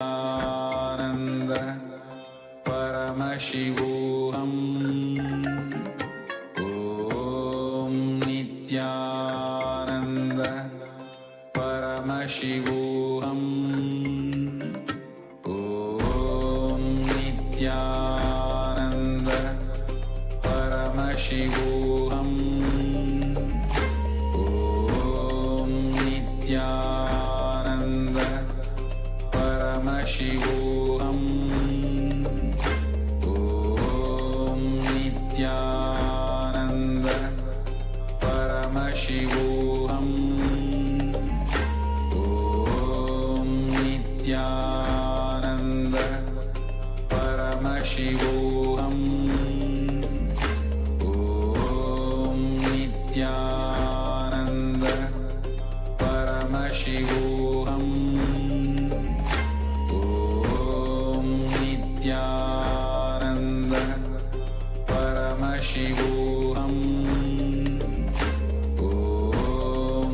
Ananda Paramashivoham. Om Nithyananda Paramashivoham. Om Nithyananda Paramashivoham. Om Nithyananda Paramashivoham. Om Nithyananda Paramashivoham. Om Nithyananda Paramashivoham. Om Nithyananda Paramashivoham. Om Nithyananda Paramashivoham. Om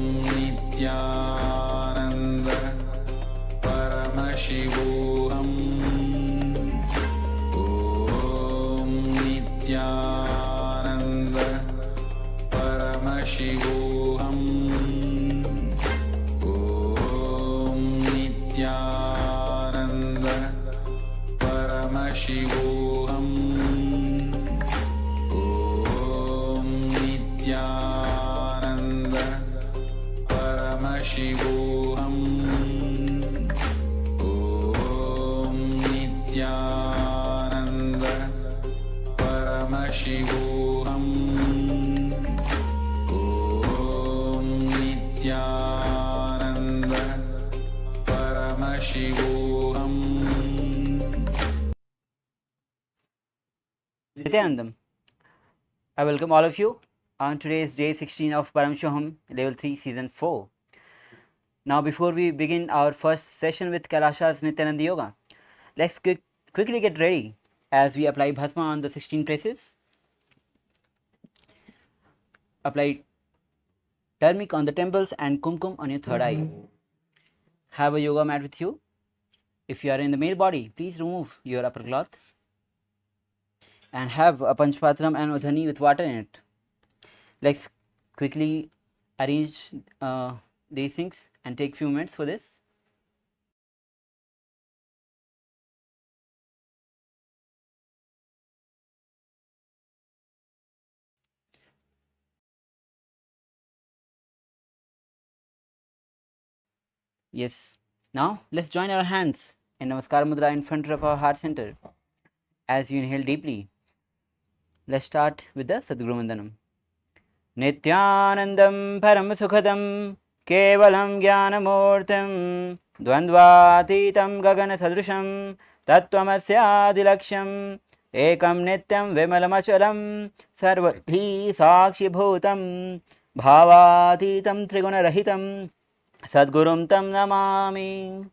Nithyananda Paramashivoham. Om Nithyananda Paramashivoham. Om Nithyananda Paramashivoham. Om Nithyananda Paramashivoham. Om Nithyananda Paramashivoham. Om Nithyananda Paramashivoham. Nithyanandam. I welcome all of you on today's day 16 of Paramashivoham, level 3, season 4. Now, before we begin our first session with KAILASA's Nithyananda Yoga, let's quickly get ready as we apply Bhasma on the 16 places. Apply turmeric on the temples and kumkum on your third eye. Have a yoga mat with you. If you are in the male body, please remove your upper cloth and have a panchpatram and udhani with water in it. Let's quickly arrange these things and take few minutes for this. Yes. Now let's join our hands in Namaskar Mudra in front of our heart center. As you inhale deeply, let's start with the Sadguru Vandanam. Nithyanandam Paramasukhadam Kevalam Jnanamurtam Dvandvatitam Gagana Sadrusham Tattvamasya Ekam Nityam Vimalamachalam Sarvabhi Sakshi Bhutam Bhavatitam Triguna Rahitam Sadgurum Tam Namami.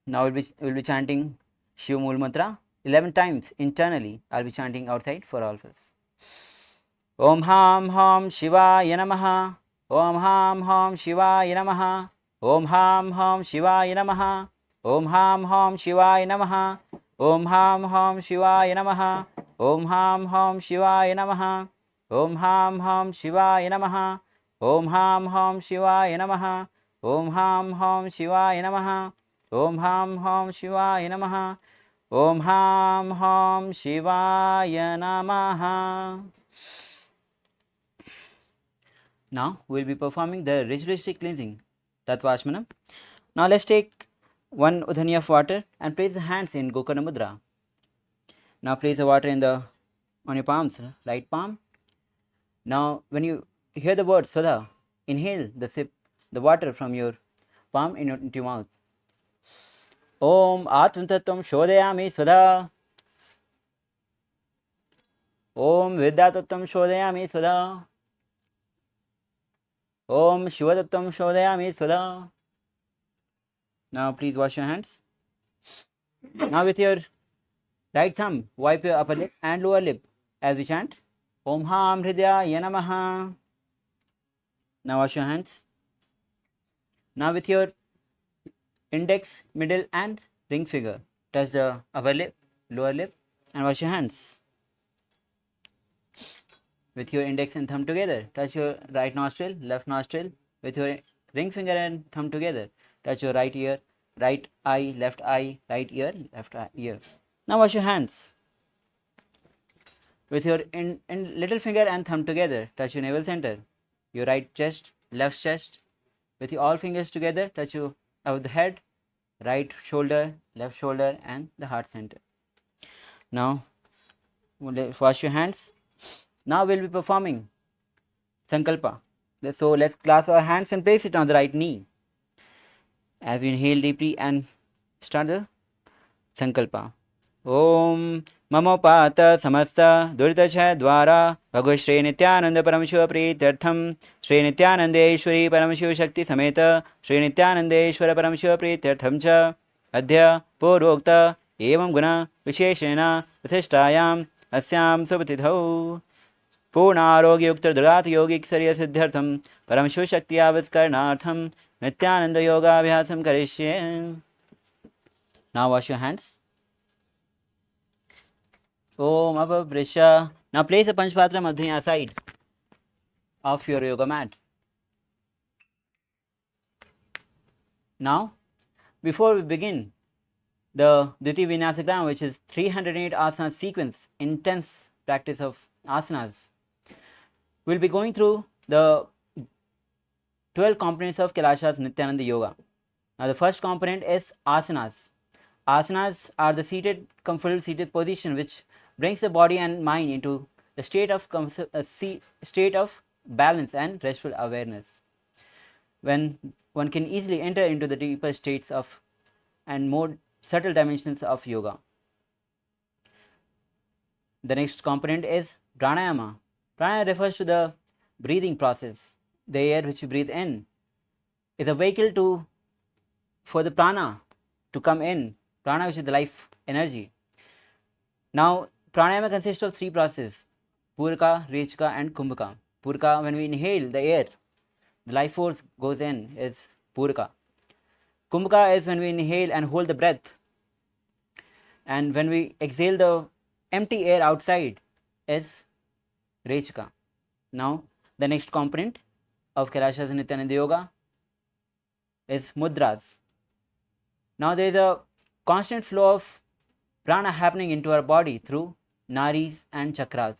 Now we'll be chanting Shiv Mool Mantra 11 times internally. I'll be chanting outside for all of us. Om Ham Ham Shivaya Namaha. Om Ham Ham Shivaya Namaha. Om Ham Ham Shivaya Namaha. Om Ham Ham Shivaya Namaha. Om Ham Ham Shivaya Namaha. Om Ham Ham Shivaya Namaha. Om Ham Ham Shivaya Namaha. Om Ham Ham Shivaya Namaha. Om Ham Ham Shivaya Namaha. Om Ham Ham Shivaya Namaha. Om Ham Ham Shivaya Namaha. Now we'll be performing the ritualistic cleansing, Tattvachmanam. Now let's take one udhani of water and place the hands in Gokarna Mudra. Now place the water on your palms, right palm. Now when you hear the word Sudha, inhale the water from your palm into your mouth. Om Atma Tattvam Shodhayami Sudha. Om Vidya Tattvam Shodhayami Sudha. Om Shiva Tattvam Shodhayami Sudha. Now please wash your hands. Now with your right thumb, wipe your upper lip and lower lip as we chant Om Ham Hridaya Namaha. Now wash your hands. Now with your index, middle and ring finger. Touch the upper lip, lower lip and wash your hands. With your index and thumb together, touch your right nostril, left nostril. With your ring finger and thumb together, touch your right ear, right eye, right ear, left ear. Now wash your hands. With your little finger and thumb together, touch your navel center, your right chest, left chest. With your all fingers together, touch your above the head, right shoulder, left shoulder and the heart center. Now wash your hands. Now we'll be performing Sankalpa. So let's clasp our hands and place it on the right knee. As we inhale deeply and start the Sankalpa. Om Mamopata Samasta Duritacha Dwara Bhagavad Shri Nithyananda Paramashiva Prityartham Shri Nithyanandeshwari Paramashiva Shakti Sameta Shri Nithyanandeshwara Paramashiva Prityartham Cha Adhya Purokta Evam Guna Visheshena Vathishthayam Asyam Subhatithau पूर्णारोग्ययुक्त दृढ़ात योगिक शरीर सिद्ध्यर्थम परमशिव शक्ति आविष्करणार्थम नित्यानंद योगाभ्यासम करिष्ये. Now wash your hands. Om Apavrisha. Now place a Panchpatra Madhya side of your yoga mat. Now, before we begin the Dviti Vinyasagram, which is 308 asana sequence, intense practice of asanas, we'll be going through the 12 components of Kailasa's Nithyananda Yoga. Now the first component is asanas. Asanas are the seated, comfortable seated position which brings the body and mind into the state of balance and restful awareness, when one can easily enter into the deeper states of and more subtle dimensions of yoga. The next component is pranayama. Pranayama refers to the breathing process. The air which we breathe in is a vehicle for the prana to come in. Prana, which is the life energy. Now, pranayama consists of three processes: puraka, rechaka and kumbhaka. Puraka, when we inhale the air, the life force goes in, is puraka. Kumbhaka is when we inhale and hold the breath, and when we exhale the empty air outside, is rechaka. Now, the next component of Kailasa's Nithyananda Yoga is mudras. Now, there is a constant flow of prana happening into our body through nadis and chakras,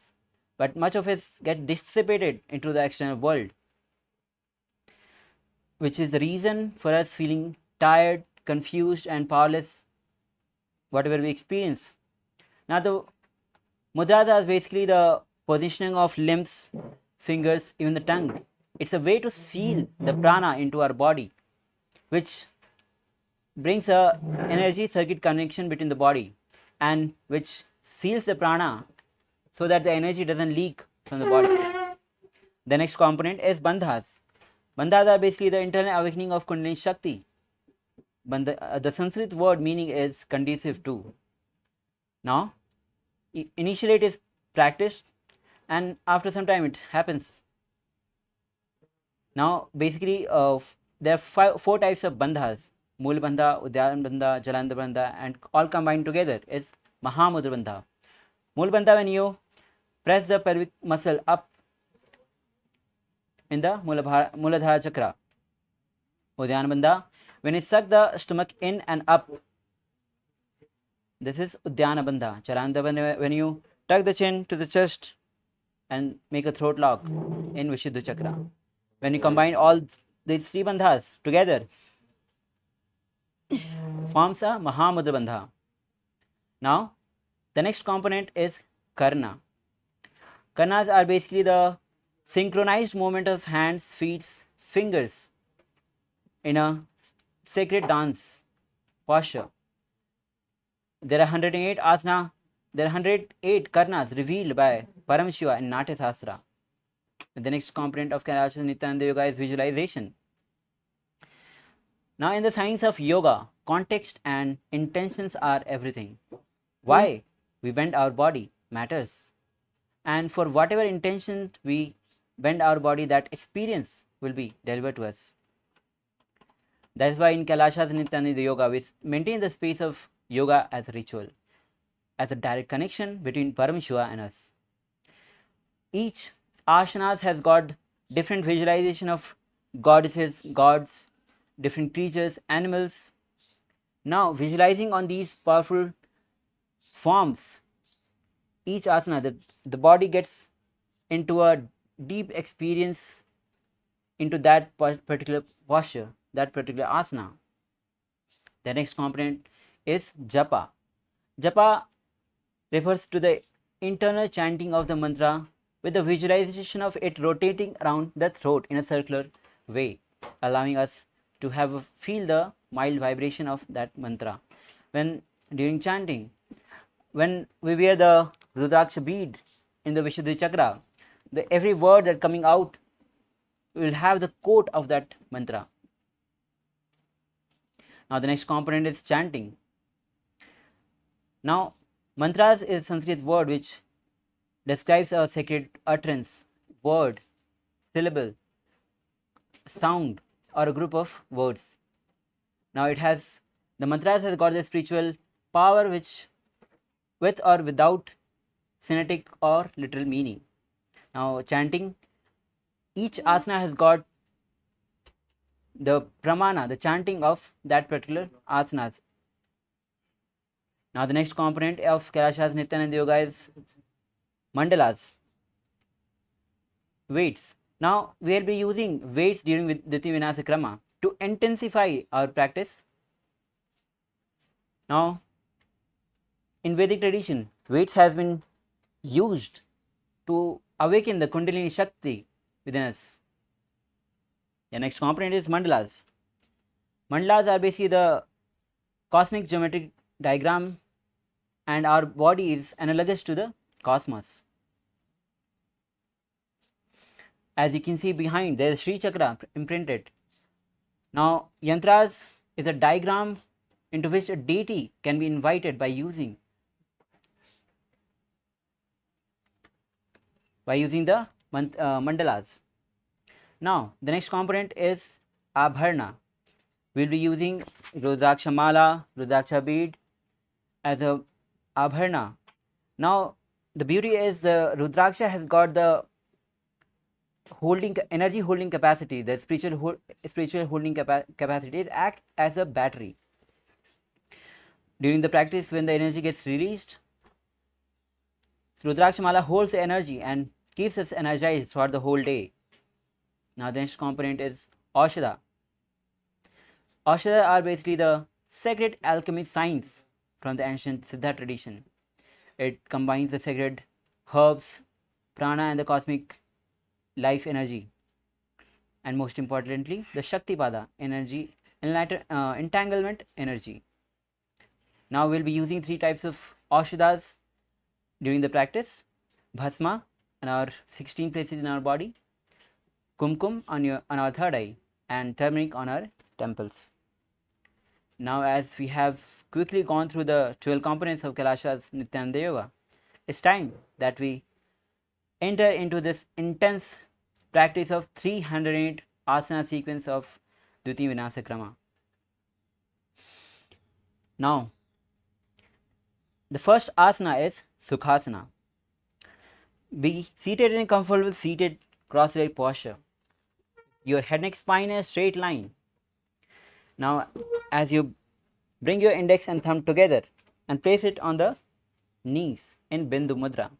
but much of it gets dissipated into the external world, which is the reason for us feeling tired, confused and powerless, whatever we experience. Now, the mudras are basically the positioning of limbs, fingers, even the tongue. It's a way to seal the prana into our body, which brings a energy circuit connection between the body and which seals the prana so that the energy doesn't leak from the body. The next component is bandhas. Bandhas are basically the internal awakening of Kundalini Shakti. The Sanskrit word meaning is conducive to. Now, initially it is practiced and after some time it happens. Now, basically there are four types of bandhas: Mool bandha, Udyana bandha, Jalandhar bandha, and all combined together is Mahamudra bandha. Mool bandha, when you press the pelvic muscle up in the Muladhara chakra. Udyana bandha, when you suck the stomach in and up, this is Udyana bandha. Jalandhar bandha, when you tuck the chin to the chest and make a throat lock in Vishuddha chakra. When you combine all these three bandhas together, forms a Mahamudra bandha. Now, the next component is karna. Karnas are basically the synchronized movement of hands, feet, fingers in a sacred dance posture. There are 108 asana. There are 108 karnas revealed by Paramashiva in Natya Sastra. The next component of Kailasa's Nithyananda Yoga is visualization. Now, in the science of yoga, context and intentions are everything. Why we bend our body matters. And for whatever intention we bend our body, that experience will be delivered to us. That is why in Kailasha's Nithyananda Yoga, we maintain the space of yoga as a ritual, as a direct connection between Paramashiva and us. Each asanas has got different visualization of goddesses, gods, different creatures, animals. Now, visualizing on these powerful forms, each asana, the body gets into a deep experience into that particular posture, that particular asana. The next component is japa. Japa refers to the internal chanting of the mantra with the visualization of it rotating around the throat in a circular way, allowing us to feel the mild vibration of that mantra. When during chanting, when we wear the Rudraksha bead in the Vishuddhi chakra, every word that coming out will have the quote of that mantra. Now the next component is chanting. Now mantras is a Sanskrit word which describes a sacred utterance, word, syllable, sound, or a group of words. Now the mantras has got the spiritual power which with or without phonetic or literal meaning. Now chanting, each asana has got the pramana, the chanting of that particular asanas. Now the next component of Kailasha's Nithyananda Yoga is mandalas, weights. Now we will be using weights during Dhiti Vinasa Krama to intensify our practice. Now in Vedic tradition, weights has been used to awaken the Kundalini Shakti within us. The next component is mandalas. Mandalas are basically the cosmic geometric diagram, and our body is analogous to the cosmos. As you can see behind, there is Sri Chakra imprinted. Now yantras is a diagram into which a deity can be invited by using the mandalas. Now the next component is abharna. We will be using Rudraksha mala, Rudraksha bead as a abharna. Now the beauty is the Rudraksha has got the energy holding capacity, the spiritual holding capacity. It acts as a battery. During the practice, when the energy gets released, Rudraksha mala holds the energy and keeps us energized throughout the whole day. Now the next component is Aushadha. Aushadha are basically the sacred alchemy science from the ancient Siddha tradition. It combines the sacred herbs, prana, and the cosmic life energy, and most importantly the Shakti Pada energy, entanglement energy. Now we will be using 3 types of Aushadhas during the practice: Bhasma on our 16 places in our body, Kumkum on our third eye, and turmeric on our temples. Now as we have quickly gone through the 12 components of Kailasha's Nithyananda Yoga, it's time that we enter into this intense practice of 308 asana sequence of Dviti Vinasa Krama. Now the first asana is Sukhasana. Be seated in a comfortable seated cross-legged posture. Your head, neck, spine in a straight line. Now as you bring your index and thumb together and place it on the knees in Bindu Mudra.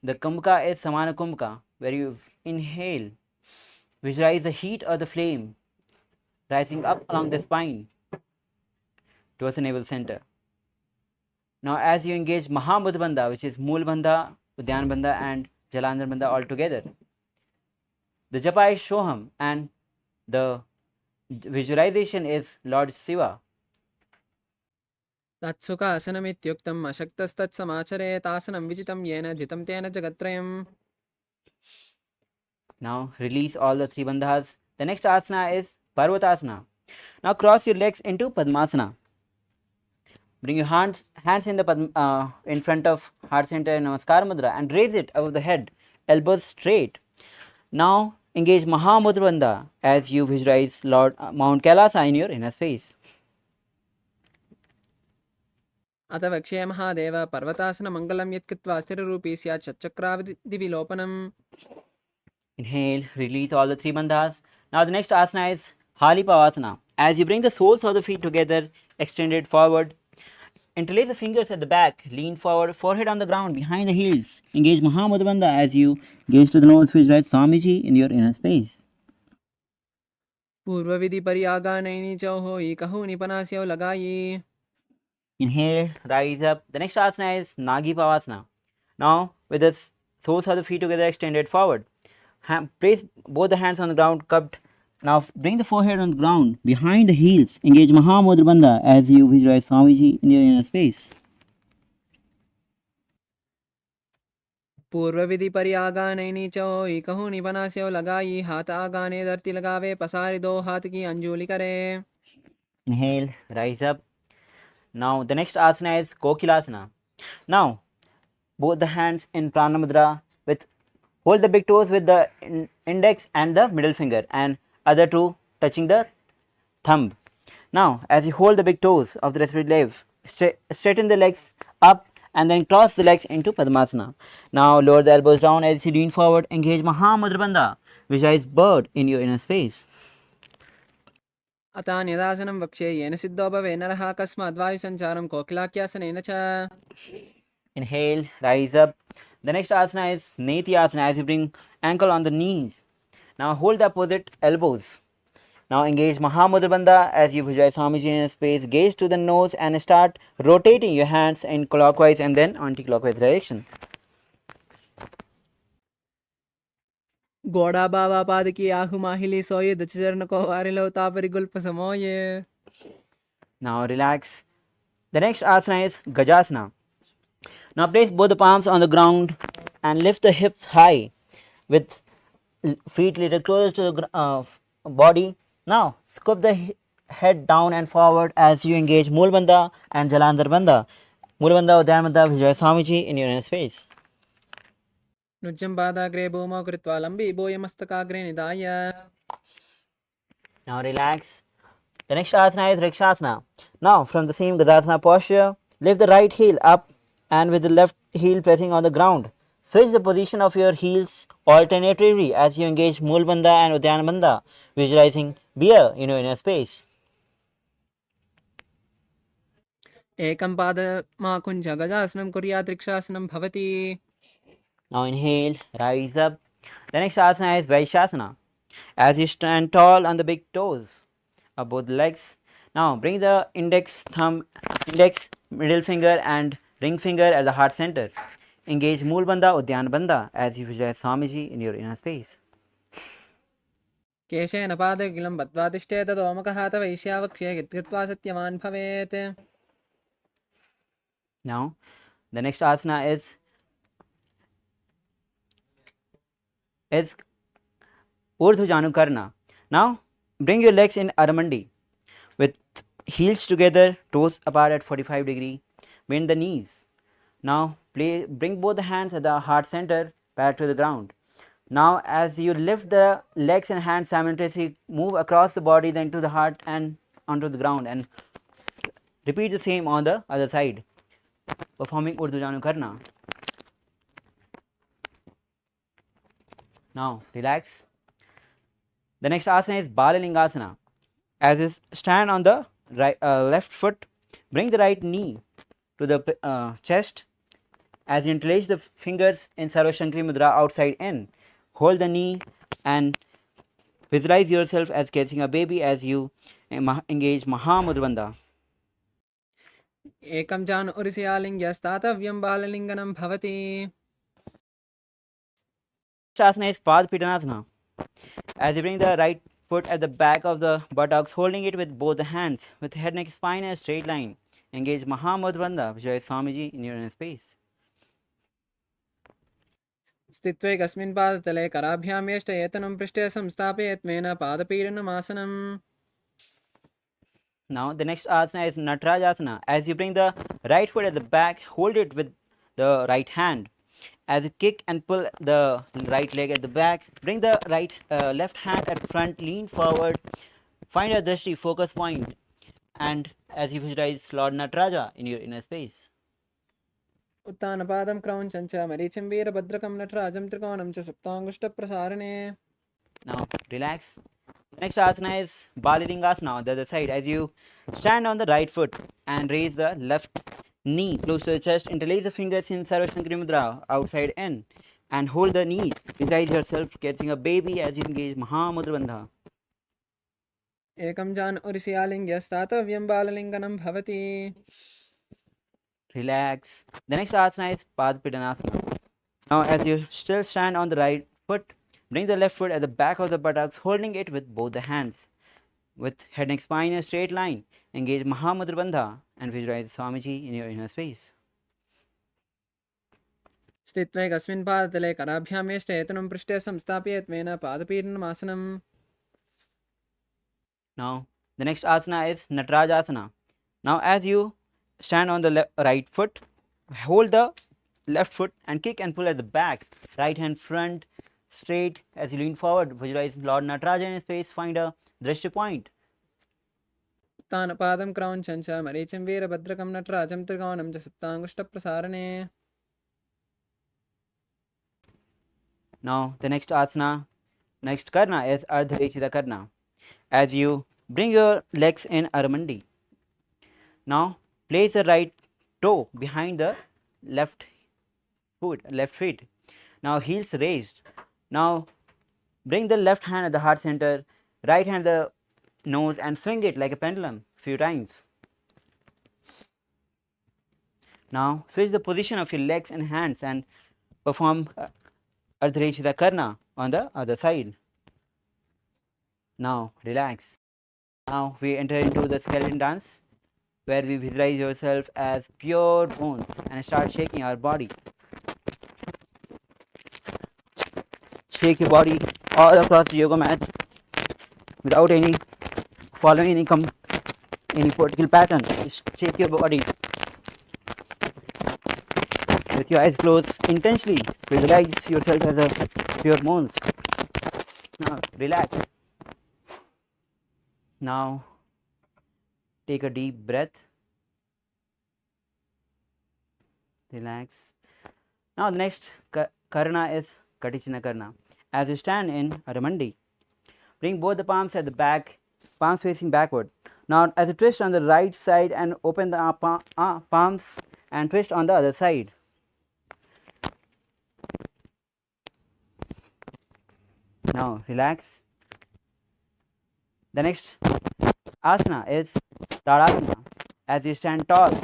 The Kumbhaka is Samana Kumbhaka, where you inhale, visualize the heat of the flame rising up along the spine towards the navel center. Now as you engage Mahamudra Bandha, which is Mool Bandha, Udyan Bandha and Jalandhar Bandha all together, the japa is Shoham and the visualization is Lord Shiva. तत्सुखासनमित्युक्तम् अशक्तस्तत्समाचरेतासनं विजितं येन जितं तेन जगत्त्रयम्. Now release all the 3 bandhas. The next asana is Parvatasana. Now cross your legs into Padmasana. Bring your hands in the in front of heart center in Namaskar Mudra and raise it above the head, elbows straight. Now engage Mahamudra Bandha as you visualize Lord Mount Kailasa in your inner space. अथ वक्ष्ये महादेव पर्वतासनमङ्गलं यत्कृत्वा स्थिररूपी स्यात् षट्चक्रादिविलोपनम्. Inhale, release all the three bandhas. Now the next asana is Halipavasana. As you bring the soles of the feet together, extended forward, interlace the fingers at the back, lean forward, forehead on the ground, behind the heels. Engage Mahamudra Bandha as you gaze to the nose, visualize Swamiji in your inner space. पूर्वविधि पर्यागानैनि चौहो एकहो निपनास्यो लगायि. Inhale, rise up. The next asana is Nagi Pavasana. Now, with the soles of the feet together extended forward, place both the hands on the ground, cupped. Now, bring the forehead on the ground, behind the heels. Engage Mahamudra Bandha as you visualize Swamiji in your inner space. पूर्वविधि पर्यागानैनि चौहो एकहो निपनास्यो लगायि. हाथ आगाने धरती लगावे, पसारे दो हाथ की अंजुलि करे. Inhale, rise up. Now, the next asana is Kokilasana. Now, both the hands in Prana Mudra with hold the big toes with the index and the middle finger, and other two touching the thumb. Now, as you hold the big toes of the respiratory leg, straighten the legs up and then cross the legs into Padmasana. Now, lower the elbows down as you lean forward, engage Mahamudra Bandha, visualize bird in your inner space. अतान्यदासनं वक्ष्ये येन सिद्धो भवे नरः कस्माद्वायुसञ्चारं कोकिलाख्यासनेन च. Inhale, rise up. The next asana is Nithyananda as you bring ankle on the knees. Now hold the opposite elbows. Now engage Mahamudra Bandha as you visualize Swamiji in space. Gaze to the nose and start rotating your hands in clockwise and then anti-clockwise direction. घोड़ा बाबा पाद की आहु माहिली सोये दचरण को वारिलो तापरि गुल्प समोये. Now relax. The next asana is Gajasana. Now place both the palms on the ground and lift the hips high with feet little closer to the body. Now scoop the head down and forward as you engage Mool Bandha and Jalandhar Bandha. Mool Bandha, Udyan Bandha, Vijay Swamiji in your inner space. नुज्जं पादाग्रे भूमौ कृत्वा लम्बी भूयमस्तकाग्रे निधाय. Now relax. The next asana is Rikshasana. Now from the same Gajasana posture, lift the right heel up and with the left heel pressing on the ground. Switch the position of your heels alternatively as you engage Mool Bandha and Udyan Bandha, visualizing bear in your inner space. एकं पादमाकुञ्च गजासनं कुर्यात् रिक्षासनं भवति. Now inhale, rise up. The next asana is Vaishasana. As you stand tall on the big toes of both legs. Now bring the index, middle finger and ring finger at the heart center. Engage Mool Bandha, Udyan Bandha as you visualize Swamiji in your inner space. केशेन पादकिलं बद्ध्वा तिष्ठेत तोमकः तव ईश्यावक्ष्ये यत्कृत्वा सत्यवान् भवेत्. Now the next asana is Urdhva Janukarna. Now bring your legs in Aramandi with heels together, toes apart at 45 degree. Bend the knees. Now bring both the hands at the heart center back to the ground. Now as you lift the legs and hands simultaneously, move across the body then to the heart and onto the ground, and repeat the same on the other side, performing Urdhva Janukarna. Now relax. The next asana is Balalingasana. As you stand on the left foot, bring the right knee to the chest. As you interlace the fingers in Sarva Shankari Mudra outside in, hold the knee and visualize yourself as catching a baby as you engage Mahamudra Bandha. एकं जान उरिसियालिङ्ग्यस्तातव्यं बाललिङ्गनं भवति. Asana is Padpitanasana. As you bring the right foot at the back of the buttocks, holding it with both the hands, with head, neck, spine in a straight line. Engage Mahamudra Bandha, Vijay Swamiji in your inner space. स्थित्वे कस्मिन् पादतले कराभ्यां यष्टयेतनं पृष्ठे संस्थापयेत् main पादपीडनमासनम्. Now the next asana is Natarajasana. As you bring the right foot at the back, hold it with the right hand As you kick and pull the right leg at the back, bring the left hand at front, lean forward, find a drishti focus point, and as you visualize Lord Nataraja in your inner space. उत्तानपादं क्रौञ्चं च मरीचिं वीरभद्रकं नटराजं त्रिकोणं च सुप्ताङ्गुष्ठप्रसारणे. Now relax. The next asana is Balalingasana on the other side. As you stand on the right foot and raise the left knee close to the chest, interlace the fingers in Sarva Shankari Mudra outside in and hold the knees. Visualize yourself catching a baby as you engage Mahamudra Bandha. एकं जान उर्सियालिङ्ग्यस्तातव्यं बाललिङ्गनं भवति. Relax. The next asana is Padpidanasana. Now as you still stand on the right foot, bring the left foot at the back of the buttocks, holding it with both the hands. With head and spine in a straight line, engage Mahamudra Bandha and visualize Swamiji in your inner space. स्थित्वैकस्मिन् पादतले कराभ्यां यष्टेतनं पृष्ठे संस्थाप्य त्वेन पादपीडनमासनम्. Now the next asana is Natarajasana. Now as you stand on the right foot, hold the left foot and kick and pull at the back, right hand front straight. As you lean forward, visualize Lord Nataraja in his space, find a drishti point. उत्तानपादं क्रौञ्चं च मरीचिं वीरभद्रकं नटराजं त्रिकोणं च सुप्ताङ्गुष्ठप्रसारणे. Now the next asana, next karna is Ardharechita Karna. As you bring your legs in Aramandi, now place the right toe behind the left feet. Now heels raised. Now bring the left hand at the heart center, right hand at the nose and swing it like a pendulum few times. Now switch the position of your legs and hands and perform Ardharechita Karna on the other side. Now relax. Now we enter into the skeleton dance, where we visualize yourself as pure bones and start shaking our body. Shake your body all across the yoga mat without following any particular pattern. Just shake your body with your eyes closed. Intentionally visualize yourself as a pure bones. Now relax. Now take a deep breath. Relax. Now the next karna is Katichina Karna. As you stand in Aramandi, bring both the palms at the back, palms facing backward. Now as you twist on the right side and open the palms and twist on the other side. Now relax. The next asana is Tadasana. As you stand tall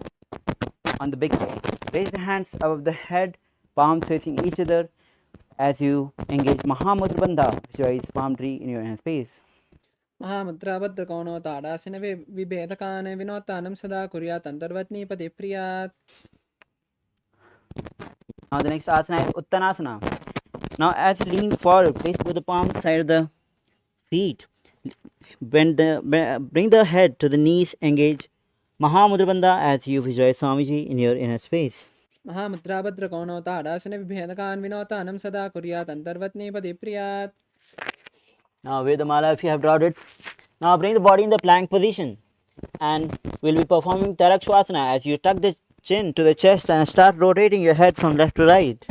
on the big toes, raise the hands above the head, palms facing each other. As you engage Mahamudra Bandha, visualize palm tree in your hand space. Mahamudra भद्रकोणो ताडासिन विभेदकान् विनोत्तानं सदा कुर्यात् अन्तर्वत्नीपति प्रियात्. Now the next asana is Uttanasana. Now as you lean forward, place both the palms side of the feet. Bring the head to the knees, engage Mahamudra Bandha as you visualize Swamiji in your inner space. Mahamudra भद्रकोणो ताडासिन विभेदकान् विनोत्तानं सदा कुर्यात् अन्तर्वत्नीपति प्रियात्. Now wear the mala if you have brought it. Now bring the body in the plank position and we'll be performing Tarakshvasana as you tuck the chin to the chest and start rotating your head from left to right.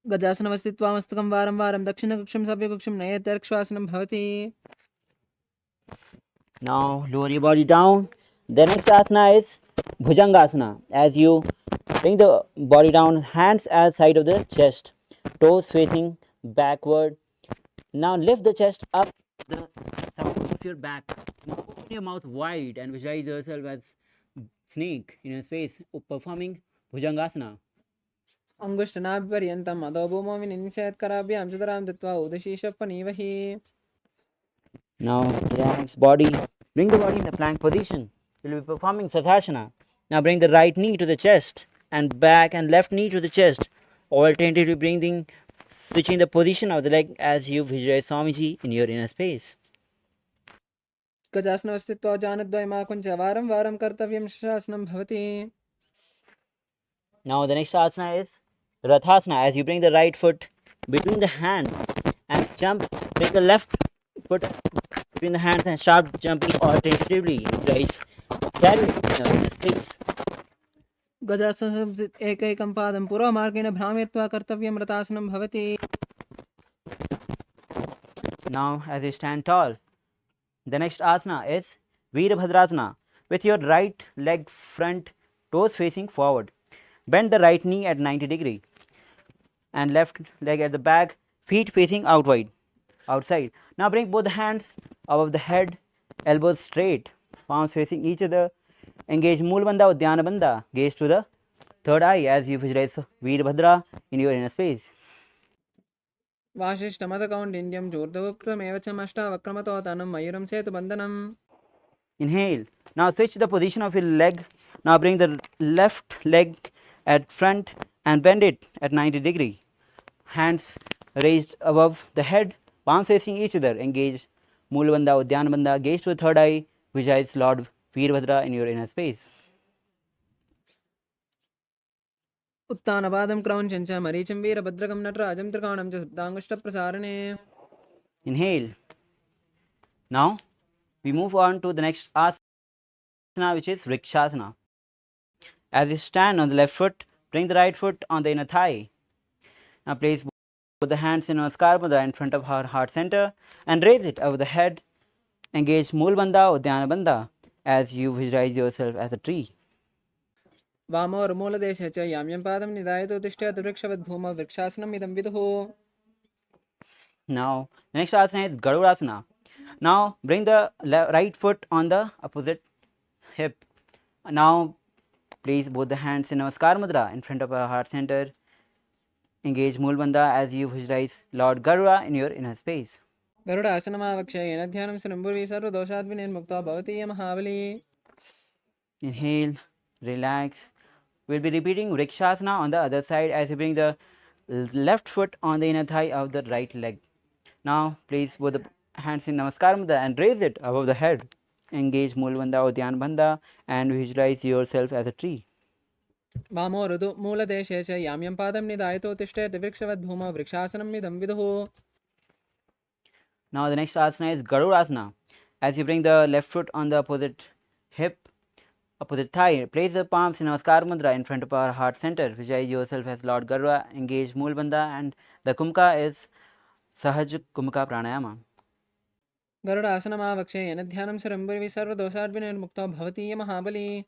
गजासनमस्तित्वा मस्तकं वारं वारं दक्षिणकक्षं सव्यकक्षं नयत्यर्क्ष्वासनं भवति. Now lower your body down. The next asana is Bhujangasana. As you bring the body down, hands at side of the chest, toes facing backward. Now lift the chest up the top of your back. Now open your mouth wide and visualize yourself as snake in your space performing Bhujangasana. अङ्गुष्ठनाभिपर्यन्तम् अधो भूमौ विनिन्दिशयत्कराभ्यां सुतरां दत्त्वा उदशीशपनीवहि. Now relax body. Bring the body in the plank position. We'll be performing Sathasana. Now bring the right knee to the chest and back and left knee to the chest. Alternatively switching the position of the leg as you visualize Swamiji in your inner space. गजासनवस्थित्वा जानद्वयमाकुञ्च वारं वारं कर्तव्यं शासनं भवति. Now the next asana is Rathasana. As you bring the right foot between the hands and jump, bring the left foot between the hands and start jumping alternatively. Guys, that in this place. गजासनं एकैकं पादं पुरोमार्गेण भ्रामयित्वा कर्तव्यं रथासनं भवति. Now as you stand tall, the next asana is Veerabhadrasana. With your right leg front, toes facing forward. Bend the right knee at 90 degree and left leg at the back, feet facing outside. Now bring both the hands above the head, elbows straight, palms facing each other. Engage Moolabandha, Udyanabandha. Gaze to the third eye as you visualize Veerabhadra in your inner space. वासिष्ठमतकौण्डिन्यं चूर्धवक्त्रमेव च मष्टावक्रमतो तनं मयूरं सेतुबन्धनम्. Inhale. Now switch the position of your leg. Now bring the left leg at front and bend it at 90 degree. Hands raised above the head, palms facing each other. Engage Moolabandha, Udyanabandha. Gaze to the third eye, visualize Lord Veerabhadra in your inner space. उत्तानपादं क्रौञ्चं च मरीचिं वीरभद्रकं नटराजं त्रिकोणं च सप्ताङ्गुष्ठप्रसारणे. Inhale. Now we move on to the next asana, which is Vrikshasana. As you stand on the left foot, bring the right foot on the inner thigh. Now place both the hands in Namaskar Mudra in front of our heart center and raise it over the head. Engage Moolabandha, Udyanabandha as you visualize yourself as a tree. वामोर्मूलदेशे च याम्यं पादं निधायतो तिष्ठेत् वृक्षवद्भूमौ वृक्षासनम् इदं विदुः. Now the next asana is Garudasana. Now bring the right foot on the opposite hip. Now place both the hands in Namaskar Mudra in front of our heart center. Engage Moolabandha as you visualize Lord Garuda in your inner space. गरुडासनमावक्ष्य येन ध्यानं शृण्वुर्वी सर्वदोषाद्विनिर्मुक्तो भवति य महाबली. Inhale, relax. We'll be repeating Vrikshasana on the other side as you bring the left foot on the inner thigh of the right leg. Now place both the hands in Namaskar Mudra and raise it above the head. Engage Moolabandha or Dhyanabandha and visualize yourself as a tree. वामो ऋतु मूलदेशे च याम्यं पादं निधायतो तिष्ठेत् वृक्षवद्भूमौ वृक्षासनम् इदं विदुः. Now the next asana is Garudasana. As you bring the left foot on the opposite hip, opposite thigh, place the palms in Namaskar Mudra in front of our heart center. Visualize yourself as Lord Garuda. Engage Moolabandha and the Kumka is Sahaj Kumka Pranayama. गरुडासनमावक्ष्य येन ध्यानं शृण्वुर्वी सर्वदोषाद्विनिर्मुक्तो भवति य महाबली.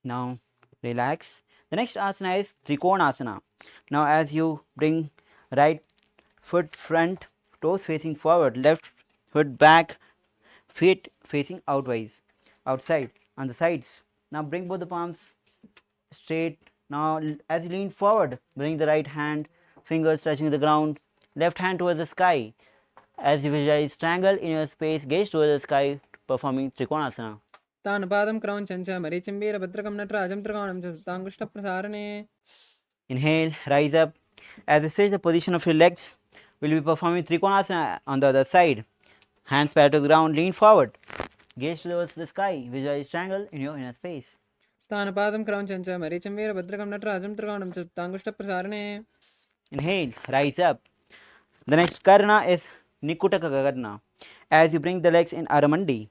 Now relax. The next asana is Trikonasana. Now as you bring right foot front, toes facing forward, left foot back, feet facing outside on the sides. Now bring both the palms straight. Now as you lean forward, bring the right hand, fingers touching the ground, left hand towards the sky. As you visualize triangle in your space, gaze towards the sky, performing Trikonasana. तान् पादं क्रौञ्चं च मरीचिं वीरभद्रकं नटराजं त्रिकोणं च सप्ताङ्गुष्ठप्रसारणे. Inhale, rise up. As you switch the position of your legs, we'll be performing Trikonasana on the other side. Hands parallel to the ground, lean forward. Gaze towards the sky, visualize triangle in your inner space. तान् पादं क्रौञ्चं च मरीचिं वीरभद्रकं नटराजं त्रिकोणं च सप्ताङ्गुष्ठप्रसारणे. Inhale, rise up. The next Karna is Nikutaka Karna. As you bring the legs in Aramandi.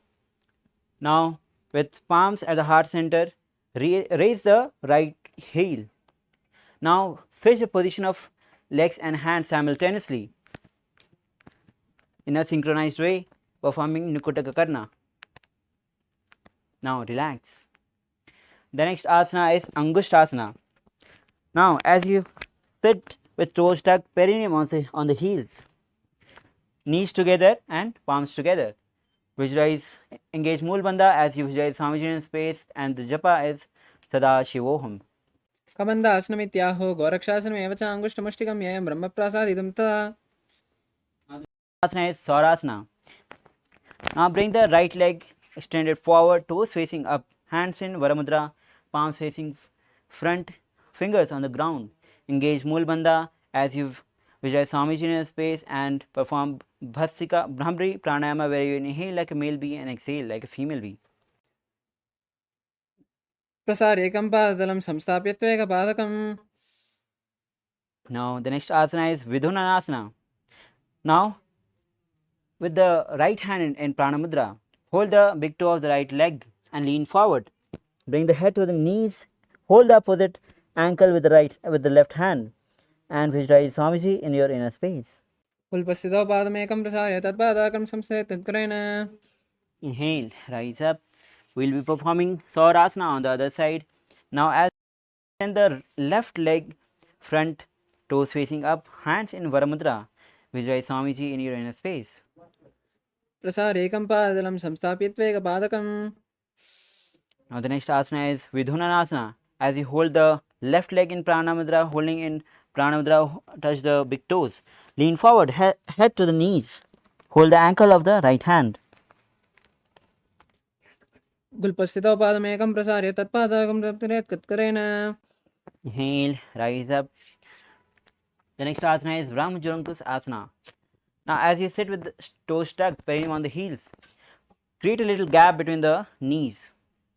Now, with palms at the heart center, raise the right heel. Now, switch the position of legs and hands simultaneously in a synchronized way, performing Nikutaka Karna. Now, relax. The next asana is Angushtasana. Now, as you sit with toes tucked, perineum on the heels, knees together and palms together. Visualize, engage Moolabandha as you visualize Swamiji in space, and the japa is Sadashivoham. कबन्धासनमित्याहो गोरक्षासनमेव च अङ्गुष्ठमुष्टिकं ययं ब्रह्मप्रसादितं तदा. Asana is Saurasana. Now bring the right leg extended forward, toes facing up, hands in Varamudra, palms facing front, fingers on the ground. Engage Moolabandha as you Visualize Swamiji in your space and perform Bhasika Brahmari Pranayama, where you inhale like a male bee and exhale like a female bee. प्रसारेकं पादतलं संस्थाप्य त्वेकपादकम्. Now the next asana is Vidhunanasana. Now with the right hand in Pranamudra, hold the big toe of the right leg and lean forward. Bring the head to the knees. Hold the opposite ankle with the left hand and visualize Swamiji in your inner space. उल्पस्थितौ पादमेकं प्रसार्य तत्पादकं संस्थाप्य तत्करेण. Inhale, rise up. We'll be performing Saurasana on the other side. Now as send the left leg front, toes facing up, hands in Varamudra. Visualize Swamiji in your inner space. प्रसारेकं पादतलं संस्थाप्य त्वेकपादकम्. Now the next asana is Vidhunanasana. As you hold the left leg in Pranamudra, holding in Pranamudra, touch the big toes. Lean forward, head to the knees. Hold the ankle of the right hand. गुल्पस्थितौ पादमेकं प्रसार्य तत्पादकं तत्करेण. Inhale, rise up. The next asana is Brahmajurangkus Asana. Now as you sit with the toes tucked, perineum on the heels, create a little gap between the knees.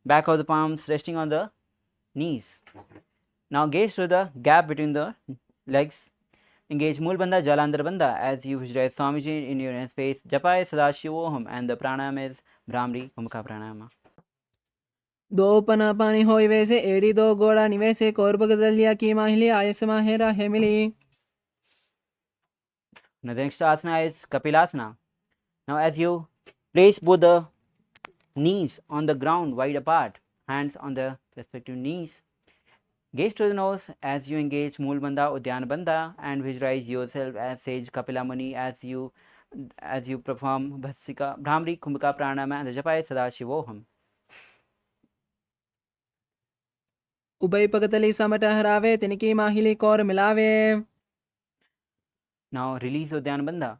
Back of the palms resting on the knees. Now gaze through the gap between the legs. Engage Mulbandha Jalandharbandha as you visualize Swamiji in your inner space. Japaya Sadashivoham and the pranayama is Brahmari Mukha Pranayama. दो पनापानी होई वैसे एड़ी दो गोड़ा निवैसे कोरबग दलिया की माहिली आयसमा Hera हेमिली. Now the next asana is Kapilasana. Now as you place both the knees on the ground wide apart, hands on the respective knees, gaze to the nose as you engage Mulbandha Udyanabandha and visualize yourself as sage Kapila Muni as you perform Bhasika Brahmari Kumbhaka Pranayama and the Japaya Sadashivoham. उबई पगतली समट हरावे तिनकी माहिली core मिलावे. Now release Udyanabandha.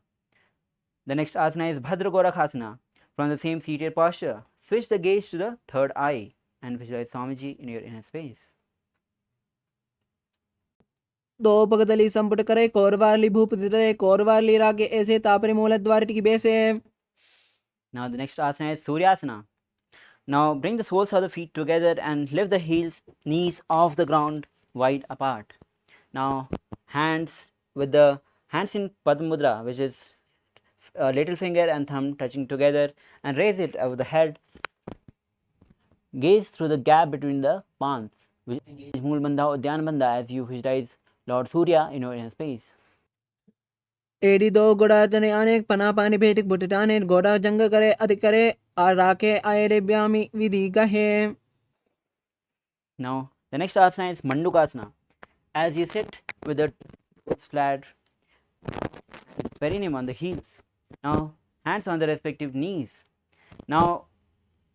The next asana is Bhadra Gorakhasana. From the same seated posture, switch the gaze to the third eye and visualize Swamiji in your inner space. दो पगतली संपुट करे कोरवाली भूप दितरे कोरवाली रागे ऐसे तापरे मूल द्वार की बेसे. Now the next asana is Suryasana. Now bring the soles of the feet together and lift the knees off the ground wide apart. Now hands in Padmudra, which is little finger and thumb touching together, and raise it over the head. Gaze through the gap between the palms. Mulbandha Udyanabandha as you visualize Lord Surya in your inner space. एड़ी दो गोड़ा तने अनेक पना पानी भेटिक बुटटाने गोड़ा जंग करे अधिक करे आ राके आयरे ब्यामी विधि गहे. Now the next asana is Mandukasana. As you sit with the toes flat, with perineum on the heels. Now hands on the respective knees. Now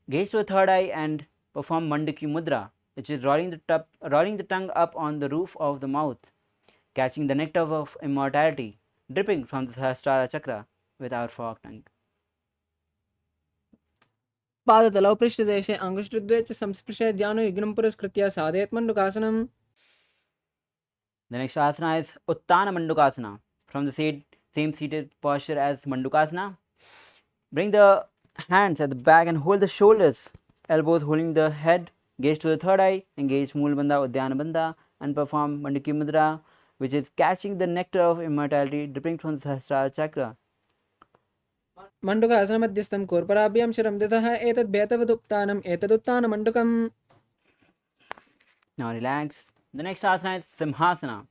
gaze to the third eye and perform Mandaki Mudra, which is rolling the tongue up on the roof of the mouth, catching the nectar of immortality dripping from the Sahasrara chakra with our forked tongue. पादतलौ पृष्ठदेशे अंगुष्ठद्वये च संस्पृश्य ध्यानो युग्नं पुरस्कृत्य साधयेत् मण्डूकासनम्. The next asana is Uttana Mandukasana. From the same seated posture as Mandukasana, bring the hands at the back and hold the shoulders, elbows holding the head, gaze to the third eye, engage Mulbandha Udyanabandha and perform Mandaki Mudra, which is catching the nectar of immortality dripping from the Sahasrara chakra. Mandukasana मध्यस्थं कोर्पराभ्यां शिरं ददः एतद् भेतवदुत्तानम् एतदुत्तान मण्डूकम्. Now relax. The next asana is Simhasana.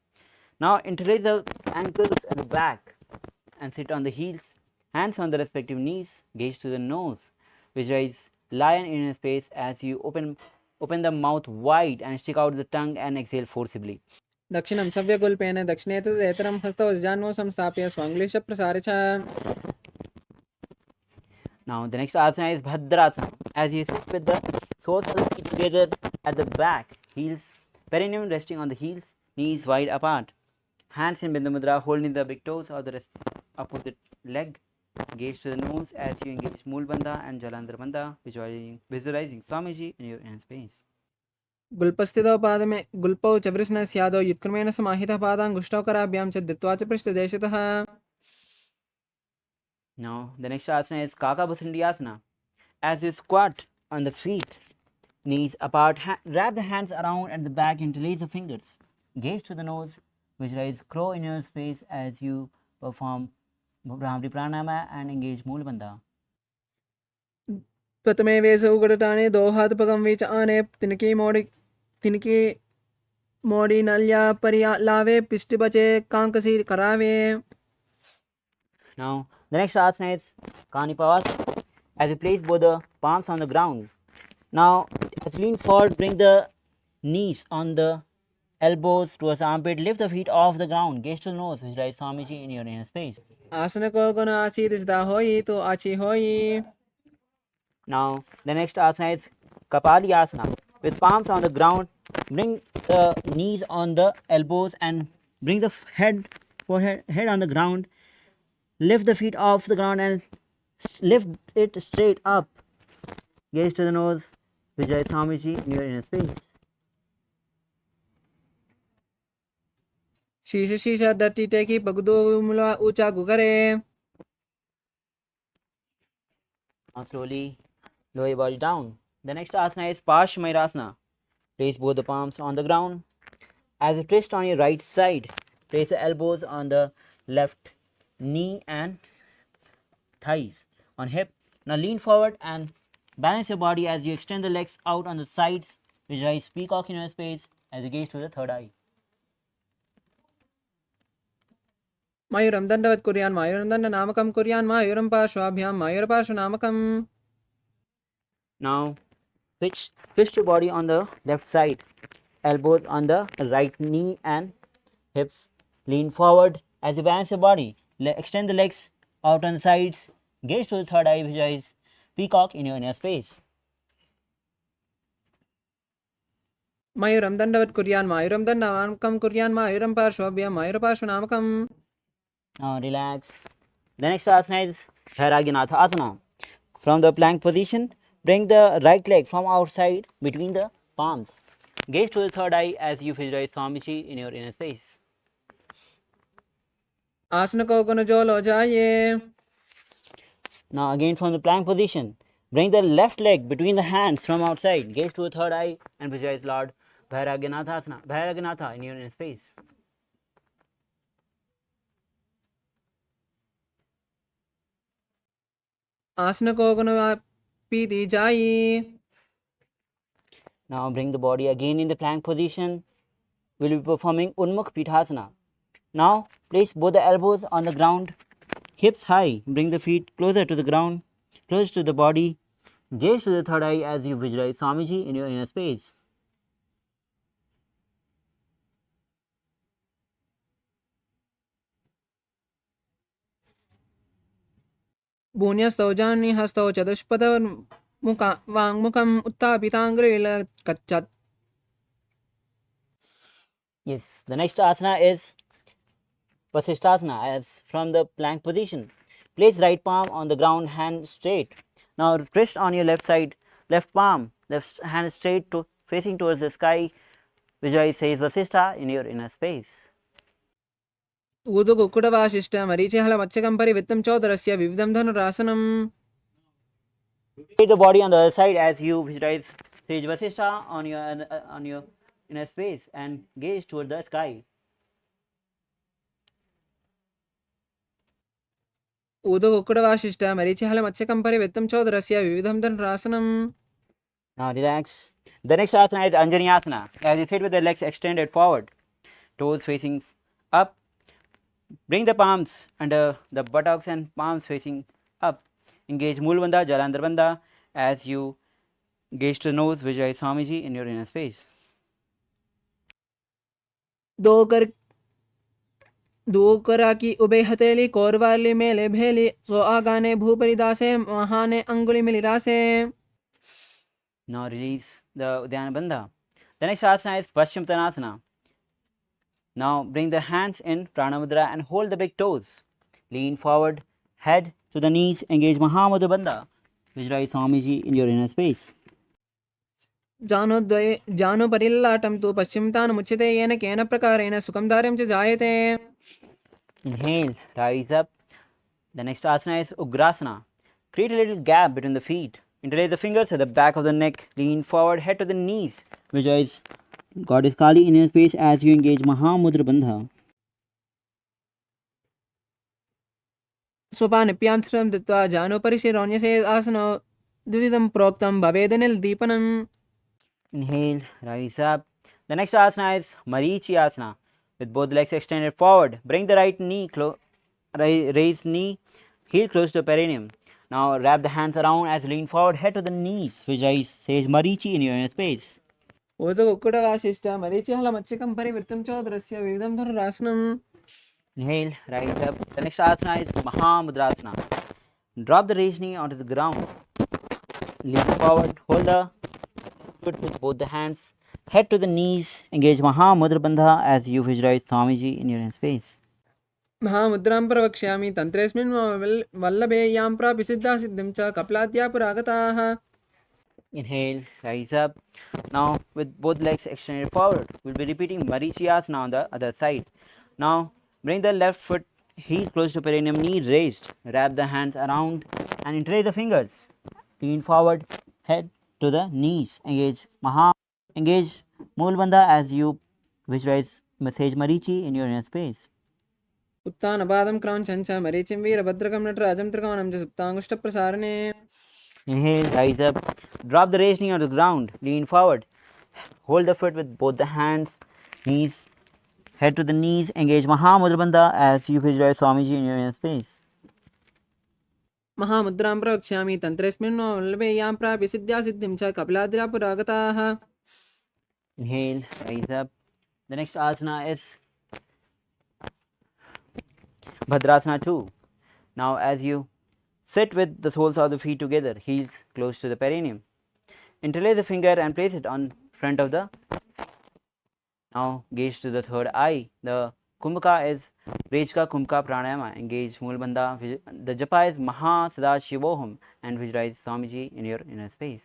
Now interlace the ankles at the back and sit on the heels, hands on the respective knees, gaze to the nose. Visualize lion in your space as you open the mouth wide and stick out the tongue and exhale forcibly. दक्षिणं सव्यगुल्पेन दक्षिणेतरेतरं हस्तौ जान्वौ संस्थाप्य स्वाङ्गलिश प्रसारे च. Now the next asana is Bhadrasana. As you sit with the soles of the feet together at the back, heels, perineum resting on the heels, knees wide apart. Hands in Bindu Mudra holding the big toes of the opposite leg. Gaze to the nose as you engage Mulbandha and Jalandharbandha, visualizing Swamiji in your inner space. गुल्पस्थितौ पादमे गुल्पौ च वृष्णस्यादौ युत्क्रमेण समाहितः पादाङ्गुष्ठौ कराभ्यां च धृत्वा च पृष्ठदेशतः. Now the next asana is Kakabhusandi asana. As you squat on the feet, knees apart, wrap the hands around at the back, interlace the fingers. Gaze to the nose, visualize crow in your space as you perform Brahmari Pranayama and engage Moolabandha. प्रथमे वेसौ गडटाने दो हाथ पगम विच आने तिनकी मोड़ी नल्या परिया लावे पिष्ट बचे कांकसी करावे. Now the next asana is Kanipavasana. As you place both the palms on the ground. Now as you lean forward, bring the knees on the elbows towards the armpit, lift the feet off the ground, gaze to the nose, visualize Swamiji in your inner space. आसन को गुण आसीत सिदा होई तो आची होई. Now the next asana is Kapali asana. With palms on the ground, bring the knees on the elbows and bring the head on the ground. Lift the feet off the ground and lift it straight up. Gaze to the nose, visualize Swamiji in your inner space. शीश शीशा डट्टी टेकी पगदो मुला ऊंचा गुगरे. Now slowly lower your body down. The next asana is Parsvamayurasana. Place both the palms on the ground. As you twist on your right side, place the elbows on the left knee and thighs on hip. Now lean forward and balance your body as you extend the legs out on the sides. Visualize peacock in your space as you gaze to the third eye. मयूरं दण्डवत् कुर्यान् मयूरं दण्डनामकं कुर्यान् मयूरं पार्श्वाभ्यां मयूरपार्श्वनामकम्. Now twist your body on the left side, elbows on the right knee and hips. Lean forward as you balance your body. Extend the legs out on the sides. Gaze to the third eye, visualize peacock in your inner space. मयूरं दण्डवत् कुर्यान् मयूरं दण्डनामकं कुर्यान् मयूरं पार्श्वाभ्यां मयूरपार्श्वनामकम्. Now relax. The next asana is Bhairaginatha asana. From the plank position, bring the right leg from outside between the palms. Gaze to the third eye as you visualize Swamiji in your inner space. आसन को गुण जो लो जाइए. Now again from the plank position, bring the left leg between the hands from outside. Gaze to the third eye and visualize Lord Bhairaginatha asana, Bhairaginatha in your inner space. आसन को गुण पीती जाई. Now bring the body again in the plank position. We will be performing Unmukh Pithasana. Now place both the elbows on the ground, hips high. Bring the feet closer to the ground, close to the body. Gaze to the third eye as you visualize Swamiji in your inner space. भून्यस्तौ जानि हस्तौ चतुष्पद वाङ्मुखम् उत्थापिताङ्ग्रिलकच्छत्. Yes, the next asana is Vasishthasana. As from the plank position, place right palm on the ground, hand straight. Now twist on your left side, left palm, left hand straight to facing towards the sky. Visualize says Vasishtha in your inner space. ऊदु कुक्कुटवासिष्ठ मरीचिहल मत्स्यकं परिवृत्तं चोदरस्य विविधं धनुरासनम्. Take the body on the other side as you visualize Sage Vasishtha on your inner space and gaze toward the sky. ऊदु कुक्कुटवासिष्ठ मरीचिहल मत्स्यकं परिवृत्तं चोदरस्य विविधं धनुरासनम्. Now relax. The next asana is Anjani asana. As you sit with the legs extended forward, toes facing up. Bring the palms under the buttocks and palms facing up. Engage Moolabandha, Jalandhar Bandha as you gaze to the nose, visualize Swamiji in your inner space. दो करा की ube हथेली कोरवाली मेले भेली सो आगाने भूपरिदासे महाने अंगुली मिलिरासे. Now release the Uddiyana Bandha. The next asana is Paschimottanasana. Now bring the hands in Pranamudra and hold the big toes. Lean forward, head to the knees, engage Mahamudra Bandha. Visualize Swamiji in your inner space. जानुपरिल्लाटं तु पश्चिमतानुमुच्यते येन केन प्रकारेण सुखं दार्यं च जायते. Inhale, rise up. The next asana is Ugrasana. Create a little gap between the feet. Interlace the fingers at the back of the neck. Lean forward, head to the knees. Visualize Goddess Kali in your space as you engage Mahamudra Bandha. स्वपानिप्यां स्थिरं दत्त्वा जानुपरि शिरोन्यसे आसनो द्विविधं प्रोक्तं भवेदनिर्दीपनम्. Inhale, rise up. The next asana is Marichi Asana. With both legs extended forward, bring the right knee raise knee, heel close to perineum. Now wrap the hands around as you lean forward, head to the knees. Visualize Sage Marichi in your inner space. उदकुक्कुटवासिष्ठ मरीचिहल मत्स्यकं परिवृत्तं च द्रस्य विविधं धनुरासनम्. Inhale, rise up. The next asana is Mahamudrasana. Drop the raised knee onto the ground. Lean forward, hold the foot with both the hands. Head to the knees. Engage Mahamudra Bandha as you visualize Swamiji in your inner space. महामुद्रां प्रवक्ष्यामि तन्त्रेऽस्मिन् वल्लभेयां प्रापि सिद्धासिद्धिं च कपिलाद्या पुरागताः. Inhale, rise up. Now with both legs extended forward, we'll be repeating Marichiyasana on the other side. Now bring the left foot heel close to perineum, knee raised. Wrap the hands around and interlace the fingers. Lean forward, head to the knees. Engage Moolbandha as you visualize Sage Marichi in your inner space. उत्तानपादं क्रौञ्चं च मरीचिं वीरभद्रकं नटराजं त्रिकोणं च सुप्ताङ्गुष्ठप्रसारणे. Inhale, rise up. Drop the raised knee on the ground. Lean forward. Hold the foot with both the hands, knees, head to the knees. Engage Mahamudra Bandha as you visualize Swamiji in your inner space. महामुद्रां प्रवक्ष्यामि तन्त्रेऽस्मिन् वल्लभेयां प्रापि सिद्धासिद्धिं च कपिलाद्या पुरागताः. Inhale, rise up. The next asana is Bhadrasana 2. Now as you sit with the soles of the feet together, heels close to the perineum. Interlace the finger and place it on front of the. Now gaze to the third eye. The Kumbhaka is Rejka Kumbhaka Pranayama. Engage Moolbandha. The Japa is Mahasivoham and visualize Swamiji in your inner space.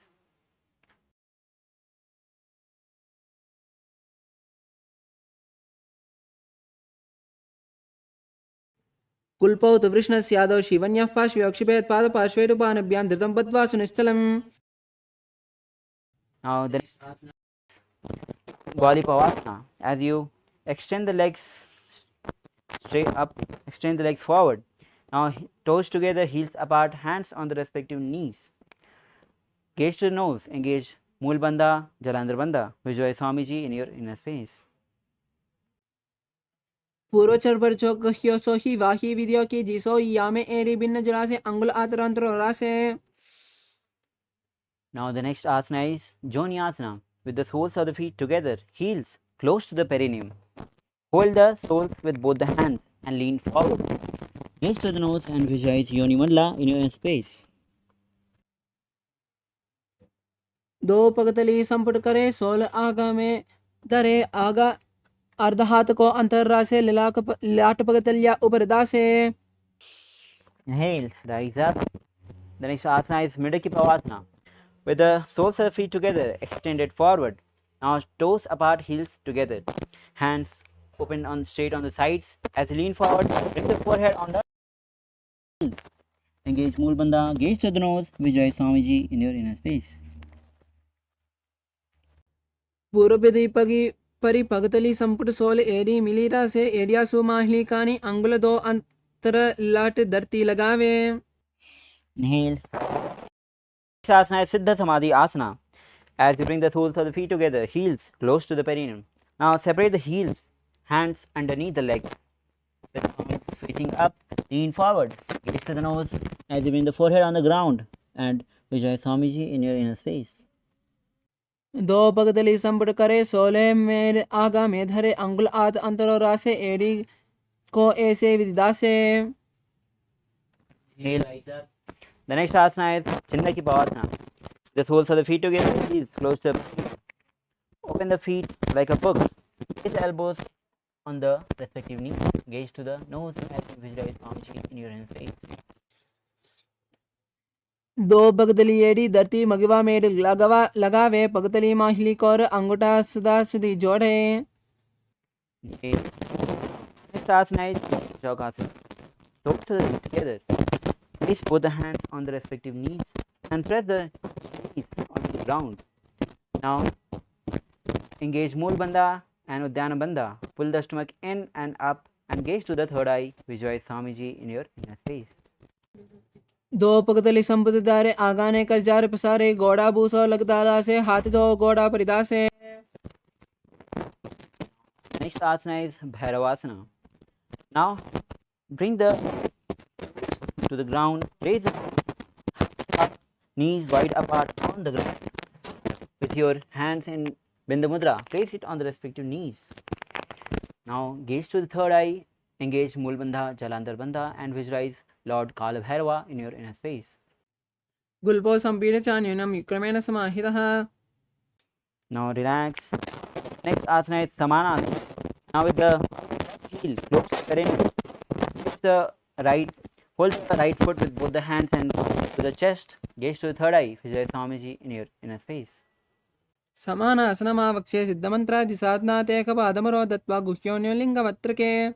कुल्पौ तु वृष्णस्यादौ शिवन्यः पार्श्वे क्षिपेत् पादपार्श्वेरुपानभ्यां धृतं बद्ध्वा सुनिश्चलम्. Now the next asana is Gvalipavasana. As you extend the legs straight up, extend the legs forward. Now toes together, heels apart, hands on the respective knees. Gaze to the nose. Engage Moolbandha, Jalandhar Bandha. Visualize Swamiji in your inner space. पूर्वचर पर चौक ह्यो सो ही वाही विद्यो की जिसो यामे एड़ी भिन्न जरासे अंगुल आतरंतर रासे. Now the next asana is Joni Asana. With the soles of the feet together, heels close to the perineum. Hold the soles with both the hands and lean forward. Gaze to the nose and visualize Yoni Mandala in your inner space. दो पगतली संपुट करे soul आगा में धरे आगा अर्ध हाथ को अंतर्रासे लाट पगतलिया ऊपर दासे. Inhale, rise up. The next asana is Midaki Pavasana. With the soles of the feet together, extended forward. Now toes apart, heels together. Hands open straight on the sides. As you lean forward, bring the forehead on the heels. Engage Moolbandha, gaze to the nose, visualize Swamiji in your inner space. पूर्व दीपगी परि पगतली संपुट soul AD मिलीरा से एडिया सुमाहली कानी अंगुल दो अंतर लाट धरती लगावे. Inhale. Next asana is Siddha Samadhi Asana. As you bring the soles of the feet together, heels close to the perineum. Now separate the heels, hands underneath the legs. The palms facing up, lean forward, gaze to the nose as you bring the forehead on the ground and visualize Swamiji in your inner space. दो पगतली संपुट करे सोले में आगा में धरे अंगुल आत अंतर रासे AD को ऐसे विदासे. Inhale, rise up. The next asana is Chindaki Pavasana. The soles of the feet together, heels close to the feet. Open the feet like a book. Place elbows on the respective knees. Gaze to the nose as you visualize Swamiji in your inner space. दो पगतली एड़ी धरती मगवा made लगावे पगतली माहिली कौर अंगूठा सुधा सुधी जोड़े. Next asana is Yogasana. Toes are together. Place both the hands on the respective knees and press the knees on the ground. Now engage Mool Bandha and Uddiyana Bandha. Pull the stomach in and up and gaze to the third eye. Visualize Swamiji in your inner space. दो पगतली संपत्ति दारे आगाने कर jar पसारे गोड़ा बूसो लगदाला से हाथ दो गोड़ा परिदा से. Next asana is Bhairavasana. Now bring the to the ground, raise the knees wide apart on the ground. With your hands in Bindu Mudra, place it on the respective knees. Now gaze to the third eye, engage Mool Bandha, Jalandhar Bandha and visualize Lord Kala Bhairava in your inner space. गुल्पो संपीड चान्यूनम क्रमेण समाहितः. Now relax. Next asana is Samanasana. Now with the heel close to the ring, hold the right foot with both the hands and to the chest. Gaze to the third eye. Visualize Swamiji in your inner space. समानासनमावक्षे सिद्धमन्त्रादि साधनात् एकपादमरो दत्वा गुह्योन्योलिङ्गमत्रके.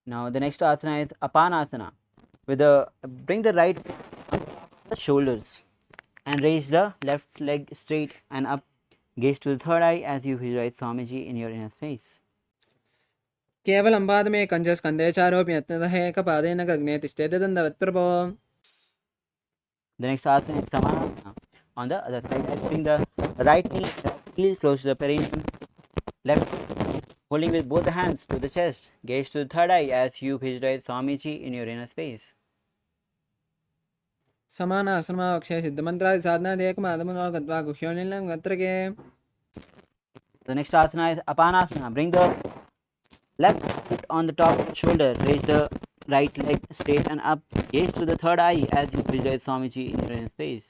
Now the next asana is Apanasana. Bring the right foot on the shoulders and raise the left leg straight and up. Gaze to the third eye as you visualize Swamiji in your inner space. केवलं पादमे कञ्चस्कन्धे चारोऽपि यत्नतः एकपादेन गगने तिष्ठेत दण्डवत्प्रभो. The next asana is Samanasana. On the other side, bring the right knee, heel close to the perineum, left holding with both the hands to the chest. Gaze to the third eye as you visualize Swamiji in your inner space. समानासनमावक्षे सिद्धमन्त्रादि साधनात् एकपादमरो दत्वा गुह्योन्योलिङ्गमत्रके. The next asana is Apanasana. Bring the left foot on the top of the shoulder. Raise the right leg straight and up. Gaze to the third eye as you visualize Swamiji in your inner space.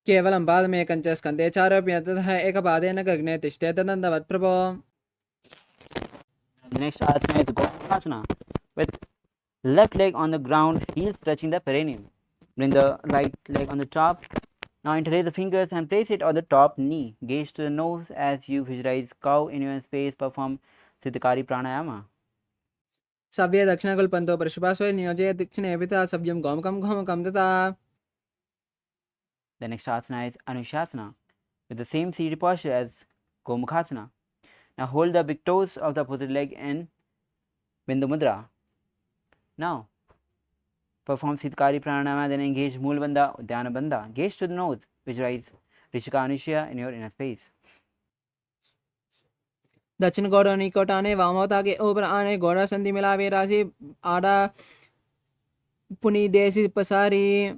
केवलं पादमे कञ्चस्कन्धे चारोऽपि यत्नतः एकपादेन गगने तिष्ठेत दण्डवत्प्रभो. The next asana is Gomukhasana. With left leg on the ground, heels touching the perineum. Bring the right leg on the top. Now interlace the fingers and place it on the top knee. Gaze to the nose as you visualize cow in your space. Perform Siddhikari Pranayama. सव्ये दक्षिणकुल्पन्तो परशुपाशो नियोजय दक्षिणे पिता सव्यं गोमकं घोमकं तथा. The next asana is Anushasana. With the same seated posture as Gomukhasana. Now hold the big toes of the opposite leg in Bindu Mudra. Now perform Siddhikari Pranayama, then engage Mool Bandha, Uddiyana Bandha. Gaze to the nose. Visualize Rishika Anushya in your inner space. दक्षिण गोड़ा निकट आने वामोता के ऊपर आने गोड़ा संधि मिलावे राशि आड़ा पुनी देसी पसारी.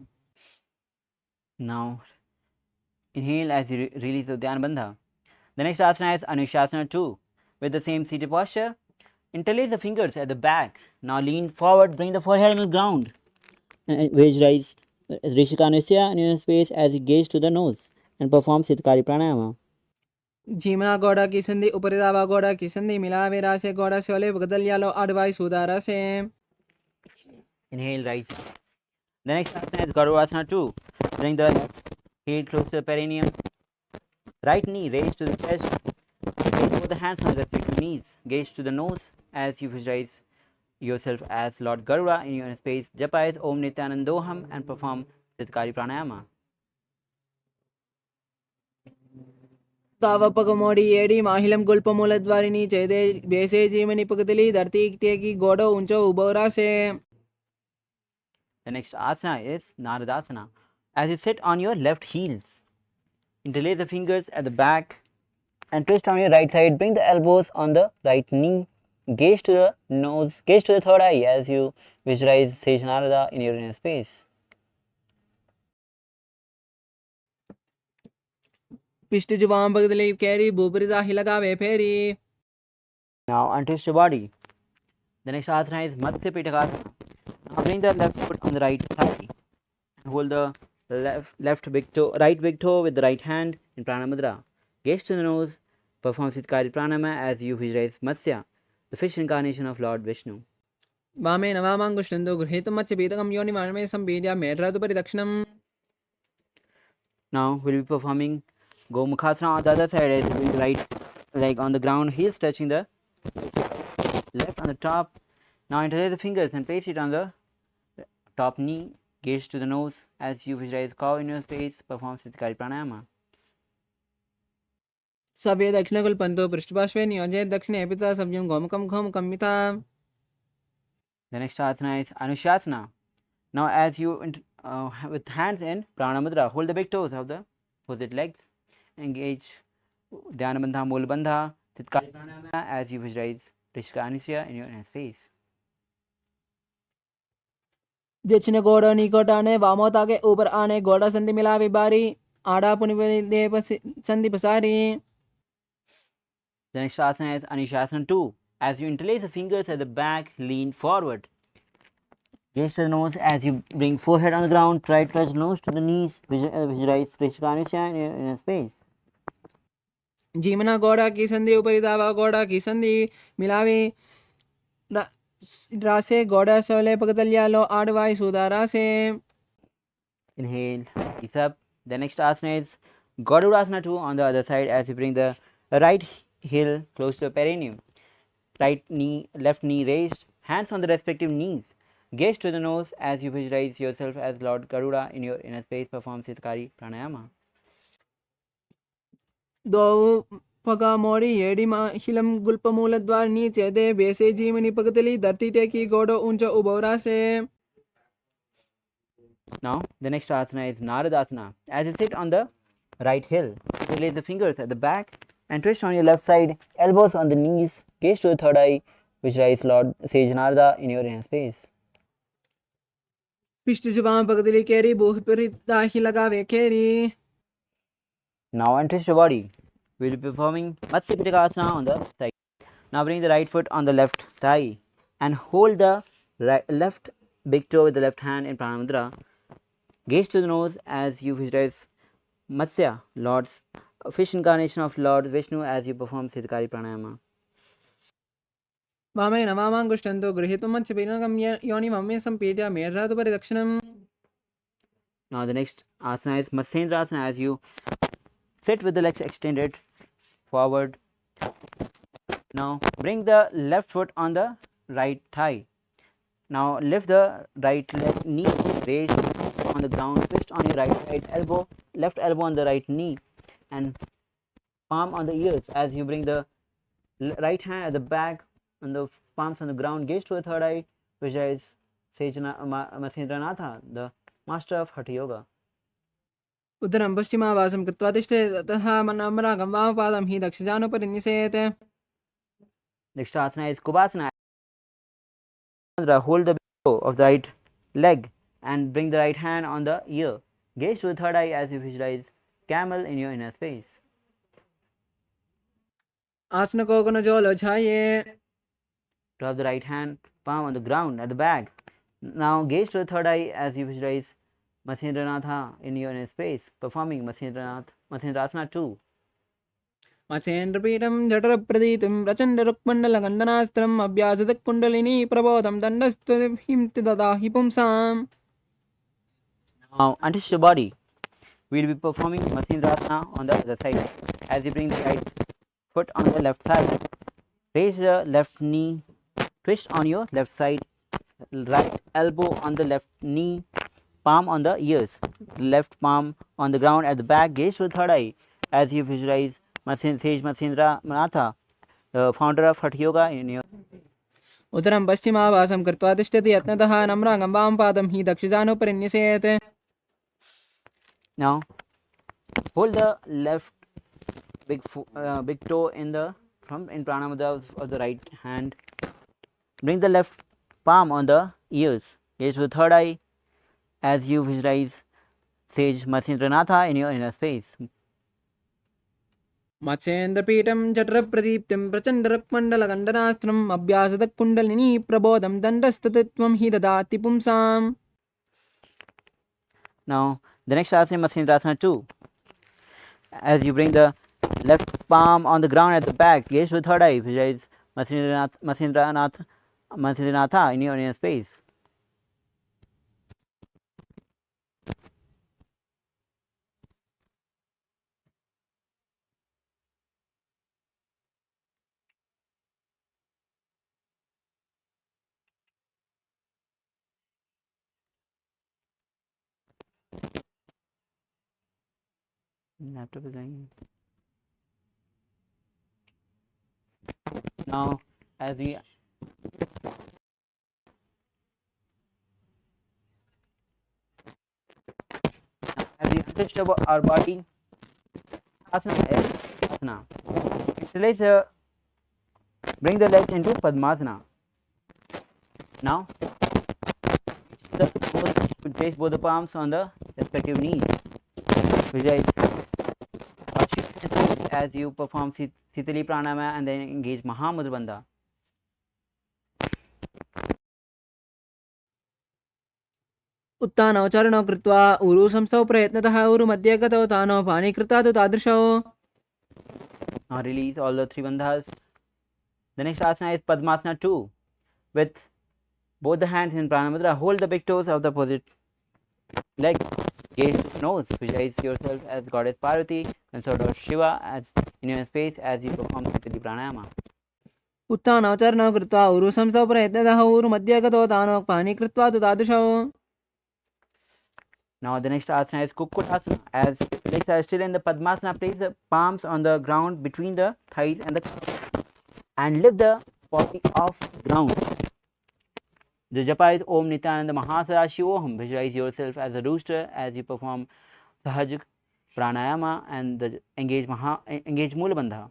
Now inhale as you release the Uddiyana Bandha. The next asana is Anushasana 2. With the same seated posture, interlace the fingers at the back. Now lean forward, bring the forehead on the ground. Visualize Rishika Anushya in your space as you gaze to the nose and perform Siddhikari Pranayama. झीमना गोड़ा की संधि उपरिदावा गोड़ा की संधि मिलावे राशि गोड़ा से ओले बगदलियालो अडवाई सुधारा से. Inhale, right. The next asana is Garudasana 2. Bring the left heel close to the perineum. Right knee raised to the chest. Place both the hands on the respective knees. Gaze to the nose as you visualize yourself as Lord Garuda in your space. Japa is Om Nithyanandoham and perform Siddhikari Pranayama. तावपक मोड़ी एड़ी माहिलम गुल्प मूलद्वारिणी चेदे बेसे जीवनी पगदली धरती की गोड़ो ऊंचो उबोरा से. The next asana is Naradasana. As you sit on your left heels, interlace the fingers at the back and twist on your right side. Bring the elbows on the right knee. Gaze to the nose, gaze to the third eye as you visualize Sage Narada in your inner space. पिष्ट जुवाम बगदली कैरी बुबरिदा ही लगावे फेरी. Now untwist your body. The next asana is Matsya Pitakasana. Now bring the left foot on the right thigh and hold the right big toe with the right hand in Prana Mudra. Gaze to the nose. Perform Siddhikari Pranayama as you visualize Matsya, the fish incarnation of Lord Vishnu. वामेन वामाङ्गुष्ठन्तो गृहीतुं मत्स्यपीतकं योनिमानमे सम्पीड्य मेढ्रादुपरि दक्षिणम्. Now we'll be performing Gomukhasana on the other side, as doing the right leg on the ground, heels touching the left on the top. Now interlace the fingers and place it on the top knee, gaze to the nose as you visualize cow in your face, perform Siddhikari Pranayama. सव्ये दक्षिणकुल्पन्तो पृष्ठपार्श्वे नियोजयेत् दक्षिणे पिता सव्यं गोमुखं घोमुखं मिथा. The next asana is Anushasana. Now as you with hands in Prana Mudra, hold the big toes of the opposite legs, engage Dhyana Bandha, Mula Bandha, Siddhikari Pranayama as you visualize Rishika Anisya in your inner space. दक्षिण गोड़ निकट आने वामोता के ऊपर आने गोड़ा संधि मिलावी बारी आड़ा पुनिदेव संधि पसारी. The next asana is Anushasana 2. As you interlace the fingers at the back, lean forward. Gaze to the nose as you bring forehead on the ground, try to touch nose to the knees, visualize Rishika Anisya in your inner space. जीमना गोड़ा की संधि ऊपरी दावा गोड़ा की संधि मिलावी रासे गोड़ा सोले पगतलिया लो आड़वाई सुदारा से. Inhale, ease up. The next asana is Gadurasana 2 on the other side as you bring the right heel close to the perineum. Right knee, left knee raised, hands on the respective knees. Gaze to the nose as you visualize yourself as Lord Garuda in your inner space, perform Siddhikari Pranayama. दो पगा मोड़ी येड़ी helium गुल्प मूल द्वार नीचे दे बेसे जीवनी पगतली धरती टेकी गोड़ो ऊंचा उबोरा से. Now the next asana is Naradasana. As you sit on the right heel, interlace the fingers at the back and twist on your left side, elbows on the knees, gaze to the third eye, visualize Lord Sage Narada in your inner space. पिष्ट जुबान पगतली केरी बूह पर दाही लगावे केरी. Now untwist your body. We will be performing Matsya Pitakasana on the side. Now bring the right foot on the left thigh and hold the left big toe with the left hand in Prana Mudra. Gaze to the nose as you visualize Matsya, Lord's fish incarnation of Lord Vishnu as you perform Siddhikari Pranayama. वामेन वामाङ्गुष्ठन्तो गृहीतुं मत्स्यपीतकं योनिमानमे सम्पीड्य मेढ्रादुपरि दक्षिणम्. Now the next asana is Matsyendrasana as you sit with the legs extended forward. Now bring the left foot on the right thigh. Now lift the right leg knee raised on the ground, twist on your right side elbow, left elbow on the right knee and palm on the ears as you bring the right hand at the back and the palms on the ground, gaze to the third eye, visualize Matsyendranath, the master of Hatha Yoga. उदरं पश्चिमावासं कृत्वा तिष्ठेत् तथा मनमरागं वामपादं हि दक्षिणानुपरि निषेत्. Next asana is Kubhasana. Hold the toe of the right leg and bring the right hand on the ear. Gaze to the third eye as you visualize camel in your inner space. आसन को गुण जोलो छाये. Drop the right hand palm on the ground at the back. Now gaze to the third eye as you visualize Matsyendranath in your inner space, performing Matsyendrasana 2. मत्स्येन्द्रपीठं जठरप्रदीतिं प्रचण्डरुक्मण्डलगण्डनास्त्रम् अभ्यासदकुण्डलिनी प्रबोधं दण्डस्तुतिं ददाहि पुंसाम्. Now untwist your body. We will be performing Matsyendrasana on the other side. As you bring the right foot on the left side, raise the left knee, twist on your left side, right elbow on the left knee, palm on the ears, left palm on the ground at the back, gaze to the third eye as you visualize Sage Matsyendranath, the founder of Hatha Yoga in your. उदरं पश्चिमावासं कृत्वा तिष्ठति यत्नतः नम्रागं वामपादं हि दक्षिणानुपरि निषेत्. Now hold the left big toe in Pranamudra of the right hand. Bring the left palm on the ears. Gaze to the third eye as you visualize Sage Matsyendranath in your inner space. मत्स्येन्द्रपीठं जठरप्रदीप्तिं प्रचण्डरुक्मण्डलगण्डनास्त्रम् अभ्यासदकुण्डलिनी प्रबोधं दण्डस्तुतित्वं हि ददाति पुंसाम्. Now the next asana is Matsyendrasana 2. As you bring the left palm on the ground at the back, gaze to the third eye, visualize Matsyendranath Mansalinatha in your inner space. Laptop is hanging. Now, as we untouched about our body, asana is asana. So let's bring the legs into Padmasana. Now, place both the palms on the respective knees. Visualize as you perform Sitali Pranayama and then engage Mahamudra Bandha. उत्तानौ चरणौ कृत्वा ऊरु संस्थौ प्रयत्नतः ऊरु मध्ये गतौ तानौ पाणि कृत्वा तु तादृशौ. Now release all the three bandhas. The next asana is Padmasana 2. With both the hands in Pranamudra, hold the big toes of the opposite leg. Gaze nose. Visualize yourself as Goddess Parvati and sort of Shiva as in your space as you perform Sitali Pranayama. उत्तानौ चरणौ कृत्वा ऊरु संस्थौ प्रयत्नतः ऊरु मध्ये गतौ तानौ पाणि कृत्वा तु तादृशौ. Now the next asana is Kukkutasana. As legs are still in the Padmasana, place the palms on the ground between the thighs and the and lift the body off the ground. The japa is Om Nithyananda Mahasarashivoham. Visualize yourself as a rooster as you perform Sahaj Pranayama and the engage Mula Bandha.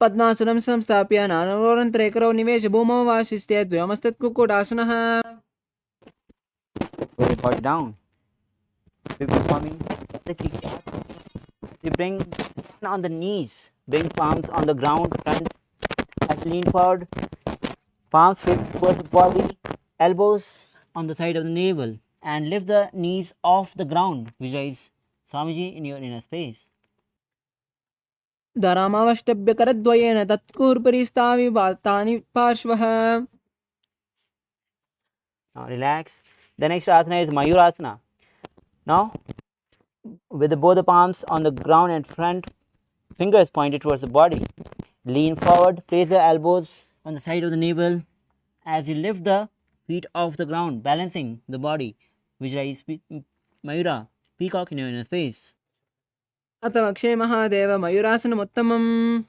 पद्मासनं संस्थाप्य नानवरन्तरेकरौ निवेश भूमौ वा शिस्ते द्वयमस्तत् कुक्कुटासनः. Put your body down. We're performing the kick. You bring on the knees, bring palms on the ground, front, as lean forward, palms fit towards the body, elbows on the side of the navel, and lift the knees off the ground. Visualize Swamiji in your inner space. धरामावष्टभ्य करद्वयेन तत्कूर्परिस्तावि वातानि पार्श्वः. Now relax. The next asana is Mayurasana. Now, with both the palms on the ground and front fingers pointed towards the body, lean forward, place the elbows on the side of the navel as you lift the feet off the ground, balancing the body. Visualize Mayura, peacock in your inner space. अथ वक्षे Mahadev मयूरासनमुत्तमम्.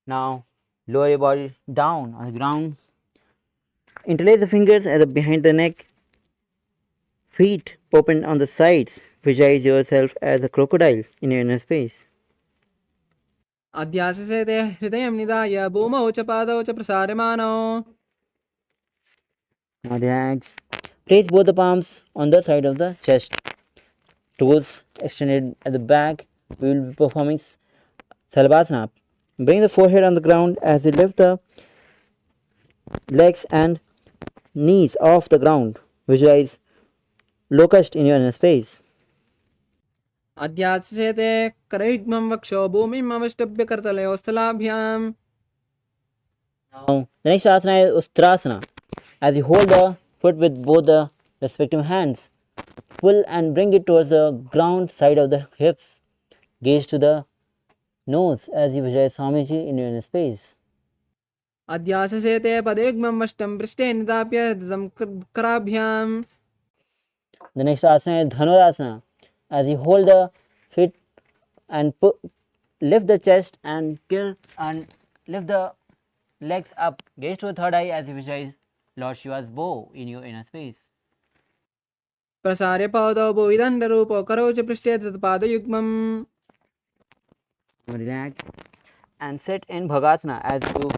Now, lower your body down on the ground. Interlace the fingers behind the neck. Feet open on the sides. Visualize yourself as a crocodile in your inner space. अध्याससेते हृदयं निधाय भूमौ च पादौ च प्रसार्यमाणौ. Now relax. Place both the palms on the side of the chest. Toes extended at the back. We will be performing Salabhasana. Bring the forehead on the ground as you lift the legs and knees off the ground. Visualize locust in your inner space. अध्याससेते करयुग्मं वक्षो भूमिम् अवष्टभ्य करतलयोः स्थलाभ्याम्. Now, the next asana is Ustrasana. As you hold the foot with both the respective hands, pull and bring it towards the ground side of the hips. Gaze to the nose as you visualize Swamiji in your inner space. अध्याससेते पदयुग्मं वष्टं पृष्ठे निधाप्य हृदं कराभ्याम्. The next asana is Dhanurasana. As you hold the feet and lift the chest and lift the legs up. Gaze to the third eye as you visualize Lord Shiva's bow in your inner space. प्रसार्य पादौ भुविदण्डरूपौ करौ च पृष्ठे तत्पादयुग्मम्. Relax and sit in Bhagasana as you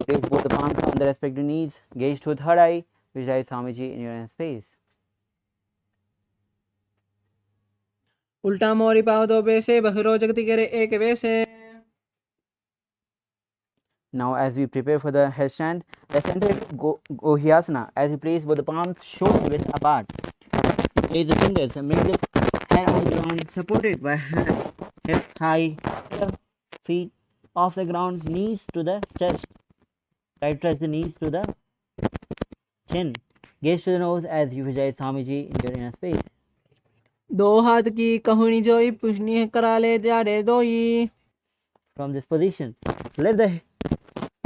place both the palms on the respective knees. Gaze to the third eye. Visualize Swamiji in your inner space. उल्टा मोरी पादौ बेसे बहिरो जगति करे एक वेसे. Now, as we prepare for the headstand, let's enter Gohyasana. As you place both the palms shoulder width apart, place the fingers and bring the hand on the ground, supported by hand, hip high, feet off the ground, knees to the chest. Try to touch the knees to the chin. Gaze to the nose as you visualize Swamiji in your inner space. दो हाथ की कहुनी जोई पुष्णि कराले जाड़े दोई. From this position, lift the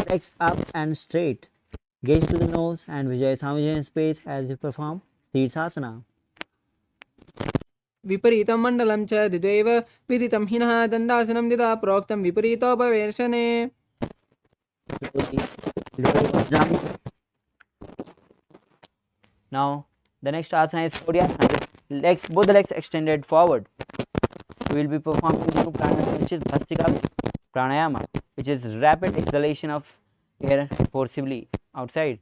legs up and straight. Gaze to the nose and visualize Swamiji in space as you perform Sirsasana. विपरीतं मण्डलं च द्विदैव विदितं हिनः दण्डासनं दिदा प्रोक्तं विपरीतोपवेशने. Now the next asana is Kodyasana. Legs, both the legs extended forward. So we will be performing new pranayama, which is Bhastika Pranayama, which is rapid exhalation of air forcibly outside.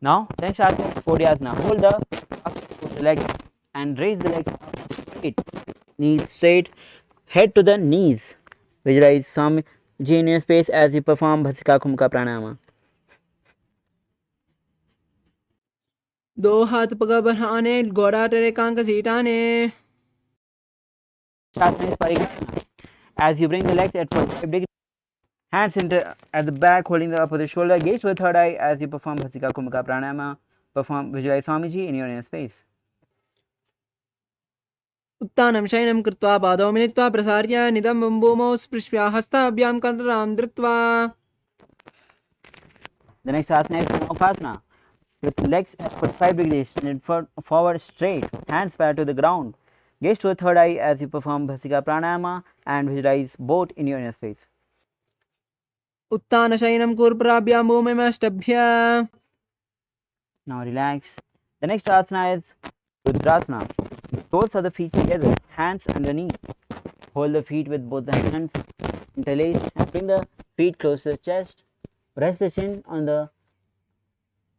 Now the next asana is Kodyasana. Hold the legs and raise the legs up straight, knees straight, head to the knees. Visualize some genius space as you perform Bhasika Kumka Pranayama. दो हाथ पग बढ़ाने गोड़ा टेरे कांक सीटाने. Asana is Parikrama. As you bring the legs at 45 degrees, hands at the back holding the opposite shoulder, gaze to the third eye as you perform Bhasika Kumka Pranayama. Visualize Swamiji in your inner space. उत्तानं शयनं कृत्वा पादौ मिलित्वा प्रसार्य निदं भूमौ स्पृश्य हस्ताभ्यां करं धृत्वा. The next asana is Samokasana. With legs at 45 degrees, extended forward straight, hands parallel to the ground. Gaze to the third eye as you perform Bhasika Pranayama and visualize both in your inner space. उत्तान शयनं कुर्प्राभ्यां भूमिमष्टभ्य. Now relax. The next asana is Rudrasana. Toes of the feet together, hands underneath. Hold the feet with both the hands interlaced and bring the feet close to the chest. Rest the chin on the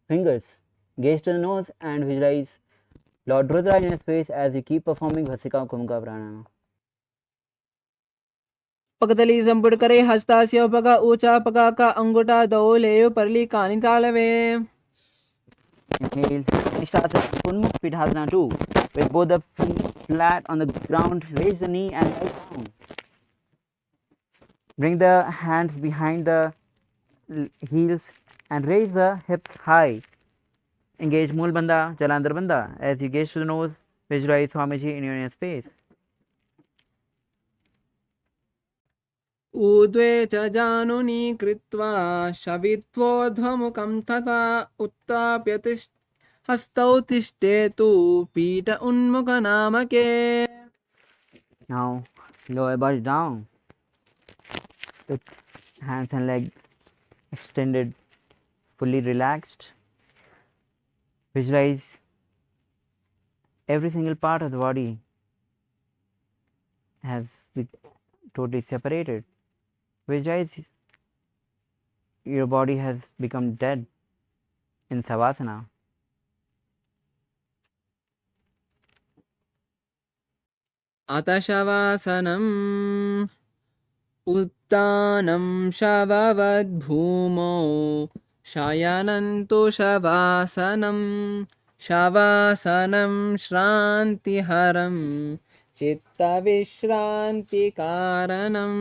fingers. Gaze to the nose and visualize Lord Rudra in your space as you keep performing Bhasika Kumka Pranayama. पगतली संपुट करे हस्तास्य पग ऊंचा पग का अंगूठा दो ले परली कानी तालवे. Inhale. Next asana Unmukh Pidhasana 2. With both the feet flat on the ground, raise the knee and lie down. Bring the hands behind the heels and raise the hips high. Engage Mool Bandha, Jalandhar Bandha. As you gaze to the nose, visualize Swamiji in your inner space. ऊर्ध्वे च जानुनी कृत्वा शवित्वोर्ध्वमुखं तथा उत्थाप्य हस्तौ तिष्ठेतु पीठ उन्मुखनामके. Now lower body down with hands and legs extended, fully relaxed. Visualize every single part of the body has been totally separated. Visualize your body has become dead in Savasana. अथ शवासनम् उत्तानं शववद्भूमौ शयनं तु शवासनं. शवासनं श्रान्तिहरं चित्तविश्रान्तिकारणम्.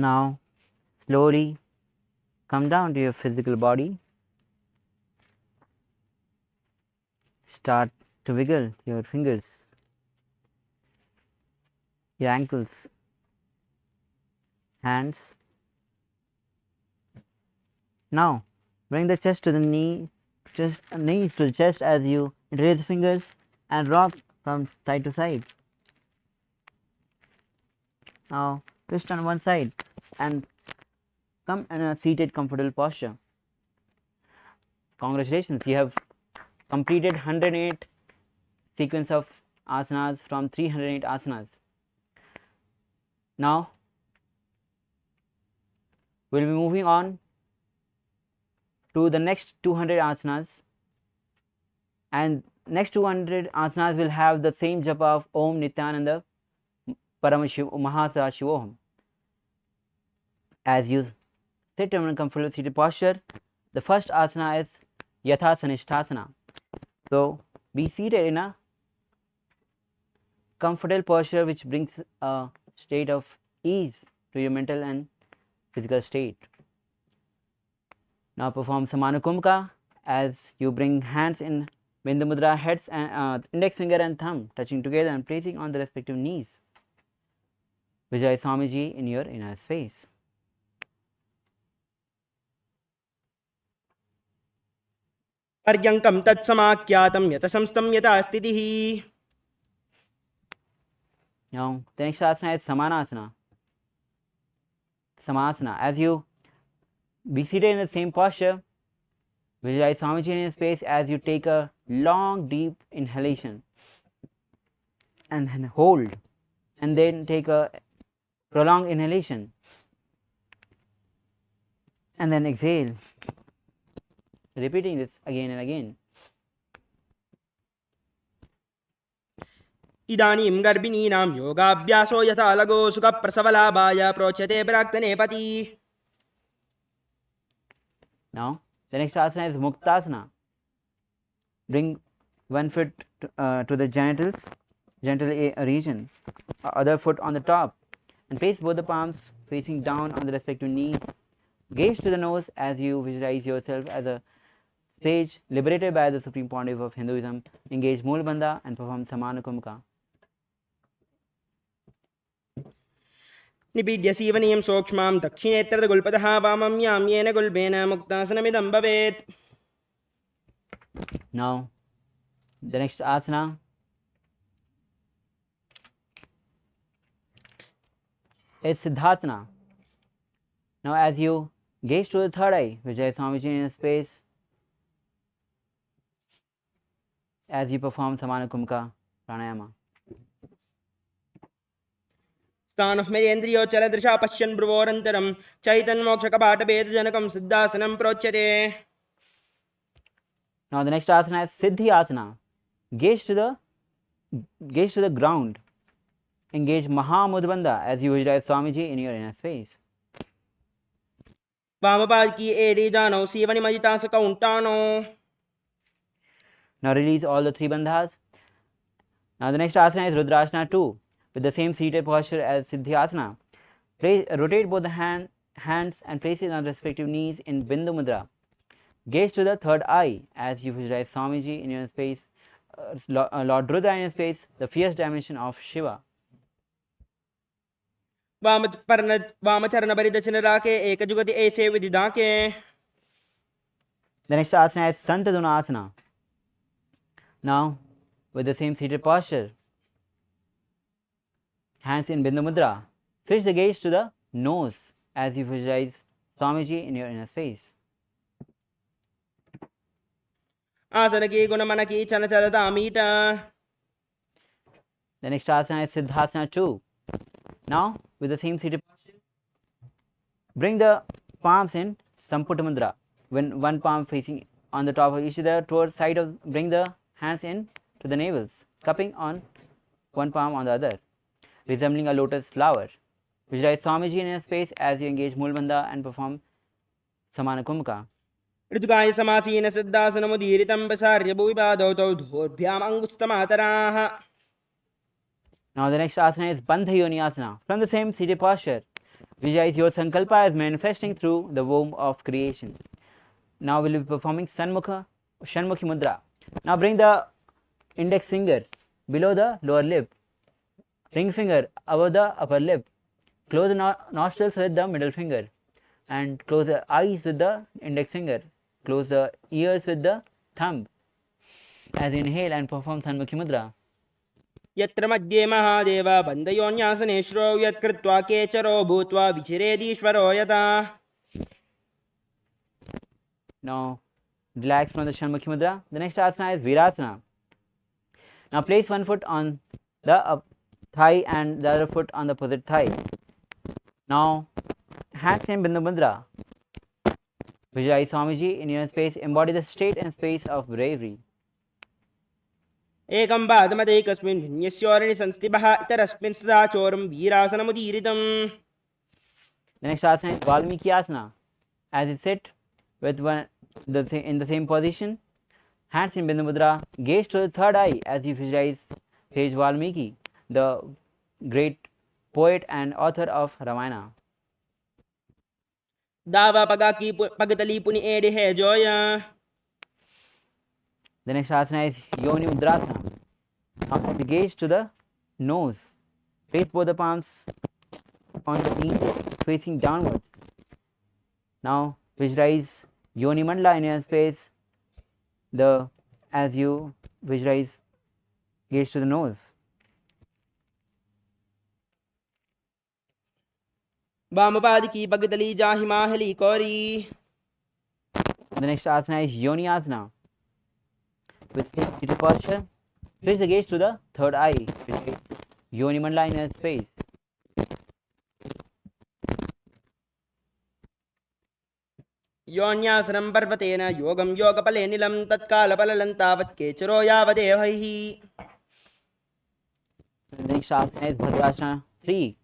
Now slowly come down to your physical body. Start to wiggle your fingers, your ankles, hands. Now bring the chest to the knees to the chest as you raise the fingers and rock from side to side. Now twist on one side and come in a seated comfortable posture. Congratulations, you have completed 108 sequence of asanas from 308 asanas. Now we'll be moving on to the next 200 asanas, and next 200 asanas will have the same japa of Om Nithyananda Paramashivoham. As you sit in a comfortable seated posture, the first asana is Yatha Sanishthasana. So be seated in a comfortable posture which brings a state of ease to your mental and physical state. Now perform Samanukumka as you bring hands in Bindu Mudra, heads and index finger and thumb touching together and placing on the respective knees. Vijay Swamiji in your inner space. पर्यङ्कं तत्समाख्यातं यतसंस्थं यथा स्थितिः. Now the next asana is Samanasana. Samasana. As you be seated in the same posture, visualize Swamiji in your space as you take a long deep inhalation and then hold, and then take a prolonged inhalation and then exhale, repeating this again and again. इदानीं गर्भिणीनां योगाभ्यासो यथा लगो सुखप्रसवलाभाय प्रोच्यते प्राक्तने पति. Now the next asana is Muktasana. Bring one foot to the genital region, other foot on the top, and place both the palms facing down on the respective knee. Gaze to the nose as you visualize yourself as a sage liberated by the Supreme Pontiff of Hinduism. Engage Moolbandha and perform Samanukumka. निपीड्य सीवनीयं सूक्ष्मां दक्षिणेत्रगुल्पतः वामं याम्येन गुल्बेन मुक्तासनमिदं भवेत्. Now the next asana is Siddhasana. Now as you gaze to the third eye, Vijay Swamiji in space, as you perform Samanukumka Pranayama. स्थाणुःमेन्द्रियोच्चलदृशा पश्यन् भ्रुवोरन्तरं चैतन्मोक्षकपाटभेदजनकं सिद्धासनं प्रोच्यते. Now the next asana is Siddhi Asana. Gaze to the ground. Engage Mahamudbandha as you visualize Swamiji in your inner space. वामपादकी एडी जानो सीवनिमजितासकौण्टानो. Now release all the three bandhas. Now the next asana is Rudrasana 2 with the same seated posture as Siddhi Asana. Rotate both the hands and place it on respective knees in Bindu Mudra. Gaze to the third eye as you visualize Swamiji in your space, Lord Rudra in your space, the fierce dimension of Shiva. वामचरणपरिदर्शनराके एकजुगति ऐसे विदिदाके. The next asana is Santaduna Asana. Now with the same seated posture, hands in Bindu Mudra, switch the gaze to the nose as you visualize Swamiji in your inner space. आसनकी गुणमनकी चलचलतामीटा. The next asana is Siddhasana 2. Now with the same seated posture, bring the palms in Samputta Mudra. When one palm facing on the top of each other towards side of, bring the hands in to the navels, cupping on one palm on the other, resembling a lotus flower. Visualize Swamiji in your space as you engage Moolbandha and perform Samanukumka. ऋतुकाय समासीन सिद्धासनमुदीरितं प्रसार्य भुविपादौ तौ धोर्भ्याम् अङ्गुष्ठमातराः. Now the next asana is Bandha Yoni Asana. From the same seated posture, Visualize your sankalpa as manifesting through the womb of creation. Now we will be performing Shanmukhi Mudra. Now bring the index finger below the lower lip, ring finger above the upper lip, close the nostrils with the middle finger, and close the eyes with the index finger, close the ears with the thumb. As you inhale and perform Shanmukhi Mudra. यत्र मध्ये महादेव बन्धयोन्यासने श्रो यत्कृत्वा केचरो भूत्वा विचिरेदीश्वरो यथा. Now relax from the Shanmukhi Mudra. The next asana is Virasana. Now place one foot on the thigh and the other foot on the opposite thigh. Now hands in Bindu Mudra. Visualize Swamiji in your space. Embody the state and space of bravery. एकं पादमदैकस्मिन् भिन्यस्योरणि संस्थितः इतरस्मिन् सदा चोरं वीरासनमुदीरितम्. The next asana is Valmiki Asana. As you sit with one in the same position, hands in Bindu Mudra, gaze to the third eye as you visualize sage Valmiki, the great poet and author of Ramayana. दावा पगाकी पगतली पुनि एडे है Zoya. The next asana is Yoni Mudrasana. Now gaze to the nose. Place both the palms on the knee facing downwards. Now visualize Yoni Mandala in your space. As you visualize, gaze to the nose. वामपादिकी पगतली जाहि माहली कौरी. The next asana is Yoni Asana. With seated posture, place the gaze to the third eye. Yoni Mandala in your space. योन्यासनं पर्वतेन योगं योगफले निलं तत्कालफलं तावत् केचरो यावदेवैः. The next asana is Bhadrasana 3.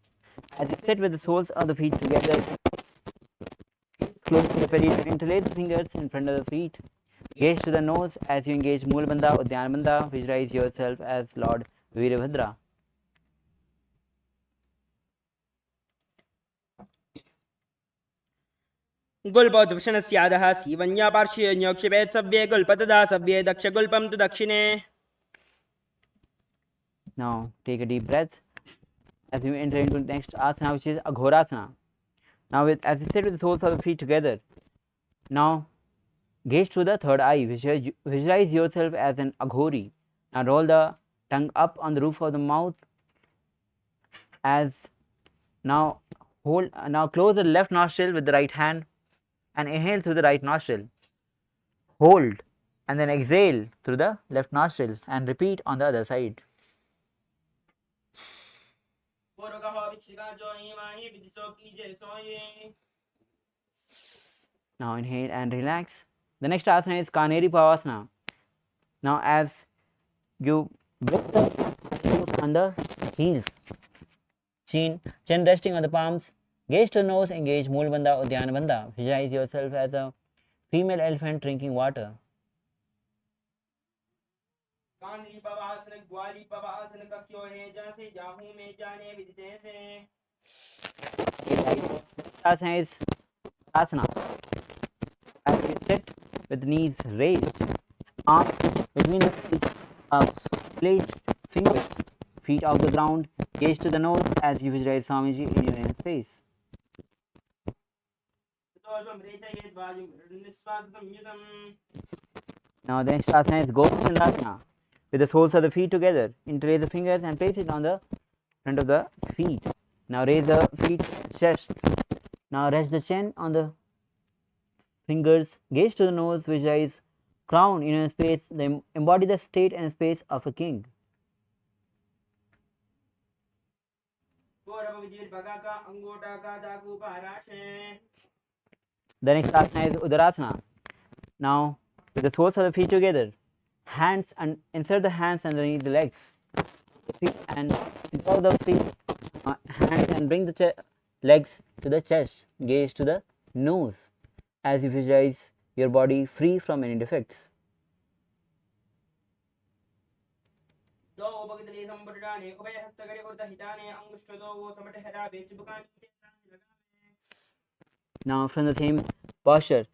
As you sit with the soles of the feet together, close to the period, interlace the fingers in front of the feet. Gaze to the nose as you engage Moolabandha, Udyanabandha. Visualize yourself as Lord Veerabhadra. गुल्पोद्भूषणस्यादः सीवन्या पार्श्वे न्योक्षिपेत् सव्ये गुल्पतदा सव्ये दक्षगुल्पं तु दक्षिणे. Now take a deep breath as we enter into the next asana, which is Aghorasana. Now as you sit with the soles of the feet together, now gaze to the third eye. Visualize yourself as an Aghori. Now roll the tongue up on the roof of the mouth. Now close the left nostril with the right hand and inhale through the right nostril. Hold and then exhale through the left nostril and repeat on the other side. Now inhale and relax. The next asana is Kaneri Pavasana. Now as you bring the toes on the heels, chin resting on the palms, gaze to the nose, engage Moolabandha, Udyanabandha. Visualize yourself as a female elephant drinking water. Asana is Asana. As you sit with knees raised, arms between the feet, placed fingers, feet off the ground, gaze to the nose as you visualize Swamiji in your inner space. Now the next asana is Gopachandasana. With the soles of the feet together, interlace the fingers and place it on the front of the feet. Now raise the feet, chest. Now rest the chin on the fingers, gaze to the nose, visualize crown in a space, then embody the state and space of a king. The next asana is Udarasana. Now with the soles of the feet together, hands and insert the hands underneath the legs, and insert the feet, hands and bring the legs to the chest. Gaze to the nose as you visualize your body free from any defects. Now from the same posture,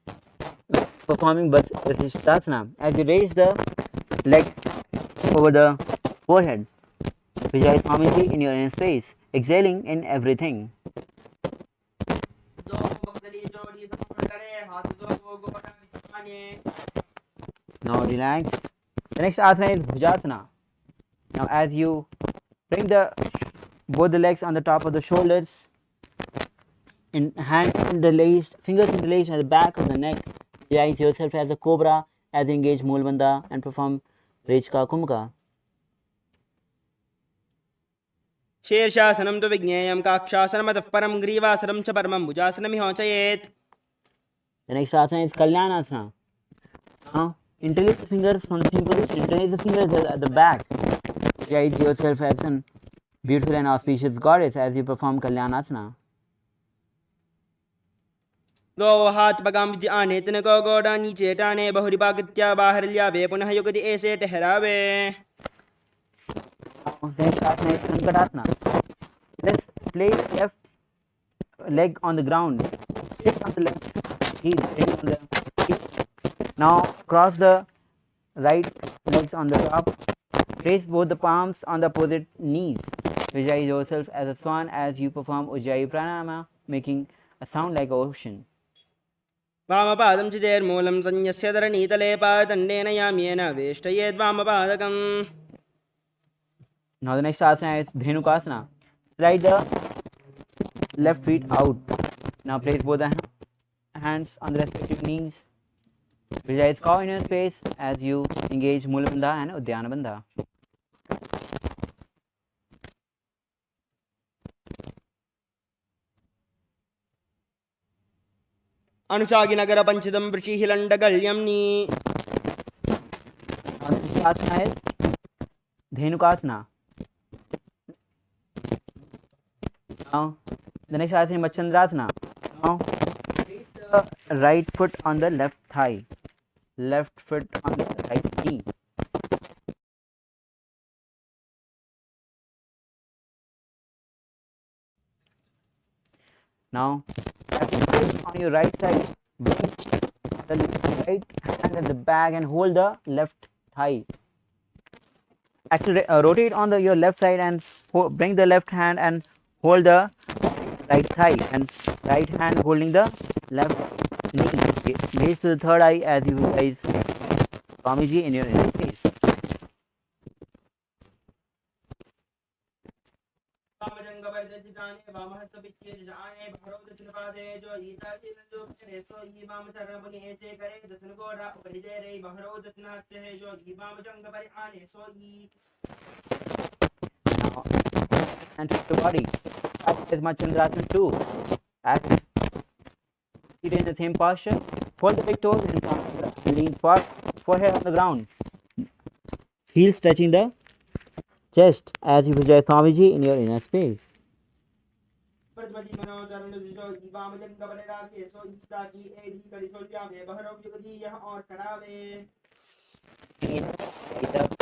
performing Vasishtasana, as you raise the legs over the forehead, visualize Swamiji in your inner space, exhaling in everything. Now relax. The next asana is Bhujasana. Now as you bring both the legs on the top of the shoulders, in hands interlaced, fingers interlaced at the back of the neck, visualize yourself as a cobra as you engage Mulbandha and perform Rechka Kumka. शीर्षासनं तु विज्ञेयं काक्षासनमतः परं ग्रीवासनं च परमं भुजासनमिहोचयेत्. The next asana is Kalyanasana. Now interlace the fingers from the same position, interlace the fingers at the back. Visualize yourself as a beautiful and auspicious goddess as you perform Kalyanasana. दो हाथ पगाम विज आने तन को गोड़ा नीचे टाने बहुरी बागत्या बाहर लियावे पुनः युगति ऐसे ठहरावे. Next asana is Sankatasana. Let's place left leg on the ground. Sit on the left heel. Sit on the heel. Now cross the right legs on the top. Place both the palms on the opposite knees. Visualize yourself as a swan as you perform Ujjayi Pranayama, making a sound like an ocean. वामपादं चिदेर्मूलं संयस्य धरणीतले पादण्डेन याम्येन वेष्टयेद् वामपादकम्. Now the next asana is Dhenukasana. Slide the left feet out. Now place both the hands on the respective knees. Visualize cow in your space as you engage Mulabandha and Udyana Bandha. अनुशागिनगर पंचदं वृषिहिलण्डगल्यम्नि. Now the next asana is Dhenukasana. Now the next asana is Machandrasana. Now place the right foot on the left thigh, left foot on the right knee. Now on your right side, bring the right hand at the back and hold the left thigh. Actually rotate on your left side and bring the left hand and hold the right thigh, and right hand holding the left knee. Gaze to the third eye as you visualize Swamiji in your inner space. Now, and to the body. As Machandrasana too. As sit in the same posture, fold the big toes and lean forehead on the ground. Heels touching the chest as you visualize Swamiji in your inner space.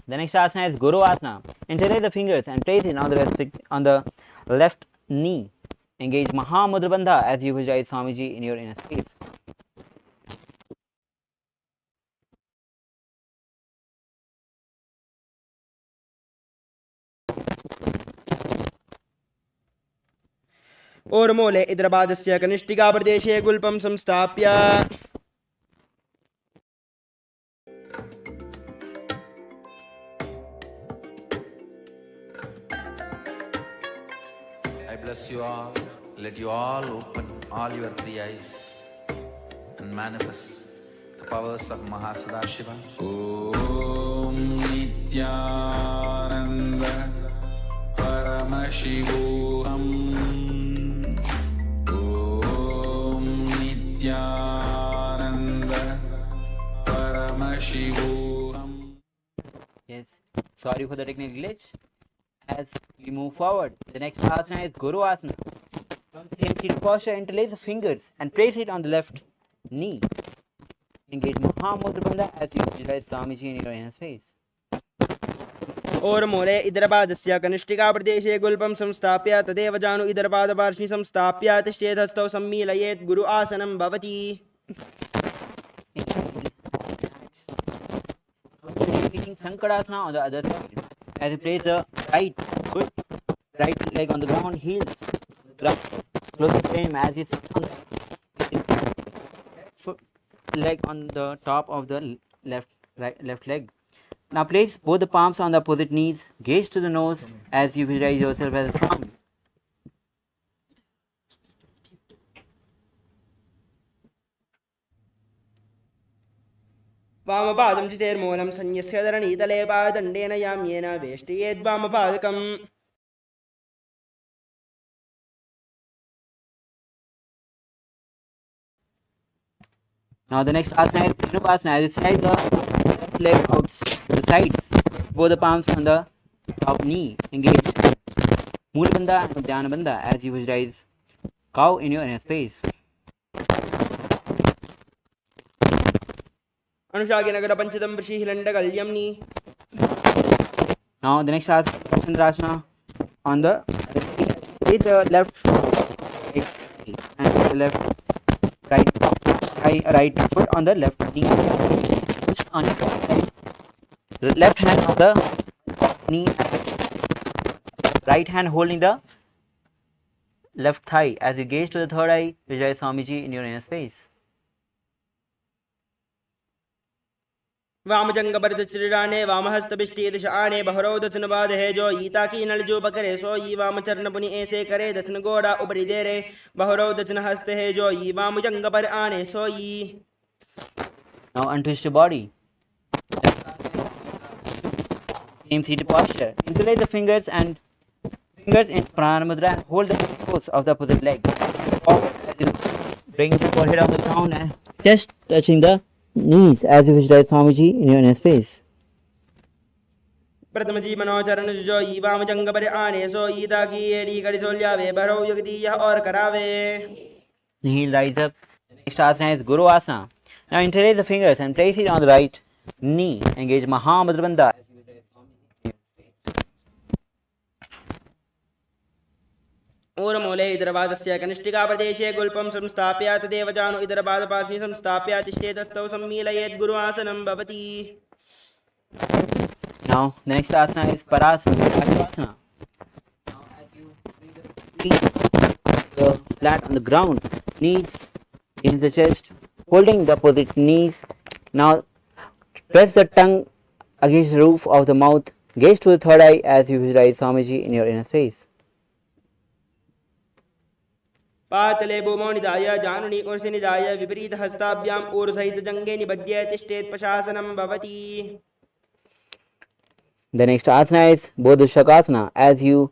The next asana is Guru Asana. Interlace the fingers and place it on the left knee. Engage Mahamudra Bandha as you visualize Swamiji in your inner space. ओर्मूले इदरपादस्य कनिष्ठिका प्रदेशे गुल्पं संस्थाप्य I bless you all. Let you all open all your three eyes and manifest the powers of Mahasadashiva. Om Nithyananda Paramashivoham. Om Nithyananda Paramashivoham. Yes, sorry for the technical glitch. As we move forward, the next asana is Guru Asana. From the same seated posture, interlace the fingers and place it on the left knee. Engage Mahamudra Bandha as you visualize Swamiji in your inner space. ओर्मूले इदरपादस्य कनिष्ठिकाप्रदेशे गुल्पं संस्थाप्य तदेव जानु इदरपादपार्श्वि संस्थाप्य तिष्ठेदस्थौ सम्मीलयेत् गुरु आसनं भवति. Repeating Sankarasana on the other side. As you place the right leg on the ground, heels ground, close the frame as you sit on the foot leg on the top of the left leg. Now place both the palms on the opposite knees, gaze to the nose as you visualize yourself as a swan. वामपादं चितेर्मूलं संयस्य धरणीतले पादण्डेन याम्येन वेष्टयेद्वामपादकम्. Now the next asana is Trinupasana. As you slide the left leg out to the sides, both the palms on the top knee, engage Mula Bandha and Dhyana Bandha as you visualize cow in your inner space. अनुशागिनगर पंचदं वृषिहिलण्डकल्यम्नि. Now the next asana is Chandrasana. On the place the left right and the left right foot on the left knee. Push on the left hand on the knee, right hand holding the left thigh as you gaze to the third eye. Visualize Swamiji in your inner space. वामजंगपरिदश्रीराणे वामहस्तबिष्टि दिशाने बहरो दथन बाधे जो ईता की नल जो बकरे सो ई वाम चरण पुनि ऐसे करे दथन गोड़ा उपरि देरे बहरो दथन हस्त है जो ई वाम जंग पर आने सो ई. Now untwist your body. Same seated posture. Interlace the fingers in Pranayama Mudra and hold the toes of the opposite leg. Forward as you bring the forehead on the ground and chest touching the knees as you visualize Swamiji in your inner space. प्रथम जी मनोचरण जो ई वाम जंग पर आने सो ईता की एड़ी कड़ी सोल्यावे बहरो युगति यह और करावे. Heel rise up. The next asana is Guru Asana. Now interlace the fingers and place it on the right knee. Engage Mahamudra Bandha. ऊर्मूले इदरपादस्य कनिष्ठिकाप्रदेशे गुल्पं संस्थाप्य तदेव जानु इदरपादपार्श्वि संस्थाप्य तिष्ठेतस्थौ सम्मीलयेत् गुरु आसनं भवति. Now the next asana is Parasana. Now as you bring the feet flat on the ground, knees against the chest, holding the opposite knees. Now press the tongue against the roof of the mouth. Gaze to the third eye as you visualize Swamiji in your inner space. पातले भूमौ निधाय जानुनि उर्सि निधाय विपरीत हस्ताभ्याम् ऊर्सहित जंगे निबध्य तिष्ठेत् प्रशासनं भवति. The next asana is Bodhisattva. As you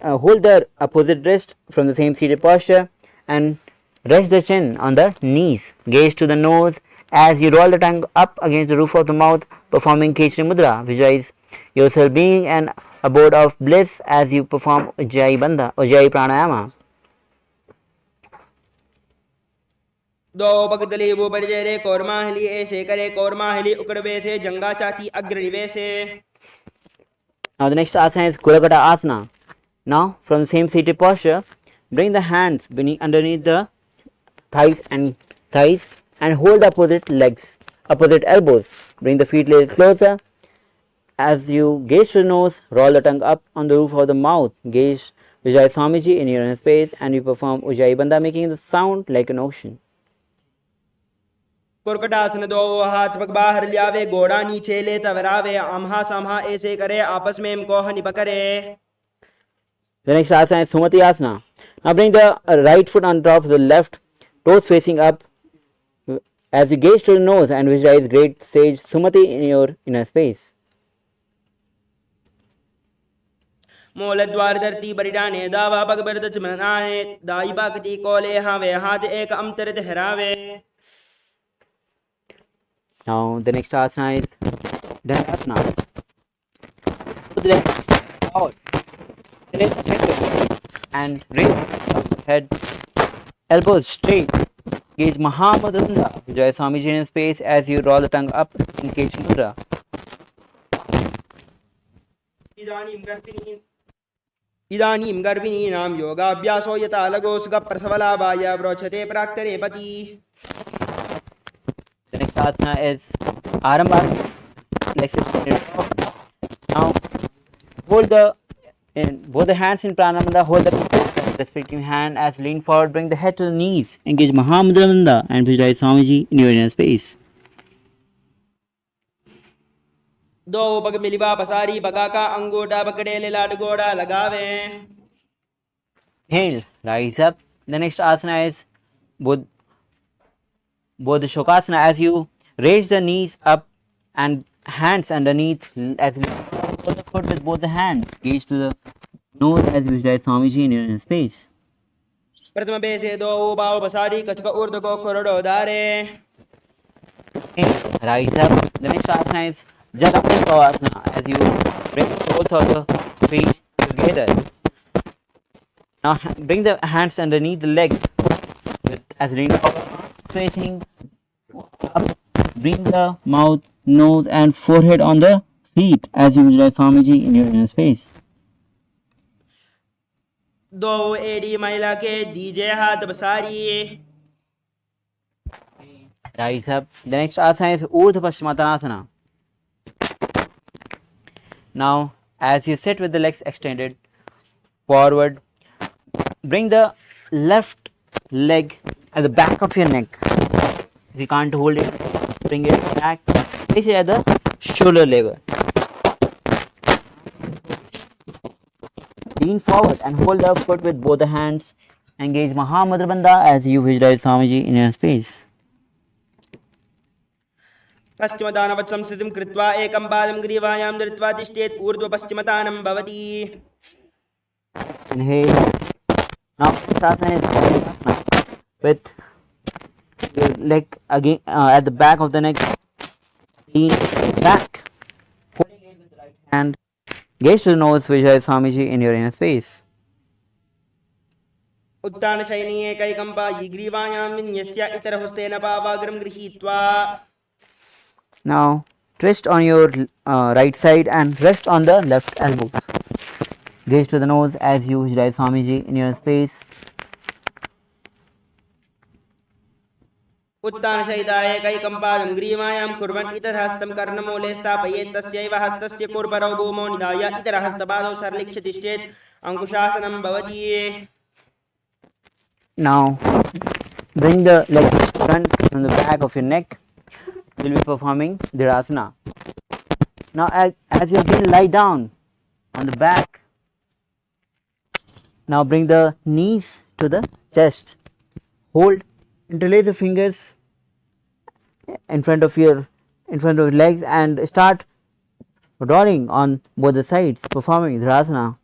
hold the opposite wrist from the same seated posture and rest the chin on the knees. Gaze to the nose as you roll the tongue up against the roof of the mouth, performing Kechari Mudra. Visualize yourself being an abode of bliss as you perform Ujjayi Pranayama. दो पगदली वो परिजरे कौरमाहली ऐसे करे कौरमाहली उकड़वे से जंगा चाती अग्रनिवे से. Now the next asana is Kulakata Asana. Now from the same seated posture, bring the hands underneath the thighs and hold the opposite elbows. Bring the feet a little closer. As you gaze to the nose, roll the tongue up on the roof of the mouth. Gaze Vijay Swamiji in your inner space and you perform Ujjayi Bandha, making the sound like an ocean. कुरकटासन दो हाथ पग बाहर लियावे गोड़ा नीचे ले तवरावे आमहा सामहा ऐसे करे आपस में कोह निपकरे. The next asana is Sumati Asana. Now bring the right foot on top of the left, toes facing up as you gaze to the nose and visualize great sage Sumati in your inner space. मूल द्वार धरती परिडाने दावा पग बरदच मनाए दाई बाकती कोले हावे हाथ एक Amtar ठहरावे. Now the next asana is Dandasana. Put the left forward and raise the head, elbows straight. Gauge Mahamudra Bandha. Vijay Swamiji in space as you roll the tongue up in Kechari Mudra. इदानीं गर्भिणीनां योगाभ्यासो यथा लगो सुखप्रसवलाभाय प्रोच्यते प्राक्तने पति. The next asana is Arambha. Legs extended. Now hold both the hands in Pranamanda. Hold the respective hand as lean forward. Bring the head to the knees. Engage Mahamudra and visualize Swamiji in your inner space. दो पग मिलिबा पसारी पगा का अंगूठा पकड़े ले लाड गोड़ा लगावे. Inhale, rise up. The next asana is both the Shokasana as you raise the knees up and hands underneath as you hold the foot with both the hands. Gaze to the nose as you visualize Swamiji in your inner space. प्रथम बेसे दो बाव पसारी कचक ऊर्ध को कोरडो दारे. Rise up. The next asana is Jatakasana as you bring both of the feet together. Now bring the hands underneath the legs as lean forward, facing up. Bring the mouth, nose and forehead on the feet as you visualize Swamiji in your inner space. दो AD महिला के दीजे हाथ पसारी. Rise up. The next asana is Urdhva Paschimottanasana. Now, as you sit with the legs extended forward, bring the left leg at the back of your neck. If you can't hold it, bring it back. Place it at the shoulder level. Lean forward and hold the foot with both the hands. Engage Mahamudra Bandha as you visualize Swamiji in your space. पश्चिमदानवत् संस्थितिं कृत्वा एकं पादं ग्रीवायां धृत्वा तिष्ठेत्. ऊर्ध्व पश्चिमतानं भवति. Inhale. Now asana is with your leg again at the back of the neck. Lean back. Holding it with the right hand. Gaze to the nose, visualize Swamiji in your inner space. उत्तान शयनी एकैकम्पा ग्रीवायां विन्यस्य इतरहस्तेन पावाग्रं गृहीत्वा. Now twist on your right side and rest on the left elbow. Gaze to the nose as you visualize Swamiji in your space. उत्तान शयिताय एकैकम्पादं ग्रीवायां कुर्वन् इतरहस्तं कर्णमूले स्थापयेत्. तस्यैव हस्तस्य कुर्परौ भूमौ निधाय इतरहस्तपादौ सरलिक्ष्य तिष्ठेत्. अंकुशासनं भवति. Now bring the leg front from the back of your neck. You will be performing Dhirasana. Now as you again lie down on the back, now bring the knees to the chest. Hold, interlace the fingers in front of your legs and start rolling on both the sides, performing Dhirasana.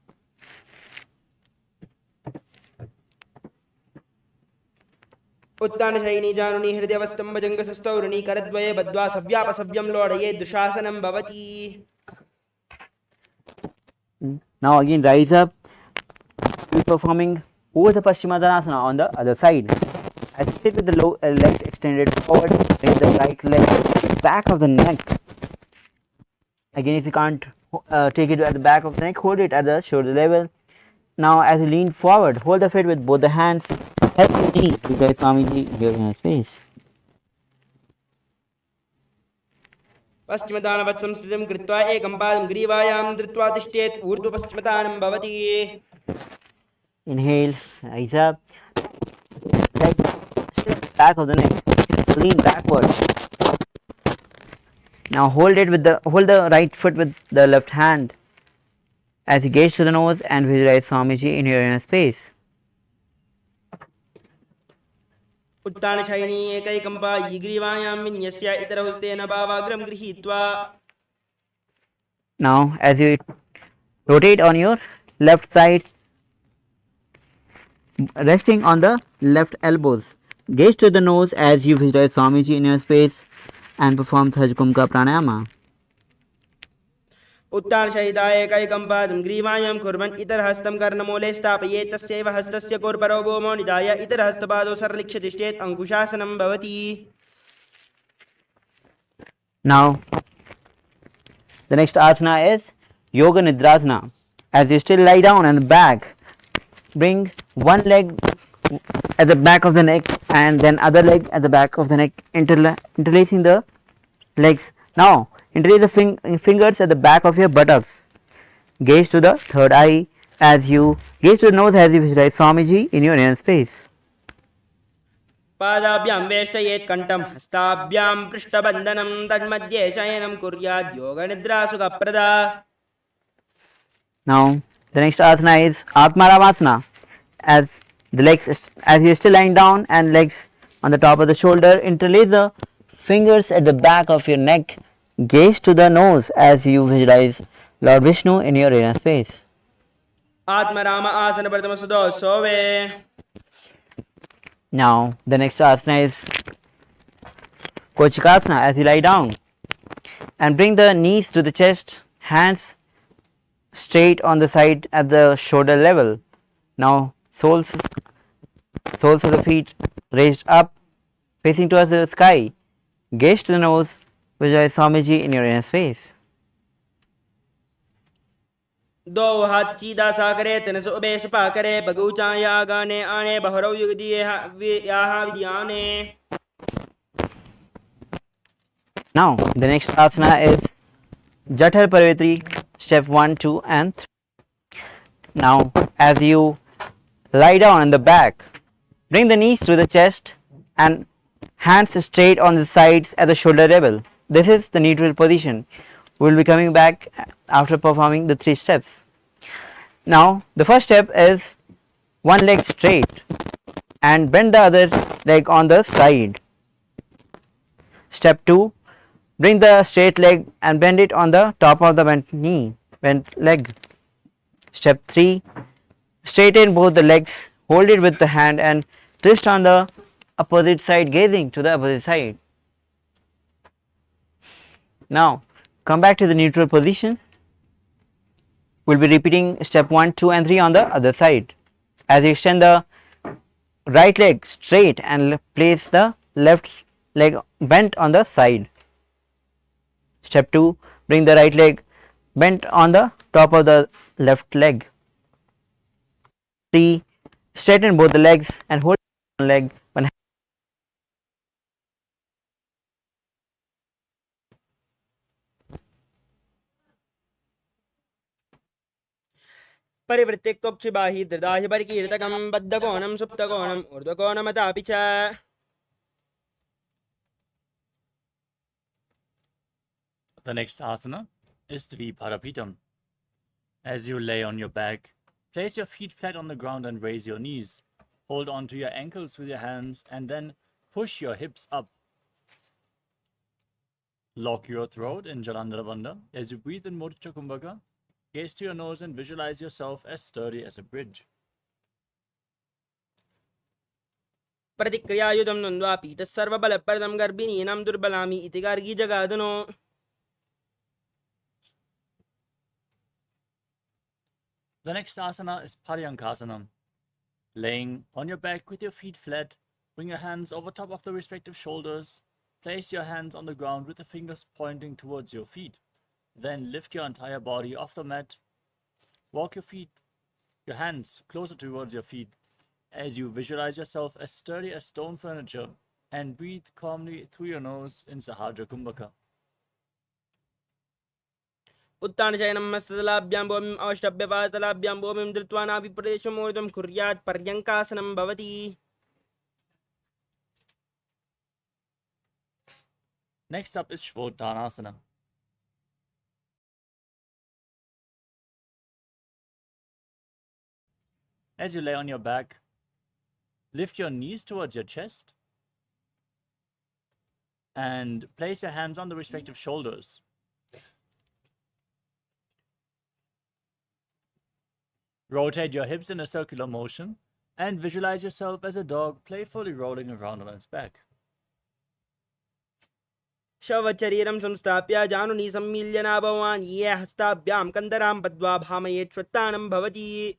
उत्तान शयिनी जानुनी हृदयवस्तंभ जंगसस्तौरुणी करद्वये बद्ध्वा सव्यापसव्यं लोडये. दुशासनं भवति. Now again rise up, be performing Urdhva Paschimottanasana on the other side. As you sit with the legs extended forward, bring the right leg back of the neck. Again, if you can't take it at the back of the neck, hold it at the shoulder level. Now as you lean forward, hold the feet with both the hands. Help the knees to guide Swamiji here in your space. पश्चिमदानवत् संस्थितिं कृत्वा एकं पादं ग्रीवायां धृत्वा तिष्ठेत्. ऊर्ध्व पश्चिमतानं भवति. Inhale, rise up. Leg back of the neck. Lean backward. Now hold the right foot with the left hand as you gaze to the nose and visualize Swamiji in your inner space. उत्तान शयिनी एकैकम्पा ग्रीवायां विन्यस्य इतरहस्तेन पावाग्रं गृहीत्वा. Now as you rotate on your left side, resting on the left elbows, gaze to the nose as you visualize Swamiji in your space and perform Sajkumka Pranayama. उत्तान शयिताय एकैकं पादं ग्रीवायां कुर्वन् इतरहस्तं कर्णमूले स्थापयेत्. तस्यैव हस्तस्य कुर्परौ भूमौ निधाय इतरहस्तपादौ सरलिक्ष्य तिष्ठेत्. अंकुशासनं भवति. Now the next asana is Yoga Nidrasana. As you still lie down on the back, bring one leg at the back of the neck and then other leg at the back of the neck, interlacing the legs. Now interlace the fingers at the back of your buttocks. Gaze to the third eye as you gaze to the nose as you visualize Swamiji in your inner space. पादाभ्यां वेष्टयेत् कण्ठं हस्ताभ्यां पृष्ठबन्धनं तन्मध्ये शयनं कुर्यात् योगनिद्रासुखप्रदा. Now the next asana is Atmaramasana. As you're still lying down and legs on the top of the shoulder, interlace the fingers at the back of your neck. Gaze to the nose as you visualize Lord Vishnu in your inner space. Atmaram आसन प्रथम सुदो सोवे. Now the next asana is Kochikasana. As you lie down and bring the knees to the chest, hands straight on the side at the shoulder level. Now soles of the feet raised up, facing towards the sky. Gaze to the nose, visualize Swamiji in your inner space. दो हाथ सीधा सा करे Tanas ube Sapa करे बगूचा या गाने आने बहरौ युग दिए यहाँ विद्याने. Now the next asana is Jathar Parvetri, step 1, 2 and 3. Now as you lie down on the back, bring the knees to the chest and hands straight on the sides at the shoulder level. This is the neutral position. We will be coming back after performing the 3 steps. Now the first step is one leg straight and bend the other leg on the side. Step 2, bring the straight leg and bend it on the top of the bent leg. Step 3, straighten both the legs, hold it with the hand and twist on the opposite side, gazing to the opposite side. Now come back to the neutral position. We'll be repeating step 1, 2 and 3 on the other side. As you extend the right leg straight and place the left leg bent on the side. Step 2, bring the right leg bent on the top of the left leg. 3, straighten both the legs and hold one leg one. परिवृत्ति कोक्षिबाहि दृदाहि परिकीर्तकं बद्धकोणं सुप्तकोणं ऊर्ध्वकोणमतापि च. The next asana is Dviparapitam. As you lay on your back, place your feet flat on the ground and raise your knees. Hold on to your ankles with your hands and then push your hips up. Lock your throat in Jalandhara Bandha. As you breathe in Mudra Kumbhaka, gaze to your nose and visualize yourself as sturdy as a bridge. प्रतिक्रियायुधं नन्द्वा पीठः सर्वबलप्रदं गर्भिणीनां दुर्बलामि इति Gargi जगादनो. The next asana is Paryankasanam. Laying on your back with your feet flat, bring your hands over top of the respective shoulders. Place your hands on the ground with the fingers pointing towards your feet. Then lift your entire body off the mat. Walk your hands closer towards your feet as you visualize yourself as sturdy as stone furniture and breathe calmly through your nose in Sahadra Kumbhaka. उत्तानशयनं हस्ततलाभ्यां भूमिम् अवष्टभ्यपादतलाभ्यां भूमिं धृत्वा नाभिप्रदेशमूर्ध्वं कुर्यात् पर्यङ्कासनं भवति. Next up is Shvottanasana. As you lay on your back, lift your knees towards your chest and place your hands on the respective shoulders. Rotate your hips in a circular motion and visualize yourself as a dog playfully rolling around on its back. शवचरीरं संस्थाप्य जानुनी सम्मील्य नाभवान् ये हस्ताभ्यां कन्दरां बद्ध्वा भामयेत् श्वत्तानं भवति.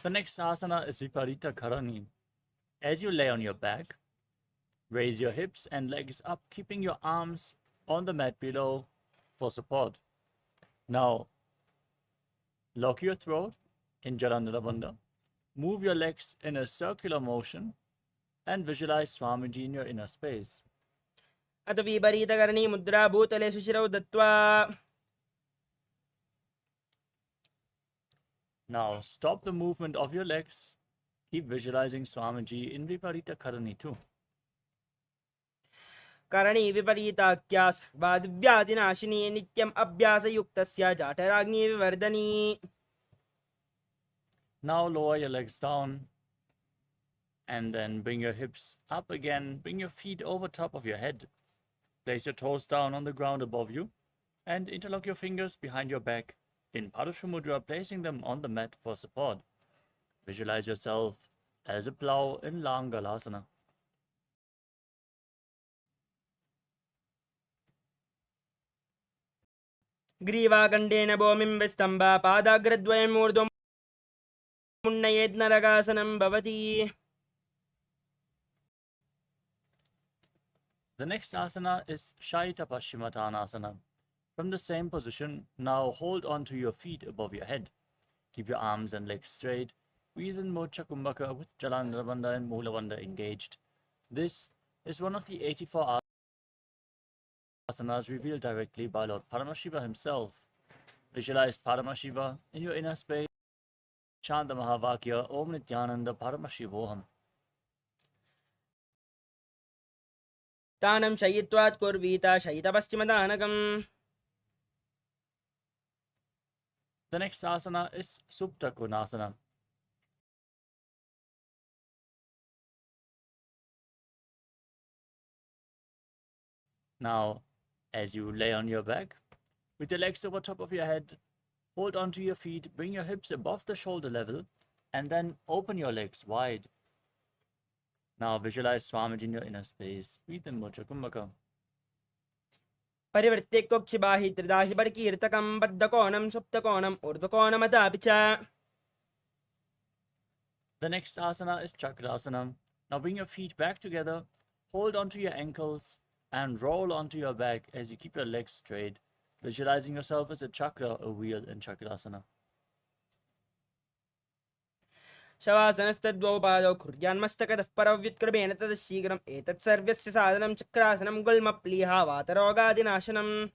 The next asana is Viparita Karani. As you lay on your back, raise your hips and legs up, keeping your arms on the mat below for support. Now, lock your throat in Jalandhara Bandha. Move your legs in a circular motion and visualize Swamiji in your inner space. अथ विपरीतकरणी मुद्रा भूतले सुशिरौ दत्त्वा. Now, stop the movement of your legs. Keep visualizing Swamiji in Viparita Karani too. करणी विपरीताख्या सर्वादिव्याधिनाशिनी नित्यम् अभ्यासयुक्तस्य जाठराग्नि विवर्धनी. Now, lower your legs down and then bring your hips up again. Bring your feet over top of your head. Place your toes down on the ground above you and interlock your fingers behind your back in Padusha Mudra, placing them on the mat for support. Visualize yourself as a plow in Langalasana. ग्रीवाकण्डेन भूमिं विस्तम्भ पादाग्रद्वयम् ऊर्ध्वम् उन्नयेत् नरकासनं भवति. The next asana is Shaita Paschimottanasana. From the same position, now hold on to your feet above your head. Keep your arms and legs straight. Breathe in Mocha Kumbhaka with Jalandhara Bandha and Mula Bandha engaged. This is one of the 84 asanas revealed directly by Lord Paramashiva himself. Visualize Paramashiva in your inner space. Chant the Mahavakya Om Nithyananda Paramashivoham. तानं शयित्वात् कुर्वीत शयितपश्चिमदानकम्. The next asana is Supta Konasana. Now, as you lay on your back, with your legs over top of your head, hold onto your feet, bring your hips above the shoulder level, and then open your legs wide. Now visualize Swamiji in your inner space. Breathe in Mocha Kumbhaka. परिवृत्ते कोक्षिबाहि त्रिदाहि परकीर्तकं बद्धकोणं सुप्तकोणम् ऊर्ध्वकोणमतापि च. The next asana is Chakrasana. Now bring your feet back together, hold onto your ankles, and roll onto your back as you keep your legs straight, visualizing yourself as a chakra, a wheel in Chakrasana. शवासनस्तद्वौ पादौ कुर्यान्मस्तकतः परौ व्युत्क्रमेण ततः शीघ्रम् एतत् सर्वस्य साधनं चक्रासनं गुल्मप्लीहा वातरोगादिनाशनम्.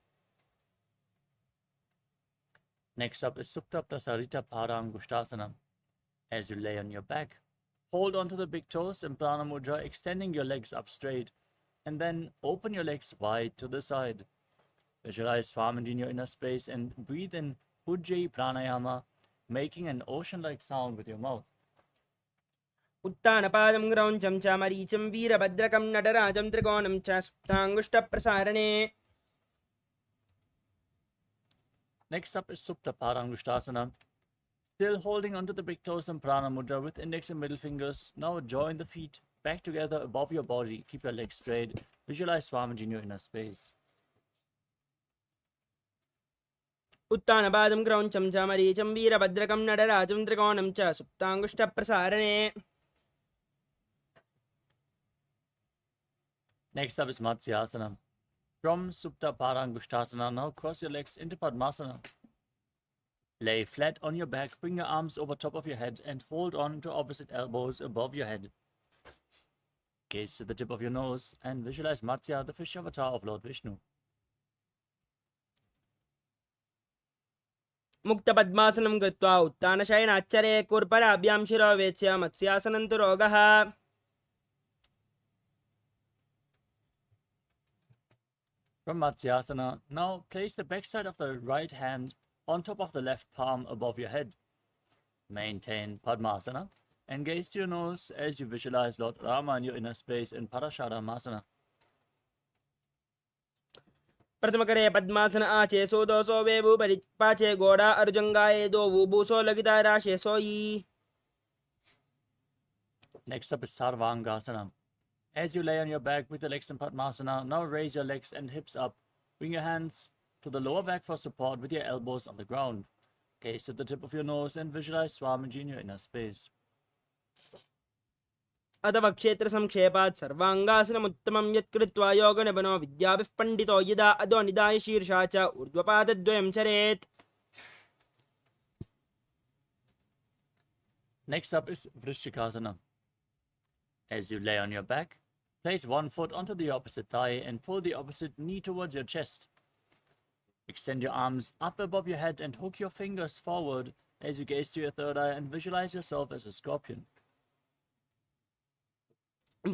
Next up is Supta Prasarita Paramātma. As you lay on your back, hold onto the big toes in Prana Mudra, extending your legs up straight, and then open your legs wide to the side. Visualize Swamiji in your inner space and breathe in Ujjayi Pranayama, making an ocean-like sound with your mouth. उत्तानपादं ग्रौञ्चं च मरीचिं वीरभद्रकं नटराजं त्रिकोणं च सुप्ताङ्गुष्ठप्रसारणे. Next up is Supta Paramātma. Still holding onto the big toes in Prana Mudra with index and middle fingers. Now join the feet back together above your body. Keep your legs straight. Visualize Swamiji in your inner space. उत्तानपादं ग्रौञ्चं च मरीचिं वीरभद्रकं नटराजं त्रिकोणं च सुप्ताङ्गुष्ठप्रसारणे. Next up is Matsyasana. From Supta Paramātma, now cross your legs into Padmasana. Lay flat on your back, bring your arms over top of your head and hold on to opposite elbows above your head. Gaze to the tip of your nose and visualize Matsya, the fish avatar of Lord Vishnu. मुक्तपद्मासनं कृत्वा उत्तानशयनाच्चरे कुर्पराभ्यां शिरो वेच्य मत्स्यासनं तु रोगः. From Matsyasana, now place the backside of the right hand on top of the left palm above your head. Maintain Padmasana and gaze to your nose as you visualize Lord Rama in your inner space in Parasharamasana. प्रथमकरे पद्मासन आचे सोदोसो वेबु परिपाचे गोड़ा अर्जुंगाए दो वुबुसो लगिता राशे सोई. Next up is Sarvangasana. As you lay on your back with the legs in Padmasana, now raise your legs and hips up. Bring your hands to the lower back for support with your elbows on the ground. Gaze to the tip of your nose and visualize Swamiji in your inner space. अथवा क्षेत्र संक्षेपात् सर्वांगासनमुत्तमं यत्कृत्वा योगनिबनो विद्याभिः पण्डितो यदा अधो निधाय शीर्षा च ऊर्ध्वपादद्वयं चरेत्. Next up is Vrishchikasana. As you lay on your back, place one foot onto the opposite thigh and pull the opposite knee towards your chest. Extend your arms up above your head and hook your fingers forward as you gaze to your third eye and visualize yourself as a scorpion. Now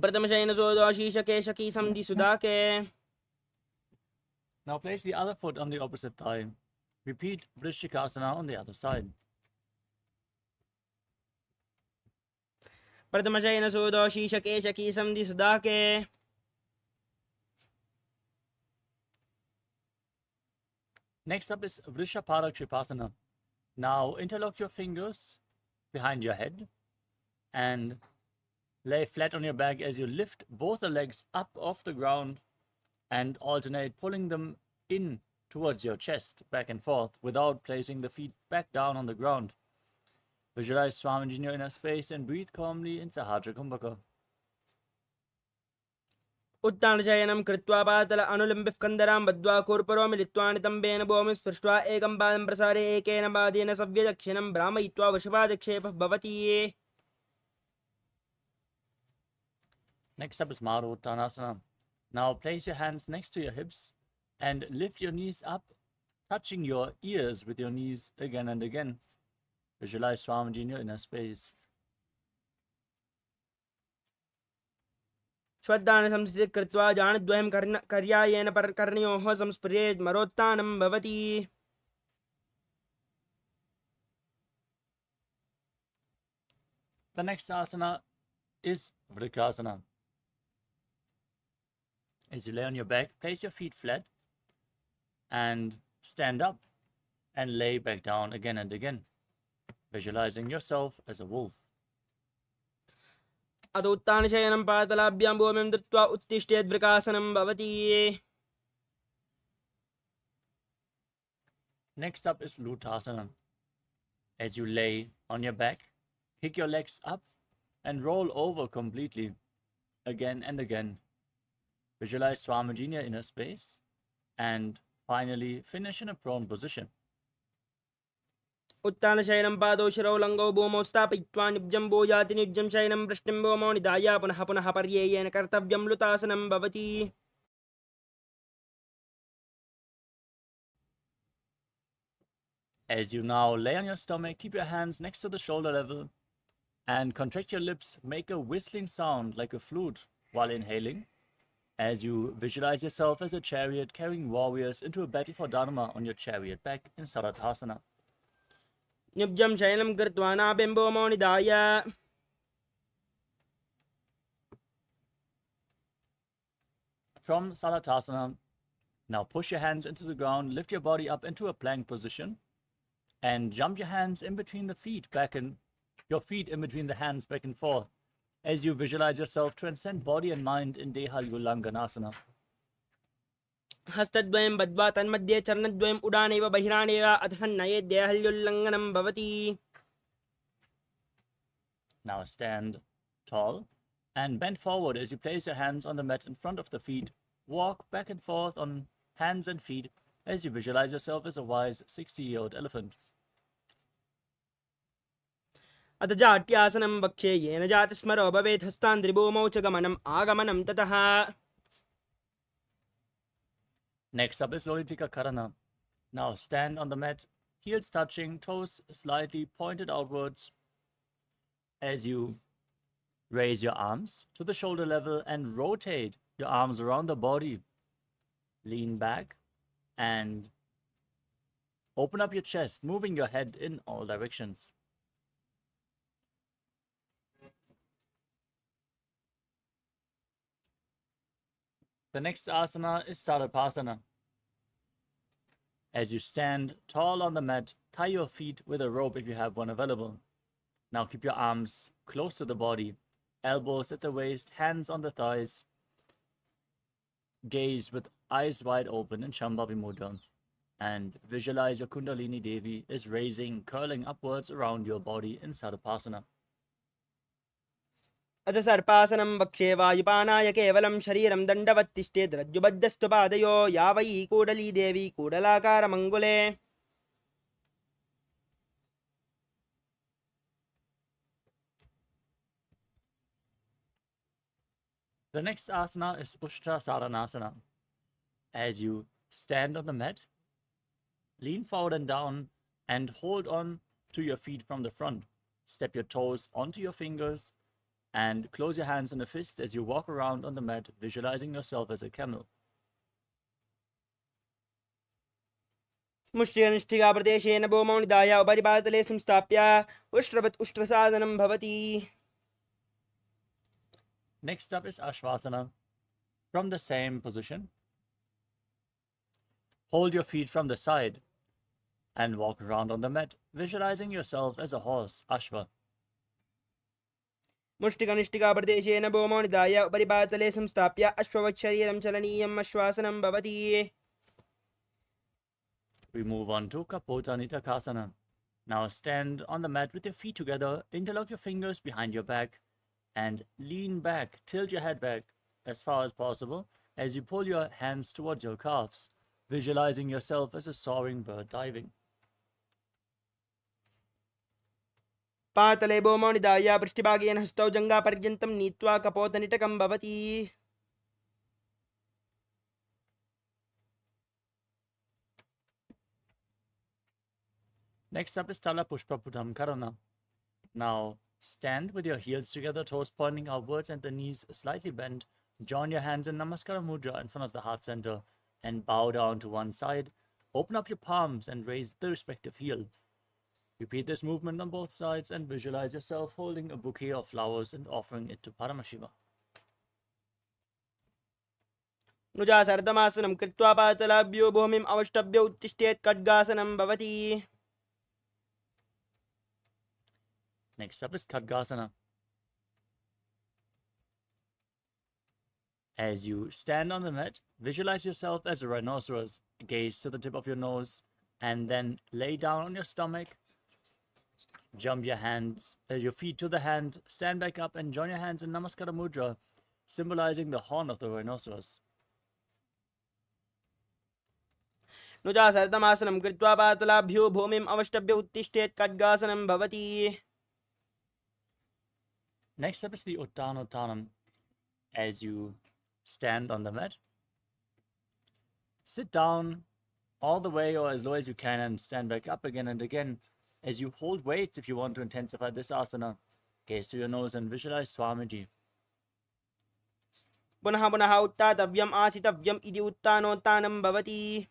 place the other foot on the opposite thigh. Repeat Vrishchikasana on the other side. प्रथमशयन सूदो शीशकेशकी संधि सुदाके. Next up is Vrishaparakshipasana. Now interlock your fingers behind your head and lay flat on your back as you lift both the legs up off the ground and alternate pulling them in towards your chest, back and forth, without placing the feet back down on the ground. Visualize Swamiji in your inner space and breathe calmly in Sahasra Kumbhaka. उत्तानशयनं कृत्वा पातल अनुलम्बिः कन्दरां बद्ध्वा कूर्परो मिलित्वा नितम्बेन भूमिं स्पृष्ट्वा एकं पादं प्रसारे एकेन पादेन सव्यदक्षिणं भ्रामयित्वा वृषभादिक्षेपः भवति. Next up is Maruttanasana. Now place your hands next to your hips and lift your knees up, touching your ears with your knees again and again. Visualize Swamiji in your inner space. श्वद्धान संस्थितिः कृत्वा जानद्वयं कर्यायेन कर्णयोः संस्पृशेत् मरोत्थानं भवति. The next asana is Vrikasana. As you lay on your back, place your feet flat and stand up and lay back down again and again, visualizing yourself as a wolf. अथ उत्तानशयनं पातलाभ्यां भूमिं दत्त्वा उत्तिष्ठेत् वृकासनं भवति. Next up is Lutasana. As you lay on your back, kick your legs up and roll over completely, again and again. Visualize Swamiji in your inner space and finally finish in a prone position. उत्तानशयनं पादौ शिरौ लङ्गौ भूमौ स्थापयित्वा निब्जं भूयाति निब्जं शयनं वृष्टिं भूमौ निधाय पुनः पुनः पर्ययेन कर्तव्यं लुतासनं भवति. As you now lay on your stomach, keep your hands next to the shoulder level and contract your lips. Make a whistling sound like a flute while inhaling, as you visualize yourself as a chariot carrying warriors into a battle for Dharma on your chariot back in Sarathasana. निब्जं शयनं कृत्वा नाभिं भूमौ निधाय. From Sarathasana, now push your hands into the ground, lift your body up into a plank position, and jump your hands in between the feet, your feet in between the hands back and forth, as you visualize yourself transcend body and mind in Deha Ulanganasana. हस्तद्वयं बद्ध्वा तन्मध्ये चरणद्वयम् उडानेव बहिरानेव अतः नयेत् देहल्युल्लङ्घनं भवति. Now stand tall and bend forward as you place your hands on the mat in front of the feet. Walk back and forth on hands and feet as you visualize yourself as a wise 60-year-old elephant. अथ जाट्यासनं वक्ष्ये येन जातिस्मरो भवेत् हस्तान्द्रिभूमौ च गमनम् आगमनं ततः. Next up is Lolitika Karana. Now stand on the mat, heels touching, toes slightly pointed outwards, as you raise your arms to the shoulder level and rotate your arms around the body. Lean back and open up your chest, moving your head in all directions. The next asana is Sarapasana. As you stand tall on the mat, tie your feet with a rope if you have one available. Now keep your arms close to the body, elbows at the waist, hands on the thighs. Gaze with eyes wide open in Shambhavi Mudra. And visualize your Kundalini Devi is raising, curling upwards around your body in Sarapasana. अथ सर्पासनं वक्षे वायुपानाय केवलं शरीरं दण्डवत्तिष्ठेत् रज्जुबद्धस्तु पादयो या वै कूडली देवी कूडलाकारमङ्गुले The next asana is Ushtra Saranasana. As you stand on the mat, lean forward and down and hold on to your feet from the front. Step your toes onto your fingers and close your hands in a fist as you walk around on the mat, visualizing yourself as a camel. मुष्टिकनिष्ठिकाप्रदेशेन भूमौ निधाय उपरिपातले संस्थाप्य उष्ट्रवत् उष्ट्रसाधनं भवति. Next up is Ashvasana. From the same position, hold your feet from the side and walk around on the mat, visualizing yourself as a horse, Ashva. मुष्टिकनिष्ठिकाप्रदेशेन भूमौ निधाय उपरिपातले संस्थाप्य अश्ववत् शरीरं चलनीयम् अश्वासनं भवति. We move on to Kapota Nitakasana. Now stand on the mat with your feet together, interlock your fingers behind your back, and lean back, tilt your head back as far as possible as you pull your hands towards your calves, visualizing yourself as a soaring bird diving. पातले भूमौ निधाय पृष्ठभागेन हस्तौ जङ्घापर्यन्तं नीत्वा कपोतनिटकं भवति. Next up is Tala Pushpa Putam Karana. Now stand with your heels together, toes pointing outwards and the knees slightly bent. Join your hands in Namaskara Mudra in front of the heart center and bow down to one side. Open up your palms and raise the respective heel. Repeat this movement on both sides and visualize yourself holding a bouquet of flowers and offering it to Paramashiva. नुजासर्दमासनं कृत्वा पातलाभ्यो भूमिम् अवष्टभ्य उत्तिष्ठेत् खड्गासनं भवति. Next up is Khadgasana. As you stand on the mat, visualize yourself as a rhinoceros. Gaze to the tip of your nose and then lay down on your stomach. Jump your feet to the hand, stand back up and join your hands in Namaskara Mudra, symbolizing the horn of the rhinoceros. नुजासर्दमासनं कृत्वा पातलाभ्यो भूमिम् अवष्टभ्य उत्तिष्ठेत् खड्गासनं भवति. Next up is the Uttanottanam. As you stand on the mat, sit down all the way or as low as you can and stand back up again and again. As you hold weights, if you want to intensify this asana, gaze to your nose and visualize Swamiji. पुनः पुनः उत्थातव्यम् आसितव्यम् इति उत्थानोत्थानं भवति.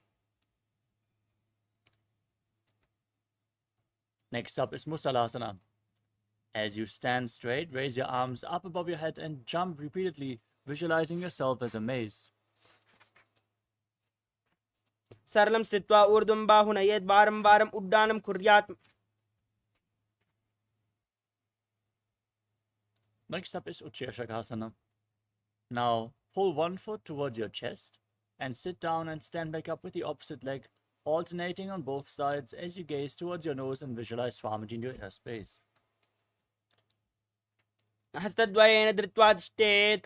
Next up is Musalasana. As you stand straight, raise your arms up above your head and jump repeatedly, visualizing yourself as a mace. सरलं स्थित्वा ऊर्ध्वं बाहुनयेत् वारं वारम् उड्डानं कुर्यात्. Next up is Utshirshakasana. Now pull one foot towards your chest and sit down and stand back up with the opposite leg, alternating on both sides as you gaze towards your nose and visualize Swamiji in your inner space. हस्तद्वयेन धृत्वा तिष्ठेत्.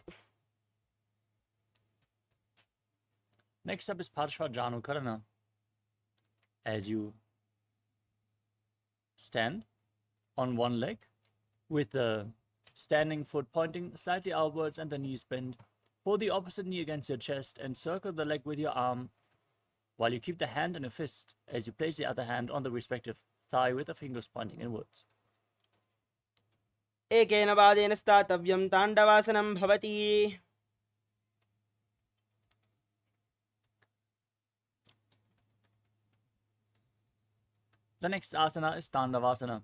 Next up is Parshva Karana. As you stand on one leg with the standing foot pointing slightly outwards and the knees bent, pull the opposite knee against your chest and circle the leg with your arm while you keep the hand in a fist as you place the other hand on the respective thigh with the fingers pointing inwards. एकेन पादेन स्थातव्यं ताण्डवासनं भवति. The next asana is Tandavasana.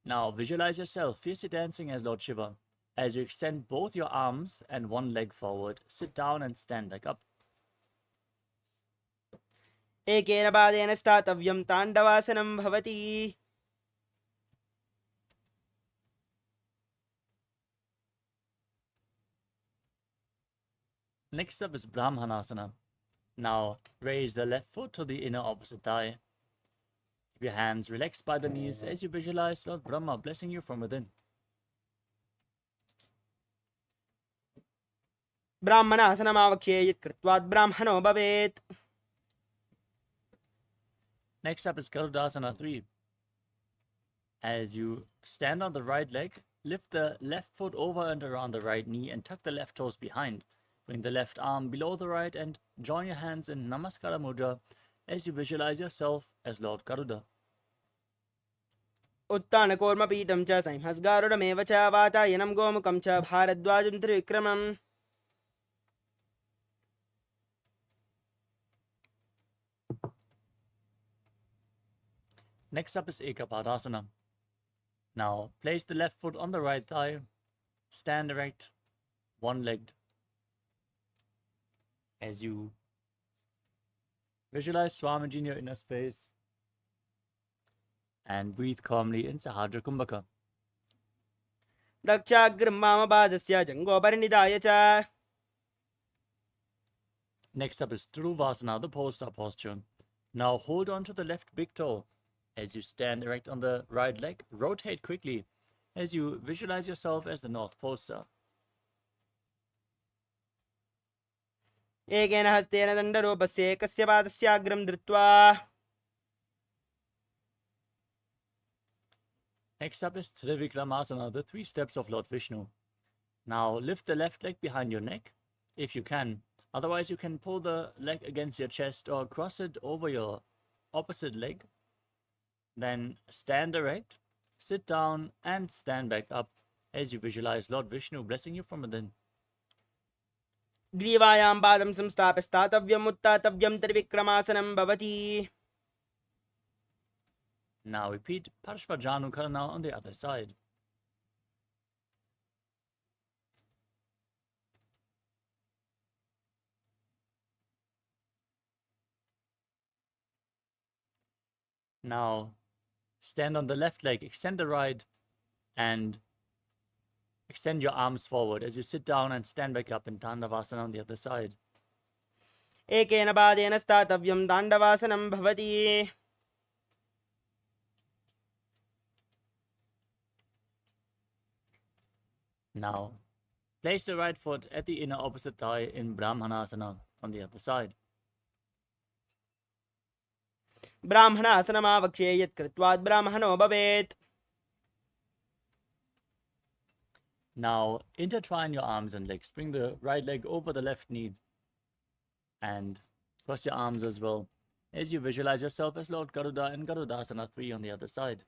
Now visualize yourself fiercely dancing as Lord Shiva. As you extend both your arms and one leg forward, sit down and stand back up. एकेन पादेन स्थातव्यं ताण्डवासनं भवति. Next up is Brahmanasana. Now raise the left foot to the inner opposite thigh. Keep your hands relaxed by the knees as you visualize Lord Brahma blessing you from within. ब्राह्मणासनमावक्ष्ये यत् कृत्वात् ब्राह्मणो भवेत्. Next up is Garudasana 3. As you stand on the right leg, lift the left foot over and around the right knee and tuck the left toes behind. Bring the left arm below the right and join your hands in Namaskara Mudra as you visualize yourself as Lord Garuda. उत्तानकूर्मपीठं च संहस्गारुडमेव च वातायनं गोमुखं च भारद्वाजं त्रिविक्रमम्. Next up is Ekapadasana. Now place the left foot on the right thigh, stand erect, one-legged. As you visualize Swamiji in your inner space and breathe calmly in Sahadra Kumbhaka. दक्षाग्रं वामपादस्य जङ्घोपरिनिधाय च. Next up is Dhiruvasana, the pole star posture. Now hold on to the left big toe. As you stand erect on the right leg, rotate quickly as you visualize yourself as the North Pole Star. एकेन हस्तेन दण्डरूपस्य एकस्य पादस्याग्रं धृत्वा. Next up is Trivikramasana, the 3 steps of Lord Vishnu. Now lift the left leg behind your neck, if you can. Otherwise, you can pull the leg against your chest or cross it over your opposite leg. Then stand erect, sit down, and stand back up as you visualize Lord Vishnu blessing you from within. ग्रीवायां पादं संस्थाप्य स्थातव्यम् उत्थातव्यं त्रिविक्रमासनं भवति. Now repeat Parshvajanukarana on the other side. Now stand on the left leg, extend the right, and extend your arms forward as you sit down and stand back up in Tandavasana on the other side. एकेन पादेन स्थातव्यं ताण्डवासनं भवति. Now place the right foot at the inner opposite thigh in Brahmanasana on the other side. ब्राह्मणासनमावक्ष्ये यत् कृत्वात् ब्राह्मणो भवेत्. Now intertwine your arms and legs. Bring the right leg over the left knee and cross your arms as well as you visualize yourself as Lord Garuda in Garudasana 3 on the other side.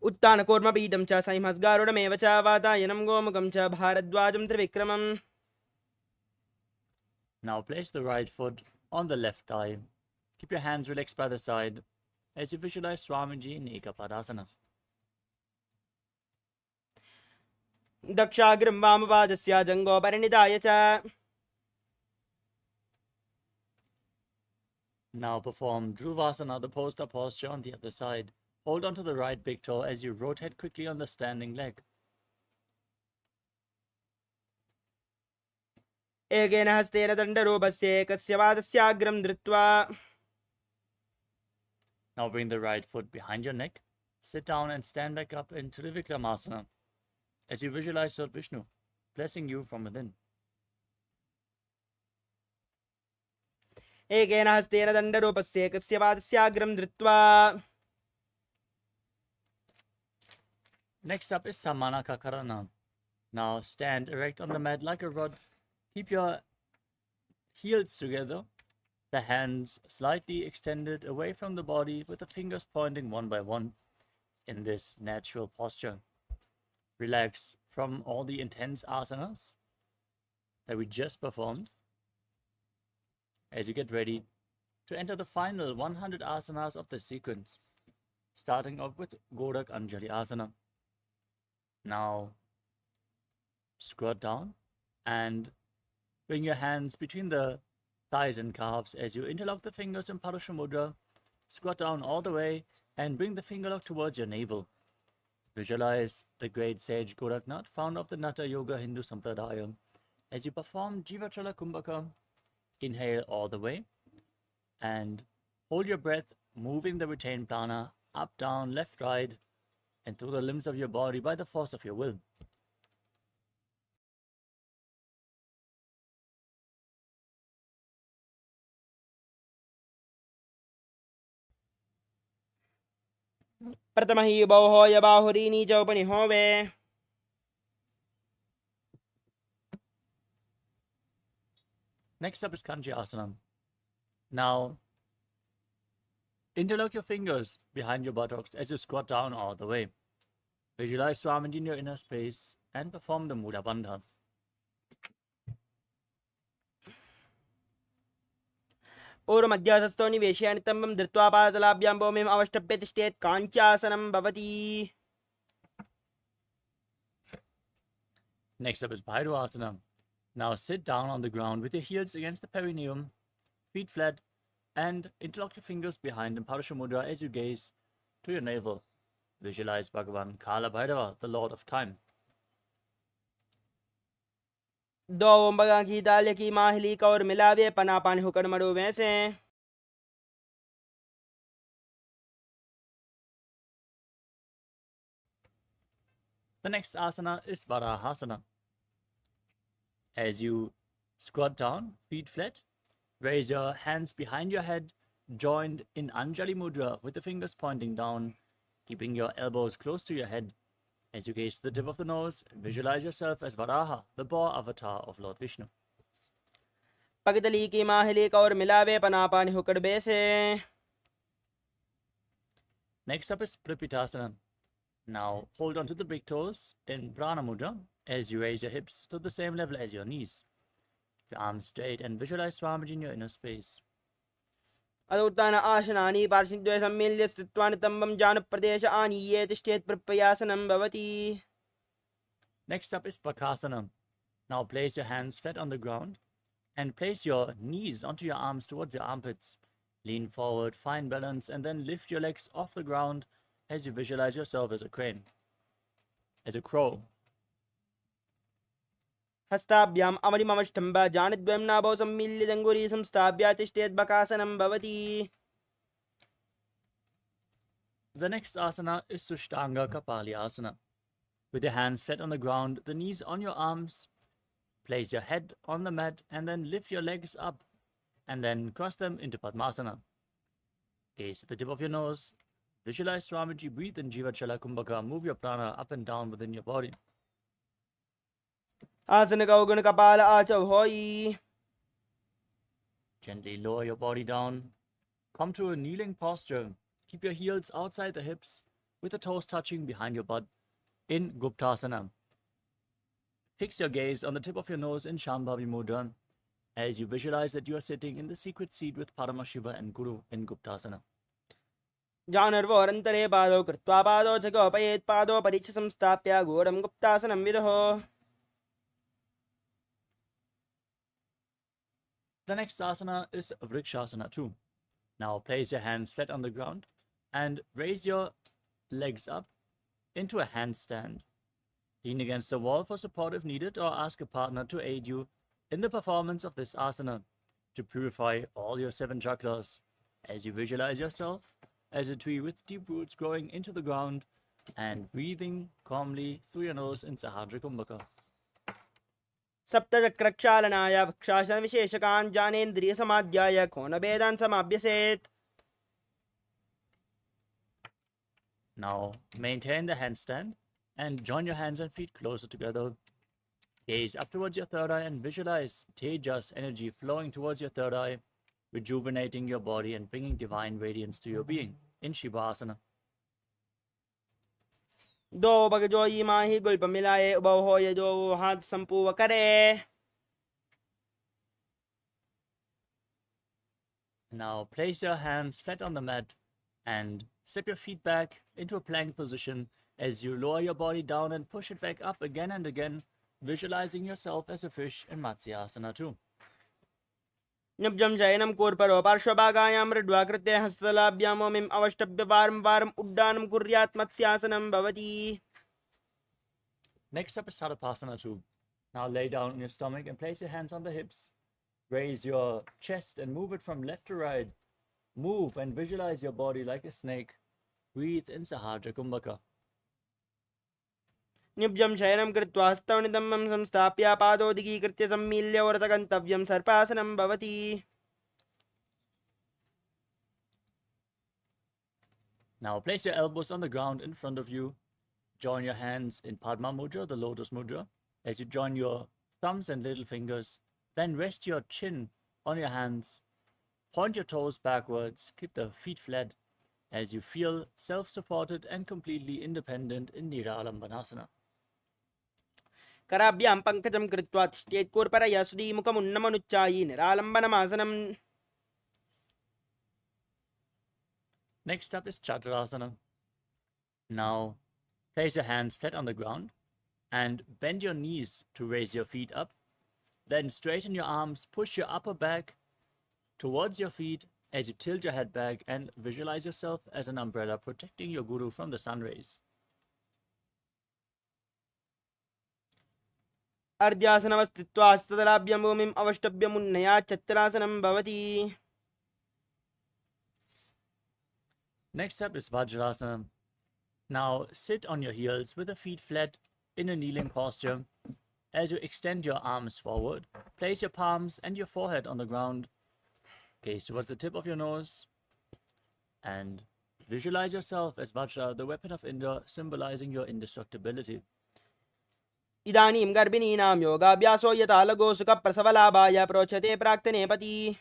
उत्तानकूर्मपीठं च संहस्गारुडमेव च वातायनं गोमुखं च भारद्वाजं त्रिविक्रमम्. Now place the right foot on the left thigh. Keep your hands relaxed by the side as you visualize Swamiji in Ekapadasana. दक्षाग्रं वामपादस्य जङ्घोपरिनिधाय च. Now perform Dhruvasana, the poster posture on the other side. Hold on to the right big toe as you rotate quickly on the standing leg. एकेन हस्तेन दण्डरूपस्य एकस्य पादस्याग्रं धृत्वा. Now bring the right foot behind your neck. Sit down and stand back up in Trivikramasana as you visualize Lord Vishnu blessing you from within. एकेन हस्तेन दण्डरूपस्य एकस्य पादस्याग्रं धृत्वा. Next up is Samanakakarana. Now stand erect on the mat like a rod. Keep your heels together, the hands slightly extended away from the body with the fingers pointing one by one in this natural posture. Relax from all the intense asanas that we just performed as you get ready to enter the final 100 asanas of the sequence, starting off with Gorak Anjali Asana. Now squat down and bring your hands between the thighs and calves as you interlock the fingers in Parusha Mudra. Squat down all the way and bring the finger lock towards your navel. Visualize the great sage Goraknath, founder of the Natha Yoga Hindu Sampradaya. As you perform Jivachala Kumbhaka, inhale all the way and hold your breath, moving the retained prana up, down, left, right, and through the limbs of your body by the force of your will. प्रथम हि बौहोय बाहुरीनी च उपनिहोवे Next up is Kanji Asana. Now, interlock your fingers behind your buttocks as you squat down all the way. Visualize Swamiji in your inner space and perform the Mudra Bandha. पूर्वमध्यासस्थो निवेशयामि तम्बं धृत्वा पादतलाभ्यां भूमिम् अवष्टभ्य तिष्ठेत् काञ्चासनं भवति. Next up is Bhairava. Now sit down on the ground with your heels against the perineum, feet flat, and interlock your fingers behind in Parasha Mudra as you gaze to your navel. Visualize Bhagavan Kala Bhairava, the Lord of Time. दो ओम बगा की दाल की माहली का और मिलावे पना पानी होकर मरो वैसे. The next asana is Varahasana. As you squat down, feet flat, raise your hands behind your head, joined in Anjali Mudra with the fingers pointing down, keeping your elbows close to your head. As you gaze to the tip of the nose, visualize yourself as Varaha, the boar avatar of Lord Vishnu. पगतली की माहली का और मिलावे पना पानी होकर बैसे. Next up is Prapitasana. Now hold on to the big toes in Prana Mudra as you raise your hips to the same level as your knees. Keep your arms straight and visualize Swamiji in your inner space. अदुत्तान आसनानि पार्श्वद्वये सम्मिल्य स्थित्वानि तम्बं जानप्रदेश आनीये तिष्ठेत् प्रपयासनं भवति. Next up is Bakasana. Now place your hands flat on the ground and place your knees onto your arms towards your armpits. Lean forward, find balance, and then lift your legs off the ground as you visualize yourself as a crane, as a crow. हस्ताभ्याम् अमरिममष्टम्ब जानद्वयं नाभौ सम्मिल्य जङ्घूरी संस्थाप्य तिष्ठेत् बकासनं भवति. The next asana is Sushtanga Kapali Asana. With your hands flat on the ground, the knees on your arms, place your head on the mat and then lift your legs up and then cross them into Padmasana. Gaze at the tip of your nose. Visualize Swamiji, breathe in Jivachala Kumbhaka, move your prana up and down within your body. आसन गौगुण कपाल आचौ होई. Gently lower your body down. Come to a kneeling posture. Keep your heels outside the hips with the toes touching behind your butt in Guptasana. Fix your gaze on the tip of your nose in Shambhavi Mudra as you visualize that you are sitting in the secret seat with Paramashiva and Guru in Guptasana. जानर्वोरन्तरे पादौ कृत्वा पादौ च गोपयेत् पादौ परीक्ष संस्थाप्य घोरं गुप्तासनं विदुः. The next asana is Vrikshasana too. Now place your hands flat on the ground and raise your legs up into a handstand. Lean against the wall for support if needed or ask a partner to aid you in the performance of this asana to purify all your 7 chakras as you visualize yourself as a tree with deep roots growing into the ground and breathing calmly through your nose in Sahadra Kumbhaka. सप्तचक्रक्षालनाय वक्षासन विशेषकान् जानेन्द्रिय समाध्याय कोणभेदान् समाभ्यसेत्. Now maintain the handstand and join your hands and feet closer together. Gaze up towards your third eye and visualize Tejas energy flowing towards your third eye, rejuvenating your body and bringing divine radiance to your being in Shivasana. दो bug जोई माही गुल्प मिलाए उबौ होय जो हाथ संपूव करे. Now place your hands flat on the mat and step your feet back into a plank position as you lower your body down and push it back up again and again, visualizing yourself as a fish in Matsyasana too. निब्जं शयनं कूर्परो पार्श्वभागायां मृड्वा कृत्य हस्तलाभ्यां मोमिम् अवष्टभ्य वारं वारम् उड्डानं कुर्यात् मत्स्यासनं भवति. Next up is Sadapasana too. Now lay down on your stomach and place your hands on the hips. Raise your chest and move it from left to right. Move and visualize your body like a snake Breathe in Sahasrara Kumbhaka. निभ्यं शयनं कृत्वा हस्तौ नितम्बं संस्थाप्य पादोदीकृत्य सम्मील्य वरसगन्तव्यं सर्पासनं भवति. Now place your elbows on the ground in front of you. Join your hands in Padma Mudra, the lotus mudra. As you join your thumbs and little fingers, then rest your chin on your hands. Point your toes backwards. Keep the feet flat as you feel self-supported and completely independent in Niralambanasana. कराभ्यां पङ्कजं कृत्वा तिष्ठेत्कूर्परया सुधीमुखमुन्नमनुच्चायि निरालम्बनमासनम्. Next up is Chaturasana. Now place your hands flat on the ground and bend your knees to raise your feet up. Then straighten your arms, push your upper back towards your feet as you tilt your head back and visualize yourself as an umbrella protecting your guru from the sun rays. अर्ध्यासनवस्थित्वा हस्तदलाभ्यां भूमिम् अवष्टभ्यमुन्नया चत्रासनं भवति. Next up is Vajrasana. Now sit on your heels with the feet flat in a kneeling posture. As you extend your arms forward, place your palms and your forehead on the ground. Gaze towards the tip of your nose and visualize yourself as Vajra, the weapon of Indra, symbolizing your indestructibility. इदानीं गर्भिणीनां योगाभ्यासो यथा लगो सुखप्रसवलाभाय प्रोच्यते प्राक्तने पति.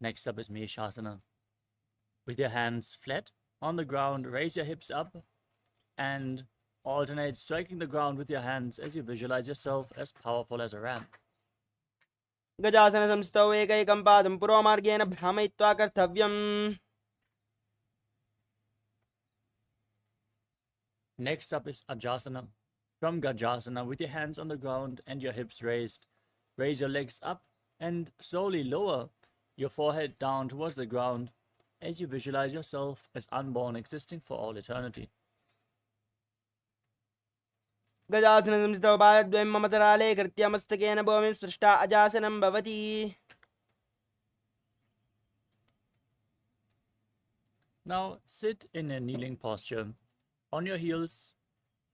Next up is Meshasana. With your hands flat on the ground, raise your hips up and alternate striking the ground with your hands as you visualize yourself as powerful as a ram. गजासनसंस्थौ एकैकं पादं पुरोमार्गेण भ्रामयित्वा कर्तव्यम्. Next up is Ajasana. From Gajasana, with your hands on the ground and your hips raised, raise your legs up and slowly lower your forehead down towards the ground as you visualize yourself as unborn, existing for all eternity. गजासनसंस्थौ पादद्वयं ममतराले कृत्य मस्तकेन भूमिं स्पृष्ट्वा अजासनं भवति. Now sit in a kneeling posture. On your heels,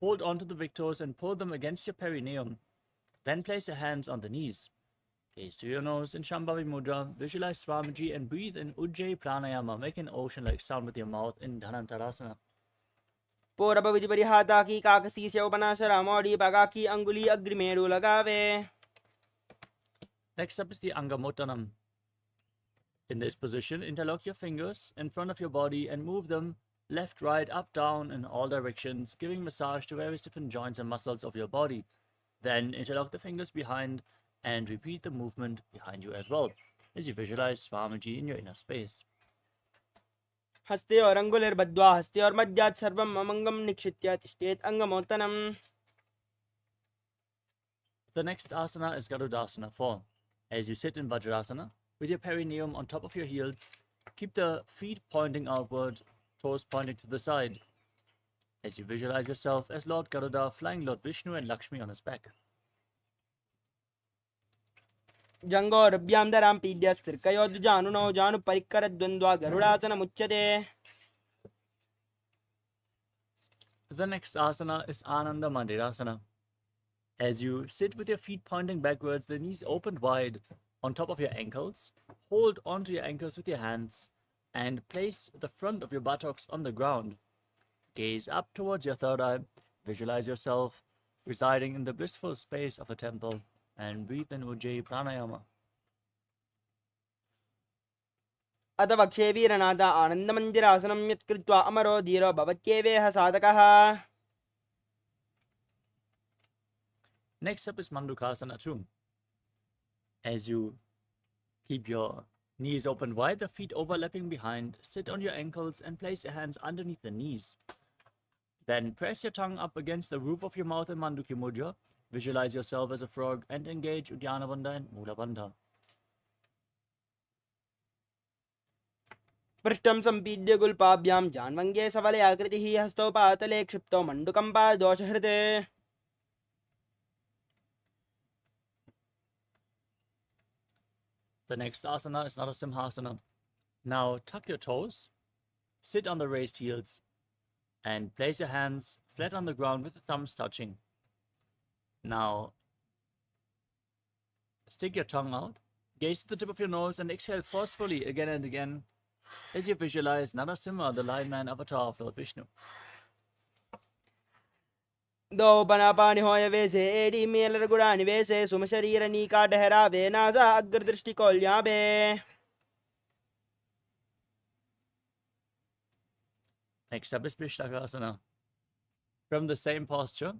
hold onto the big toes and pull them against your perineum. Then place your hands on the knees. Gaze to your nose in Shambhavi Mudra. Visualize Swamiji and breathe in Ujjayi Pranayama. Make an ocean-like sound with your mouth in Dhanantarasana. पौरभविधिपरिहाता की काकसी से उपनाशरा मोड़ी पगा की अंगुली अग्रिमेरु लगावे. Next up is the Angamottanam. In this position, interlock your fingers in front of your body and move them left, right, up, down in all directions, giving massage to various different joints and muscles of your body. Then interlock the fingers behind and repeat the movement behind you as well, as you visualize Swamiji in your inner space. हस्ते और अंगुलिर्बद्ध्वा हस्ते और मध्यात् सर्वम् अमङ्गं निक्षित्य तिष्ठेत् अंगमोत्तनम्. The next asana is Garudasana form. As you sit in Vajrasana, with your perineum on top of your heels, keep the feet pointing outward, toes pointing to the side, as you visualize yourself as Lord Garuda flying Lord Vishnu and Lakshmi on his back. जङ्गोरभ्यां दरां पीड्यस्तिर्कयोद्जानुनो जानुपरिक्करद्वन्द्वा गरुडासनमुच्यते. The next asana is Ananda Mandirasana. As you sit with your feet pointing backwards, the knees opened wide on top of your ankles, hold onto your ankles with your hands and place the front of your buttocks on the ground. Gaze up towards your third eye, visualize yourself residing in the blissful space of a temple and breathe in Ujjayi Pranayama. अथ वक्षे वीरनाथ आनन्दमन्दिरासनं यत्कृत्वा अमरो धीरो भवत्येवेह साधकः. Next up is Mandukasana too. As you keep your knees open wide, the feet overlapping behind, sit on your ankles and place your hands underneath the knees. Then press your tongue up against the roof of your mouth in Manduki Mudra. Visualize yourself as a frog and engage Uddiyana Bandha and Mula Bandha. पृष्ठं सम्पीड्य गुल्पाभ्यां जान्वङ्गे सफले आकृतिः हस्तौ पातले क्षिप्तौ मण्डुकं पादोषहृते. The next asana is Narasimhasana. Now tuck your toes sit on the raised heels and place your hands flat on the ground with the thumbs touching. Now, stick your tongue out, gaze at the tip of your nose, and exhale forcefully again and again as you visualize Narasimha, the lion man avatar of Lord Vishnu. दो बना पानी होय वैसे AD Mailer गुड़ानी वैसे सुम शरीर नीका ठहरावे नाजा अग्र दृष्टि कोल्याबे. Next up is Vishlakasana. From the same posture,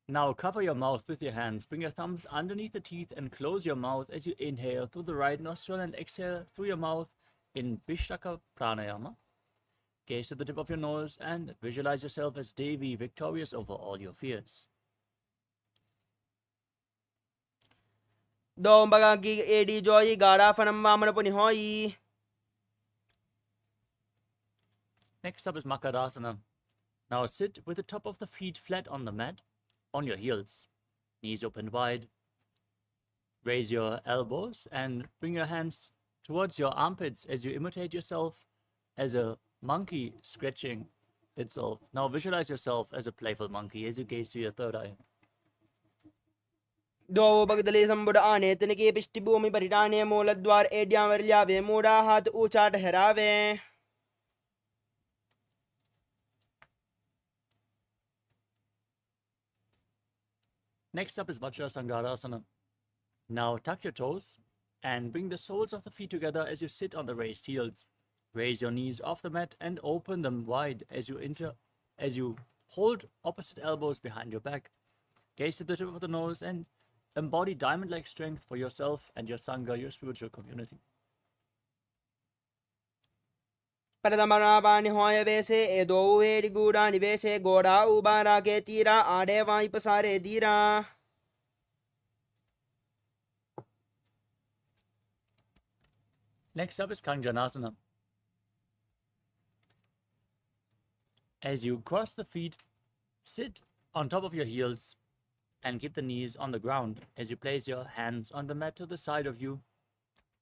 now cover your mouth with your hands. Bring your thumbs underneath the teeth and close your mouth as you inhale through the right nostril and exhale through your mouth in Vishlaka Pranayama. Gaze at the tip of your nose and visualize yourself as Devi, victorious over all your fears. दो बगा की AD जोई गाड़ा फनम वामन पुनि होई. Next up is Makadasana. Now sit with the top of the feet flat on the mat, on your heels, knees open wide. Raise your elbows and bring your hands towards your armpits as you imitate yourself as a monkey scratching itself. Now visualize yourself as a playful monkey as you gaze to your third eye. दो बगदले संबुड आने तिनके पिष्टि भूमि परिटाने मूल द्वार एडियां वरल्यावे मूड़ा हाथ ऊंचा ठहरावे. Next up is Vajrasangarasana. Now tuck your toes and bring the soles of the feet together as you sit on the raised heels. Raise your knees off the mat and open them wide as you hold opposite elbows behind your back. Gaze at the tip of the nose and embody diamond-like strength for yourself and your Sangha, your spiritual community. परदमना पानी होय वैसे ए दो AD गुड़ानी वैसे गोड़ा उबारा के तीरा आड़े Y पसारे दीरा. Next up is Kanjanasana. As you cross the feet, sit on top of your heels and keep the knees on the ground as you place your hands on the mat to the side of you.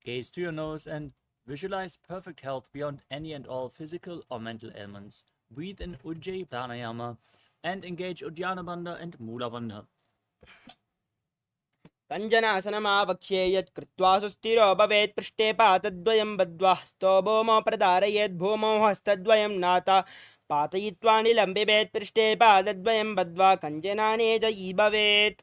Gaze to your nose and visualize perfect health beyond any and all physical or mental ailments. Breathe in Ujjayi Pranayama and engage Uddiyana Bandha and Mula Bandha. कञ्जनासनमावक्ष्ये यत् कृत्वा सुस्थिरो भवेत् पृष्ठे पातद्वयं बद्ध्वा हस्तो भूमौ प्रधारयेत् भूमौ हस्तद्वयं नाता पातयित्वा निलम्बिभेत् पृष्ठे पादद्वयं बद्ध्वा कञ्जनाने जयी भवेत्.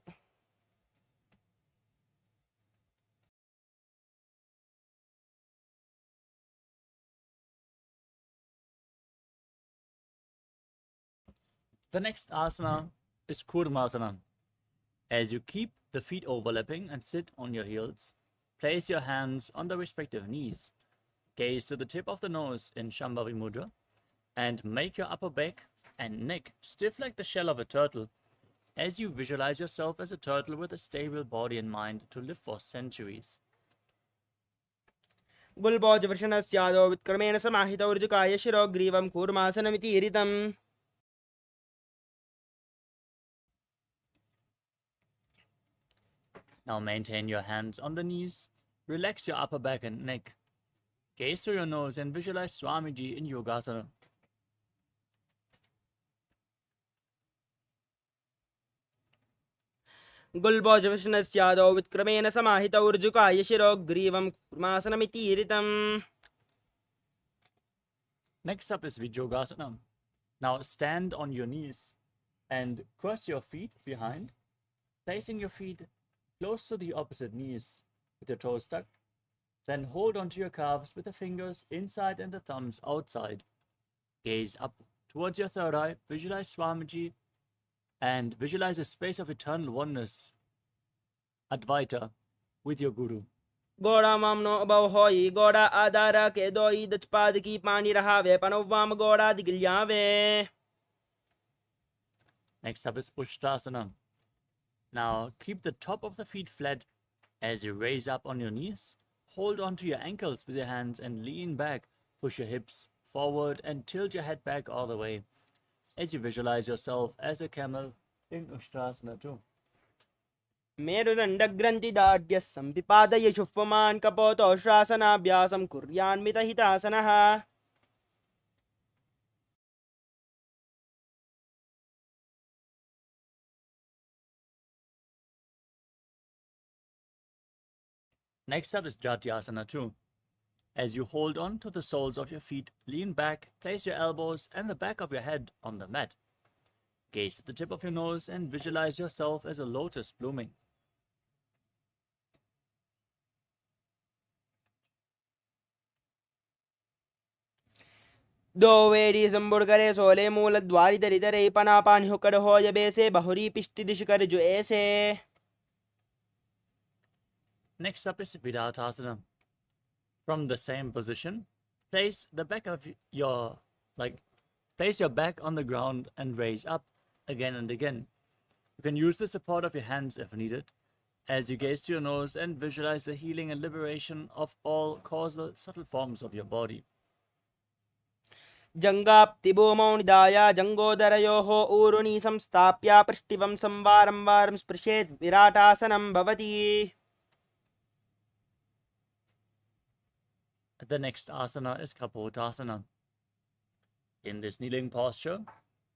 The next asana is Kurmasana. As you keep the feet overlapping and sit on your heels, place your hands on the respective knees. Gaze to the tip of the nose in Shambhavi Mudra and make your upper back and neck stiff like the shell of a turtle as you visualize yourself as a turtle with a stable body and mind to live for centuries. गुल्बोज वृषणस्यादो विक्रमेण समाहितौ ऋजुकाय शिरो ग्रीवं कूर्मासनमिति ईरितम्. Now maintain your hands on the knees, relax your upper back and neck. Gaze through your nose and visualize Swamiji in Yogasana. गुल्बोज वृषणस्यादो विक्रमेण समाहितौ ऋजुकाय शिरो ग्रीवं कूर्मासनमिति ईरितम्. Next up is Vijogasana. Now stand on your knees and cross your feet behind, placing your feet close to the opposite knees with your toes tucked. Then hold onto your calves with the fingers inside and the thumbs outside. Gaze up towards your third eye, visualize Swamiji and visualize a space of eternal oneness, Advaita, with your Guru. गोड़ा मामनो above होई गोड़ा आधारा के दोई दचपाद की पानी रहावे पनोवाम गोड़ा दिगिल्यावे. Next up is Ushtrasana. Now keep the top of the feet flat as you raise up on your knees. Hold onto your ankles with your hands and lean back. Push your hips forward and tilt your head back all the way as you visualize yourself as a camel in Ushtrasana too. मेरुदंड ग्रंथि दाढ्य संपिपादय शुष्पमान कपोतो श्वासनाभ्यासं कुर्यान्मितहितासनः. Next up is Jatyasana 2. As you hold on to the soles of your feet, lean back, place your elbows and the back of your head on the mat. Gaze at the tip of your nose and visualize yourself as a lotus blooming. दोवेडी संबुड़करे सोले मूल द्वारी दरी दरे पना पानी हुकड़ हो जबे से बहुरी पिष्टि दिश कर जो ऐसे. Next up is Vidatasana. From the same position, place the back of your place your back on the ground and raise up again and again. You can use the support of your hands if needed, as you gaze to your nose and visualize the healing and liberation of all causal subtle forms of your body. जंगाप्ति भूमौ निधाय जंगोदरयोः ऊरुनि संस्थाप्य पृष्ठिवं संवारं वारं स्पृशेत् विराटासनं भवति. The next asana is Kapotasana. In this kneeling posture,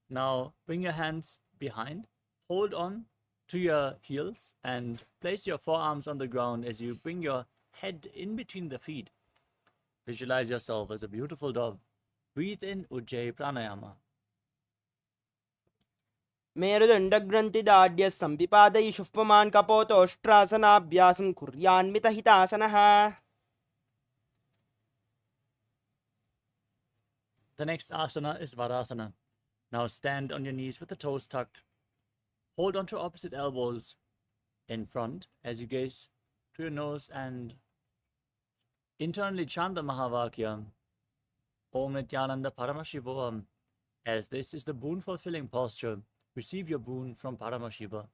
now bring your hands behind, hold on to your heels and place your forearms on the ground as you bring your head in between the feet. Visualize yourself as a beautiful dove. Breathe in Ujjayi Pranayama. मेरुदण्डग्रन्थिदाढ्य संपिपादयि शुष्पमान् कपोतोष्ट्रासनाभ्यासं कुर्यान्मितहितासनः. The next asana is Varasana. Now stand on your knees with the toes tucked. Hold on to opposite elbows in front as you gaze to your nose and internally chant the Mahavakya, Om Nithyananda Paramashivoham, as this is the boon fulfilling posture. Receive your boon from Paramashiva.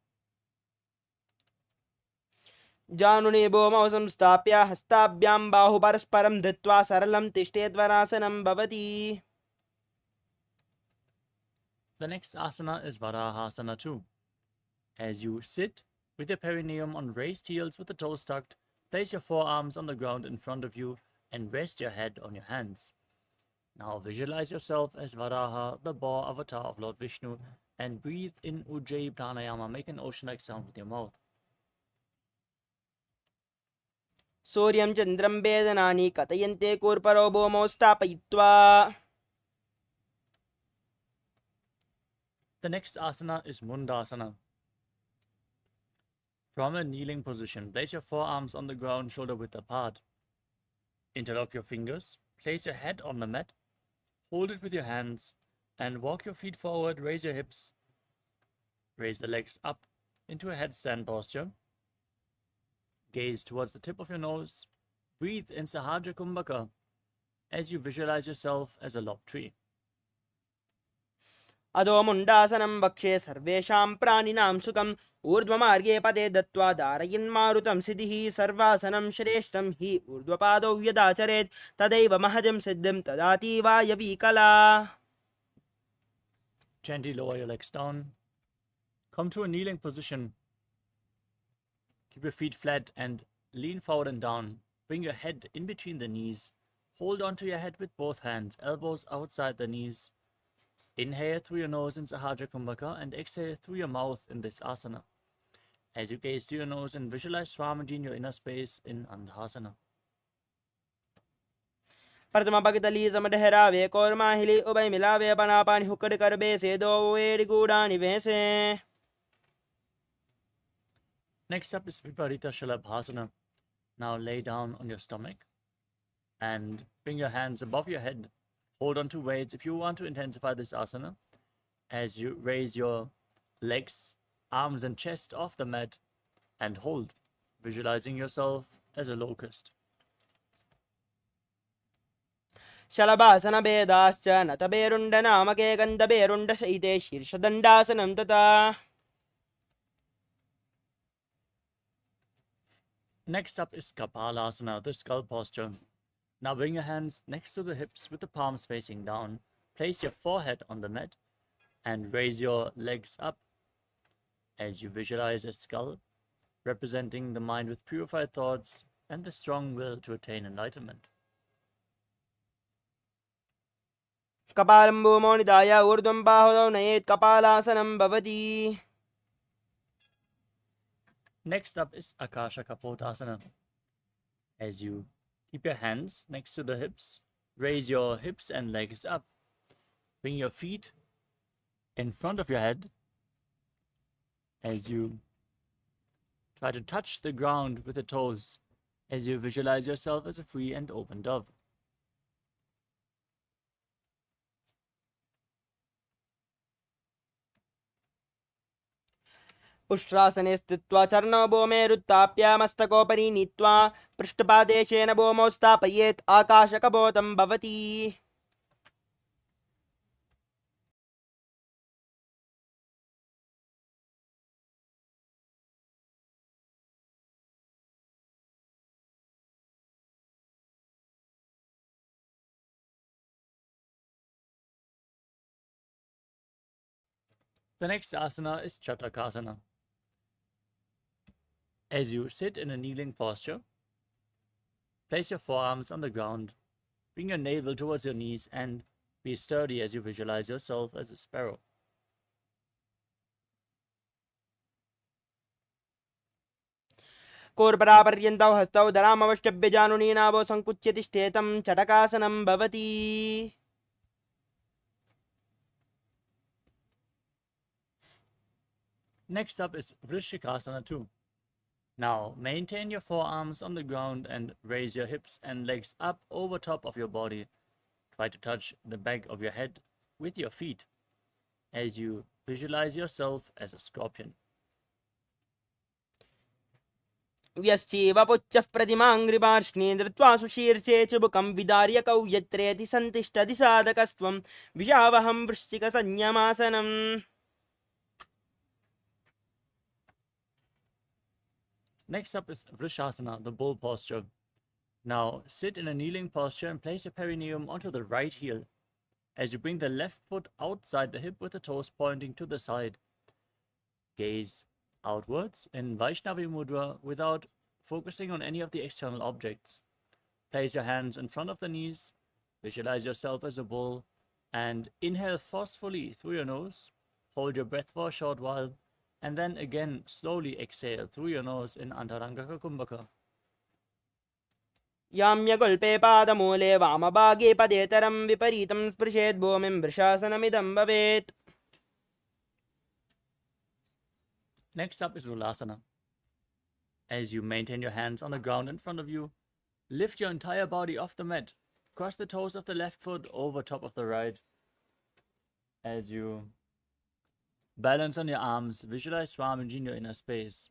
जानुने भूमौ संस्थाप्य हस्ताभ्यां बाहु परस्परं धृत्वा सरलं तिष्ठेद्वरासनं भवति. The next asana is Varahasana 2. As you sit with your perineum on raised heels with the toes tucked, place your forearms on the ground in front of you and rest your head on your hands. Now visualize yourself as Varaha, the boar avatar of Lord Vishnu, and breathe in Ujjayi Pranayama. Make an ocean-like sound with your mouth. सूर्यं चन्द्रं वेदनानि कथयन्ते कूर्परो भूमौ स्थापयित्वा. The next asana is Mundasana. From a kneeling position, place your forearms on the ground, shoulder width apart. Interlock your fingers, place your head on the mat, hold it with your hands, and walk your feet forward, raise your hips, raise the legs up into a headstand posture. Gaze towards the tip of your nose, breathe in Sahaja Kumbhaka as you visualize yourself as a lopped tree. अधो मुण्डासनं वक्षे सर्वेषां प्राणिनां सुखम् ऊर्ध्वमार्गे पदे दत्त्वा धारयन्मारुतं सिद्धिः सर्वासनं श्रेष्ठं हि ऊर्ध्वपादौ यदाचरेत् तदैव महजं सिद्धिं तदाति वायवी कला. Gently lower your legs down. Come to a kneeling position. Keep your feet flat and lean forward and down. Bring your head in between the knees. Hold on to your head with both hands, elbows outside the knees. Inhale through your nose in Sahaja Kumbhaka and exhale through your mouth in this asana. As you gaze to your nose and visualize Swamiji in your inner space in Andhasana. प्रथम भगतली समडहरावे कोरमाहिली उभय मिलावे पनापानि हुक्कड़ करबे से दो वेड़ गूढ़ानि वैसे. Next up is Viparita Shalabhasana. Now lay down on your stomach and bring your hands above your head. Hold on to weights if you want to intensify this asana. As you raise your legs, arms and chest off the mat and hold, visualizing yourself as a locust. शलभासन भेदाश्च नतबेरुण्ड नामके गन्धबेरुण्ड शयिते शीर्षदण्डासनं तथा. Next up is Kapalasana, the skull posture. Now bring your hands next to the hips with the palms facing down. Place your forehead on the mat and raise your legs up as you visualize a skull representing the mind with purified thoughts and the strong will to attain enlightenment. कपालं भूमौ निधाय ऊर्ध्वं बाहुदौ नयेत् कपालासनं भवति. Next up is Akasha Kapotasana. As you keep your hands next to the hips, raise your hips and legs up. Bring your feet in front of your head as you try to touch the ground with the toes as you visualize yourself as a free and open dove. उष्ट्रासने स्थित्वा चरणौ भूमेरुत्थाप्य मस्तकोपरि नीत्वा पृष्ठपादेशेन भूमौ स्थापयेत् आकाशकपोतं भवति. The next asana is Chatakasana. As you sit in a kneeling posture, place your forearms on the ground, bring your navel towards your knees, and be sturdy as you visualize yourself as a sparrow. कोर्परापर्यन्तौ हस्तौ धरामवष्टभ्यजानुनीनाभो सङ्कुच्य तिष्ठेतं चटकासनं भवति. Next up is Vrishikasana 2. Now, maintain your forearms on the ground and raise your hips and legs up over top of your body. Try to touch the back of your head with your feet as you visualize yourself as a scorpion. व्यश्चैव पुच्छः प्रतिमाङ्घ्रिपार्ष्णे धृत्वा सुशीर्षे चुबुकं विदार्यकौ यत्रेति सन्तिष्ठति साधकस्त्वं विशावहं वृश्चिकसंज्ञमासनम्. Next up is Vrishasana, the bull posture. Now, sit in a kneeling posture and place your perineum onto the right heel as you bring the left foot outside the hip with the toes pointing to the side. Gaze outwards in Vaishnavi Mudra without focusing on any of the external objects. Place your hands in front of the knees, visualize yourself as a bull, and inhale forcefully through your nose. Hold your breath for a short while, and then again slowly exhale through your nose in Antarangaka Kumbhaka. याम्यगुल्पे पादमूले वामभागे पदेतरं विपरीतं स्पृशेत् भूमिं वृषासनमिदं भवेत्. Next up is Ulasana. As you maintain your hands on the ground in front of you, lift your entire body off the mat. Cross the toes of the left foot over top of the right. As you balance on your arms, visualize Swamiji in your inner space.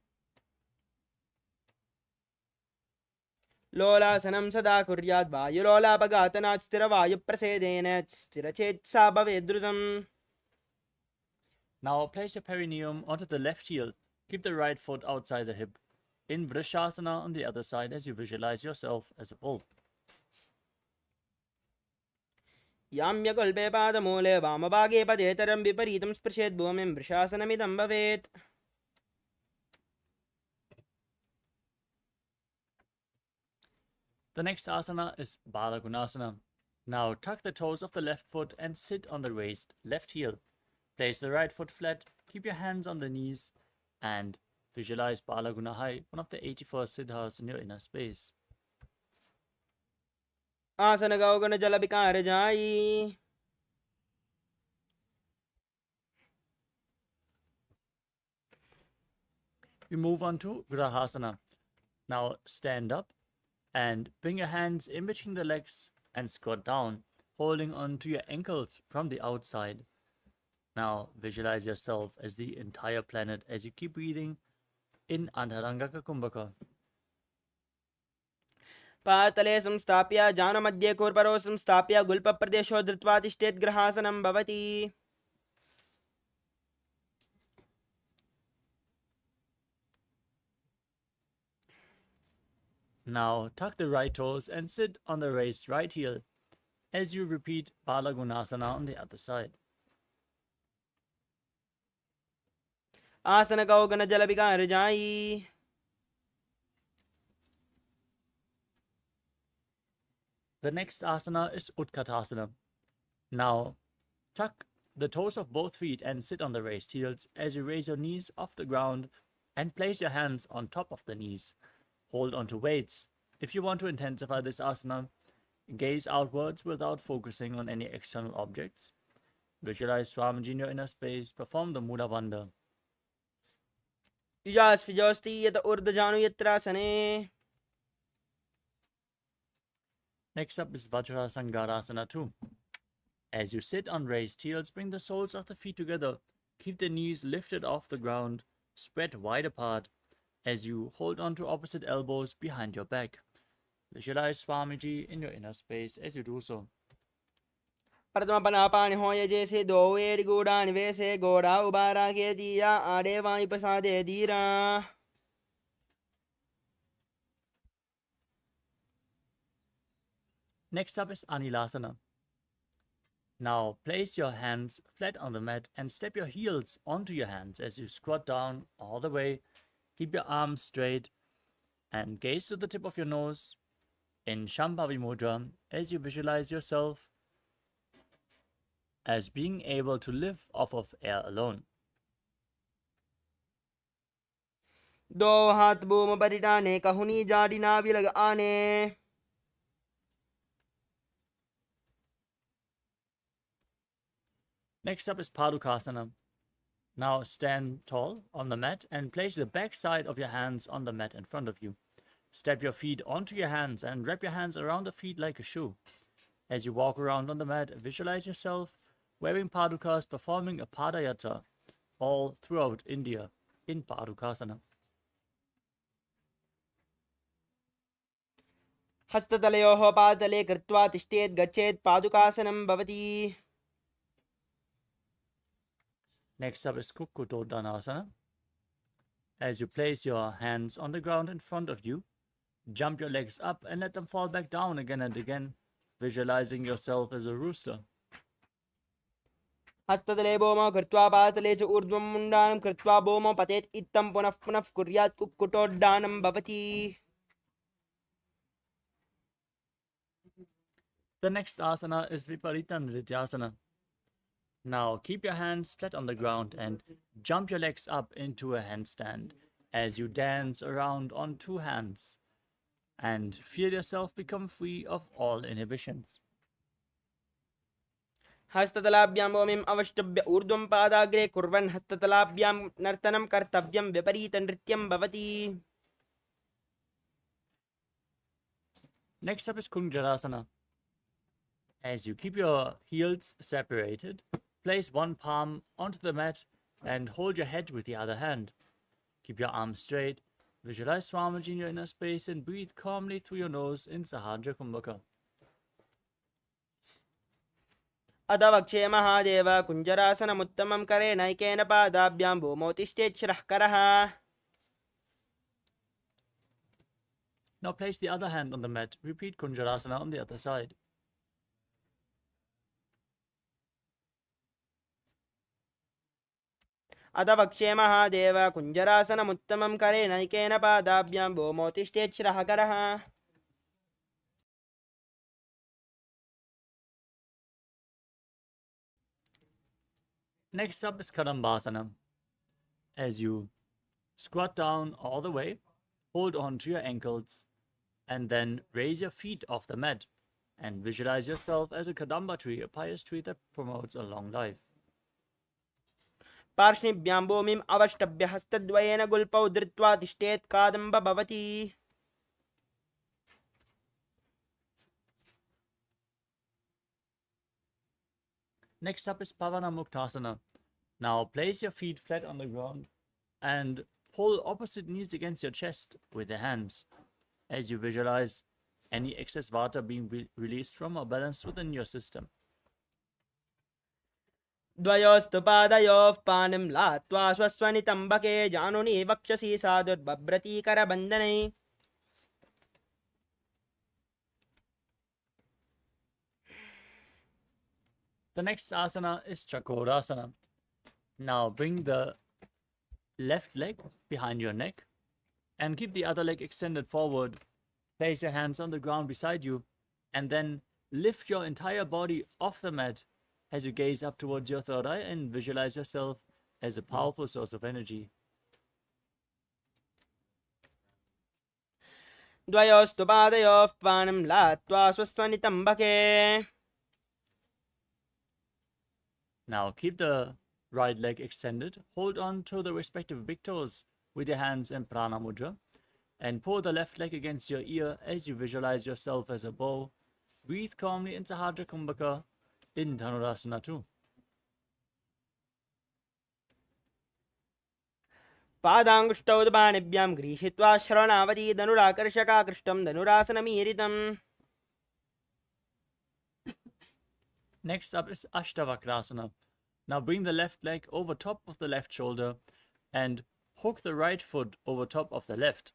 लोलासनं सदा कुर्यात् वायुलोलापघातनात् स्थिरवायुप्रसेदेन स्थिरचेत्सा भवेद्रुतम्. Now place your perineum onto the left heel. Keep the right foot outside the hip. In Vrishasana on the other side as you visualize yourself as a bull. याम्यगुल्पे पादमूले वामभागे पदेतरं विपरीतं स्पृशेत् भूमिं वृषासनमिदं भवेत्. The next asana is Balagunasana. Now tuck the toes of the left foot and sit on the raised left heel. Place the right foot flat, keep your hands on the knees, and visualize Balagunahai, one of the 84 siddhas in your inner space. आसनगौगणजलविकारजायी. We move on to Grahasana. Now stand up and bring your hands in between the legs and squat down, holding on to your ankles from the outside. Now visualize yourself as the entire planet as you keep breathing in Antarangaka Kumbhaka. पातले संस्थाप्य जानमध्ये कूर्परो संस्थाप्य गुल्पप्रदेशो धृत्वा तिष्ठेत् ग्रहासनं भवति. Now tuck the right toes and sit on the raised right heel as you repeat Balagunasana on the other side. आसनगौगणजलविकारजायी. The next asana is Utkatasana. Now, tuck the toes of both feet and sit on the raised heels as you raise your knees off the ground and place your hands on top of the knees. Hold onto weights If you want to intensify this asana, gaze outwards without focusing on any external objects. Visualize Swamiji in your inner space. Perform the Mula Bandha. Yujasvijosti yata urdajanu yatrasane. Next up is Vajrasangarasana 2. As you sit on raised heels, bring the soles of the feet together. Keep the knees lifted off the ground, spread wide apart as you hold on to opposite elbows behind your back. Visualize Swamiji in your inner space as you do so. Pradamapanapani hoya jese do eri goda nivese goda ubara ke diya ade vai pasade dira. Next up is Anilasana. Now place your hands flat on the mat and step your heels onto your hands as you squat down all the way. Keep your arms straight and gaze to the tip of your nose in Shambhavi Mudra as you visualize yourself as being able to live off of air alone. Do hat boom baritane kahuni jadina bilag ane. Next up is Padukasana. Now stand tall on the mat and place the back side of your hands on the mat in front of you. Step your feet onto your hands and wrap your hands around the feet like a shoe. As you walk around on the mat, visualize yourself wearing Padukas, performing a Padayatra all throughout India in Padukasana. Hastatalayoho padale kritva tishtet gachet padukasanam bhavati. Next up is Kukkutoddanasana. As you place your hands on the ground in front of you, jump your legs up and let them fall back down again and again, visualizing yourself as a rooster. Hastatale boma kritva patale cha urdvam mundanam kritva boma patet ittam punaf punaf kuryat kukkutoddanam bhavati. The next asana is Viparita Nrityasana. Now keep your hands flat on the ground and jump your legs up into a handstand as you dance around on two hands and feel yourself become free of all inhibitions. Hastatalabyam bomim avashtabya urdvam padagre kurvan hastatalabyam nartanam kartavyam viparita nrityam bhavati. Next up is Kunjarasana. As you keep your heels separated, place one palm onto the mat and hold your head with the other hand. Keep your arms straight, visualize Swamiji in your inner space and breathe calmly through your nose in Sahadra Kumbhaka. Adavakshe mahadeva kunjarasanam uttamam kare naikena padabhyam bhumotishtet shrah karaha. Now place the other hand on the mat. Repeat Kunjarasana on the other side. Adavakshe mahadeva kunjarasanam uttamam kare naikena padabhyam bhumotishtet shrah karaha. Next up is Kadambasana. As you squat down all the way, hold on to your ankles, and then raise your feet off the mat and visualize yourself as a Kadamba tree, a pious tree that promotes a long life. Parshnibhyam bomim avashtabya hastadvayena gulpau dhritva tishtet kadamba bhavati. Next up is Pavana Muktasana. Now place your feet flat on the ground and pull opposite knees against your chest with your hands as you visualize any excess vata being released from or balanced within your system. Dvayostu padayof panim latva swaswani tambake januni vakshasi sadur babrati karabandhanai. The next asana is Chakorasana. Now bring the left leg behind your neck and keep the other leg extended forward. Place your hands on the ground beside you and then lift your entire body off the mat as you gaze up towards your third eye and visualize yourself as a powerful source of energy. द्वयोस्तु पादयोः पानं लात्वा स्वस्वनितम्बके. Now keep the right leg extended. Hold on to the respective big toes with your hands in prana mudra. And pull the left leg against your ear as you visualize yourself as a bow. Breathe calmly into Sahadra Kumbhaka in Dhanurasana too. पादाङ्गुष्ठौ पाणिभ्यां गृहीत्वा शरणावधि धनुराकर्षकाकृष्टं धनुरासनमीरितम्. Next up is Ashtavakrasana. Now bring the left leg over top of the left shoulder and hook the right foot over top of the left.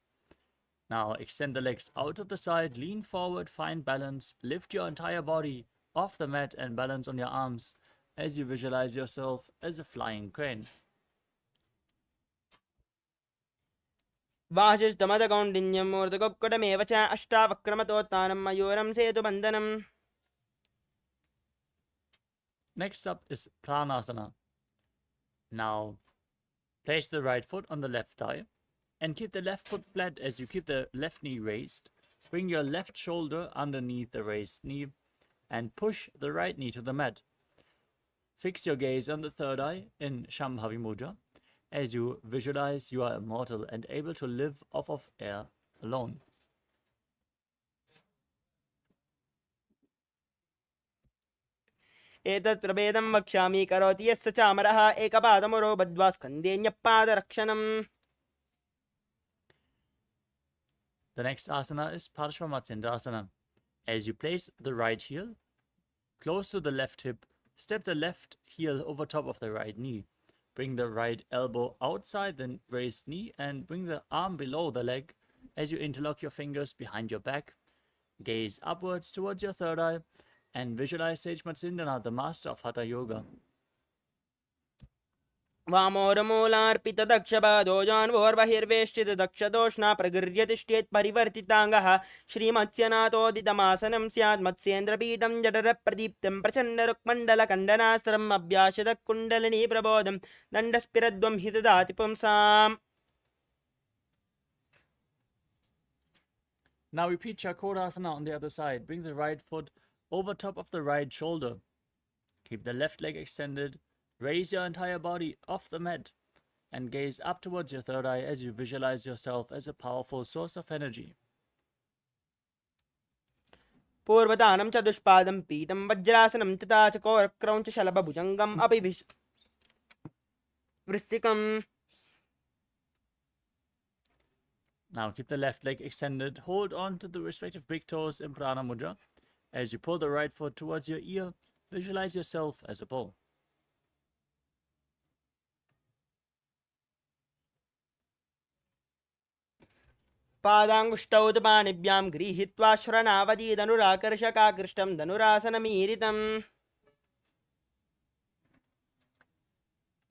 Now extend the legs out to the side, lean forward, find balance, lift your entire body off the mat and balance on your arms as you visualize yourself as a flying crane. वासिष्ठमदकौण्डिन्यं मूर्धकुक्कुटमेव च अष्टावक्रमतोत्थानं मयूरं सेतुबन्धनम्. Next up is Pranasana. Now place the right foot on the left thigh and keep the left foot flat as you keep the left knee raised. Bring your left shoulder underneath the raised knee and push the right knee to the mat. Fix your gaze on the third eye in Shambhavi Mudra as you visualize you are immortal and able to live off of air alone. एतत् प्रभेदं वक्ष्यामि करोति यस्य चामरः एकपादमुरो बद्ध्वा स्कन्धेऽन्यपादरक्षणम्. The next asana is Parshvamatsindasana. As you place the right heel close to the left hip, step the left heel over top of the right knee. Bring the right elbow outside the raised knee and bring the arm below the leg as you interlock your fingers behind your back. Gaze upwards towards your third eye and visualize Sage Matsindana, the master of Hatha Yoga. वामोरमूलार्पितदक्षपादोजान्वोर्बहिर्वेष्टितदक्षदोष्णा प्रगृह्यतिष्ठेत् परिवर्तिताङ्गः श्रीमत्स्यनाथोदितमासनं स्यात् मत्स्येन्द्रपीठं जठरप्रदीप्तं प्रचण्डरुक्मण्डलकण्डनास्त्रम् अभ्यासदकुण्डलिनी प्रबोधं दण्डस्पिरद्वं हि ददाति पुंसाम्. Now repeat Chakrasana on the other side. Bring the right foot over top of the right shoulder. Keep the left leg extended. Raise your entire body off the mat and gaze up towards your third eye as you visualize yourself as a powerful source of energy. पूर्वदानं च दुष्पादं पीठं वज्रासनं तथा च कोरक्रौञ्च शलभभुजङ्गम् अपि वृश्चिकम्. Now keep the left leg extended. Hold on to the respective big toes in Prana Mudra. As you pull the right foot towards your ear, visualize yourself as a bow. पादाङ्गुष्ठौ पाणिभ्यां गृहीत्वा श्रवणावधि धनुराकर्षकाकृष्टं धनुरासनमीरितम्.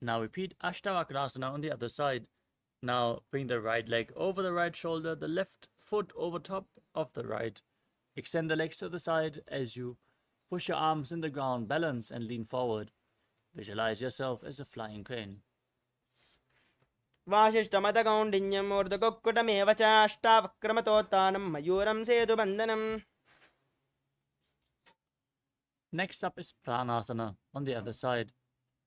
Now repeat Ashtavakrasana on the other side. Now bring the right leg over the right shoulder, the left foot over top of the right. Extend the legs to the side as you push your arms in the ground, balance and lean forward. Visualize yourself as a flying crane. वासिष्ठमदकौण्डिन्यं मूर्धकुक्कुटमेव च अष्टावक्रमतोत्थानं मयूरं सेतुबन्धनम्. Next up is Pranasana on the other side.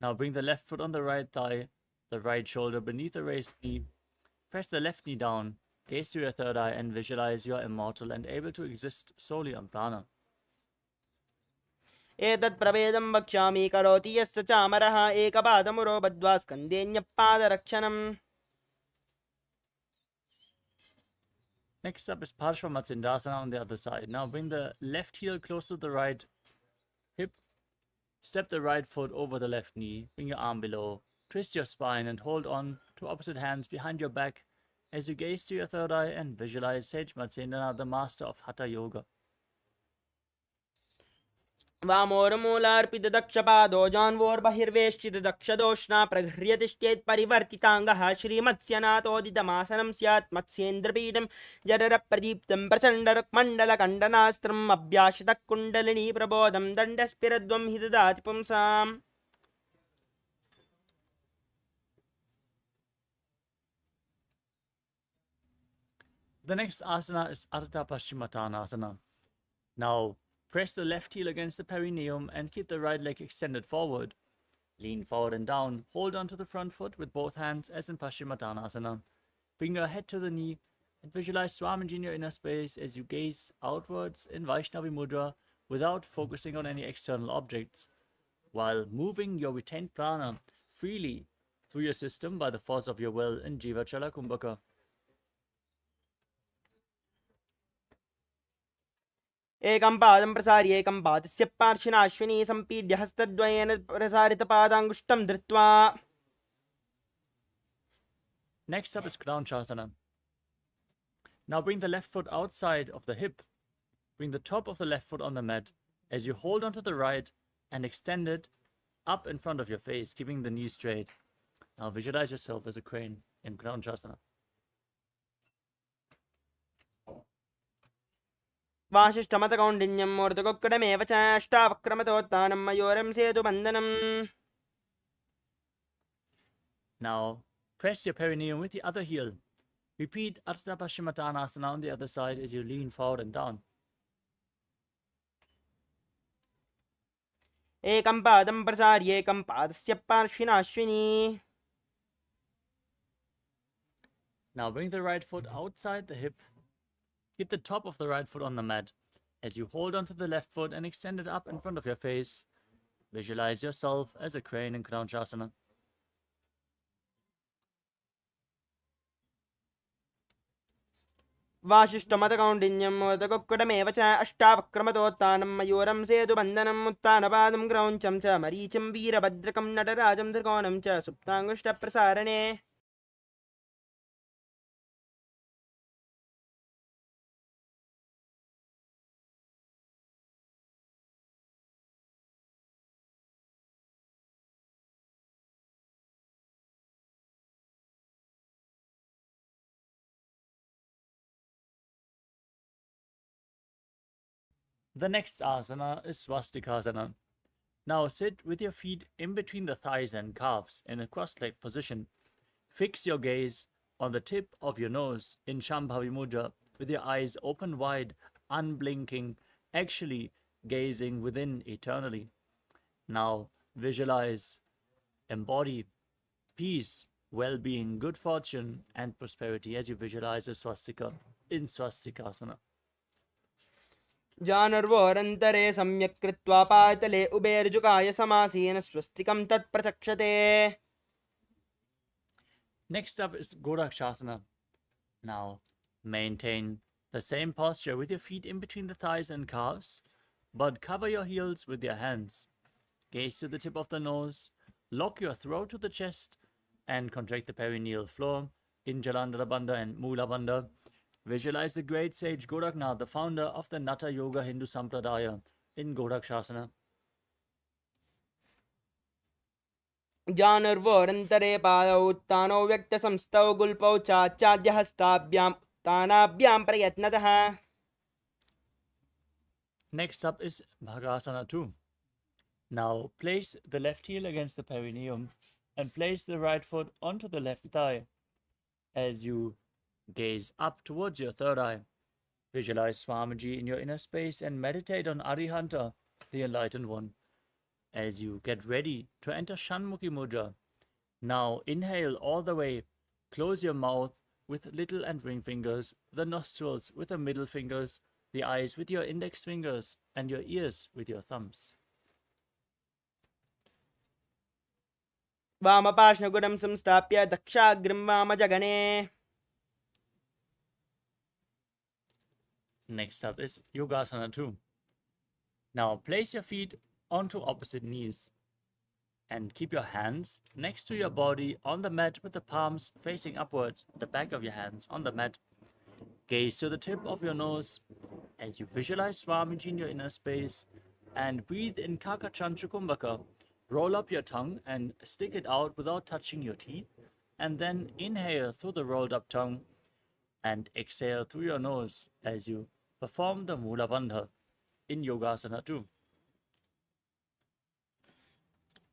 Now bring the left foot on the right thigh, the right shoulder beneath the raised knee. Press the left knee down, gaze to your third eye and visualize you are immortal and able to exist solely on prana. एतत् प्रभेदं वक्ष्यामि करोति यस्य चामरः एकपादमुरो बद्ध्वा स्कन्धेऽन्यपादरक्षणम्. Next up is Parshvamatsindasana on the other side. Now bring the left heel close to the right hip. Step the right foot over the left knee. Bring your arm below. Twist your spine and hold on to opposite hands behind your back as you gaze to your third eye and visualize Sage Matsindana, the master of Hatha Yoga. वामोरमूलार्पितदक्षपादोजान्वोर्बहिर्वेष्टितदक्षदोष्णा प्रगृह्यतिष्ठेत् परिवर्तिताङ्गः श्रीमत्स्यनाथोदितमासनं स्यात् मत्स्येन्द्रपीठं जठरप्रदीप्तं प्रचण्डरुक्मण्डलकण्डनास्त्रम् अभ्यासितकुण्डलिनी प्रबोधं दण्डस्पिरद्वं हि ददाति पुंसाम्. The next asana is Ardha Paschimottanasana. Now, press the left heel against the perineum and keep the right leg extended forward. Lean forward and down. Hold on to the front foot with both hands as in Paschimottanasana. Bring your head to the knee and visualize Swamiji in your inner space as you gaze outwards in Vaishnavi Mudra without focusing on any external objects, while moving your retained prana freely through your system by the force of your will in Jiva Chala Kumbhaka. एकं पादं प्रसार्य एकं पादस्य पार्श्विना अश्विनी सम्पीड्य हस्तद्वयेन प्रसारितपादाङ्गुष्ठं धृत्वा. Next up is Kranchasana. Now bring the left foot outside of the hip. Bring the top of the left foot on the mat as you hold onto the right and extend it up in front of your face, keeping the knees straight. Now visualize yourself as a crane in Kranchasana. वाशिष्ठमतकौण्डिन्यं मूर्धकोक्कडमेव च अष्टावक्रमतोत्थानं मयूरं सेतुबन्धनम्. Now press your perineum with the other heel. Repeat Ardha Paschimottanasana on the other side as you lean forward and down. एकं पादं प्रसार्य एकं पादस्य पार्श्विना Ashwini. Now bring the right foot outside the hip. Keep the top of the right foot on the mat as you hold onto the left foot and extend it up in front of your face. Visualize yourself as a crane in Kranchasana. वाशिष्ठमतकौण्डिन्यं मूर्धकोक्कडमेव च अष्टावक्रमतोत्थानं मयूरं सेतुबन्धनम्. उत्थानपादं क्रौञ्चं च मरीचिं वीरभद्रकं नटराजं त्रिकोणं च सुप्ताङ्गुष्ठप्रसारणे. The next asana is Swastikasana. Now sit with your feet in between the thighs and calves in a cross-legged position. Fix your gaze on the tip of your nose in Shambhavi Mudra with your eyes open wide, unblinking, actually gazing within eternally. Now visualize, embody peace, well-being, good fortune and prosperity as you visualize a swastika in Swastikasana. जानर्वोरन्तरे सम्यक् कृत्वा पातले उभेर्जुकाय समासीन स्वस्तिकं तत्प्रचक्षते. Next up is Gorakshasana. Now maintain the same posture with your feet in between the thighs and calves, but cover your heels with your hands. Gaze to the tip of the nose, lock your throat to the chest, and contract the perineal floor in Jalandhara Bandha and Mula Bandha. Visualize the great sage Goraknath, the founder of the Natha Yoga Hindu Sampradaya, in Gorakshasana. जानर्वोरन्तरे पादौ उत्थानौ व्यक्तसंस्थौ गुल्पौ चाच्याद्यहस्ताभ्यां तानाभ्यां प्रयत्नतः. Next up is Bhagasana 2. Now place the left heel against the perineum and place the right foot onto the left thigh as you gaze up towards your third eye. Visualize Swamiji in your inner space and meditate on Arihanta, the enlightened one, as you get ready to enter Shanmukhi Mudra. Now inhale all the way. Close your mouth with little and ring fingers, the nostrils with the middle fingers, the eyes with your index fingers, and your ears with your thumbs. वामपार्श्वगुडं संस्थाप्य दक्षाग्रं वामजगने. Next up is Yogasana 2. Now place your feet onto opposite knees and keep your hands next to your body on the mat with the palms facing upwards, the back of your hands on the mat. Gaze to the tip of your nose as you visualize Swamiji in your inner space and breathe in Kakachandra Kumbhaka. Roll up your tongue and stick it out without touching your teeth, and then inhale through the rolled up tongue and exhale through your nose as you perform the Mula Bandha in Yogasana 2.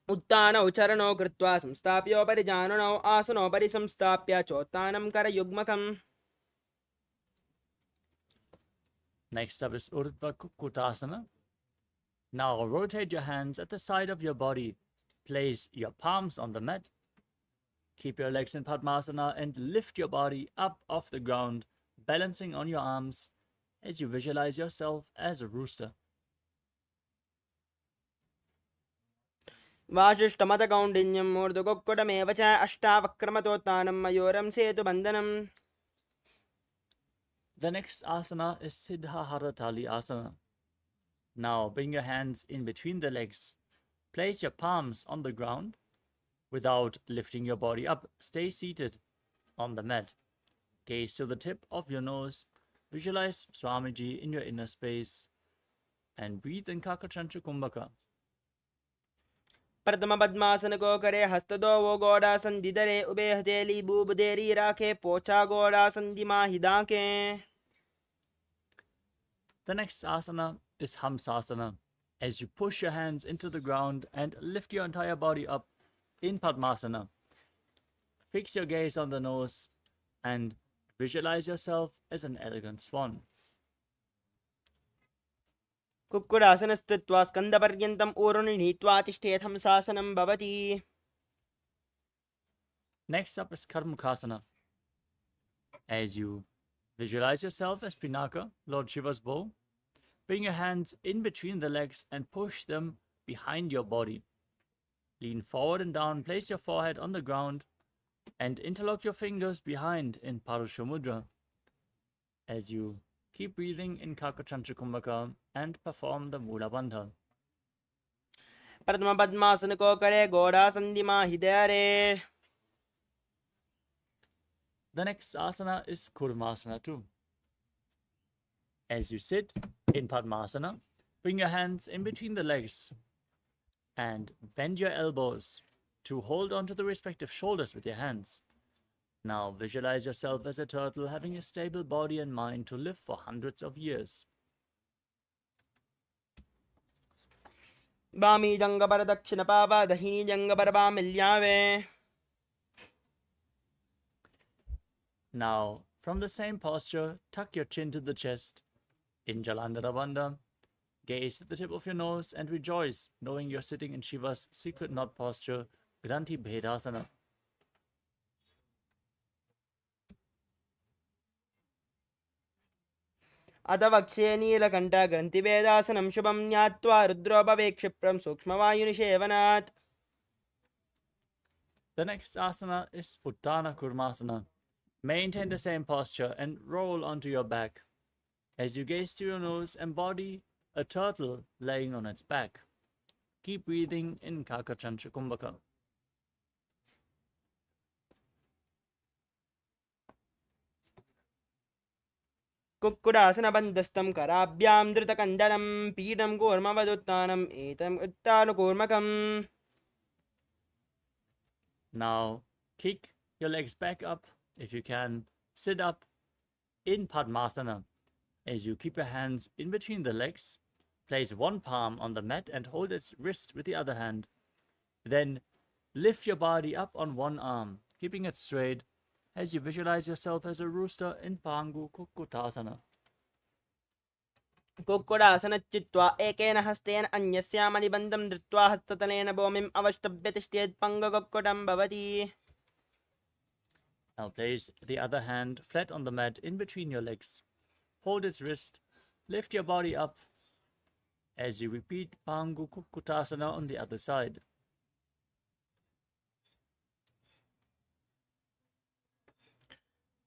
उत्थानौ चरणौ कृत्वा संस्थाप्योपरि जाननौ आसनोपरि संस्थाप्य चोत्थानं करयुग्मकम्. Next up is Urdhva Kukkutasana. Now rotate your hands at the side of your body. Place your palms on the mat. Keep your legs in Padmasana and lift your body up off the ground, balancing on your arms as you visualize yourself as a rooster. वासिष्ठमतकौण्डिन्यं मूर्धकोक्कुटमेव च अष्टावक्रमतोत्थानं मयूरं सेतुबन्धनम्. The next asana is Siddha Haratali Asana. Now bring your hands in between the legs. Place your palms on the ground without lifting your body up. Stay seated on the mat. Gaze to the tip of your nose. Visualize Swamiji in your inner space. And breathe in Kakachantra Kumbhaka. प्रथम पद्मासन को करे हस्त दो वो गोड़ासन दिदरे ube हथेली boob देरी राखे पोछा गोड़ासन दिमा हिदाके. The next asana is Hamsasana. As you push your hands into the ground and lift your entire body up in Padmasana. Fix your gaze on the nose and visualize yourself as an elegant swan. कुक्कुडासनस्थित्वा स्कन्दपर्यन्तम् ऊरुनि नीत्वा तिष्ठेत् हंसासनं भवति. Next up is Karmukasana. As you visualize yourself as Pinaka, Lord Shiva's bow, bring your hands in between the legs and push them behind your body. Lean forward and down, place your forehead on the ground, and interlock your fingers behind in Parusha Mudra. As you keep breathing in Kakachantra Kumbhaka and perform the Mula Bandha. प्रथम पद्मासन को करे गोड़ासन दिमा हिदरे. The next asana is Kurmasana too. As you sit in Padmasana, bring your hands in between the legs and bend your elbows to hold onto the respective shoulders with your hands. Now visualize yourself as a turtle having a stable body and mind to live for hundreds of years. बामी जंगबर दक्षिण पावा दहिनी जंगबर बामिल्यावे. Now, from the same posture, tuck your chin to the chest. In Jalandhara Bandha, gaze at the tip of your nose and rejoice, knowing you're sitting in Shiva's secret knot posture, Granthi Bhedasana. अथ वक्षे नीलकण्ठ ग्रन्थिभेदासनं शुभं ज्ञात्वा रुद्रोपवेक्षिप्रं सूक्ष्मवायुनिषेवनात्. The next asana is Uttana Kurmasana. Maintain the same posture and roll onto your back. As you gaze to your nose, embody a turtle laying on its back. Keep breathing in Kakachantra Kumbhaka. कुक्कुडासनबन्धस्थं कराभ्यां धृतकण्डनं पीठं कूर्मवदुत्थानम् एतम् उत्तानकूर्मकम्. Now, kick your legs back up if you can. Sit up in Padmasana. As you keep your hands in between the legs, place one palm on the mat and hold its wrist with the other hand. Then lift your body up on one arm, keeping it straight as you visualize yourself as a rooster in Pangu Kukkutasana. कुक्कुडासनच्चित्वा एकेन हस्तेन अन्यस्यामनिबन्धं धृत्वा हस्ततलेन भूमिम् अवष्टभ्य तिष्ठेत् पङ्गकुक्कुटं भवति. Now place the other hand flat on the mat in between your legs. Hold its wrist, lift your body up as you repeat Pangu Kukkutasana on the other side.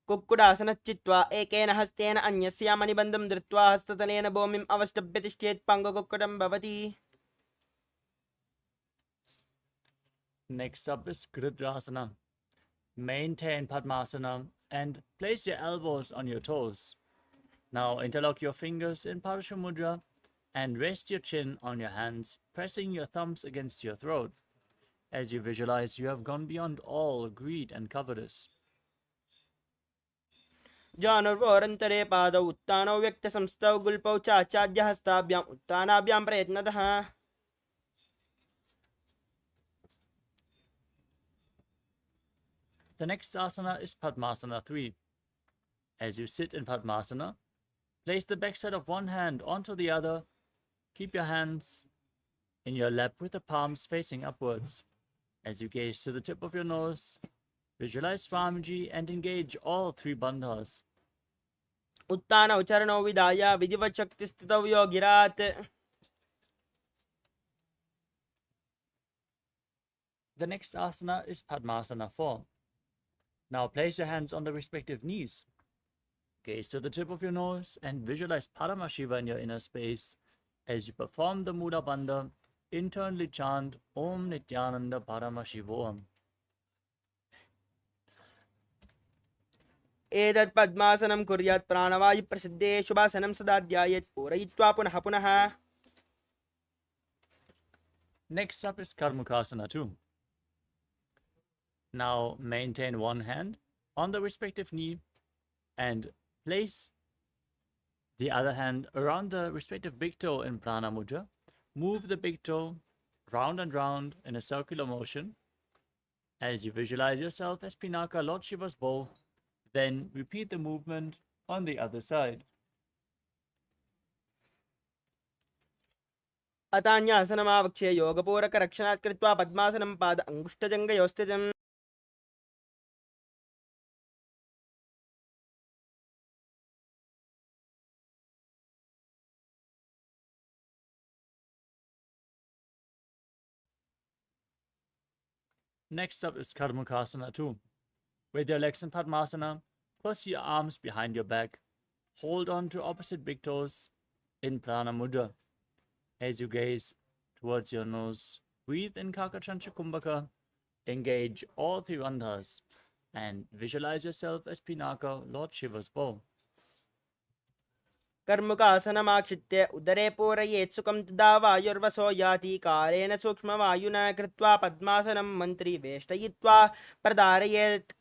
कुक्कुडासनच्चित्वा एकेन हस्तेन अन्यस्यामनिबन्धं धृत्वा हस्ततलेन भूमिम् अवष्टभ्य तिष्ठेत् पङ्गकुक्कुटं भवति. Next up is Gridrasana. Maintain Padmasana and place your elbows on your toes. Now interlock your fingers in Parusha Mudra and rest your chin on your hands, pressing your thumbs against your throat. As you visualize, you have gone beyond all greed and covetous. जानुर्वोरन्तरे पादौ उत्तानौ व्यक्तसंस्थौ गुल्पौ चाचाद्यहस्ताभ्याम् उत्तानाभ्यां प्रयत्नतः. The next asana is Padmasana 3. As you sit in Padmasana, Place the backside of one hand onto the other. Keep your hands in your lap with the palms facing upwards. As you gaze to the tip of your nose, visualize Swamiji and engage all three bandhas. उत्तान उच्चारणौ विधाय विधिवत् शक्तिस्थितौ योगिरात्. The next asana is Padmasana 4. Now place your hands on the respective knees. Gaze to the tip of your nose and visualize Paramashiva in your inner space. As you perform the Muda Bandha, internally chant Om Nithyananda Paramashivoham. एतत् पद्मासनं कुर्यात् प्राणवायु प्रसिद्धे शुभासनं सदा ध्यायेत् पूरयित्वा पुनः पुनः. Next up is Karmukasana 2. Now maintain one hand on the respective knee and place the other hand around the respective big toe in Prana Mudra. Move the big toe round and round in a circular motion as you visualize yourself as Pinaka, Lord Shiva's bow. Then repeat the movement on the other side. अतान्यासनमावक्ष्य योगपूरकरक्षणात् कृत्वा पद्मासनं पाद अङ्गुष्ठजङ्घयोः स्थितम्. Next up is Karmukasana 2. With your legs in Padmasana, cross your arms behind your back. Hold on to opposite big toes in Prana Mudra. As you gaze towards your nose, breathe in Kakachancha Kumbhaka. Engage all three bandhas and visualize yourself as Pinaka, Lord Shiva's bow. कर्मुकासनमाक्षित्य उदरे पूरयेत् सुखं तदा वायुर्वसो याति कालेन सूक्ष्मवायुना कृत्वा पद्मासनं मन्त्री वेष्टयित्वा प्रधारयेत्.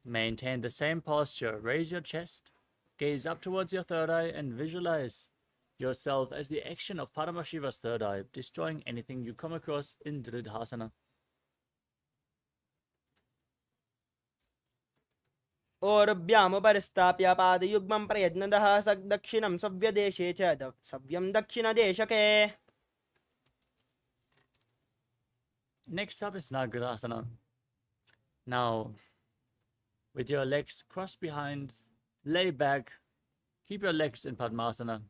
Maintain the same posture. Raise your chest, gaze up towards your third eye, and visualize yourself as the action of Paramashiva's third eye, destroying anything you come across in Dridhasana. ओरुभ्यामुपरिस्थाप्य पादयुग्मं प्रयत्नतः दक्षिणं सव्यदेशे च सव्यं दक्षिणदेशके. Next up is Nagarasana. Now, with your legs crossed behind, lay back, keep your legs in Padmasana.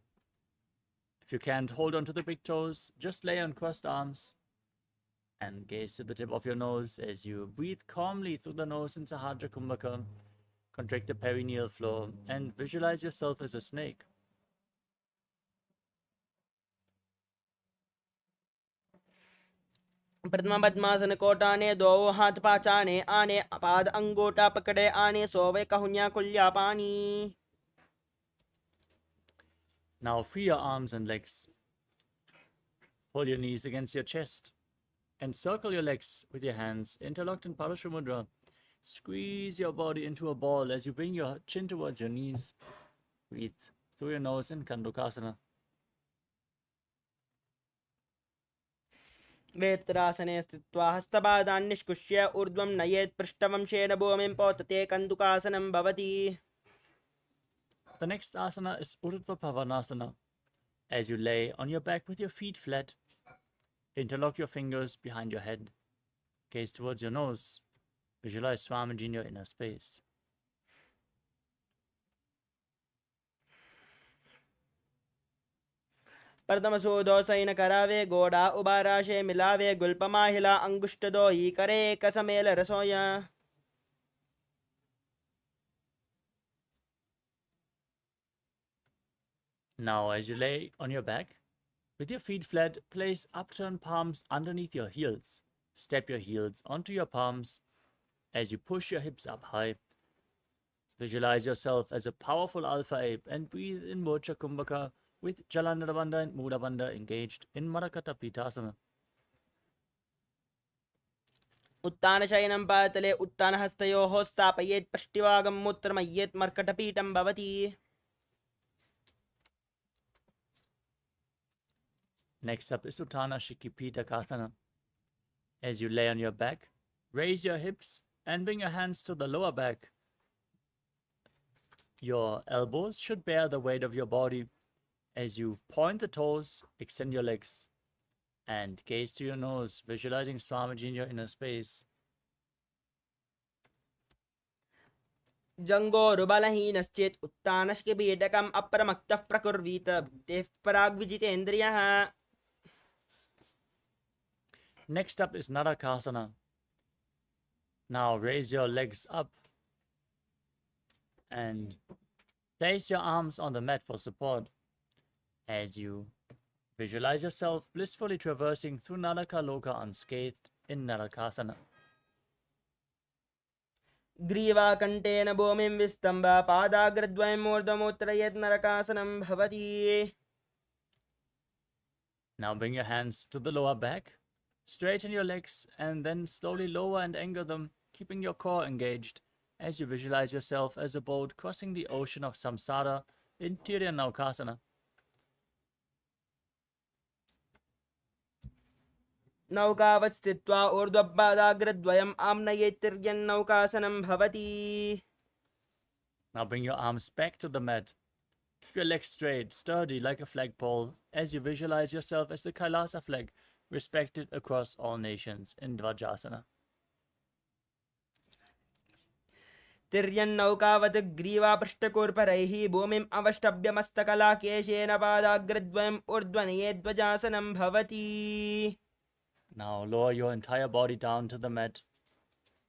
If you can't hold on to the big toes, just lay on crossed arms and gaze to the tip of your nose as you breathe calmly through the nose in Sahadra Kumbhaka. Contract the perineal floor and visualize yourself as a snake. प्रथम पद्मासन कोटाने दो हाथ पाचाने आने पाद अंगूठा पकड़े आने सोवे कहुन्या कुल्या पानी. Now free your arms and legs. Pull your knees against your chest and circle your legs with your hands interlocked in Parashumudra. Squeeze your body into a ball as you bring your chin towards your knees. Breathe through your nose in Kandukasana. वेत्रासने स्थित्वा हस्तपादान् निष्कुष्य ऊर्ध्वं नयेत् पृष्ठवंशेन भूमिं पोतते कन्दुकासनं भवति. The next asana is Urdhva Pavanasana. As you lay on your back with your feet flat, interlock your fingers behind your head. Gaze towards your nose. Visualize Swamiji in your inner space. प्रथमसोदो सैन करावे गोड़ा उबाराशे मिलावे गुल्पमाहिला अंगुष्टदो ही करे कसमेल रसोया. Now, as you lay on your back, with your feet flat, place upturned palms underneath your heels. Step your heels onto your palms as you push your hips up high. Visualize yourself as a powerful alpha ape and breathe in Mocha Kumbhaka with Jalandhara Bandha and Muda Bandha engaged in Marakata Pitasana. उत्तानशयनं पातले उत्तानहस्तयोः स्थापयेत् पृष्ठभागं मूत्रमय्येत् मर्कटपीठं भवति. Next up is Uttana Shikipita Kasana. As you lay on your back, raise your hips and bring your hands to the lower back. Your elbows should bear the weight of your body as you point the toes, extend your legs, and gaze to your nose, visualizing Swamiji in your inner space. जङ्गोरुबलहीनश्चेत् उत्तानश्किबीडकम् अप्रमत्तः प्रकुर्वीत भुक्तेः पराग्विजितेन्द्रियः. Next up is Narakasana. Now raise your legs up and place your arms on the mat for support as you visualize yourself blissfully traversing through Naraka Loka unscathed in Narakasana. ग्रीवाकण्ठेन भूमिं विस्तम्भ पादाग्रद्वयम् ऊर्ध्वमुत्तरयेत् नरकासनं भवति. Now bring your hands to the lower back, straighten your legs, and then slowly lower and anchor them, keeping your core engaged as you visualize yourself as a boat crossing the ocean of samsara in Tiryannaukasana. नौकावत् स्थित्वा ऊर्ध्वपादाग्रद्वयम् आम्नयेत् तिर्यन्नौकासनं भवति. Now bring your arms back to the mat. Keep your legs straight, sturdy like a flagpole, as you visualize yourself as the Kailasa flag, respected across all nations in Dvajasana. तिर्यन्नौकावत् ग्रीवापृष्ठकूर्परैः भूमिम् अवष्टभ्यमस्तकलाकेशेन पादाग्रद्वयम् ऊर्ध्वनयेद्वजासनं भवति. Now lower your entire body down to the mat.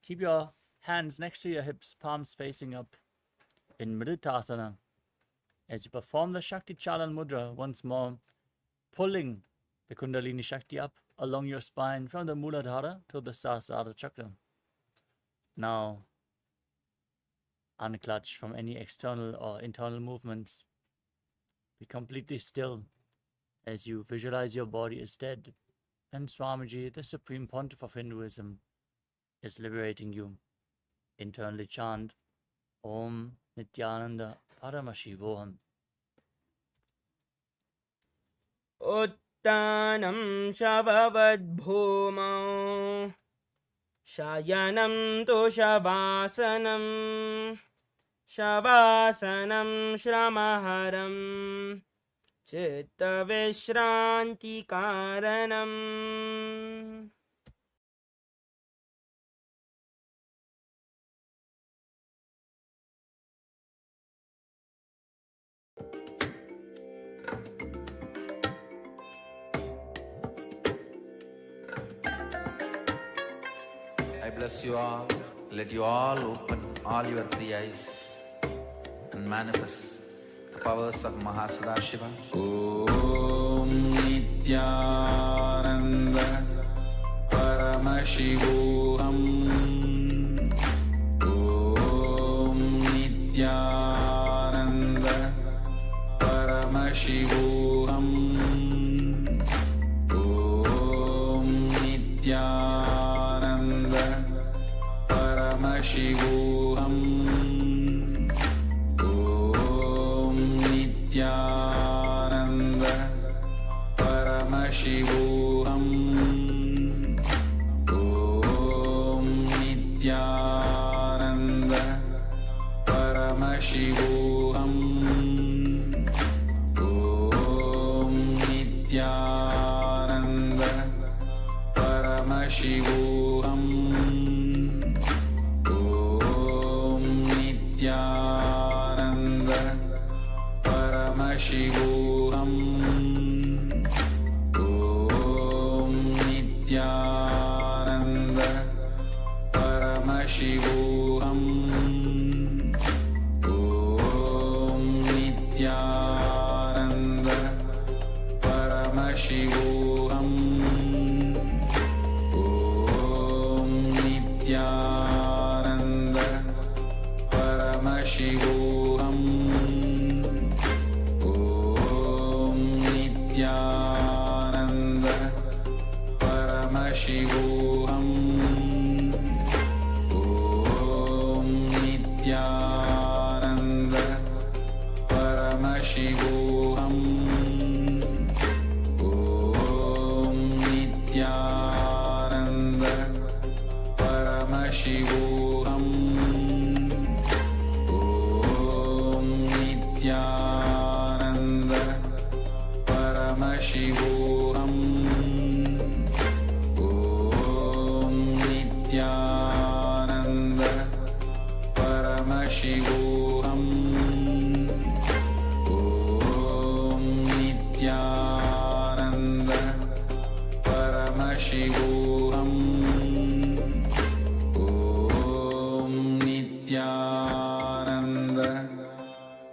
Keep your hands next to your hips, palms facing up in Mritasana. As you perform the Shakti Chalan Mudra once more, pulling the Kundalini Shakti up along your spine from the Muladhara to the Sahasrara Chakra. Now, unclutch from any external or internal movements. Be completely still as you visualize your body is dead and Swamiji, the Supreme Pontiff of Hinduism, is liberating you. Internally chant Om Nithyananda Paramashivoham. उत्तानं शववद्भूमौ शयनं तु शवासनं शवासनं श्रमहरं चित्तविश्रान्तिकारणम्. I bless you all. Let you all open all your three eyes and manifest the powers of Mahasudashiva. Om Nithyananda Paramashivoham. Om Nithyananda Paramashivoham. Om Nithyananda Paramashivoham. Om Nithyananda Paramashivoham. Om Nithyananda Paramashivoham. Om Nithyananda Paramashivoham. Om Nithyananda Paramashivoham. Om Nithyananda Paramashivoham. Om Nithyananda Paramashivoham. Om Nithyananda Paramashivoham. Om Nithyananda Paramashivoham. Om Nithyananda Paramashivoham. Om Nithyananda Paramashivoham. Om Nithyananda Paramashivoham. Om Nithyananda Paramashivoham. Om Nithyananda Paramashivoham. Om Nithyananda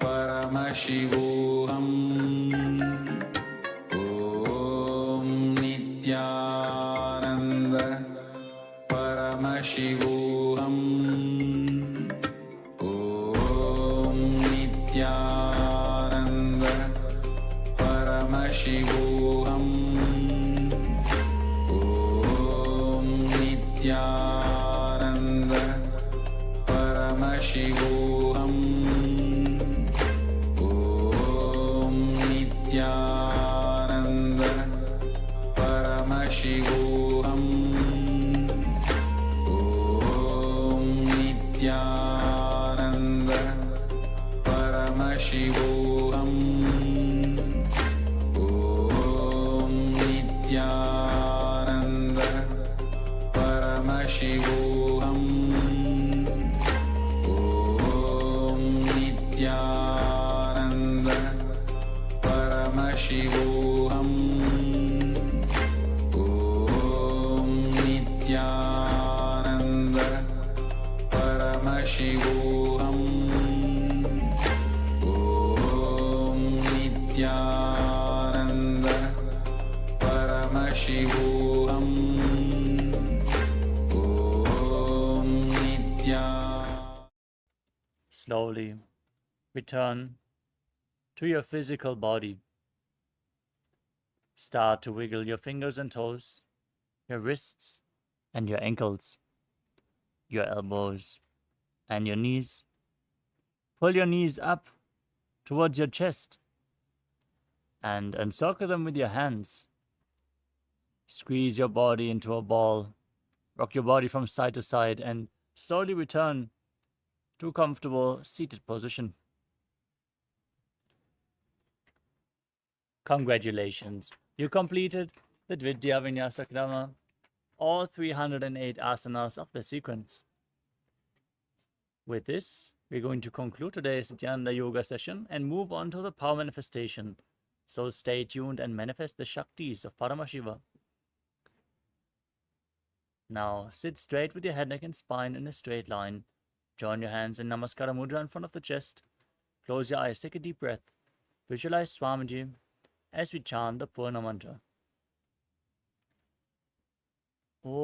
Paramashivoham. Om Nithyananda Paramashivoham. Om Nithyananda Paramashivoham. Om Nithyananda Paramashivoham. Om Nithyananda Paramashivoham. Om Nithyananda Paramashivoham. Om Nithyananda Paramashivoham. Om Nithyananda Paramashivoham. Om Nithyananda Paramashivoham. Om Nithyananda Paramashivoham. Om Nithyananda. Slowly return to your physical body. Start to wiggle your fingers and toes, your wrists and your ankles, your elbows and your knees. Pull your knees up towards your chest and encircle them with your hands. Squeeze your body into a ball. Rock your body from side to side and slowly return to a comfortable seated position. Congratulations, you completed the Dvidya Vinyasa Krama, all 308 asanas of the sequence. With this, we're going to conclude today's Nithyananda Yoga session and move on to the power manifestation. So stay tuned and manifest the Shaktis of Paramashiva. Now, sit straight with your head, neck and spine in a straight line. Join your hands in Namaskara Mudra in front of the chest. Close your eyes, take a deep breath. Visualize Swamiji as we chant the Purna Mantra. Om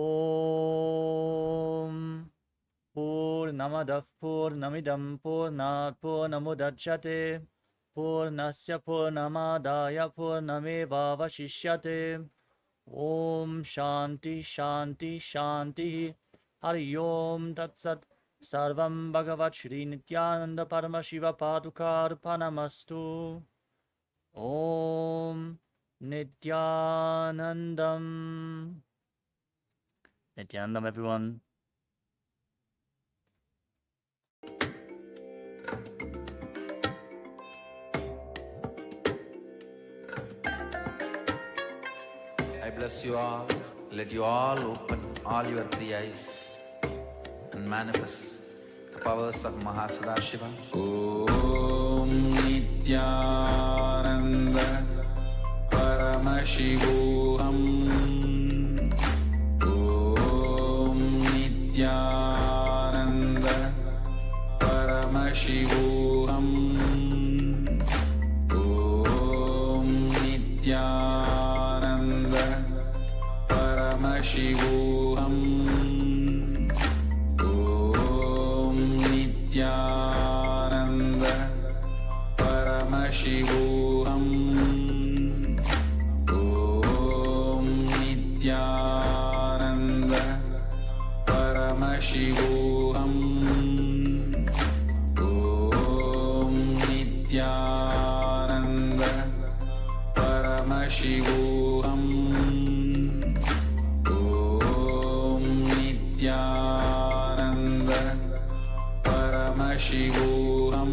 Purnamadav Purnamidam Purnat Purnamudachyate Purnasya Purnamadaya Purnameva Vashishyate. Om Shanti Shanti Shanti Hari Om Tat Sat. Sarvam Bhagavat Shri Nithyananda Paramashiva Padukar Panamastu. Om Nithyanandam. Nithyanandam, everyone. I bless you all. Let you all open all your three eyes and manifest the powers of Mahasada Om Nithyananda Paramashivoham. Om Nithyananda Paramashivoham. Om Nithyananda Paramashivoham. Om Nithyananda Paramashivoham. Om Nithyananda Paramashivoham. Om Nithyananda Paramashivoham. Om Nithyananda Paramashivoham.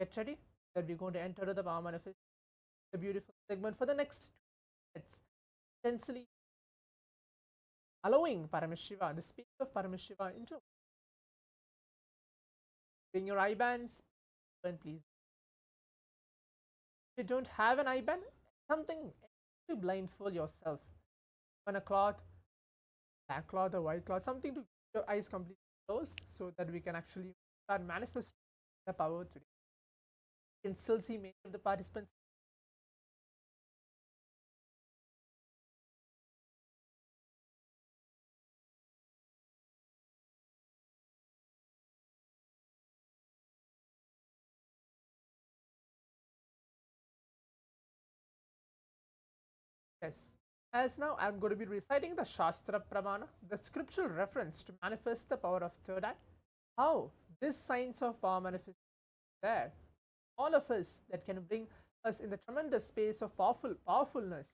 Get ready that we're going to enter the power manifest, the beautiful segment for the next 2 minutes, essentially allowing Paramashiva, the space of Paramashiva into. Bring your eye bands, and please. If you don't have an eye band, something to blindfold yourself. On a cloth, black cloth or white cloth, something to keep your eyes completely closed so that we can actually start manifesting the power today. You can still see many of the participants. Yes. As now I'm going to be reciting the Shastra Pramana, the scriptural reference to manifest the power of third eye. How this science of power manifestation is there. All of us that can bring us in the tremendous space of powerfulness,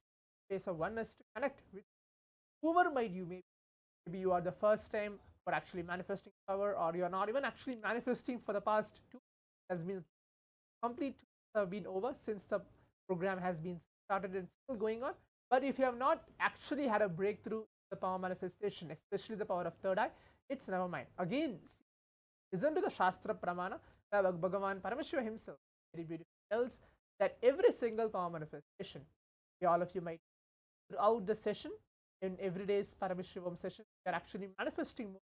space of oneness to connect with whoever might you may be. Maybe you are the first time for actually manifesting power, or you are not even actually manifesting for the past 2 has been complete have been over since the program has been started and still going on. But if you have not actually had a breakthrough in the power manifestation, especially the power of third eye, it's never mind. Again, listen to the Shastra Pramana where Bhagavan Paramashivam himself very beautifully tells that every single power manifestation, all of you might throughout the session, in every day's Paramashivoham session, we are actually manifesting more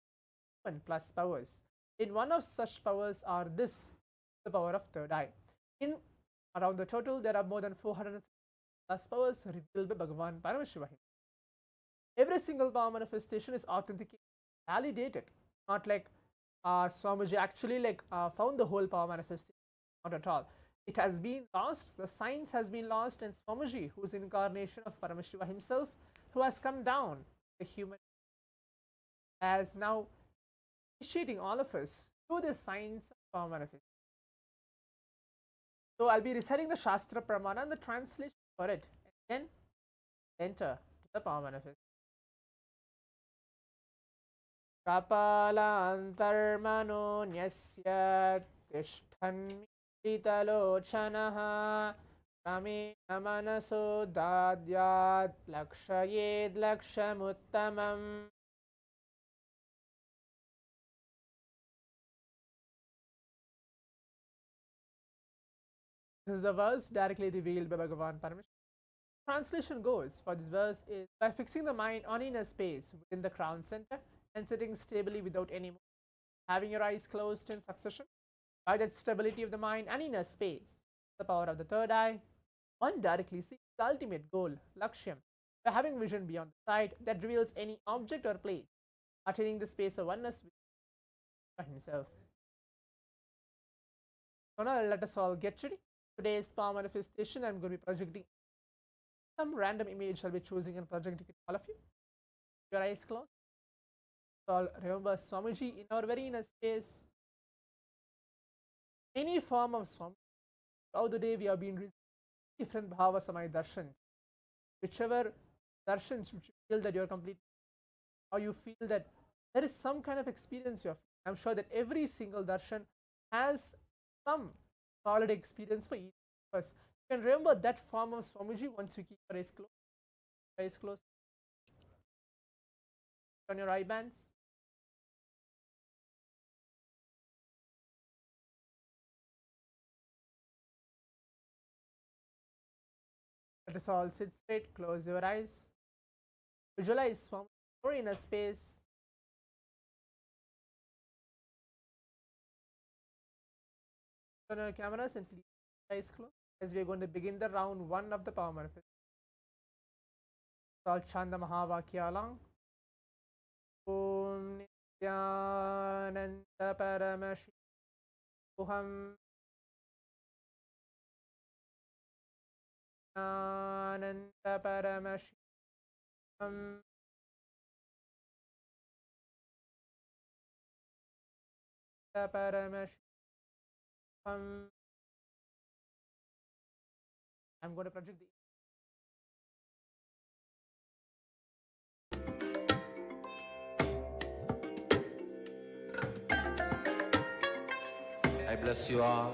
plus powers. In one of such powers are this, the power of third eye. In around the total, there are more than 400 plus powers revealed by Bhagavan Paramashivam. Every single power manifestation is authenticated, validated, not like Swamiji actually found the whole power manifestation, not at all. It has been lost, the science has been lost, and Swamiji, who is incarnation of Paramashiva himself, who has come down, the human, as now initiating all of us through the science of power manifestation. So I'll be reciting the Shastra Pramana and the translation for it, and then enter to the power manifestation. Kapalantarmano nyasya tishthanmitalochanaha ramena manaso dadyat lakshayed lakshamuttamam. This is the verse directly revealed by Bhagavan Paramashivam. Translation goes for this verse is by fixing the mind on inner space within the crown center and sitting stably without any movement, having your eyes closed in succession. By that stability of the mind and inner space, the power of the third eye, one directly sees the ultimate goal, lakshyam, by having vision beyond the sight that reveals any object or place, attaining the space of oneness with himself. So now let us all get ready. Today's power manifestation, I'm going to be projecting some random image. I'll be choosing and projecting it all of you. Your eyes closed. So remember Swamiji in our very inner space. Any form of Swami. Throughout the day we have been receiving different bhava samay darshans. Whichever darshans which you feel that you are complete, or you feel that there is some kind of experience you have. I'm sure that every single darshan has some solid experience for each of us. You can remember that form of Swamiji once we keep our eyes closed. Eyes closed. On your eye bands. Let us all sit straight, close your eyes. Visualize Swami or inner space. Turn your cameras and please eyes closed as we are going to begin the round 1 of the power manifestation. All Chanda Mahavakya along. Om Nithyananda Paramashivoham. Ananda Paramashivam. Paramashivam. I'm going to project the I bless you all.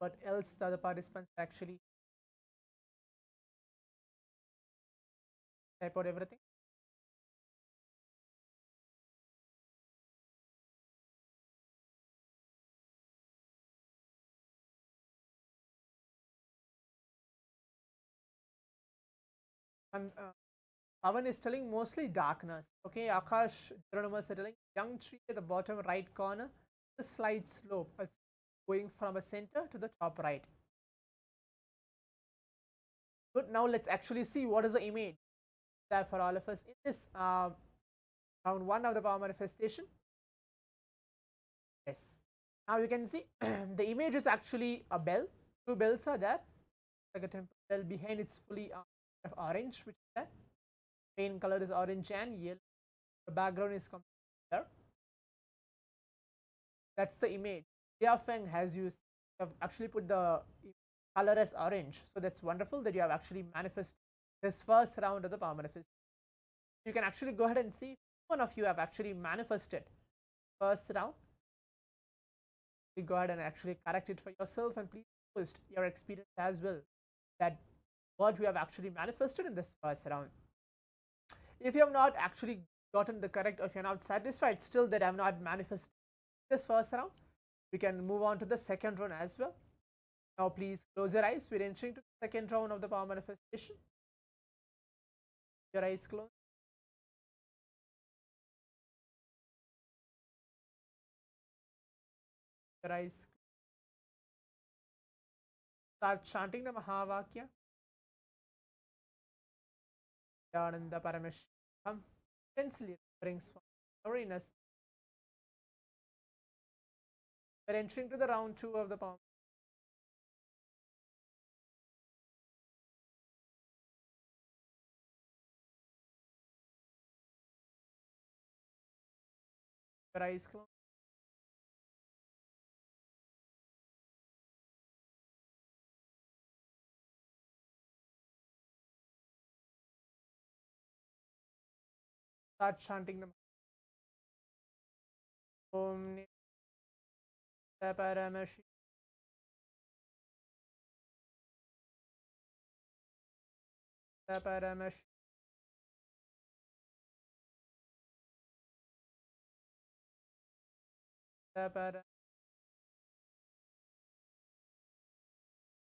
what else the other participants actually type out everything. And Pavan is telling mostly darkness. Okay, Akash Geronimo's telling young tree at the bottom right corner, the slight slope going from a center to the top right. Good. Now let's actually see what is the image there for all of us in this round 1 of the power manifestation. Yes. Now you can see the image is actually a bell. 2 bells are there, like a temple bell. Behind it's fully orange, which is there. Main color is orange and yellow. The background is completely there. That's the image. Feng has used, have actually put the color as orange. So that's wonderful that you have actually manifested this first round of the power manifestation. You can actually go ahead and see one of you have actually manifested first round. You go ahead and actually correct it for yourself and please post your experience as well, that what you have actually manifested in this first round. If you have not actually gotten the correct, or if you're not satisfied still that I have not manifested this first round, we can move on to the second round as well. Now please close your eyes. We're entering to the second round of the power manifestation. Your eyes closed. Your eyes closed. Start chanting the Mahavakya. Nithyananda Paramashivam. Intensely brings awareness. We're entering to the round 2 of the power. Your eyes closed. Start chanting them. Om Paramashivam. Paramashivam.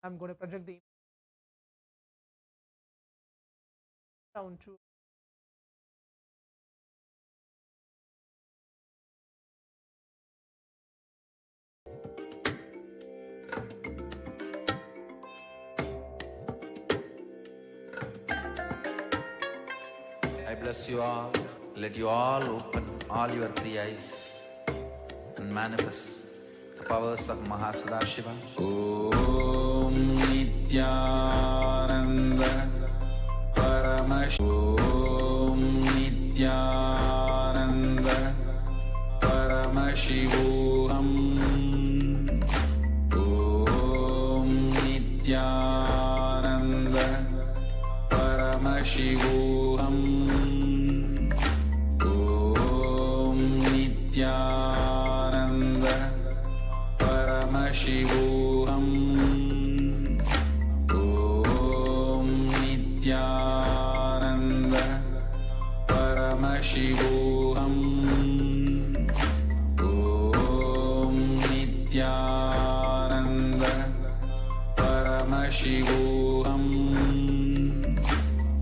I'm going to project the round 2. I bless you all. Let you all open all your 3 eyes and manifest the powers of Mahasudashiva. Om Nithyananda Paramashivoham. Om Nithyananda Paramashivoham. Om Nithyananda Paramashivoham. Om Nithyananda Paramashivoham. Om Nithyananda Paramashivoham. Om Nithyananda Paramashivoham. Om Nithyananda Paramashivoham.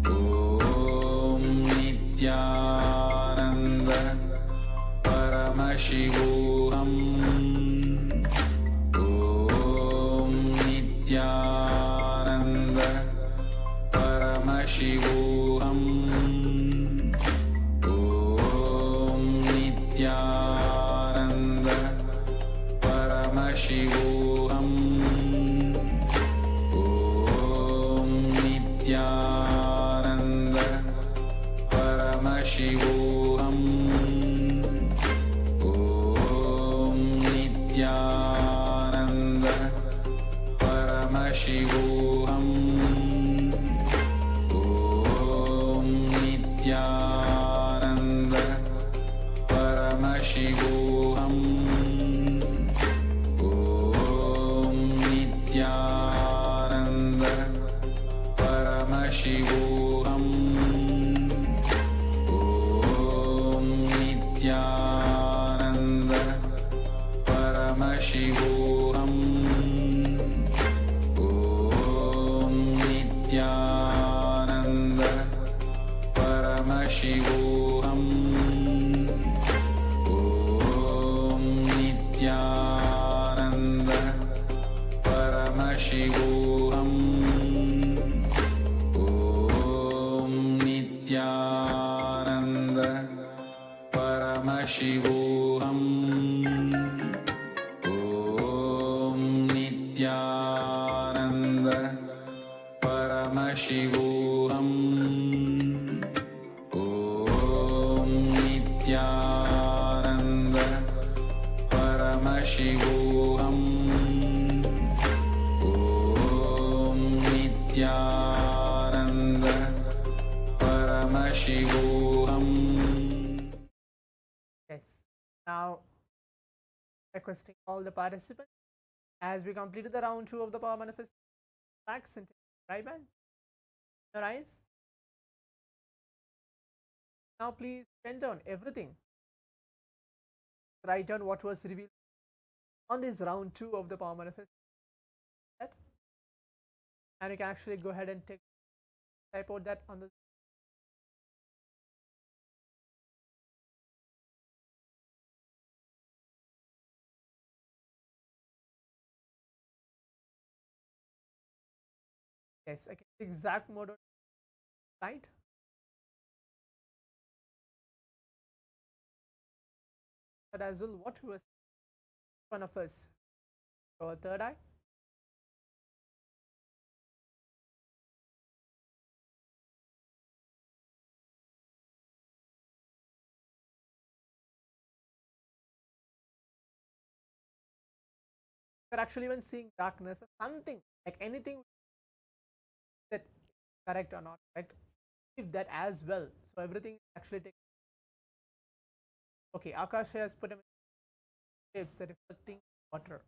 Om Nithyananda Paramashivoham. Om Nithyananda Paramashivoham. Om Nithyananda Paramashivoham. Om Nithyananda Paramashivoham. Om Nithyananda Paramashivoham. Om Nithyananda Nithyananda Paramashivoham. Om Nithyananda Paramashivoham. Om Nithyananda Paramashivoham. Om Nithyananda Paramashivoham. Om Nithyananda Paramashivoham. Om Nithyananda Paramashivoham. Om Nithyananda Paramashivoham. Om Nithyananda Paramashivoham. Yes. Now, requesting all the participants, as we completed the round 2 of the power manifest, relax and take right hands, your eyes. Now, please pen down everything. Write down what was revealed on this round 2 of the power manifest. And you can actually go ahead and type out that on the yes, I can the exact mode on right. But as well, what was one of us? Our third eye. We're actually even seeing darkness or something like anything that correct or not correct. Keep that as well. So everything actually takes. Okay, Akash has put them in shapes that reflecting water.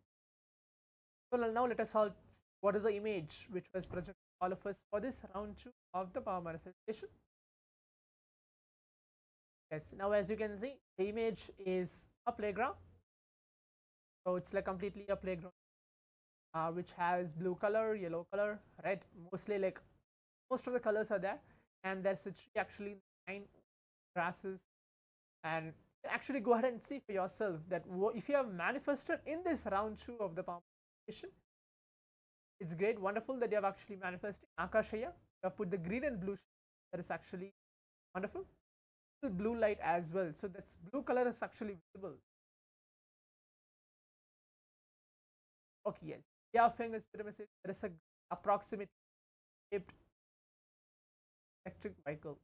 So now let us all see what is the image which was projected to all of us for this round 2 of the power manifestation. Yes, now as you can see, the image is a playground. So it's like completely a playground, which has blue color, yellow color, red. Mostly like most of the colors are there, and there's a tree actually, 9 grasses, and you can actually go ahead and see for yourself that if you have manifested in this round 2 of the power manifestation, it's great, wonderful that you have actually manifested. Akashaya, you have put the green and blue. That is actually wonderful. Blue light as well, so that's blue color is actually visible. Okay, yes. Yeah, fingers pyramid. There is a approximate shaped electric vehicle.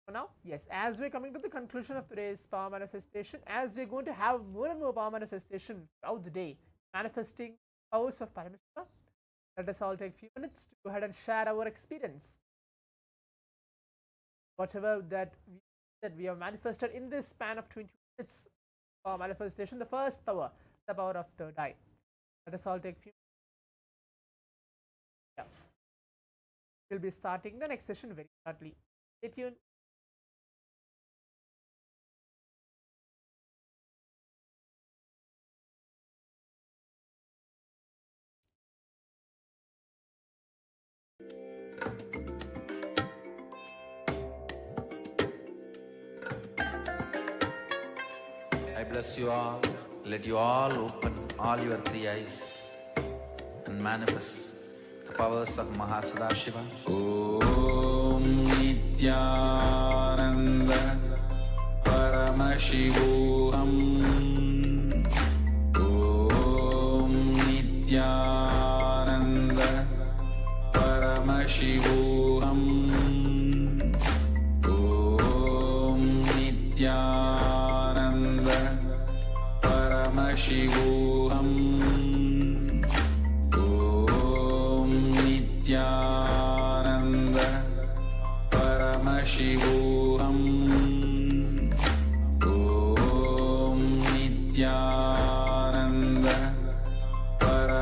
So now, yes, as we're coming to the conclusion of today's power manifestation, as we're going to have more and more power manifestation throughout the day, manifesting powers of Paramashiva, let us all take a few minutes to go ahead and share our experience. Whatever that we have manifested in this span of 20 minutes power manifestation, the first power, the power of third eye. Let us all take a few minutes. Yeah. We'll be starting the next session very shortly. Stay tuned. I bless you all. Let you all open all your 3 eyes and manifest the powers of Mahasudashiva. Om Nithyananda Paramashivoham. Om Nithyananda Paramashivoham. Om Nithyananda Paramashivoham. Om Nithyananda Paramashivoham. Om Nithyananda Paramashivoham.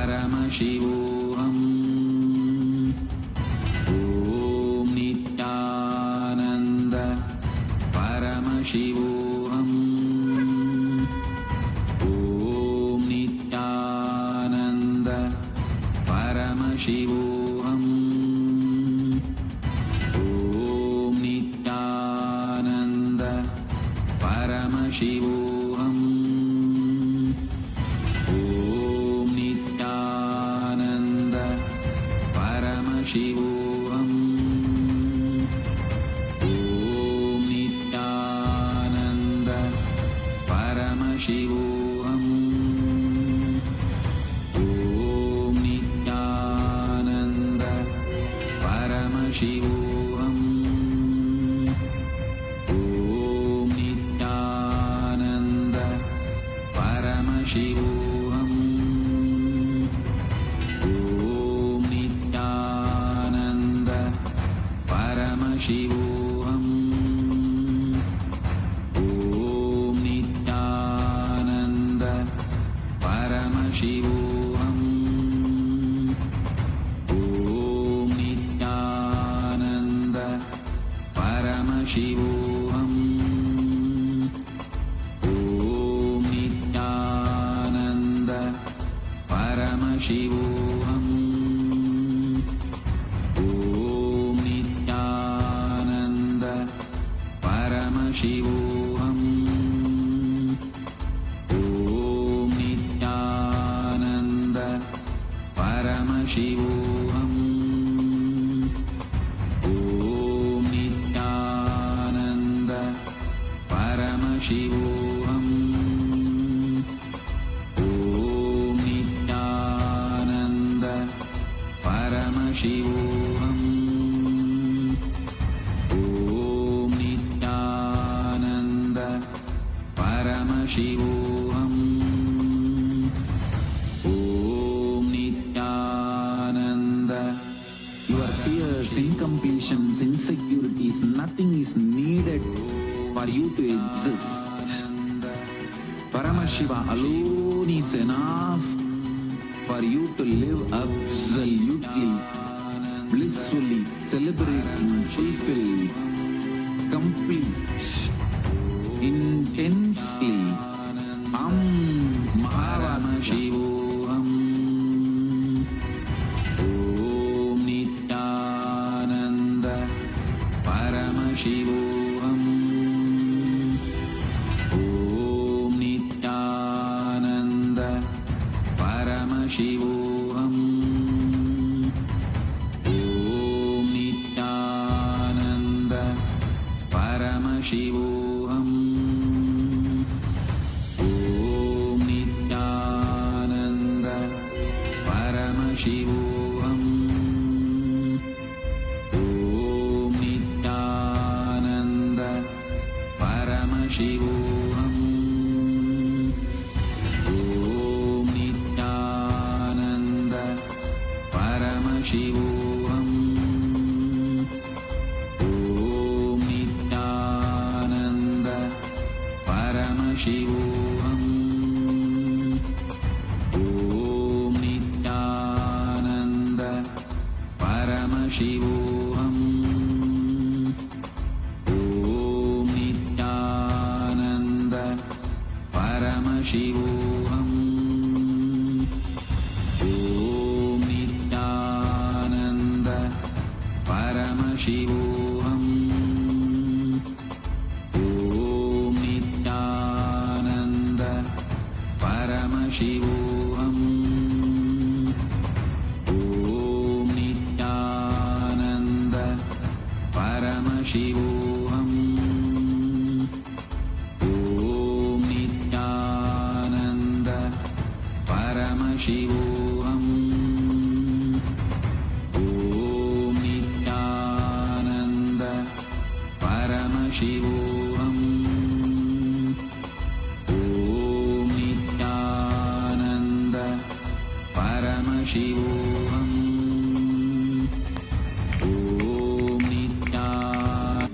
Paramashivoham. Om Nithyananda Paramashivoham. Om Nithyananda Paramashivoham. Om Nithyananda Paramashivoham. Om Nithyananda Paramashivoham. Om Nithyananda Paramashivoham. Om Nithyananda Paramashivoham. Om Nithyananda Paramashivoham. Om Nithyananda Paramashivoham. Om Nithyananda Paramashivoham. Om Nithyananda Paramashivoham. Om Nithyananda Paramashivoham. Om Nithyananda Paramashivoham. Om Nithyananda Paramashivoham. Om Nithyananda Paramashivoham. Om Nithyananda Paramashivoham. Om Nithyananda Paramashivoham. Om Nithyananda. Your fears, incompletions, insecurities, nothing is needed for you to exist. Paramashiva alone is enough for you to live absolutely, blissfully, celebrating, fulfilled, complete, intensely. Paramashivoham. Om Nithyananda Paramashivoham. Om Nithyananda Paramashivoham. Om Nithyananda Paramashivoham. Om Nithyananda Paramashivoham. Om Nithyananda Paramashivoham. Om Nithyananda Paramashivoham. Om Nithyananda Paramashivoham. Om Nithyananda Paramashivoham. Om Nithyananda Paramashivoham. Om Nithyananda Paramashivoham. Om Nithyananda Paramashivoham. Om Nithyananda Paramashivoham. Om Nithyananda Paramashivoham. Om Nithyananda Paramashivoham. Om Nithyananda Paramashivoham. Om Nithyananda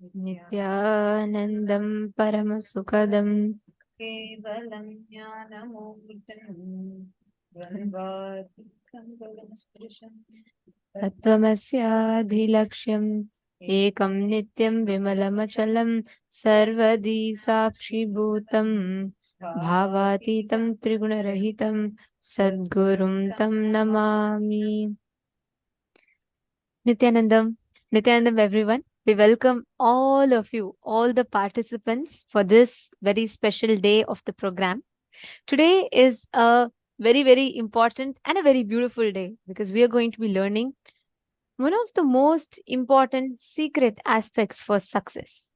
नित्यानन्दं परमसुखदं केवलं ज्ञानमूर्तिं द्वन्द्वातीतं गगनस्पृशं तत्त्वमस्याधिलक्ष्यम् एकं नित्यं विमलमचलं सर्वदी साक्षिभूतं भावातीतं त्रिगुणरहितं सद्गुरुं तं Namami. Nithyanandam, everyone. We welcome all of you, all the participants for this very special day of the program. Today is a very, very important and a very beautiful day because we are going to be learning one of the most important secret aspects for success.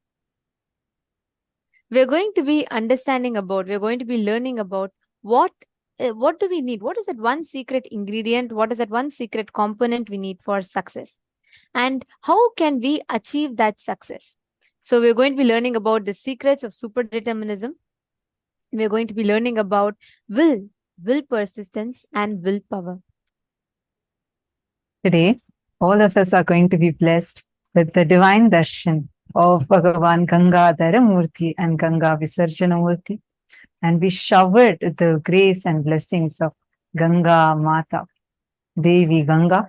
We're going to be we're going to be learning about what do we need? What is that one secret ingredient? What is that one secret component we need for success? And how can we achieve that success? So we're going to be learning about the secrets of super determinism. We're going to be learning about will persistence, and willpower. Today, all of us are going to be blessed with the divine darshan of Bhagavan Gangadhara Murthy and Ganga Visarjana Murthy. And we showered the grace and blessings of Ganga Mata, Devi Ganga.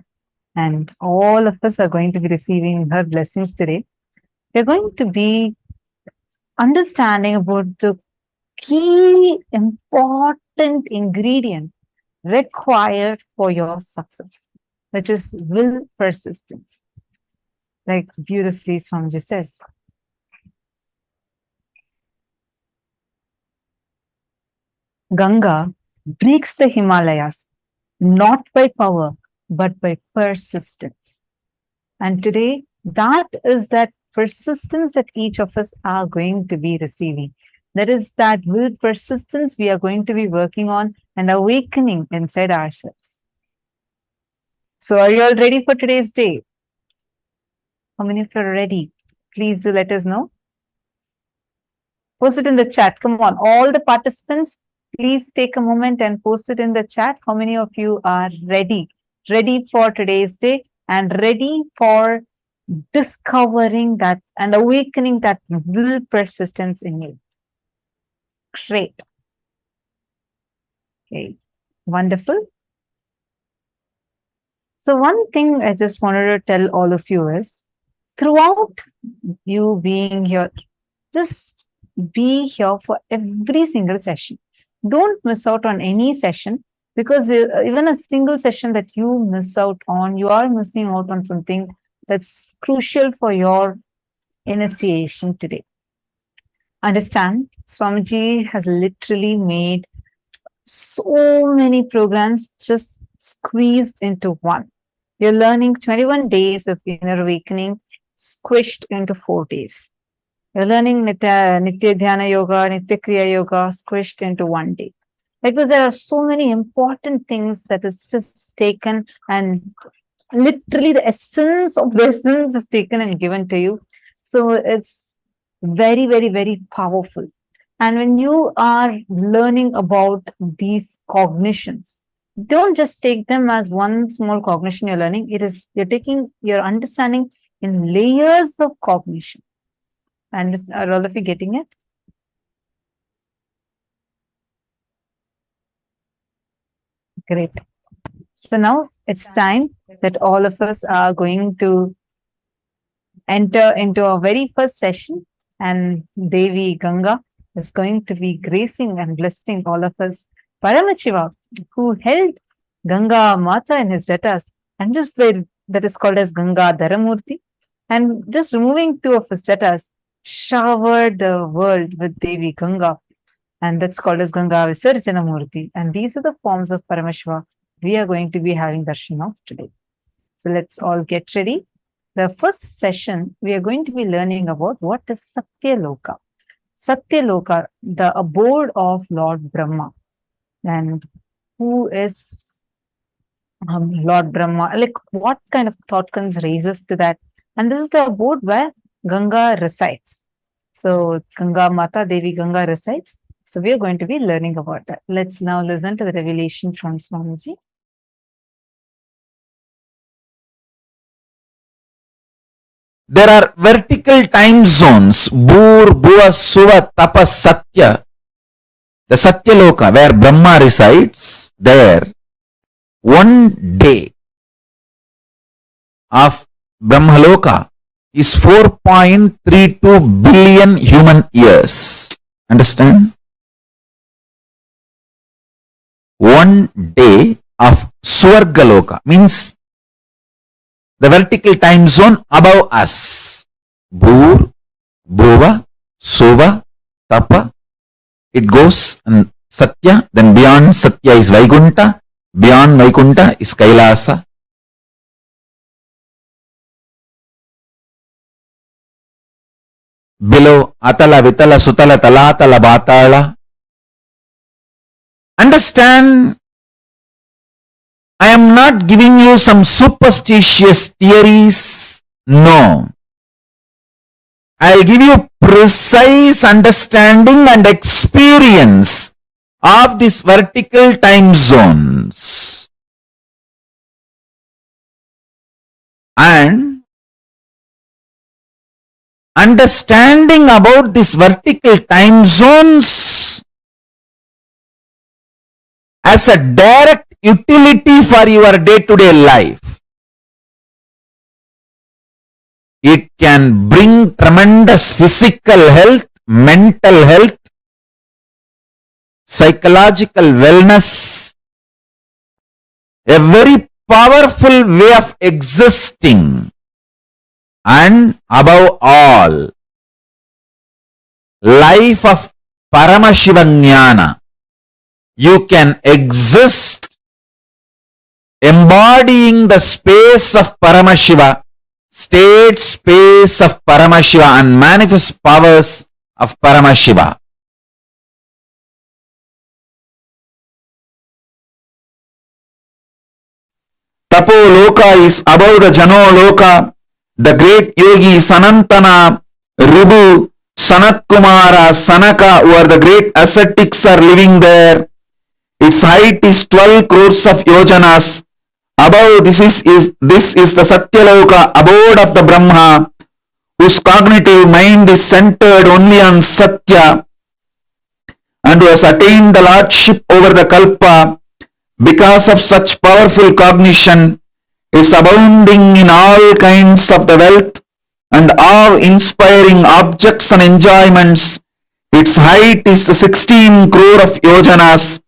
And all of us are going to be receiving her blessings today. We're going to be understanding about the key important ingredient required for your success, which is will persistence. Like beautifully Swamiji says, Ganga breaks the Himalayas not by power, but by persistence. And today, that is that persistence that each of us are going to be receiving. That is that will persistence we are going to be working on and awakening inside ourselves. So are you all ready for today's day? How many of you are ready? Please do let us know. Post it in the chat. Come on, all the participants, please take a moment and post it in the chat. How many of you are ready for today's day and ready for discovering that and awakening that will persistence in you? Great. Okay, wonderful. So one thing I just wanted to tell all of you is, throughout you being here, just be here for every single session. Don't miss out on any session, because even a single session that you miss out on, you are missing out on something that's crucial for your initiation today. Understand, Swamiji has literally made so many programs just squeezed into one. You're learning 21 days of inner awakening squished into 4 days. You're learning Nitya Dhyana Yoga, Nitya Kriya Yoga squished into 1 day. Because there are so many important things that is just taken, and literally the essence of the essence is taken and given to you. So it's very, very, very powerful. And when you are learning about these cognitions, don't just take them as one small cognition you're learning. You're taking your understanding in layers of cognition. And are all of you getting it? Great. So now it's time that all of us are going to enter into our very first session, and Devi Ganga is going to be gracing and blessing all of us. Paramashiva, who held Ganga Mata in his jatas, and just where that is called as Ganga Dharamurti, and just removing 2 of his jatas, showered the world with Devi Ganga, and that's called as Ganga Visarjana Murti. And these are the forms of Paramashiva we are going to be having darshan of today. So let's all get ready. The first session, we are going to be learning about what is Satya Loka. Satya Loka, the abode of Lord Brahma. And who is Lord Brahma? Like, what kind of thought comes raises to that? And this is the abode where Ganga resides. So Ganga Mata, Devi Ganga resides. So we are going to be learning about that. Let's now listen to the revelation from Swamiji. There are vertical time zones, Bhur, Bhuva, Suva, Tapas, Satya. The Satya Loka, where Brahma resides, there, 1 day of Brahmaloka is 4.32 billion human years. Understand? 1 day of Swargaloka means the vertical time zone above us. Bhur, Bhuva, Suva, Tapa. It goes and Satya, then beyond Satya is Vaikunta, beyond Vaikunta is Kailasa. Below Atala, Vitala, Sutala, Talatala, Batala. Understand, I am not giving you some superstitious theories. No. I'll give you precise understanding and experience of these vertical time zones. And understanding about these vertical time zones as a direct utility for your day-to-day life. It can bring tremendous physical health, mental health, psychological wellness, a very powerful way of existing, and above all, life of Paramashivoham. You can exist embodying the space of Paramashiva, state space of Paramashiva, and manifest powers of Paramashiva. Tapo Loka is above the Jano Loka. The great yogi Sanantana, Rubu, Sanat Kumara, Sanaka, who are the great ascetics, are living there. Its height is 12 crores of yojanas. Above this is the Satya Loka, abode of the Brahma, whose cognitive mind is centered only on Satya, and who has attained the lordship over the Kalpa. Because of such powerful cognition, it's abounding in all kinds of the wealth and awe-inspiring objects and enjoyments. Its height is 16 crore of yojanas.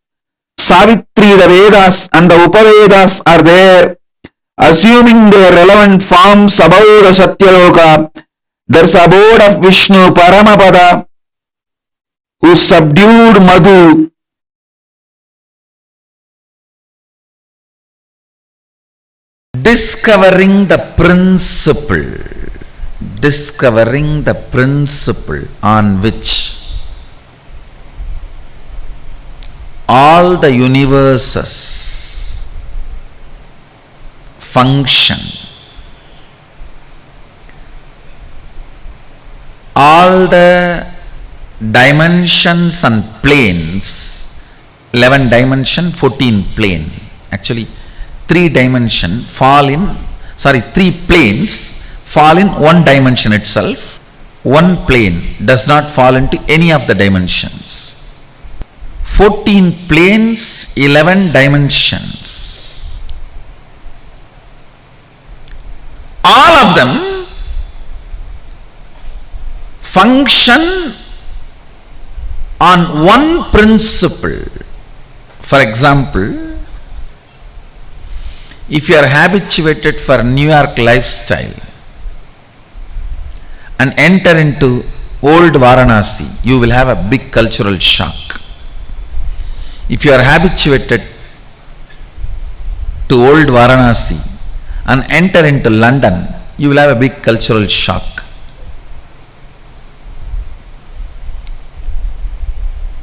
Savitri, the Vedas and the Upavedas are there, assuming their relevant forms above the Satya Loka. There's abode of Vishnu, Paramapada, who subdued Madhu. Discovering the principle on which all the universes function, all the dimensions and planes, 11 dimension, 14 plane, actually 3 planes fall in one dimension itself. One plane does not fall into any of the dimensions. 14 planes, 11 dimensions. All of them function on one principle. For example, if you are habituated for New York lifestyle and enter into old Varanasi, you will have a big cultural shock. If you are habituated to old Varanasi and enter into London, you will have a big cultural shock.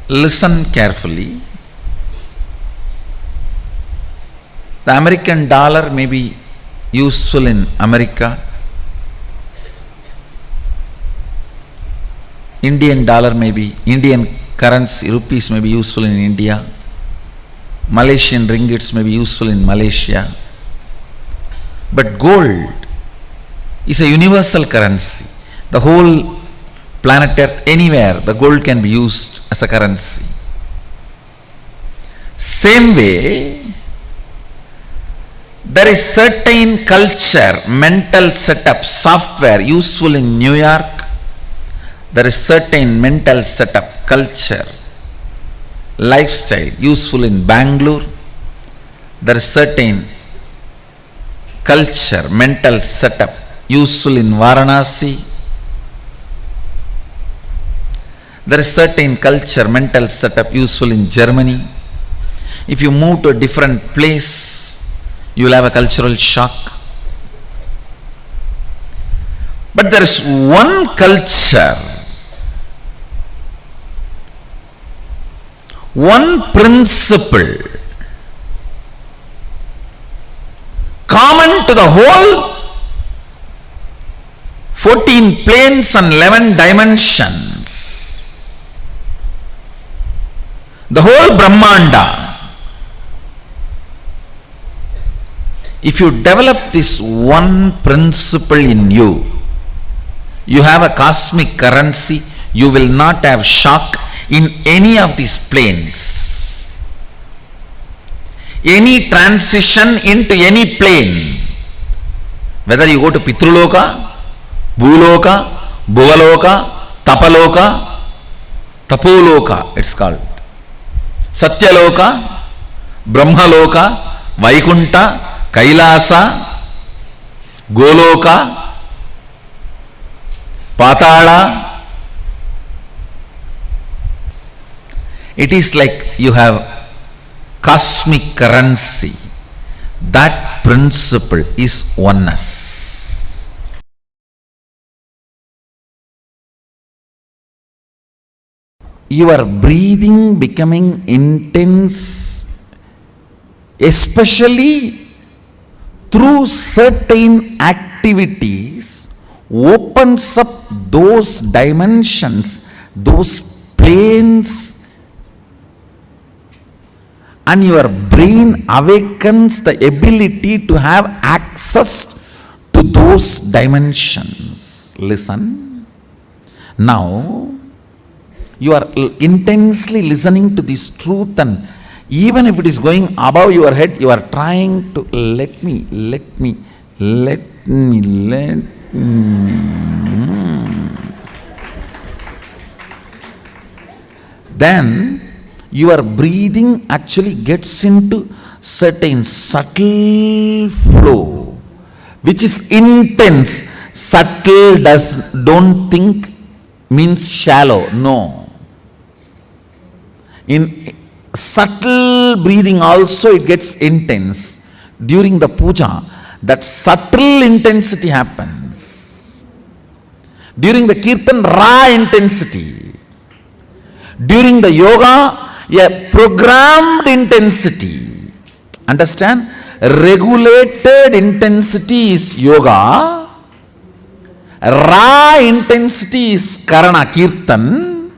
Listen carefully. The American dollar may be useful in America. Indian dollar may be, Indian currency, rupees may be useful in India. Malaysian ringgits may be useful in Malaysia. But gold is a universal currency. The whole planet Earth, anywhere, the gold can be used as a currency. Same way, there is certain culture, mental setup, software useful in New York. There is certain mental setup, culture, lifestyle useful in Bangalore. There is certain culture, mental setup useful in Varanasi. There is certain culture, mental setup useful in Germany. If you move to a different place, you will have a cultural shock. But there is one culture, one principle common to the whole 14 planes and 11 dimensions, the whole Brahmanda. If you develop this one principle in you, you have a cosmic currency. You will not have shock in any of these planes. Any transition into any plane, whether you go to Pitruloka, Bhuloka, Bhuvaloka, Tapaloka, Tapoloka, it's called Satya Loka, Brahmaloka, Vaikunta, Kailasa, Goloka, Patala. It is like you have cosmic currency. That principle is oneness. Your breathing becoming intense, especially through certain activities opens up those dimensions, those planes, and your brain awakens the ability to have access to those dimensions. Listen. Now, you are intensely listening to this truth, and even if it is going above your head, you are trying to let me. Then your breathing actually gets into certain subtle flow, which is intense. Subtle don't think means shallow. No. In subtle breathing also it gets intense. During the puja, that subtle intensity happens. During the kirtan, raw intensity. During the yoga, a programmed intensity. Understand? Regulated intensity is yoga. Raw intensity is karana, kirtan.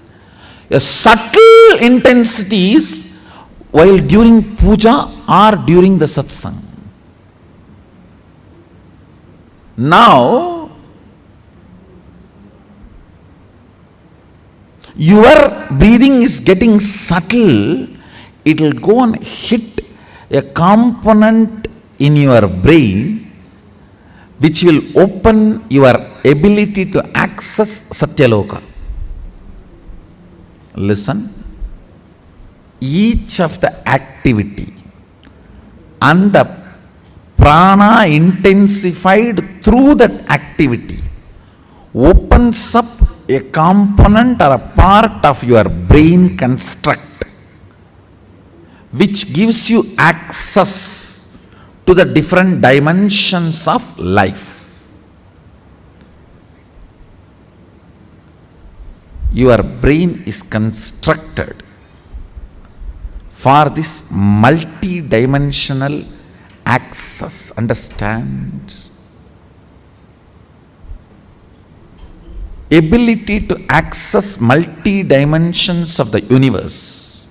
A subtle intensity is while during puja or during the satsang. Now, your breathing is getting subtle. It will go and hit a component in your brain which will open your ability to access Satya Loka. Listen. Each of the activity and the prana intensified through that activity opens up a component or a part of your brain construct which gives you access to the different dimensions of life. Your brain is constructed for this multi-dimensional access. Understand? Ability to access multi-dimensions of the universe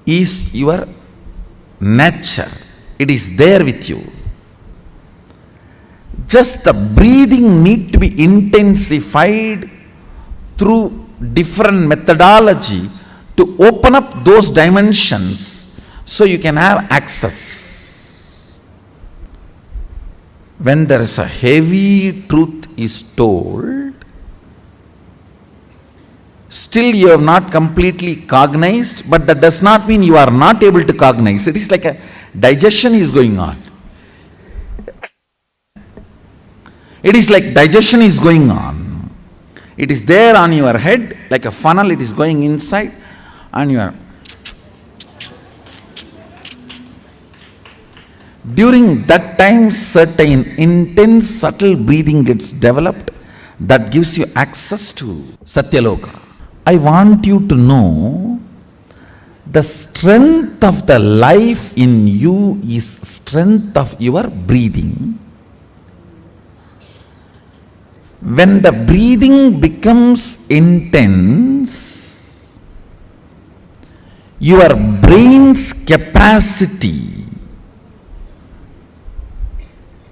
is your nature. It is there with you. Just the breathing need to be intensified through different methodology to open up those dimensions so you can have access. When there is a heavy truth is told, still you have not completely cognized, but that does not mean you are not able to cognize. It is like a digestion is going on. It is like digestion is going on. It is there on your head like a funnel, it is going inside, and you are during that time certain intense subtle breathing gets developed that gives you access to Satya Loka. I want you to know the strength of the life in you is strength of your breathing. When the breathing becomes intense, your brain's capacity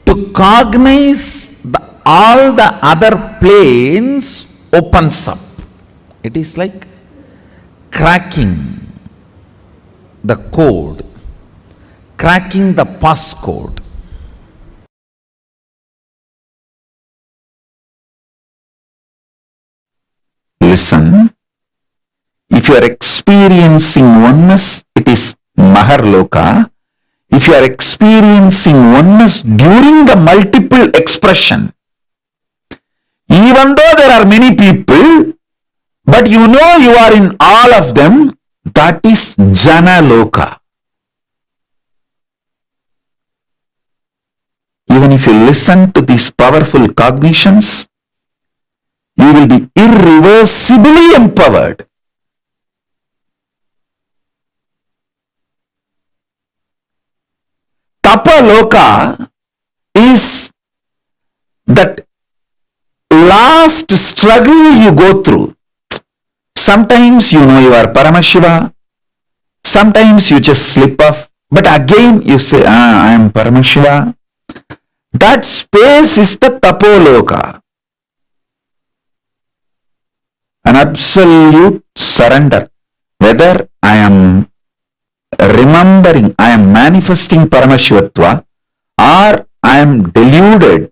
to cognize all the other planes opens up. It is like cracking the code, cracking the passcode. Listen, if you are experiencing oneness, it is Maharloka. If you are experiencing oneness during the multiple expression, even though there are many people, but you know you are in all of them, that is Jana Loka. Even if you listen to these powerful cognitions, you will be irreversibly empowered. Tapa Loka is that last struggle you go through. Sometimes you know you are Paramashiva, sometimes you just slip off, but again you say, I am Paramashiva. That space is the Tapoloka. An absolute surrender. Whether I am remembering, I am manifesting Paramashivatva, or I am deluded,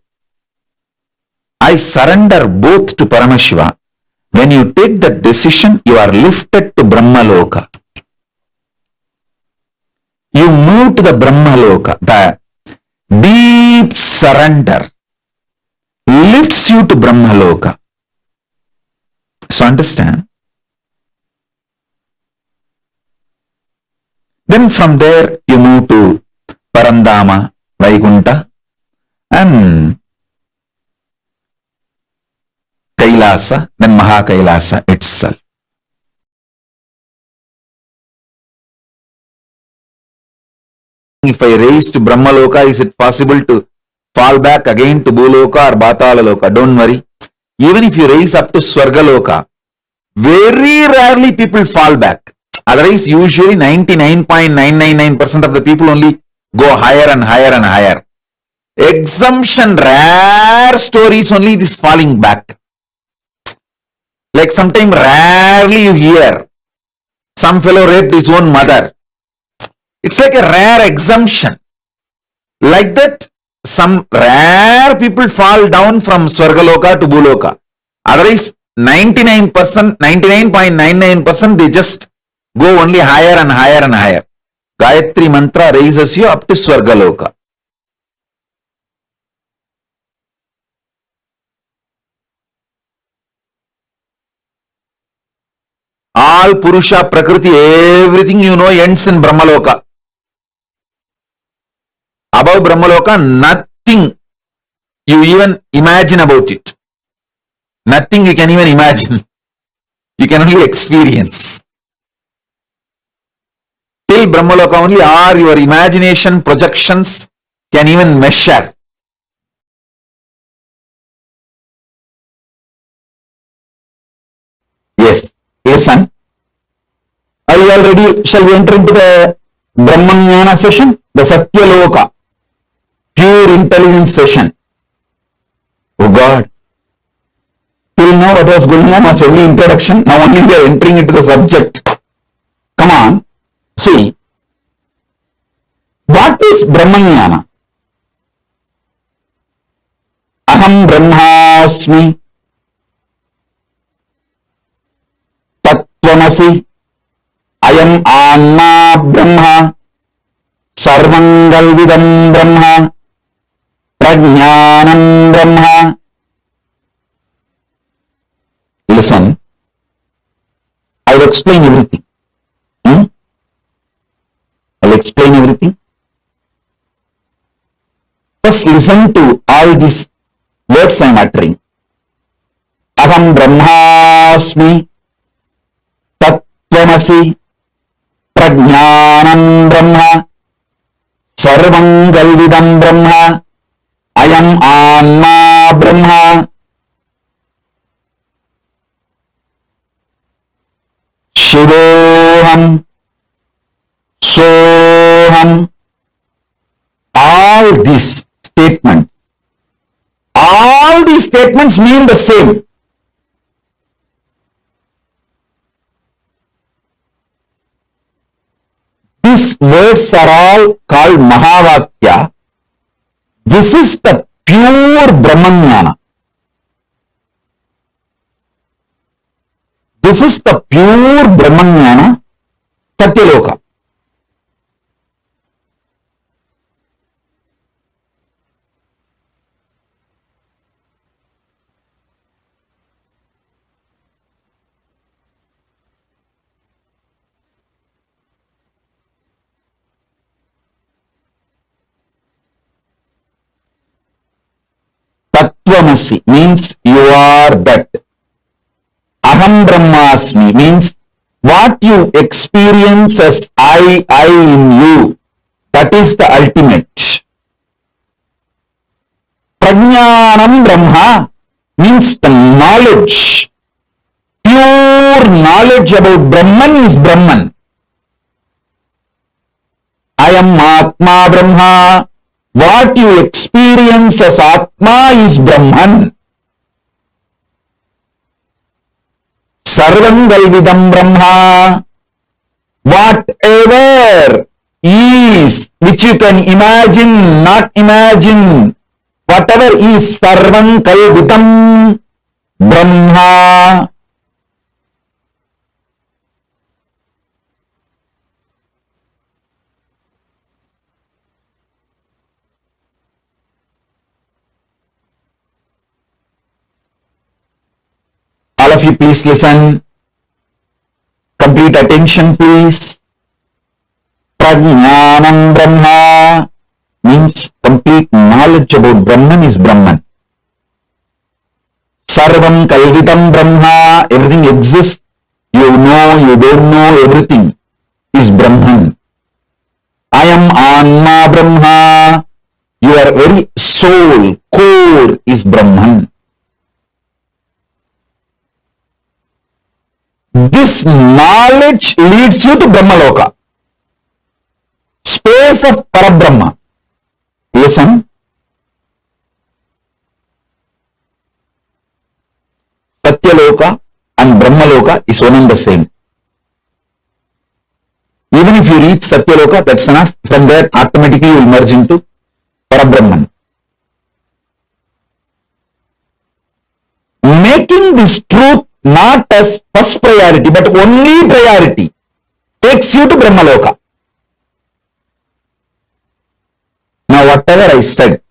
I surrender both to Paramashiva. When you take that decision, you are lifted to Brahmaloka. You move to the Brahmaloka. The deep surrender lifts you to Brahmaloka. So understand? Then from there you move to Parandama, Vaikunta, and Kailasa, then Mahakailasa itself. If I raise to Brahmaloka, is it possible to fall back again to Bhuloka or Bhatalaloka? Don't worry. Even if you raise up to Swargaloka, very rarely people fall back. Otherwise, usually 99.999% of the people only go higher and higher and higher. Exemption, rare stories only this falling back. Like sometimes rarely you hear some fellow raped his own mother. It's like a rare exemption. Like that, some rare people fall down from Swargaloka to Bhuloka. Otherwise, 99%, 99.99% they just go only higher and higher and higher. Gayatri mantra raises you up to Swargaloka. All Purusha, Prakriti, everything you know ends in Brahmaloka. Above Brahmaloka, nothing you even imagine about it. Nothing you can even imagine. You can only experience. Till Brahmaloka only, or your imagination projections can even measure. Yes, listen. Are you all ready? Shall we enter into the Brahmanyana session? The Satya Loka, pure intelligence session. Oh God. Till now what was going on was only introduction. Now only we are entering into the subject. Come on. See. What is Brahmanyana? Aham Brahmasmi. Tattvamasi. Ayam Anma Brahma. Sarvangalvidam Brahma. Prajnanam Brahma. Listen, I will explain everything. I will explain everything. Just listen to all these words I am uttering. Aham Brahmasmi, Tattvamasi, Prajnanam Brahma, Sarvangalvidam Brahma, Ayam Anma Brahma, Shivoham, Soham. All these statements mean the same. These words are all called Mahavakya. This is the pure Brahmanyana. This is the pure Brahmanyana, Satya Loka. Tattvamasi means you are that. Aham Brahmasmi means what you experience as I in you. That is the ultimate. Prajnanam Brahma means the knowledge. Pure knowledge about Brahman is Brahman. I am Atma Brahma. What you experience as Atma is Brahman. Sarvam Galvidam Brahma. Whatever is, which you can imagine, not imagine, whatever is Sarvam Galvidam Brahma. All of you please listen. Complete attention please. Prajnanam Brahma means complete knowledge about Brahman is Brahman. Sarvam Kalvitam Brahma, everything exists. You know, you don't know, everything is Brahman. I am Anma Brahma. Your very soul, core is Brahman. This knowledge leads you to Brahmaloka, space of Parabrahma. Listen. Satya Loka and Brahmaloka is one and the same. Even if you reach Satya Loka, that's enough. From there, automatically you will merge into Parabrahman. Making this truth not as first priority, but only priority, takes you to Brahmaloka. Now, whatever I said,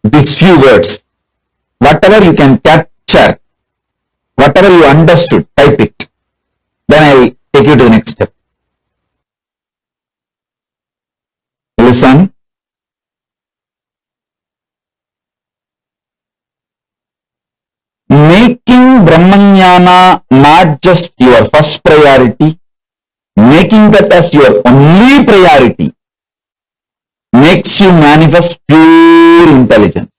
these few words, whatever you can capture, whatever you understood, type it. Then I will take you to the next step. Listen. Making Brahmanyana not just your first priority, making that as your only priority, makes you manifest pure intelligence.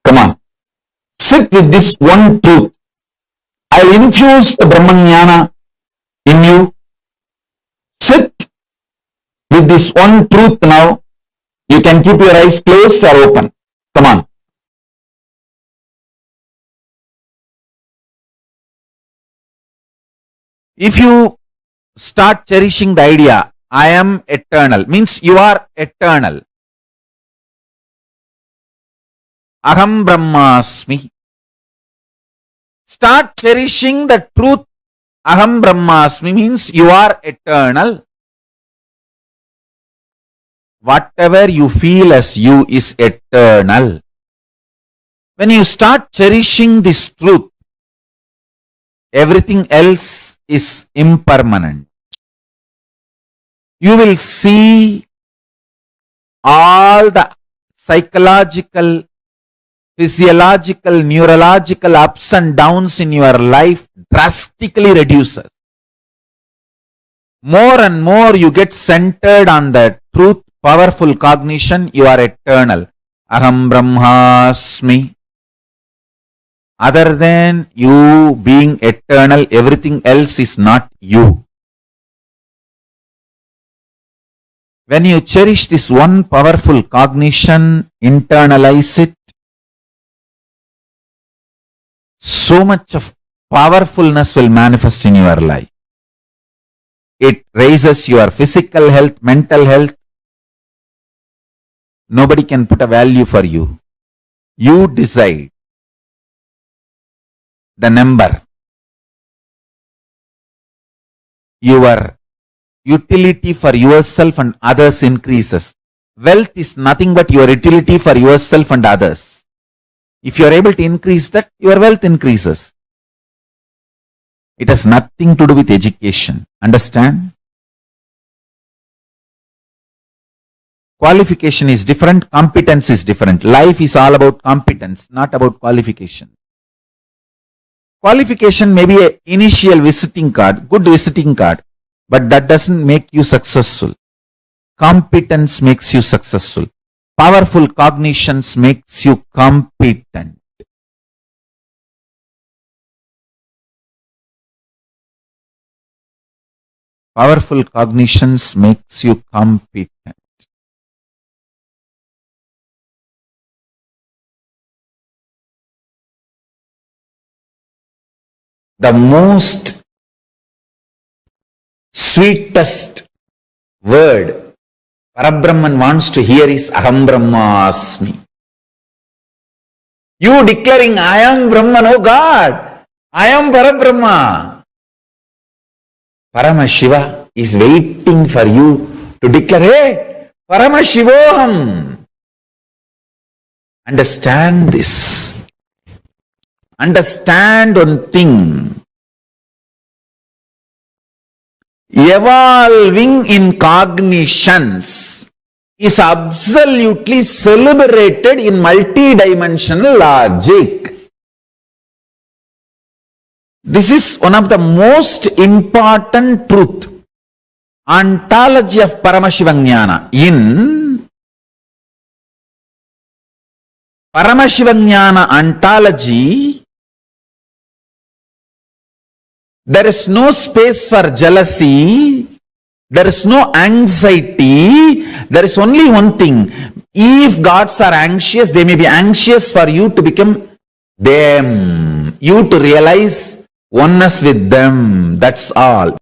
Come on. Sit with this one truth. I'll infuse the Brahmanyana in you. Sit with this one truth now. You can keep your eyes closed or open. Come on. If you start cherishing the idea, I am eternal, means you are eternal. Aham Brahmasmi. Start cherishing the truth. Aham Brahmasmi means you are eternal. Whatever you feel as you is eternal. When you start cherishing this truth, everything else is impermanent. You will see all the psychological, physiological, neurological ups and downs in your life drastically reduces. More and more you get centered on the truth, powerful cognition, you are eternal. Aham Brahmasmi. Other than you being eternal, everything else is not you. When you cherish this one powerful cognition, internalize it, so much of powerfulness will manifest in your life. It raises your physical health, mental health. Nobody can put a value for you. You decide the number. Your utility for yourself and others increases. Wealth is nothing but your utility for yourself and others. If you are able to increase that, your wealth increases. It has nothing to do with education. Understand? Qualification is different, competence is different. Life is all about competence, not about qualification. Qualification may be an initial visiting card, good visiting card, but that doesn't make you successful. Competence makes you successful. Powerful cognitions makes you competent. Powerful cognitions makes you competent. The most sweetest word Parabrahman wants to hear is Aham Brahmasmi. You declaring I am Brahman, oh God, I am Parabrahma. Paramashiva is waiting for you to declare, hey, Paramashivoham. Understand this. Understand one thing. Evolving in cognitions is absolutely celebrated in multidimensional logic. This is one of the most important truth. Ontology of Paramashivam in Paramashivam ontology, there is no space for jealousy, there is no anxiety, there is only one thing. If gods are anxious, they may be anxious for you to become them, you to realize oneness with them, that's all.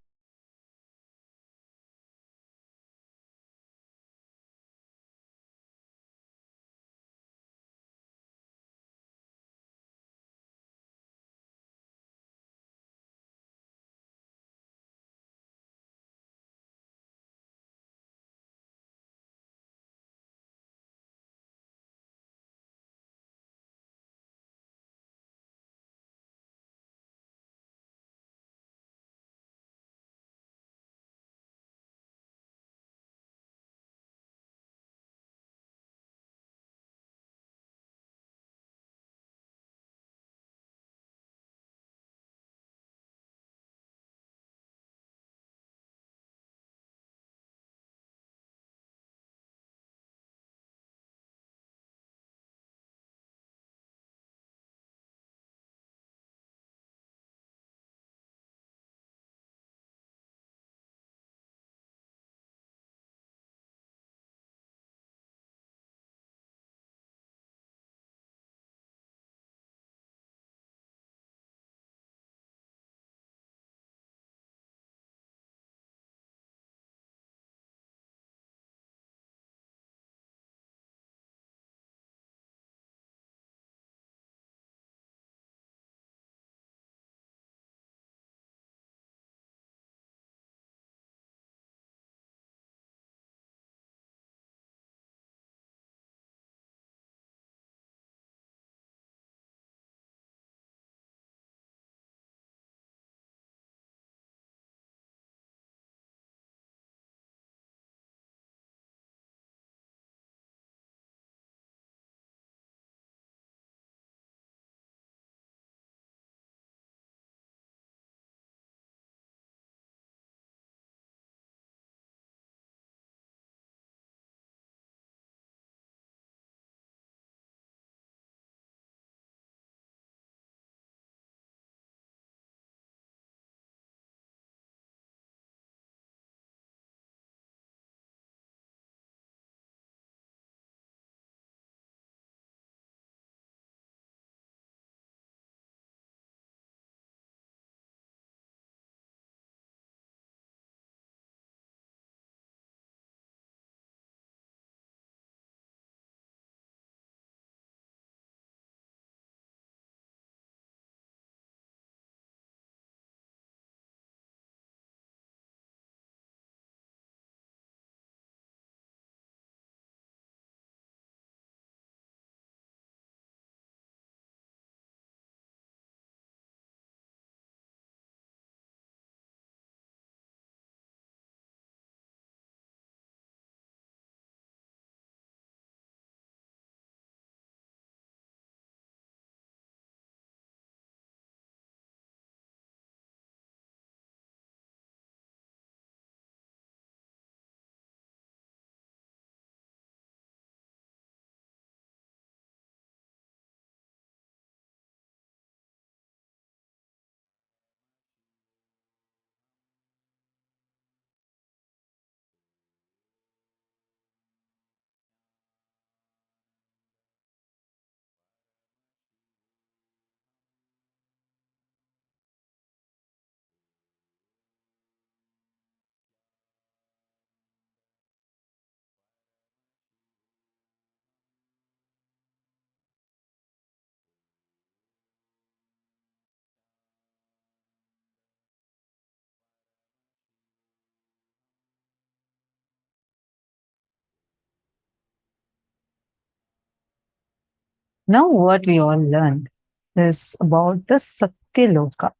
Now what we all learned is about the Satya Loka.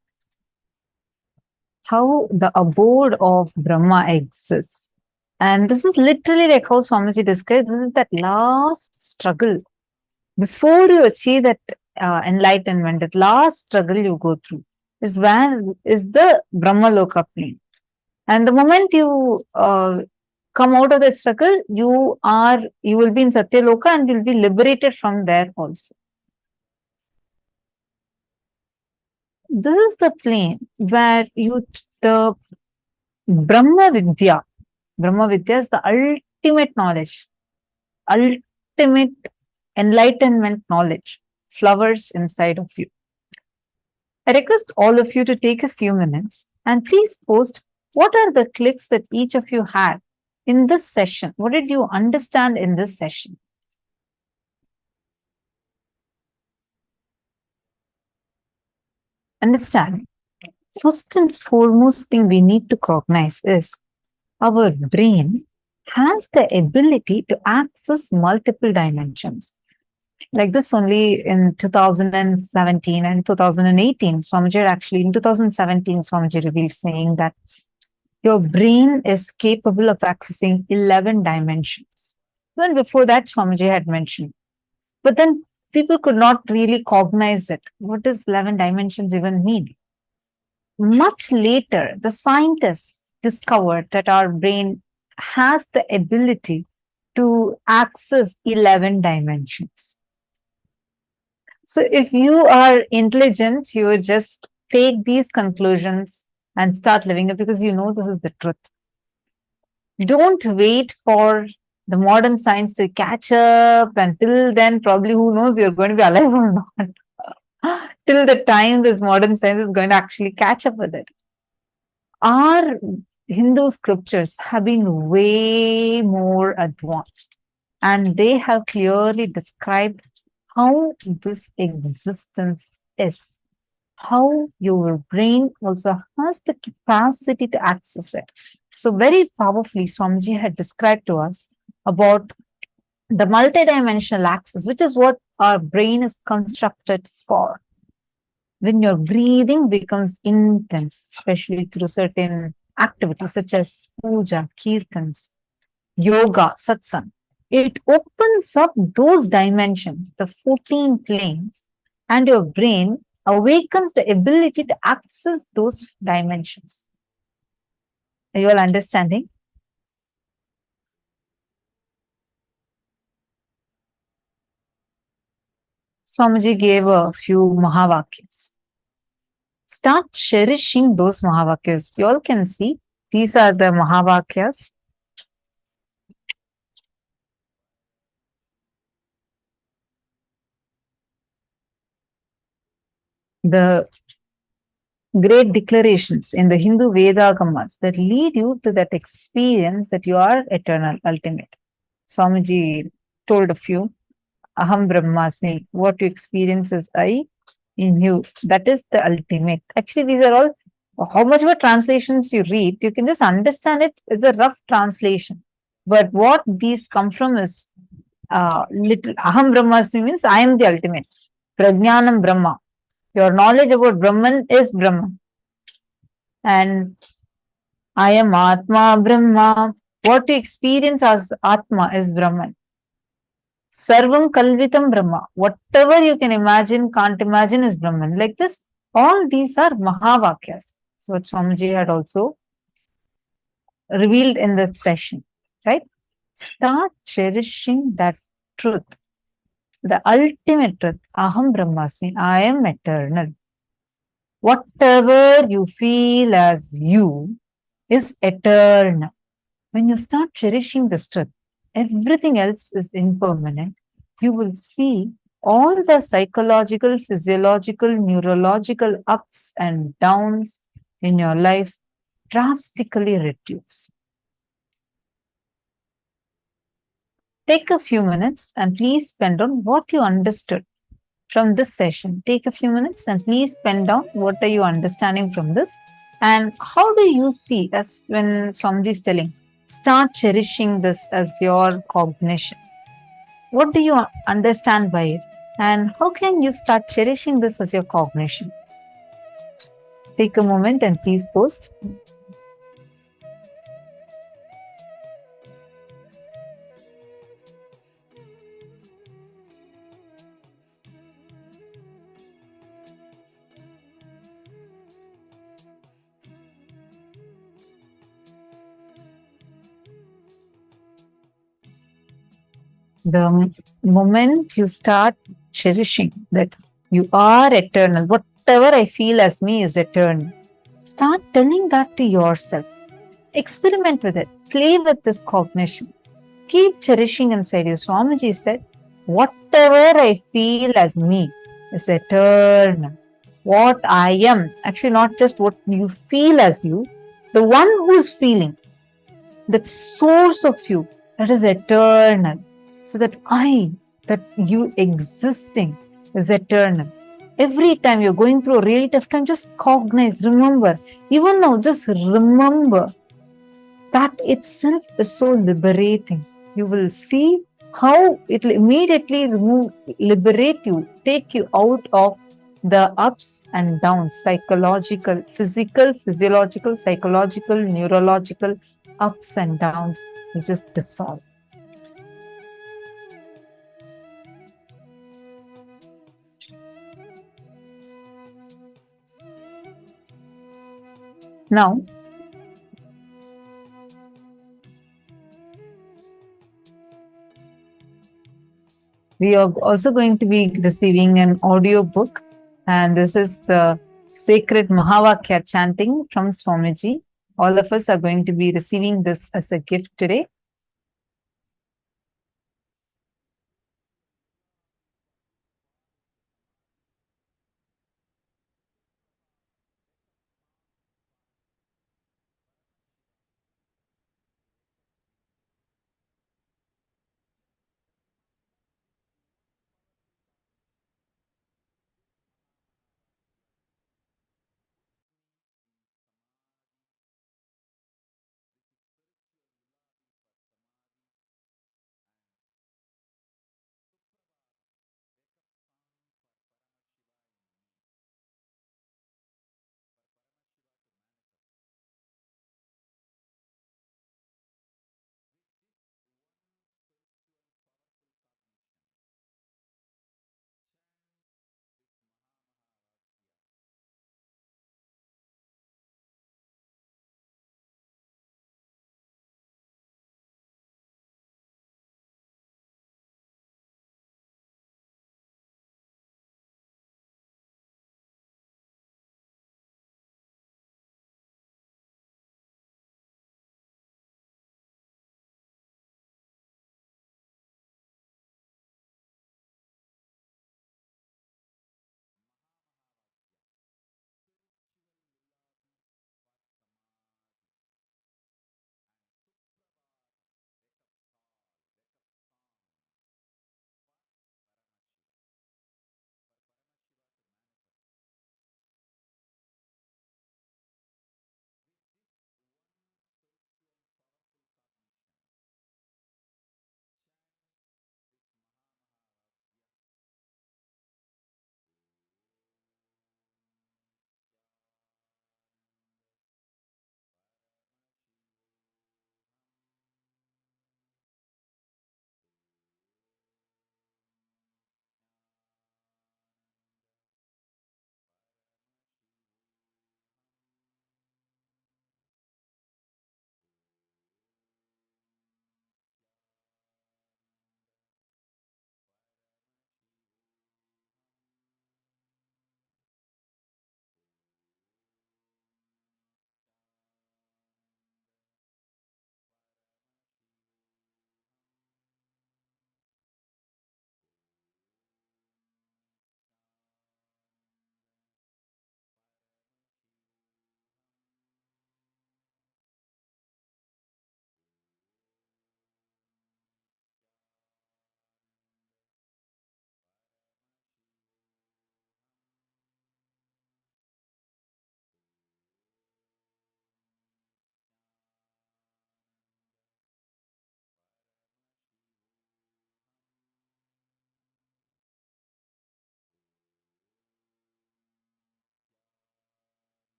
How the abode of Brahma exists. And this is literally like how Swamiji described, this is that last struggle. Before you achieve that enlightenment, that last struggle you go through is the Brahma Loka plane. And the moment you come out of that struggle, you will be in Satya Loka and you'll be liberated from there also. This is the plane where the Brahma Vidya is the ultimate knowledge, ultimate enlightenment knowledge flowers inside of you. I request all of you to take a few minutes and please post what are the clicks that each of you had in this session. What did you understand in this session? Understand. First and foremost thing we need to cognize is our brain has the ability to access multiple dimensions. Like this only in 2017 and 2018, Swamiji actually in 2017, Swamiji revealed saying that your brain is capable of accessing 11 dimensions. Even before that, Swamiji had mentioned. But then people could not really cognize it. What does 11 dimensions even mean? Much later, the scientists discovered that our brain has the ability to access 11 dimensions. So if you are intelligent, you just take these conclusions and start living it because you know this is the truth. Don't wait for the modern science to catch up, and till then, probably who knows you're going to be alive or not. Till the time this modern science is going to actually catch up with it. Our Hindu scriptures have been way more advanced, and they have clearly described how this existence is, how your brain also has the capacity to access it. So very powerfully, Swamiji had described to us about the multidimensional access, which is what our brain is constructed for. When your breathing becomes intense, especially through certain activities such as puja, kirtans, yoga, satsang, it opens up those dimensions, the 14 planes, and your brain awakens the ability to access those dimensions. Are you all understanding? Swamiji gave a few Mahavakyas. Start cherishing those Mahavakyas. You all can see, these are the Mahavakyas. The great declarations in the Hindu Vedagamas that lead you to that experience that you are eternal, ultimate. Swamiji told a few. Aham Brahmasmi, what you experience is I in you. That is the ultimate. Actually, these are all, how much of a translations you read, you can just understand it. It's a rough translation. But what these come from is little. Aham Brahmasmi means I am the ultimate. Prajnanam Brahma. Your knowledge about Brahman is Brahman. And I am Atma Brahma. What you experience as Atma is Brahman. Sarvam Kalvitam Brahma. Whatever you can imagine, can't imagine is Brahman. Like this, all these are Mahavakyas. So what Swamiji had also revealed in this session, right? Start cherishing that truth. The ultimate truth, Aham Brahmasmi, I am eternal. Whatever you feel as you is eternal. When you start cherishing this truth, everything else is impermanent. You will see all the psychological, physiological, neurological ups and downs in your life drastically reduce. Take a few minutes and please pen down what you understood from this session. Take a few minutes and please pen down what are you understanding from this, and how do you see, as when Swamiji is telling, start cherishing this as your cognition. What do you understand by it? And how can you start cherishing this as your cognition? Take a moment and please post. The moment you start cherishing that you are eternal, whatever I feel as me is eternal, start telling that to yourself. Experiment with it. Play with this cognition. Keep cherishing inside you. Swamiji said, whatever I feel as me is eternal. What I am, actually not just what you feel as you, the one who is feeling, that source of you, that is eternal. So that that you existing is eternal. Every time you're going through a really tough time, just cognize, remember. Even now, just remember. That itself is so liberating. You will see how it will immediately liberate you, take you out of the ups and downs, psychological, physical, physiological, psychological, neurological ups and downs. You just dissolve. Now, we are also going to be receiving an audio book, and this is the sacred Mahavakya chanting from Swamiji. All of us are going to be receiving this as a gift today.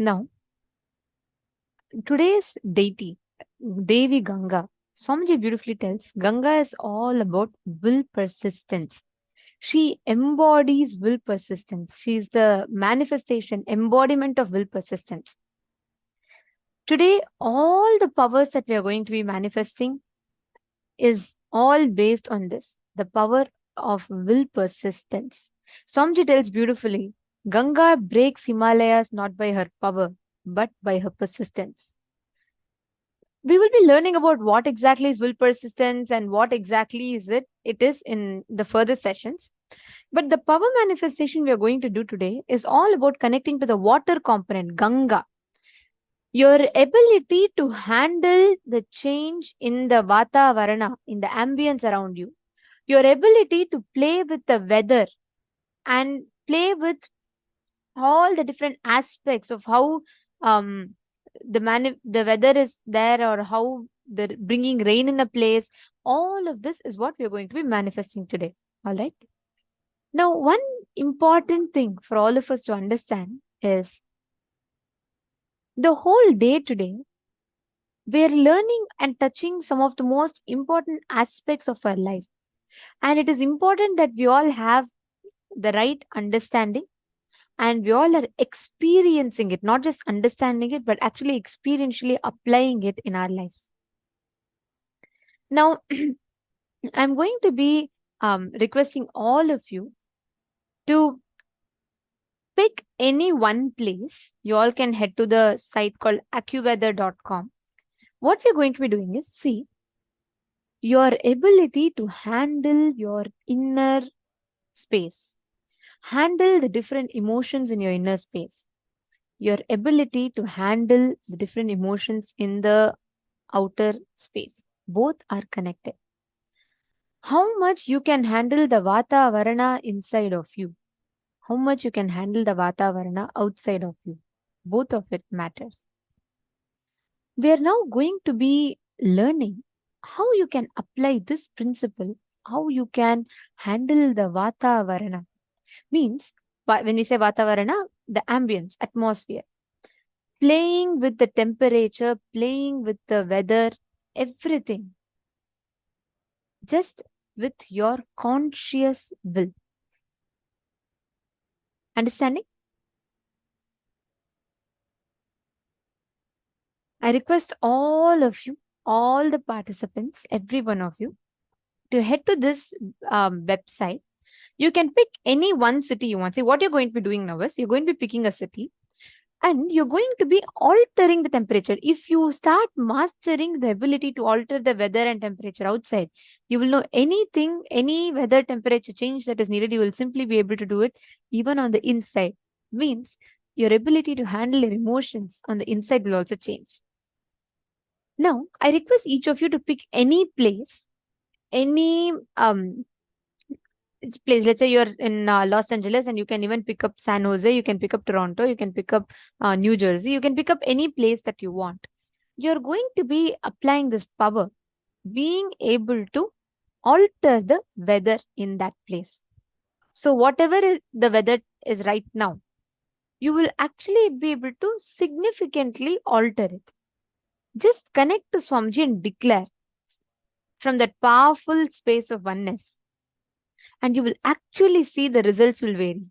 Now, today's deity, Devi Ganga, Swamiji beautifully tells Ganga is all about will persistence. She embodies will persistence. She is the manifestation, embodiment of will persistence. Today, all the powers that we are going to be manifesting is all based on this, the power of will persistence. Swamiji tells beautifully, Ganga breaks Himalayas not by her power, but by her persistence. We will be learning about what exactly is will persistence and what exactly it is in the further sessions. But the power manifestation we are going to do today is all about connecting to the water component, Ganga. Your ability to handle the change in the Vatavarana, in the ambience around you, your ability to play with the weather and play with all the different aspects of how the weather is there, or how the bringing rain in a place, all of this is what we are going to be manifesting today. All right. Now, one important thing for all of us to understand is the whole day today, we are learning and touching some of the most important aspects of our life. And it is important that we all have the right understanding and we all are experiencing it, not just understanding it, but actually experientially applying it in our lives. Now, I'm going to be requesting all of you to pick any one place. You all can head to the site called accuweather.com. What we're going to be doing is, see, your ability to handle your inner space, handle the different emotions in your inner space, your ability to handle the different emotions in the outer space. Both are connected. How much you can handle the Vata Varana inside of you, how much you can handle the Vata Varana outside of you, both of it matters. We are now going to be learning how you can apply this principle, how you can handle the Vata Varana. Means, when we say Vata Varana, the ambience, atmosphere, playing with the temperature, playing with the weather, everything, just with your conscious will. Understanding? I request all of you, all the participants, every one of you, to head to this website. You can pick any one city you want. See, what you're going to be doing now is you're going to be picking a city and you're going to be altering the temperature. If you start mastering the ability to alter the weather and temperature outside, you will know anything, any weather temperature change that is needed, you will simply be able to do it even on the inside. Means your ability to handle your emotions on the inside will also change. Now, I request each of you to pick any place, any place. Let's say you're in Los Angeles, and you can even pick up San Jose, you can pick up Toronto, you can pick up New Jersey, you can pick up any place that you want. You're going to be applying this power, being able to alter the weather in that place. So whatever the weather is right now, you will actually be able to significantly alter it. Just connect to Swamiji and declare from that powerful space of oneness, and you will actually see the results will vary.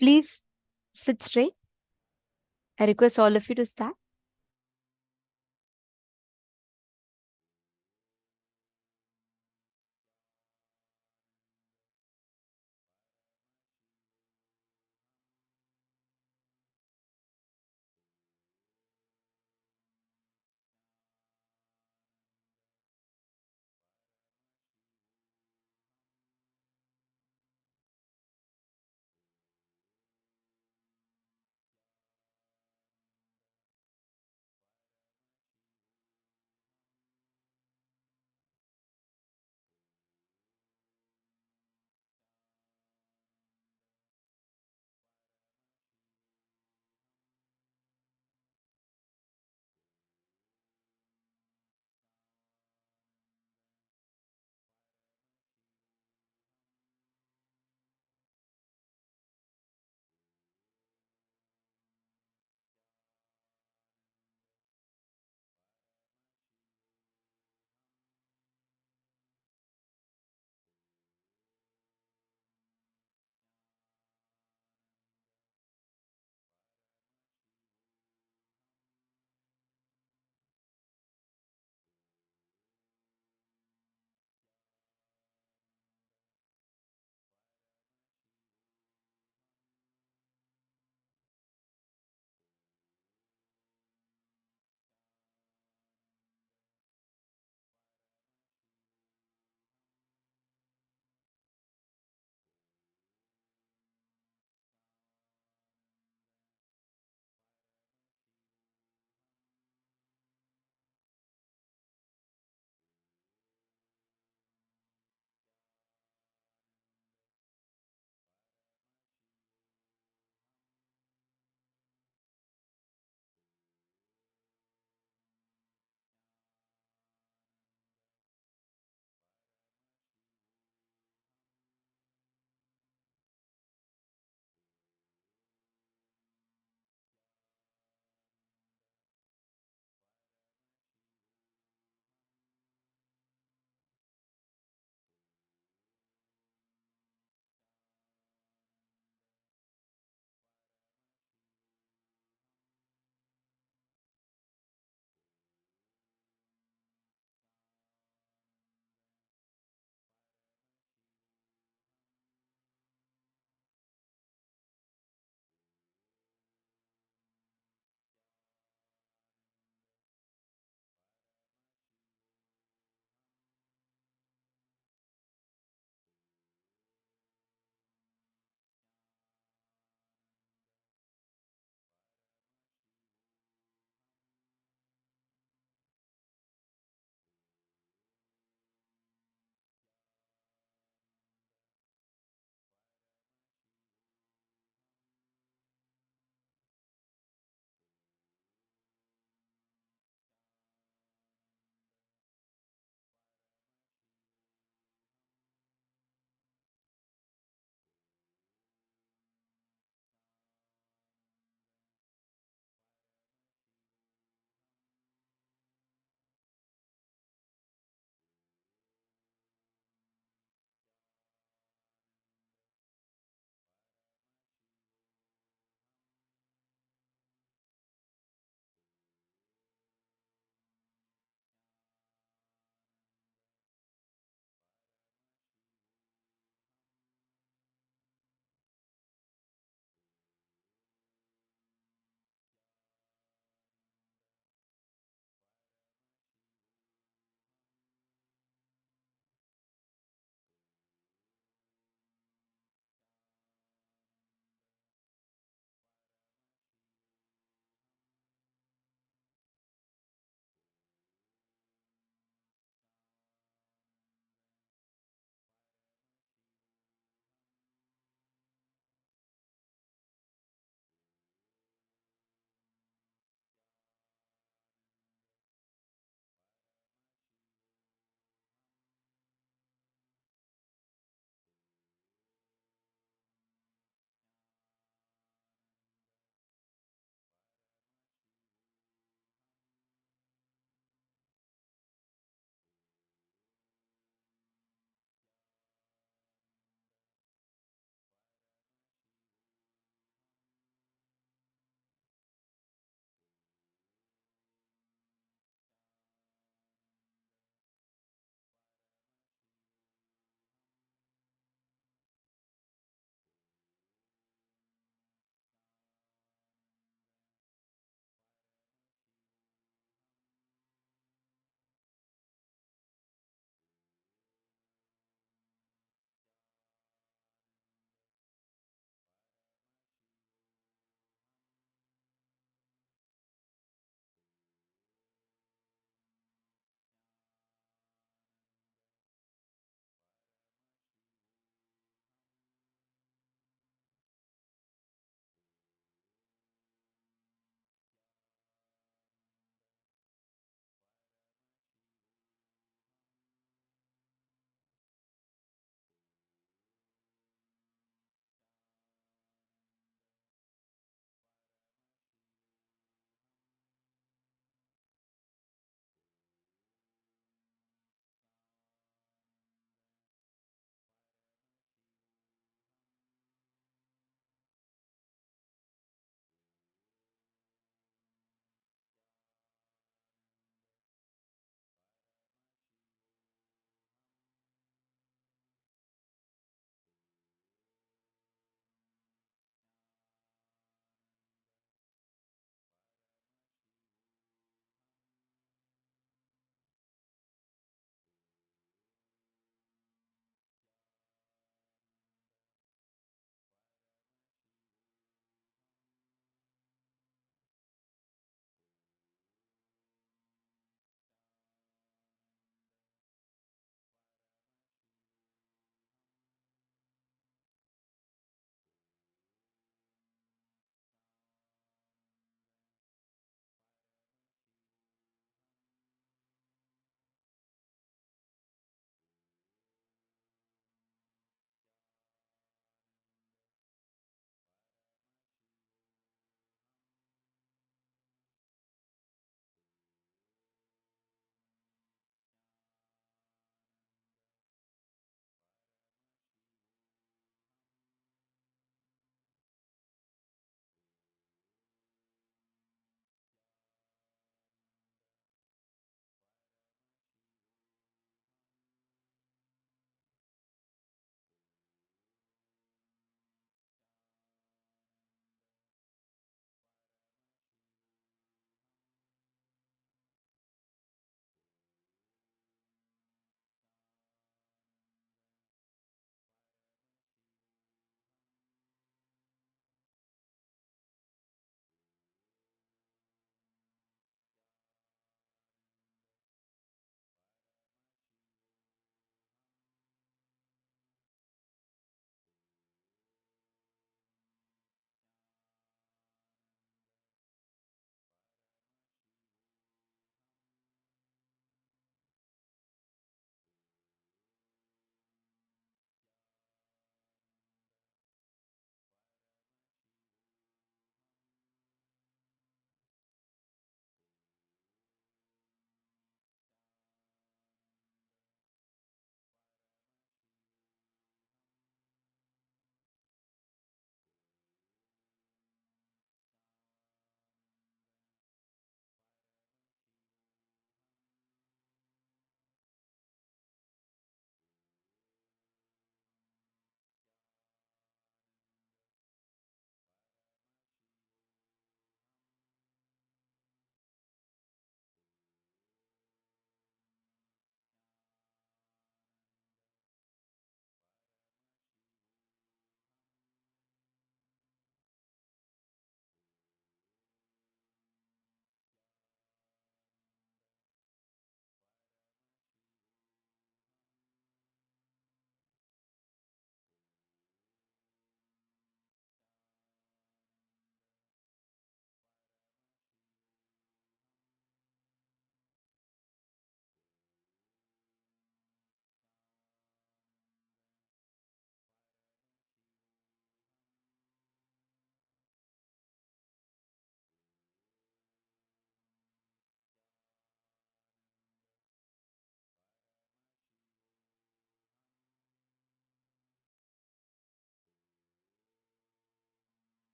Please sit straight. I request all of you to start.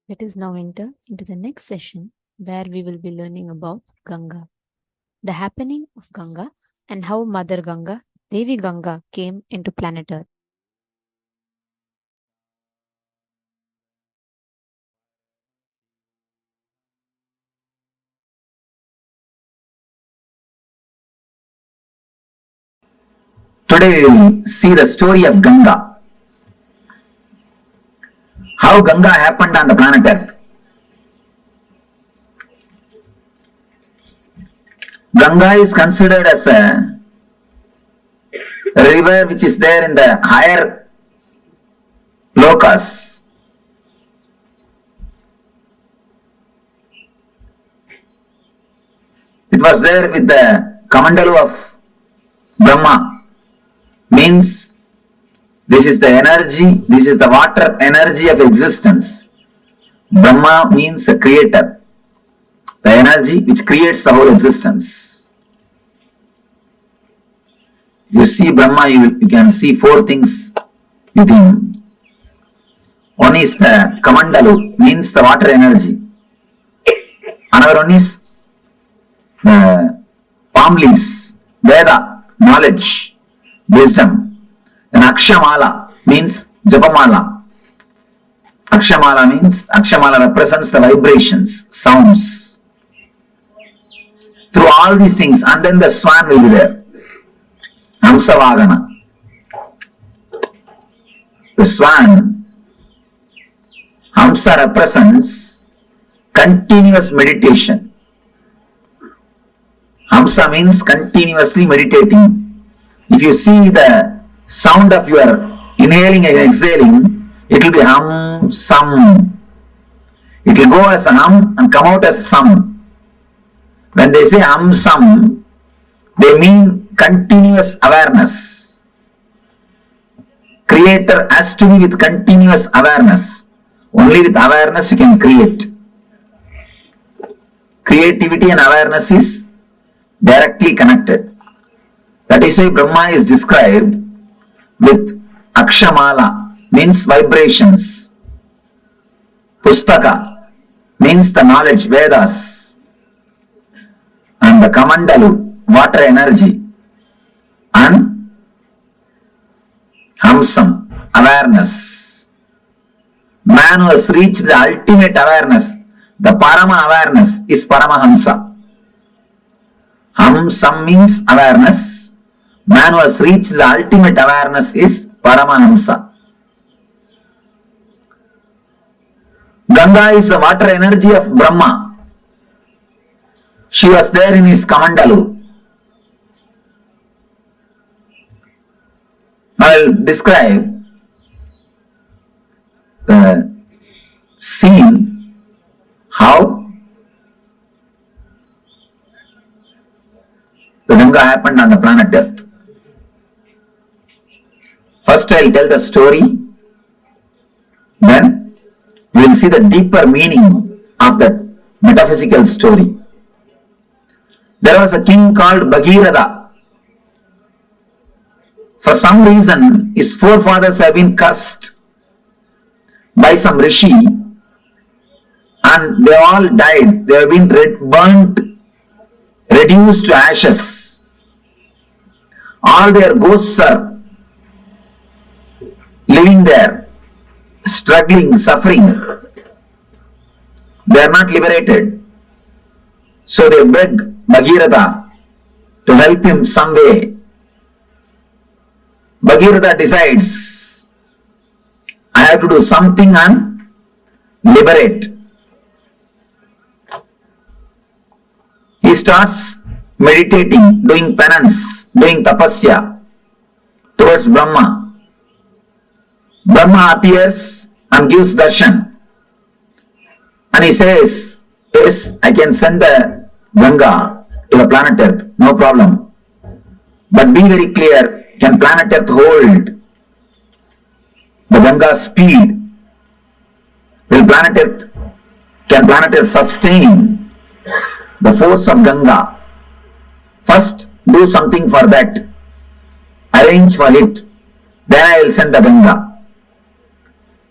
Let us now enter into the next session where we will be learning about Ganga, the happening of Ganga, and how Mother Ganga, Devi Ganga, came into planet Earth. Today we will see the story of Ganga. How Ganga happened on the planet Earth. Ganga is considered as a river which is there in the higher lokas. It was there with the Kamandalu of Brahma. Means this is the energy, this is the water energy of existence. Brahma means a creator, the energy which creates the whole existence. You see Brahma, you can see four things within. One is the Kamandalu, means the water energy. Another one is the palm leaves, Veda, knowledge, wisdom. Then Akshamala means Japamala. Akshamala represents the vibrations, sounds. Through all these things, and then the swan will be there. Hamsavagana. The swan, Hamsa represents continuous meditation. Hamsa means continuously meditating. If you see the sound of your inhaling and exhaling, it will be hum, sum. It will go as a hum and come out as sum. When they say hum, sum, they mean continuous awareness. Creator has to be with continuous awareness. Only with awareness you can create. Creativity and awareness is directly connected. That is why Brahma is described with Akshamala, means vibrations. Pustaka means the knowledge, Vedas. And the Kamandalu, water energy. And Hamsam, awareness. Man who has reached the ultimate awareness, the Parama awareness, is Paramahamsa. Hamsam means awareness. Man who has reached the ultimate awareness is Paramahamsa. Ganga is the water energy of Brahma. She was there in his Kamandalu. I will describe the scene, how the Ganga happened on the planet Earth. First I will tell the story, then we will see the deeper meaning of that metaphysical story. There was a king called Bhagirath. For some reason, his forefathers have been cursed by some rishi and they all died. They have been burnt, reduced to ashes. All their ghosts are living there, struggling, suffering. They are not liberated. So they beg Bhagirath to help him some way. Bhagirath decides, I have to do something and liberate. He starts meditating, doing penance, doing tapasya towards Brahma. Brahma appears and gives darshan. And he says, yes, I can send the Ganga to the planet Earth, no problem. But be very clear, can planet Earth hold the Ganga's speed? Can planet Earth sustain the force of Ganga? First, do something for that. Arrange for it. Then I will send the Ganga.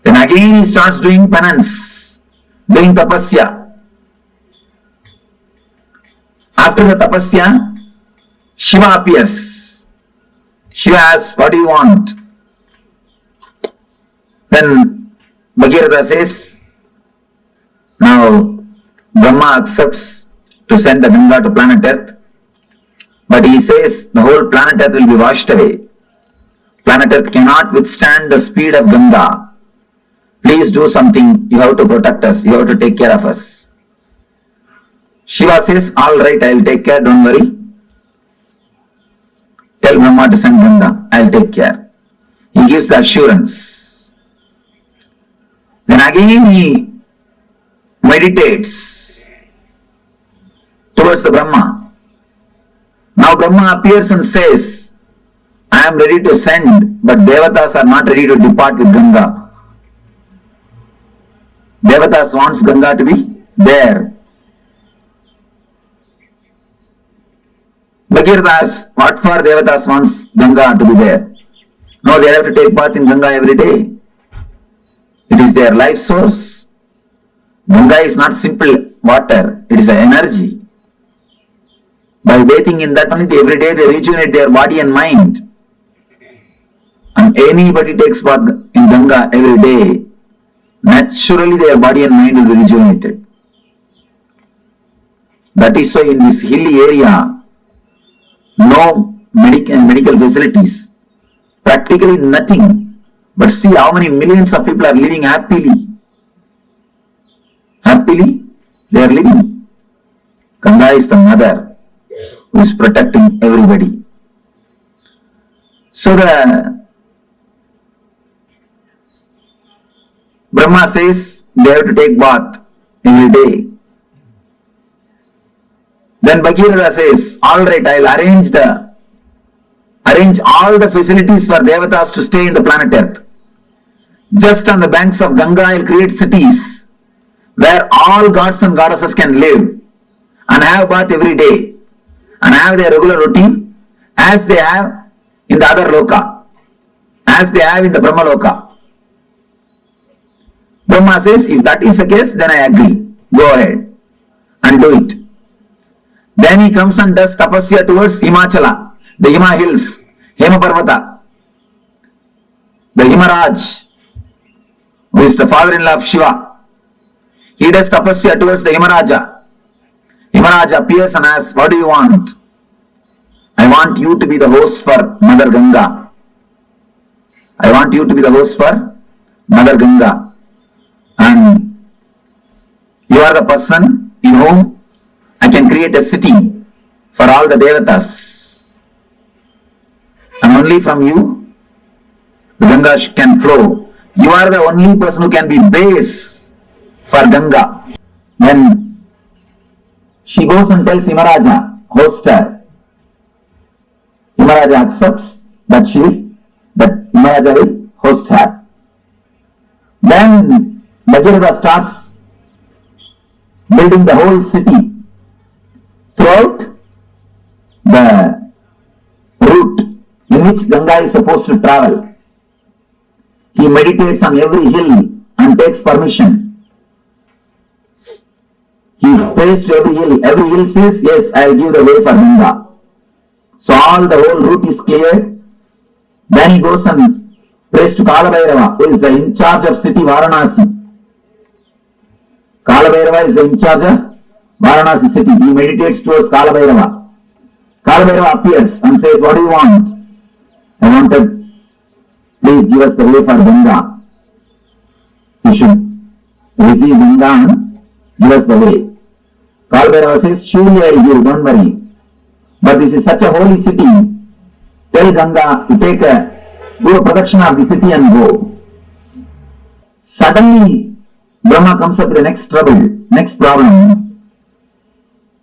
Then again he starts doing penance. doing tapasya. After the tapasya, Shiva appears. Shiva asks, what do you want? Then Bhagirath says, now Brahma accepts to send the Ganga to planet Earth, but he says the whole planet Earth will be washed away. Planet Earth cannot withstand the speed of Ganga. Please do something, you have to protect us, you have to take care of us. Shiva says, all right, I will take care, don't worry. Tell Brahma to send Ganga, I will take care. He gives the assurance. Then again he meditates towards the Brahma. Now Brahma appears and says, I am ready to send, but Devatas are not ready to depart with Ganga. Devatas wants Ganga to be there. Bhagirath asks, what for Devatas wants Ganga to be there? No, they have to take bath in Ganga every day. It is their life source. Ganga is not simple water, it is an energy. By bathing in that only every day they rejuvenate their body and mind. And anybody takes bath in Ganga every day, naturally their body and mind will be rejuvenated. That is why in this hilly area, no medical facilities, practically nothing. But see how many millions of people are living happily. Happily, they are living. Ganga is the mother who is protecting everybody. So the Brahma says they have to take bath every day. Then Bhagirath says, all right, I will arrange all the facilities for Devatas to stay in the planet Earth. Just on the banks of Ganga, I will create cities where all gods and goddesses can live and have bath every day and have their regular routine as they have in the other loka, as they have in the Brahma Loka. Brahma says, if that is the case, then I agree. Go ahead and do it. Then he comes and does tapasya towards Himachala, the Hima hills, Hema Parvata, the Himaraj, who is the father-in-law of Shiva. He does tapasya towards the Himaraja. Himaraja appears and asks, what do you want? I want you to be the host for Mother Ganga. I want you to be the host for Mother Ganga. And you are the person in whom I can create a city for all the Devatas. And only from you, the Ganga can flow. You are the only person who can be base for Ganga. Then she goes and tells Himaraja, host her. Himaraja accepts that Himaraja will host her. Then Bhagirath starts building the whole city throughout the route in which Ganga is supposed to travel. He meditates on every hill and takes permission. He prays to every hill. Every hill says, yes, I will give the way for Ganga. So all the whole route is cleared. Then he goes and prays to Kalabhairava, who is the in charge of city Varanasi. Kalabhairava is the in charge of Varanasi city. He meditates towards Kalabhairava. Kalabhairava appears and says, what do you want? I wanted, please give us the way for Ganga. You should receive Ganga and give us the way. Kalabhairava says, surely I will give, don't worry. But this is such a holy city. Tell Ganga to do a protection of the city and go. Suddenly, Brahma comes up with the next problem.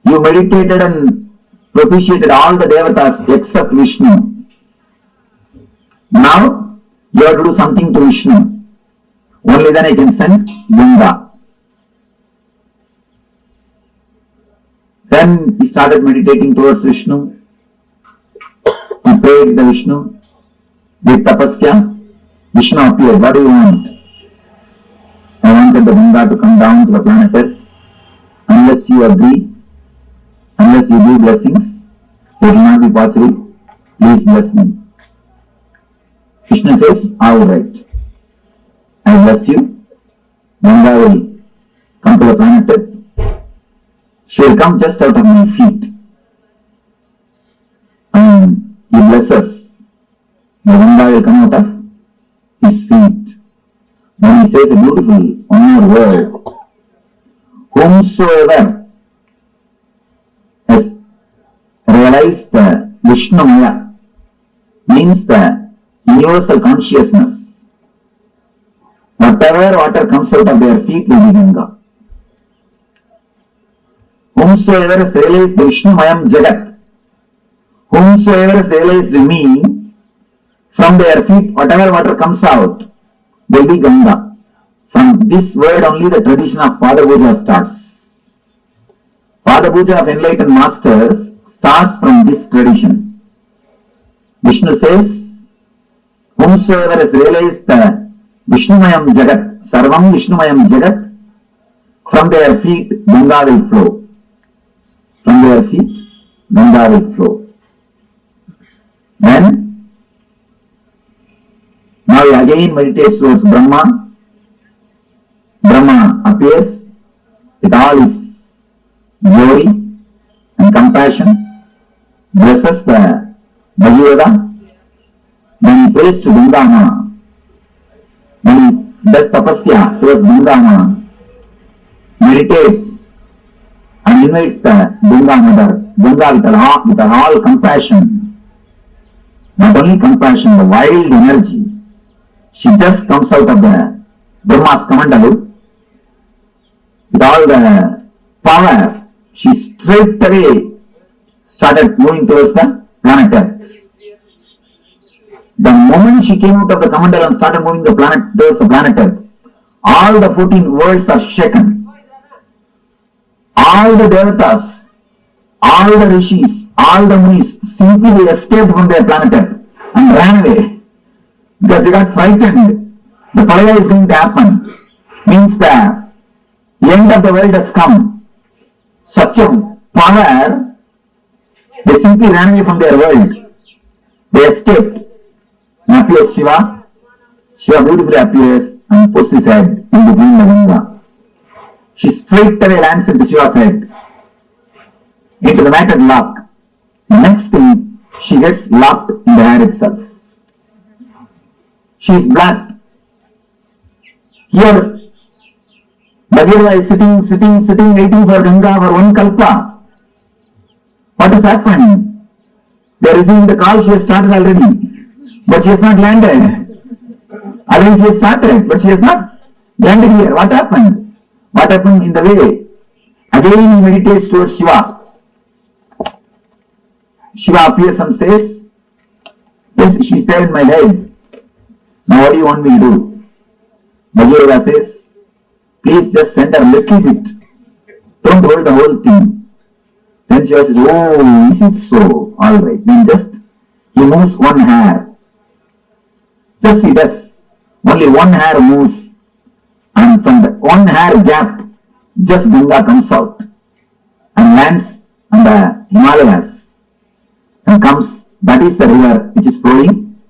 You meditated and propitiated all the Devatas except Vishnu. Now, you have to do something to Vishnu. Only then I can send Ganga. Then he started meditating towards Vishnu. He prayed the Vishnu. Did tapasya. Vishnu appeared. What do you want? I want wanted the Ganga to come down to the planet Earth. Unless you agree, unless you do blessings, it will not be possible. Please bless me. Krishna says, all right. I bless you. Ganga will come to the planet Earth. She will come just out of my feet. And he blesses. The Ganga will come out of his feet. Then he says a beautiful one more word. Whomsoever has realized the Vishnumaya, means the universal consciousness, whatever water comes out of their feet will be Ganga. Whomsoever has realized the Vishnumayam Jagat, whomsoever has realized me, from their feet whatever water comes out will be Ganga. From this word only the tradition of Pada Puja starts. Pada Puja of enlightened masters starts from this tradition. Vishnu says, whomsoever has realized the Vishnumayam Jagat, Sarvam Vishnumayam Jagat, from their feet Ganga will flow. From their feet Ganga will flow. Then, now he again meditates towards Brahma. Brahma appears with all his glory and compassion, blesses the Bhagavata, then he prays to Ganga. Then he does tapasya towards Ganga, meditates and invites the Ganga mother, Ganga with all compassion, not only compassion, the wild energy. She just comes out of the Brahma's Kamandalu. With all the power, she straight away started moving towards the planet Earth. The moment she came out of the Kamandalu and started moving towards the planet Earth, all the 14 worlds are shaken. All the Devatas, all the Rishis, all the Munis simply escaped from their planet Earth and ran away because they got frightened. The Pralaya is going to happen. Means the end of the world has come. Such a power, they simply ran away from their world. They escaped. And appears Shiva. Shiva beautifully appears and puts his head in between the Ganga. She straight away lands into Shiva's head, into the matted lock. The next thing, she gets locked in the hair itself. She is black. Here, Bhagavān is sitting, waiting for Ganga for one kalpa. What has happened? They are receiving the call, she has started already, but she has not landed. Already she has started, but she has not landed here. What happened? What happened in the way? Again he meditates towards Shiva. Shiva appears and says, yes, she is there in my head. Now what do you want me to do? Bhagavān says, please just send her a little bit. Don't hold the whole thing. Then Shiva says, oh, is it so? Alright. Then just, he moves one hair. Just he does. Only one hair moves. And from the one hair gap, just Ganga comes out and lands on the Himalayas and comes. That is the river which is flowing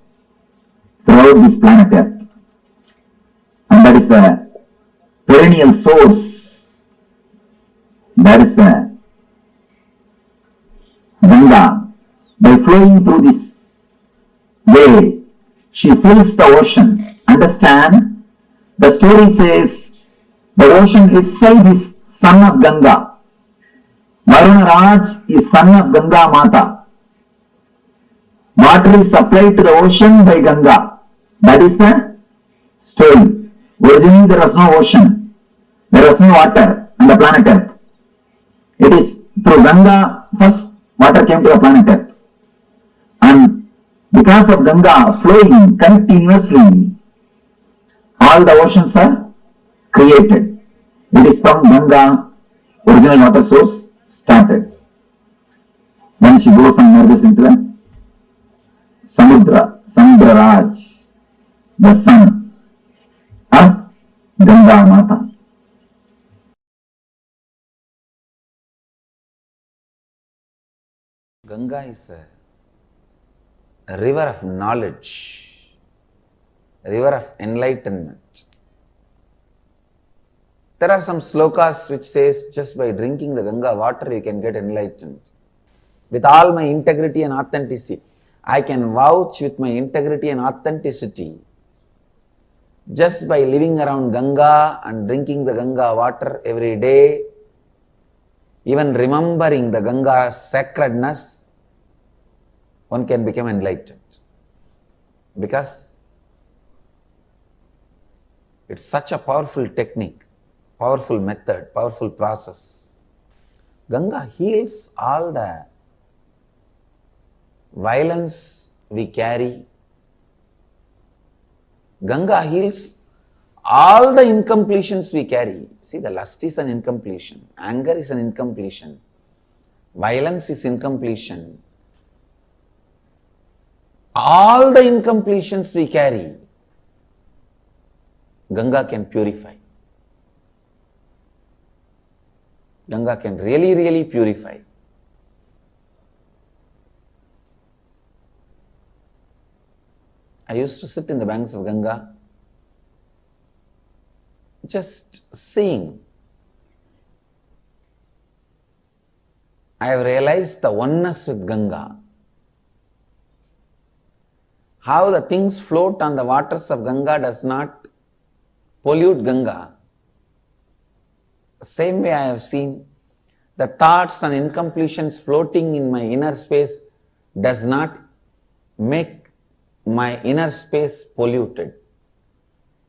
throughout this planet Earth. And that is the perennial source. That is the Ganga. By flowing through this way, she fills the ocean. Understand? The story says the ocean itself is son of Ganga. Varuna Raj is son of Ganga Mata. Water is supplied to the ocean by Ganga. That is the story. Originally there was no ocean. There was no water on the planet Earth. It is through Ganga first water came to the planet Earth. And because of Ganga flowing continuously, all the oceans are created. It is from Ganga, original water source started. Then she goes and merges into the Samudra Raj, the son of Ganga Mata. Ganga is a river of knowledge, a river of enlightenment. There are some slokas which says just by drinking the Ganga water you can get enlightened. With all my integrity and authenticity, I can vouch with my integrity and authenticity. Just by living around Ganga and drinking the Ganga water every day, even remembering the Ganga's sacredness, one can become enlightened. Because it's such a powerful technique, powerful method, powerful process. Ganga heals all the violence we carry. Ganga heals all the incompletions we carry. See, the lust is an incompletion, anger is an incompletion, violence is incompletion. All the incompletions we carry, Ganga can purify. Ganga can really, really purify. I used to sit in the banks of Ganga, just seeing. I have realized the oneness with Ganga. How the things float on the waters of Ganga does not pollute Ganga. Same way I have seen the thoughts and incompletions floating in my inner space does not make my inner space polluted.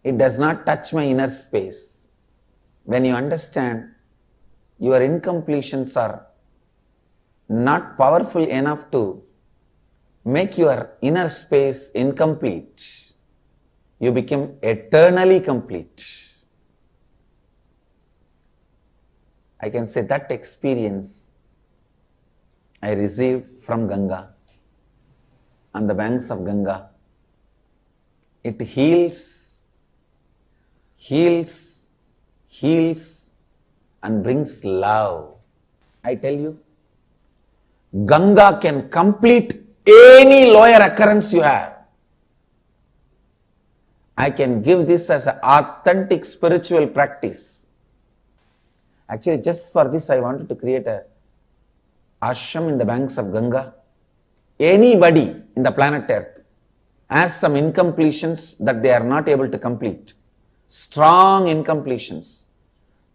It does not touch my inner space. When you understand your incompletions are not powerful enough to make your inner space incomplete, you become eternally complete. I can say that experience I received from Ganga, on the banks of Ganga. It heals, heals, heals and brings love. I tell you, Ganga can complete any lower occurrence you have. I can give this as an authentic spiritual practice. Actually, just for this I wanted to create a ashram in the banks of Ganga. Anybody in the planet Earth has some incompletions that they are not able to complete, strong incompletions,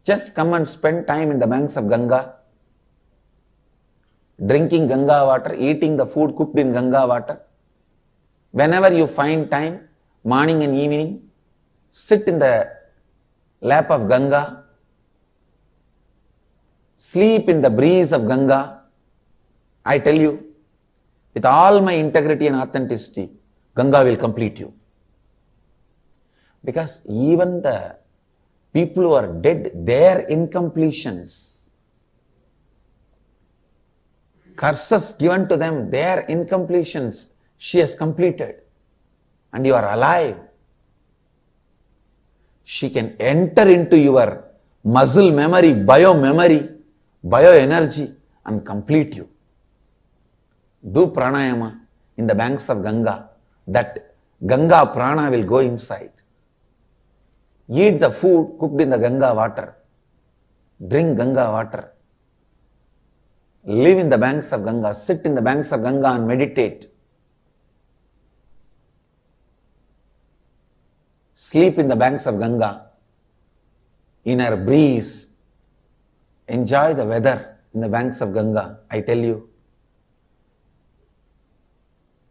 just come and spend time in the banks of Ganga, drinking Ganga water, eating the food cooked in Ganga water. Whenever you find time, morning and evening, sit in the lap of Ganga, sleep in the breeze of Ganga. I tell you, with all my integrity and authenticity, Ganga will complete you. Because even the people who are dead, their incompletions, curses given to them, their incompletions, she has completed. And you are alive. She can enter into your muscle memory, bioenergy and complete you. Do pranayama in the banks of Ganga, that Ganga prana will go inside. Eat the food cooked in the Ganga water. Drink Ganga water. Live in the banks of Ganga. Sit in the banks of Ganga and meditate. Sleep in the banks of Ganga. In her breeze. Enjoy the weather in the banks of Ganga. I tell you,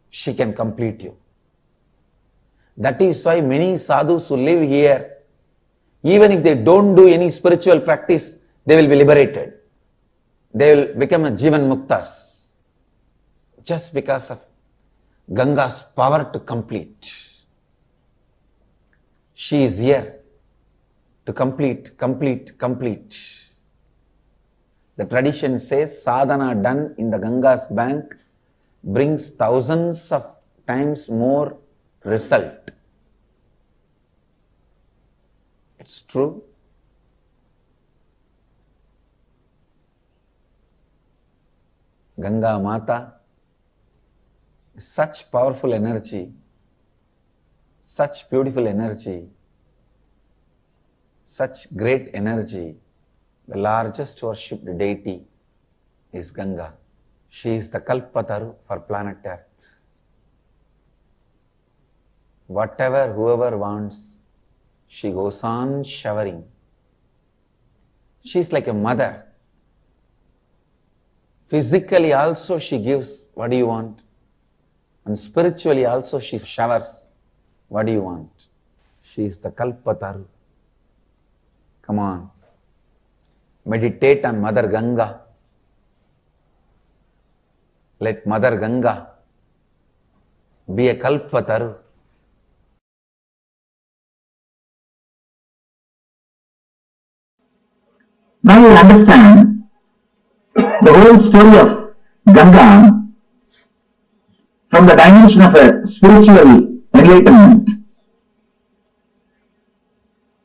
she can complete you. That is why many sadhus who live here, even if they don't do any spiritual practice, they will be liberated. They will become a Jivan Muktas. Just because of Ganga's power to complete. She is here to complete. The tradition says sadhana done in the Ganga's bank brings thousands of times more result. It's true. Ganga Mata is such powerful energy, such beautiful energy, such great energy. The largest worshipped deity is Ganga. She is the Kalpataru for planet Earth. Whatever whoever wants, she goes on showering. She is like a mother. Physically also she gives what do you want, and spiritually also she showers what do you want. She is the Kalpataru. Come on, meditate on Mother Ganga. Let Mother Ganga be a Kalpataru. Now you understand the whole story of Ganga from the dimension of a spiritual enlightenment.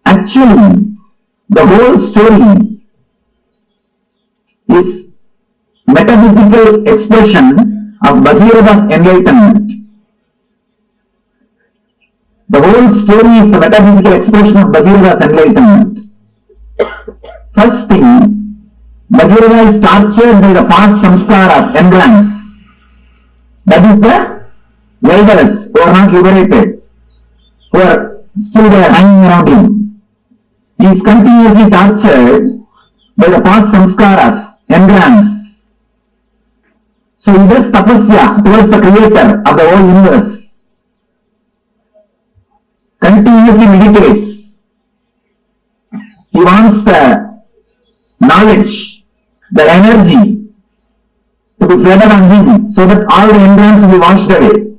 Actually, the whole story is metaphysical expression of Bhagavān's enlightenment. The whole story is the metaphysical expression of Bhagavān's enlightenment. First thing, Bhagavān is tortured by the past samskaras, engrams. That is the elderless who are not liberated, who are still there hanging around him. He is continuously tortured by the past samskaras, engrams. So he does tapasya towards the creator of the whole universe. Continuously meditates. He wants the knowledge, the energy to be flooded on him so that all the engrams will be washed away.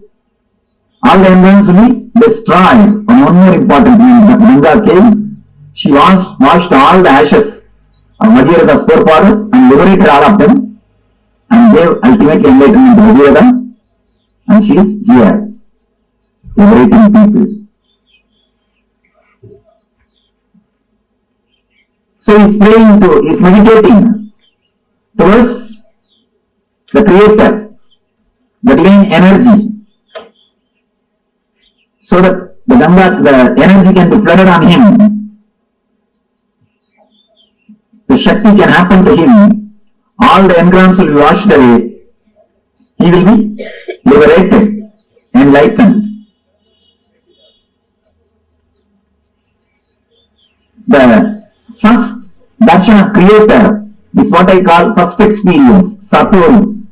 All the engrams will be destroyed. And one more important thing, Ganga came, she washed all the ashes of Bhagavān's forefathers and liberated all of them and gave ultimate enlightenment to Bhagavān, and she is here, liberating people. So he is praying he is meditating towards the Creator, the divine energy, so that the energy can be flooded on him. The Shakti can happen to him. All the engrams will be washed away. He will be liberated, enlightened. The first darshan of Creator is what I call first experience, Satori.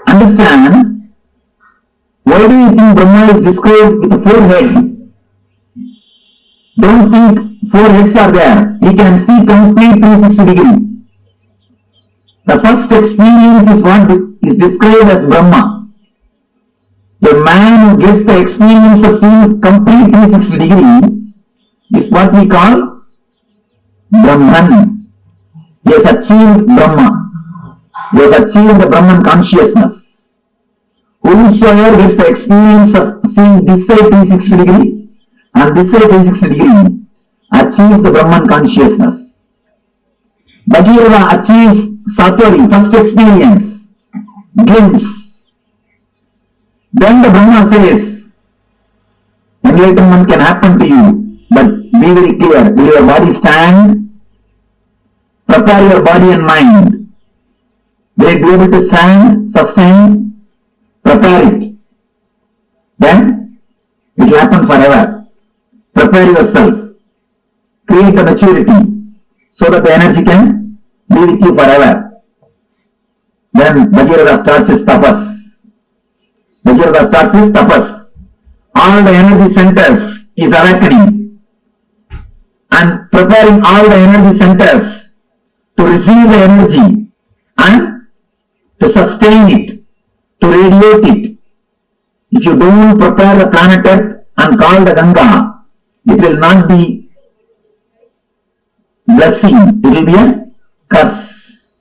Understand, why do you think Brahma is described with a forehead? Don't think four heads are there. He can see complete 360 degree. The first experience is what is described as Brahma. The man who gets the experience of seeing complete 360 degree is what we call Brahman. He has achieved Brahma. He has achieved the Brahman consciousness. Whosoever gets the experience of seeing this side 360 degree and this side 360 degree achieves the Brahman consciousness. Bhagavān achieves Satori, first experience, glimpse. Then the Brahma says, enlightenment can happen to you, but be very clear. Will your body stand? Prepare your body and mind. Will it be able to stand, sustain? Prepare it. Then it will happen forever. Prepare yourself. Create the maturity so that the energy can be with you forever. Then Bhagavān starts his tapas. Bhagavān starts his tapas. All the energy centers is awakening and preparing all the energy centers to receive the energy and to sustain it, to radiate it. If you don't prepare the planet Earth and call the Ganga, it will not be blessing, it will be a curse.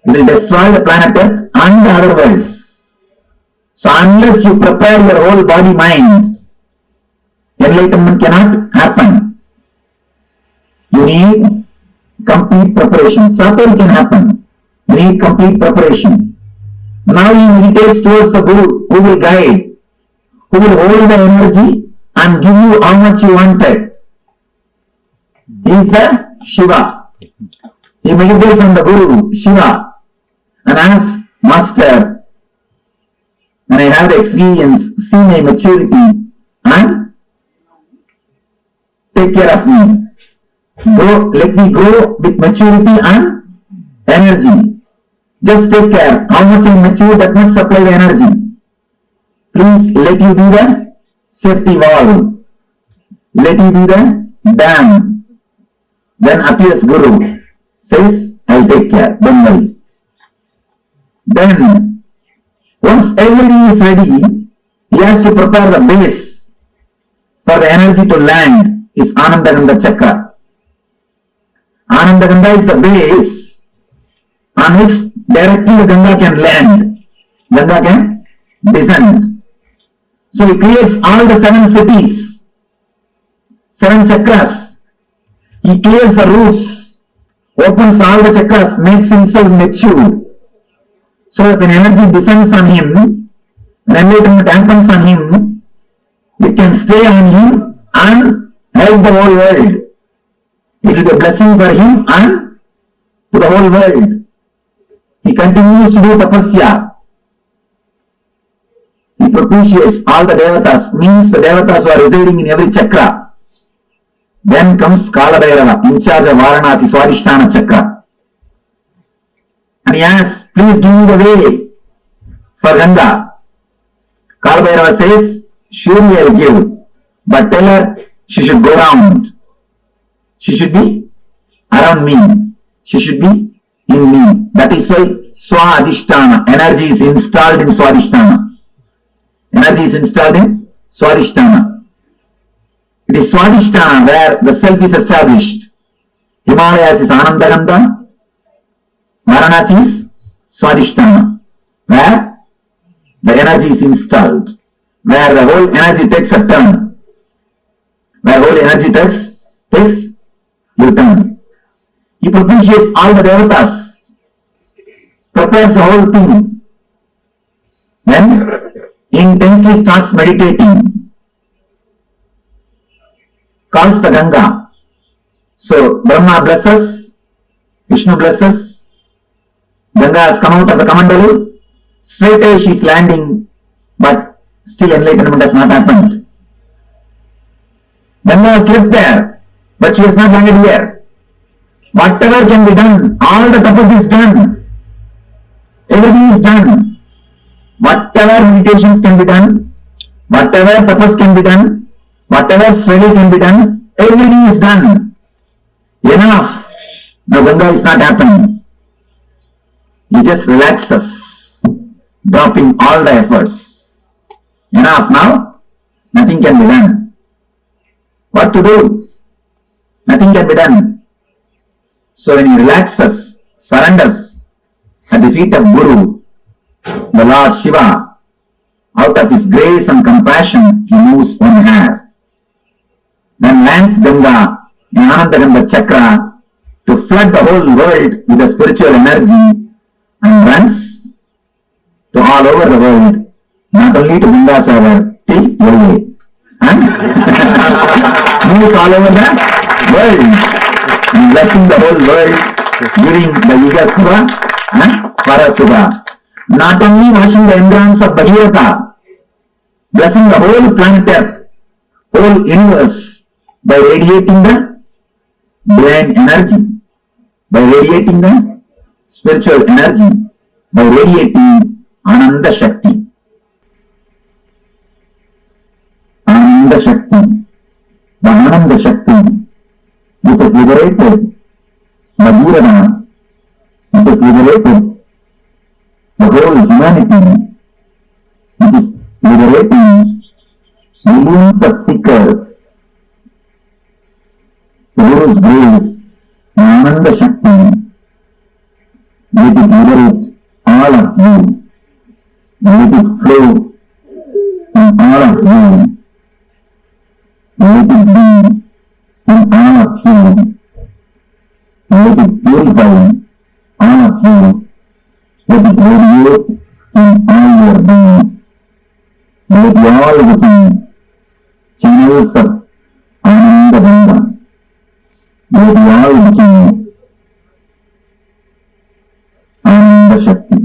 It will destroy the planet Earth and the other worlds. So unless you prepare your whole body mind, enlightenment cannot happen. You need complete preparation. Satori can happen. You need complete preparation. Now he meditates towards the Guru who will guide, who will hold the energy and give you how much you wanted. He is the Shiva. He meditates on the Guru, Shiva, and asks, Master, when I have the experience, see my maturity and take care of me. Go, let me go with maturity and energy. Just take care. How much I mature, that much supply the energy. Please let you be the safety valve. Let you be the dam. Then appears Guru. Says, I'll take care. Don't worry. Then, once everything is ready, he has to prepare the base for the energy to land. Is Anandagandha Chakra. Anandagandha is the base on which directly the Ganga can land. Ganga can descend. So he creates all the 7 cities, 7 chakras. He clears the roots, opens all the chakras, makes himself mature. So that when energy descends on him, when enlightenment happens on him, it can stay on him and help the whole world. It will be a blessing for him and to the whole world. He continues to do tapasya. He propitiates all the devatas, means the devatas who are residing in every chakra. Then comes Kalabhairava, in charge of Varanasi, Swadhisthana chakra. And he asks, please give me the way for Ganga. Kalabhairava says, surely I will give, but tell her she should go round. She should be around me. She should be in me. That is why Swadhisthana, energy is installed in Swadhisthana. Energy is installed in Swadhisthana. It is Swadhisthana where the self is established. Himalayas is Anandagandha. Varanasi is Swadhisthana, where the energy is installed, where the whole energy takes a turn, where whole energy takes U-turn. He propitiates all the devatas, prepares the whole thing, then intensely starts meditating, calls the Ganga. So Brahma blesses, Vishnu blesses, Ganga has come out of the Kamandalu, straight away she is landing, but still enlightenment has not happened. Ganga has lived there, but she has not landed here. Whatever can be done, all the tapas is done. Everything is done. Whatever meditations can be done, whatever tapas can be done, whatever study can be done, everything is done. Enough. Now Ganga is not happening. He just relaxes, dropping all the efforts. Enough now, nothing can be done. What to do? Nothing can be done. So when he relaxes, surrenders at the feet of Guru, the Lord Shiva, out of his grace and compassion, he moves one hair. Then lands Ganga in Anandagandha Chakra to flood the whole world with the spiritual energy and runs to all over the world, not only to Bindasagar, till Yogi, and moves all over the world, and blessing the whole world during the Yuga Suba and Parasuba. Not only washing the environs of Bhagavata, blessing the whole planet Earth, whole universe, by radiating the divine energy, by radiating the spiritual energy, by radiating Ananda Shakti. Ananda Shakti, the Ananda Shakti, which has liberated Bhagavāna, which has liberated the whole humanity, which is liberating millions of seekers. The Guru's grace, Ananda Shakti, let it liberate all of you. Let it flow in all of you. Let it be in all of you. Let it purify all of you Let it radiate in all your beings. Let all become channels of Ananda Ganga. Let all become Ananda Shakti.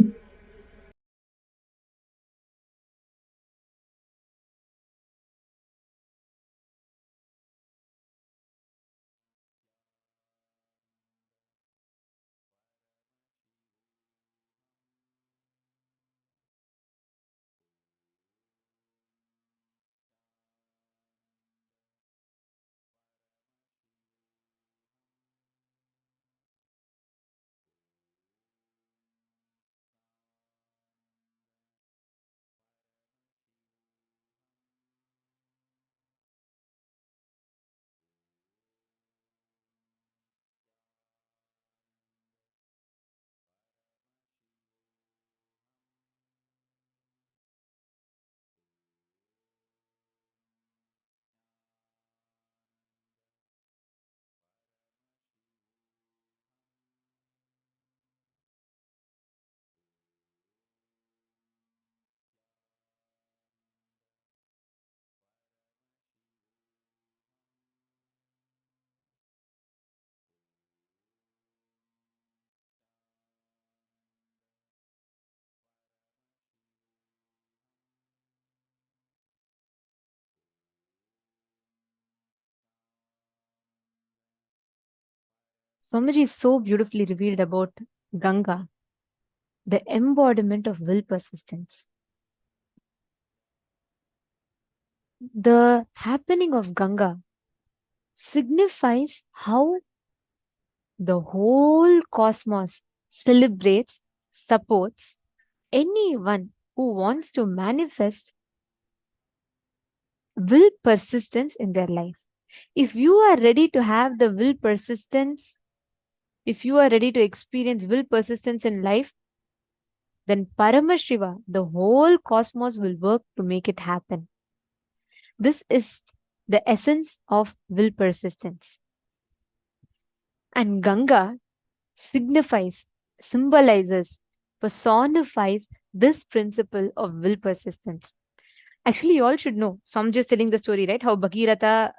Swamiji so beautifully revealed about Ganga, the embodiment of will persistence. The happening of Ganga signifies how the whole cosmos celebrates, supports anyone who wants to manifest will persistence in their life. If you are ready to have the will persistence, if you are ready to experience will persistence in life, then Paramashiva, the whole cosmos will work to make it happen. This is the essence of will persistence. And Ganga signifies, symbolizes, personifies this principle of will persistence. Actually, you all should know. So I'm just telling the story, right? How Bhagirata,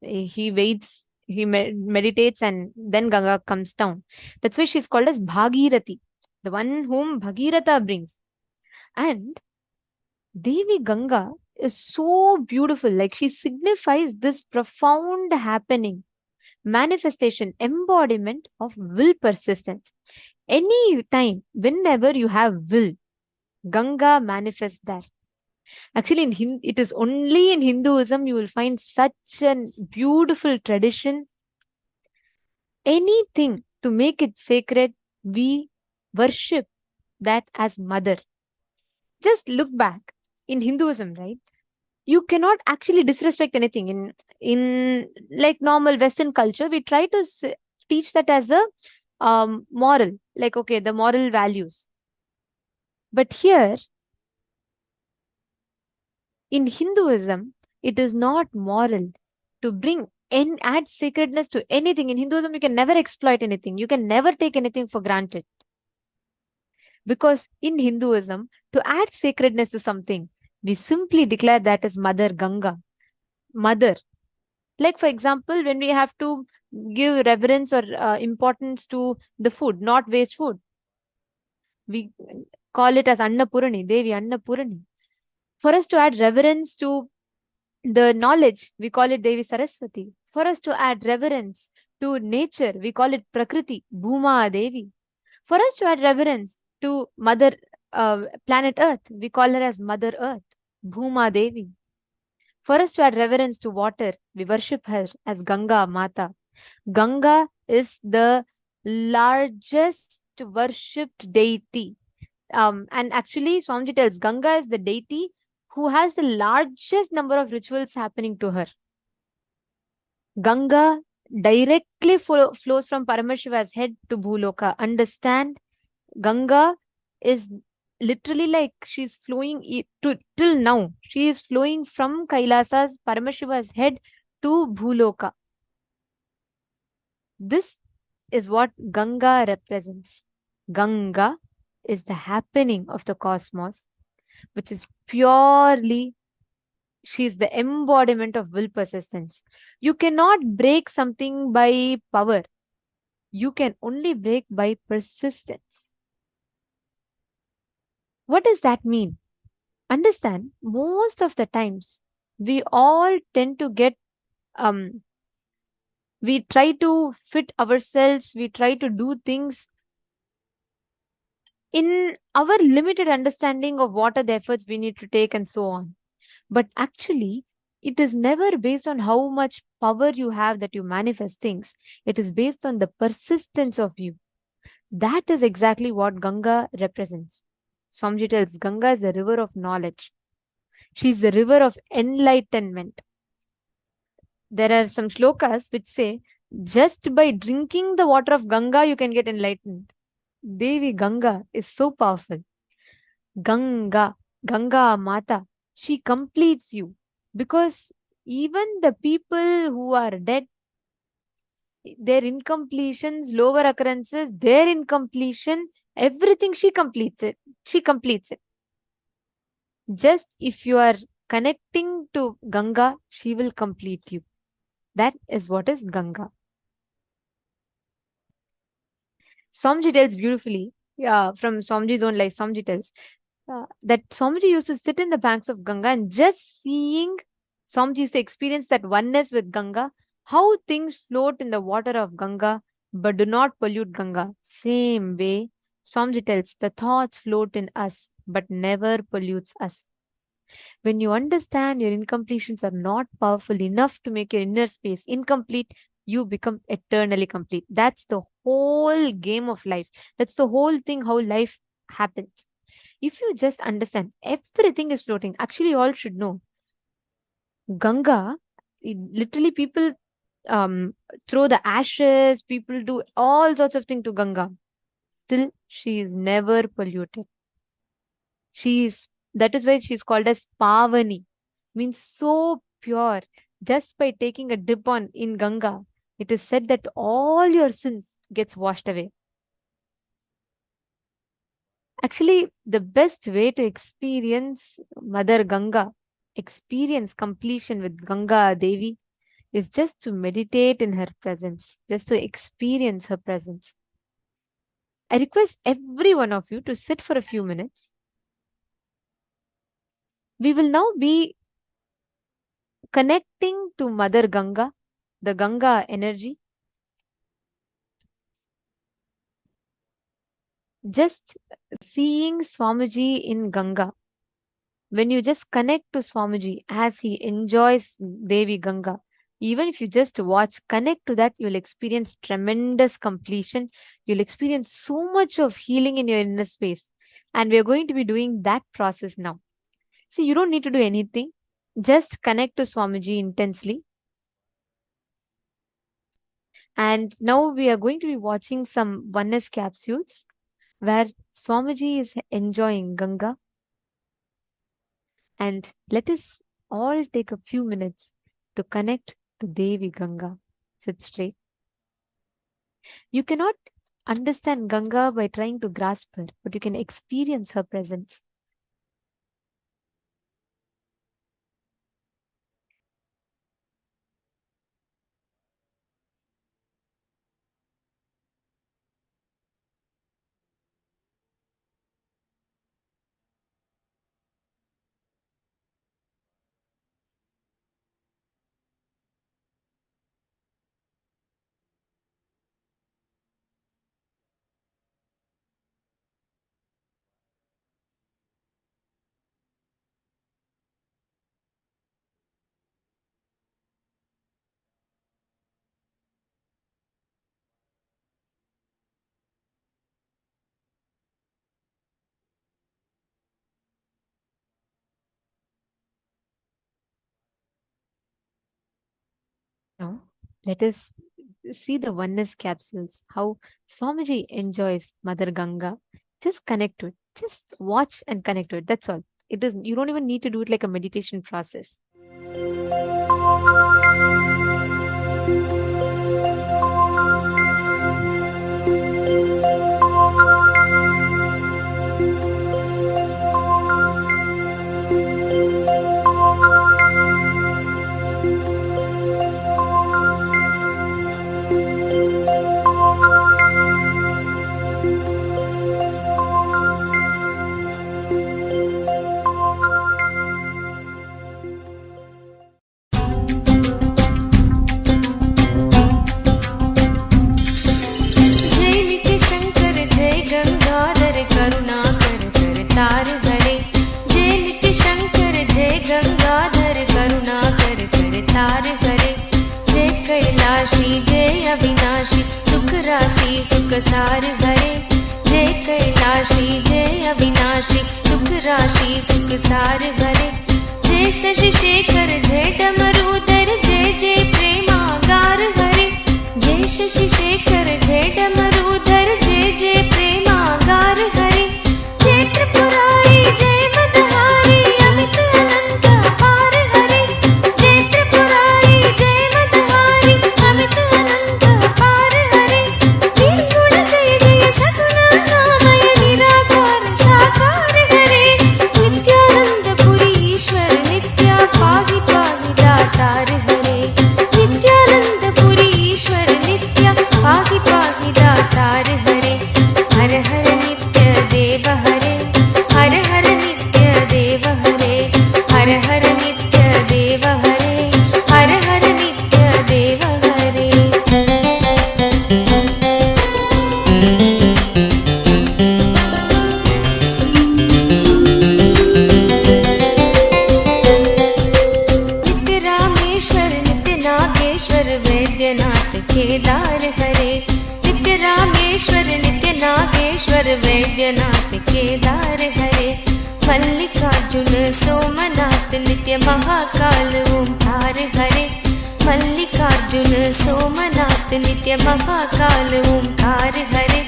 he waits, he meditates, and then Ganga comes down. That's why she's called as Bhagirati, the one whom Bhagirata brings. And Devi Ganga is so beautiful. Like, she signifies this profound happening, manifestation, embodiment of will persistence. Any time, whenever you have will, Ganga manifests there. Actually, it is only in Hinduism you will find such a beautiful tradition. Anything to make it sacred, we worship that as mother. Just look back in Hinduism, right? You cannot actually disrespect anything. In like normal Western culture, we try to teach that as a moral, like, okay, the moral values. But here in Hinduism, it is not moral to bring and add sacredness to anything. In Hinduism, you can never exploit anything. You can never take anything for granted. Because in Hinduism, to add sacredness to something, we simply declare that as Mother Ganga. Mother. Like, for example, when we have to give reverence or importance to the food, not waste food, we call it as Annapurani, Devi Annapurani. For us to add reverence to the knowledge, we call it Devi Saraswati. For us to add reverence to nature, we call it Prakriti, Bhuma Devi. For us to add reverence to Mother planet Earth, we call her as Mother Earth, Bhuma Devi. For us to add reverence to water, we worship her as Ganga Mata. Ganga is the largest worshipped deity. And actually, Swamiji tells Ganga is the deity who has the largest number of rituals happening to her. Ganga directly flows from Paramashiva's head to Bhuloka. Understand? Ganga is literally like she's flowing till now. She is flowing from Kailasa's Paramashiva's head to Bhuloka. This is what Ganga represents. Ganga is the happening of the cosmos, which is purely, she is the embodiment of will persistence. You cannot break something by power. You can only break by persistence. What does that mean? Understand, most of the times we all tend to get we try to fit ourselves, we try to do things in our limited understanding of what are the efforts we need to take and so on. But actually, it is never based on how much power you have that you manifest things. It is based on the persistence of you. That is exactly what Ganga represents. Swamiji tells Ganga is the river of knowledge. She is the river of enlightenment. There are some shlokas which say, just by drinking the water of Ganga, you can get enlightened. Devi Ganga is so powerful. Ganga, Ganga Mata, she completes you. Because even the people who are dead, their incompletions, lower occurrences, their incompletion, everything she completes it. She completes it. Just if you are connecting to Ganga, she will complete you. That is what is Ganga. Swamiji tells beautifully, from Swamiji's own life, Swamiji tells that Swamiji used to sit in the banks of Ganga and just seeing, Swamiji used to experience that oneness with Ganga, how things float in the water of Ganga but do not pollute Ganga. Same way, Swamiji tells the thoughts float in us but never pollutes us. When you understand your incompletions are not powerful enough to make your inner space incomplete, you become eternally complete. That's the whole game of life. That's the whole thing, how life happens. If you just understand everything is floating, actually you all should know. Ganga, literally people throw the ashes, people do all sorts of things to Ganga. Still, she is never polluted. That is why she's called as Pavani, means so pure. Just by taking a dip in Ganga, it is said that all your sins gets washed away. Actually, the best way to experience Mother Ganga, experience completion with Ganga Devi, is just to meditate in her presence, just to experience her presence. I request every one of you to sit for a few minutes. We will now be connecting to Mother Ganga, the Ganga energy. Just seeing Swamiji in Ganga. When you just connect to Swamiji as he enjoys Devi Ganga, even if you just watch, connect to that, you'll experience tremendous completion. You'll experience so much of healing in your inner space. And we're going to be doing that process now. See, you don't need to do anything. Just connect to Swamiji intensely. And now we are going to be watching some oneness capsules where Swamiji is enjoying Ganga. And let us all take a few minutes to connect to Devi Ganga. Sit straight. You cannot understand Ganga by trying to grasp her, but you can experience her presence. Now, let us see the oneness capsules, how Swamiji enjoys Mother Ganga. Just connect to it. Just watch and connect to it. That's all. You don't even need to do it like a meditation process. करुणा कर कर तार हरे। जय कैलाशी जय अविनाशी सुख राशि सुख सार हरे। जय कैलाशी जय अविनाशी सुख राशि सुख सार हरे। जय शशि शेखर जय डमरूधर जय जय प्रेमागार हरे। जय शशि शेखर जय डमरूधर जय जय प्रेमागार हरे। जय त्रिपुरारी जय मदहारी अमित अनंत अपार हरे। जय त्रिपुरारी जय मदहारी अमित अनंत अपार हरे। निर्गुण जय जय सगुण नामय निराकार साकार हरे। नित्यानंद पुरी ईश्वर नित्य पाहि पाहि दातार हरे। नित्यानंद पुरी ईश्वर नित्य पाहि पाहि दातार हरे। हर हर नित्य देव हरे। हर हर नित्य देव हरे। हर हर नित्य देव हरे। हर हर नित्य देव हरे। नित्य रामेश्वर नित्य नागेश्वर वैद्यनाथ केदार हरे। नित्य रामेश्वर नित्य नागेश्वर वैद्यनाथ केदार हरे। मल्लिकार्जुन सोमनाथ नित्य महाकाल ओंकार हरे। मल्लिकार्जुन सोमनाथ नित्य महाकाल ओंकार हरे।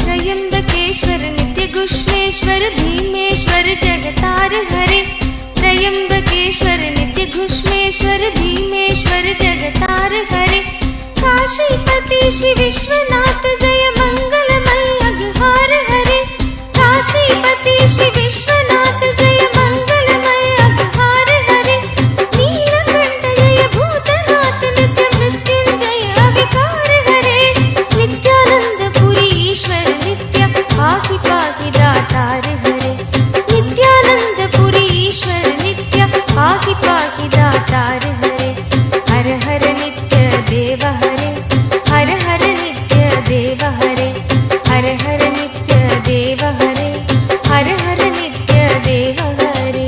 त्रयंबकेश्वर नित्य घुष्मेश्वर भीमेश्वर जगतार हरे। त्रयंबकेश्वर नित्य घुष्मेश्वर भीमेश्वर जगतार हरे। काशीपति श्री विश्वनाथ जय मंगलमय अघहार हरे। काशीपति श्री विश्वनाथ जय मंगलमय अघहार हरे। नीलकंठ जय भूतनाथ नित्य मृत्युंजय अविकार हरे। नित्यानंद पुरी ईश्वर नित्य पाहि पाहि दातार हरे। नित्यानंद पुरी ईश्वर नित्य पाहि पाहि दातार हरे। हर हर नित्य देव हरे। हर हर नित्य देव हरे। हर हर नित्य देव हरे। हर हर नित्य देव हरे।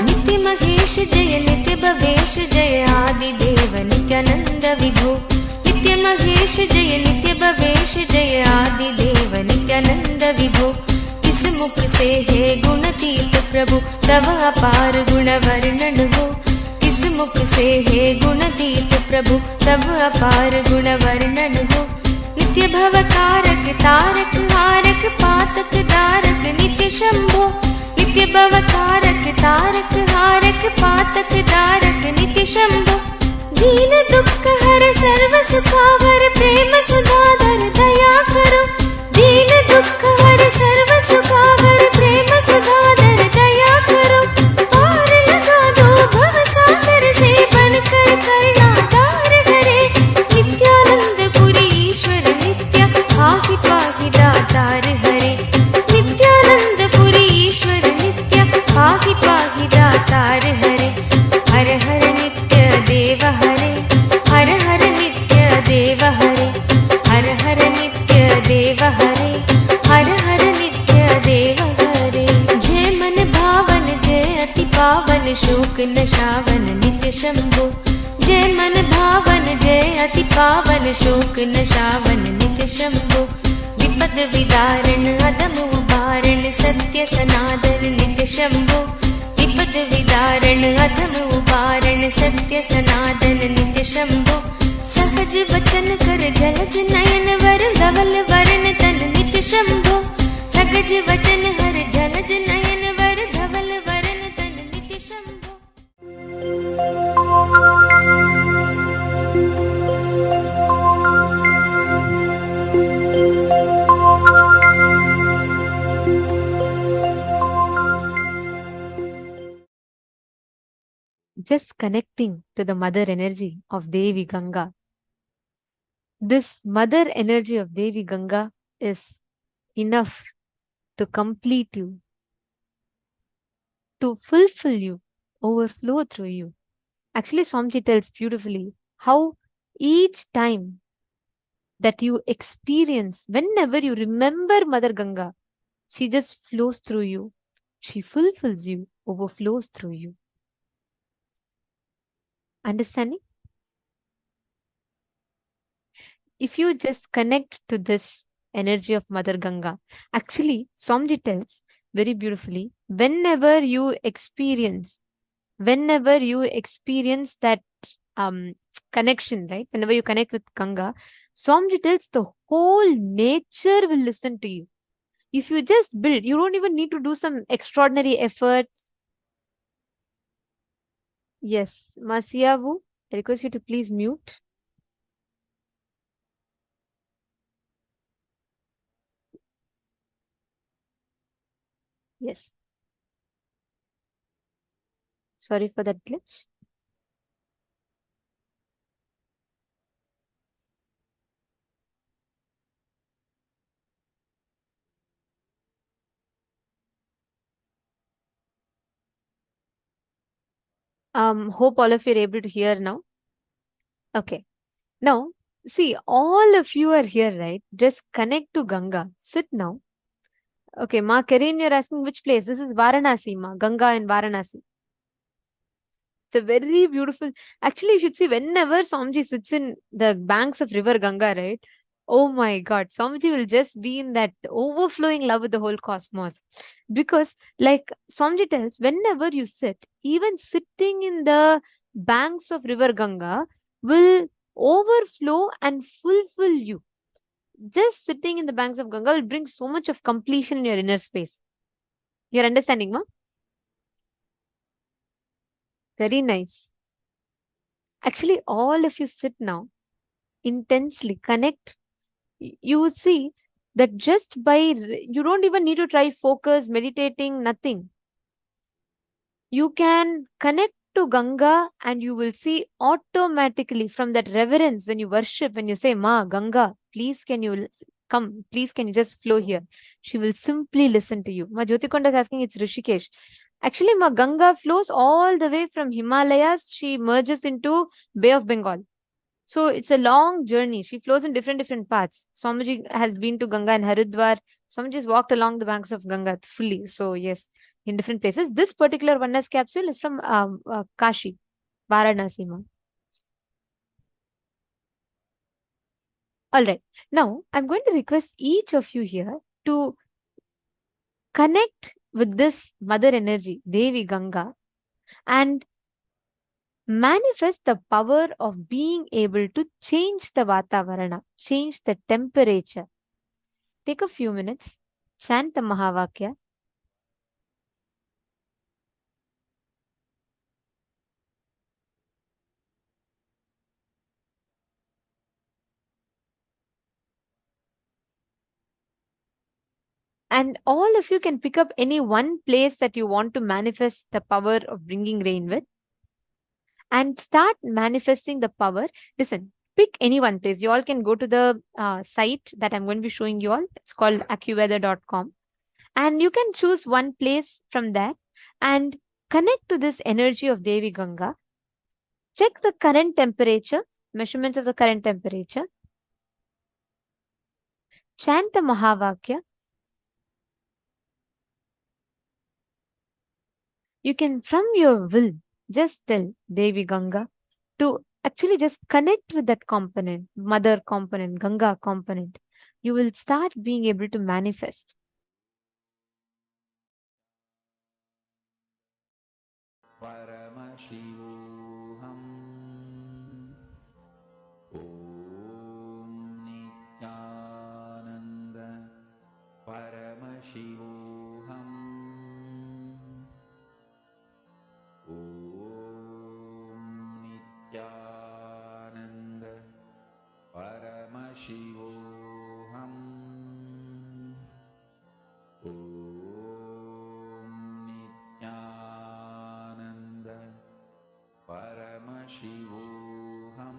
नित्य महेश जय नित्य भवेश जय आदिदेव नित्यानंद विभो। नित्य महेश जय नित्य भवेश जय आदिदेव नित्यानंद विभो। किस मुख से है गुणतीत प्रभु तव अपार गुण वर्णन हो। किस मुख से है गुणतीत प्रभु तव अपार गुण वर्णन हो। नित्य भव कारक तारक हारक पातक दारक नित्य शंभो। नित्य भव कारक तारक हारक पातक दारक नित्य शंभो। दीन दुख हर सर्व सुखावर प्रेम सुधाधर दया करो। दीन दुख हर सर्व सुखावर प्रेम सुधाधर दया करो। पार लगा दो भव सागर से बनकर करुणाधार हरे। नित्यानंद पुरी ईश्वर नित्य पाहि पाहि दातार हरे। नित्यानंद पुरी ईश्वर नित्य पाहि पाहि दातार हरे। हर हर नित्य देव हरे। हर हर नित्य देव हरे। हर हर नित्य देव हरे। हर हर नित्य देव हरे। जय मन भावन जय अति पावन शोक नशावन नित्य शंभो। जय मन भावन जय अति पावन शोक नशावन नित्य शंभो। विपद विदारण अदम उबारण सत्य सनातन नित्य शंभो। विपद विदारण अधम उबारण सत्य सनातन नित्य शंभो। सहज वचन कर जलज नयन वर धवल वरण तन नित्य शंभो। सहज वचन हर जलज नयन वर धवल वरण तन नित्य Shambho. Just connecting to the mother energy of Devi Ganga. This mother energy of Devi Ganga is enough to complete you, to fulfill you, overflow through you. Actually, Swamiji tells beautifully how each time that you experience, whenever you remember Mother Ganga, she just flows through you. She fulfills you, overflows through you. Understanding? If you just connect to this energy of Mother Ganga, actually, Swamiji tells very beautifully, whenever you experience that connection, right? Whenever you connect with Ganga, Swamiji tells the whole nature will listen to you. If you just build, you don't even need to do some extraordinary effort. Yes, Masiavu, I request you to please mute. Yes. Sorry for that glitch. Hope all of you are able to hear now. Okay. Now, see, all of you are here, right? Just connect to Ganga. Sit now. Okay, Ma Karin, you're asking which place? This is Varanasi, Ma. Ganga in Varanasi. It's a very beautiful. Actually, you should see whenever Swamiji sits in the banks of River Ganga, right? Oh my God, Swamiji will just be in that overflowing love with the whole cosmos. Because, like Swamiji tells, whenever you sit, even sitting in the banks of River Ganga will overflow and fulfill you. Just sitting in the banks of Ganga will bring so much of completion in your inner space. You're understanding, ma? Very nice. Actually, all of you sit now, intensely connect. You will see that just by, you don't even need to try focus, meditating, nothing. You can connect to Ganga and you will see automatically from that reverence when you worship, when you say, Ma, Ganga, please can you come, please can you just flow here? She will simply listen to you. Ma Jyotikonda is asking, it's Rishikesh. Actually, Ma Ganga flows all the way from Himalayas. She merges into Bay of Bengal. So it's a long journey. She flows in different paths. Swamiji has been to Ganga and Haridwar. Swamiji has walked along the banks of Ganga fully. So yes, in different places. This particular oneness capsule is from Kashi, Varanasi. Ma. All right. Now I'm going to request each of you here to connect with this mother energy, Devi Ganga, and manifest the power of being able to change the Vatavarana, change the temperature. Take a few minutes, chant the Mahavakya. And all of you can pick up any one place that you want to manifest the power of bringing rain with and start manifesting the power. Listen, pick any one place. You all can go to the site that I'm going to be showing you all. It's called accuweather.com. And you can choose one place from there and connect to this energy of Devi Ganga. Check the current temperature, measurements of the current temperature. Chant the Mahavakya. You can, from your will, just tell Devi Ganga to actually just connect with that component, mother component, Ganga component. You will start being able to manifest. Paramashivoham. Om Nithyananda. Paramashivoham. Om Nithyananda. Paramashivoham. Om Nithyananda. Paramashivoham.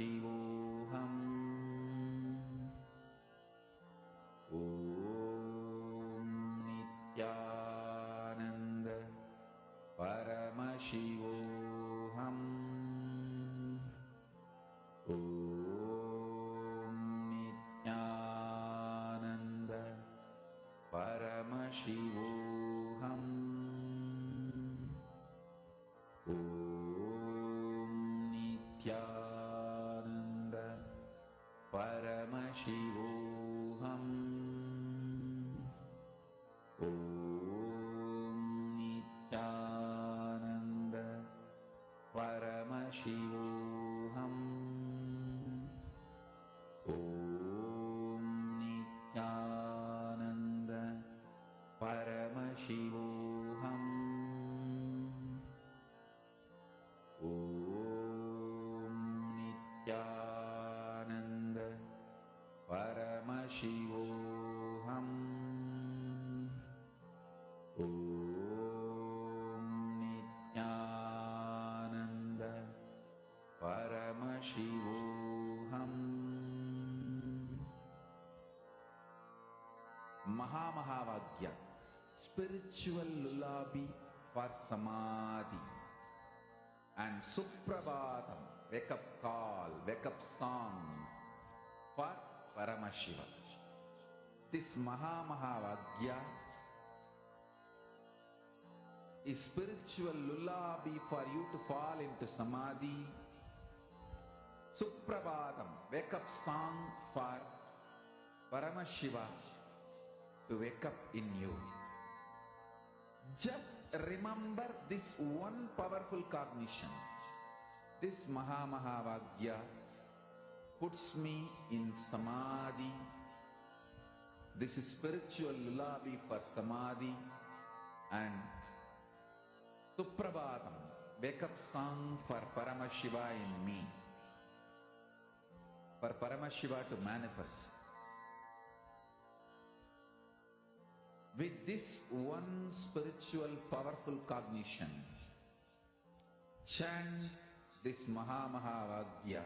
Paramashivoham. Om Nithyananda Paramashivoham. Om Nithyananda Paramashivoham. Om Nithyananda Paramashivoham. Om Nithyananda Paramashivoham. Om Nithyananda Paramashivoham. Om Nithyananda Paramashivoham. Om Nithyananda Paramashivoham. Mahamahāvāgya, spiritual lullaby for samadhi, and Suprabhatam, wake up call, wake up song for Paramashiva. This Mahamahāvāgya is spiritual lullaby for you to fall into samadhi. Suprabhatam, wake up song for Paramashiva to wake up in you. Just remember this one powerful cognition. This Mahamahāvāgya puts me in samadhi. This is spiritual lullaby for samadhi, and Suprabhatam, wake up song for Paramashiva in me, for Paramashiva to manifest. With this one spiritual powerful cognition, chant this Mahamahāvāgya.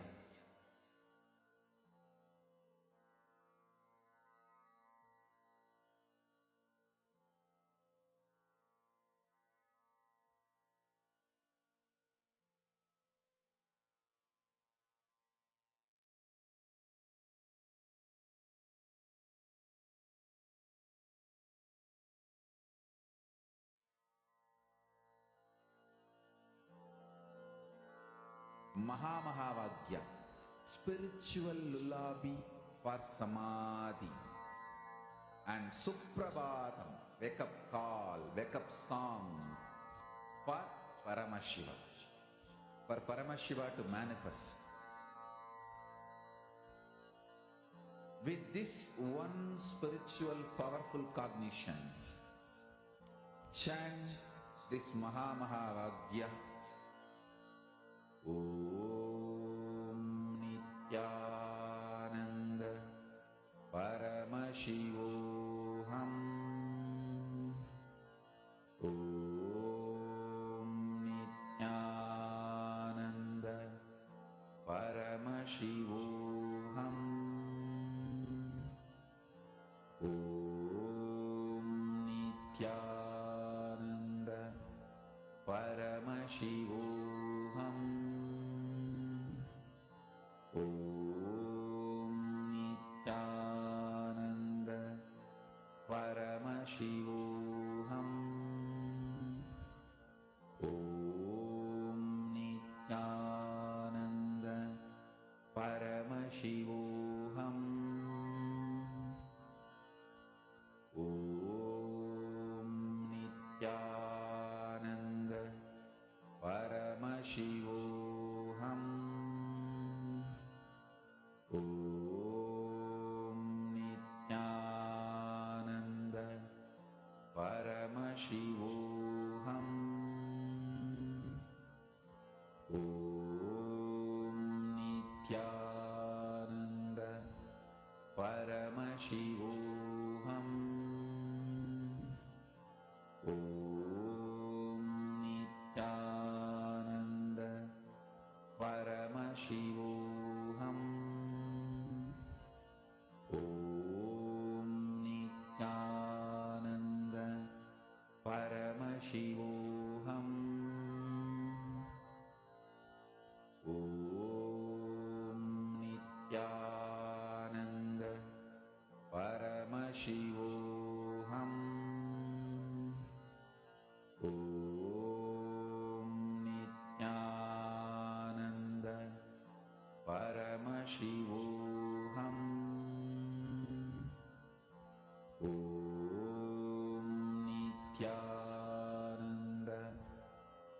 Mahamahāvāgya, spiritual lullaby for samadhi, and Suprabhatam, wake up call, wake up song for Paramashiva, for Paramashiva to manifest. With this one spiritual powerful cognition, chant this Mahamahāvāgya. Om Nithyananda Paramashivoham. Om Nithyananda Paramashivoham. Om Nithyananda Paramashivoham. Om Nithyananda Paramashivoham. Om Nithyananda Paramashivoham. Om Nithyananda Paramashivoham. Om Nithyananda Paramashivoham. Om Nithyananda Paramashivoham. Om Nithyananda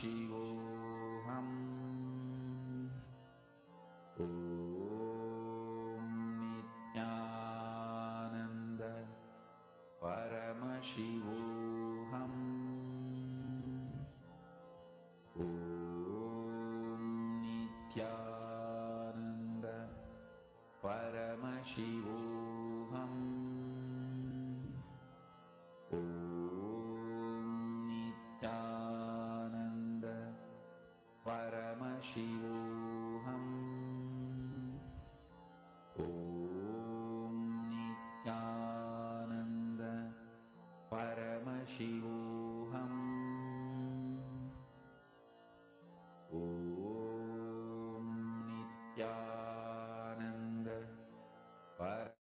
Paramashivoham. Om Nithyananda Paramashivoham. Om Nithyananda Paramashivoham. Om Nithyananda Paramashivoham. Om Nithyananda Paramashivoham. Om Nithyananda Paramashivoham.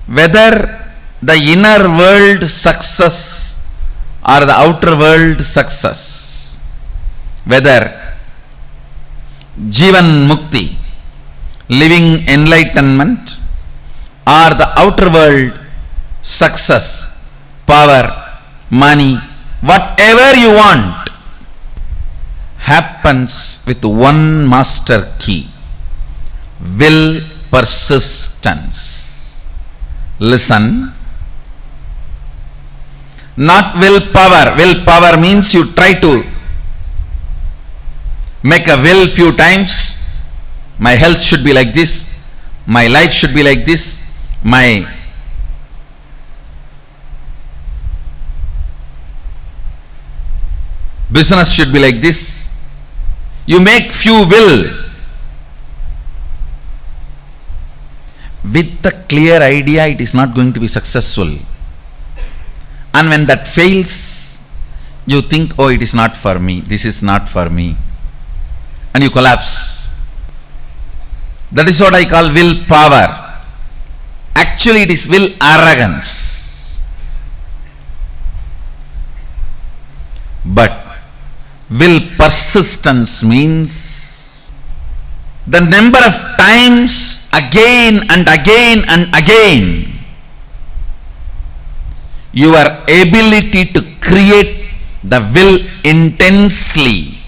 Whether the inner world success or the outer world success, whether Jivan Mukti, living enlightenment, or the outer world success, power, money, whatever you want, happens with one master key: will persistence. Listen, not willpower. Willpower means you try to make a will few times. My health should be like this, my life should be like this, my business should be like this. You make few will with the clear idea it is not going to be successful, and when that fails you think, oh, it is not for me, this is not for me, and you collapse. That is what I call willpower. Actually it is will arrogance. But will persistence means the number of times again and again and again your ability to create the will intensely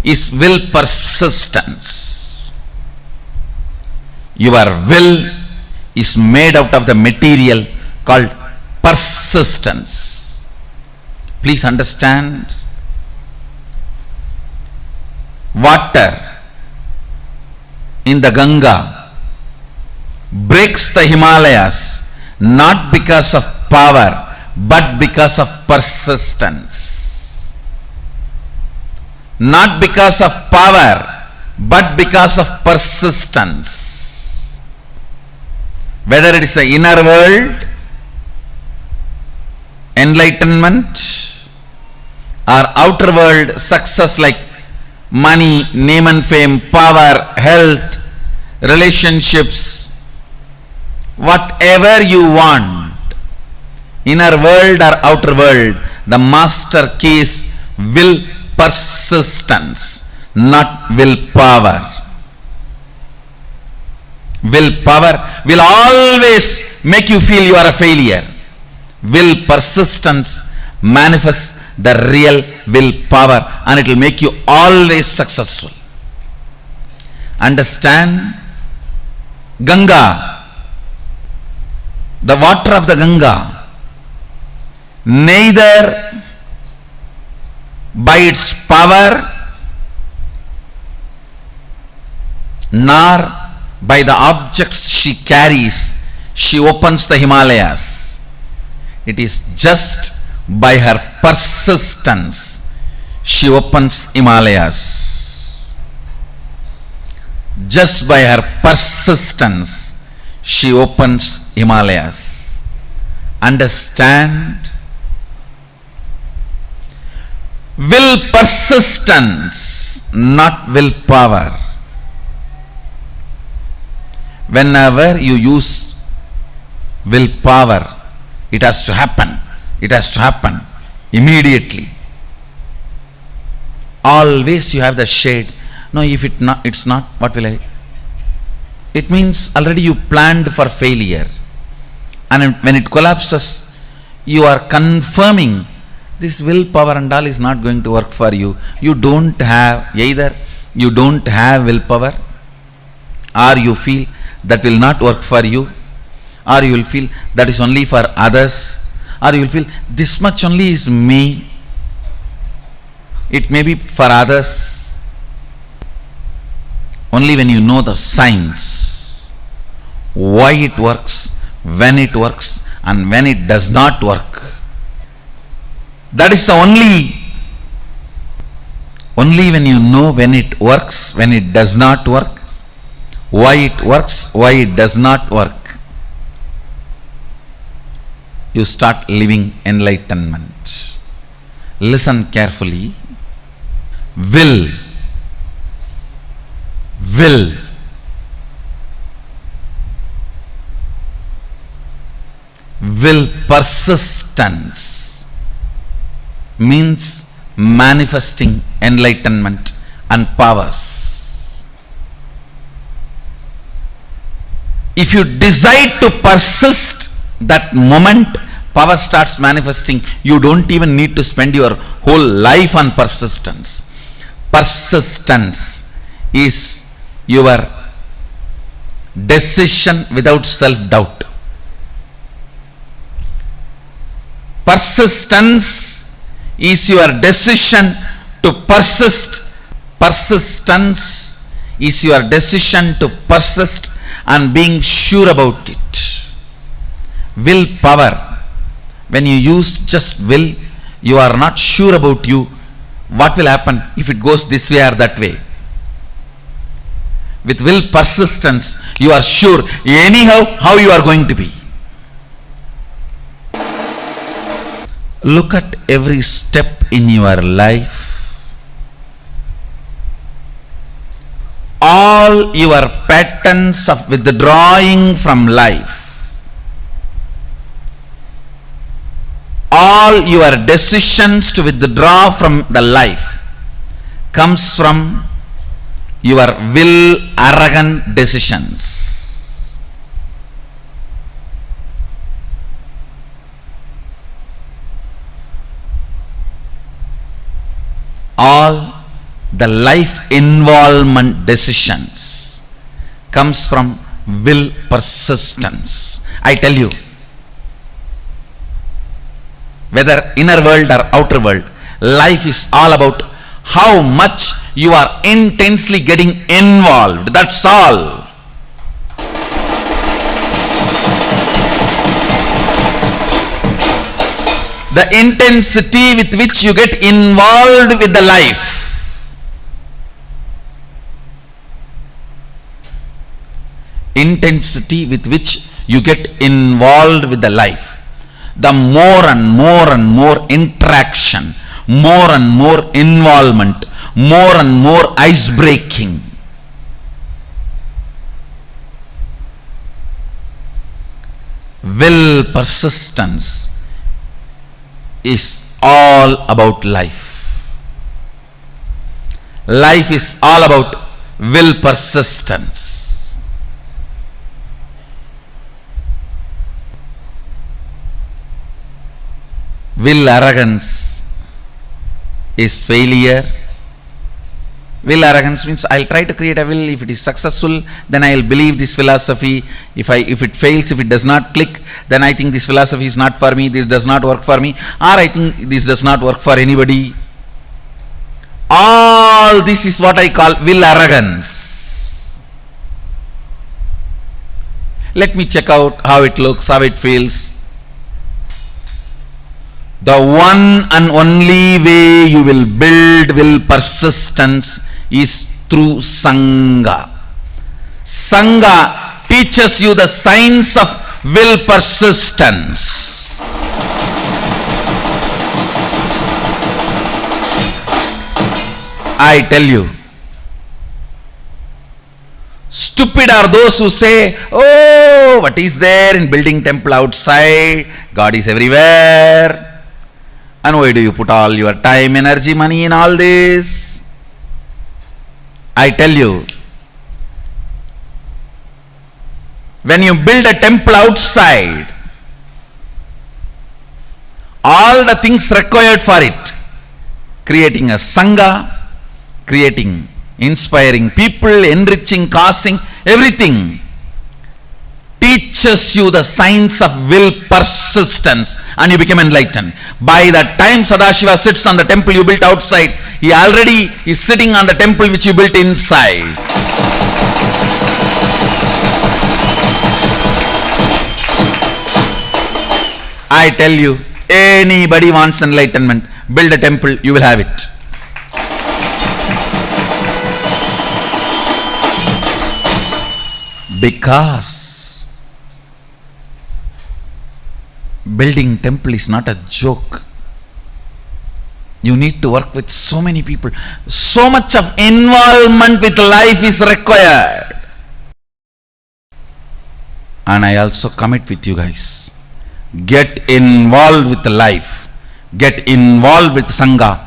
is will persistence. Your will is made out of the material called persistence. Please understand, water in the Ganga breaks the Himalayas not because of power but because of persistence. Not because of power but because of persistence. Whether it is the inner world, enlightenment, or outer world success like money, name and fame, power, health, relationships, whatever you want, inner world or outer world, the master key is will persistence, not willpower. Willpower will always make you feel you are a failure. Will persistence manifests the real willpower and it will make you always successful. Understand? Ganga, the water of the Ganga, neither by its power nor by the objects she carries, she opens the Himalayas. It is just by her persistence she opens Himalayas. Just by her persistence she opens Himalayas. Understand? will persistence, not willpower. Whenever you use willpower, it has to happen. It has to happen immediately. Always you have the shade. No, if it's not, what will I? It means already you planned for failure. And when it collapses, you are confirming this willpower and all is not going to work for you. You don't have, either you don't have willpower, or you feel that will not work for you, or you will feel that is only for others, or you will feel this much only is me, it may be for others. Only when you know the signs, why it works, when it works, and when it does not work, that is the only when you know when it works, when it does not work, why it works, why it does not work, you start living enlightenment. Listen carefully. Will persistence means manifesting enlightenment and powers. If you decide to persist, that moment power starts manifesting. You don't even need to spend your whole life on persistence. Persistence is your decision without self-doubt. Persistence is your decision to persist. Persistence is your decision to persist and being sure about it. Willpower, when you use just will, you are not sure about you, what will happen if it goes this way or that way. With will persistence, you are sure anyhow how you are going to be. Look at every step in your life. All your patterns of withdrawing from life, all your decisions to withdraw from the life comes from your will arrogant decisions. All the life involvement decisions comes from will persistence. I tell you, whether inner world or outer world, life is all about how much you are intensely getting involved. That's all. The intensity with which you get involved with the life. Intensity with which you get involved with the life. The more and more interaction, more and more involvement, more and more ice breaking. Will persistence is all about life. Life is all about will persistence. Will arrogance is failure. Will arrogance means I'll try to create a will. If it is successful, then I'll believe this philosophy. If it fails, if it does not click, then I think this philosophy is not for me, this does not work for me, or I think this does not work for anybody. All this is what I call will arrogance. Let me check out how it looks, how it feels. The one and only way you will build will persistence is through Sangha. Sangha teaches you the science of will persistence. I tell you, stupid are those who say, oh, what is there in building temple outside? God is everywhere. And why do you put all your time, energy, money in all this? I tell you, when you build a temple outside, all the things required for it, creating a sangha, creating, inspiring people, enriching, causing, everything, teaches you the science of will persistence, and you become enlightened. By the time Sadashiva sits on the temple you built outside, he already is sitting on the temple which you built inside. I tell you, anybody wants enlightenment, build a temple, you will have it. Because building temple is not a joke. You need to work with so many people. So much of involvement with life is required. And I also commit with you guys. Get involved with life. Get involved with Sangha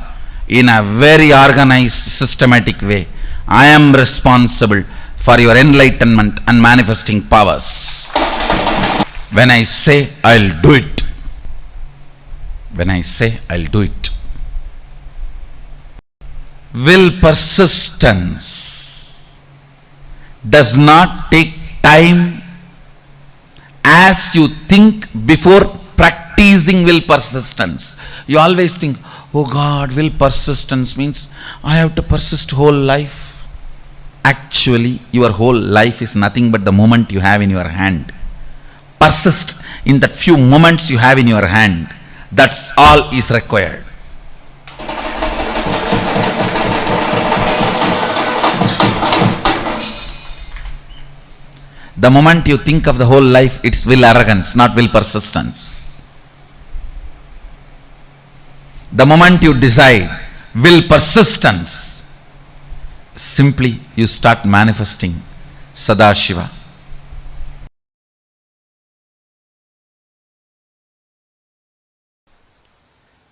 in a very organized, systematic way. I am responsible for your enlightenment and manifesting powers. When I say, I'll do it. When I say, I'll do it. Will persistence does not take time as you think before practicing will persistence. You always think, oh God, will persistence means I have to persist whole life. Actually, your whole life is nothing but the moment you have in your hand. Persist in that few moments you have in your hand. That's all is required. The moment you think of the whole life, it's will arrogance, not will persistence. The moment you decide will persistence, simply you start manifesting Sadashiva.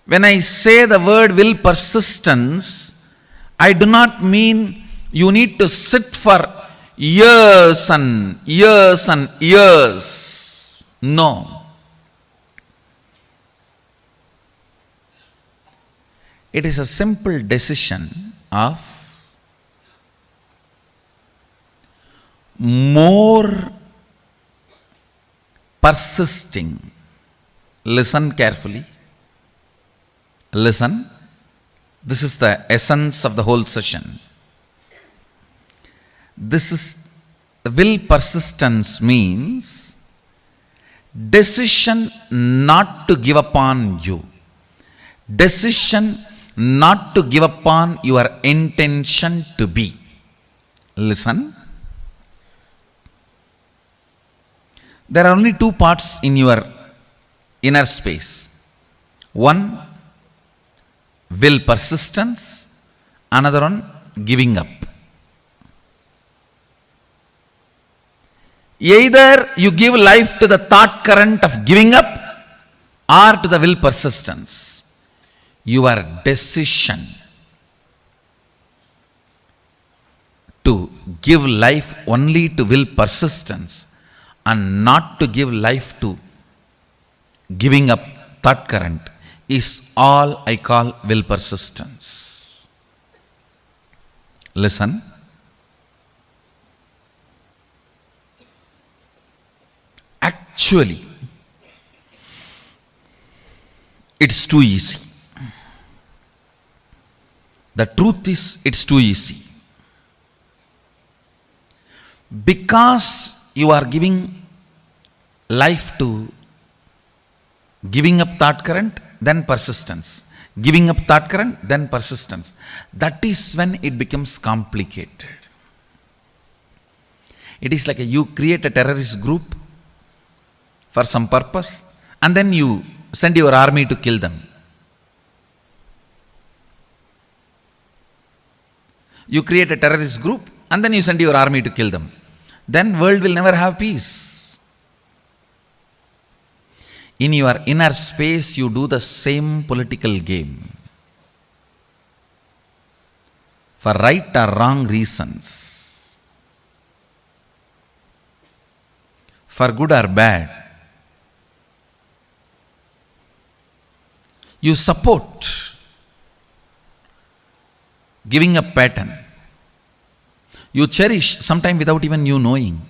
When I say the word will persistence, I do not mean you need to sit for years and years and years. No. It is a simple decision of more persisting. Listen carefully. Listen. This is the essence of the whole session. This is the will persistence means decision not to give up on you. Decision not to give up on your intention to be. Listen. There are only two parts in your inner space. One, will persistence. Another one, giving up. Either you give life to the thought current of giving up or to the will persistence. Your decision to give life only to will persistence and not to give life to giving up thought current is all I call will persistence. Listen. Actually, it's too easy. The truth is, it's too easy. Because you are giving life to giving up thought current, then persistence. Giving up thought current, then persistence. That is when it becomes complicated. It is like you create a terrorist group for some purpose and then you send your army to kill them. You create a terrorist group and then you send your army to kill them. Then world will never have peace. In your inner space, you do the same political game. For right or wrong reasons. For good or bad. You support giving a pattern. You cherish, sometimes without even you knowing.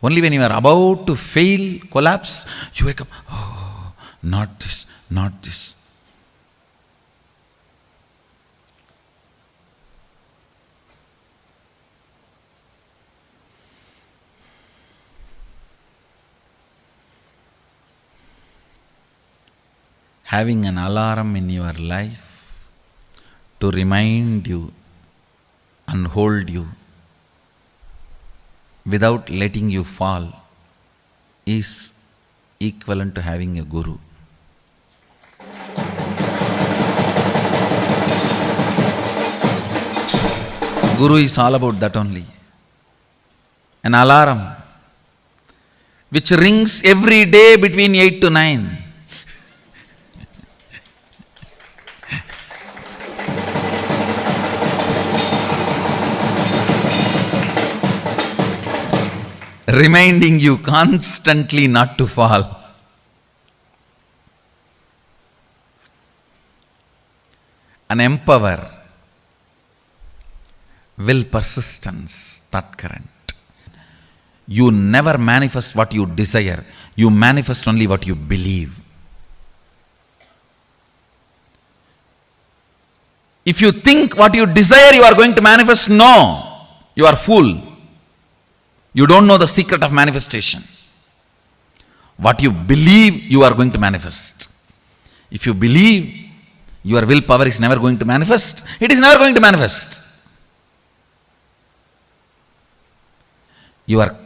Only when you are about to fail, collapse, you wake up, oh, not this, not this. Having an alarm in your life to remind you and hold you without letting you fall is equivalent to having a guru. Guru is all about that only. An alarm which rings every day between 8 to 9. Reminding you constantly not to fall. An empower, will persistence, thought current. You never manifest what you desire, you manifest only what you believe. If you think what you desire you are going to manifest, no, you are fool. You don't know the secret of manifestation. What you believe, you are going to manifest. If you believe your willpower is never going to manifest, it is never going to manifest. Your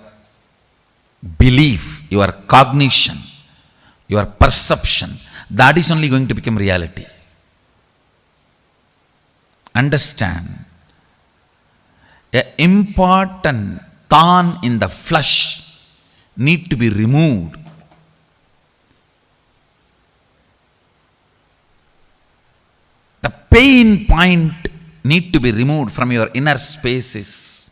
belief, your cognition, your perception, that is only going to become reality. Understand, an important thorn in the flesh need to be removed. The pain point need to be removed from your inner spaces.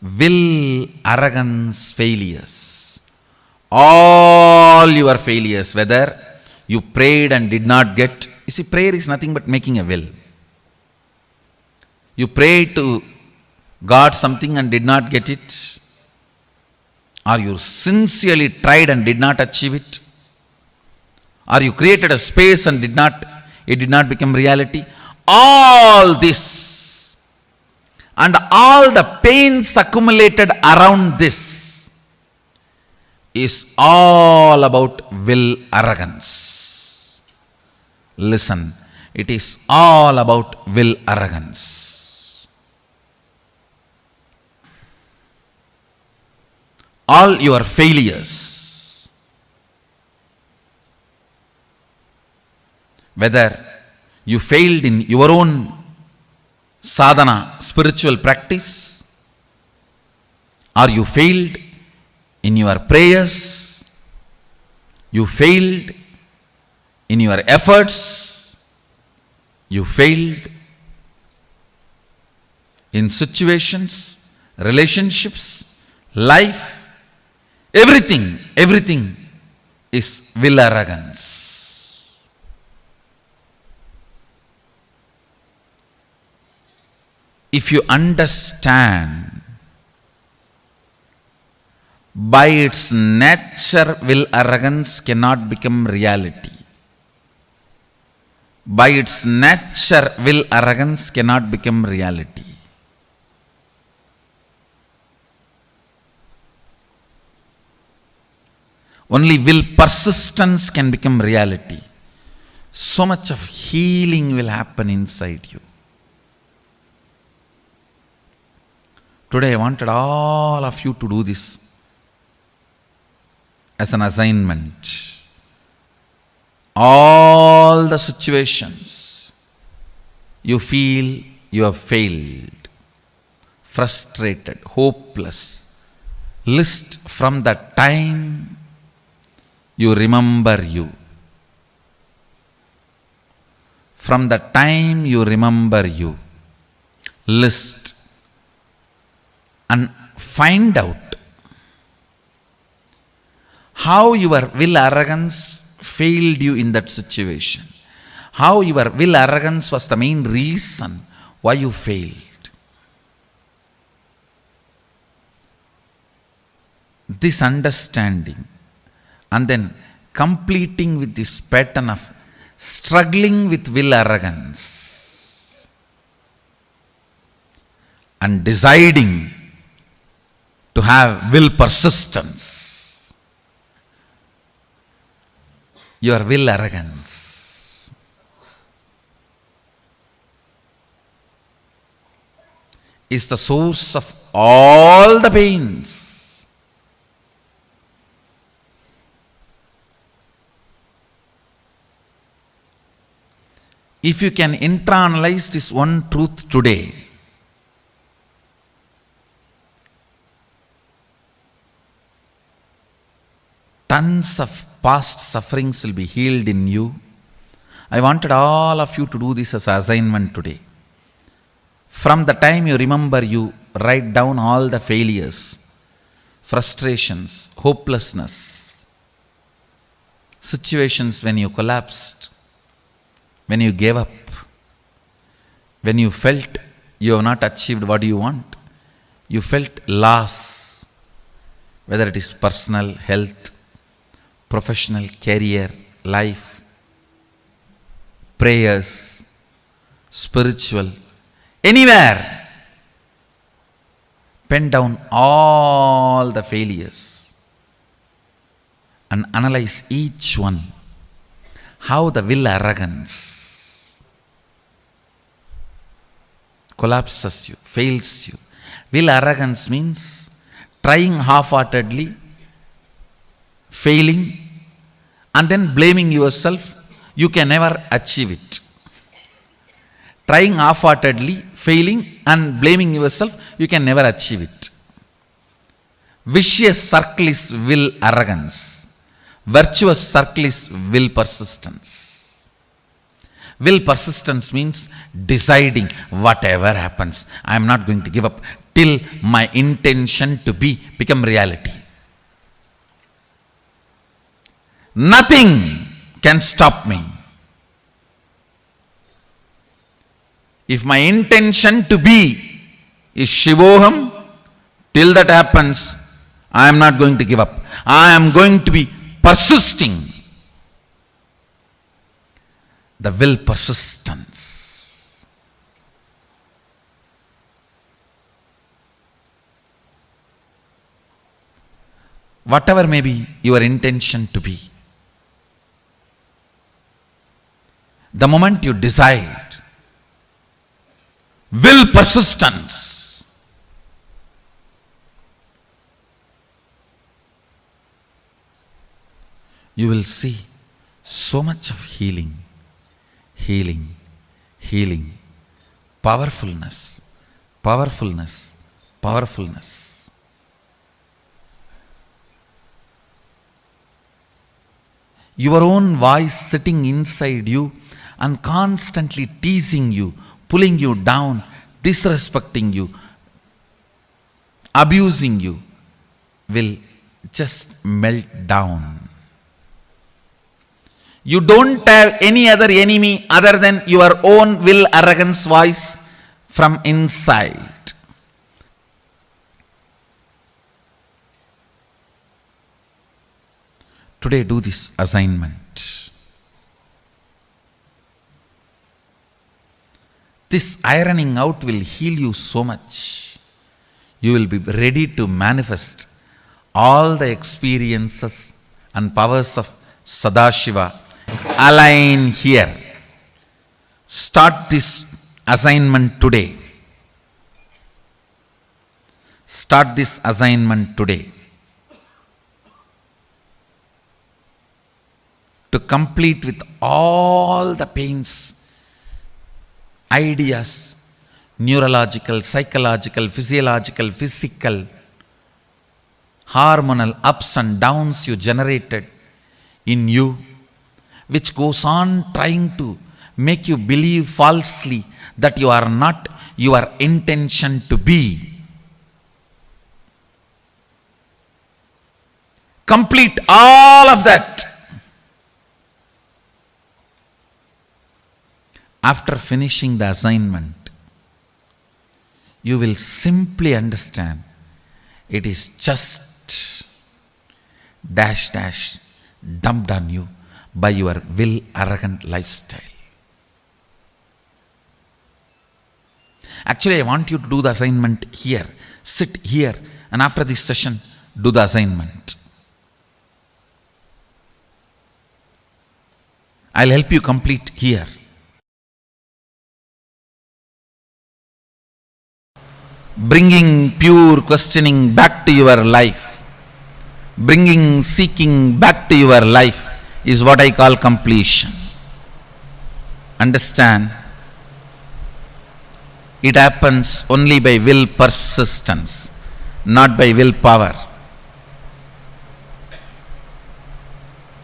Will, arrogance, failures. All your failures, whether you prayed and did not get. You see, prayer is nothing but making a will. You prayed to God something and did not get it, or you sincerely tried and did not achieve it, or you created a space and it did not become reality. All this and all the pains accumulated around this is all about will arrogance. Listen, it is all about will arrogance. All your failures, whether you failed in your own sadhana, spiritual practice, or you failed in your prayers, you failed in your efforts, you failed in situations, relationships, life, everything is will arrogance. If you understand, by its nature will arrogance cannot become reality. By its nature will arrogance cannot become reality. Only will persistence can become reality. So much of healing will happen inside you. Today I wanted all of you to do this as an assignment. all the situations you feel you have failed, frustrated, hopeless, list from the time you remember you. From the time you remember you, list and find out how your will arrogance failed you in that situation. How your will arrogance was the main reason why you failed. This understanding and then completing with this pattern of struggling with will arrogance and deciding to have will persistence. Your will arrogance is the source of all the pains. If you can internalize this one truth today, tons of past sufferings will be healed in you. I wanted all of you to do this as an assignment today. From the time you remember, you write down all the failures, frustrations, hopelessness, situations when you collapsed, when you gave up, when you felt you have not achieved what you want, you felt loss, whether it is personal, health, professional, career, life, prayers, spiritual, anywhere. Pen down all the failures and analyze each one. How the will arrogance collapses you, fails you. Will arrogance means trying half-heartedly, failing, and then blaming yourself. You can never achieve it. Trying half-heartedly, failing, and blaming yourself, you can never achieve it. Vicious circle is will arrogance. Virtuous circle is will persistence. Will persistence means deciding whatever happens, I am not going to give up till my intention to become reality. Nothing can stop me. If my intention to be is Shivoham, till that happens, I am not going to give up. I am going to be persisting. The will persistence. Whatever may be your intention to be, the moment you decide, will persistence, you will see so much of healing, healing, healing, powerfulness, powerfulness, powerfulness. Your own voice sitting inside you and constantly teasing you, pulling you down, disrespecting you, abusing you, will just melt down. You don't have any other enemy other than your own will arrogance voice from inside. Today do this assignment. This ironing out will heal you so much. You will be ready to manifest all the experiences and powers of Sadashiva. Align here. Start this assignment today. Start this assignment today. To to complete with all the pains, ideas, neurological, psychological, physiological, physical, hormonal ups and downs you generated in you, which goes on trying to make you believe falsely that you are not your intention to be. Complete all of that. After finishing the assignment, you will simply understand it is just dash dash dumped on you by your will arrogant lifestyle. Actually, I want you to do the assignment here. Sit here, and after this session, do the assignment. I'll help you complete here. Bringing pure questioning back to your life, bringing seeking back to your life is what I call completion. Understand? It happens only by will persistence, not by willpower.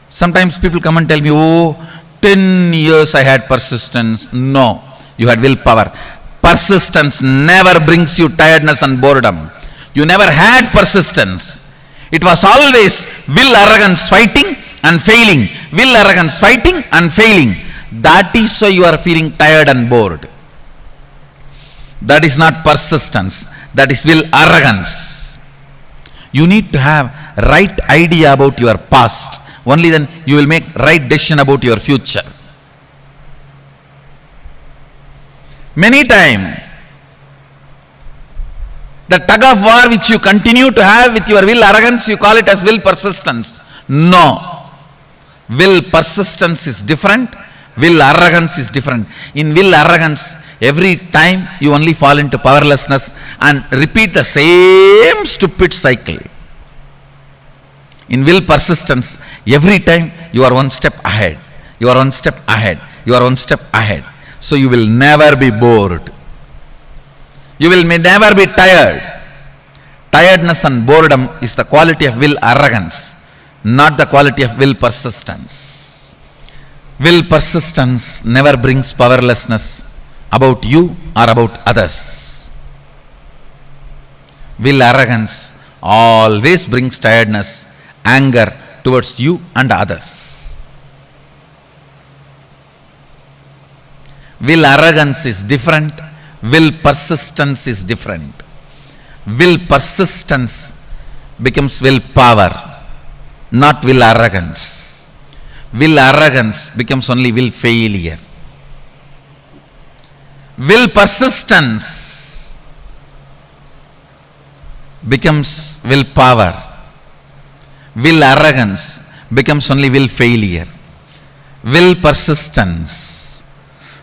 Sometimes people come and tell me, oh, 10 years I had persistence. No, you had willpower. Persistence never brings you tiredness and boredom. You never had persistence. It was always will arrogance fighting and failing. Will arrogance fighting and failing. That is why you are feeling tired and bored. That is not persistence. That is will arrogance. You need to have right idea about your past. Only then you will make right decision about your future. Many times, the tug of war which you continue to have with your will arrogance, you call it as will persistence. No. Will persistence is different. Will arrogance is different. In will arrogance, every time you only fall into powerlessness and repeat the same stupid cycle. In will persistence, every time you are one step ahead. You are one step ahead. You are one step ahead. So you will never be bored. You will never be tired. Tiredness and boredom is the quality of will arrogance, not the quality of will persistence. Will persistence never brings powerlessness about you or about others. Will arrogance always brings tiredness, anger towards you and others. Will arrogance is different. Will persistence is different. Will persistence becomes will power, not will arrogance. Will arrogance becomes only will failure. Will persistence becomes will power. Will arrogance becomes only will failure. Will persistence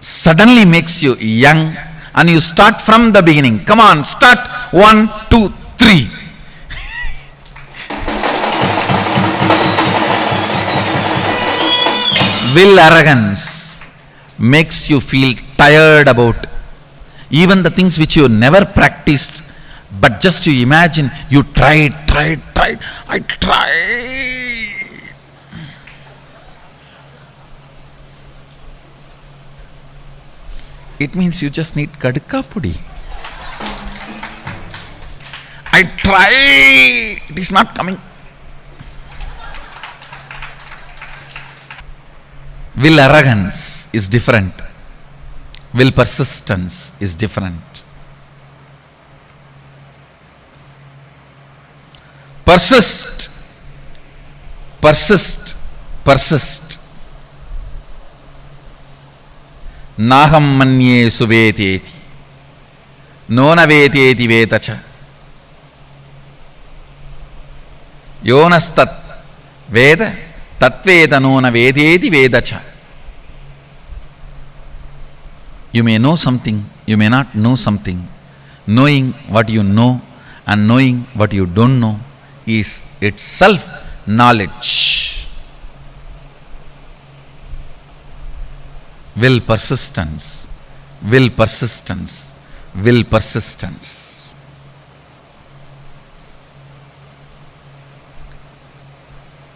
suddenly makes you young and you start from the beginning. Come on, start 1, 2, 3. Will arrogance makes you feel tired about even the things which you never practiced, but just you imagine you tried. I tried. It means you just need kadka pudi. I tried. It is not coming. Will arrogance is different. Will persistence is different. Persist. Persist. Persist. Naham manye suveteti. Nona veteti vetacha. Yonastat veda tatveda nona vedeti vedacha. You may know something, you may not know something. Knowing what you know and knowing what you don't know is itself knowledge. will persistence, will persistence, will persistence.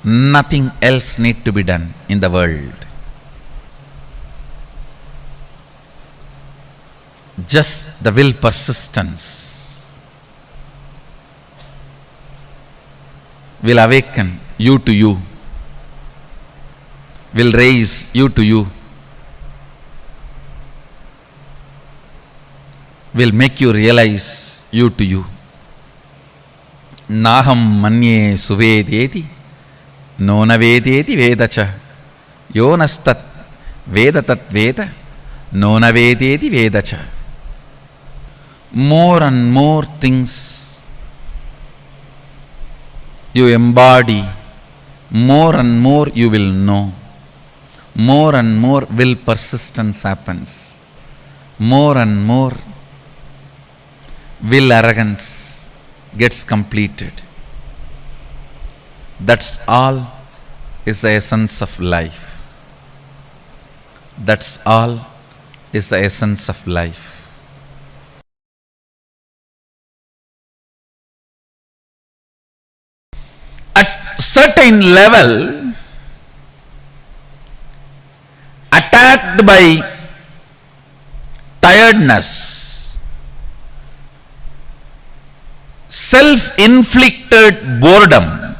Nothing else need to be done in the world. Just the will persistence will awaken you to you, will raise you to you, will make you realize you to you. Naham manye suvedeti nona vedeti vedacha yonastat vedatat veda nona vedeti vedacha. More and more things you embody, more and more you will know. More and more will persistence happens. More and more will arrogance gets completed. That's all is the essence of life. That's all is the essence of life. At certain level, attacked by tiredness, self-inflicted boredom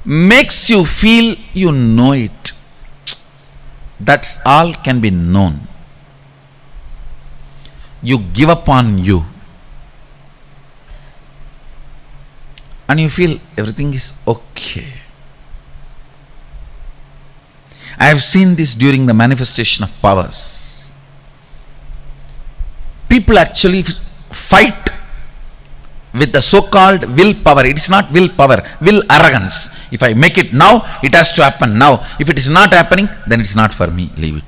makes you feel you know it. That's all can be known. You give up on you. And you feel everything is okay. I have seen this during the manifestation of powers. People actually fight with the so-called willpower. It is not willpower, will arrogance. If I make it now, it has to happen now. If it is not happening, then it is not for me. Leave it.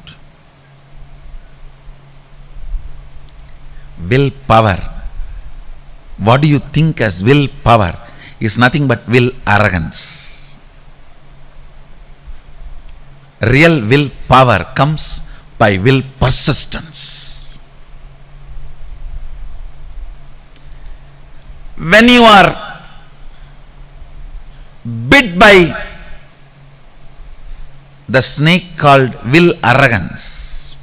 Willpower. What do you think as willpower? Is nothing but will arrogance. Real willpower comes by will persistence. When you are bit by the snake called will arrogance,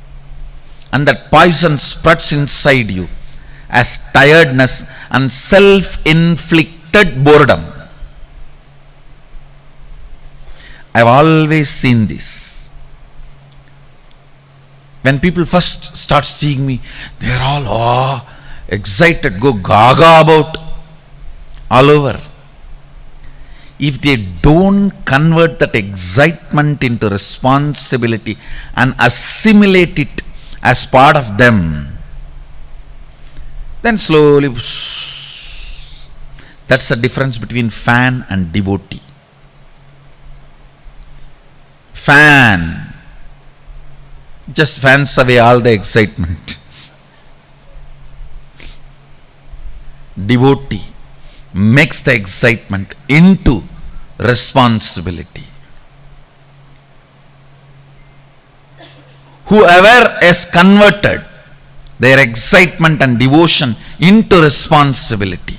and that poison spreads inside you as tiredness and self-inflicted boredom. I've always seen this. When people first start seeing me, they are all excited, go gaga about all over. If they don't convert that excitement into responsibility and assimilate it as part of them, then slowly, that's the difference between fan and devotee. Fan just fans away all the excitement. Devotee makes the excitement into responsibility. Whoever has converted their excitement and devotion into responsibility,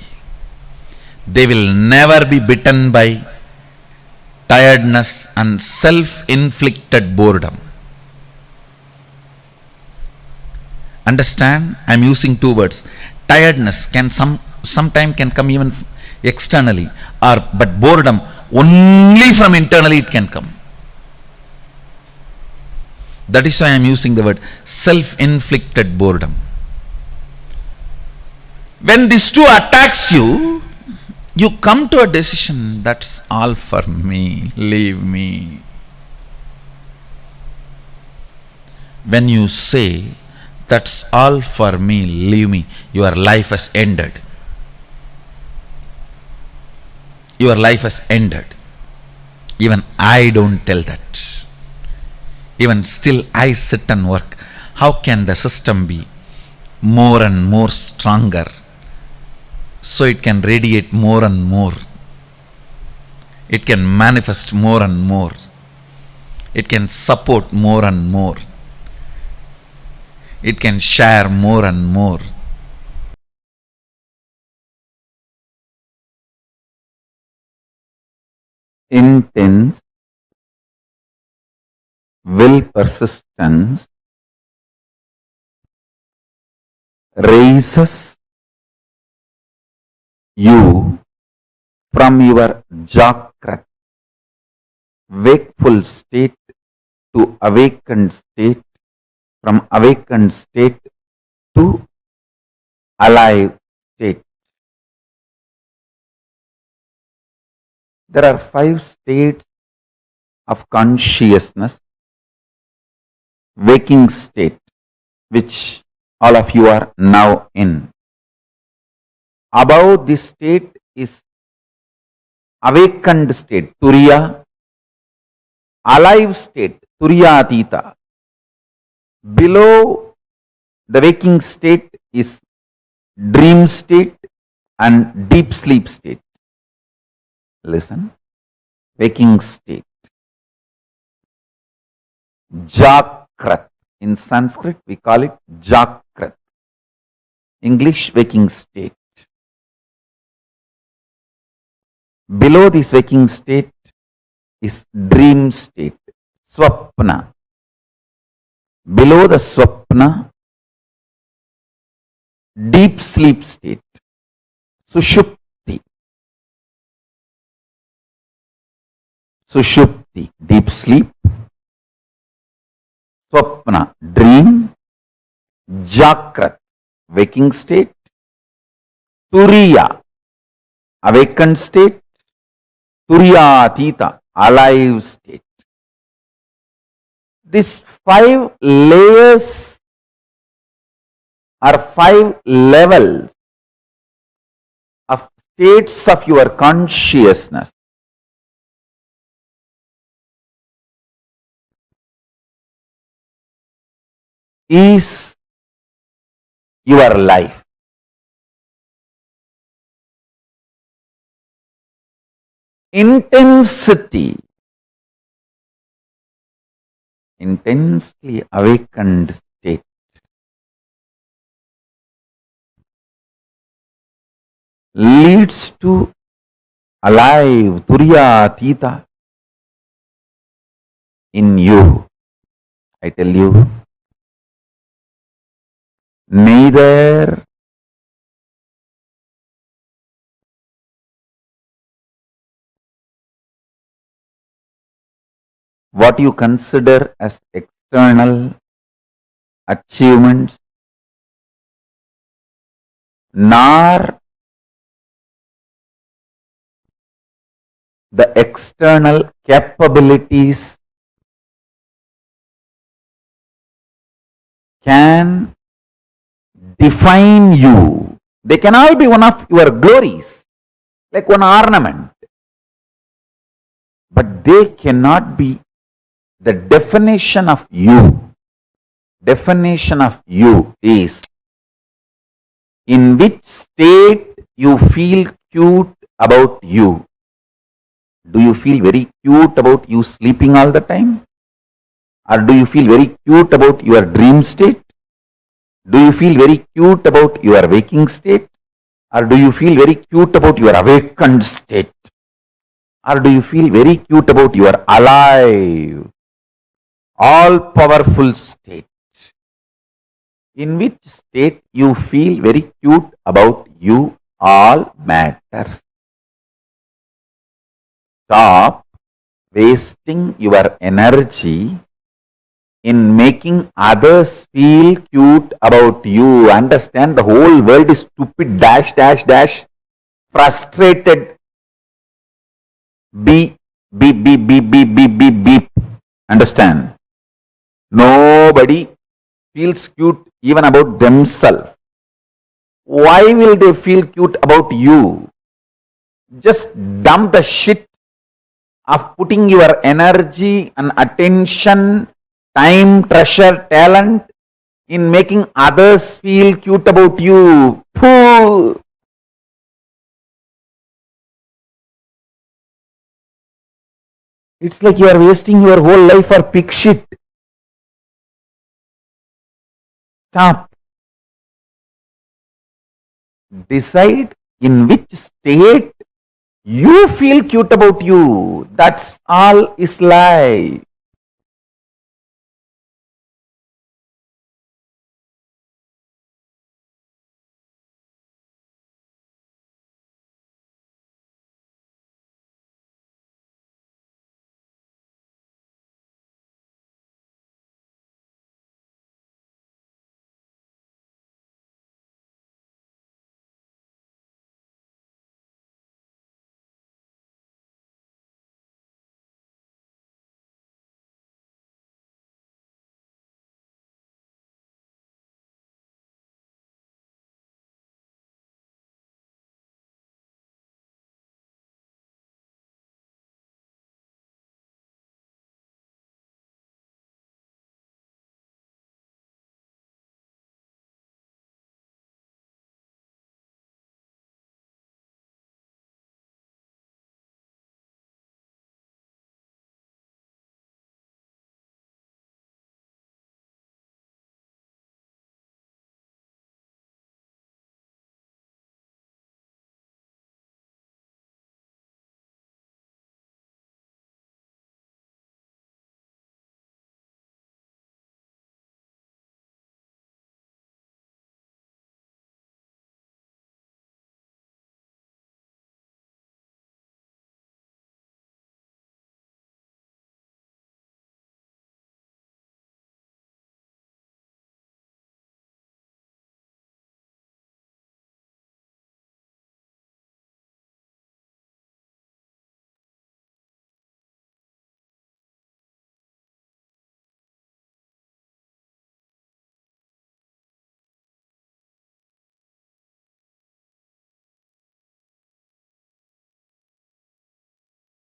they will never be bitten by tiredness and self-inflicted boredom. Understand? I am using two words. Tiredness can sometime can come even externally, but boredom only from internally it can come. That is why I am using the word self-inflicted boredom. When these two attacks you, you come to a decision, that's all for me, leave me. When you say, that's all for me, leave me, your life has ended. Your life has ended. Even I don't tell that. Even still I sit and work. How can the system be more and more stronger, so it can radiate more and more, it can manifest more and more, it can support more and more, it can share more and more. Intense will persistence raises you from your Jakrat, wakeful state, to awakened state, from awakened state to alive state. There are 5 states of consciousness. Waking state, which all of you are now in. Above this state is awakened state, Turiya. Alive state, Turiyatita. Below the waking state is dream state and deep sleep state. Listen. Waking state. Jakrat. In Sanskrit we call it Jakrat. English, waking state. Below this waking state is dream state, Swapna. Below the Swapna, deep sleep state, Sushupti. Sushupti, deep sleep. Swapna, dream. Jakrat, waking state. Turiya, awakened state. Turiyatita, alive state. These 5 layers are 5 levels of states of your consciousness. Is your life. Intensity, intensely awakened state, leads to alive Turiyatita in you. I tell you, neither what you consider as external achievements, nor the external capabilities can define you. They can all be one of your glories, like one ornament, but they cannot be the definition of you. Definition of you is in which state you feel cute about you. Do you feel very cute about you sleeping all the time? Or do you feel very cute about your dream state? Do you feel very cute about your waking state? Or do you feel very cute about your awakened state? Or do you feel very cute about your alive, all-powerful state? In which state you feel very cute about you all matters. Stop wasting your energy in making others feel cute about you. Understand, the whole world is stupid, dash, dash, dash, frustrated, beep, beep, beep, beep, beep, beep, beep, beep. Understand? Nobody feels cute even about themselves. Why will they feel cute about you? Just dump the shit of putting your energy and attention, time, treasure, talent in making others feel cute about you. Pooh. It's like you are wasting your whole life for pig shit. stop. Decide in which state you feel cute about you. That's all is life.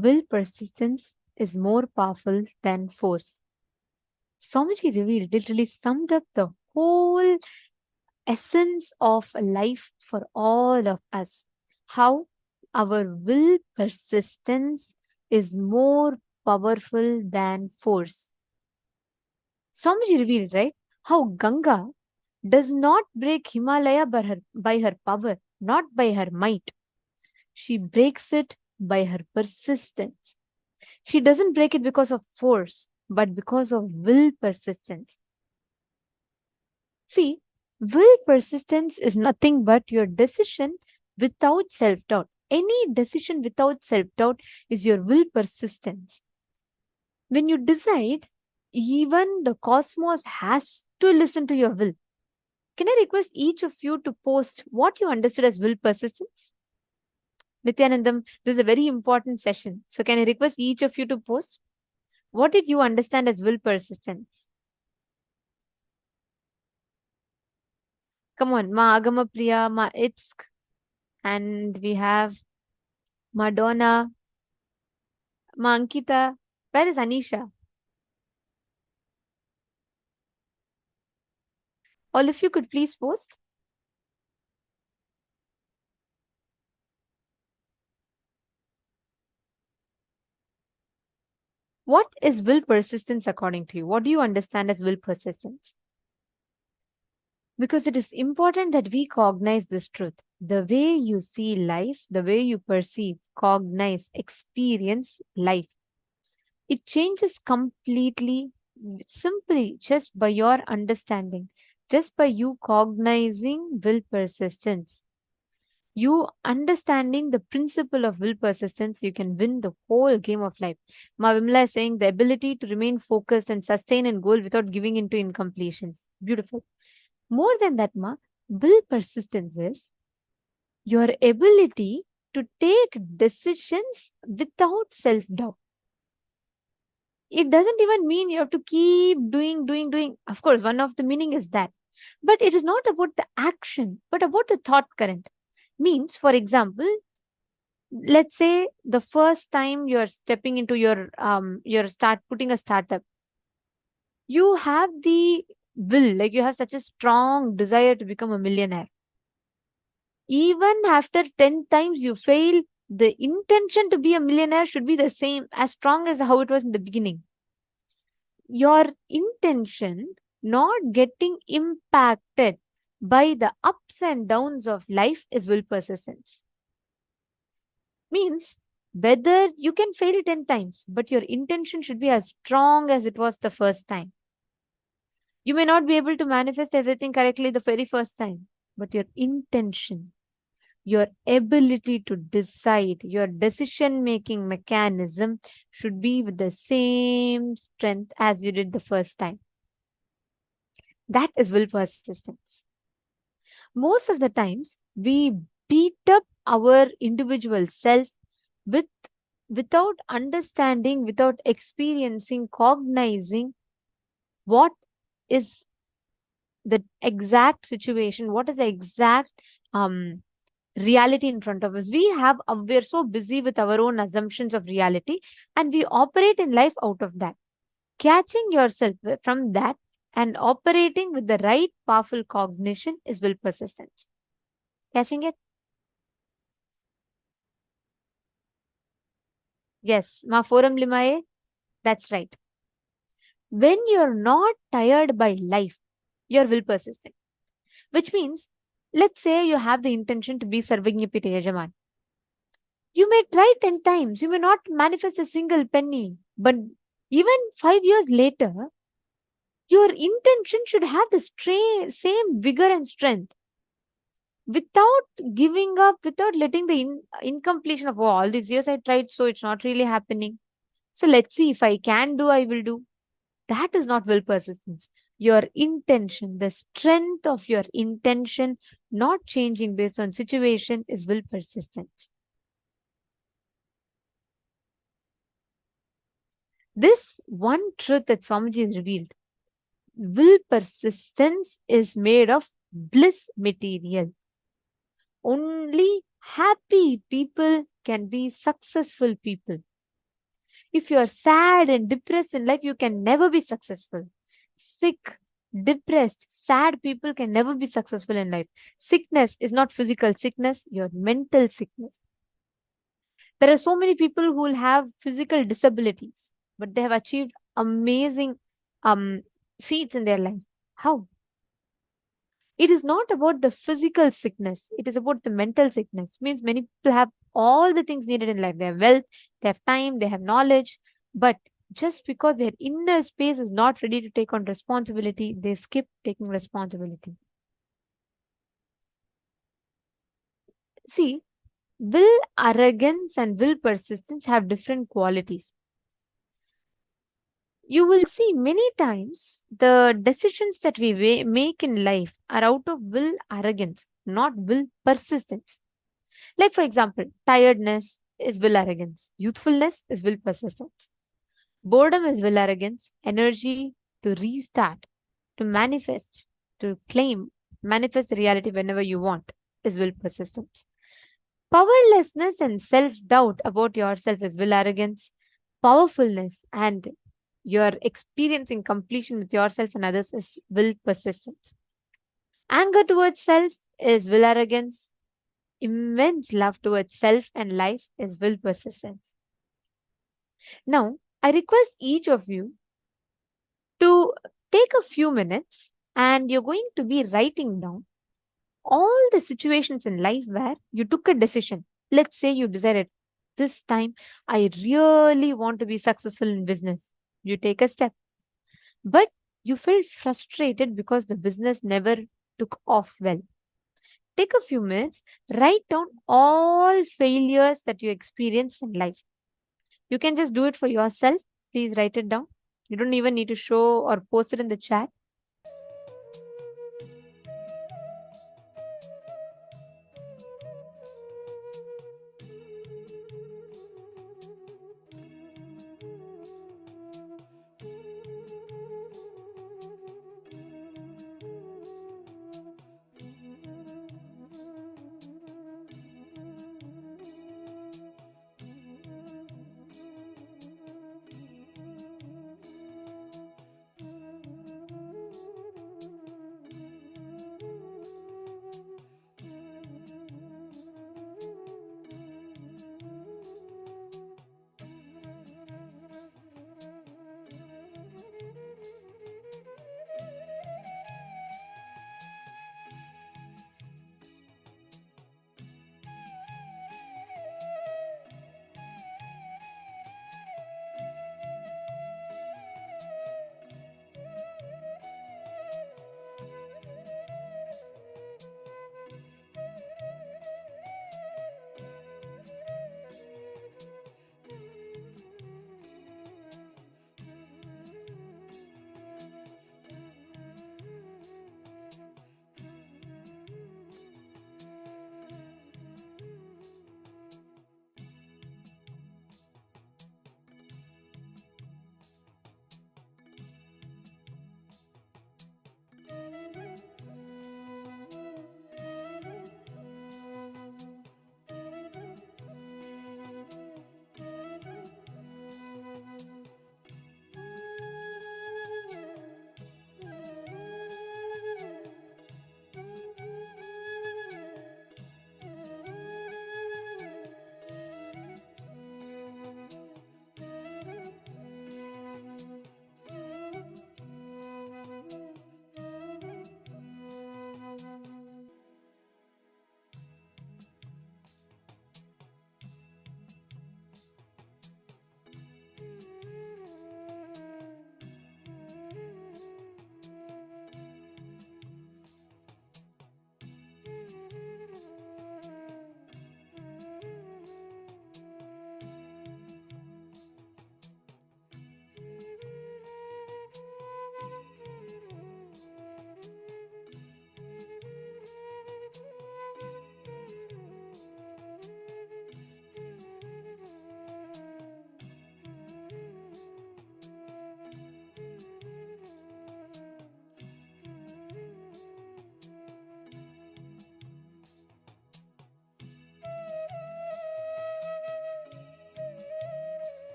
Will persistence is more powerful than force. Swamiji revealed, literally summed up the whole essence of life for all of us. How our will persistence is more powerful than force. Swamiji revealed, right? How Ganga does not break Himalaya by her power, not by her might. She breaks it by her persistence. She doesn't break it because of force, but because of will persistence. See, will persistence is nothing but your decision without self-doubt. Any decision without self-doubt is your will persistence. When you decide, even the cosmos has to listen to your will. Can I request each of you to post what you understood as will persistence? Nithyanandam, this is a very important session. So can I request each of you to post? What did you understand as will persistence? Come on, Ma Agama Priya, Ma Itsk, and we have Madonna, Ma Ankita. Where is Anisha? All of you could please post. What is will persistence according to you? What do you understand as will persistence? Because it is important that we cognize this truth. The way you see life, the way you perceive, cognize, experience life, it changes completely simply just by your understanding, just by you cognizing will persistence. You understanding the principle of will persistence, you can win the whole game of life. Ma Vimla is saying the ability to remain focused and sustain a goal without giving into incompletions. Beautiful. More than that, Ma, will persistence is your ability to take decisions without self-doubt. It doesn't even mean you have to keep doing. Of course, one of the meaning is that. But it is not about the action, but about the thought current. Means, for example, let's say the first time you're stepping into your putting a startup, you have the will, like you have such a strong desire to become a millionaire. Even after 10 times you fail, the intention to be a millionaire should be the same, as strong as how it was in the beginning. Your intention not getting impacted by the ups and downs of life is will persistence. Means whether you can fail 10 times, but your intention should be as strong as it was the first time. You may not be able to manifest everything correctly the very first time, but your intention, your ability to decide, your decision making mechanism should be with the same strength as you did the first time. That is will persistence. Most of the times, we beat up our individual self without understanding, without experiencing, cognizing what is the exact situation, what is the exact reality in front of us. We're so busy with our own assumptions of reality, and we operate in life out of that. Catching yourself from that and operating with the right powerful cognition is will persistence. Catching it? Yes, ma forum limaye. That's right. When you're not tired by life, you're will persistent. Which means, let's say you have the intention to be Sarvajñapita Yajaman. You may try 10 times, you may not manifest a single penny, but even 5 years later, your intention should have the same vigor and strength. Without giving up, without letting the incompletion of, oh, all these years I tried, so it's not really happening. So let's see, if I can do, I will do. That is not will persistence. Your intention, the strength of your intention, not changing based on situation, is will persistence. This one truth that Swamiji has revealed, will persistence is made of bliss material. Only happy people can be successful people. If you are sad and depressed in life, you can never be successful. Sick, depressed, sad people can never be successful in life. Sickness is not physical sickness, your mental sickness. There are so many people who will have physical disabilities, but they have achieved amazing feats in their life. How? It is not about the physical sickness. It is about the mental sickness. Means many people have all the things needed in life. They have wealth, they have time, they have knowledge. But just because their inner space is not ready to take on responsibility, they skip taking responsibility. See, will arrogance and will persistence have different qualities. You will see many times the decisions that we make in life are out of will arrogance, not will persistence. Like, for example, tiredness is will arrogance, youthfulness is will persistence, boredom is will arrogance, energy to restart, to manifest, to claim, manifest the reality whenever you want is will persistence. Powerlessness and self-doubt about yourself is will arrogance. Powerfulness and your experiencing completion with yourself and others is will persistence. Anger towards self is will arrogance. Immense love towards self and life is will persistence. Now, I request each of you to take a few minutes and you're going to be writing down all the situations in life where you took a decision. Let's say you decided, this time I really want to be successful in business. You take a step, but you felt frustrated because the business never took off well. Take a few minutes, write down all failures that you experienced in life. You can just do it for yourself. Please write it down. You don't even need to show or post it in the chat.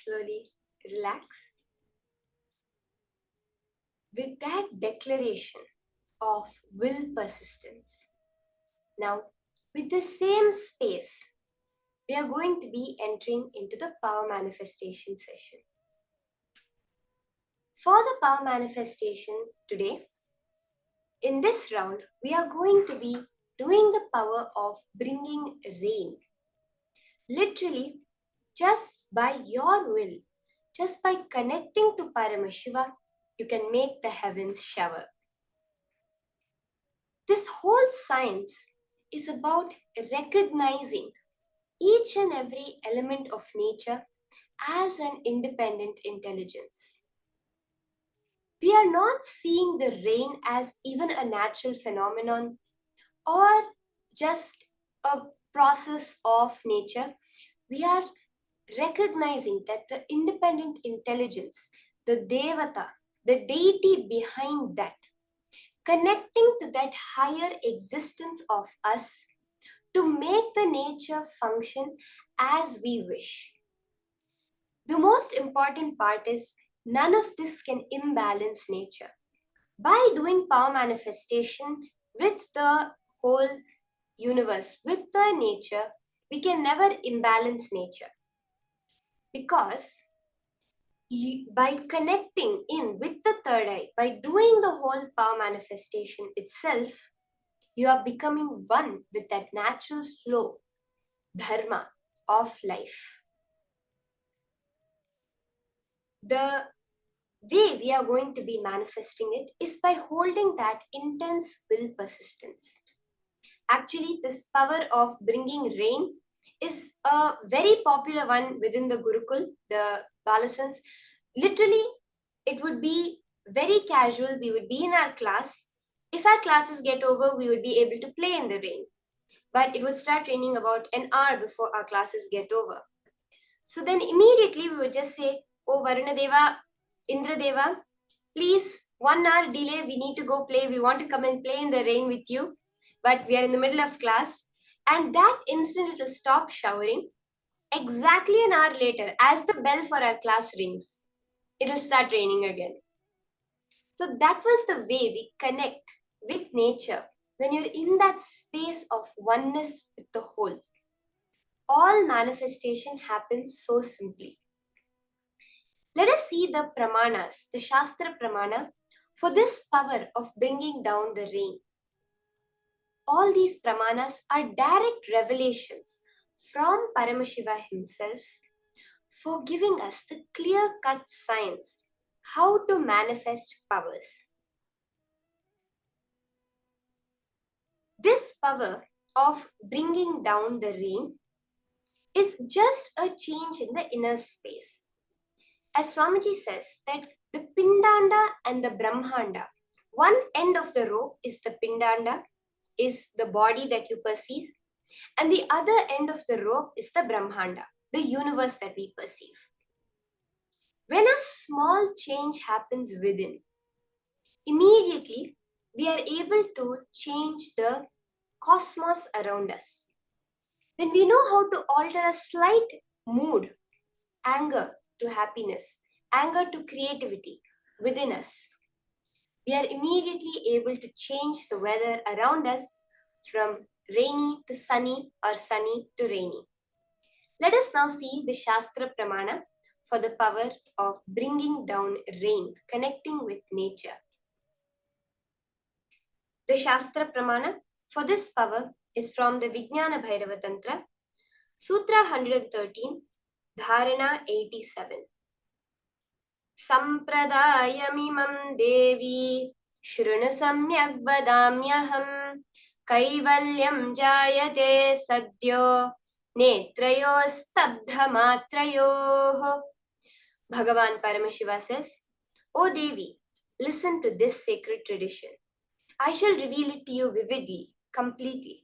slowly relax. With that declaration of will persistence, now with the same space, we are going to be entering into the power manifestation session. For the power manifestation today, in this round, we are going to be doing the power of bringing rain. Literally, just by your will, just by connecting to Paramashiva, you can make the heavens shower. This whole science is about recognizing each and every element of nature as an independent intelligence. We are not seeing the rain as even a natural phenomenon or just a process of nature. We are recognizing that the independent intelligence, the Devata, the deity behind that, connecting to that higher existence of us to make the nature function as we wish. The most important part is none of this can imbalance nature. By doing power manifestation with the whole universe, with the nature, we can never imbalance nature. Because by connecting in with the third eye, by doing the whole power manifestation itself, you are becoming one with that natural flow, dharma of life. The way we are going to be manifesting it is by holding that intense will persistence. Actually, this power of bringing rain is a very popular one within the Gurukul, the Balasans. Literally, it would be very casual. We would be in our class. If our classes get over, we would be able to play in the rain. But it would start raining about an hour before our classes get over. So then immediately we would just say, "Oh, Varuna Deva, Indra Deva, please, 1 hour delay, we need to go play. We want to come and play in the rain with you. But we are in the middle of class." And that instant it will stop showering. Exactly an hour later, as the bell for our class rings, it will start raining again. So that was the way we connect with nature when you're in that space of oneness with the whole. All manifestation happens so simply. Let us see the pramanas, the Shastra pramana, for this power of bringing down the rain. All these pramanas are direct revelations from Paramashiva himself for giving us the clear-cut science how to manifest powers. This power of bringing down the rain is just a change in the inner space. As Swamiji says that the Pindanda and the Brahmanda, one end of the rope is the Pindanda, is the body that you perceive, and the other end of the rope is the Brahmanda, the universe that we perceive. When a small change happens within, immediately we are able to change the cosmos around us. When we know how to alter a slight mood, anger to happiness, anger to creativity within us, we are immediately able to change the weather around us from rainy to sunny or sunny to rainy. Let us now see the Shastra Pramana for the power of bringing down rain, connecting with nature. The Shastra Pramana for this power is from the Vijnana Bhairava Tantra, Sutra 113, Dharana 87. Sampradayamimam devi shruna samyak vadamyaham kaivalyam jayate sadyo netrayo stabdha matrayoh. Bhagavan Paramashiva says, "O Devi, listen to this sacred tradition. I shall reveal it to you vividly, completely.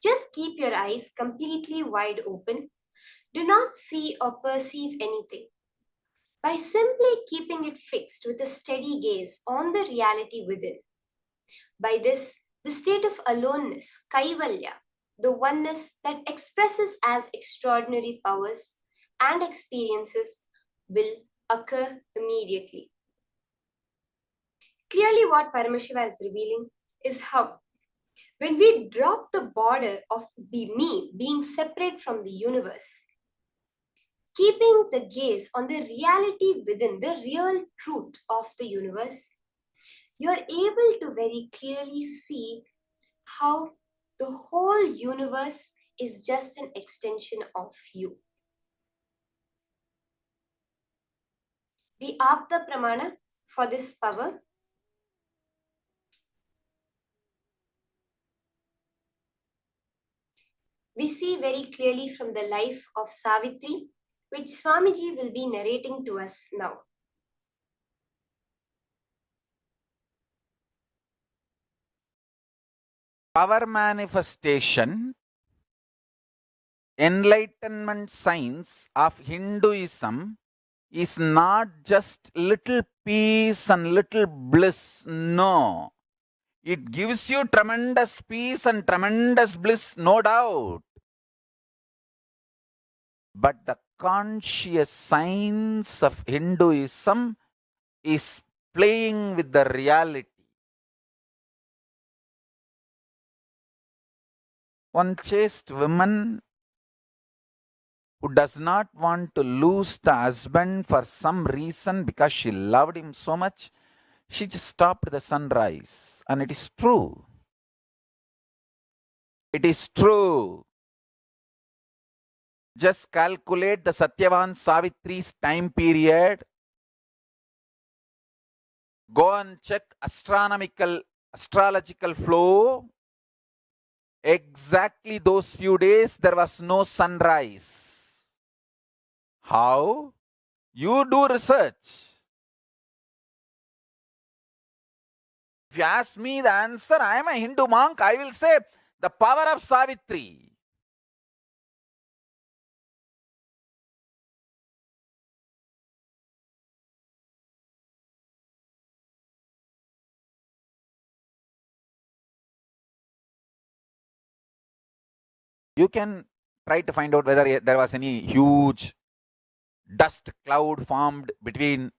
Just keep your eyes completely wide open. Do not see or perceive anything. By simply keeping it fixed with a steady gaze on the reality within. By this, the state of aloneness, kaivalya, the oneness that expresses as extraordinary powers, and experiences will occur immediately. Clearly, what Paramashiva is revealing is how, when we drop the border of me being separate from the universe, keeping the gaze on the reality within, the real truth of the universe, you are able to very clearly see how the whole universe is just an extension of you. The Apta Pramana for this power we see very clearly from the life of Savitri, which Swamiji will be narrating to us now. Power manifestation, enlightenment science of Hinduism is not just little peace and little bliss. No. It gives you tremendous peace and tremendous bliss, no doubt. But the conscious science of Hinduism is playing with the reality. One chaste woman who does not want to lose the husband for some reason because she loved him so much, she just stopped the sunrise. And it is true. It is true. Just calculate the Satyavan Savitri's time period. Go and check astrological flow. Exactly those few days there was no sunrise. How? You do research. If you ask me the answer, I am a Hindu monk, I will say the power of Savitri. You can try to find out whether there was any huge dust cloud formed between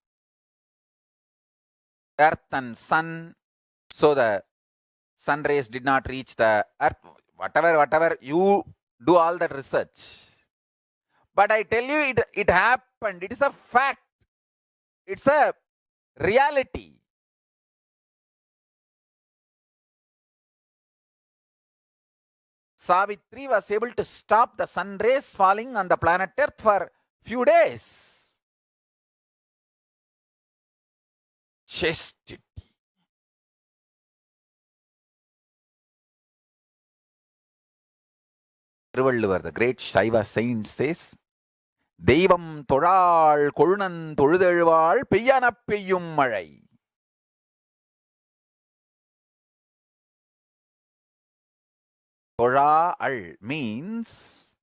earth and sun, so the sun rays did not reach the earth. Whatever, you do all that research. But I tell you, it happened. It is a fact. It's a reality. Savitri was able to stop the sun rays falling on the planet Earth for few days. Chastity. Tiruvalluvar, the great Shaiva saint, says, Devam Thoral Kolunan Thozhuzhezhuvazh Peyyana Peyyum Mazhai. Thoral means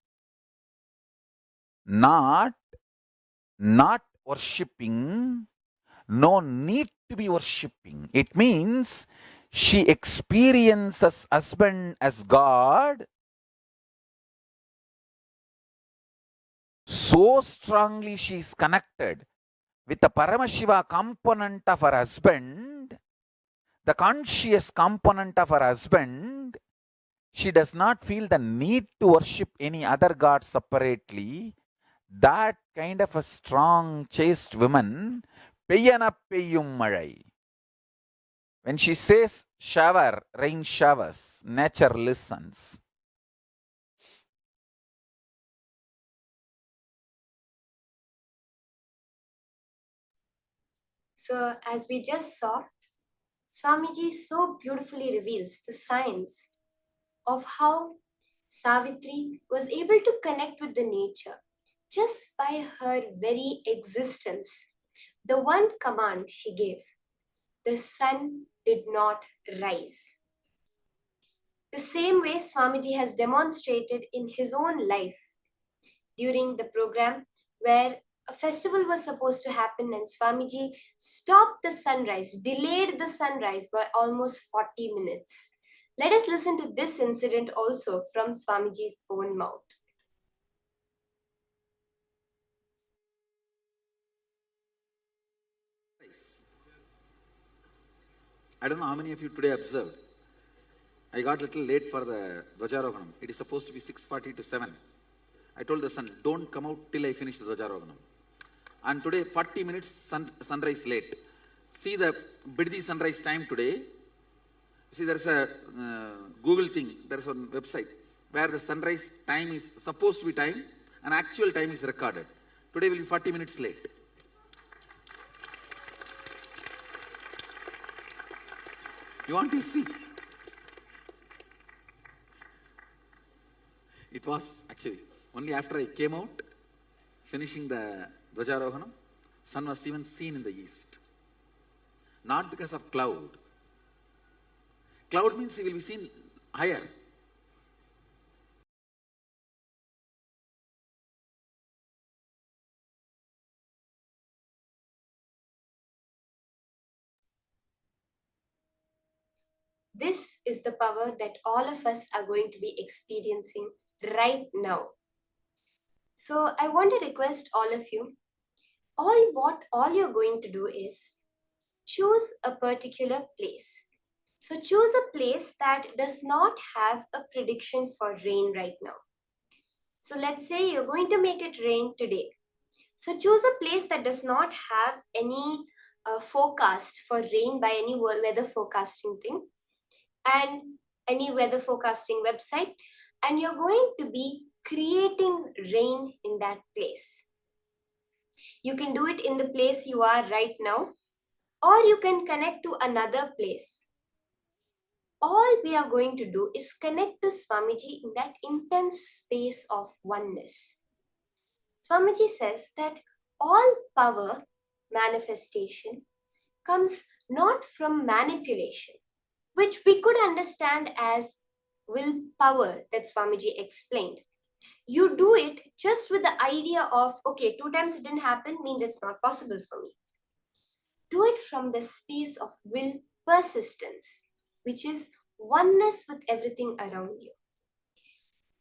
not worshipping, no need to be worshipping. It means she experiences husband as God so strongly. She is connected with the Paramashiva component of her husband, the conscious component of her husband. She does not feel the need to worship any other god separately. That kind of a strong, chaste woman, Peyyana Peyyum Mazhai. When she says shower, rain showers, nature listens. So, as we just saw, Swamiji so beautifully reveals the science of how Savitri was able to connect with the nature just by her very existence. The one command she gave, the sun did not rise. The same way Swamiji has demonstrated in his own life during the program where a festival was supposed to happen and Swamiji stopped the sunrise, delayed the sunrise by almost 40 minutes. Let us listen to this incident also from Swamiji's own mouth. I don't know how many of you today observed. I got a little late for the Dvajarohanam. It is supposed to be 6:40 to 7. I told the son, don't come out till I finish the Dvajarohanam. And today, 40 minutes sunrise late. See the Biddi sunrise time today. See, there's a Google thing, there's a website where the sunrise time is supposed to be time and actual time is recorded. Today will be 40 minutes late. You want to see? It was actually only after I came out, finishing the Dvajarohanam, sun was even seen in the east. Not because of cloud. Cloud means he will be seen higher. This is the power that all of us are going to be experiencing right now. So I want to request all of you, all you're going to do is choose a particular place. So choose a place that does not have a prediction for rain right now. So let's say you're going to make it rain today. So choose a place that does not have any forecast for rain by any weather forecasting thing and any weather forecasting website, and you're going to be creating rain in that place. You can do it in the place you are right now, or you can connect to another place. All we are going to do is connect to Swamiji in that intense space of oneness. Swamiji says that all power manifestation comes not from manipulation, which we could understand as willpower that Swamiji explained. You do it just with the idea of, okay, 2 times it didn't happen means it's not possible for me. Do it from the space of will persistence, which is oneness with everything around you.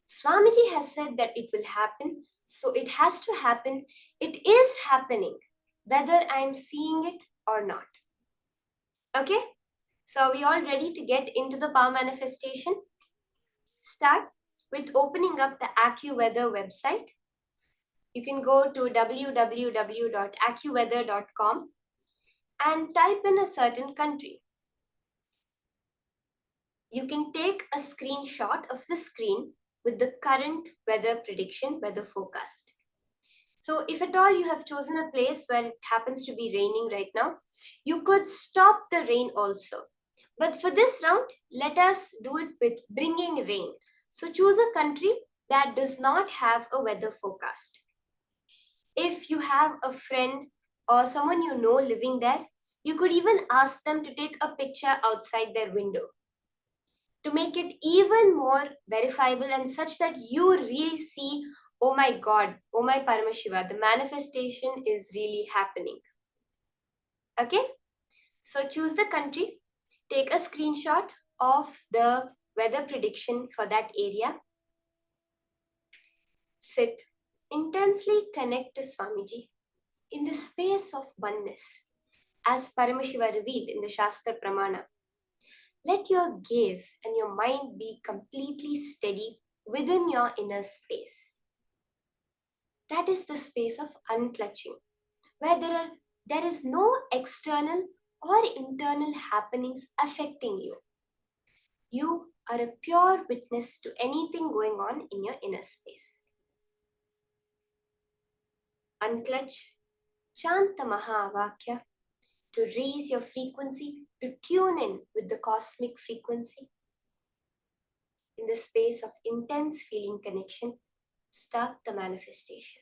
Swamiji has said that it will happen, so it has to happen. It is happening, whether I'm seeing it or not. Okay? So are we all ready to get into the power manifestation? Start with opening up the AccuWeather website. You can go to www.accuweather.com and type in a certain country. You can take a screenshot of the screen with the current weather prediction, weather forecast. So if at all you have chosen a place where it happens to be raining right now, you could stop the rain also. But for this round, let us do it with bringing rain. So choose a country that does not have a weather forecast. If you have a friend or someone you know living there, you could even ask them to take a picture outside their window to make it even more verifiable and such that you really see, oh my God, oh my Paramashiva, the manifestation is really happening. Okay? So choose the country, take a screenshot of the weather prediction for that area. Sit, intensely connect to Swamiji in the space of oneness, as Paramashiva revealed in the Shastra Pramana. Let your gaze and your mind be completely steady within your inner space. That is the space of unclutching, where there is no external or internal happenings affecting you. You are a pure witness to anything going on in your inner space. Unclutch, chant the Mahavakya to raise your frequency, to tune in with the cosmic frequency. In the space of intense feeling connection, start the manifestation.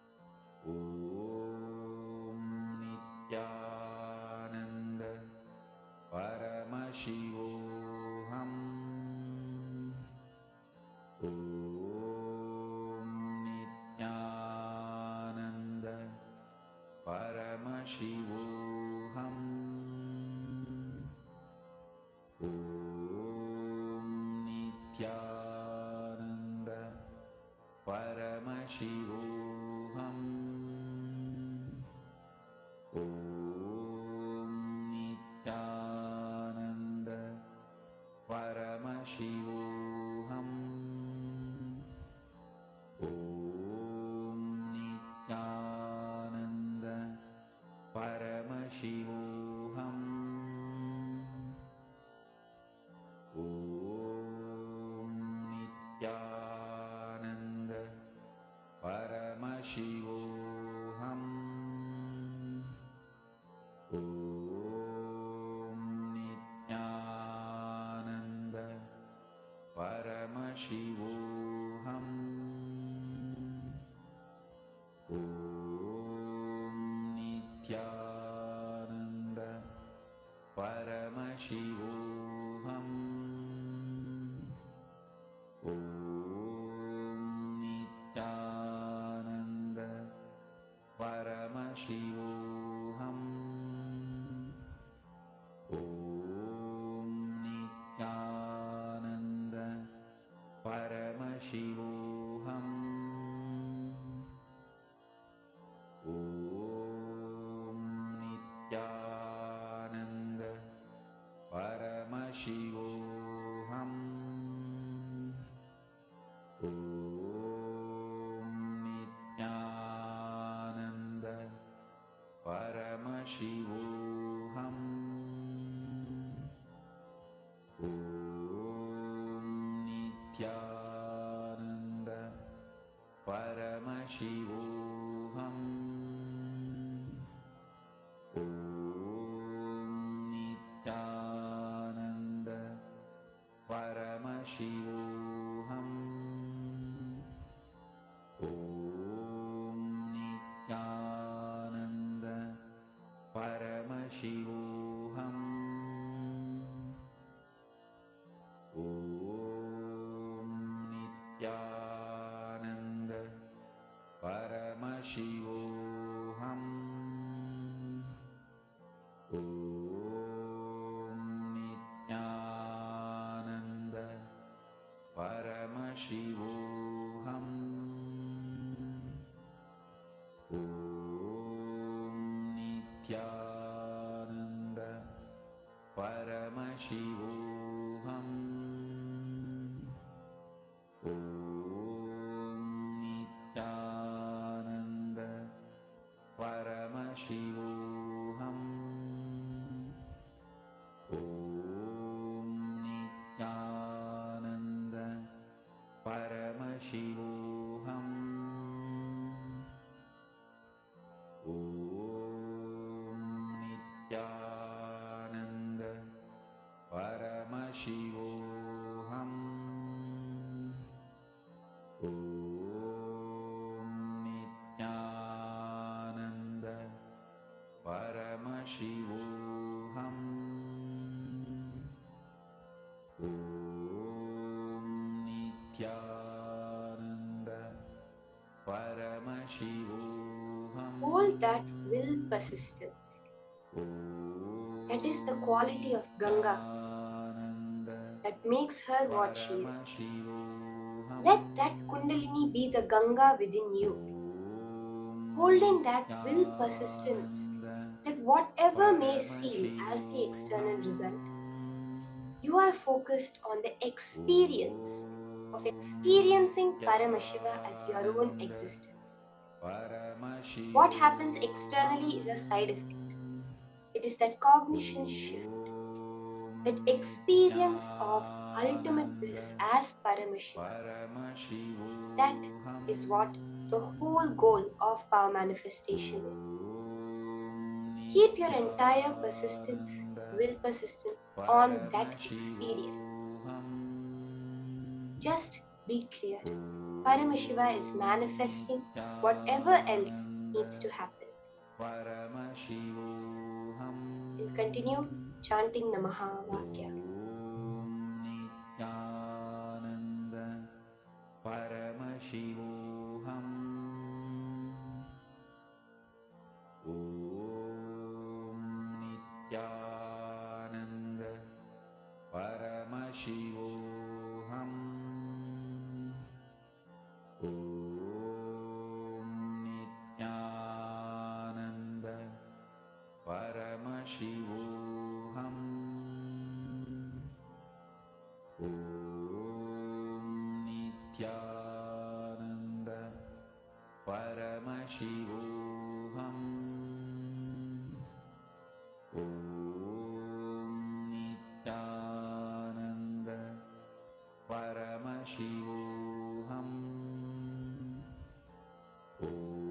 Paramashivoham. Om Nithyananda Paramashivoham. Om Nithyananda Paramashivoham. Om Nithyananda Paramashivoham. Om Nithyananda Paramashivoham. Om Nithyananda Paramashivoham. Om Nithyananda Paramashivoham. Om Nithyananda Paramashivoham. Om Nithyananda Paramashivoham. Om Nithyananda Paramashivoham. Om Nithyananda Paramashivoham. Om Nithyananda Paramashivoham. Om Nithyananda Paramashivoham. Om Nithyananda Paramashivoham. Om Nithyananda Paramashivoham. Om Nithyananda Paramashivoham. Om Nithyananda Paramashivoham. Om Nithyananda Paramashivoham. Hold that will persistence. That is the quality of Ganga that makes her what she is. Let that Kundalini be the Ganga within you. Holding that will persistence, that whatever may seem as the external result, you are focused on the experience of experiencing Paramashiva as your own existence. What happens externally is a side effect. It is that cognition shift, that experience of ultimate bliss as Paramashiva. That is what the whole goal of power manifestation is. Keep your entire persistence, will persistence on that experience. Just be clear. Paramashiva is manifesting whatever else needs to happen. And continue chanting the Mahavakya. Nithyananda Paramashivoham. Om Nithyananda Paramashivoham. Om Nithyananda Paramashivoham. Om Nithyananda Paramashivoham. Om Nithyananda Paramashivoham. Om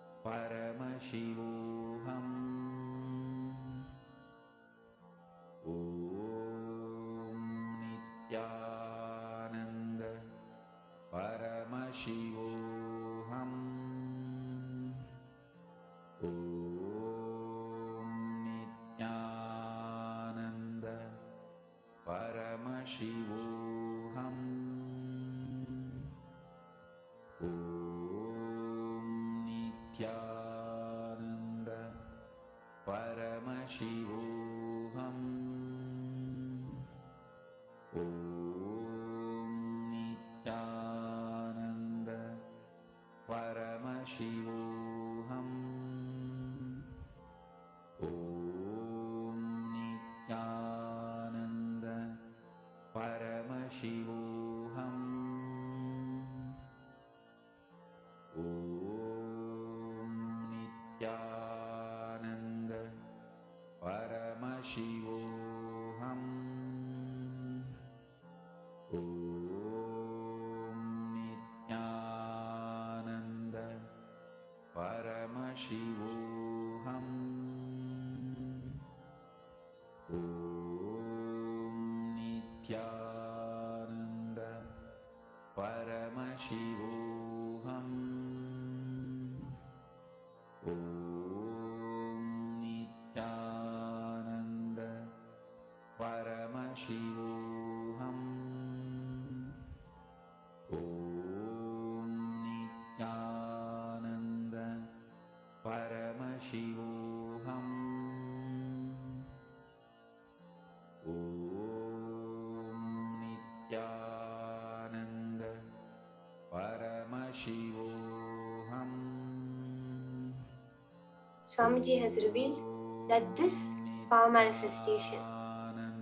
Swamiji has revealed that this power manifestation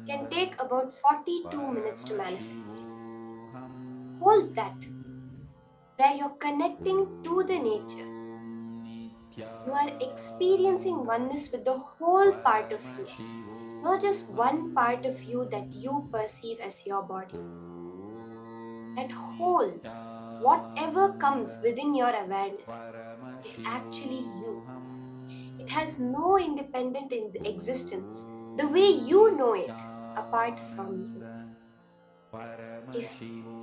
can take about 42 minutes to manifest. Hold that, where you're connecting to the nature. You are experiencing oneness with the whole part of you, not just one part of you that you perceive as your body. That whole, whatever comes within your awareness, is actually you. It has no independent existence the way you know it apart from you. If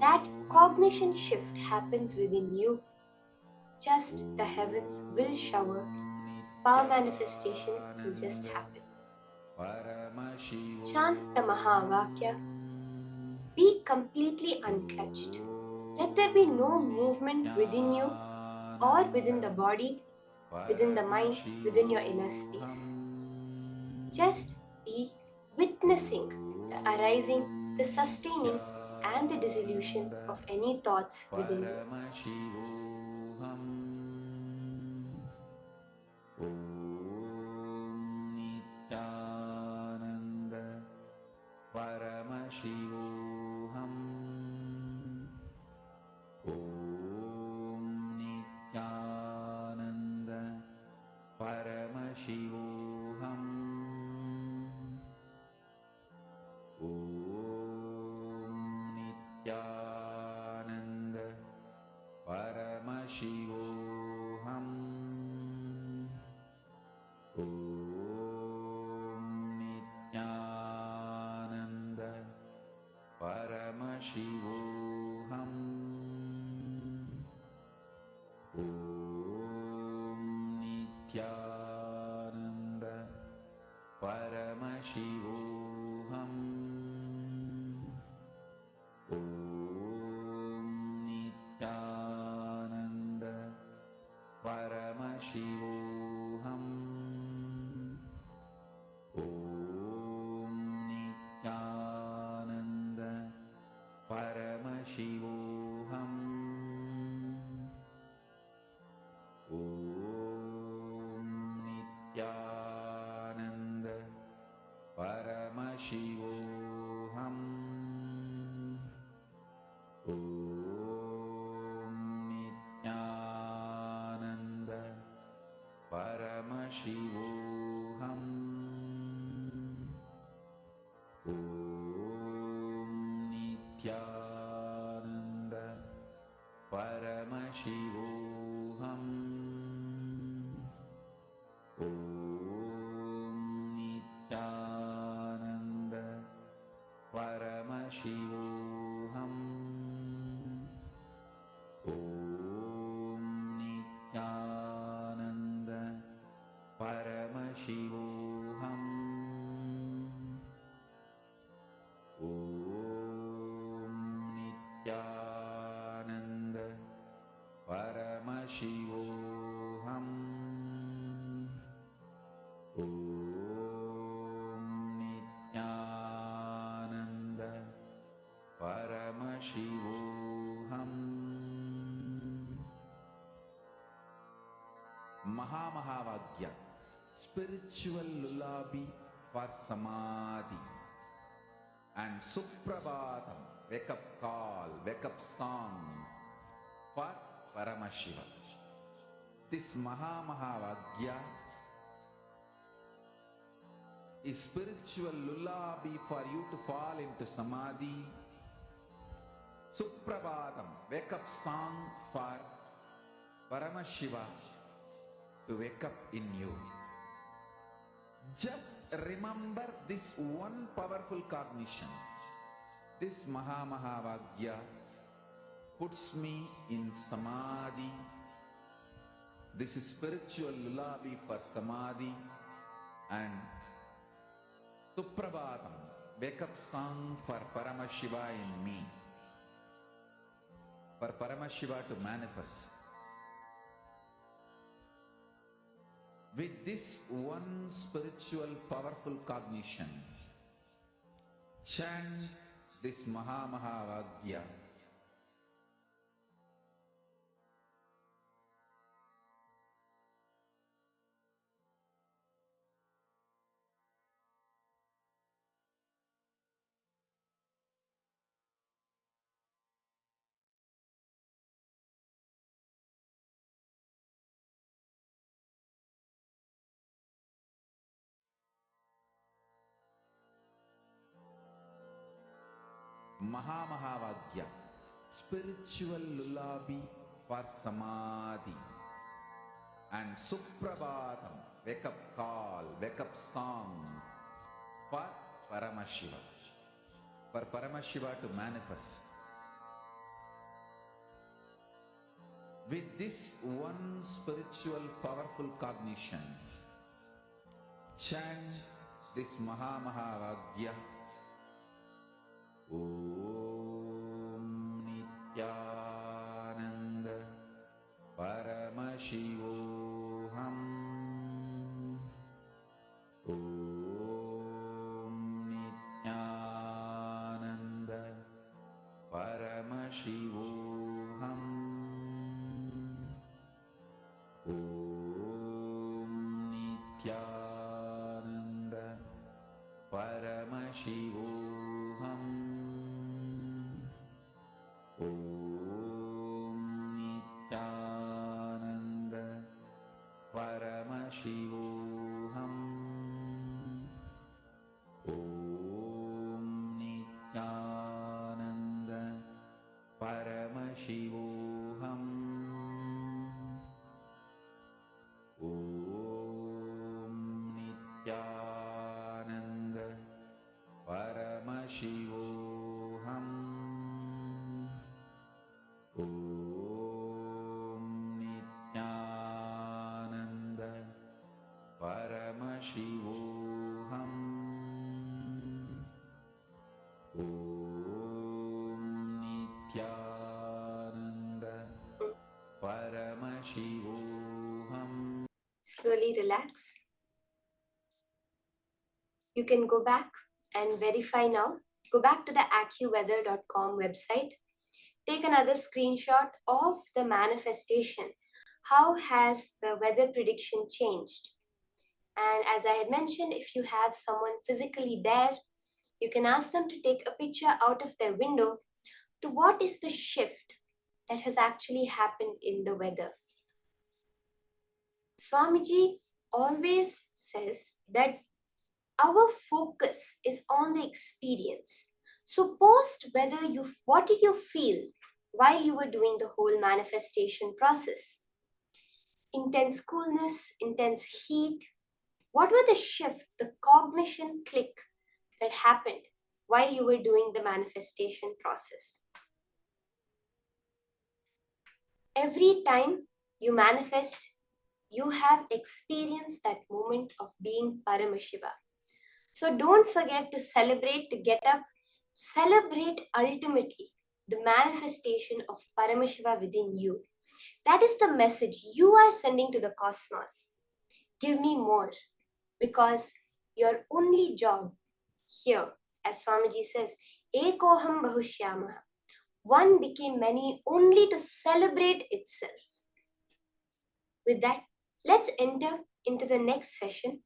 that cognition shift happens within you, just the heavens will shower, power manifestation will just happen. Chant the Mahavakya. Be completely unclutched. Let there be no movement within you or within the body, within the mind, within your inner space. Just be witnessing the arising, the sustaining, and the dissolution of any thoughts within you. Paramashivoham. Om Nithyananda. Paramashivoham. Om Nithyananda. Paramashivoham. Om Nithyananda. Paramashivoham. Om Nithyananda. Paramashivoham. Om Nithyananda. Paramashivoham. Om Nithyananda. Paramashivoham. Om Nithyananda. Paramashivoham. Om Nithyananda. Paramashivoham. Om Nithyananda. Paramashivoham. Om Nithyananda. Paramashivoham. Om Nithyananda. Paramashivoham. Om Nithyananda. Paramashivoham. Om Nithyananda. Paramashivoham. Mahamahavagya, spiritual lullaby for samadhi, and Suprabhatam, wake up call, wake up song for Paramashiva. This Mahamahavagya is spiritual lullaby for you to fall into samadhi. Suprabhatam, wake up song for Paramashiva to wake up in you. Just remember this one powerful cognition. This Mahamahavagya puts me in samadhi. This is spiritual lullaby for samadhi, and Suprabhatam, wake up song for Paramashiva in me. For Paramashiva to manifest. With this one spiritual powerful cognition, chant this Mahamahavagya. Mahamahavagya, spiritual lullaby for Samadhi. And Suprabhatam, wake up call, wake up song for Paramashiva. For Paramashiva to manifest. With this one spiritual powerful cognition, chant this Mahamahavagya. Om Nithyananda Paramashivoham. Om Nithyananda Paramashivoham. Om Nithyananda Paramashivoham. Om Nithyananda Paramashivoham. Om Nithyananda Paramashivoham. Om Nithyananda Paramashivoham. Om Nithyananda Paramashivoham. Om Nithyananda Paramashivoham. Slowly relax. You can go back and verify now. Go back to the accuweather.com website. Take another screenshot of the manifestation. How has the weather prediction changed? And as I had mentioned, if you have someone physically there, you can ask them to take a picture out of their window to what is the shift that has actually happened in the weather. Swamiji always says that our focus is on the experience. So post whether what did you feel while you were doing the whole manifestation process? Intense coolness, intense heat. What were the shift, the cognition click that happened while you were doing the manifestation process? Every time you manifest, you have experienced that moment of being Paramashiva. So don't forget to celebrate, to get up, celebrate ultimately the manifestation of Paramashiva within you. That is the message you are sending to the cosmos. Give me more, because your only job here, as Swamiji says, Ekoham Bahushyamaha. One became many only to celebrate itself. With that, let's enter into the next session.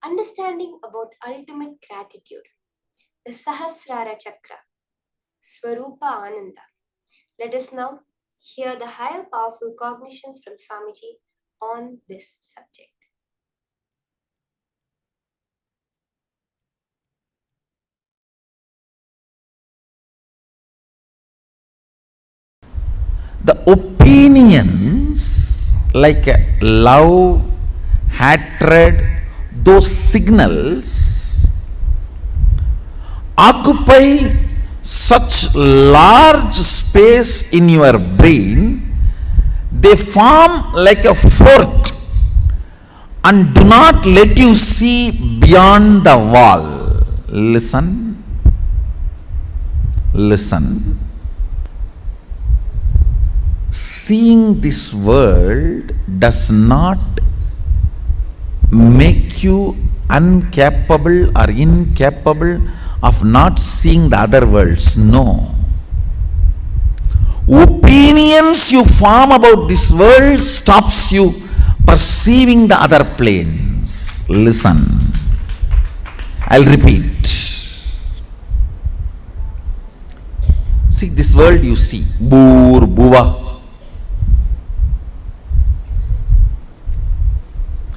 Understanding about ultimate gratitude, the Sahasrara Chakra, Svarupa Ananda. Let us now hear the higher powerful cognitions from Swamiji on this subject. The opinions like love, hatred, those signals occupy such large space in your brain, they form like a fort and do not let you see beyond the wall. Listen, listen. Seeing this world does not make you incapable of not seeing the other worlds. No. Opinions you form about this world stops you perceiving the other planes. Listen. I'll repeat. See, this world you see. Bur, Bhuva.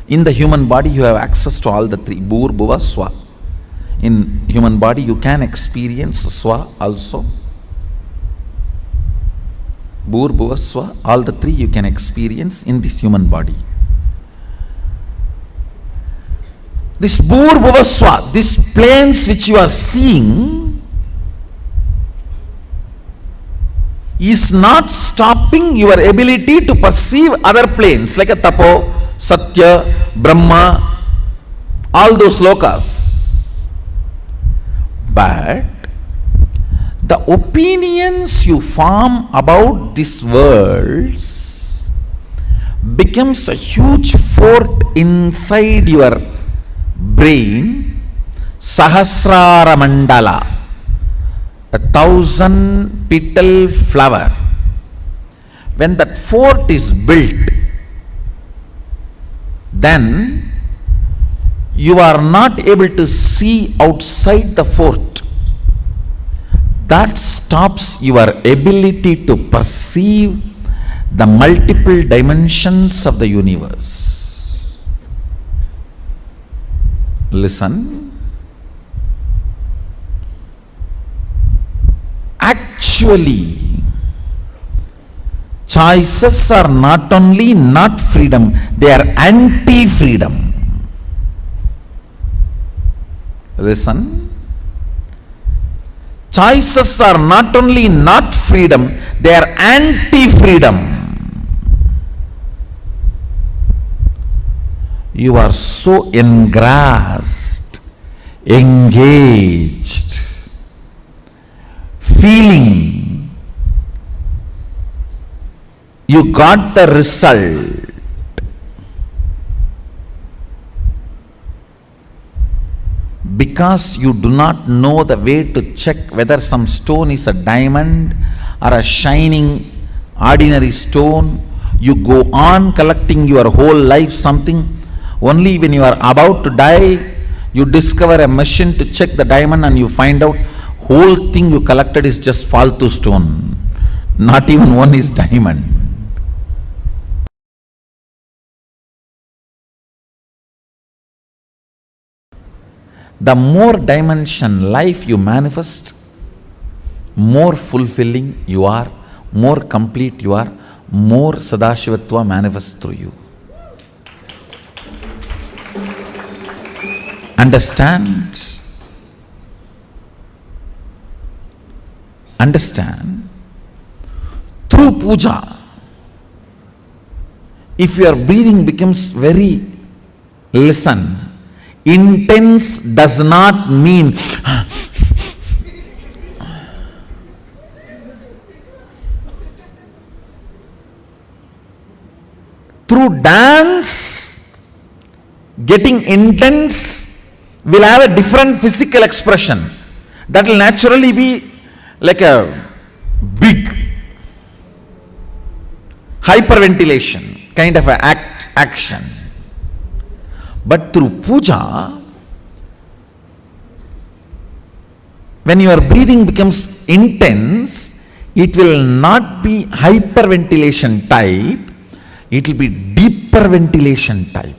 In the human body, you have access to all the three. Bhur, Bhuva, Swa. In human body you can experience Swa also. Bhur, Bhuva, Swa, all the three you can experience in this human body. This Bhur, Bhuva, Swa, these planes which you are seeing is not stopping your ability to perceive other planes like a Tapo, Satya, Brahma, all those lokas. But the opinions you form about these worlds becomes a huge fort inside your brain, Sahasrara Mandala, 1,000 petal flower. When that fort is built, then you are not able to see outside the fort. That stops your ability to perceive the multiple dimensions of the universe. Listen. Actually, choices are not only not freedom, they are anti-freedom. Listen. Choices are not only not freedom, they are anti-freedom. You are so engrossed, engaged, feeling you got the result. Because you do not know the way to check whether some stone is a diamond or a shining ordinary stone, you go on collecting your whole life something. Only when you are about to die, you discover a machine to check the diamond and you find out whole thing you collected is just faltu stone. Not even one is diamond. The more dimension life you manifest, more fulfilling you are, more complete you are, more Sadashivatva manifests through you. Understand? Understand? Through puja, if your breathing becomes very, listen, intense does not mean through dance getting intense will have a different physical expression that will naturally be like a big hyperventilation kind of a action. But through puja, when your breathing becomes intense, it will not be hyperventilation type, it will be deeper ventilation type.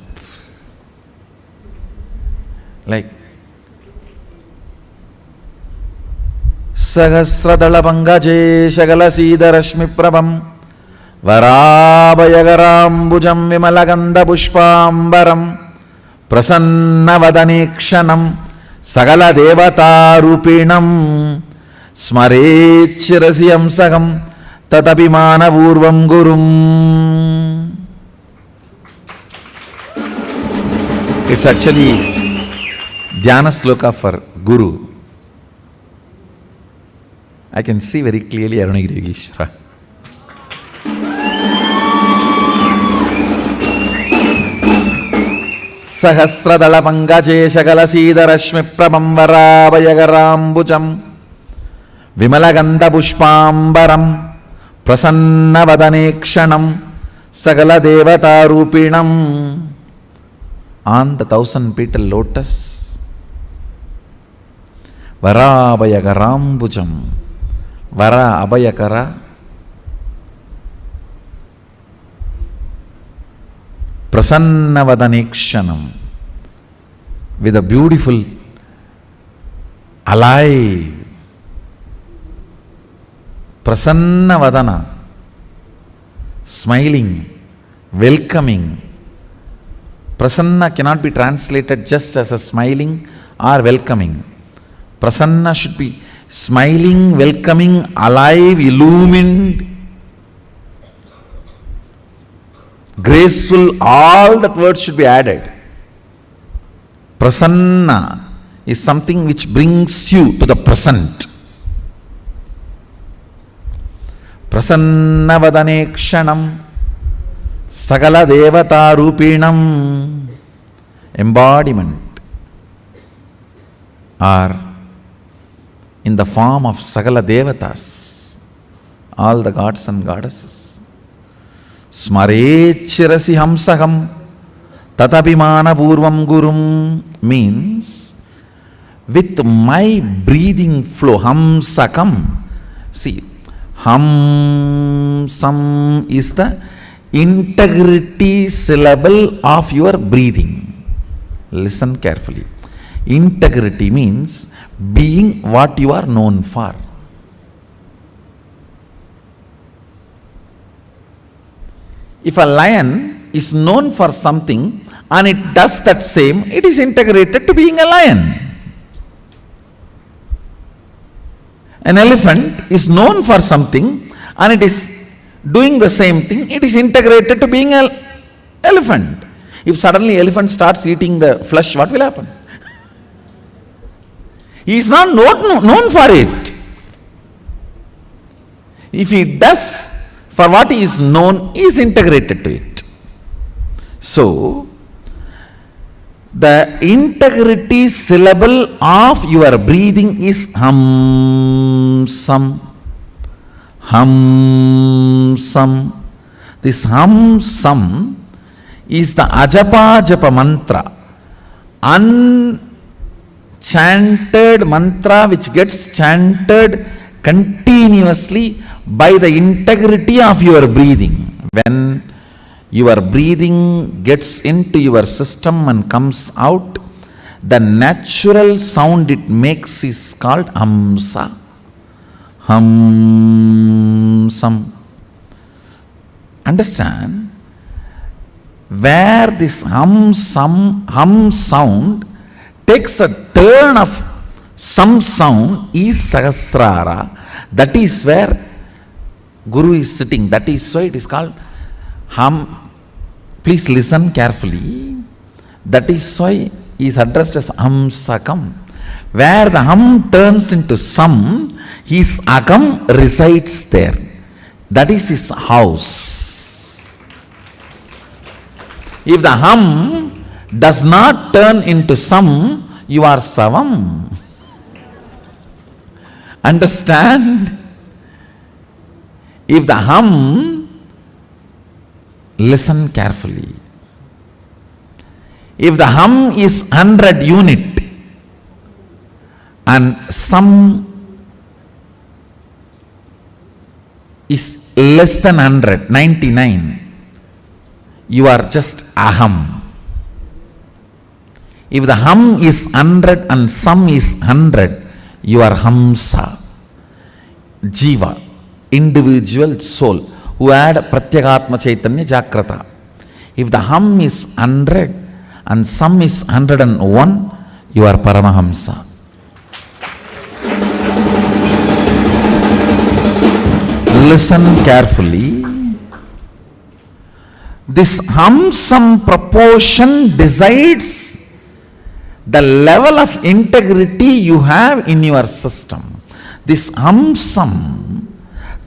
Like Sahasradala Pangaje Shagala Sida Rashmi Prabham Varabhayagarambujam Vimalaganda Pushpambaram Prasannavadanekshanam Sagala Devata Rupinam Smarechirasiyam Sagam Tatapimana Purvam Gurum. It's actually Dhyana Sloka for Guru. I can see very clearly Arunagiri Yogeshwara. Sahasradala Pangaje Shagala Sida Rashmi Prabham Varabhayagarambujam Vimalaganda Pushpambaram Prasannavadanekshanam Sagala Devata Rupinam. On the 1,000 petal lotus, Varabhayagarambujam, Vara Abhayakara, Prasannavadanekshanam, with a beautiful alive. Prasanna Vadana, smiling, welcoming. Prasanna cannot be translated just as a smiling or welcoming. Prasanna should be smiling, welcoming, alive, illumined, graceful. All that words should be added. Prasanna is something which brings you to the present. Prasanna vadane kshanam sagala devata rupinam. Embodiment, or in the form of sagala devatas, all the gods and goddesses. Smarechirasi hamsaham tatapimana purvam gurum means with my breathing flow, hamsakam. See, hamsam is the integrity syllable of your breathing. Listen carefully. Integrity means being what you are known for. If a lion is known for something and it does that same, it is integrated to being a lion. An elephant is known for something and it is doing the same thing, it is integrated to being an elephant. If suddenly elephant starts eating the flesh, what will happen? He is not known for it. If he does for what he is known, he is integrated to it. So, the integrity syllable of your breathing is hamsam. Hamsam. This hamsam is the ajapa japa mantra, unchanted mantra which gets chanted continuously by the integrity of your breathing. When your breathing gets into your system and comes out, the natural sound it makes is called hamsa. Hamsam. Understand? Where this hum sound takes a turn of some sound is Sahasrara. That is where Guru is sitting. That is why it is called hum. Please listen carefully. That is why he is addressed as Hamsakam. Where the hum turns into sam, his akam resides there. That is his house. If the hum does not turn into sam, you are savam. Understand? If the hum, listen carefully. If the hum is 100 unit and sam is less than 100, 99, you are just aham. If the hum is 100 and sam is 100, you are hamsa, jiva, individual soul, who had pratyakatma chaitanya jagrata. If the hum is 100 and sam is 101, you are paramahamsa. Listen carefully. This hum-sam proportion decides the level of integrity you have in your system. This hum-sam,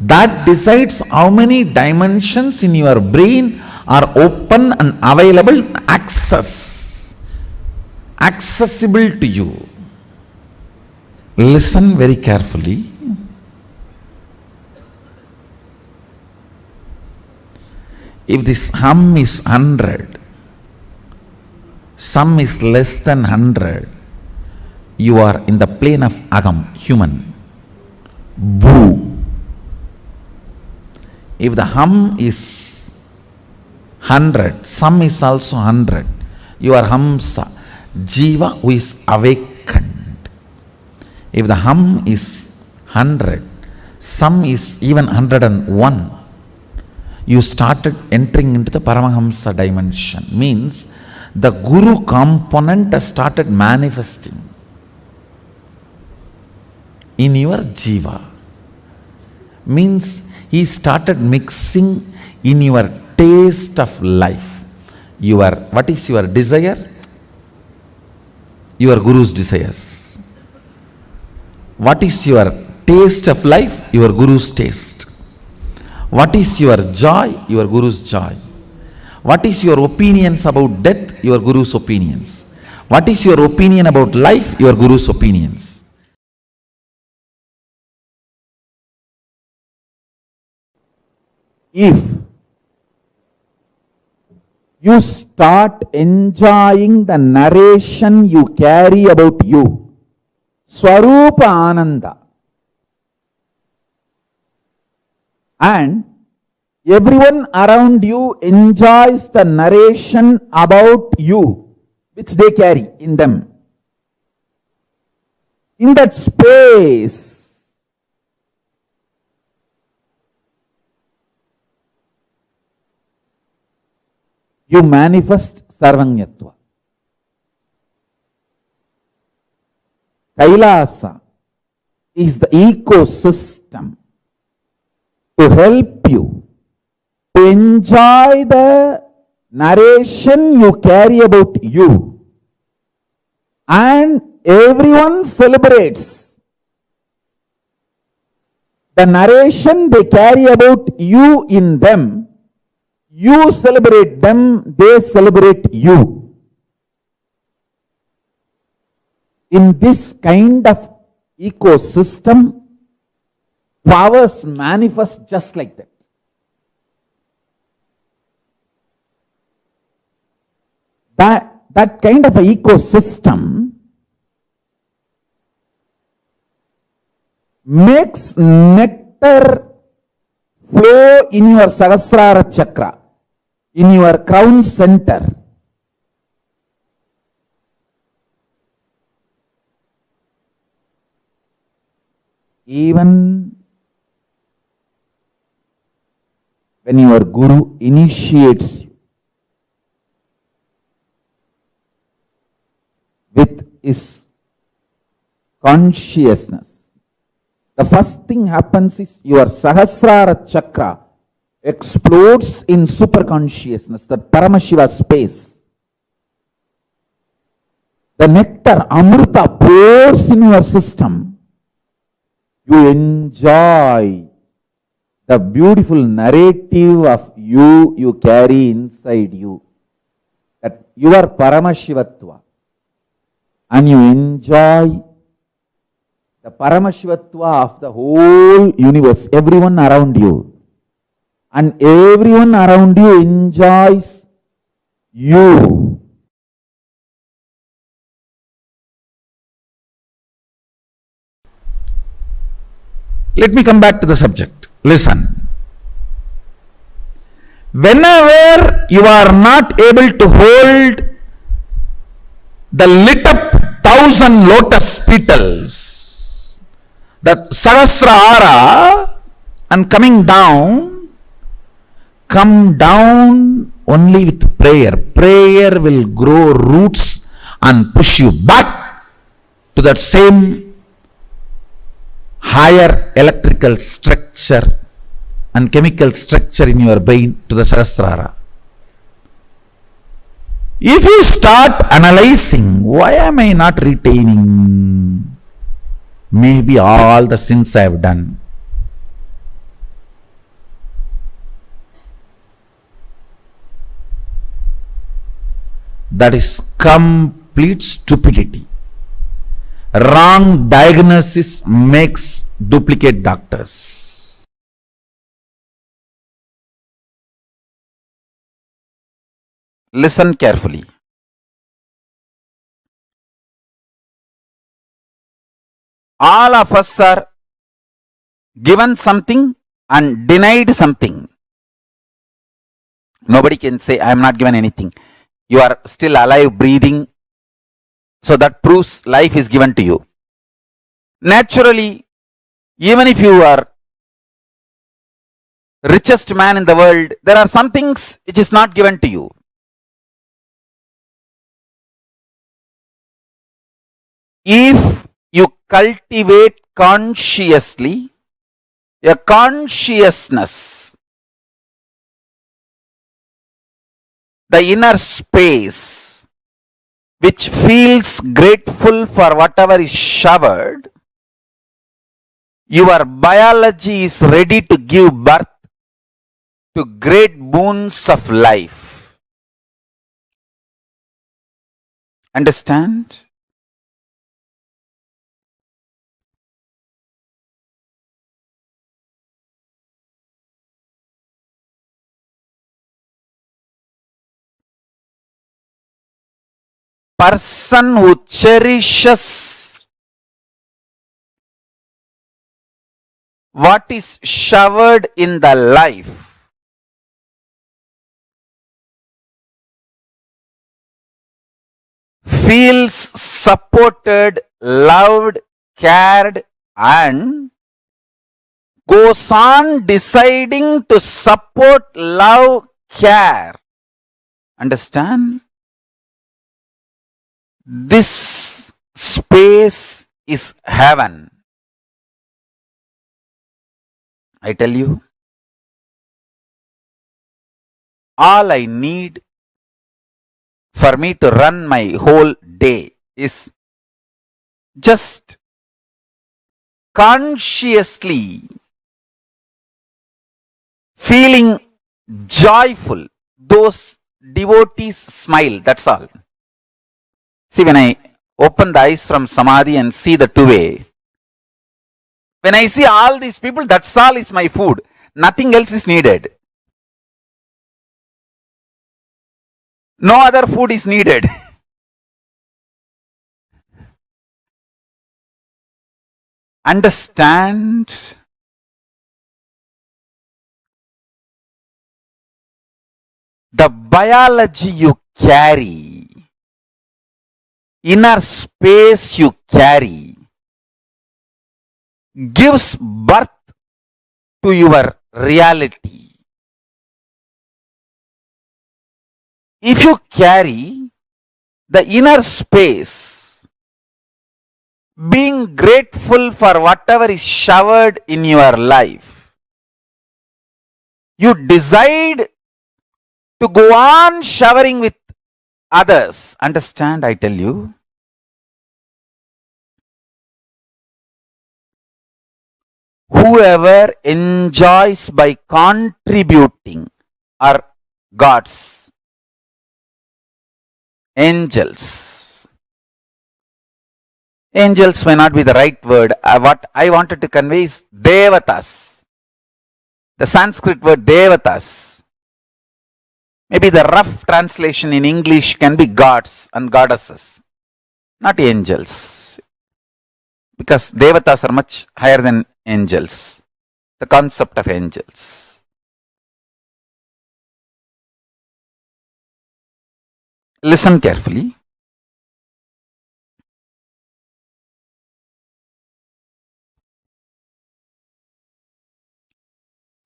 that decides how many dimensions in your brain are open and available, accessible to you. Listen very carefully. If this hum is 100, some is less than 100, you are in the plane of agam, human. Bhu. If the hum is 100, some is also 100, you are hamsa, jiva who is awakened. If the hum is 100, sum is even 101, you started entering into the Paramahamsa dimension. Means the Guru component has started manifesting in your jiva. Means he started mixing in your taste of life. What is your desire? Your Guru's desires. What is your taste of life? Your Guru's taste. What is your joy? Your Guru's joy. What is your opinions about death? Your Guru's opinions. What is your opinion about life? Your Guru's opinions. If you start enjoying the narration you carry about you, Svarupa Ananda, and everyone around you enjoys the narration about you, which they carry in them. In that space, you manifest Sarvanyatva. Kailasa is the ecosystem to help you to enjoy the narration you carry about you. And everyone celebrates the narration they carry about you in them. You celebrate them, they celebrate you. In this kind of ecosystem, powers manifest just like that. That kind of a ecosystem makes nectar flow in your Sahasrara chakra, in your crown center. Even when your Guru initiates you with his consciousness, the first thing happens is your Sahasrara chakra explodes in superconsciousness, the Paramashiva space. The nectar, Amrita, pours in your system. You enjoy the beautiful narrative of you carry inside you. That you are Paramashivatva. And you enjoy the Paramashivatva of the whole universe, everyone around you. And everyone around you enjoys you. Let me come back to the subject. Listen. Whenever you are not able to hold the lit up 1,000 lotus petals, that Sahasrara, and come down only with prayer. Prayer will grow roots and push you back to that same higher electrical structure and chemical structure in your brain, to the Sahasrara. If you start analyzing, why am I not retaining? Maybe all the sins I have done. That is complete stupidity. Wrong diagnosis makes duplicate doctors. Listen carefully. All of us are given something and denied something. Nobody can say, I am not given anything. You are still alive, breathing. So that proves life is given to you. Naturally, even if you are richest man in the world, there are some things which is not given to you. If you cultivate consciously a consciousness, the inner space which feels grateful for whatever is showered, your biology is ready to give birth to great boons of life. Understand? Person who cherishes what is showered in the life feels supported, loved, cared, and goes on deciding to support, love, care. Understand? This space is heaven. I tell you, all I need for me to run my whole day is just consciously feeling joyful. Those devotees smile, that's all. See, when I open the eyes from samadhi and see the two-way, when I see all these people, that's all is my food. Nothing else is needed. No other food is needed. Understand? The biology you carry, inner space you carry, gives birth to your reality. If you carry the inner space, being grateful for whatever is showered in your life, you decide to go on showering with others. Understand, I tell you? Whoever enjoys by contributing are gods, angels. Angels may not be the right word. What I wanted to convey is devatas. The Sanskrit word devatas. Maybe the rough translation in English can be gods and goddesses, not angels. Because devatas are much higher than angels. The concept of angels. Listen carefully.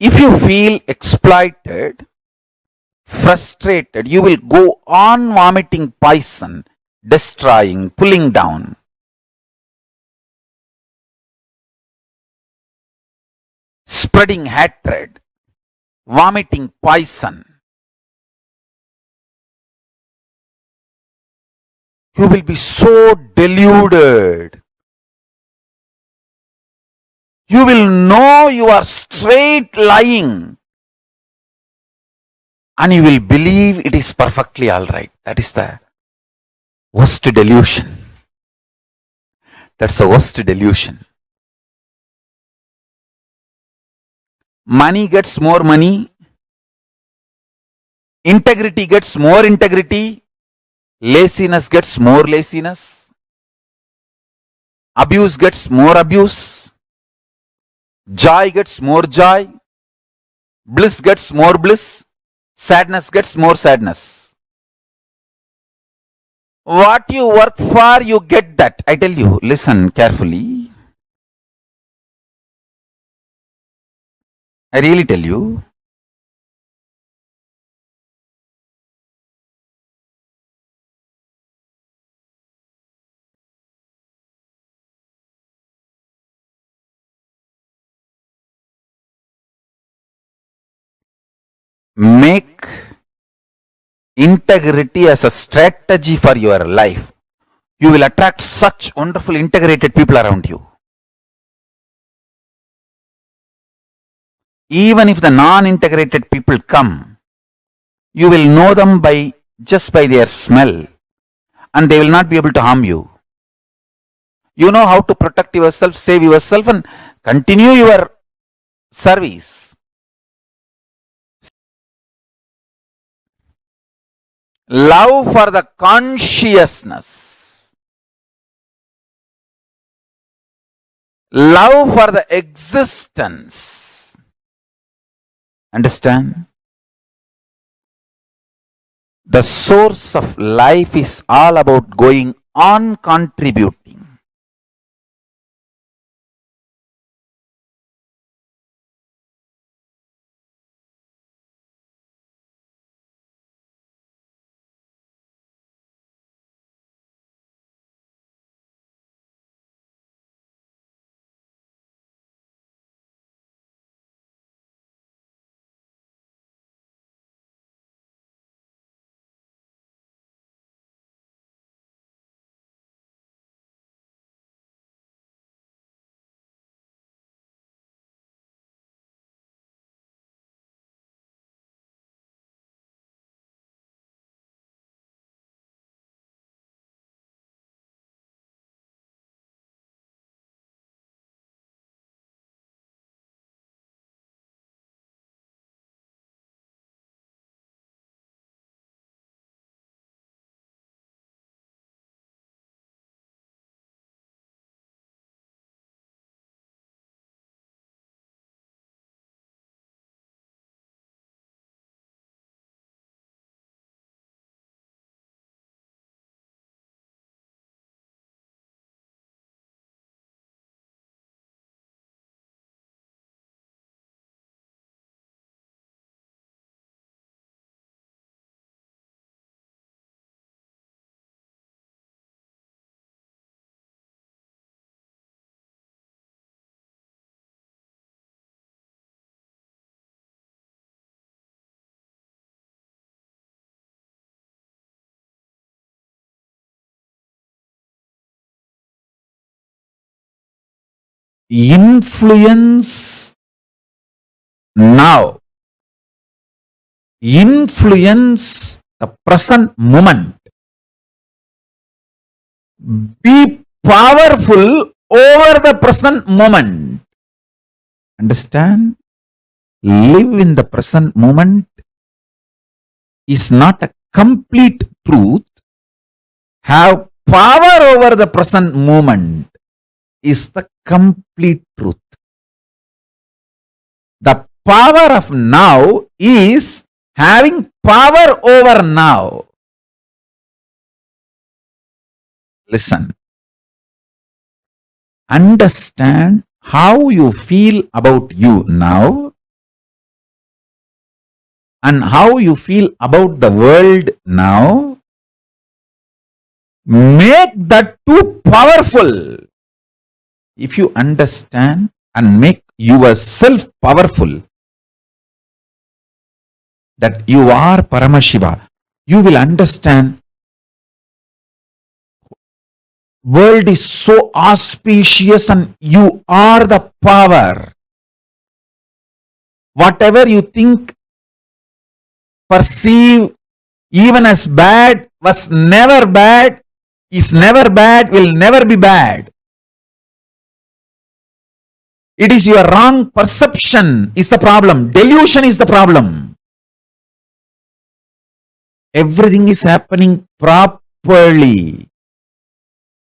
If you feel exploited, frustrated, you will go on vomiting poison, destroying, pulling down. Spreading hatred, vomiting poison. You will be so deluded. You will know you are straight lying. And you will believe it is perfectly alright. That is the worst delusion. That's the worst delusion. Money gets more money. Integrity gets more integrity. Laziness gets more laziness. Abuse gets more abuse. Joy gets more joy. Bliss gets more bliss. Sadness gets more sadness. What you work for, you get that. I tell you, listen carefully. I really tell you. Make integrity as a strategy for your life. You will attract such wonderful integrated people around you. Even if the non-integrated people come, you will know them just by their smell, and they will not be able to harm you. You know how to protect yourself, save yourself, and continue your service. Love for the consciousness. Love for the existence. Understand? The source of life is all about going on contributing. Influence now. Influence the present moment. Be powerful over the present moment. Understand? Live in the present moment is not a complete truth. Have power over the present moment is the complete truth. The power of now is having power over now. Listen. Understand how you feel about you now and how you feel about the world now. Make that too powerful. If you understand and make yourself powerful, that you are Paramashiva, you will understand world is so auspicious and you are the power. Whatever you think, perceive, even as bad, was never bad, is never bad, will never be bad. It is your wrong perception is the problem. Delusion is the problem. Everything is happening properly.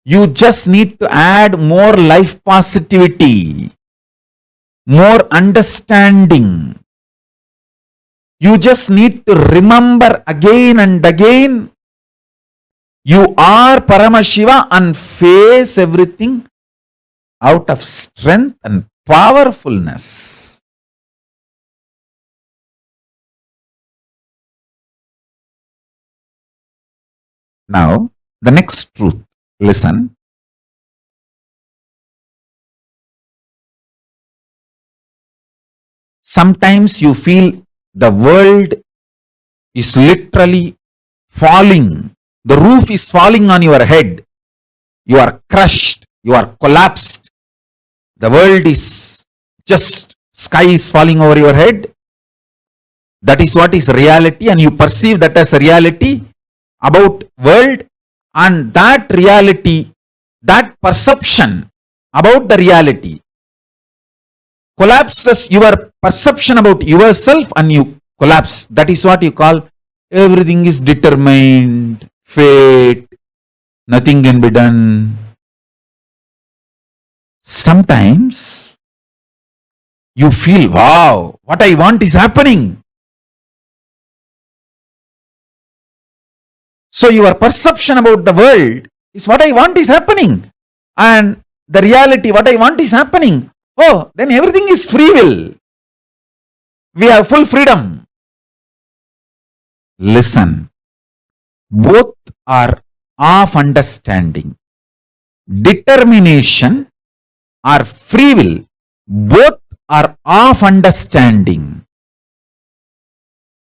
You just need to add more life positivity, more understanding. You just need to remember again and again, you are Paramashiva, and face everything out of strength and powerfulness. Now, the next truth, listen. Sometimes you feel the world is literally falling. The roof is falling on your head. You are crushed. You are collapsed. The world is just, sky is falling over your head. That is what is reality, and you perceive that as a reality about world, and that reality, that perception about the reality collapses your perception about yourself, and you collapse. That is what you call everything is determined, fate, nothing can be done. Sometimes you feel, wow, what I want is happening. So your perception about the world is what I want is happening, and the reality, what I want is happening. Oh, then everything is free will. We have full freedom. Listen, both are of understanding. Determination or free will, both are of understanding.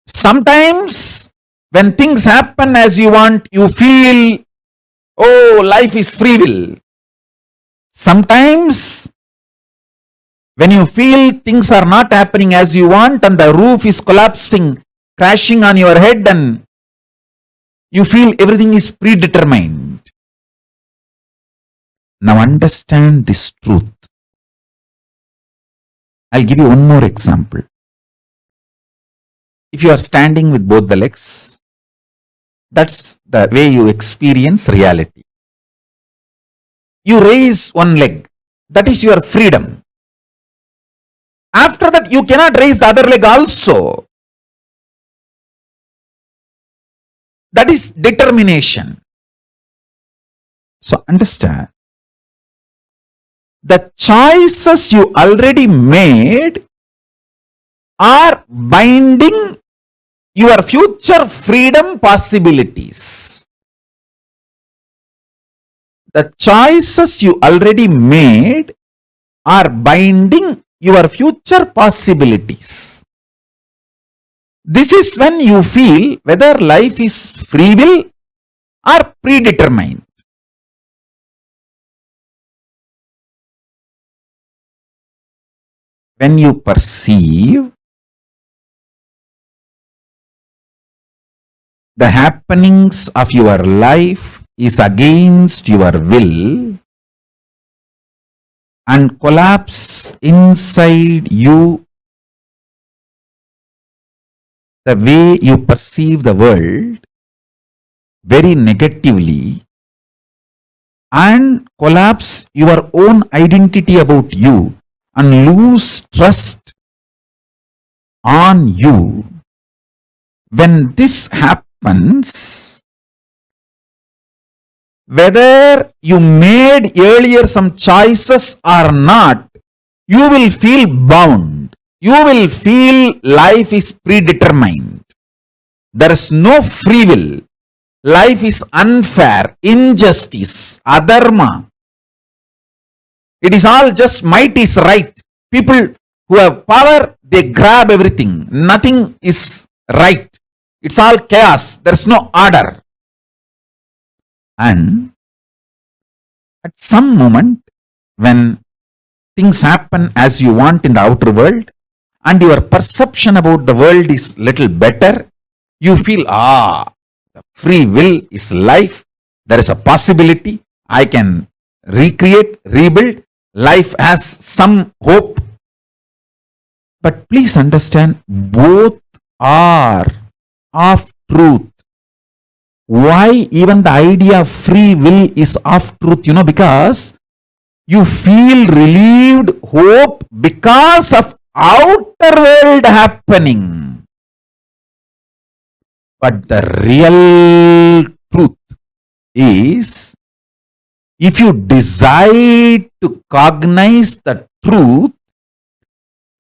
Sometimes when things happen as you want, you feel, oh, life is free will. Sometimes when you feel things are not happening as you want and the roof is collapsing, crashing on your head, and you feel everything is predetermined. Now understand this truth. I'll give you one more example. If you are standing with both the legs, that's the way you experience reality. You raise one leg, that is your freedom. After that, you cannot raise the other leg also. That is determination. So understand, the choices you already made are binding your future freedom possibilities. The choices you already made are binding your future possibilities. This is when you feel whether life is free will or predetermined. When you perceive the happenings of your life is against your will and collapse inside you, the way you perceive the world very negatively, and collapse your own identity about you and lose trust on you. When this happens, whether you made earlier some choices or not, you will feel bound. You will feel life is predetermined. There is no free will. Life is unfair, injustice, adharma. It is all just might is right. People who have power, they grab everything. Nothing is right. It's all chaos. There is no order. And at some moment, when things happen as you want in the outer world, and your perception about the world is little better, you feel, the free will is life. There is a possibility. I can recreate, rebuild. Life has some hope. But please understand, both are of truth. Why even the idea of free will is of truth? Because you feel relieved, hope because of outer world happening. But the real truth is, if you decide to cognize the truth,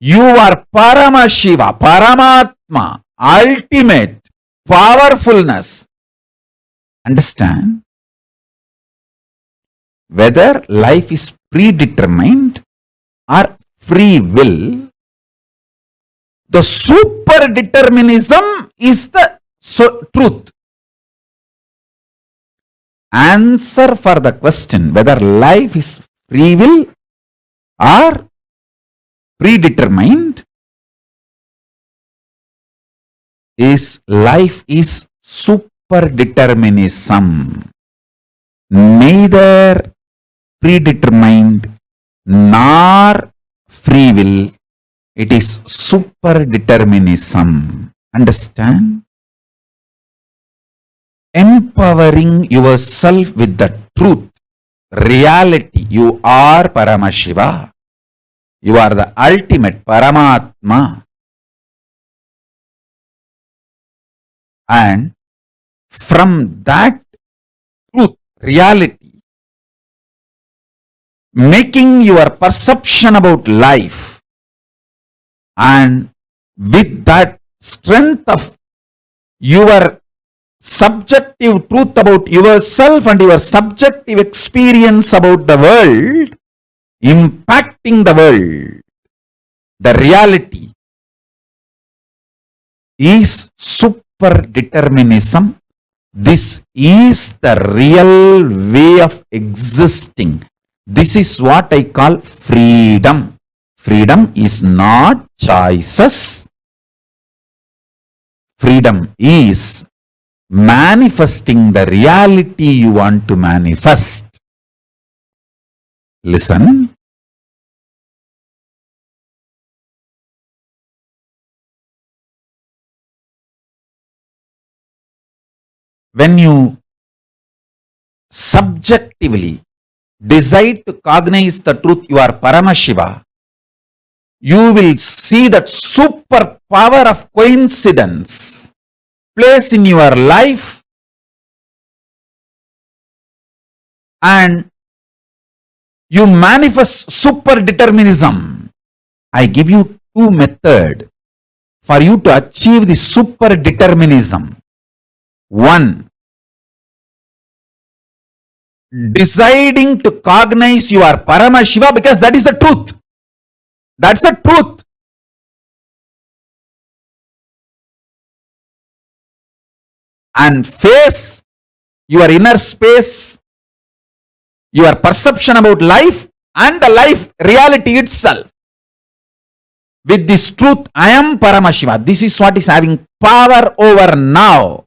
you are Paramashiva, Paramatma, ultimate powerfulness. Understand? Whether life is predetermined or free will, the super determinism is the truth. Answer for the question whether life is free will or predetermined is life is super determinism. Neither predetermined nor free will. It is super determinism. Understand? Empowering yourself with the truth, reality. You are Paramashiva. You are the ultimate Paramatma. And from that truth, reality, making your perception about life, and with that strength of your subjective truth about yourself and your subjective experience about the world, impacting the world, the reality is super determinism. This is the real way of existing. This is what I call freedom. Freedom is not choices. Freedom is manifesting the reality you want to manifest. Listen. When you subjectively decide to cognize the truth, you are Paramashiva, you will see that super power of coincidence place in your life, and you manifest super determinism. I give you two methods for you to achieve the super determinism. One, deciding to cognize you are Paramashiva because that is the truth. That's the truth. And face your inner space, your perception about life and the life reality itself. With this truth, I am Paramashiva. This is what is having power over now.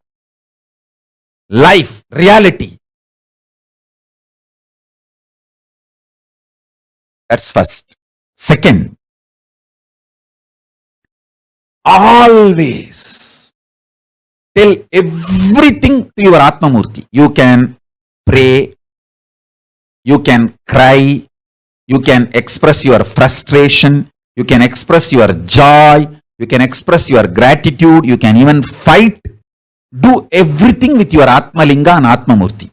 Life, reality. That's first. Second, always tell everything to your Atma Murti. You can pray, you can cry, you can express your frustration, you can express your joy, you can express your gratitude, you can even fight. Do everything with your Atma Linga and Atma Murti.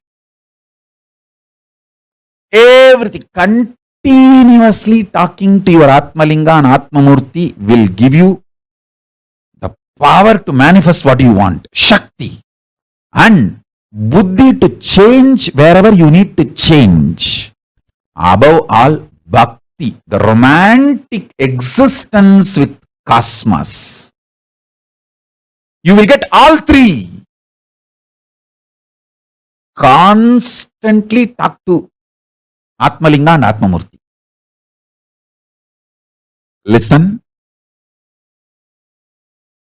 Everything. Continuously talking to your Atma Linga and Atma Murti will give you the power to manifest what you want. Shakti. And Buddhi to change wherever you need to change. Above all, Bhakti. The romantic existence with cosmos. You will get all three. Constantly talk to Atmalinga and Atmamurti. Listen.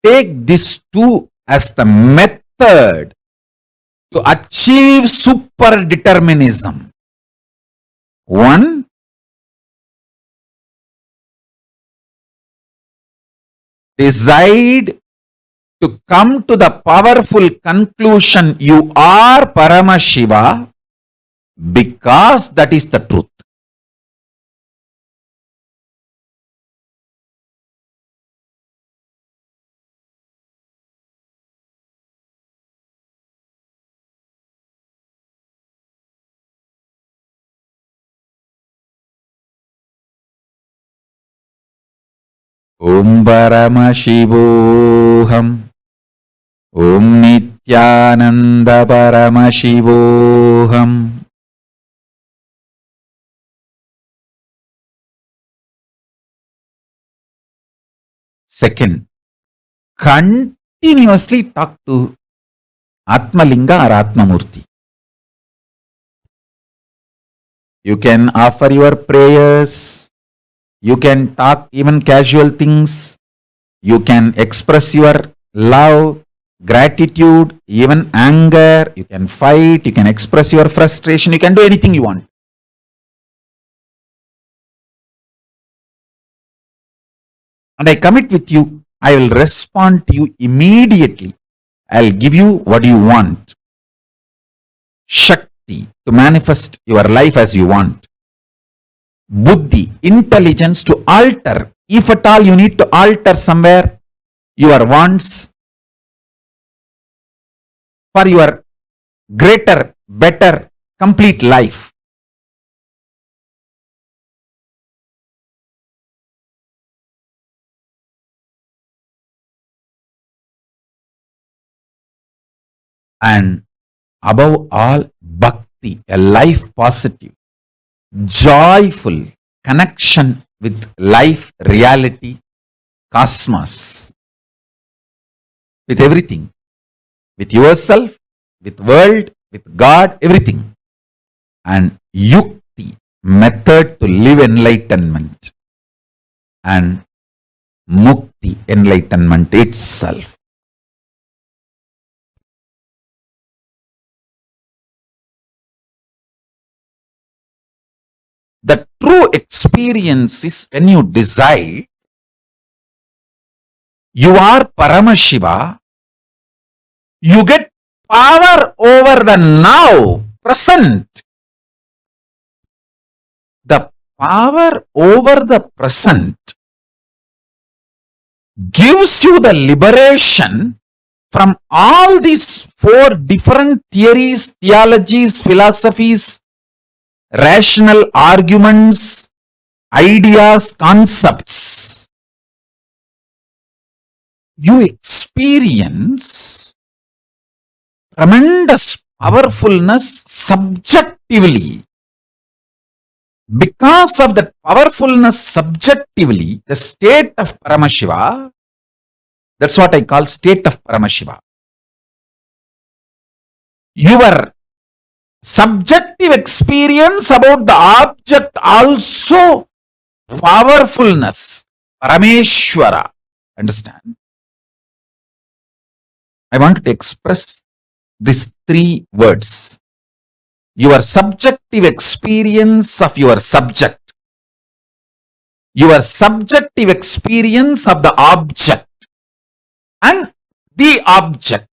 Take these two as the method to achieve super determinism. One, decide to come to the powerful conclusion you are Paramashiva because that is the truth. Om Paramashivoham. Om Nithyananda. Nithyananda Paramashivoham. Second, continuously talk to Atmalinga or Atmamurti. You can offer your prayers, you can talk even casual things, you can express your love, gratitude, even anger, you can fight, you can express your frustration, you can do anything you want. And I commit with you, I will respond to you immediately. I'll give you what you want. Shakti, to manifest your life as you want. Buddhi, intelligence to alter. If at all you need to alter somewhere your wants for your greater, better, complete life. And above all, bhakti, a life positive, joyful connection with life, reality, cosmos, with everything, with yourself, with world, with God, everything. And yukti, method to live enlightenment. And mukti, enlightenment itself. The true experience is when you decide you are Paramashiva, you get power over the now, present. The power over the present gives you the liberation from all these four different theories, theologies, philosophies, rational arguments, ideas, concepts. You experience tremendous powerfulness subjectively. Because of that powerfulness subjectively, the state of Paramashiva, that's what I call state of Paramashiva. Your subjective experience about the object also powerfulness, Parameshwara. Understand? I want to express these three words. Your subjective experience of your subject, your subjective experience of the object, and the object,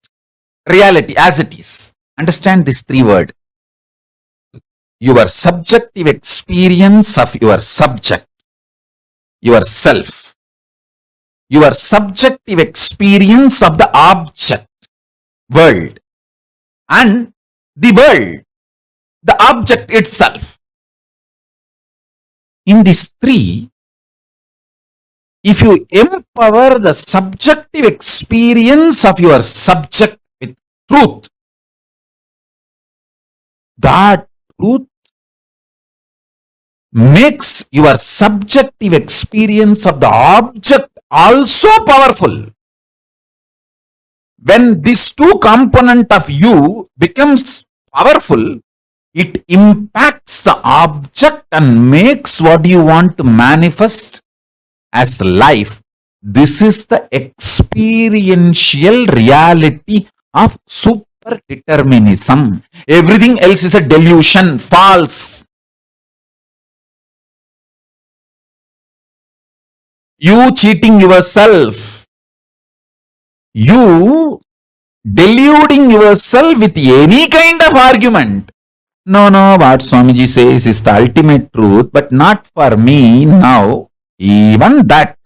reality as it is. Understand these three words. Your subjective experience of your subject, yourself, your subjective experience of the object, world, and the world, the object itself. In these three, if you empower the subjective experience of your subject with truth, that truth makes your subjective experience of the object also powerful. When these two components of you becomes powerful, it impacts the object and makes what you want to manifest as life. This is the experiential reality of super determinism. Everything else is a delusion, false. You cheating yourself, you deluding yourself with any kind of argument. No, what Swamiji says is the ultimate truth, but not for me now. Even that.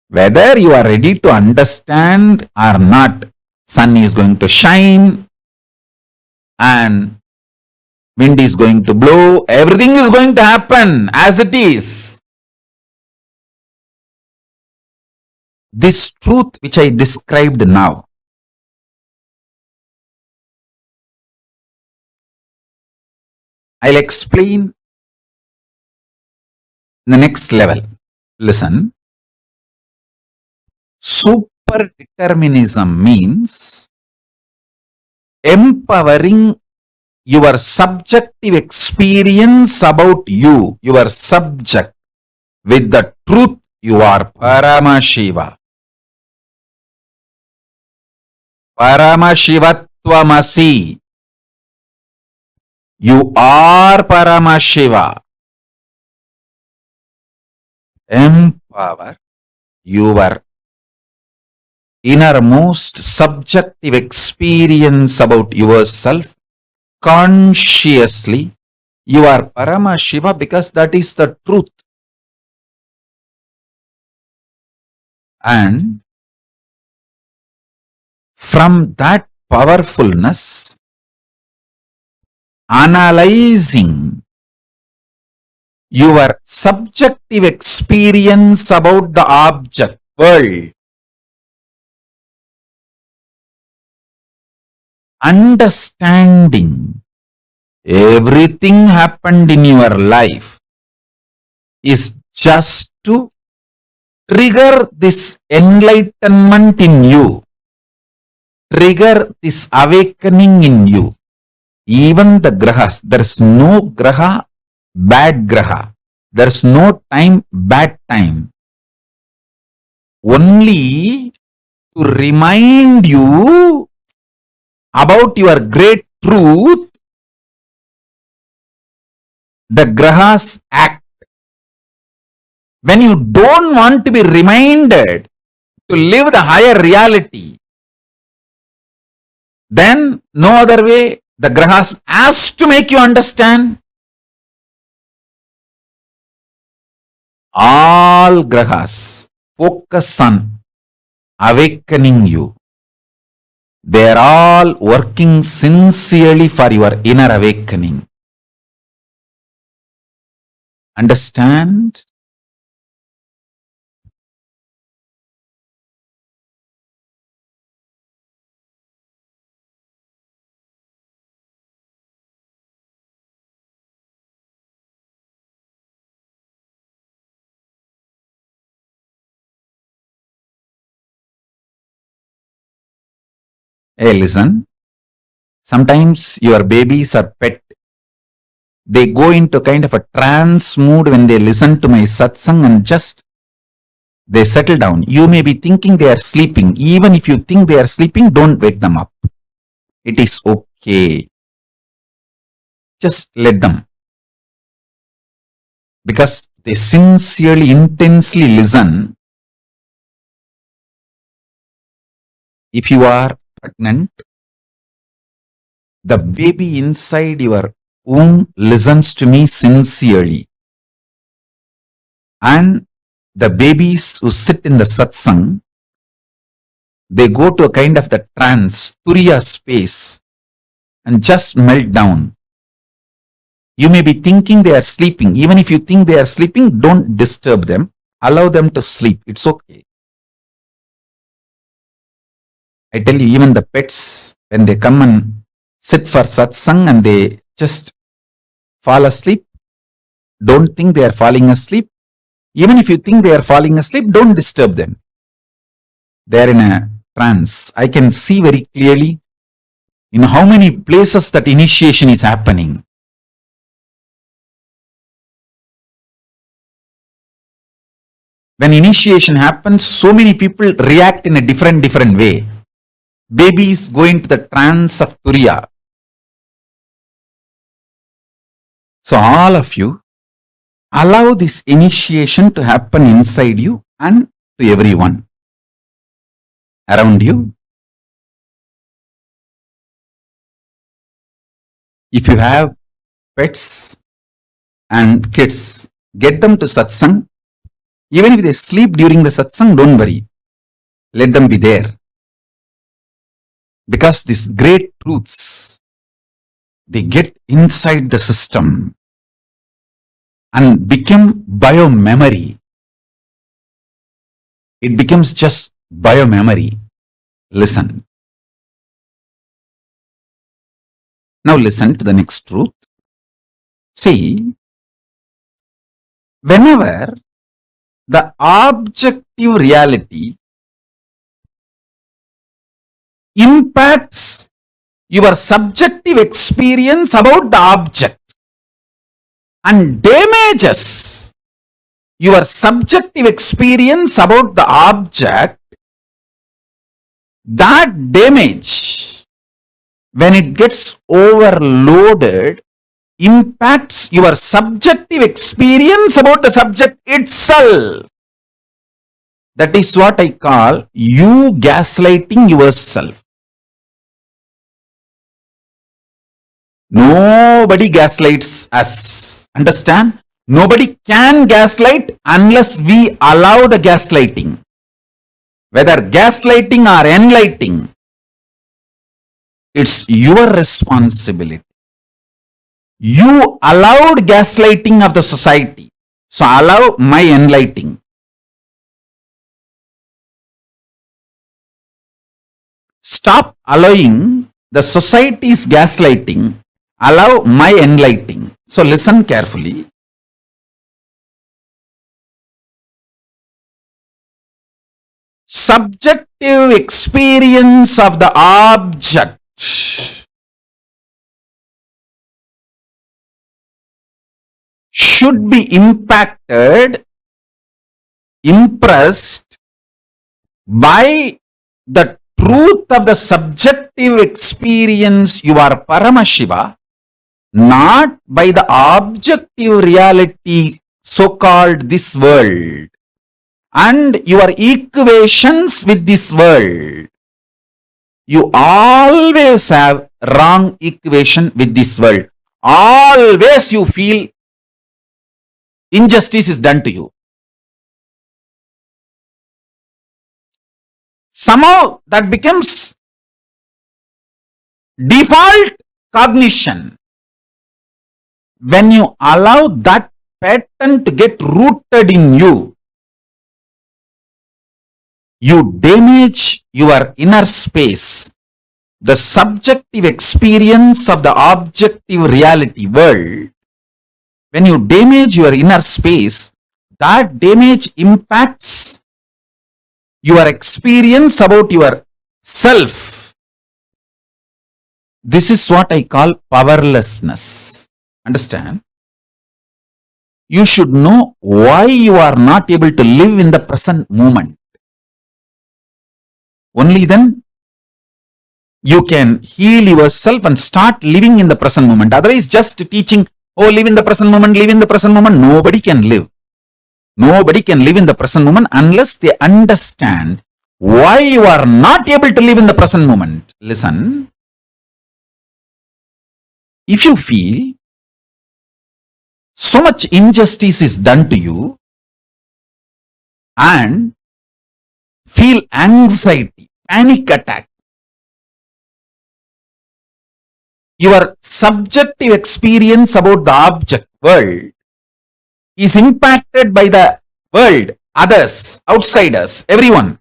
Whether you are ready to understand or not, sun is going to shine and wind is going to blow, everything is going to happen as it is. this truth which I described now, I'll explain the next level. Listen. Super determinism means empowering your subjective experience about you, your subject, with the truth you are Paramashiva. Paramashivatvamasi. You are Paramashiva. Empower your innermost subjective experience about yourself consciously. You are Paramashiva because that is the truth. And from that powerfulness, analyzing your subjective experience about the object, world, understanding everything happened in your life is just to trigger this enlightenment in you, trigger this awakening in you. Even the grahas, there is no graha, bad graha. There is no time, bad time. Only to remind you about your great truth, the grahas act. When you don't want to be reminded to live the higher reality, then no other way, the grahas has to make you understand. All grahas focus on awakening you. They are all working sincerely for your inner awakening. Understand? Hey, listen. Sometimes your babies are pet. They go into kind of a trance mood when they listen to my satsang and just they settle down. You may be thinking they are sleeping. Even if you think they are sleeping, don't wake them up. It is okay. Just let them. Because they sincerely, intensely listen. If you are pregnant, the baby inside your womb listens to me sincerely. And the babies who sit in the satsang, they go to a kind of the trance, turiya space, and just melt down. You may be thinking they are sleeping. Even if you think they are sleeping, don't disturb them. Allow them to sleep. It's okay. I tell you, even the pets, when they come and sit for satsang and they just fall asleep, don't think they are falling asleep. Even if you think they are falling asleep, don't disturb them. They are in a trance. I can see very clearly in how many places that initiation is happening. When initiation happens, so many people react in a different way. Babies go into the trance of turiya. So all of you, allow this initiation to happen inside you and to everyone around you. If you have pets and kids, get them to satsang. Even if they sleep during the satsang, don't worry. Let them be there. Because these great truths, they get inside the system and become bio-memory. it becomes just biomemory. Listen. Now listen to the next truth. See, whenever the objective reality impacts your subjective experience about the object and damages your subjective experience about the object, that damage, when it gets overloaded, impacts your subjective experience about the subject itself. That is what I call you gaslighting yourself. Nobody gaslights us. Understand? Nobody can gaslight unless we allow the gaslighting. Whether gaslighting or enlightening, it's your responsibility. You allowed gaslighting of the society, so allow my enlightening. Stop allowing the society's gaslighting, allow my enlightening. So listen carefully. Subjective experience of the object should be impressed by the truth of the subjective experience you are Paramashiva, not by the objective reality so-called this world and your equations with this world. You always have wrong equation with this world. Always you feel injustice is done to you. Somehow that becomes default cognition. When you allow that pattern to get rooted in you, you damage your inner space, the subjective experience of the objective reality world. When you damage your inner space, that damage impacts your experience about yourself. This is what I call powerlessness. Understand? You should know why you are not able to live in the present moment. Only then you can heal yourself and start living in the present moment. Otherwise, just teaching, oh, live in the present moment, live in the present moment. Nobody can live. Nobody can live in the present moment unless they understand why you are not able to live in the present moment. Listen. If you feel so much injustice is done to you and feel anxiety, panic attack, your subjective experience about the object world is impacted by the world, others, outsiders, everyone.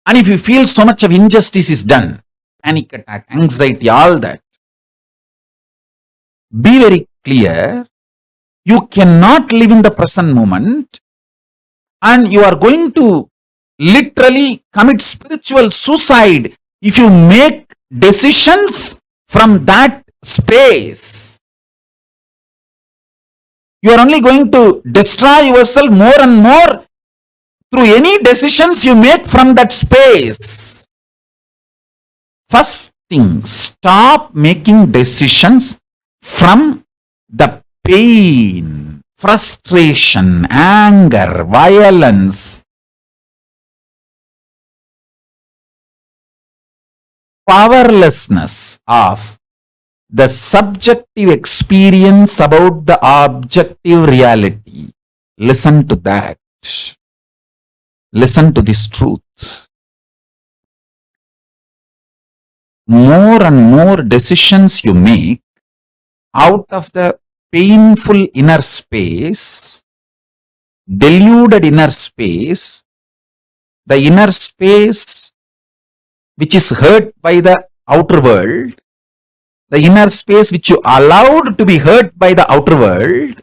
And if you feel so much of injustice is done, panic attack, anxiety, all that, be very clear, you cannot live in the present moment and you are going to literally commit spiritual suicide if you make decisions from that space. You are only going to destroy yourself more and more through any decisions you make from that space. First thing, stop making decisions from the pain, frustration, anger, violence, powerlessness of the subjective experience about the objective reality. Listen to that. Listen to this truth. More and more decisions you make out of the painful inner space, deluded inner space, the inner space which is hurt by the outer world, the inner space which you allowed to be hurt by the outer world,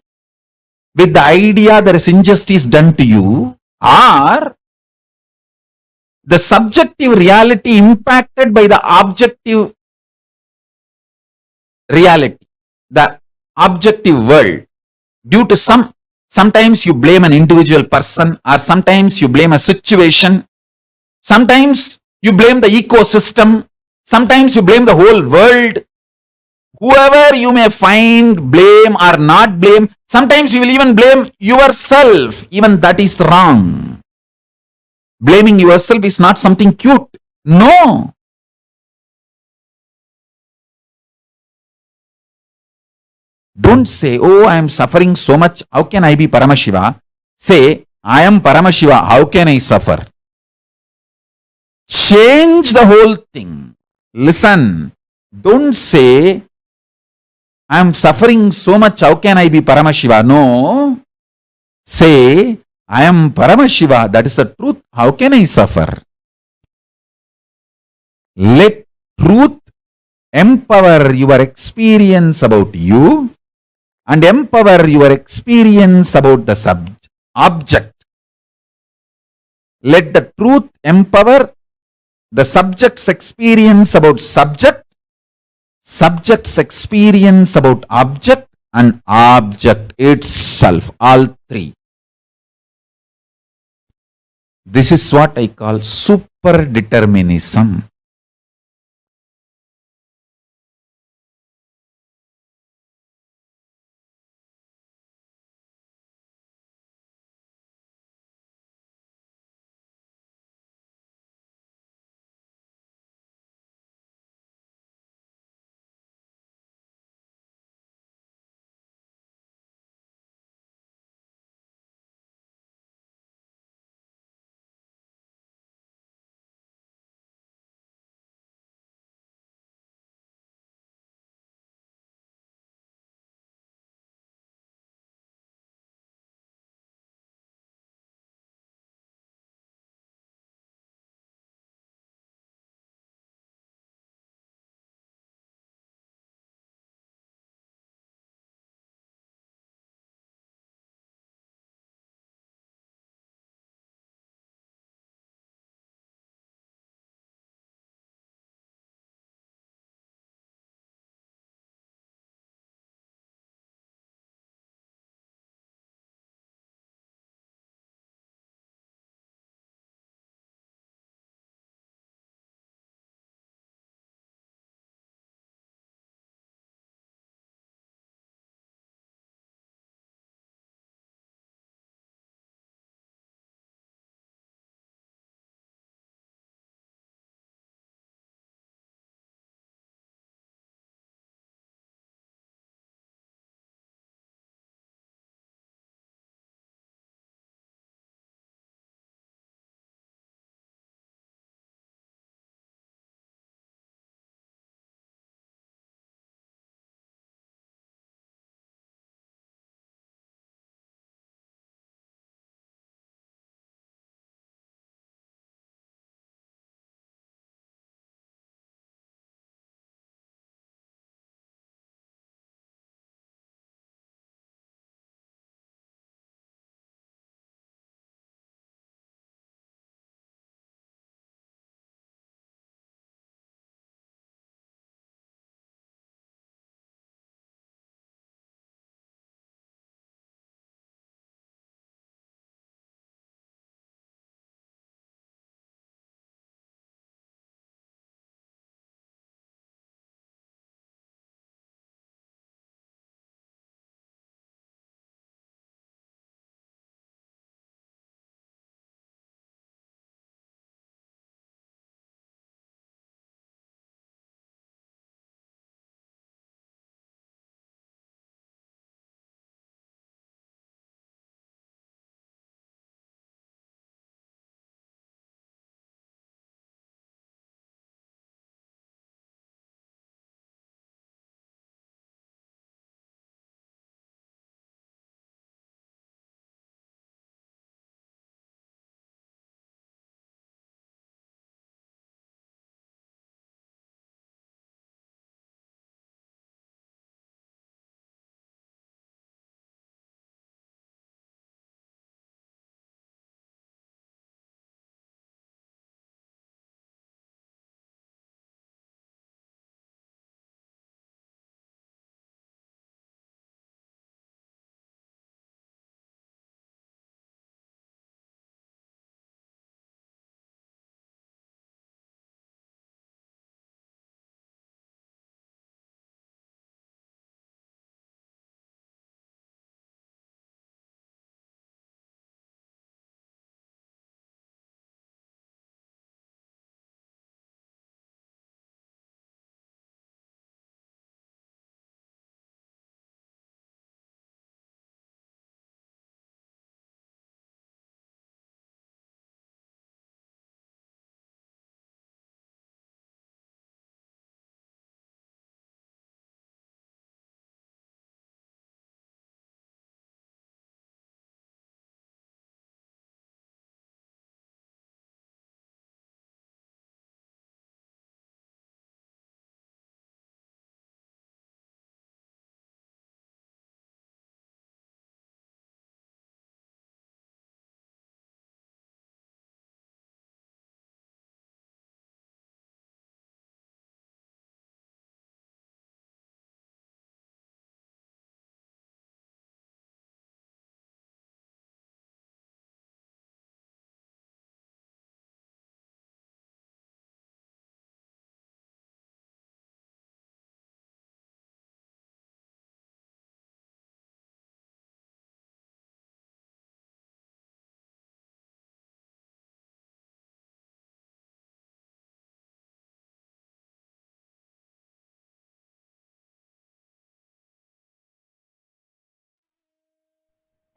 with the idea there is injustice done to you, or the subjective reality impacted by the objective reality, the objective world, due to sometimes you blame an individual person, or sometimes you blame a situation, sometimes you blame the ecosystem, sometimes you blame the whole world. Whoever you may find, blame or not blame, sometimes you will even blame yourself. Even that is wrong. Blaming yourself is not something cute. No. Don't say, oh, I am suffering so much. How can I be Paramashiva? Say, I am Paramashiva. How can I suffer? Change the whole thing. Listen. Don't say, I am suffering so much. How can I be Paramashiva? No. Say, I am Paramashiva. That is the truth. How can I suffer? Let truth empower your experience about you and empower your experience about the object. Let the truth empower the subject's experience about subject, subject's experience about object, and object itself. All three. This is what I call super determinism.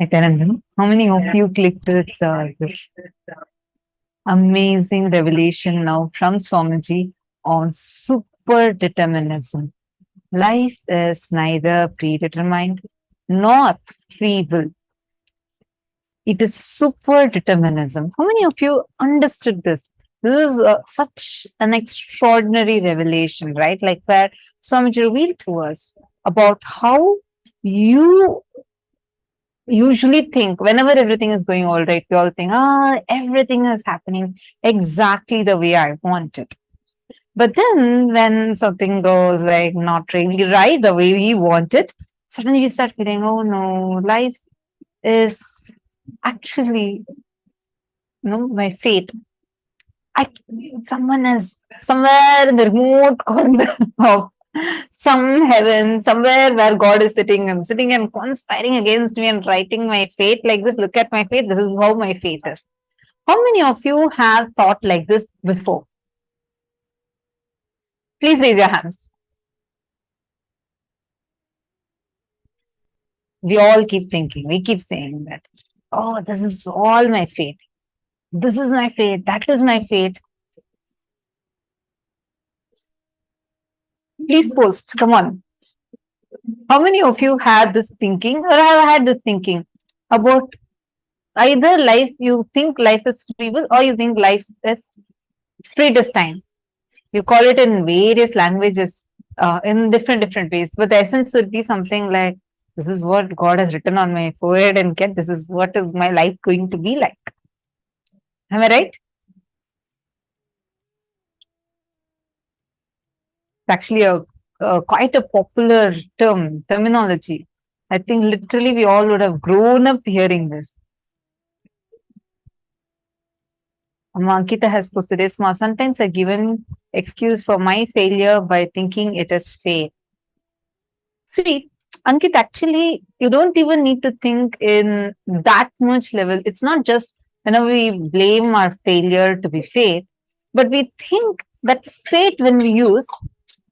Nithyananda, how many of you clicked with this amazing revelation now from Swamiji on super determinism? Life is neither predetermined nor free will. It is super determinism. How many of you understood this? This is such an extraordinary revelation, right? Like where Swamiji revealed to us about how you usually think whenever everything is going all right, we all think, everything is happening exactly the way I want it. But then when something goes like not really right the way we want it, suddenly we start feeling, oh no, life is actually, my fate. Someone is somewhere in the remote corner of some heaven, somewhere where God is sitting and conspiring against me and writing my fate like this. Look at my fate. This is how my fate is. How many of you have thought like this before? Please raise your hands. We all keep thinking, we keep saying that, oh, this is all my fate. This is my fate. That is my fate. Please post. Come on. How many of you had this thinking or have had this thinking about either life, you think life is free will or you think life is predestined? You call it in various languages, in different ways, but the essence would be something like, this is what God has written on my forehead and get, this is what is my life going to be like. Am I right? It's actually quite a popular terminology. I think literally we all would have grown up hearing this. Ankita has posted this. Sometimes I given excuse for my failure by thinking it is fate. See, Ankit, actually, you don't even need to think in that much level. It's not just whenever we blame our failure to be fate, but we think that fate, when we use,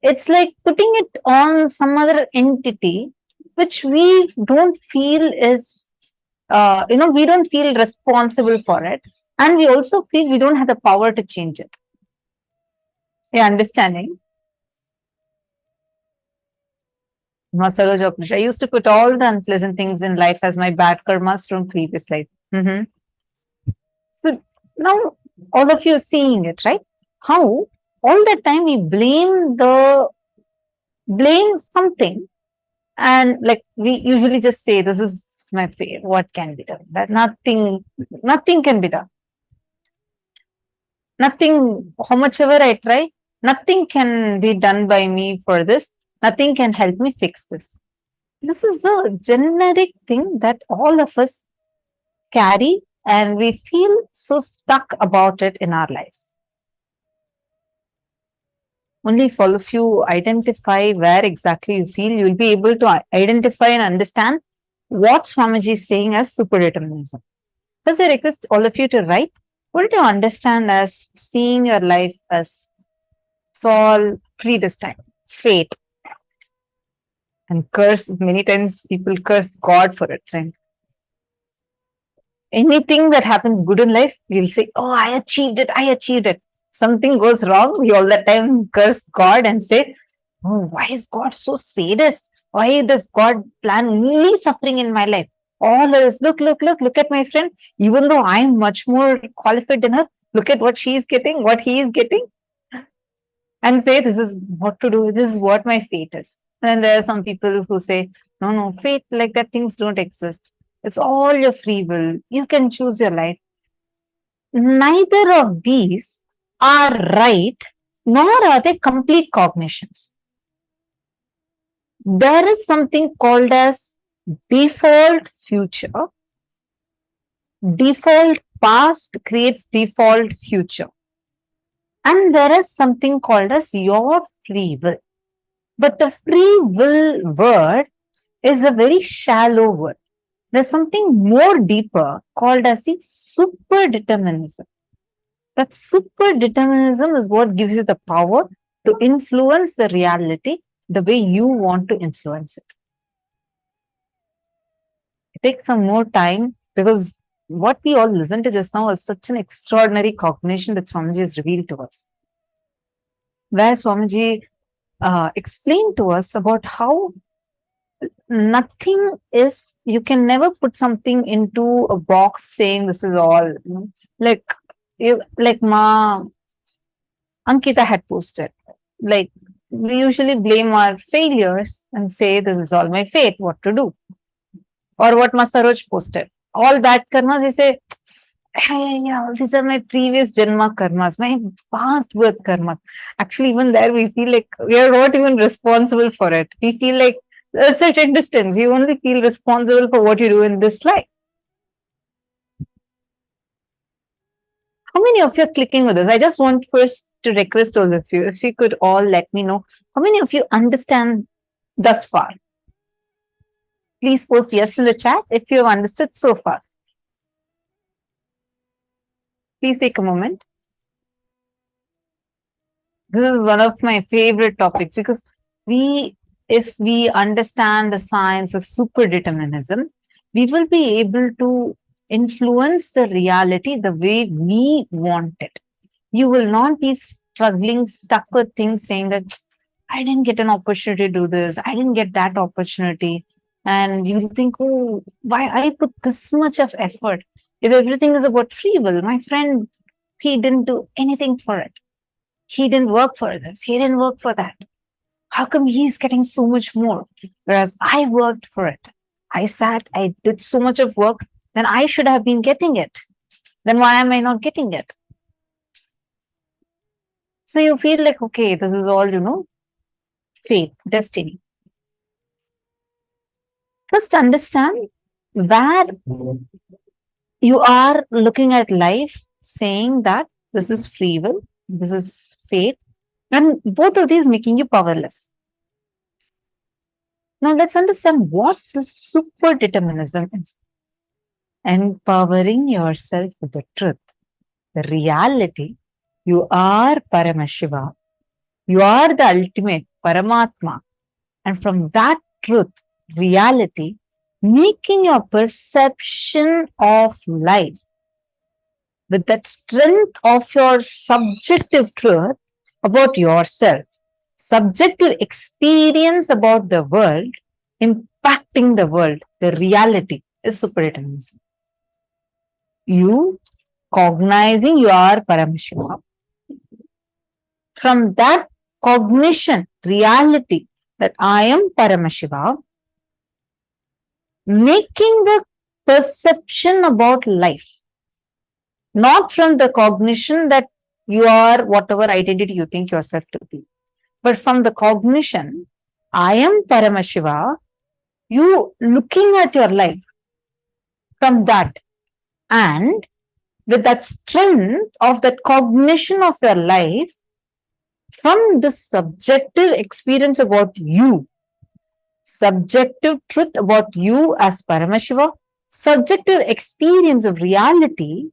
it's like putting it on some other entity which we don't feel is, we don't feel responsible for it. And we also feel we don't have the power to change it. You're understanding? I used to put all the unpleasant things in life as my bad karmas from previous life. So now all of you are seeing it, right? How all the time we blame something, and like we usually just say, this is my fate, what can be done? That nothing can be done. Nothing, how much ever I try, nothing can be done by me for this. Nothing can help me fix this. This is a generic thing that all of us carry, and we feel so stuck about it in our lives. Only if all of you identify where exactly you feel, you'll be able to identify and understand what Swamiji is saying as superdeterminism. First, I request all of you to write, what do you understand as seeing your life as all predestined, fate? And curse, many times people curse God for it. Right? Anything that happens good in life, you'll say, oh, I achieved it. Something goes wrong, we all the time curse God and say, oh, why is God so sadist? Why does God plan only suffering in my life? All is, look at my friend. Even though I'm much more qualified than her, look at what she is getting, what he is getting. And say, this is what to do, this is what my fate is. And there are some people who say, no, fate like that, things don't exist. It's all your free will. You can choose your life. Neither of these are right, nor are they complete cognitions. There is something called as default future. Default past creates default future. And there is something called as your free will. But the free will word is a very shallow word. There's something more deeper called as the superdeterminism. That superdeterminism is what gives you the power to influence the reality the way you want to influence it. Take some more time, because what we all listened to just now was such an extraordinary cognition that Swamiji has revealed to us. Where Swamiji explained to us about how nothing is, you can never put something into a box saying this is all. Like Ma Ankita had posted, like we usually blame our failures and say this is all my fate, what to do. Or what Ma Saroj posted, all bad karmas, he say, hey, yeah, these are my previous Janma karmas, my past birth karma. Actually, even there, we feel like we are not even responsible for it. We feel like a certain distance, you only feel responsible for what you do in this life. How many of you are clicking with this? I just want first to request all of you, if you could all let me know, how many of you understand thus far? Please post yes in the chat if you have understood so far. Please take a moment. This is one of my favorite topics, because if we understand the science of superdeterminism, we will be able to influence the reality the way we want it. You will not be struggling, stuck with things saying that I didn't get an opportunity to do this, I didn't get that opportunity. And you think, oh, why I put this much of effort? If everything is about free will, my friend, he didn't do anything for it. He didn't work for this, he didn't work for that. How come he's getting so much more? Whereas I worked for it. I sat, I did so much of work, then I should have been getting it. Then why am I not getting it? So you feel like, okay, this is all, fate, destiny. First understand where you are looking at life saying that this is free will, this is fate, and both of these making you powerless. Now let's understand what the superdeterminism is. Empowering yourself with the truth, the reality. You are Paramashiva. You are the ultimate Paramatma. And from that truth, reality, making your perception of life with that strength of your subjective truth about yourself, subjective experience about the world, impacting the world, the reality is superdeterminism. You cognizing you are Paramashivoham. From that cognition, reality that I am Paramashiva, making the perception about life, not from the cognition that you are whatever identity you think yourself to be, but from the cognition, I am Paramashiva, you looking at your life from that, and with that strength of that cognition of your life, from the subjective experience about you, subjective truth about you as Paramashiva, subjective experience of reality,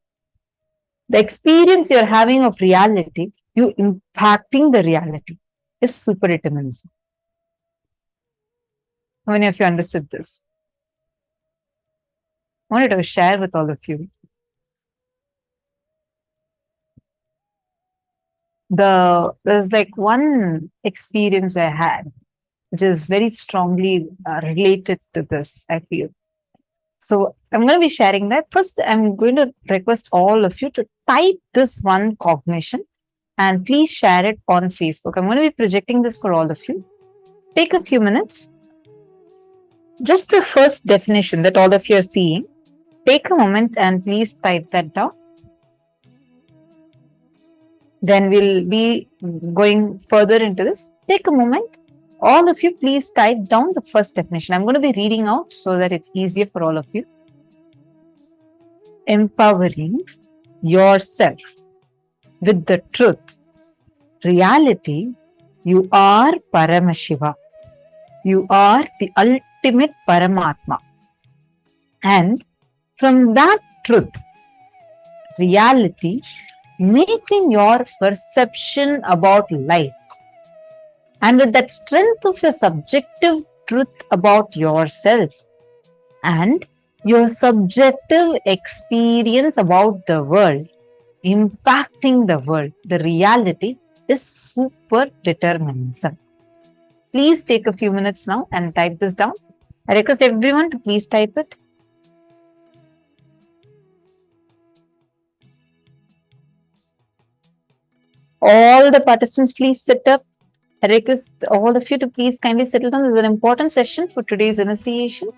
the experience you're having of reality, you impacting the reality is superdeterminism. How many of you understood this? I wanted to share with all of you. There's like one experience I had, which is very strongly related to this, I feel. So I'm going to be sharing that. First, I'm going to request all of you to type this one cognition and please share it on Facebook. I'm going to be projecting this for all of you. Take a few minutes. Just the first definition that all of you are seeing. Take a moment and please type that down. Then we'll be going further into this. Take a moment. All of you, please type down the first definition. I'm going to be reading out so that it's easier for all of you. Empowering yourself with the truth, reality, you are Paramashiva. You are the ultimate Paramatma. And from that truth, reality, making your perception about life, and with that strength of your subjective truth about yourself, and your subjective experience about the world, impacting the world, the reality is super determinism. Please take a few minutes now and type this down. I request everyone to please type it. All the participants, please sit up. I request all of you to please kindly settle down. This is an important session for today's initiation.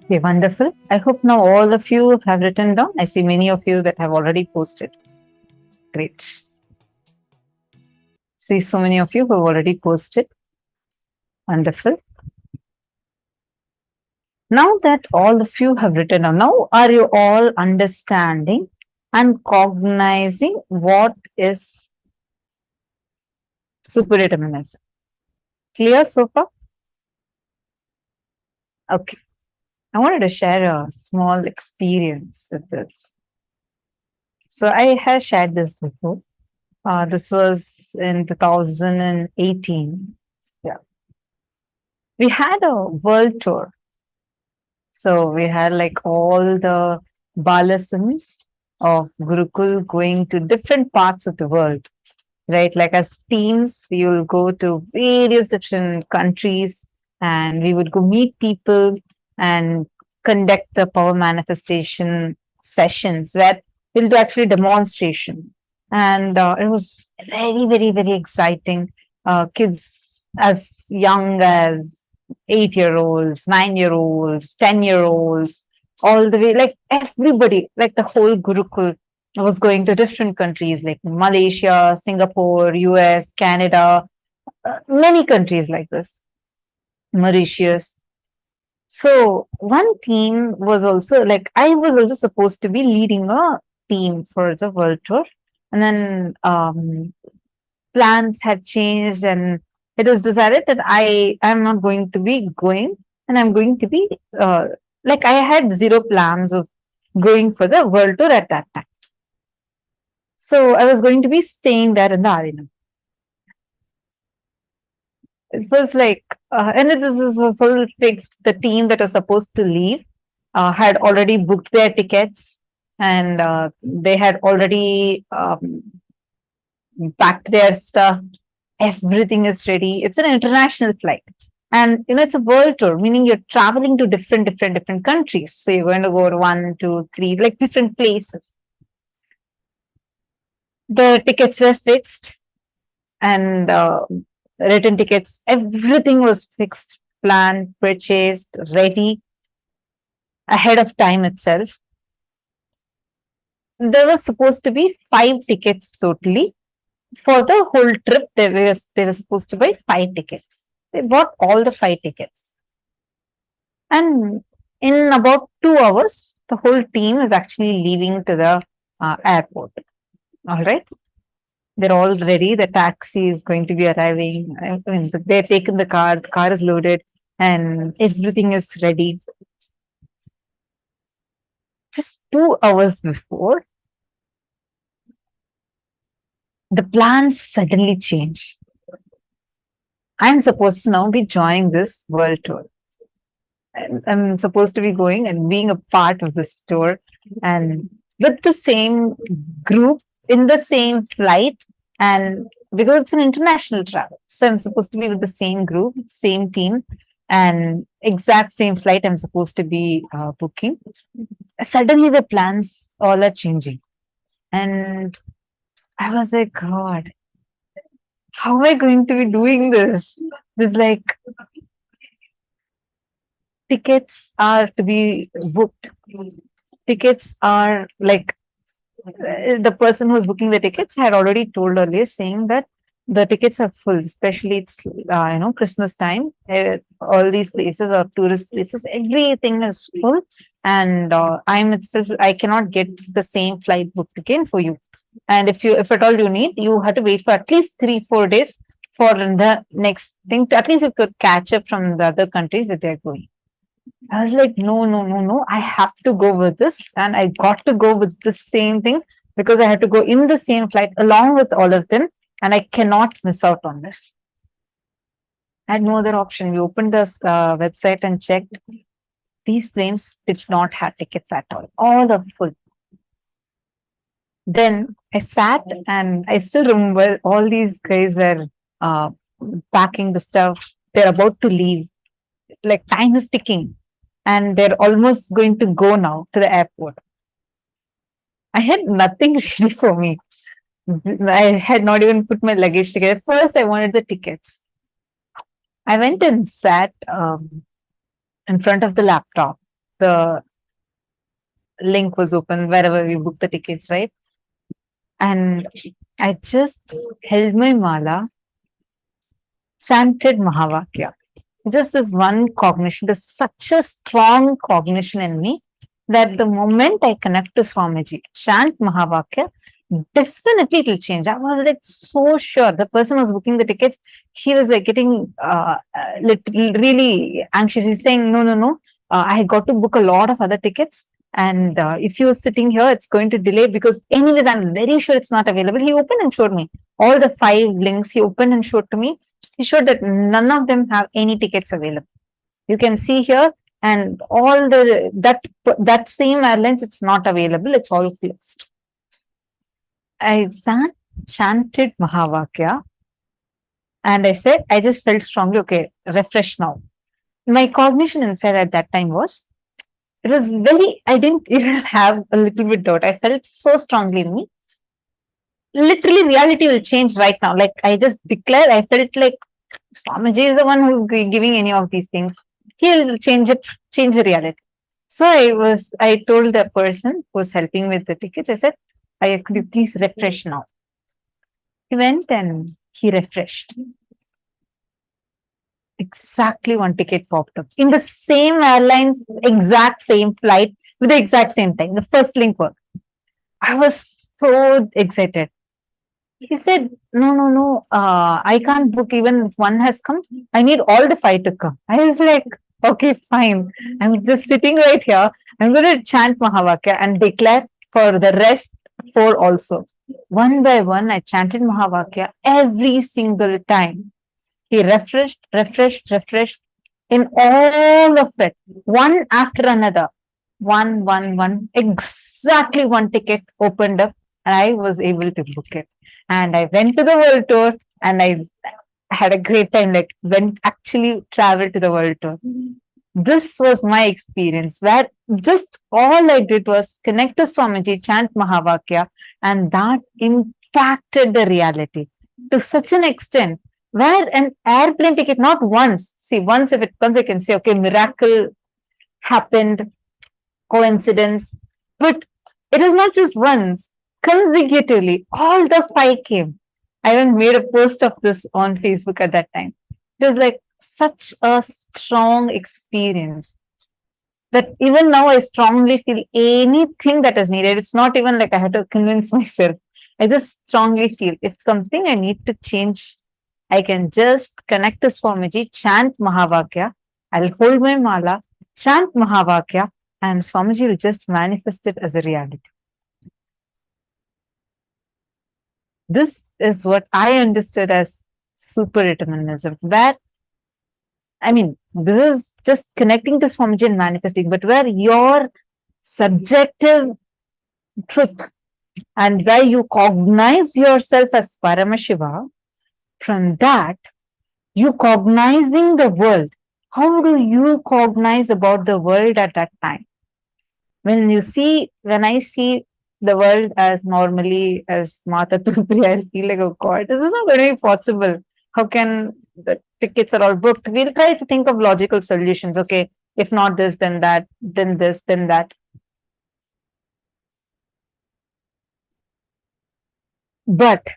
Okay, wonderful. I hope now all of you have written down. I see many of you that have already posted. Great. See so many of you who have already posted. Wonderful. Now that all of you have written down, now are you all understanding and cognizing what is superdeterminism? Clear so far? Okay. I wanted to share a small experience with this. So I have shared this before. This was in 2018. Yeah. We had a world tour. So we had like all the balasams of Gurukul going to different parts of the world, right? Like as teams, we will go to various different countries and we would go meet people and conduct the power manifestation sessions where we'll do actually demonstration. And it was very, very, very exciting. Kids as young as 8-year-olds, 9-year-olds, 10-year-olds, all the way, like everybody, like the whole Gurukul was going to different countries like Malaysia, Singapore, US, Canada, many countries like this, Mauritius. So one team was also like, I was also supposed to be leading a team for the world tour. And then plans had changed and it was decided that I am not going to be going and I'm going to be like I had zero plans of going for the world tour at that time. So I was going to be staying there in the arena. It was like, and it was all fixed. The team that was supposed to leave had already booked their tickets and they had already packed their stuff. Everything is ready. It's an international flight. And it's a world tour, meaning you're traveling to different countries. So you're going to go to 1, 2, 3, like different places. The tickets were fixed and written tickets, everything was fixed, planned, purchased, ready ahead of time itself. There was supposed to be 5 tickets totally. For the whole trip, they were supposed to buy 5 tickets. They bought all the 5 tickets. And in about 2 hours, the whole team is actually leaving to the airport. All right. They're all ready. The taxi is going to be arriving. I mean, they're taken the car is loaded, and everything is ready. Just 2 hours before, the plans suddenly change. I'm supposed to now be joining this world tour. I'm supposed to be going and being a part of this tour and with the same group in the same flight. And because it's an international travel, so I'm supposed to be with the same group, same team, and exact same flight I'm supposed to be booking. Suddenly the plans all are changing. And I was like, God, how am I going to be doing this? This like tickets are to be booked. Tickets are like the person who's booking the tickets had already told earlier, saying that the tickets are full, especially it's Christmas time. All these places are tourist places, everything is full, and I cannot get the same flight booked again for you. And if at all you need, you have to wait for at least 3-4 days for the next thing. At least you could catch up from the other countries that they're going. I was like, no, I have to go with this. And I got to go with the same thing because I had to go in the same flight along with all of them. And I cannot miss out on this. I had no other option. We opened this website and checked. These planes did not have tickets at all. All are full. Then I sat and I still remember all these guys were packing the stuff. They're about to leave. Like time is ticking. And they're almost going to go now to the airport. I had nothing ready for me. I had not even put my luggage together. First, I wanted the tickets. I went and sat in front of the laptop the link was open wherever we booked the tickets, right? And I just held my mala, chanted Mahavakya. Just this one cognition, there's such a strong cognition in me that the moment I connect to Swamiji, chant Mahavakya, definitely it will change. I was like so sure. The person who was booking the tickets, he was like getting really anxious. He's saying, no. I got to book a lot of other tickets. And if you're sitting here, it's going to delay because anyways, I'm very sure it's not available. He opened and showed me all the 5 links. He opened and showed to me. He showed that none of them have any tickets available. You can see here, and all that same airlines, it's not available. It's all closed. I chanted Mahavakya, and I said, I just felt strongly, okay, refresh now. My cognition inside at that time was, it was very, I didn't even have a little bit doubt. I felt so strongly in me. Literally, reality will change right now. Like I just declared, I felt like Swamiji is the one who's giving any of these things. He'll change the reality. So I told the person who's helping with the tickets, I said, could you please refresh now? He went and he refreshed. Exactly one ticket popped up in the same airlines, exact same flight with the exact same time. The first link worked. I was so excited. He said, no, I can't book even if one has come. I need all the 5 to come. I was like, okay, fine. I'm just sitting right here. I'm going to chant Mahavakya and declare for the rest 4 also. One by one, I chanted Mahavakya every single time. He refreshed in all of it, one after another. One. Exactly one ticket opened up and I was able to book it. And I went to the world tour and I had a great time, like actually traveled to the world tour. This was my experience where just all I did was connect to Swamiji, chant Mahavakya, and that impacted the reality to such an extent where an airplane ticket, not once, see, once if it comes, I can say, okay, miracle happened, coincidence, but it was not just once, consecutively, all the 5 came. I even made a post of this on Facebook at that time. It was like such a strong experience that even now I strongly feel anything that is needed. It's not even like I had to convince myself. I just strongly feel if something I need to change, I can just connect to Swamiji, chant Mahavakya. I'll hold my mala, chant Mahavakya, and Swamiji will just manifest it as a reality. This is what I understood as super determinism, where, I mean, this is just connecting to Swamiji and manifesting, but where your subjective truth and where you cognize yourself as Paramashiva, from that, you cognizing the world. How do you cognize about the world at that time? When I see the world as normally as Mata Tupri, I feel like, oh God, this is not going to be possible. How can the tickets are all booked? We'll try to think of logical solutions. Okay, if not this, then that, then this, then that. But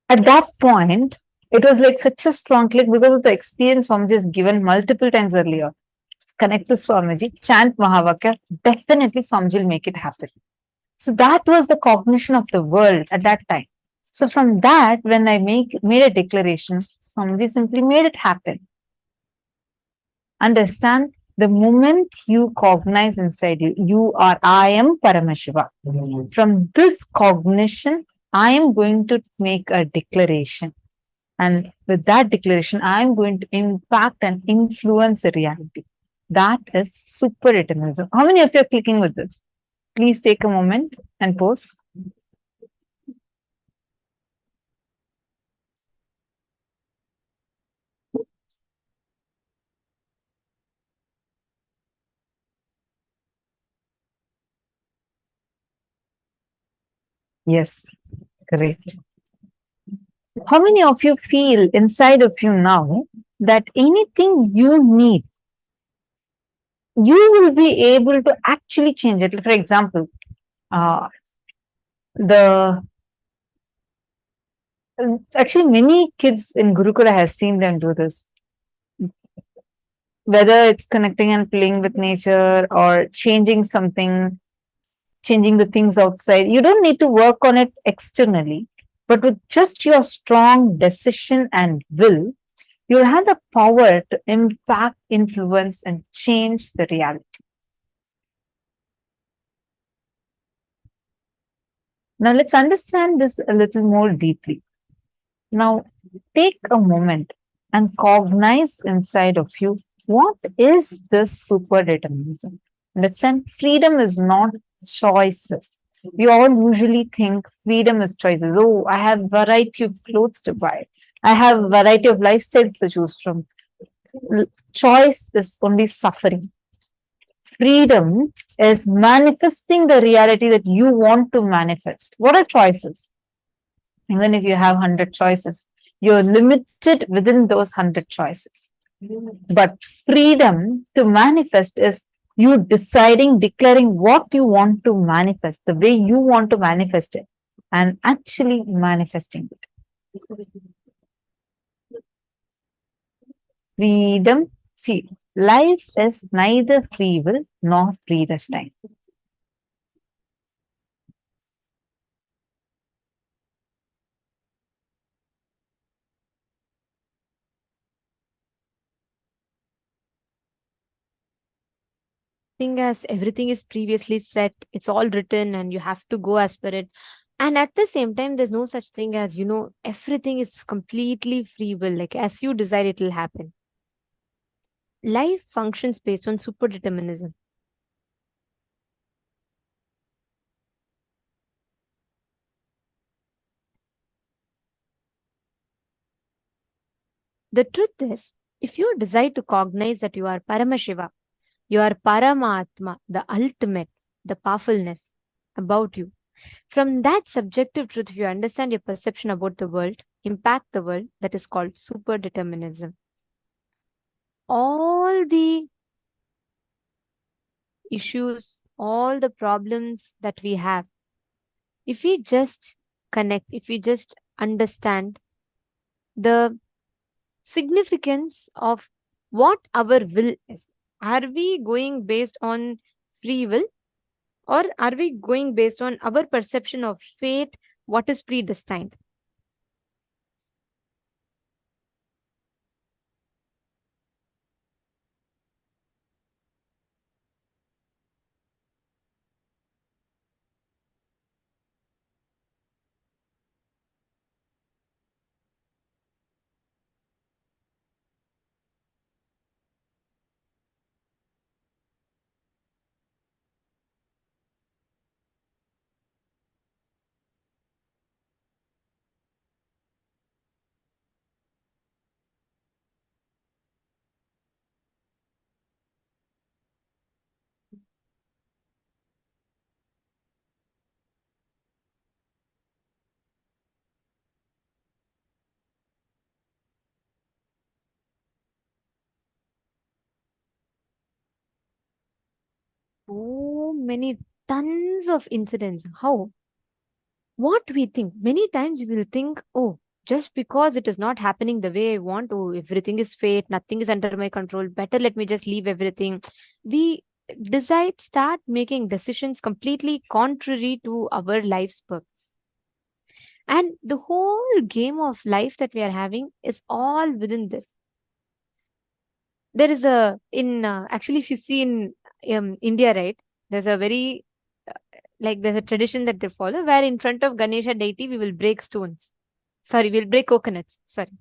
at that point, it was like such a strong click because of the experience Swamiji has given multiple times earlier. Connect to Swamiji, chant Mahavakya, definitely Swamiji will make it happen. So that was the cognition of the world at that time. So from that, when I made a declaration, Swamiji simply made it happen. Understand, the moment you cognize inside you, I am Paramashiva. From this cognition, I am going to make a declaration. And with that declaration, I am going to impact and influence the reality. That is super determinism. How many of you are clicking with this? Please take a moment and pause. Yes, great. How many of you feel inside of you now that anything you need, you will be able to actually change it. For example, actually many kids in Gurukula has seen them do this. Whether it's connecting and playing with nature or changing something, changing the things outside, you don't need to work on it externally, but with just your strong decision and will, you'll have the power to impact, influence, and change the reality. Now, let's understand this a little more deeply. Now, take a moment and cognize inside of you, what is this super determinism? Understand, freedom is not choices. We all usually think freedom is choices. Oh, I have variety of clothes to buy. I have variety of lifestyles to choose from. Choice is only suffering. Freedom is manifesting the reality that you want to manifest. What are choices? Even if you have 100 choices, you're limited within those 100 choices. But freedom to manifest is you deciding, declaring what you want to manifest, the way you want to manifest it, and actually manifesting it. Freedom. See, life is neither free will nor predestined. Thing as everything is previously set, it's all written and you have to go as per it. And at the same time, there's no such thing as, everything is completely free will. Like as you decide, it will happen. Life functions based on super determinism. The truth is, if you decide to cognize that you are Paramashiva, you are Paramatma, the ultimate, the powerfulness about you. From that subjective truth, if you understand your perception about the world, impact the world, that is called super determinism. All the issues, all the problems that we have, if we just connect, if we just understand the significance of what our will is, are we going based on free will or are we going based on our perception of fate, what is predestined? So many tons of incidents. How? What we think, many times we will think, oh, just because it is not happening the way I want, oh, everything is fate, nothing is under my control, better let me just leave everything. We start making decisions completely contrary to our life's purpose. And the whole game of life that we are having is all within this. There is actually, if you see in India, right, there's a very there's a tradition that they follow where in front of Ganesha deity we will break stones. Sorry, we'll break coconuts. Sorry.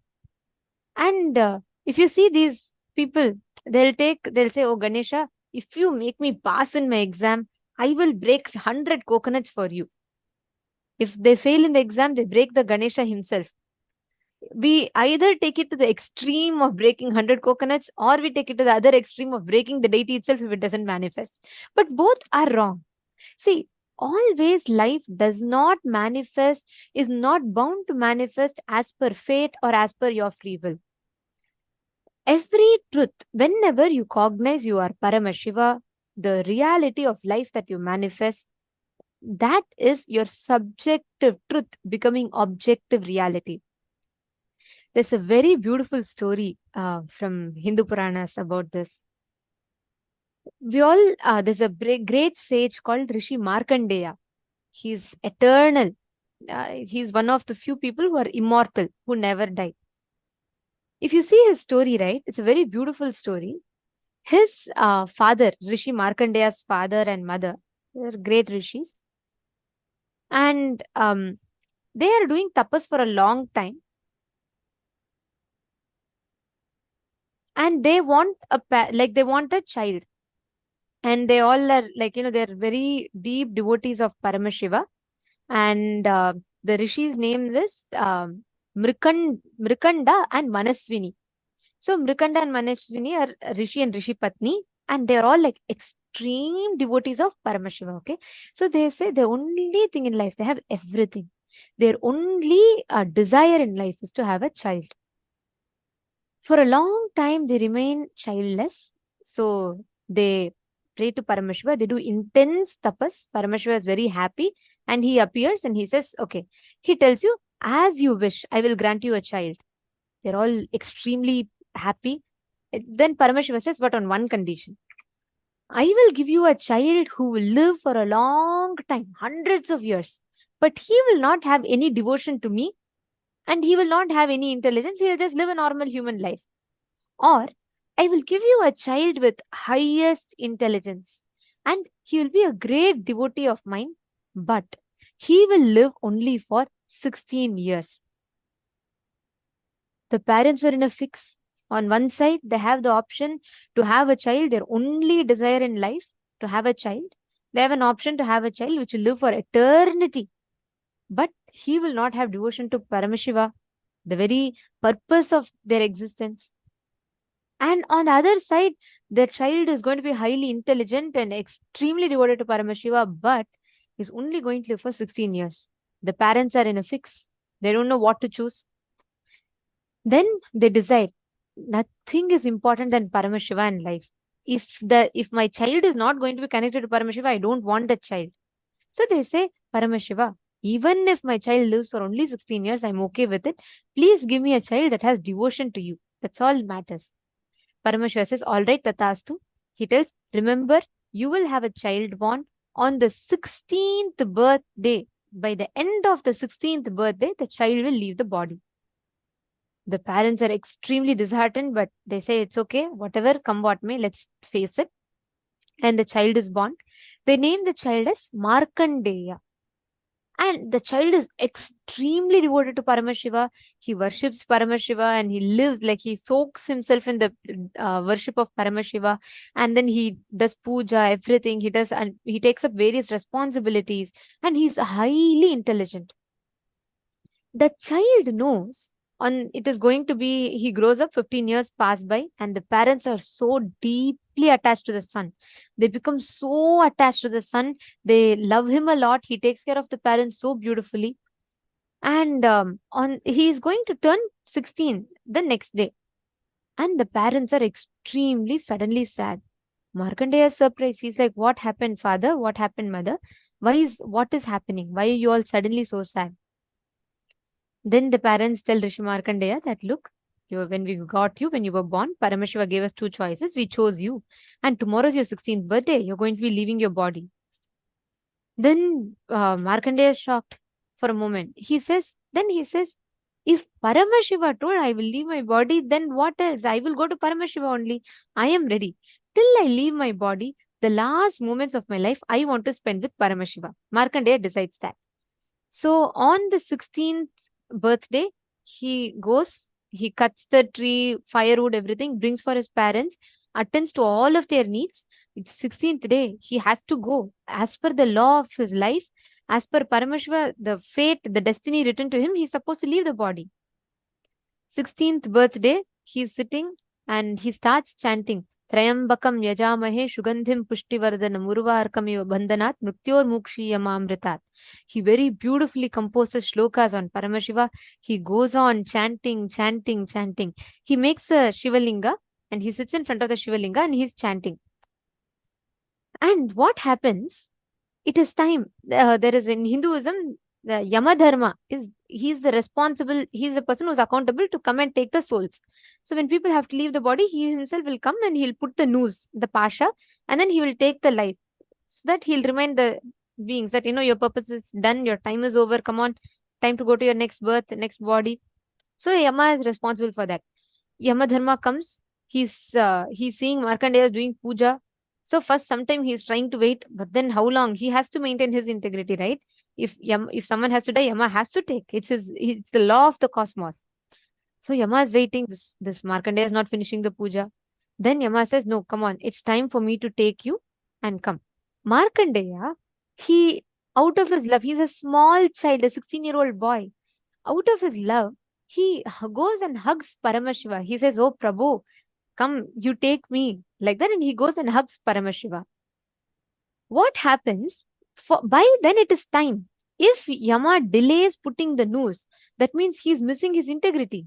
And if you see these people, they'll say, oh Ganesha, if you make me pass in my exam, I will break 100 coconuts for you. If they fail in the exam, they break the Ganesha himself. We either take it to the extreme of breaking 100 coconuts or we take it to the other extreme of breaking the deity itself if it doesn't manifest. But both are wrong. See, always life does not manifest, is not bound to manifest as per fate or as per your free will. Every truth, whenever you cognize you are Paramashiva, the reality of life that you manifest, that is your subjective truth becoming objective reality. There's a very beautiful story from Hindu Puranas about this. There's a great sage called Rishi Markandeya. He's eternal. He's one of the few people who are immortal, who never die. If you see his story, right, it's a very beautiful story. His father, Rishi Markandeya's father and mother, they're great rishis. And they are doing tapas for a long time. And they want they want a child. And they all are they're very deep devotees of Paramashiva. And the rishis' names is Mrikanda and Manaswini. So Mrikanda and Manaswini are Rishi and Rishi Patni, and they're all like extreme devotees of Paramashiva. Okay, so they say the only thing in life, they have everything. Their only desire in life is to have a child. For a long time, they remain childless. So they pray to Paramashiva. They do intense tapas. Paramashiva is very happy, and he appears and he says, okay, he tells you, as you wish, I will grant you a child. They're all extremely happy. Then Paramashiva says, but on one condition. I will give you a child who will live for a long time, hundreds of years. But he will not have any devotion to me, and he will not have any intelligence. He will just live a normal human life. Or I will give you a child with highest intelligence, and he will be a great devotee of mine, but he will live only for 16 years. The parents were in a fix. On one side, they have the option to have a child, their only desire in life, to have a child. They have an option to have a child which will live for eternity. But he will not have devotion to Paramashiva, the very purpose of their existence. And on the other side, the child is going to be highly intelligent and extremely devoted to Paramashiva, but is only going to live for 16 years. The parents are in a fix. They don't know what to choose. Then they decide, nothing is important than Paramashiva in life. If my child is not going to be connected to Paramashiva, I don't want that child. So they say, Paramashiva, even if my child lives for only 16 years, I'm okay with it. Please give me a child that has devotion to you. That's all matters. Paramashiva says, all right, tatastu. He tells, remember, you will have a child born on the 16th birthday. By the end of the 16th birthday, the child will leave the body. The parents are extremely disheartened, but they say, it's okay, whatever, come what may, let's face it. And the child is born. They name the child as Markandeya. And the child is extremely devoted to Paramashiva. He worships Paramashiva and he lives like he soaks himself in the worship of Paramashiva. And then he does puja, everything he does, and he takes up various responsibilities. And he's highly intelligent. The child knows it is going to be, he grows up, 15 years pass by, and the parents are so deeply attached to the son. They become so attached to the son. They love him a lot. He takes care of the parents so beautifully. And he is going to turn 16 the next day. And the parents are extremely suddenly sad. Markandeya is surprised. He's like, what happened, father? What happened, mother? What is happening? Why are you all suddenly so sad? Then the parents tell Rishi Markandeya that, look, when we got you, when you were born, Paramashiva gave us two choices. We chose you. And tomorrow is your 16th birthday. You're going to be leaving your body. Then Markandeya is shocked for a moment. He says, if Paramashiva told I will leave my body, then what else? I will go to Paramashiva only. I am ready. Till I leave my body, the last moments of my life, I want to spend with Paramashiva. Markandeya decides that. So on the 16th birthday, he goes, he cuts the tree, firewood, everything, brings for his parents, attends to all of their needs. It's 16th day. He has to go. As per the law of his life, as per Paramashiva, the fate, the destiny written to him, he's supposed to leave the body. 16th birthday, he's sitting and he starts chanting, Trayambakam yajamahe shugandhim pushtivardhanam urvarkamiva bandhanat mrityormukshiyamamritat. He very beautifully composes shlokas on Paramashiva. He goes on chanting, chanting, chanting. He makes a Shivalinga and he sits in front of the Shivalinga and he's chanting. And what happens? It is time. There is in Hinduism, the Yama Dharma he's the person who's accountable to come and take the souls. So when people have to leave the body, he himself will come and he'll put the noose, the pasha, and then he will take the life. So that he'll remind the beings that, your purpose is done, your time is over, come on, time to go to your next birth, next body. So Yama is responsible for that. Yama Dharma comes, he's seeing Markandeya doing puja. So first, sometime he's trying to wait, but then how long? He has to maintain his integrity, right? If someone has to die, Yama has to take. It's the law of the cosmos. So Yama is waiting. This Markandeya is not finishing the puja. Then Yama says, no, come on, it's time for me to take you and come. Markandeya, he, out of his love, he's a small child, a 16-year-old boy. Out of his love, he goes and hugs Paramashiva. He says, oh Prabhu, come, you take me. Like that, and he goes and hugs Paramashiva. What happens? By then it is time. If Yama delays putting the noose, that means he's missing his integrity.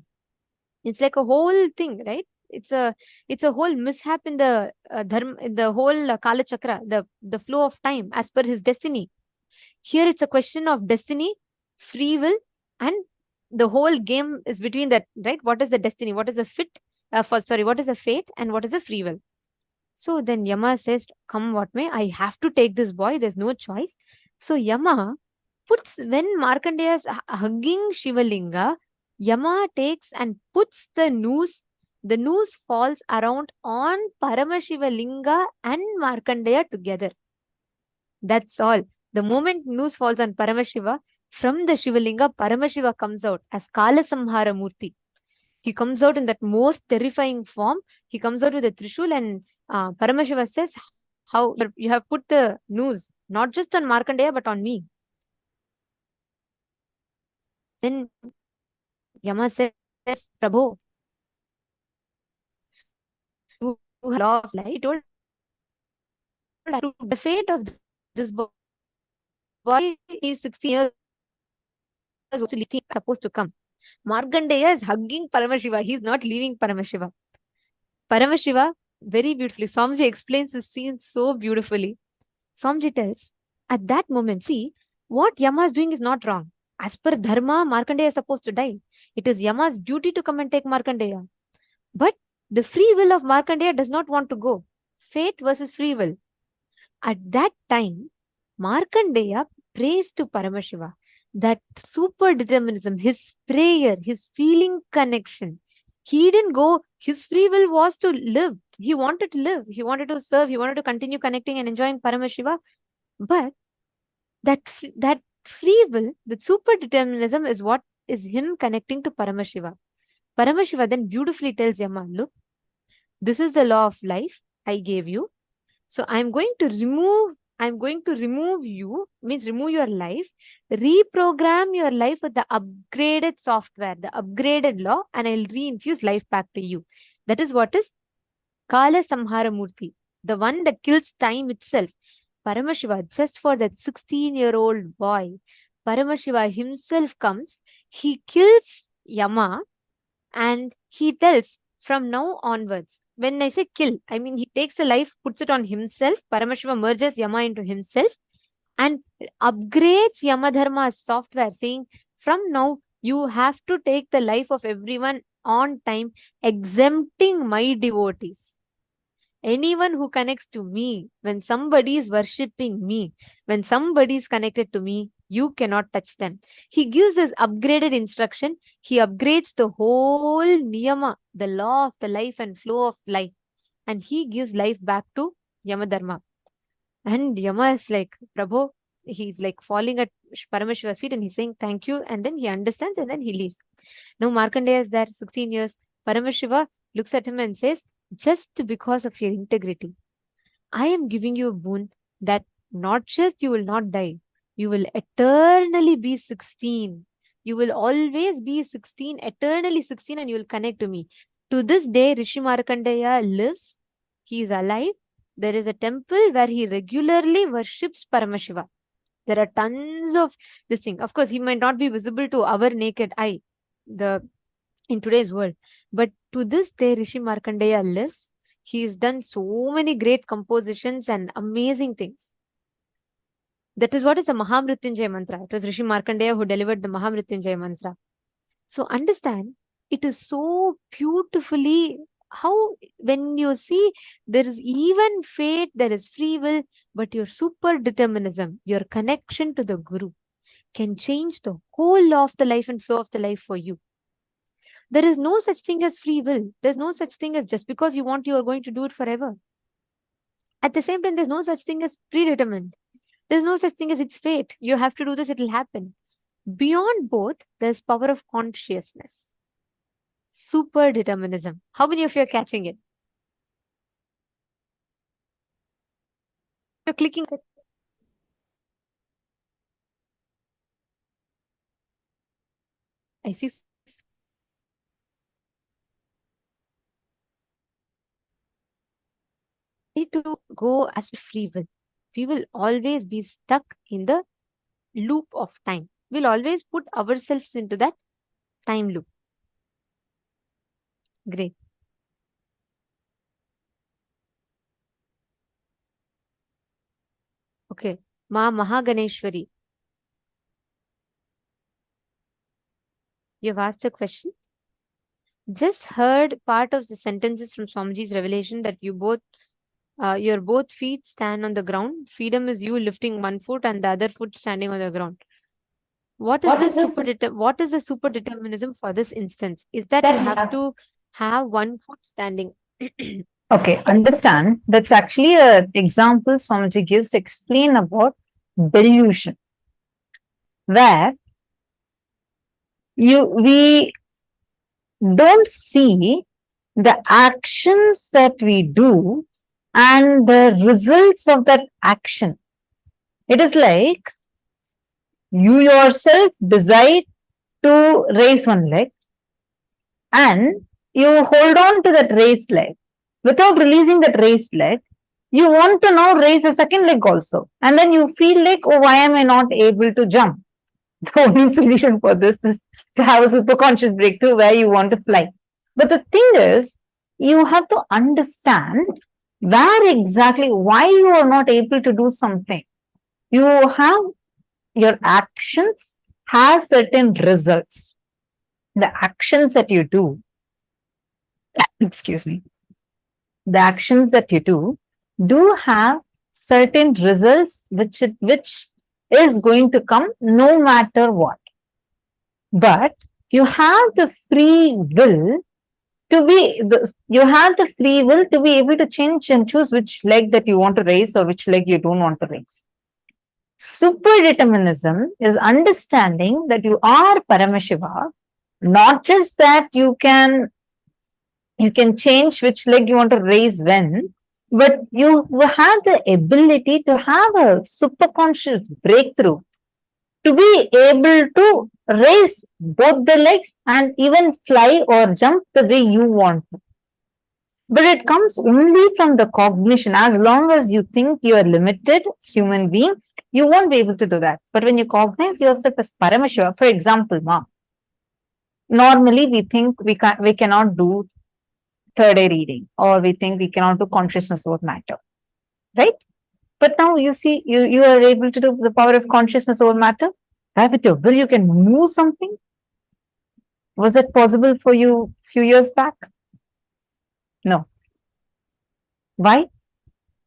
It's like a whole thing, right? It's a whole mishap in the dharma, in the whole Kala Chakra, the flow of time as per his destiny. Here it's a question of destiny, free will, and the whole game is between that, right? What is the destiny? What is the what is the fate and what is the free will? So then Yama says, come what may, I have to take this boy. There's no choice. So Yama when Markandeya is hugging Shivalinga, Yama takes and puts the noose. The noose falls around on Paramashiva Linga and Markandeya together. That's all. The moment noose falls on Paramashiva, from the Shivalinga, Paramashiva comes out as Kalasamhara Murti. He comes out in that most terrifying form. He comes out with a Trishul, and Paramashiva says, how you have put the noose, not just on Markandeya, but on me. Then Yama says, Prabhu, you have law of light, told the fate of this boy is 16 years old, supposed to come. Markandeya is hugging Paramashiva. He's not leaving Paramashiva. Paramashiva, very beautifully, Swamiji explains this scene so beautifully. Swamiji tells, at that moment, see, what Yama is doing is not wrong. As per Dharma, Markandeya is supposed to die. It is Yama's duty to come and take Markandeya. But the free will of Markandeya does not want to go. Fate versus free will. At that time, Markandeya prays to Paramashiva. That super determinism, his prayer, his feeling connection. He didn't go, his free will was to live. He wanted to live. He wanted to serve. He wanted to continue connecting and enjoying Paramashiva. But that free will, that super determinism is what is him connecting to Paramashiva. Paramashiva then beautifully tells Yama, look, this is the law of life I gave you. So I'm going to remove you, means remove your life, reprogram your life with the upgraded software, the upgraded law, and I'll reinfuse life back to you. That is what is Kala Samhara Murti, the one that kills time itself. Paramashiva, just for that 16-year-old boy, Paramashiva himself comes, he kills Yama, and he tells, from now onwards, when I say kill, I mean he takes the life, puts it on himself. Paramashiva merges Yama into himself and upgrades Yama Dharma's software, saying, from now you have to take the life of everyone on time, exempting my devotees. Anyone who connects to me, when somebody is worshipping me, when somebody is connected to me, you cannot touch them. He gives his upgraded instruction. He upgrades the whole niyama, the law of the life and flow of life. And he gives life back to Yama Dharma. And Yama is like, Prabhu, he's like falling at Paramashiva's feet and he's saying, thank you. And then he understands and then he leaves. Now Markandeya is there, 16 years. Paramashiva looks at him and says, just because of your integrity, I am giving you a boon that not just you will not die, you will eternally be 16. You will always be 16, eternally 16, and you will connect to me. To this day, Rishi Markandeya lives. He is alive. There is a temple where he regularly worships Paramashiva. There are tons of this thing. Of course, he might not be visible to our naked eye in today's world. But to this day, Rishi Markandeya lives. He's done so many great compositions and amazing things. That is what is the Mahamrityunjaya mantra. It was Rishi Markandeya who delivered the Mahamrityunjaya mantra. So understand, it is so beautifully how when you see there is even fate, there is free will, but your super determinism, your connection to the Guru can change the whole law of the life and flow of the life for you. There is no such thing as free will. There's no such thing as just because you want, you are going to do it forever. At the same time, there's no such thing as predetermined. There's no such thing as it's fate. You have to do this, it will happen. Beyond both, there's power of consciousness. Super determinism. How many of you are catching it? You're clicking. I see. To go as free will. We will always be stuck in the loop of time. We'll always put ourselves into that time loop. Great. Okay. Ma Mahaganeshwari. You've asked a question. Just heard part of the sentences from Swamiji's revelation that your both feet stand on the ground. Freedom is you lifting one foot and the other foot standing on the ground. What is the super determinism for this instance? Is that you have to have one foot standing? Okay, understand. That's actually an example Swamiji gives to explain about delusion, where we don't see the actions that we do and the results of that action. It is like you yourself decide to raise one leg and you hold on to that raised leg. Without releasing that raised leg, you want to now raise a second leg also. And then you feel like, oh, why am I not able to jump? The only solution for this is to have a superconscious breakthrough where you want to fly. But the thing is, you have to understand where exactly, why you are not able to do something. You have your actions have certain results. The actions that you do, excuse me, the actions that you do have certain results which is going to come no matter what. But you have the free will to be able to change and choose which leg that you want to raise or which leg you don't want to raise. Super determinism is understanding that you are Paramashiva, not just that you can change which leg you want to raise when, but you have the ability to have a superconscious breakthrough, to be able to raise both the legs and even fly or jump the way you want to. But it comes only from the cognition. As long as you think you are limited human being, you won't be able to do that. But when you cognize yourself as Paramashiva, for example, normally we think we cannot do third eye reading, or we think we cannot do consciousness over matter, right? But now you see, you are able to do the power of consciousness over matter. Right? With your will, you can move something. Was it possible for you a few years back? No. Why?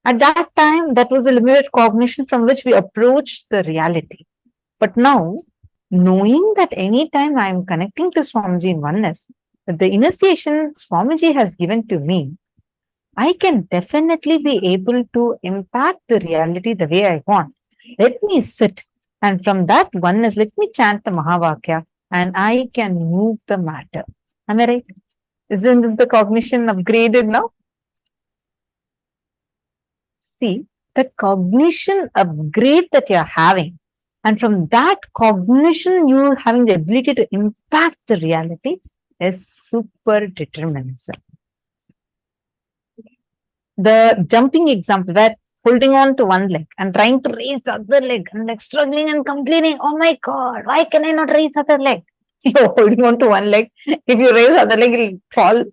At that time, that was a limited cognition from which we approached the reality. But now, knowing that anytime I am connecting to Swamiji in oneness, that the initiation Swamiji has given to me, I can definitely be able to impact the reality the way I want. Let me sit, and from that oneness, let me chant the Mahavakya, and I can move the matter. Am I right? Isn't this the cognition upgraded now? See, the cognition upgrade that you're having, and from that cognition, you having the ability to impact the reality, is super determinism. the jumping example where holding on to one leg and trying to raise the other leg and like struggling and complaining, oh my God, why can I not raise the other leg? You're holding on to one leg. If you raise the other leg, it'll fall.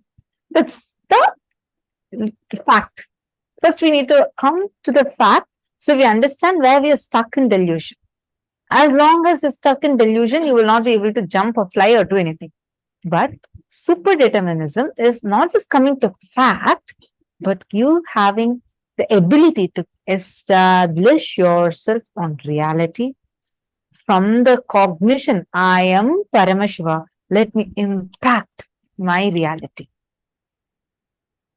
That's the fact. First, we need to come to the fact so we understand where we are stuck in delusion. As long as you're stuck in delusion, you will not be able to jump or fly or do anything. But super determinism is not just coming to fact, but you having the ability to establish yourself on reality from the cognition, I am Paramashiva, let me impact my reality,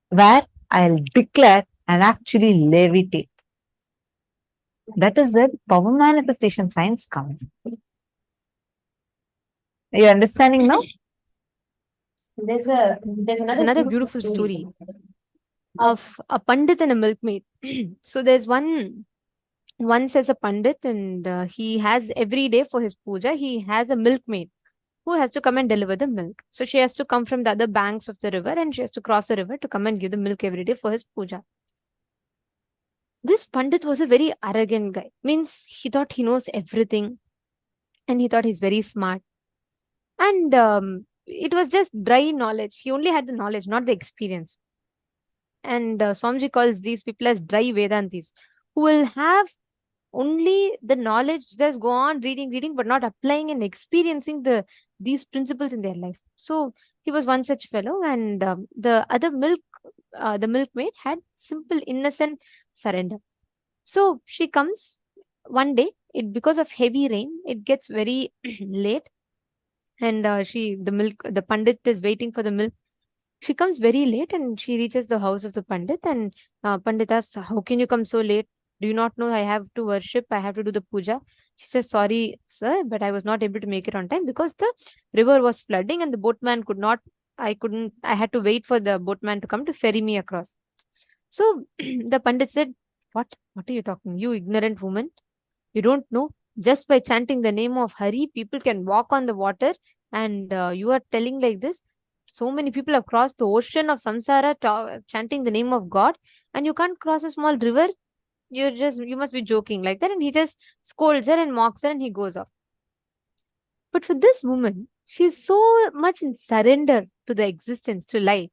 where I'll declare and actually levitate. That is it. Power manifestation science comes. Are you understanding now? There's another beautiful story of a pandit and a milkmaid. So there's one says a pandit, and he has every day for his puja, he has a milkmaid who has to come and deliver the milk. So she has to come from the other banks of the river, and she has to cross the river to come and give the milk every day for his puja. This pandit was a very arrogant guy. Means he thought he knows everything, and he thought he's very smart. And it was just dry knowledge. He only had the knowledge, not the experience. And Swamiji calls these people as dry Vedantis, who will have only the knowledge, just go on reading, but not applying and experiencing these principles in their life. So he was one such fellow, and the milkmaid had simple, innocent surrender. So she comes one day. Because of heavy rain, it gets very late, and the pandit is waiting for the milk. She comes very late, and she reaches the house of the pandit, and pandit asks, how can you come so late? Do you not know I have to worship? I have to do the puja. She says, sorry, sir, but I was not able to make it on time because the river was flooding and the boatman I had to wait for the boatman to come to ferry me across. So the pandit said, what are you talking? You ignorant woman. You don't know. Just by chanting the name of Hari, people can walk on the water, and you are telling like this. So many people have crossed the ocean of samsara chanting the name of God, and you can't cross a small river. You must be joking like that. And he just scolds her and mocks her, and he goes off. But for this woman, she's so much in surrender to the existence, to life.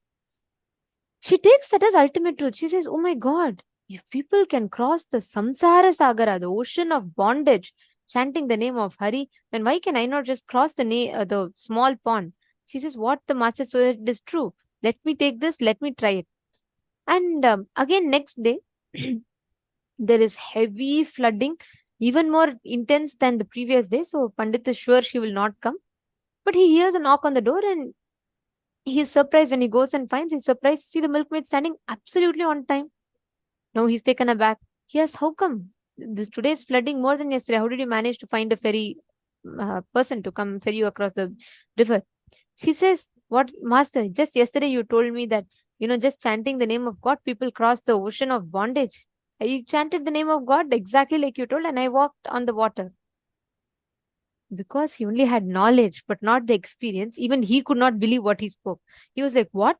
She takes that as ultimate truth. She says, oh my God, if people can cross the samsara sagara, the ocean of bondage, chanting the name of Hari, then why can I not just cross the small pond? She says, what the master said is true. Let me take this, let me try it. And again, next day, there is heavy flooding, even more intense than the previous day. So Pandit is sure she will not come. But he hears a knock on the door, and he's surprised when he goes and finds. He's surprised to see the milkmaid standing absolutely on time. Now he's taken aback. He asks, how come? Today's flooding more than yesterday. How did you manage to find a ferry person to come ferry you across the river? She says, what, master, just yesterday you told me that, just chanting the name of God, people cross the ocean of bondage. I chanted the name of God exactly like you told, and I walked on the water. Because he only had knowledge, but not the experience, even he could not believe what he spoke. He was like, what?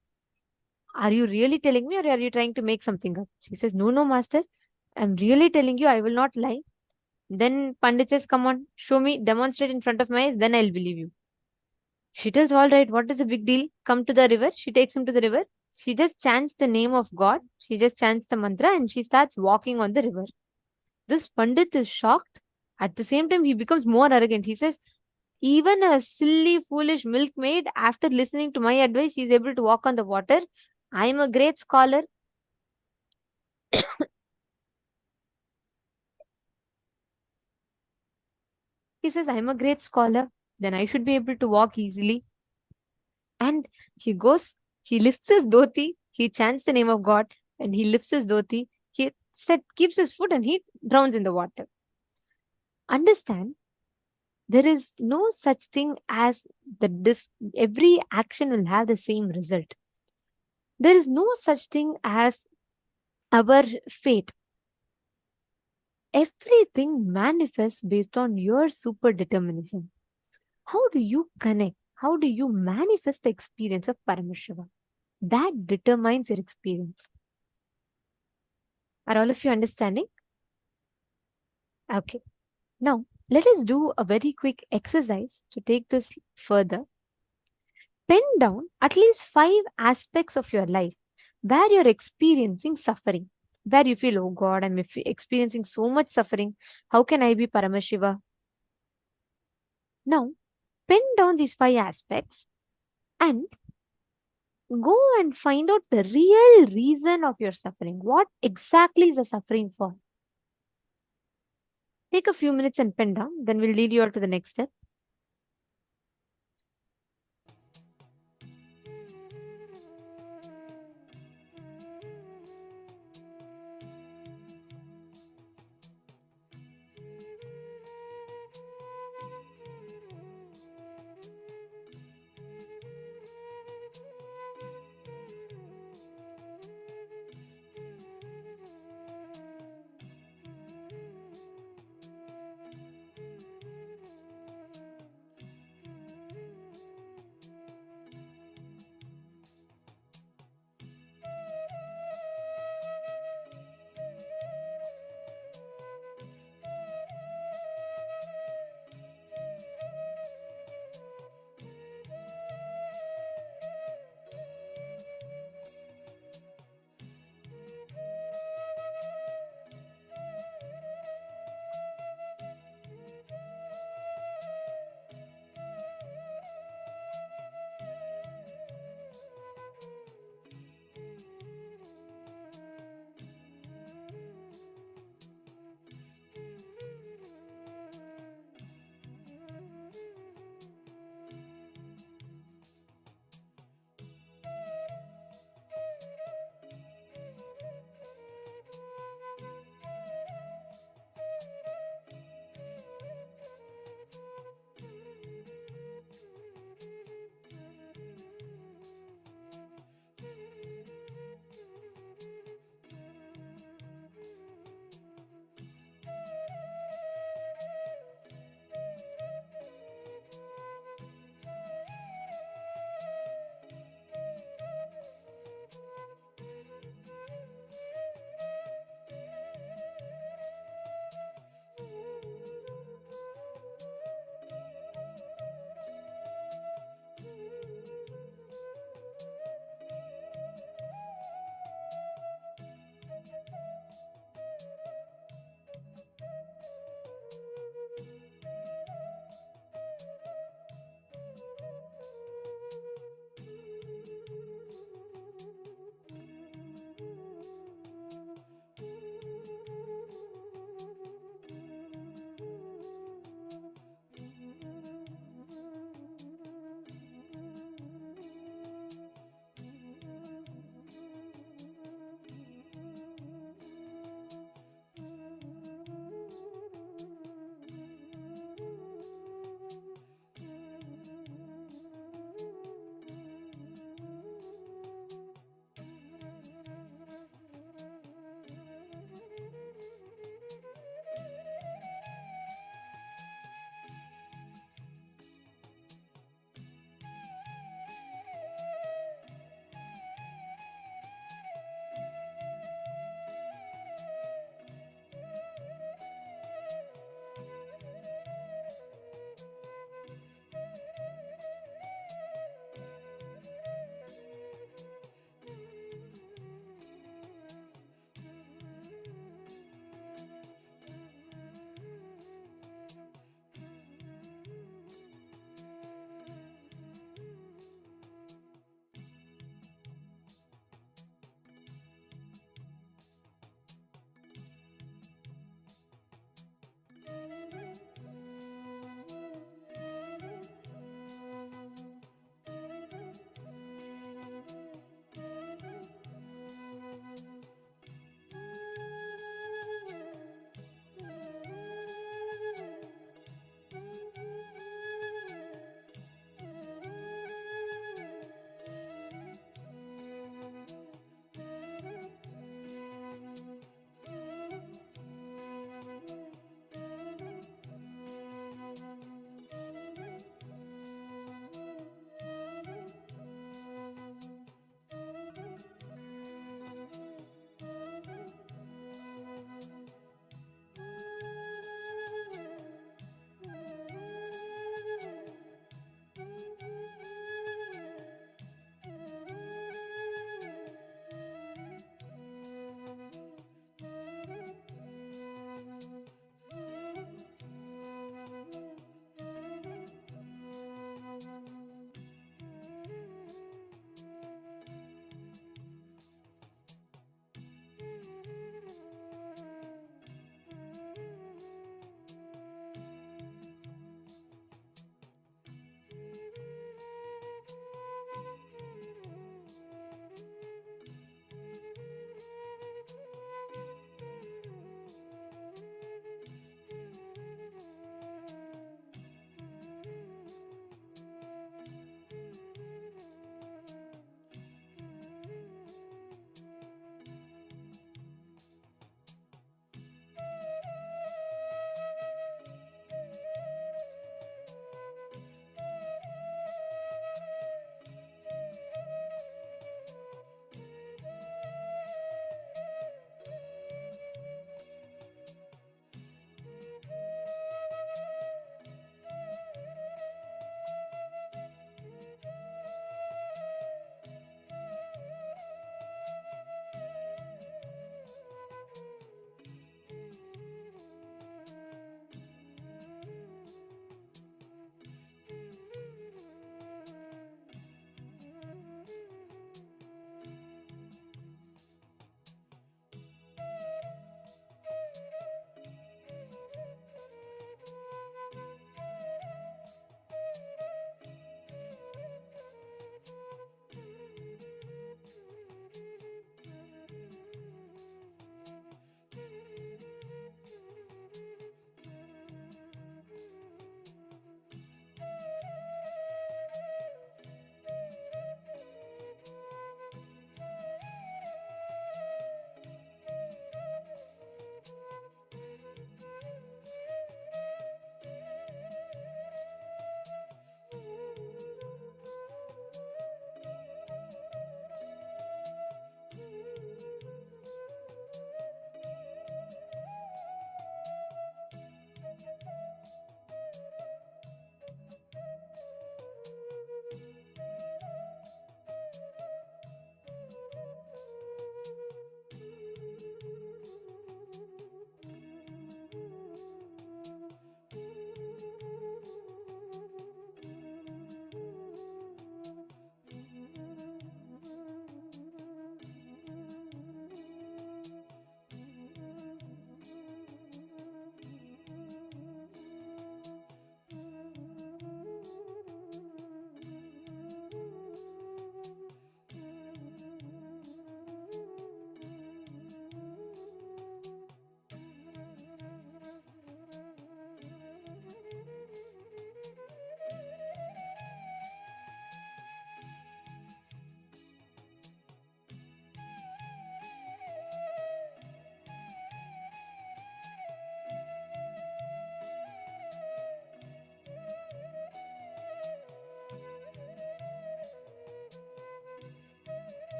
Are you really telling me, or are you trying to make something up? She says, no, master. I'm really telling you, I will not lie. Then Pandit says, come on, show me, demonstrate in front of my eyes, then I'll believe you. She tells, all right, what is the big deal? Come to the river. She takes him to the river. She just chants the name of God. She just chants the mantra, and she starts walking on the river. This Pandit is shocked. At the same time, he becomes more arrogant. He says, even a silly, foolish milkmaid, after listening to my advice, she is able to walk on the water. I am a great scholar. He says, I am a great scholar. Then I should be able to walk easily. And he goes, he lifts his dhoti, he chants the name of God, and he lifts his dhoti. He keeps his foot, and he drowns in the water. Understand, there is no such thing as every action will have the same result. There is no such thing as our fate. Everything manifests based on your super determinism. How do you connect? How do you manifest the experience of Paramashiva? That determines your experience. Are all of you understanding? Okay. Now, let us do a very quick exercise to take this further. Pen down at least 5 aspects of your life where you're experiencing suffering, where you feel, oh God, I'm experiencing so much suffering. How can I be Paramashiva? Now, pen down these 5 aspects and go and find out the real reason of your suffering. What exactly is the suffering for? Take a few minutes and pen down, then we'll lead you all to the next step.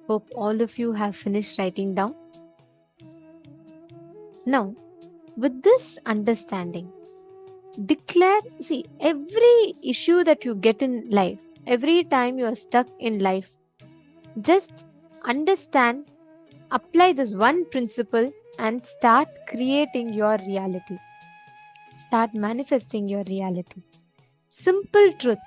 Hope all of you have finished writing down. Now, with this understanding, declare, see, every issue that you get in life, every time you are stuck in life, just understand, apply this one principle and start creating your reality. Start manifesting your reality. Simple truth.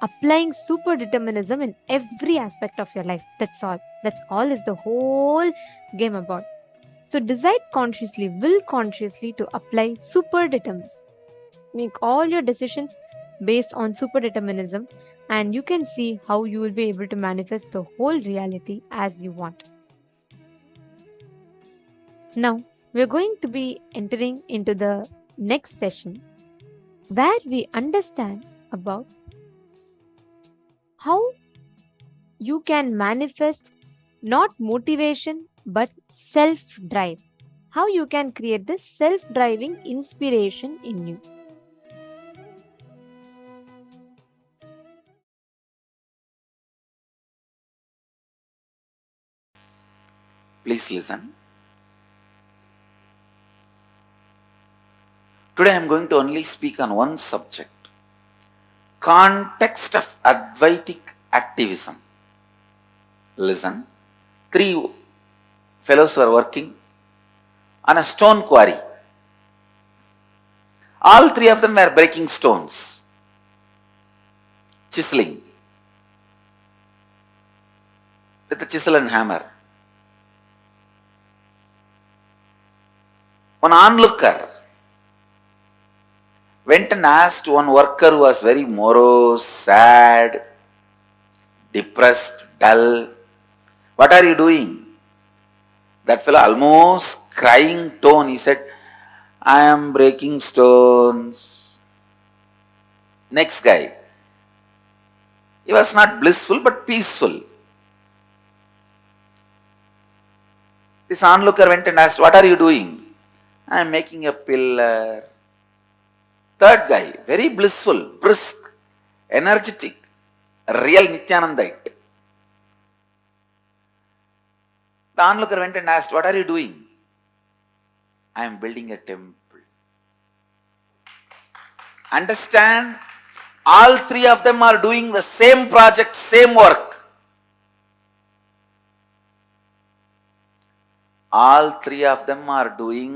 Applying super determinism in every aspect of your life. That's all. That's all is the whole game about. So decide consciously, will consciously to apply super determinism. Make all your decisions based on super determinism, and you can see how you will be able to manifest the whole reality as you want. Now, we're going to be entering into the next session where we understand about how you can manifest not motivation but self-drive. How you can create this self-driving inspiration in you. Please listen. Today I am going to only speak on one subject. Context of Advaitic activism. Listen. 3 fellows were working on a stone quarry. All 3 of them were breaking stones, chiseling with a chisel and hammer. One onlooker went and asked one worker who was very morose, sad, depressed, dull, "What are you doing?" That fellow, almost crying tone, he said, "I am breaking stones." Next guy, he was not blissful but peaceful. This onlooker went and asked, "What are you doing?" "I am making a pillar." Third guy, very blissful, brisk, energetic, a real Nithyanandite. The onlooker went and asked, "What are you doing?" "I am building a temple." Understand? All 3 of them are doing the same project, same work. All 3 of them are doing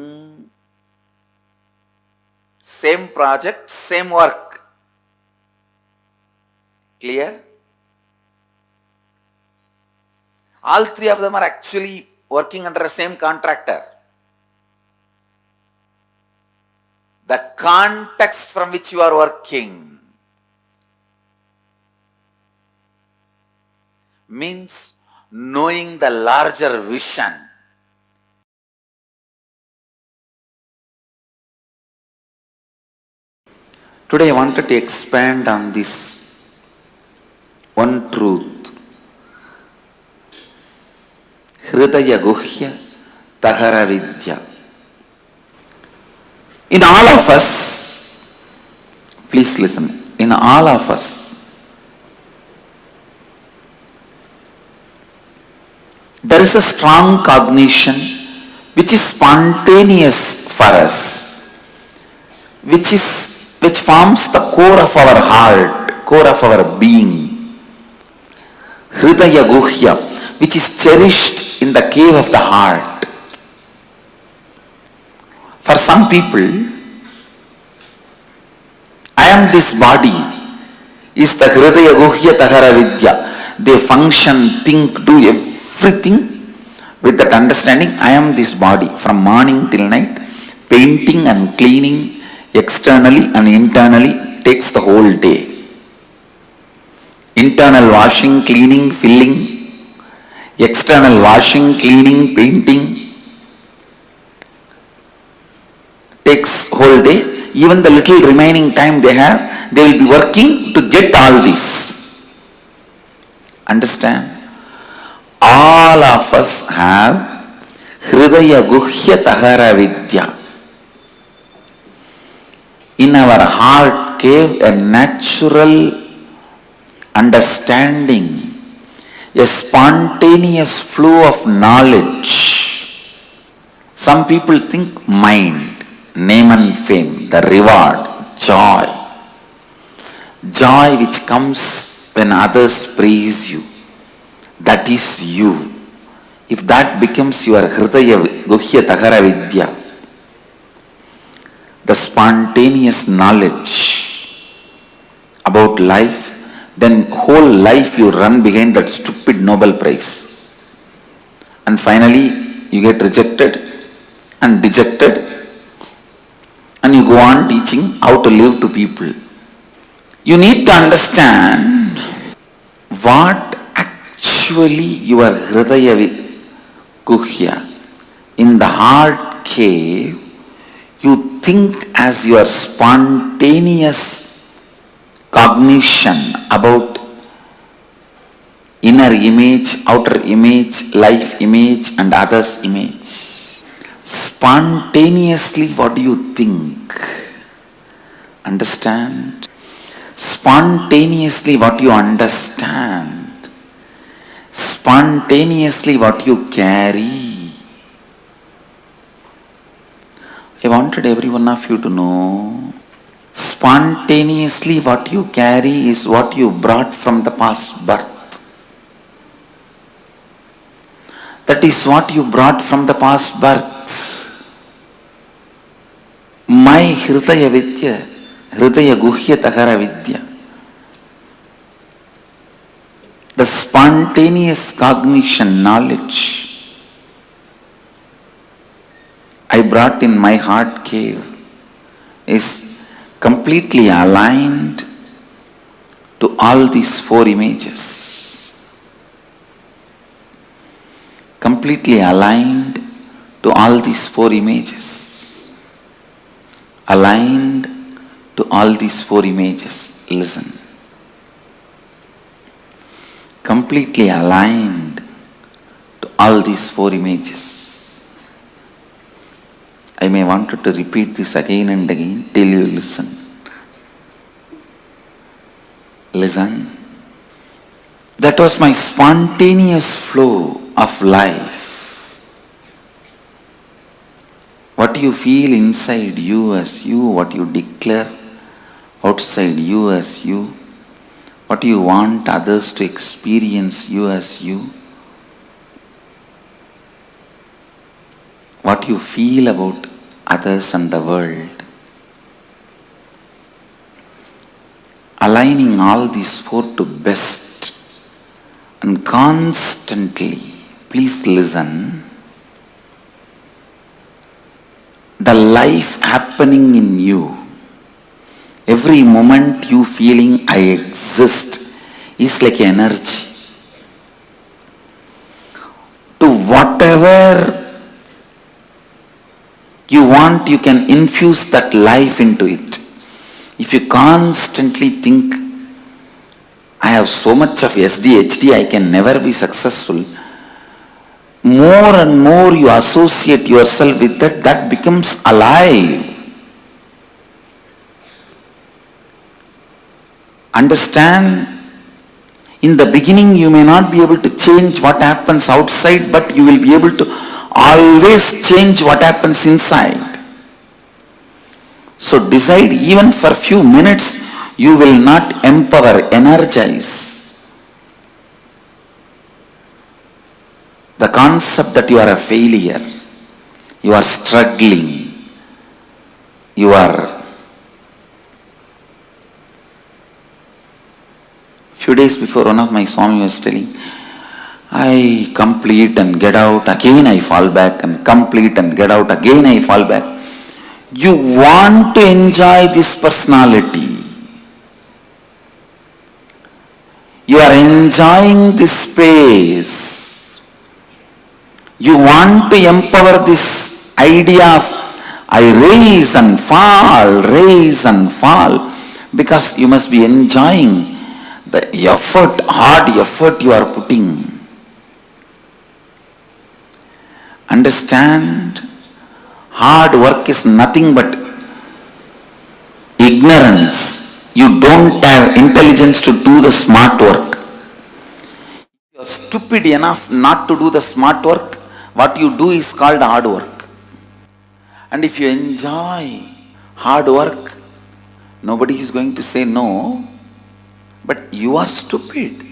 same project, same work. Clear? All 3 of them are actually working under the same contractor. The context from which you are working means knowing the larger vision. Today I wanted to expand on this one truth. Hridaya Guhya Tahara Vidya. In all of us, please listen, in all of us, there is a strong cognition which is spontaneous for us, which forms the core of our heart, core of our being. Hridaya Guhya, which is cherished in the cave of the heart. For some people, "I am this body" is the Hridaya Guhya Tahara Vidya. They function, think, do everything with that understanding, "I am this body," from morning till night, painting and cleaning externally and internally takes the whole day. Internal washing, cleaning, filling, external washing, cleaning, painting takes whole day. Even the little remaining time they have, they will be working to get all this. Understand? All of us have Hridaya Guhya Tahara Vidya. In our heart cave, a natural understanding a spontaneous flow of knowledge. Some people think mind, name and fame, the reward, joy. Joy which comes when others praise you. That is you. If that becomes your Hridaya Guhya Tahara Vidya, the spontaneous knowledge about life, then whole life you run behind that stupid Nobel Prize. And finally you get rejected and dejected and you go on teaching how to live to people. You need to understand what actually your Hridaya Guhya, in the heart cave, you think as your spontaneous cognition about inner image, outer image, life image and others image. Spontaneously what do you think? Understand? Spontaneously what you understand. Spontaneously what you carry. I wanted every one of you to know, spontaneously what you carry is what you brought from the past birth. That is what you brought from the past birth. My Hridaya Vidya, Hridaya Guhya Tahara Vidya, the spontaneous cognition, knowledge I brought in my heart cave is completely aligned to all these four images. Completely aligned to all these four images. Aligned to all these four images. Listen. Completely aligned to all these four images. I may want to repeat this again and again till you listen. Listen. That was my spontaneous flow of life. What you feel inside you as you, what you declare outside you as you, what you want others to experience you as you, what you feel about others and the world. Aligning all these four to best and constantly, please listen, the life happening in you, every moment you feeling I exist is like energy. To whatever you want, you can infuse that life into it. If you constantly think, I have so much of SDHD, I can never be successful, more and more you associate yourself with that, that becomes alive. Understand? In the beginning you may not be able to change what happens outside, but you will be able to always change what happens inside. So decide, even for a few minutes, you will not empower, energize the concept that you are a failure, you are struggling, you are. Few days before, one of my Swami was telling, I complete and get out, again I fall back, and complete and get out, again I fall back. You want to enjoy this personality. You are enjoying this space. You want to empower this idea of I raise and fall, because you must be enjoying the effort, hard effort you are putting. Understand? Hard work is nothing but ignorance. You don't have intelligence to do the smart work. You are stupid enough not to do the smart work, what you do is called hard work. And if you enjoy hard work, nobody is going to say no, but you are stupid.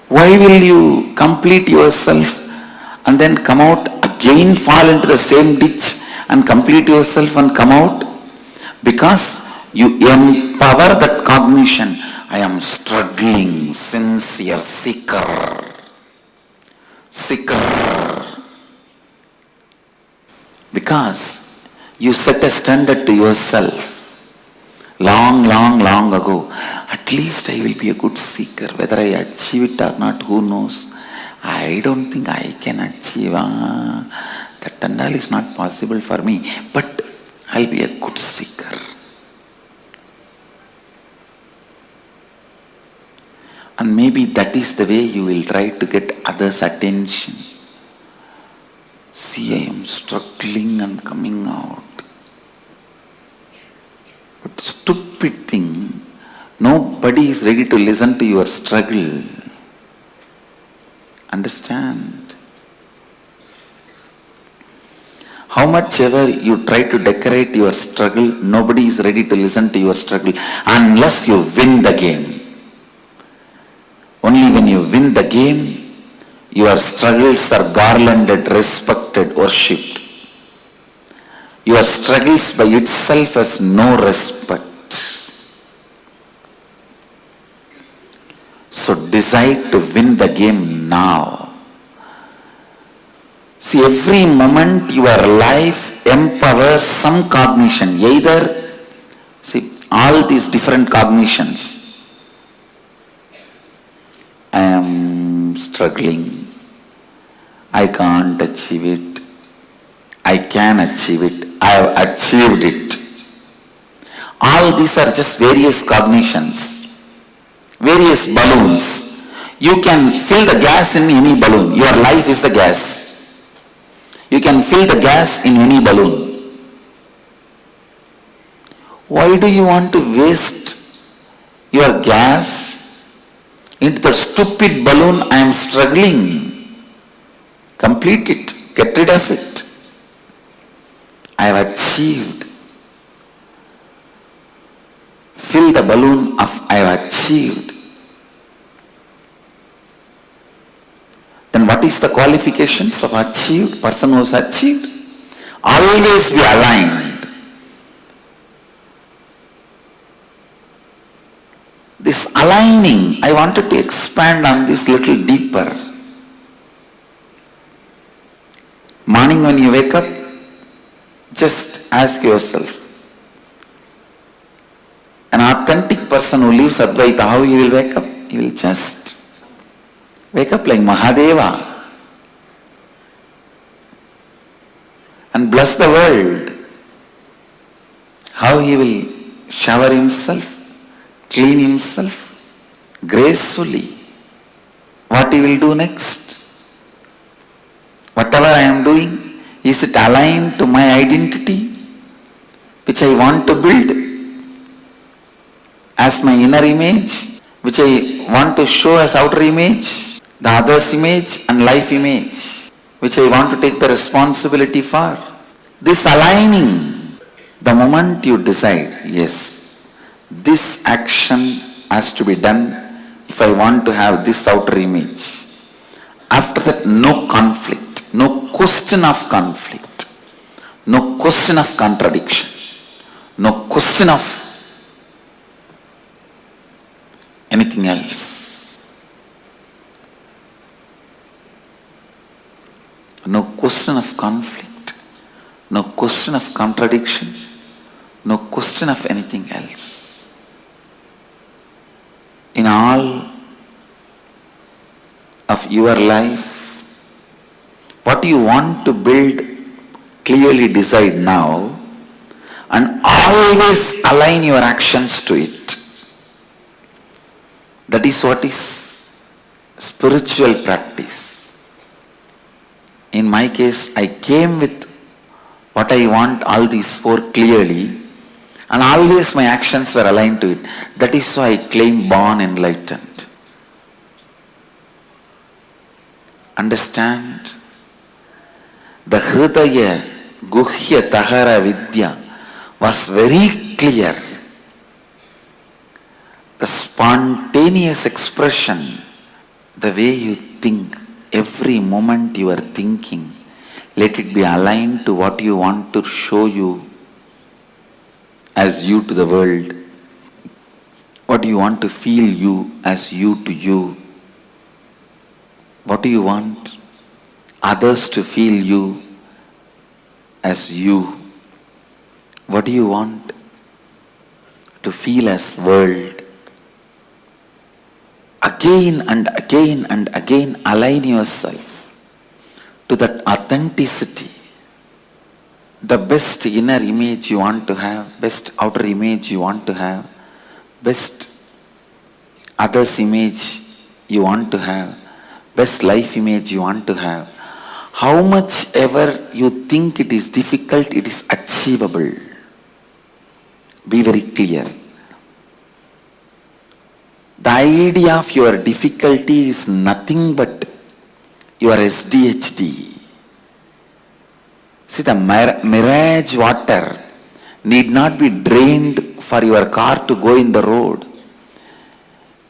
Why will you complete yourself and then come out again, fall into the same ditch and complete yourself and come out? Because you empower that cognition. I am struggling, sincere, seeker. Because you set a standard to yourself long ago. At least I will be a good seeker. Whether I achieve it or not, who knows? I don't think I can achieve. That and all is not possible for me. But I'll be a good seeker. And maybe that is the way you will try to get others' attention. See, I am struggling and coming out. But stupid thing, nobody is ready to listen to your struggle. Understand? How much ever you try to decorate your struggle, nobody is ready to listen to your struggle unless you win the game. Only when you win the game, your struggles are garlanded, respected, worshipped. Your struggles by itself has no respect. So decide to win the game now. See, every moment your life empowers some cognition. Either, see, all these different cognitions. I am struggling. I can't achieve it. I can achieve it. I have achieved it. All these are just various cognitions, various balloons. You can fill the gas in any balloon. Your life is the gas. You can fill the gas in any balloon. Why do you want to waste your gas into the stupid balloon? I am struggling. Complete it. Get rid of it. I have achieved. Fill the balloon of I have achieved. Then what is the qualifications of achieved? Person who has achieved? Always be aligned. This aligning, I wanted to expand on this little deeper. Morning when you wake up, just ask yourself, an authentic person who lives Advaita, how he will wake up? He will just wake up like Mahadeva and bless the world. How he will shower himself, clean himself gracefully. What he will do next? Whatever I am doing, is it aligned to my identity, which I want to build as my inner image, which I want to show as outer image, the other's image and life image, which I want to take the responsibility for? This aligning, the moment you decide, yes, this action has to be done if I want to have this outer image. After that, no conflict, no question of conflict, no question of contradiction, no question of anything else. No question of conflict, no question of contradiction, no question of anything else. In all of your life, what you want to build, clearly decide now and always align your actions to it. That is what is spiritual practice. In my case, I came with what I want, all these four clearly, And always my actions were aligned to it. That is why I claim born enlightened. Understand? The Hridaya Guhya Tahara Vidya was very clear. The spontaneous expression, the way you think, every moment you are thinking, let it be aligned to what you want to show you as you to the world. What do you want to feel you as you to you? What do you want others to feel you as you? What do you want to feel as world? Again and again and again align yourself to that authenticity. The best inner image you want to have, best outer image you want to have, best others image you want to have, best life image you want to have. How much ever you think it is difficult, it is achievable. Be very clear. The idea of your difficulty is nothing but your SDHD. See, the mirage water need not be drained for your car to go in the road.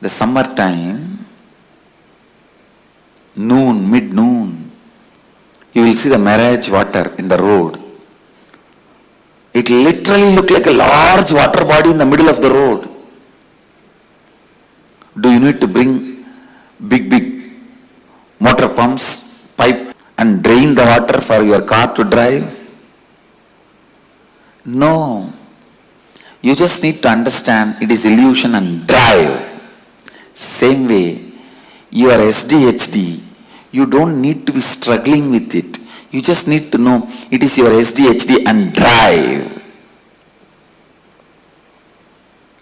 The summertime, mid-noon, you will see the mirage water in the road. It literally looks like a large water body in the middle of the road. Do you need to bring big motor pumps, pipe and drain the water for your car to drive? No. You just need to understand it is illusion and drive. Same way, your SDHD, you don't need to be struggling with it. You just need to know it is your SDHD and drive.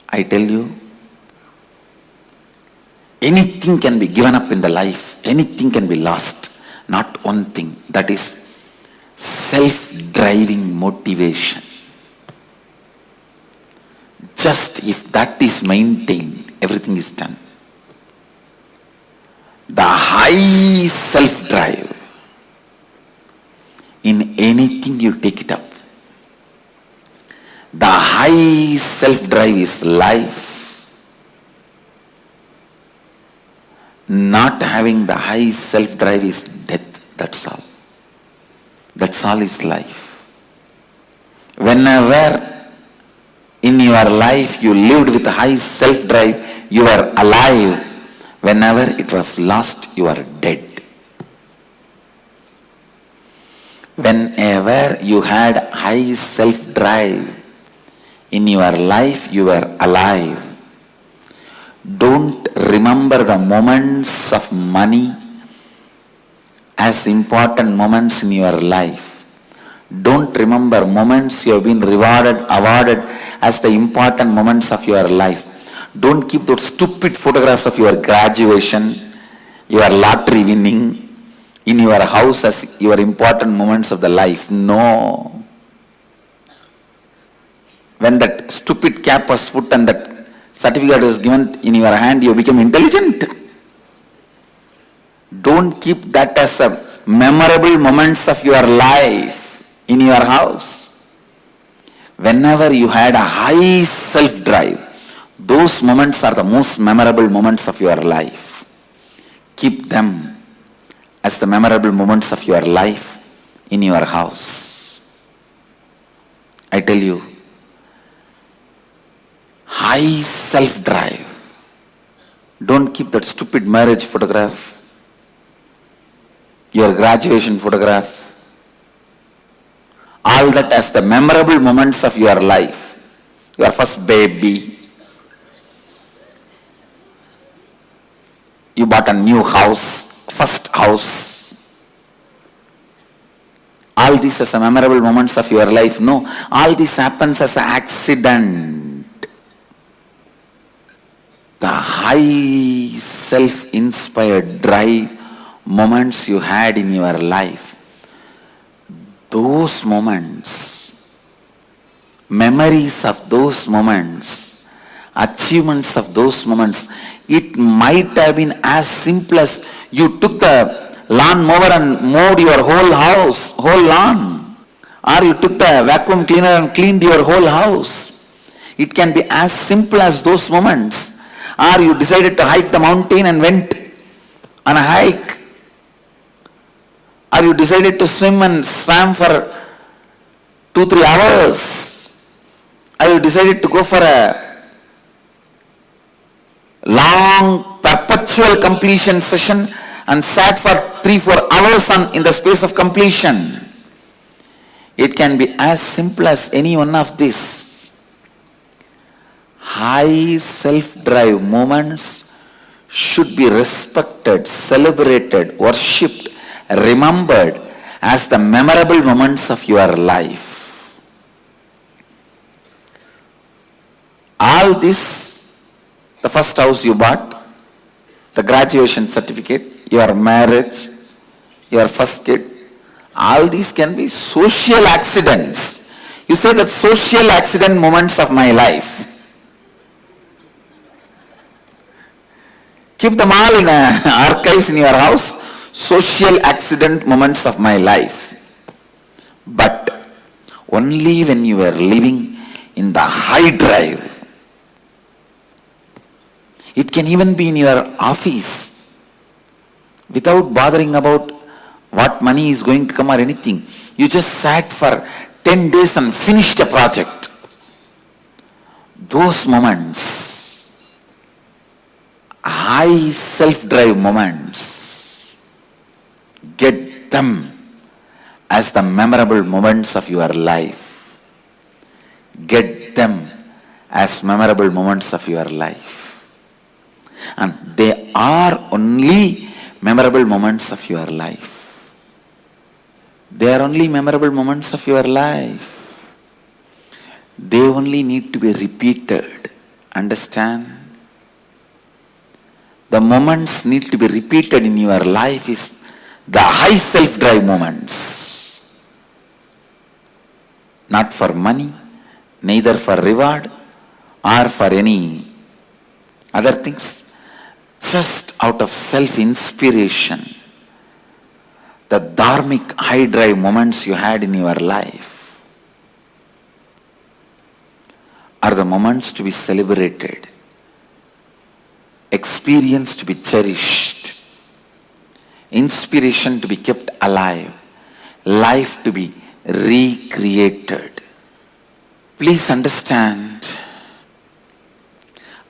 I tell you, anything can be given up in the life. Anything can be lost. Not one thing. That is self-driving motivation. Just if that is maintained, everything is done. The high self-drive, in anything you take it up. The high self-drive is life. Not having the high self-drive is death. That's all. That's all is life. Whenever in your life you lived with high self-drive, you are alive. Whenever it was lost, you are dead. Whenever you had high self-drive in your life, you were alive. Don't remember the moments of money as important moments in your life. Don't remember moments you have been rewarded, awarded as the important moments of your life. Don't keep those stupid photographs of your graduation, your lottery winning in your house as your important moments of the life. No. When that stupid cap was put and that certificate was given in your hand, you become intelligent. Don't keep that as a memorable moments of your life in your house. Whenever you had a high self-drive, those moments are the most memorable moments of your life. Keep them as the memorable moments of your life in your house. I tell you, high self-drive. Don't keep that stupid marriage photograph, your graduation photograph, all that as the memorable moments of your life. Your first baby, you bought a new house, first house. All these as the memorable moments of your life. No, all this happens as an accident. The high self-inspired drive moments you had in your life, those moments memories of those moments, achievements of those moments. It might have been as simple as you took the lawn mower and mowed your whole house, whole lawn. Or you took the vacuum cleaner and cleaned your whole house. It can be as simple as those moments. Or you decided to hike the mountain and went on a hike. Or you decided to swim and swam for 2-3 hours. Or you decided to go for a long perpetual completion session and sat for 3-4 hours in the space of completion. It can be as simple as any one of these. High self-drive moments should be respected, celebrated, worshipped, remembered as the memorable moments of your life. All this, the first house you bought, the graduation certificate, your marriage, your first kid, all these can be social accidents. You say that social accident moments of my life. Keep them all in archives in your house. Social accident moments of my life. But only when you were living in the high drive. It can even be in your office without bothering about what money is going to come or anything. You just sat for 10 days and finished a project. Those moments, high self-drive moments, get them as the memorable moments of your life. Get them as memorable moments of your life. And they are only memorable moments of your life. They are only memorable moments of your life. They only need to be repeated. Understand? The moments need to be repeated in your life is the high self-drive moments. Not for money, neither for reward or for any other things. Just out of self-inspiration. The dharmic high drive moments you had in your life are the moments to be celebrated, experience to be cherished, inspiration to be kept alive, life to be recreated. Please understand,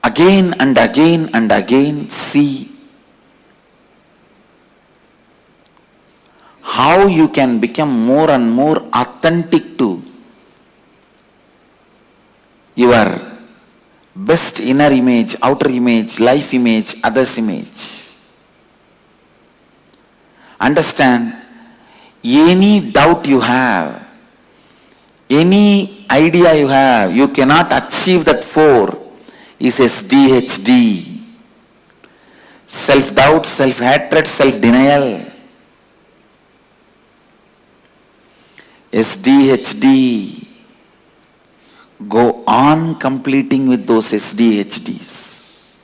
again and again and again see how you can become more and more authentic to your best inner image, outer image, life image, others image. Understand, any doubt you have, any idea you have, you cannot achieve that 4 is SDHD. Self-doubt, self-hatred, self-denial. SDHD. Go on completing with those SDHDs.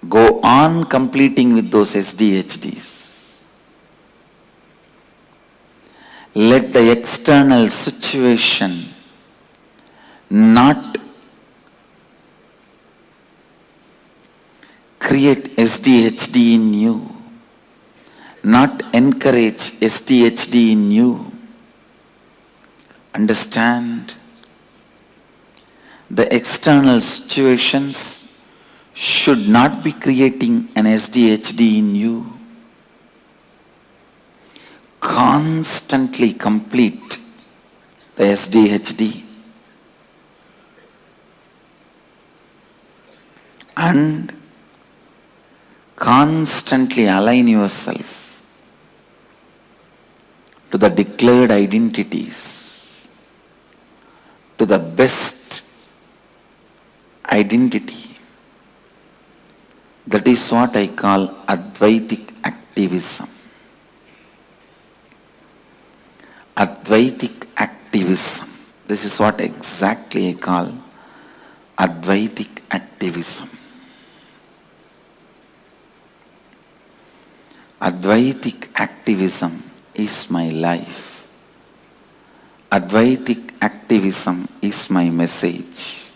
Go on completing with those SDHDs. Let the external situation not create SDHD in you. Not encourage SDHD in you. Understand, the external situations should not be creating an SDHD in you. Constantly complete the SDHD and constantly align yourself to the declared identities, to the best identity. That is what I call Advaitic activism. Advaitic activism. This is what exactly I call Advaitic activism. Advaitic activism is my life. Advaitic activism is my message.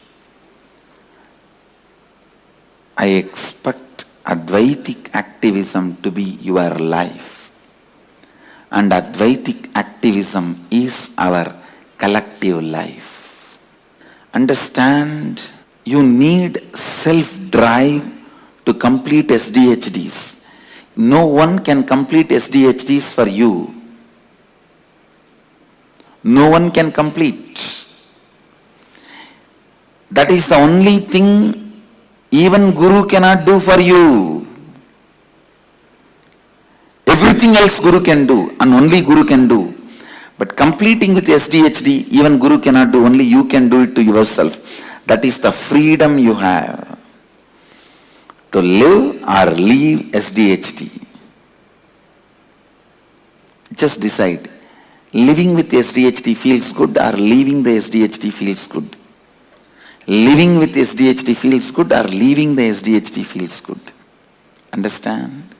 I expect Advaitic activism to be your life. And Advaitic activism is our collective life. Understand, you need self-drive to complete SDHDs. No one can complete SDHDs for you. No one can complete. That is the only thing even Guru cannot do for you. Everything else Guru can do, and only Guru can do. But completing with SDHD, even Guru cannot do, only you can do it to yourself. That is the freedom you have to live or leave SDHD. Just decide. Living with SDHD feels good or leaving the SDHD feels good. Living with SDHD feels good or leaving the SDHD feels good. Understand?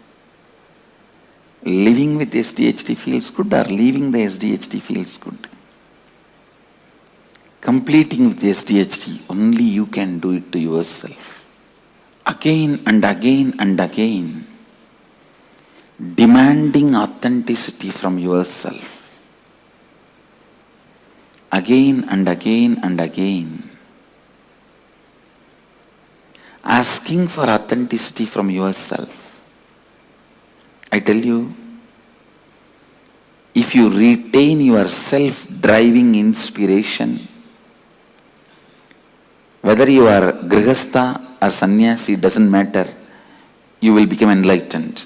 Living with SDHD feels good or leaving the SDHD feels good. Completing with SDHD, only you can do it to yourself. Again and again and again, demanding authenticity from yourself. Again and again and again, asking for authenticity from yourself. I tell you, if you retain your self-driving inspiration, whether you are grihastha or sannyasi, doesn't matter, you will become enlightened.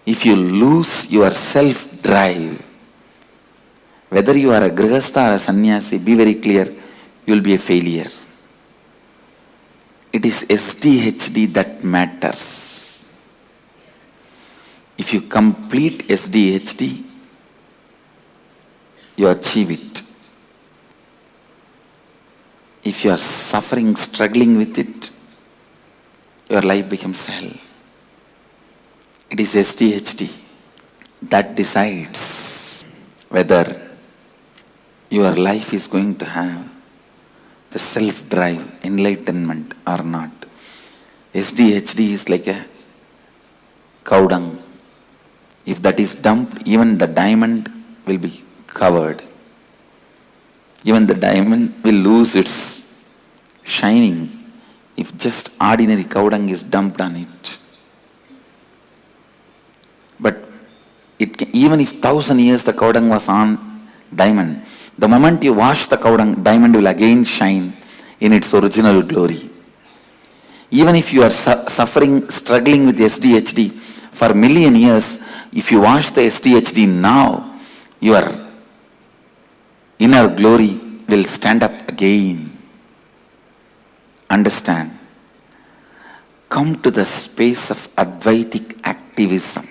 If you lose your self-drive, whether you are a grihastha or a sannyasi, be very clear, you will be a failure. It is SDHD that matters. If you complete SDHD, you achieve it. If you are suffering, struggling with it, your life becomes hell. It is SDHD that decides whether your life is going to have the self-drive, enlightenment or not. SDHD is like a cow dung. If that is dumped, even the diamond will be covered. Even the diamond will lose its shining if just ordinary cow dung is dumped on it. But even if 1,000 years the cow dung was on diamond, the moment you wash the cow dung, diamond will again shine in its original glory. Even if you are suffering, struggling with SDHD for a million years, if you wash the SDHD now, your inner glory will stand up again. Understand? Come to the space of Advaitic activism.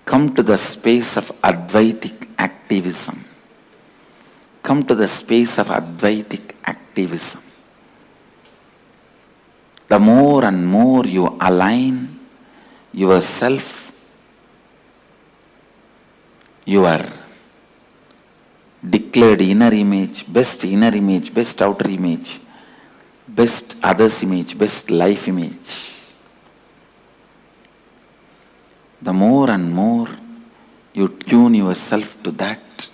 Come to the space of Advaitic activism. Come to the space of Advaitic activism. The more and more you align yourself, your declared inner image, best outer image, best others image, best life image, the more and more you tune yourself to that,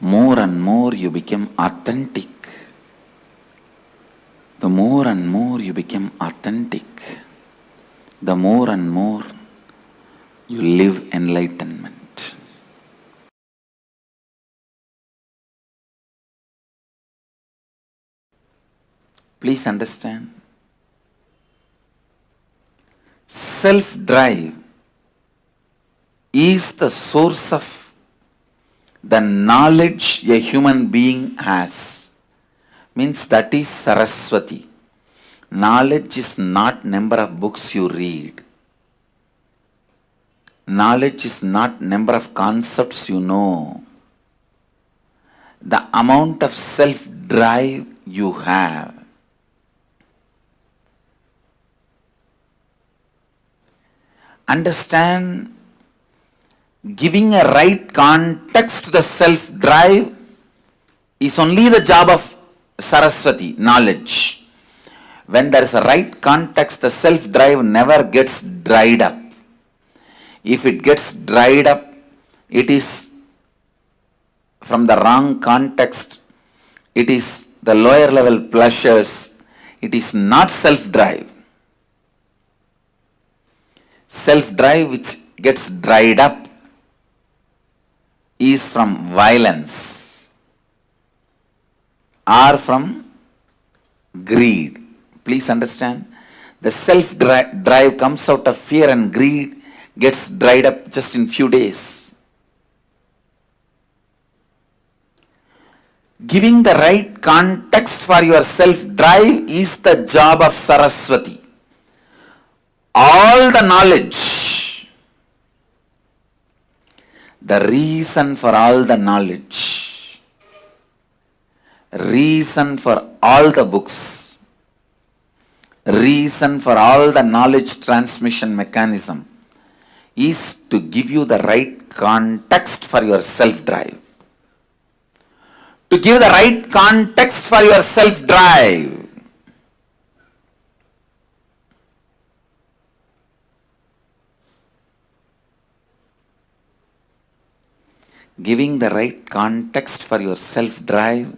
more and more you become authentic. The more and more you become authentic, the more and more you live enlightenment. Please understand, self-drive is the source of the knowledge a human being has. Means that is Saraswati. Knowledge is not number of books you read. Knowledge is not number of concepts you know. the amount of self-drive you have. Understand, giving a right context to the self-drive is only the job of Saraswati, knowledge. When there is a right context, the self-drive never gets dried up. If it gets dried up, it is from the wrong context. It is the lower level pleasures. It is not self-drive. Self-drive which gets dried up is from violence or from greed. Please understand, the self-drive comes out of fear and greed, gets dried up just in few days. Giving the right context for your self-drive is the job of Saraswati. All the knowledge, the reason for all the knowledge, reason for all the books, reason for all the knowledge transmission mechanism is to give you the right context for your self-drive. To give the right context for your self-drive. Giving the right context for your self-drive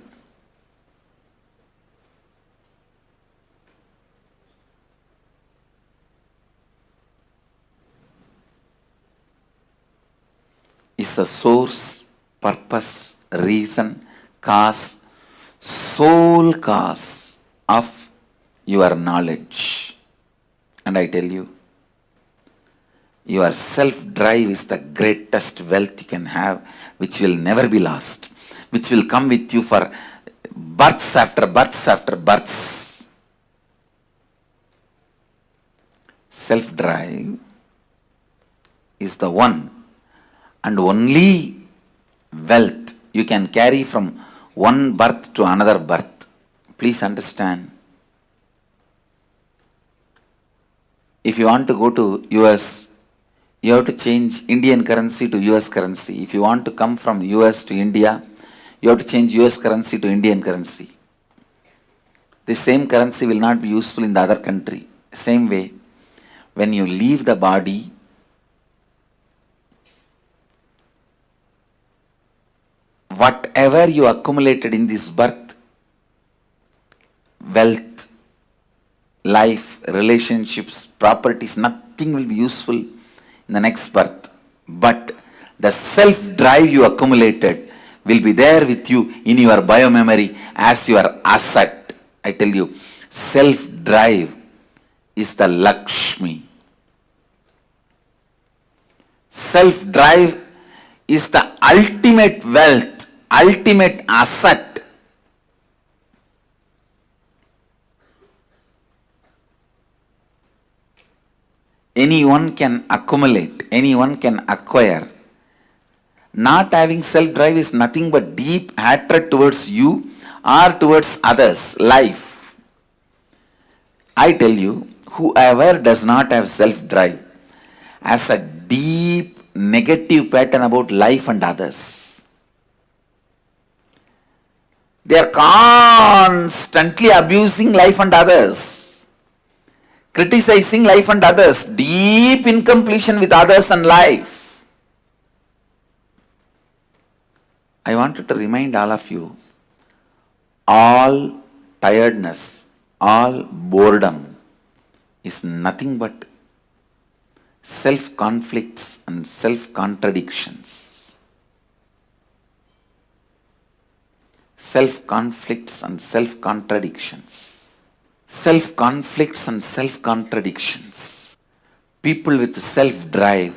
is the source, purpose, reason, cause, sole cause of your knowledge. And I tell you, your self-drive is the greatest wealth you can have, which will never be lost, which will come with you for births after births after births. Self-drive is the one and only wealth you can carry from one birth to another birth. Please understand. If you want to go to US, you have to change Indian currency to US currency. If you want to come from US to India, you have to change US currency to Indian currency. The same currency will not be useful in the other country. Same way, when you leave the body, whatever you accumulated in this birth, wealth, life, relationships, properties, nothing will be useful in the next birth. But the self-drive you accumulated will be there with you in your biomemory as your asset. I tell you, self-drive is the Lakshmi. Self-drive is the ultimate wealth, ultimate asset. Anyone can accumulate, anyone can acquire. Not having self-drive is nothing but deep hatred towards you or towards others, life. I tell you, whoever does not have self-drive has a deep negative pattern about life and others. They are constantly abusing life and others, criticizing life and others, deep incompletion with others and life. I wanted to remind all of you, all tiredness, all boredom is nothing but self-conflicts and self-contradictions. Self-conflicts and self-contradictions. Self-conflicts and self-contradictions. People with self-drive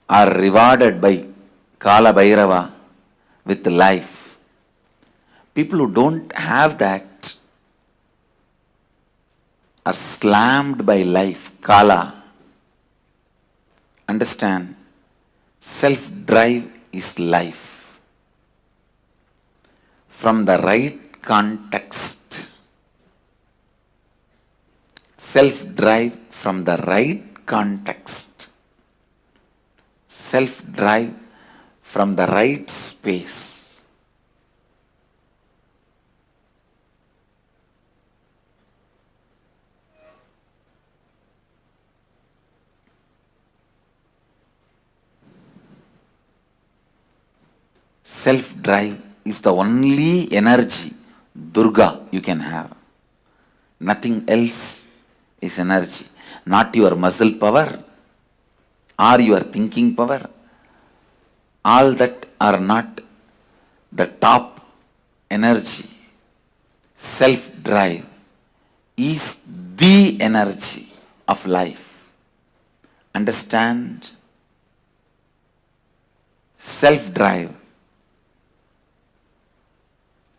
are rewarded by Kala Bhairava with life. People who don't have that are slammed by life, Kala. Understand, self-drive is life. from the right context. Self-drive from the right context. Self-drive from the right space. Self-drive is the only energy, Durga, you can have. Nothing else is energy. Not your muscle power or your thinking power. All that are not the top energy. Self-drive is the energy of life. Understand? Self-drive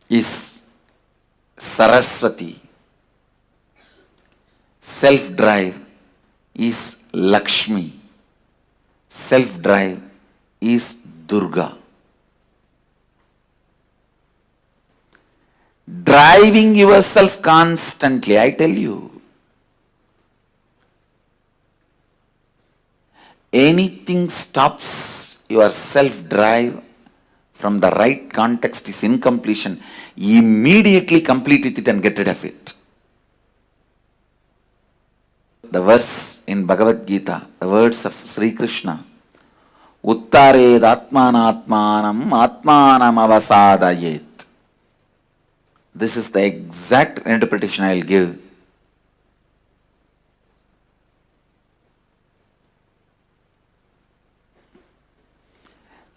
is Saraswati. Self-drive is Lakshmi. Self-drive is Durga. Driving yourself constantly, I tell you. Anything stops your self-drive from the right context is incompletion. Immediately complete with it and get rid of it. The verse in Bhagavad Gita, the words of Sri Krishna, Uttared Atmanatmanam Atmanam Avasadayet. This is the exact interpretation I will give.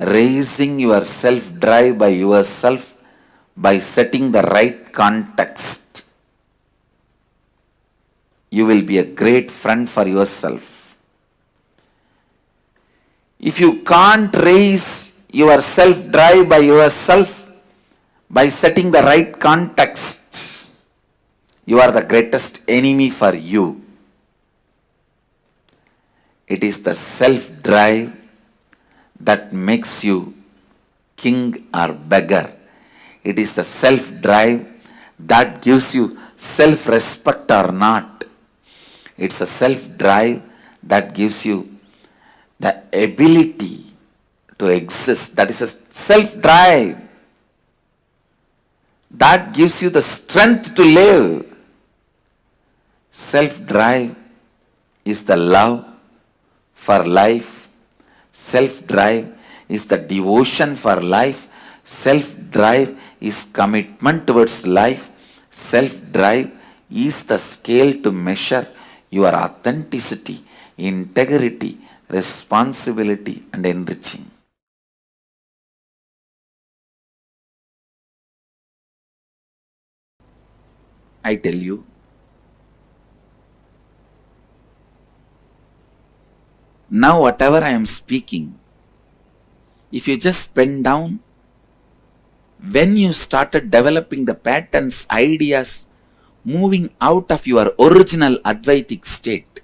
Raising your self-drive by yourself by setting the right context. You will be a great friend for yourself. If you can't raise your self-drive by yourself by setting the right context, you are the greatest enemy for you. It is the self-drive that makes you king or beggar. It is the self-drive that gives you self-respect or not. It's a self-drive that gives you the ability to exist. That is a self-drive that gives you the strength to live. Self-drive is the love for life. Self-drive is the devotion for life. Self-drive is commitment towards life. Self-drive is the scale to measure your authenticity, integrity, responsibility, and enriching. I tell you, now whatever I am speaking, if you just pen down, when you started developing the patterns, ideas, moving out of your original Advaitic state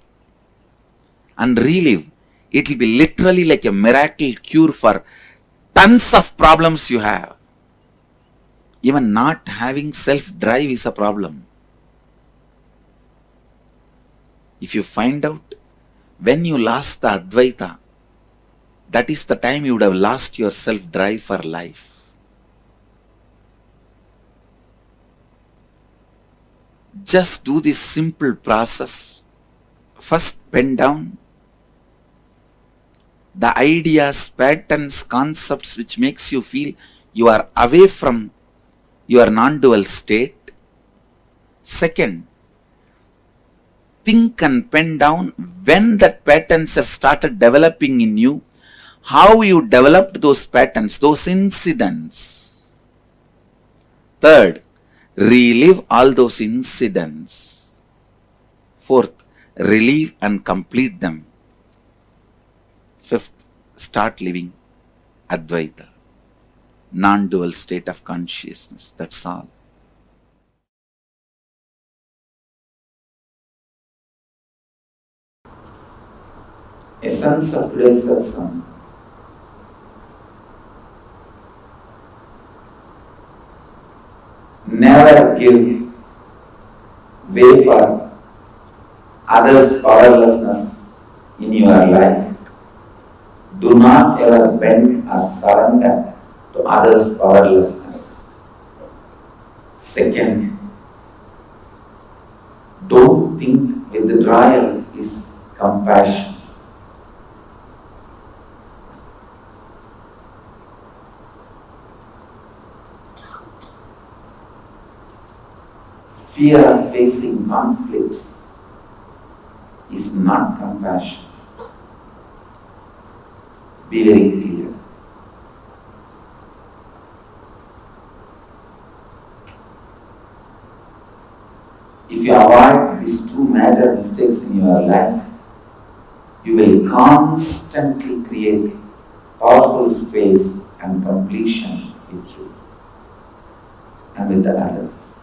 and relive, it will be literally like a miracle cure for tons of problems you have. Even not having self-drive is a problem. If you find out when you lost the Advaita, that is the time you would have lost your self-drive for life. Just do this simple process. First, pen down the ideas, patterns, concepts which makes you feel you are away from your non-dual state. Second, think and pen down when that patterns have started developing in you, how you developed those patterns, those incidents. Third, relive all those incidents. Fourth, relive and complete them. Fifth, start living Advaita, non-dual state of consciousness. That's all. Essence of today's satsang. never give way for others' powerlessness in your life. Do not ever bend or surrender to others' powerlessness. Second, don't think withdrawal is compassion. Fear of facing conflicts is not compassion. Be very clear. If you avoid these two major mistakes in your life, you will constantly create powerful space and completion with you and with the others.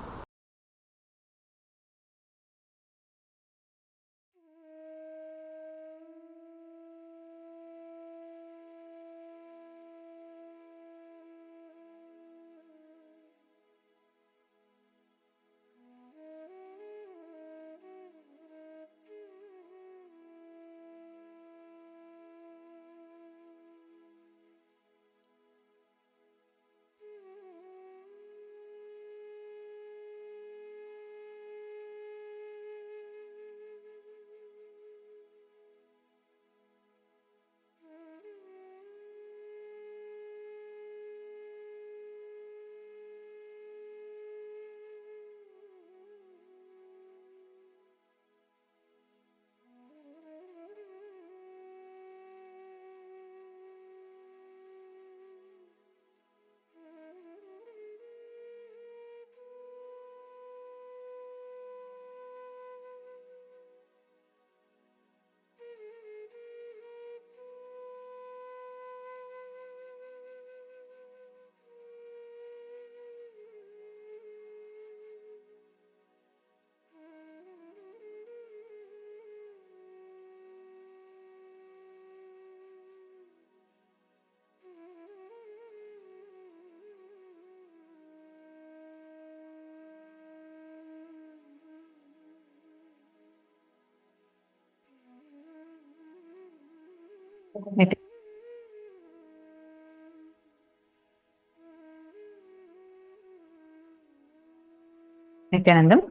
Nithyanandam,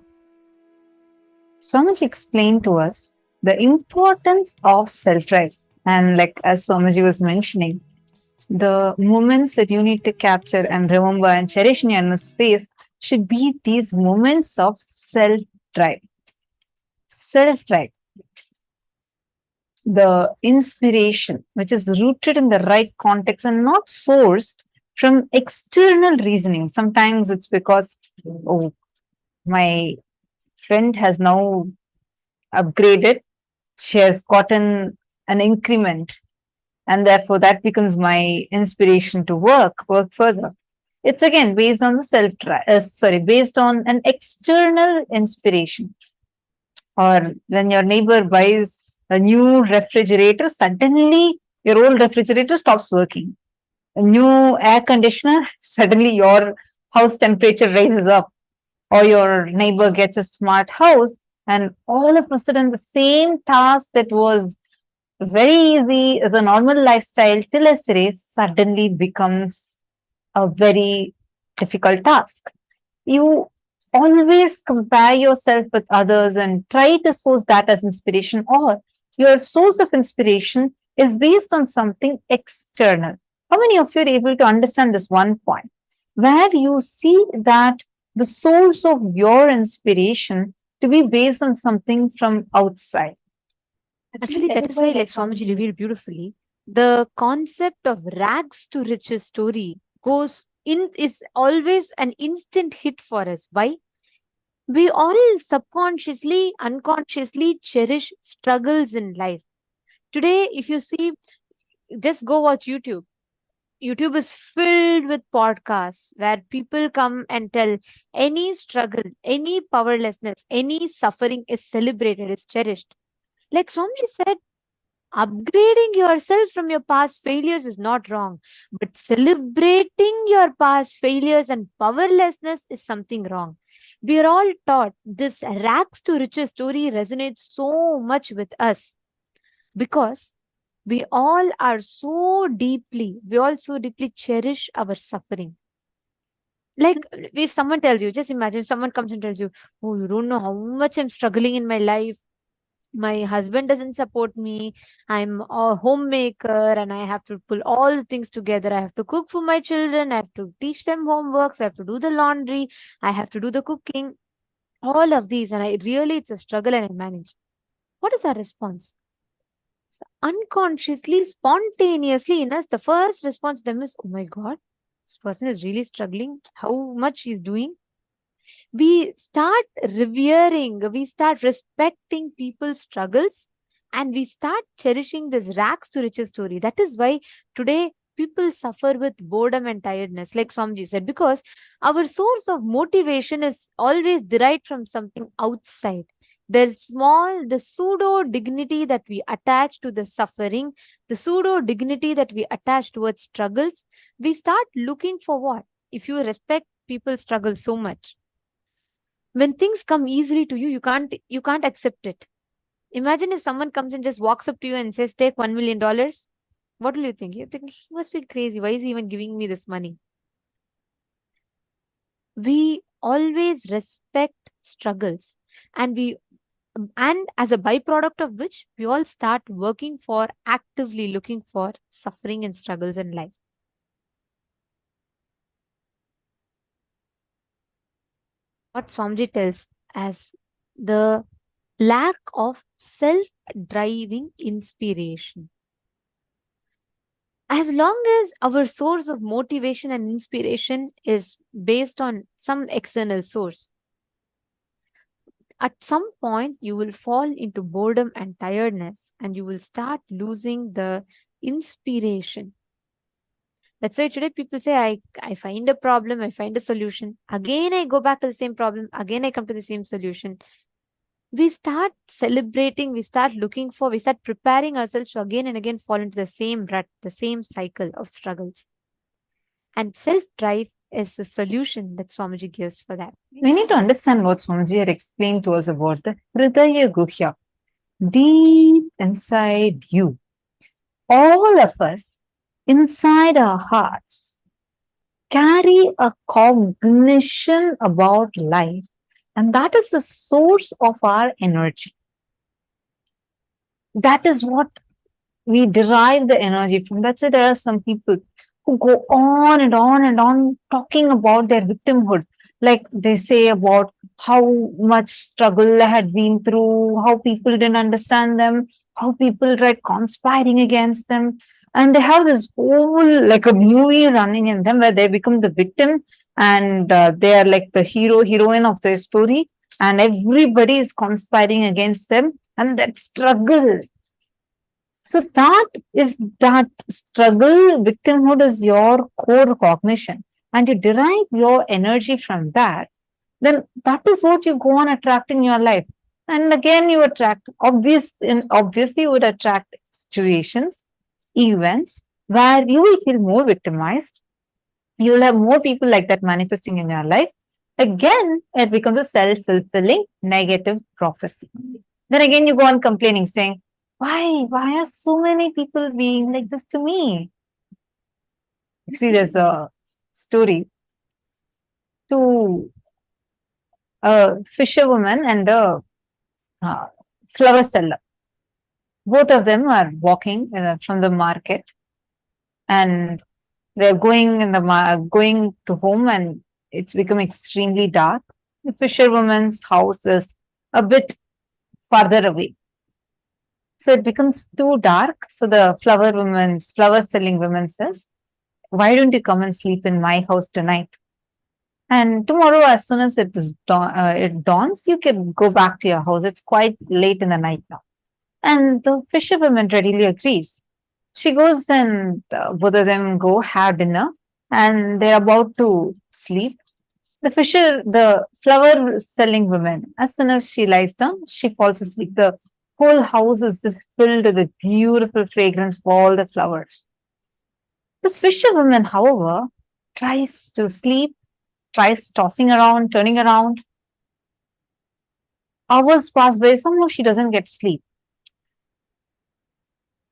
Swamiji explained to us the importance of self-drive. And like as Swamiji was mentioning, the moments that you need to capture and remember and cherish in your inner space should be these moments of self-drive. Self-drive. The inspiration, which is rooted in the right context and not sourced from external reasoning. Sometimes it's because, oh, my friend has now upgraded, she has gotten an increment, and therefore that becomes my inspiration to work further. It's again based on the based on an external inspiration. Or when your neighbor buys a new refrigerator, suddenly your old refrigerator stops working. A new air conditioner, suddenly your house temperature rises up. Or your neighbor gets a smart house, and all of a sudden the same task that was very easy as a normal lifestyle till yesterday suddenly becomes a very difficult task. You always compare yourself with others and try to source that as inspiration, or your source of inspiration is based on something external. How many of you are able to understand this one point, where you see that the source of your inspiration to be based on something from outside? Actually, that is why, like Swamiji revealed beautifully, the concept of rags to riches story is always an instant hit for us. Why? We all subconsciously, unconsciously cherish struggles in life. Today, if you see, just go watch YouTube. YouTube is filled with podcasts where people come and tell any struggle, any powerlessness, any suffering is celebrated, is cherished. Like Swamiji said, Upgrading yourself from your past failures is not wrong, but celebrating your past failures and powerlessness is something wrong. We are all taught this rags to riches story resonates so much with us because we all so deeply cherish our suffering. Like if someone tells you, just imagine someone comes and tells you, oh, you don't know how much I'm struggling in my life. My husband doesn't support me. I'm a homemaker and I have to pull all the things together. I have to cook for my children. I have to teach them homeworks. I have to do the laundry. I have to do the cooking. All of these. And it's a struggle and I manage. What is our response? So unconsciously, spontaneously in us, the first response to them is, oh my God, this person is really struggling. How much he's doing. We start revering, we start respecting people's struggles, and we start cherishing this rags to riches story. That is why today people suffer with boredom and tiredness, like Swamiji said, because our source of motivation is always derived from something outside. The pseudo dignity that we attach to the suffering, the pseudo dignity that we attach towards struggles, we start looking for what? If you respect people's struggle so much, when things come easily to you, you can't accept it. Imagine if someone comes and just walks up to you and says, take $1 million. What will you think? You think he must be crazy. Why is he even giving me this money? We always respect struggles, and as a byproduct of which we all start actively looking for suffering and struggles in life. What Swamiji tells as the lack of self-driving inspiration. As long as our source of motivation and inspiration is based on some external source, at some point you will fall into boredom and tiredness and you will start losing the inspiration. That's why today people say, I find a problem, I find a solution. Again, I go back to the same problem. Again, I come to the same solution. We start celebrating, we start preparing ourselves to again and again fall into the same rut, the same cycle of struggles. And self-drive is the solution that Swamiji gives for that. We need to understand what Swamiji had explained to us about the Hridaya Guhya. Deep inside you, all of us, inside our hearts, carry a cognition about life, and that is the source of our energy. That is what we derive the energy from. That's why there are some people who go on and on and on talking about their victimhood. Like they say about how much struggle they had been through, how people didn't understand them, how people tried conspiring against them. And they have this whole, like a movie running in them where they become the victim and they are like the hero, heroine of their story. And everybody is conspiring against them. And that struggle. So that if that struggle, victimhood is your core cognition and you derive your energy from that, then that is what you go on attracting in your life. And again, you attract, obviously you would attract situations, events where you will feel more victimized. You will have more people like that manifesting in your life. Again, it becomes a self-fulfilling negative prophecy. Then again, you go on complaining, saying, why are so many people being like this to me? See, there's a story to a fisherwoman and a flower seller. Both of them are walking from the market, and they're going going to home, and it's become extremely dark. The fisherwoman's house is a bit farther away. So it becomes too dark. So the flower selling woman says, why don't you come and sleep in my house tonight? And tomorrow, as soon as it dawns, you can go back to your house. It's quite late in the night now. And the fisherwoman readily agrees. She goes and both of them go have dinner and they're about to sleep. The flower selling woman, as soon as she lies down, she falls asleep. The Whole house is just filled with the beautiful fragrance of all the flowers. The fisherwoman, however, tries to sleep, tries tossing around, turning around. Hours pass by, somehow she doesn't get sleep.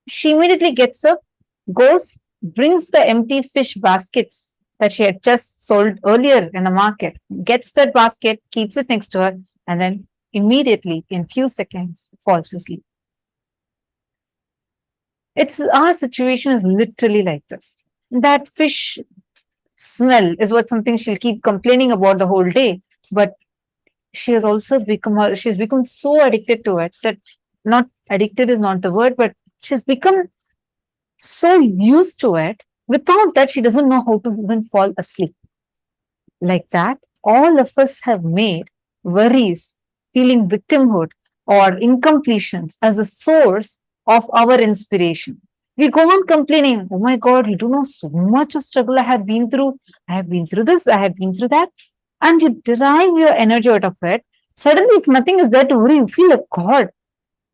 She immediately gets up, goes, brings the empty fish baskets that she had just sold earlier in the market, gets that basket, keeps it next to her, and then immediately, in few seconds, falls asleep. Our situation is literally like this. That fish smell is what something she'll keep complaining about the whole day, but she's become so addicted to it that, not addicted is not the word, but she's become so used to it. Without that, she doesn't know how to even fall asleep. Like that, all of us have made worries, feeling victimhood, or incompletions as a source of our inspiration. We go on complaining, oh my God, you don't know so much of struggle I have been through. I have been through this, I have been through that. And you derive your energy out of it. Suddenly, if nothing is there to worry, you feel like, God,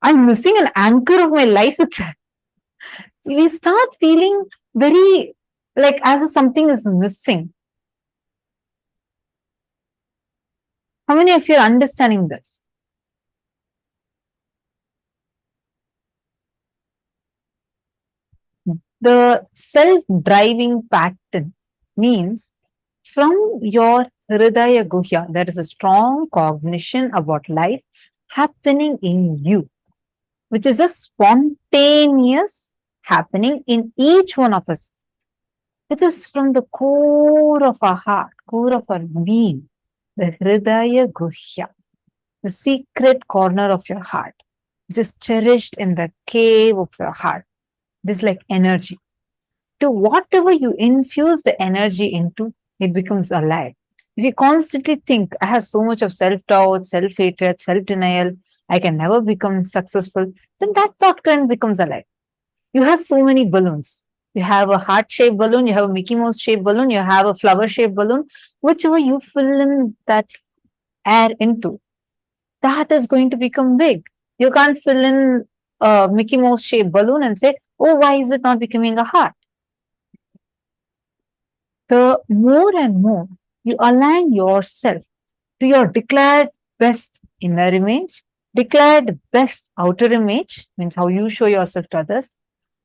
I'm missing an anchor of my life itself. We start feeling very like as if something is missing. How many of you are understanding this? The self-driving pattern means from your Hridaya Guhya, there is a strong cognition about life happening in you, which is a spontaneous happening in each one of us. It is from the core of our heart, core of our being, the Hridaya Guhya, the secret corner of your heart, which is cherished in the cave of your heart. This is like energy. To whatever you infuse the energy into, it becomes alive. If you constantly think, I have so much of self-doubt, self-hatred, self-denial, I can never become successful, then that thought current becomes alive. You have so many balloons. You have a heart-shaped balloon, you have a Mickey Mouse-shaped balloon, you have a flower-shaped balloon. Whichever you fill in that air into, that is going to become big. You can't fill in a Mickey Mouse-shaped balloon and say, oh, why is it not becoming a heart? The more and more you align yourself to your declared best inner image, declared best outer image, means how you show yourself to others,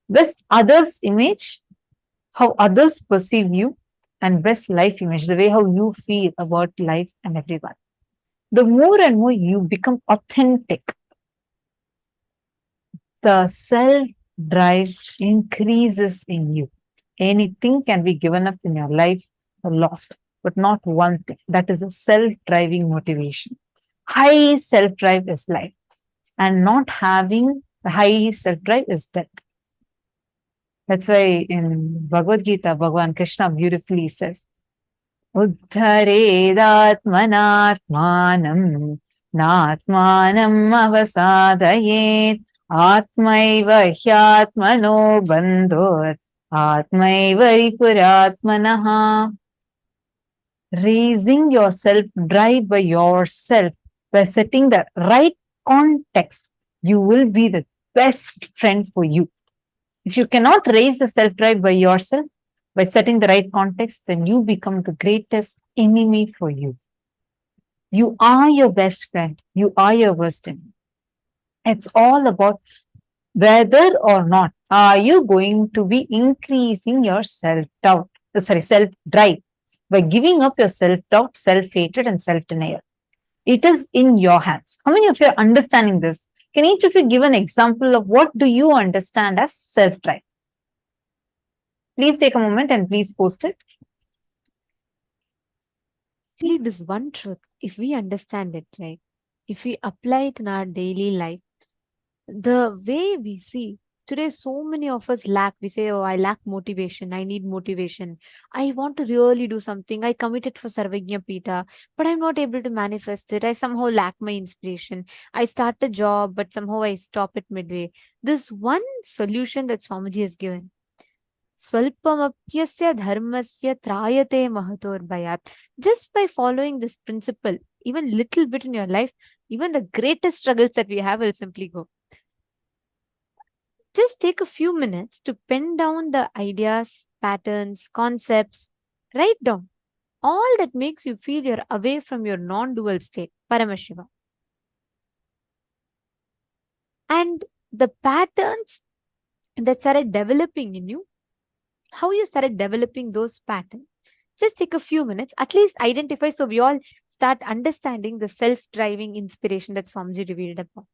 best others image, how others perceive you, and best life image, the way how you feel about life and everyone. The more and more you become authentic, the self-drive increases in you. Anything can be given up in your life or lost, but not one thing. That is a self-driving motivation. High self-drive is life, and not having the high self-drive is death. That's why in Bhagavad Gita, Bhagavan Krishna beautifully says, Uddharedatmanatmanam natmanam avasadayet atmaiva hyatmano bandhur atmaiva ripuratmanaha. Raising your self-drive by yourself, by setting the right context, you will be the best friend for you. If you cannot raise the self-drive by yourself, by setting the right context, then you become the greatest enemy for you. You are your best friend. You are your worst enemy. It's all about whether or not are you going to be increasing your self-doubt, self-drive by giving up your self-doubt, self-hatred, and self-denial. It is in your hands. How many of you are understanding this? Can each of you give an example of what do you understand as self-drive? Please take a moment and please post it. Actually, this one truth, if we understand it, right, if we apply it in our daily life, the way we see today, so many of us lack. We say, oh, I lack motivation. I need motivation. I want to really do something. I committed for Sarvagya Pita, but I'm not able to manifest it. I somehow lack my inspiration. I start a job, but somehow I stop it midway. This one solution that Swamiji has given. Swalpamapyasya dharmasya trayate mahator. Just by following this principle, even little bit in your life, even the greatest struggles that we have will simply go. Just take a few minutes to pen down the ideas, patterns, concepts. Write down all that makes you feel you're away from your non-dual state, Paramashiva. And the patterns that started developing in you, how you started developing those patterns. Just take a few minutes, at least identify, so we all start understanding the self-driving inspiration that Swamiji revealed about.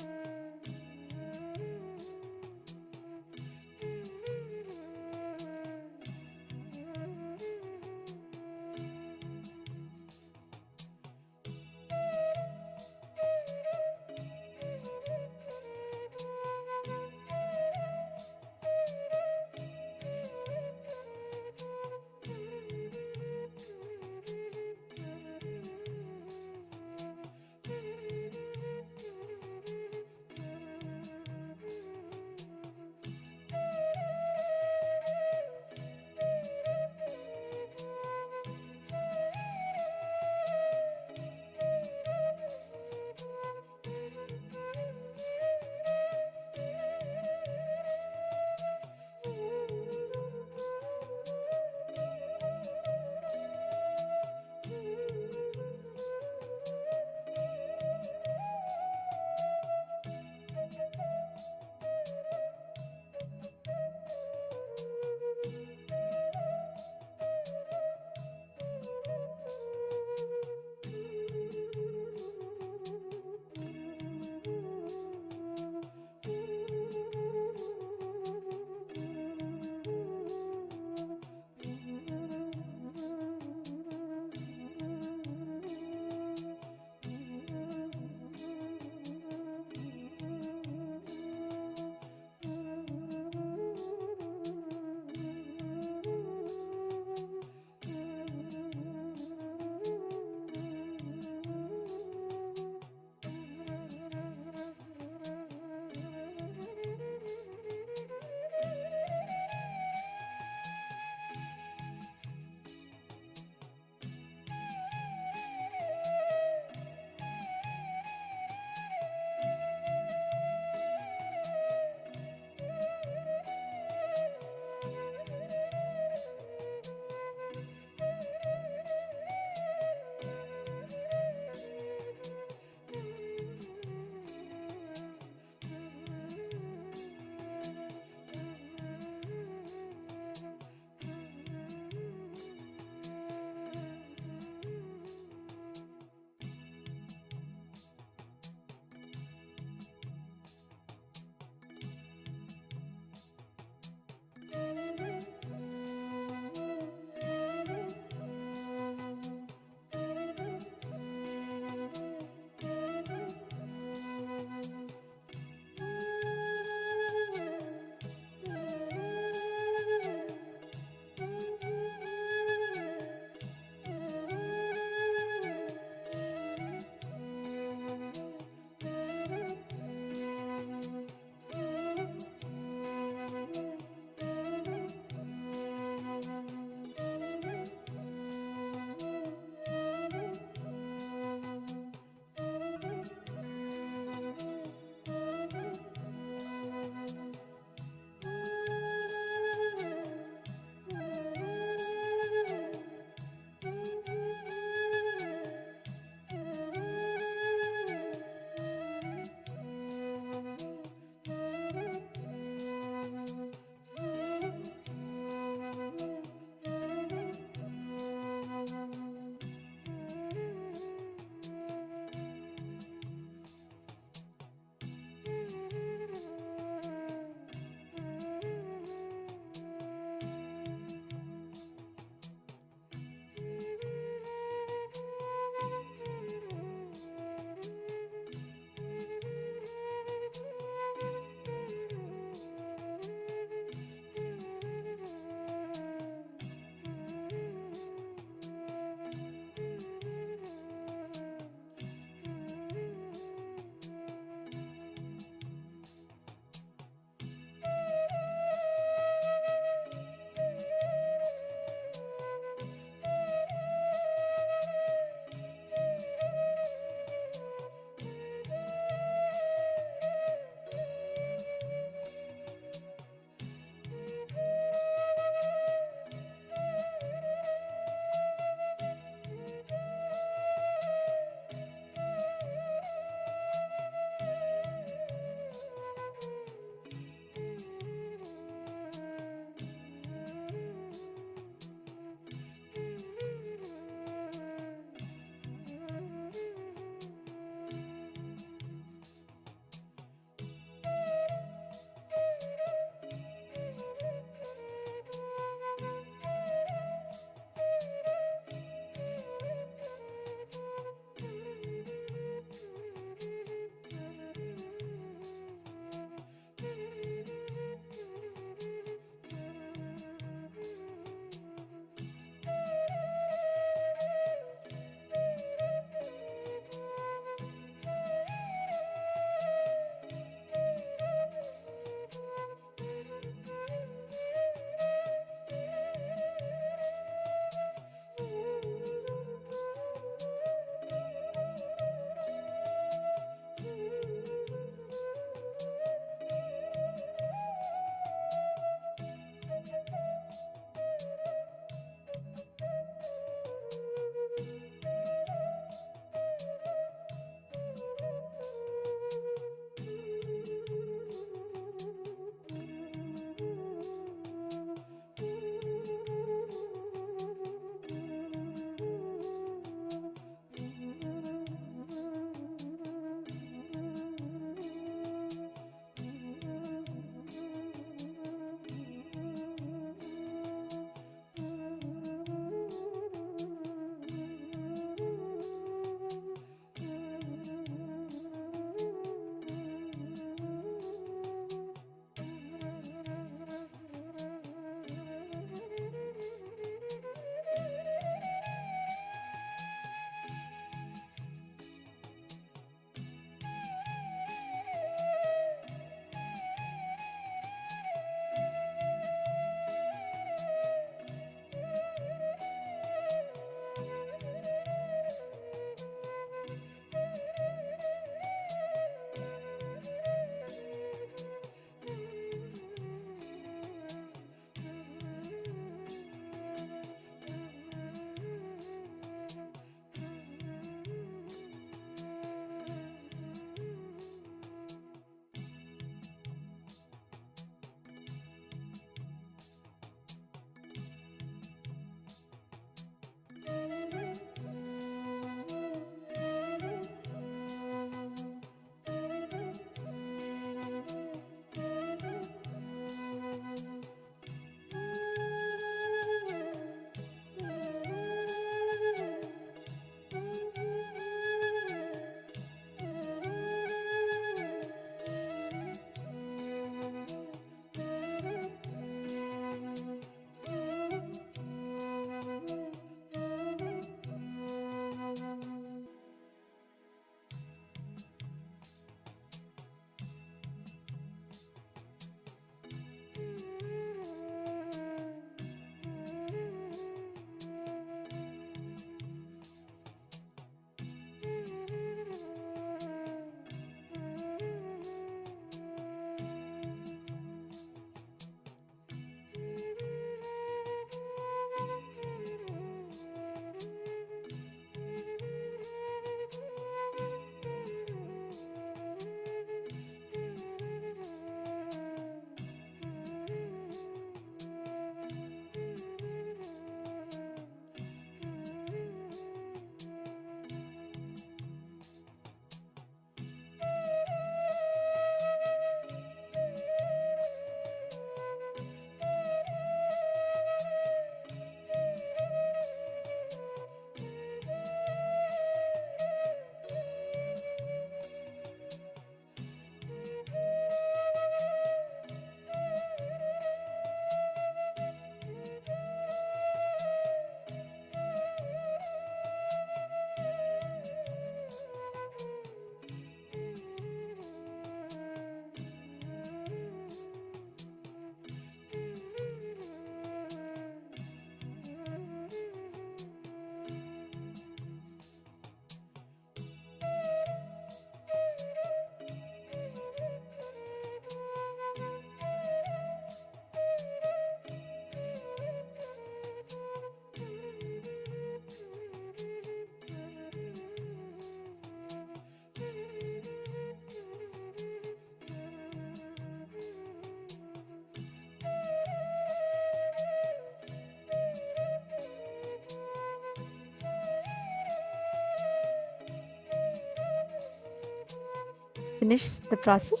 finish the process.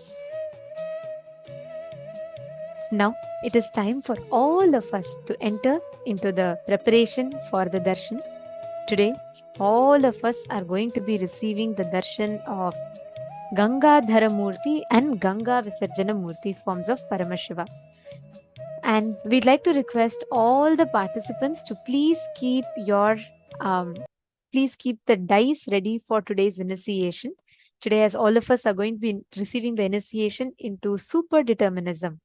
Now it is time for all of us to enter into the preparation for the darshan. Today, all of us are going to be receiving the darshan of Gangadhara Murti and Ganga Visarjana Murti forms of Paramashiva. And we'd like to request all the participants to please keep the dice ready for today's initiation. Today, as all of us are going to be receiving the initiation into super determinism.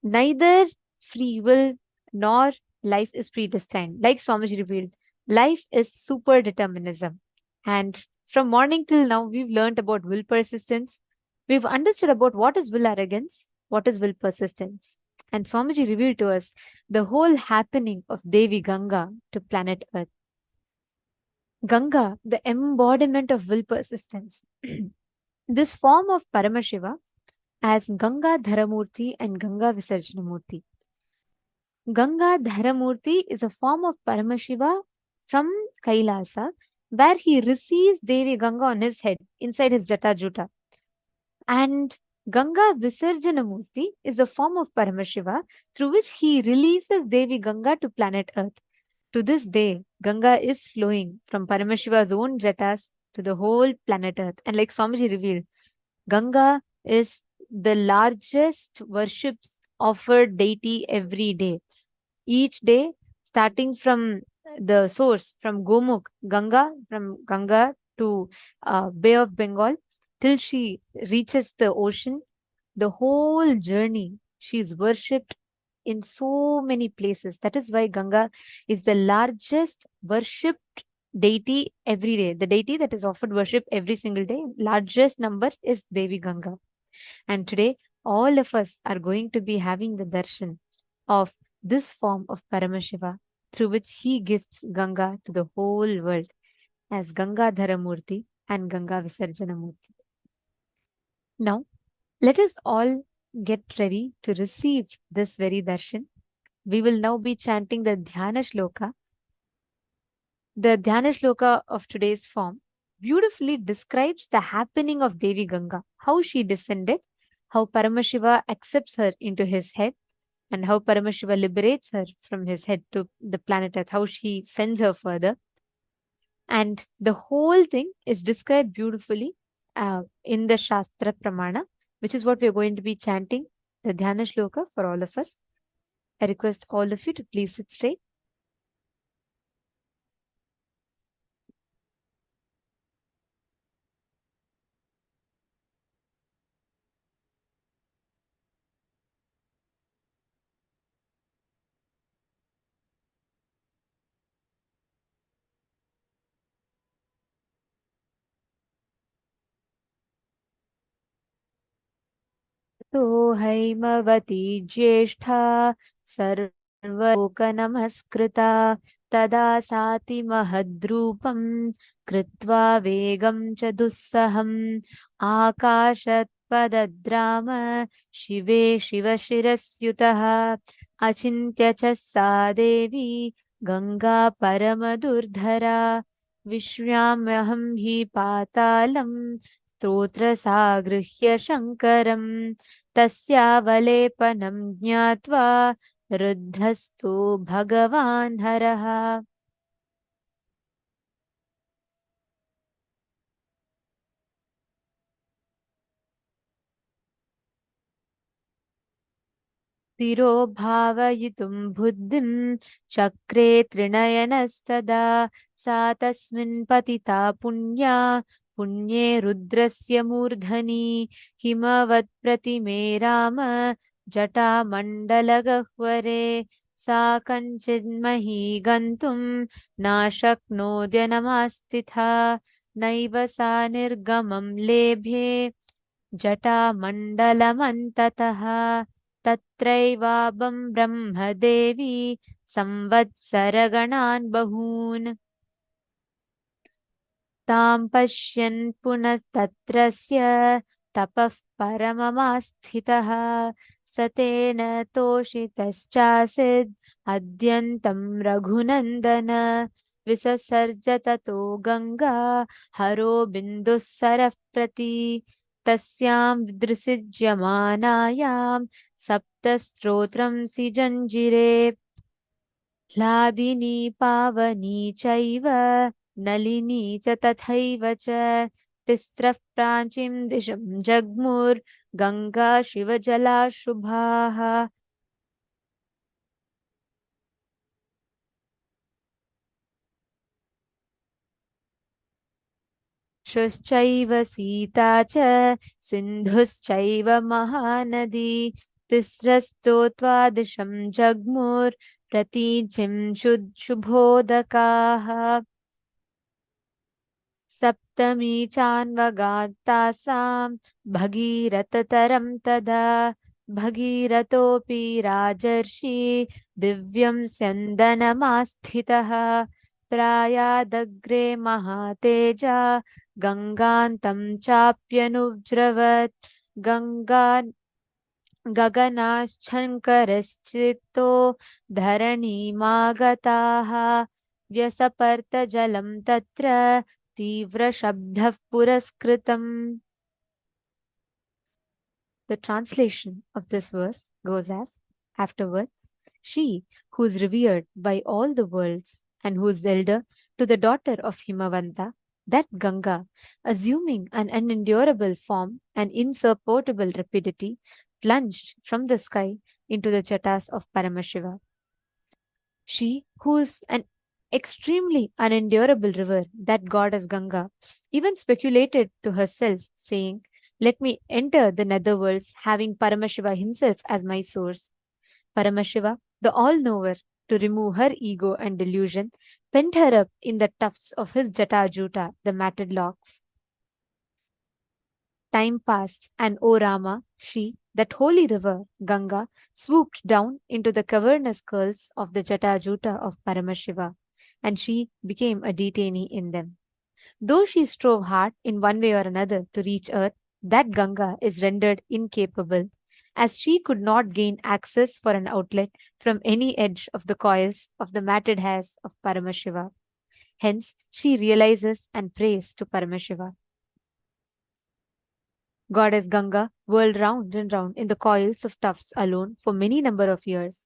Neither free will nor life is predestined. Like Swamiji revealed, life is super determinism. And from morning till now, we've learned about will persistence. We've understood about what is will arrogance, what is will persistence. And Swamiji revealed to us the whole happening of Devi Ganga to planet Earth. Ganga, the embodiment of will persistence. This form of Paramashiva as Ganga Dharamurti and Ganga Visarjanamurti. Ganga Dharamurti is a form of Paramashiva from Kailasa, where he receives Devi Ganga on his head, inside his Jata Juta. And Ganga Visarjanamurti is a form of Paramashiva through which he releases Devi Ganga to planet Earth. To this day, Ganga is flowing from Paramashiva's own Jatas to the whole planet Earth. And like Swamiji revealed, Ganga is the largest worships offered deity every day. Each day, starting from the source, from Gomukh, from Ganga to Bay of Bengal, till she reaches the ocean, the whole journey, she is worshipped in so many places. That is why Ganga is the largest worshipped deity every day. The deity that is offered worship every single day, largest number is Devi Ganga. And today, all of us are going to be having the darshan of this form of Paramashiva, through which he gives Ganga to the whole world as Ganga Dharamurti and Ganga Visarjana Murti. Now, let us all get ready to receive this very darshan. We will now be chanting the Dhyana Shloka. The Dhyana Shloka of today's form beautifully describes the happening of Devi Ganga, how she descended, how Paramashiva accepts her into his head, and how Paramashiva liberates her from his head to the planet Earth, how she sends her further. And the whole thing is described beautifully in the Shastra Pramana, which is what we are going to be chanting, the Dhyana Shloka for all of us. I request all of you to please sit straight. तो हैमवती ज्येष्ठा सर्वलोकनमस्कृता तदा साति महद्रूपं कृत्वा वेगं च दुस्सहम् आकाशत्पदद्राम शिवे शिवशिरस्युतः अचिन्त्य च सा देवी गंगा परमदुर्धरा विश्व्याम्यहं हि पातालं स्तोत्रसागृह्य शङ्करम् तस्यावलेपनं ज्ञात्वा रुद्धस्तु भगवान् हरः. तिरो भावयितुं बुद्धिं चक्रे त्रिनयनस्तदा सा तस्मिन् पतिता पुण्या पुण्ये रुद्रस्य मूर्धनि हिमवत्प्रतिमे राम जटामण्डलगह्वरे सा कञ्चिन्मही गन्तुं नाशक्नोद्यनमास्तिथा नैव सा निर्गमं लेभे जटामण्डलमन्ततः तत्रैवाबं ब्रह्मदेवी संवत्सरगणान् बहून् तां पश्यन् पुनस्तत्रस्य तपः परममास्थितः स तेन तोषितश्चासीद् अद्यन्तं रघुनन्दन विससर्ज ततो गङ्गा हरो बिन्दुः सरः प्रति Tasyam vidrisijyamanayam saptastotramsi janjire Hladini pavani chaiva nalini cha tathaiva cha tisraf pranchim disham jagmur ganga shiva jala shubhaha. Shushchaiva Sita cha Sindhuschaiva Mahanadi Tisrastotva Jagmur Pratinchim Shubhodakaha Saptami Chanvagantasam Bhagirataram Tada Bhagiratopi Rajarshi Divyam Syandanamastitaha Prayadagre Mahateja Gangantam Chapyanuvjravat Gangan Gaganashchankarashchito Dharani Magataha Vyasaparta Jalam Tatra Tivra Shabdhav Puraskritam. The translation of this verse goes as afterwards, she who is revered by all the worlds and who is elder to the daughter of Himavanta, that Ganga, assuming an unendurable form and insupportable rapidity, plunged from the sky into the chatas of Paramashiva. She who is an extremely unendurable river, that goddess Ganga, even speculated to herself, saying, "Let me enter the netherworlds, having Paramashiva himself as my source." Paramashiva, the all-knower, to remove her ego and delusion, pent her up in the tufts of his Jata-Juta, the matted locks. Time passed, and O Rama, she, that holy river, Ganga, swooped down into the cavernous curls of the Jata-Juta of Paramashiva, and she became a detainee in them. Though she strove hard in one way or another to reach earth, that Ganga is rendered incapable, as she could not gain access for an outlet from any edge of the coils of the matted hairs of Paramashiva. Hence, she realizes and prays to Paramashiva. Goddess Ganga whirled round and round in the coils of tufts alone for many number of years.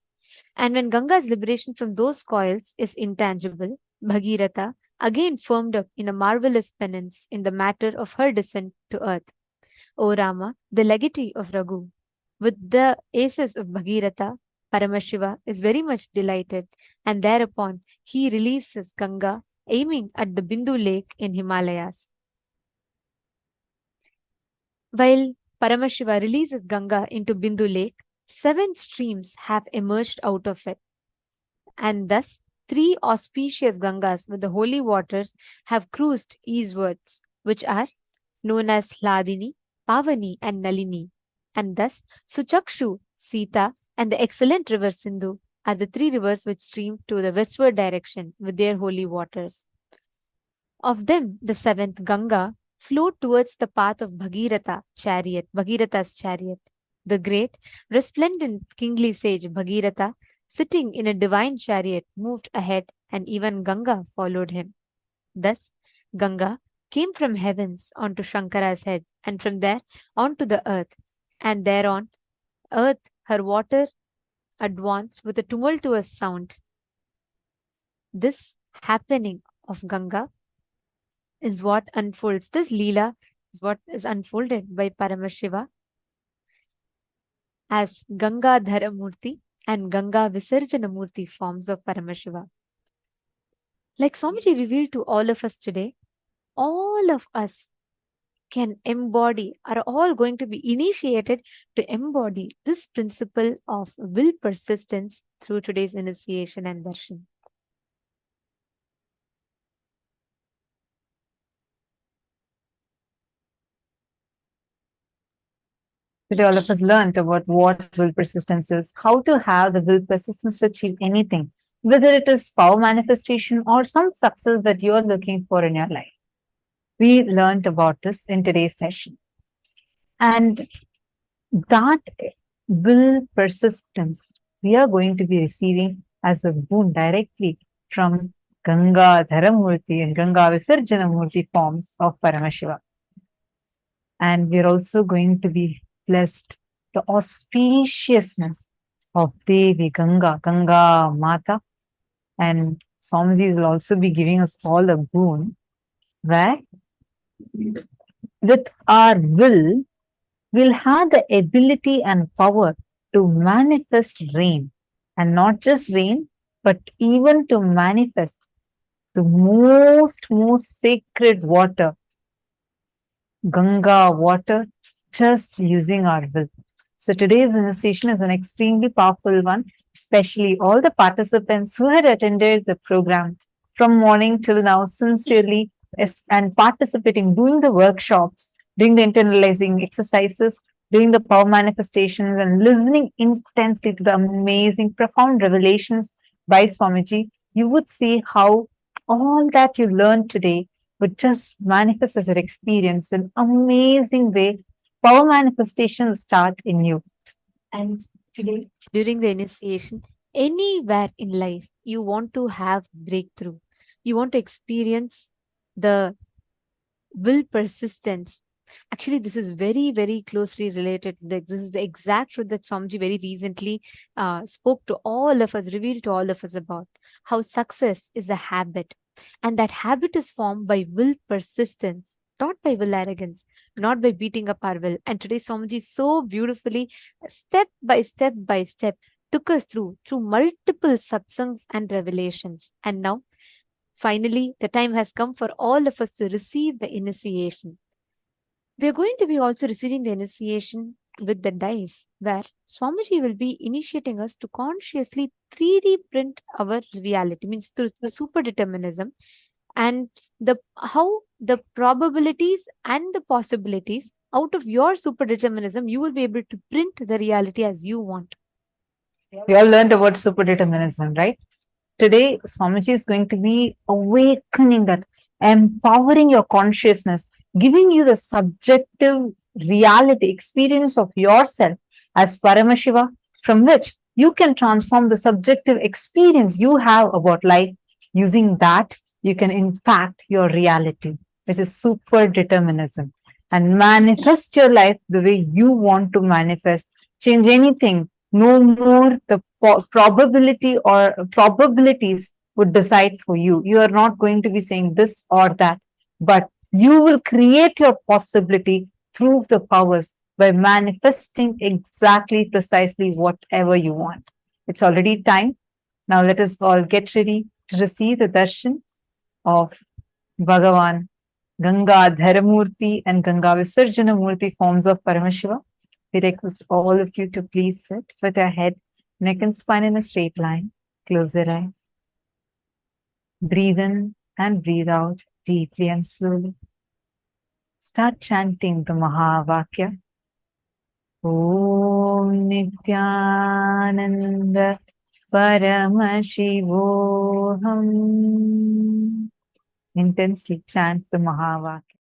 And when Ganga's liberation from those coils is intangible, Bhagirata again firmed up in a marvelous penance in the matter of her descent to earth. O Rama, the legatee of Raghu, with the aces of Bhagirata, Paramashiva is very much delighted, and thereupon he releases Ganga, aiming at the Bindu lake in Himalayas. While Paramashiva releases Ganga into Bindu lake, 7 streams have emerged out of it, and thus 3 auspicious Gangas with the holy waters have cruised eastwards, which are known as Hladini, Pavani and Nalini, and thus Suchakshu, Sita and the excellent river Sindhu are the 3 rivers which stream to the westward direction with their holy waters. Of them, the 7th, Ganga, flowed towards the path of Bhagirata's chariot. The great, resplendent kingly sage Bhagirata, sitting in a divine chariot, moved ahead, and even Ganga followed him. Thus, Ganga came from heavens onto Shankara's head, and from there onto the earth, and thereon earth her water advanced with a tumultuous sound. This happening of Ganga is what unfolds. This Leela is what is unfolded by Paramashiva as Ganga Dharamurti and Ganga Visarjanamurti forms of Paramashiva. Like Swamiji revealed to all of us today, all of us can embody, are all going to be initiated to embody this principle of will persistence through today's initiation and darshan. Today, all of us learned about what will persistence is, how to have the will persistence to achieve anything, whether it is power manifestation or some success that you are looking for in your life. We learned about this in today's session. And that will persistence we are going to be receiving as a boon directly from Ganga Dharamurti and Ganga Visarjanamurti forms of Paramashiva. And we're also going to be blessed the auspiciousness of Devi Ganga, Ganga Mata. And Swamiji will also be giving us all a boon where with our will, we'll have the ability and power to manifest rain. And not just rain, but even to manifest the most sacred water, Ganga water, just using our will. So today's initiation is an extremely powerful one, especially all the participants who had attended the program from morning till now sincerely and participating, doing the workshops, doing the internalizing exercises, doing the power manifestations and listening intensely to the amazing, profound revelations by Swamiji. You would see how all that you learned today would just manifest as your experience in amazing way. Power manifestations start in you. And today, During the initiation, anywhere in life, you want to have breakthrough. You want to experience the will persistence. Actually, this is very closely related. This is the exact truth that Swamiji very recently spoke to all of us, revealed to all of us about how success is a habit. And that habit is formed by will persistence, not by will arrogance, not by beating up our will. And today, Swamiji so beautifully, step by step, took us through multiple satsangs and revelations. And now, finally, the time has come for all of us to receive the initiation. We are going to be also receiving the initiation with the dice, where Swamiji will be initiating us to consciously 3D print our reality, means through super determinism, and how the probabilities and the possibilities out of your super determinism, you will be able to print the reality as you want. we all learned about super determinism, right? Today, Swamiji is going to be awakening that, empowering your consciousness, giving you the subjective reality experience of yourself as Paramashiva, from which you can transform the subjective experience you have about life. Using that, you can impact your reality, which is super determinism, and manifest your life the way you want to manifest. Change anything. No more the probability or probabilities would decide for you. You are not going to be saying this or that, but you will create your possibility through the powers by manifesting exactly, precisely whatever you want. It's already time. Now let us all get ready to receive the darshan of Bhagavan, Ganga Dharamurti and Ganga Visarjanamurti forms of Paramashiva. We request all of you to please sit with your head, neck and spine in a straight line. Close your eyes. Breathe in and breathe out deeply and slowly. Start chanting the Mahavakya. Om Nithyananda Paramashivoham. Intensely chant the Mahavakya.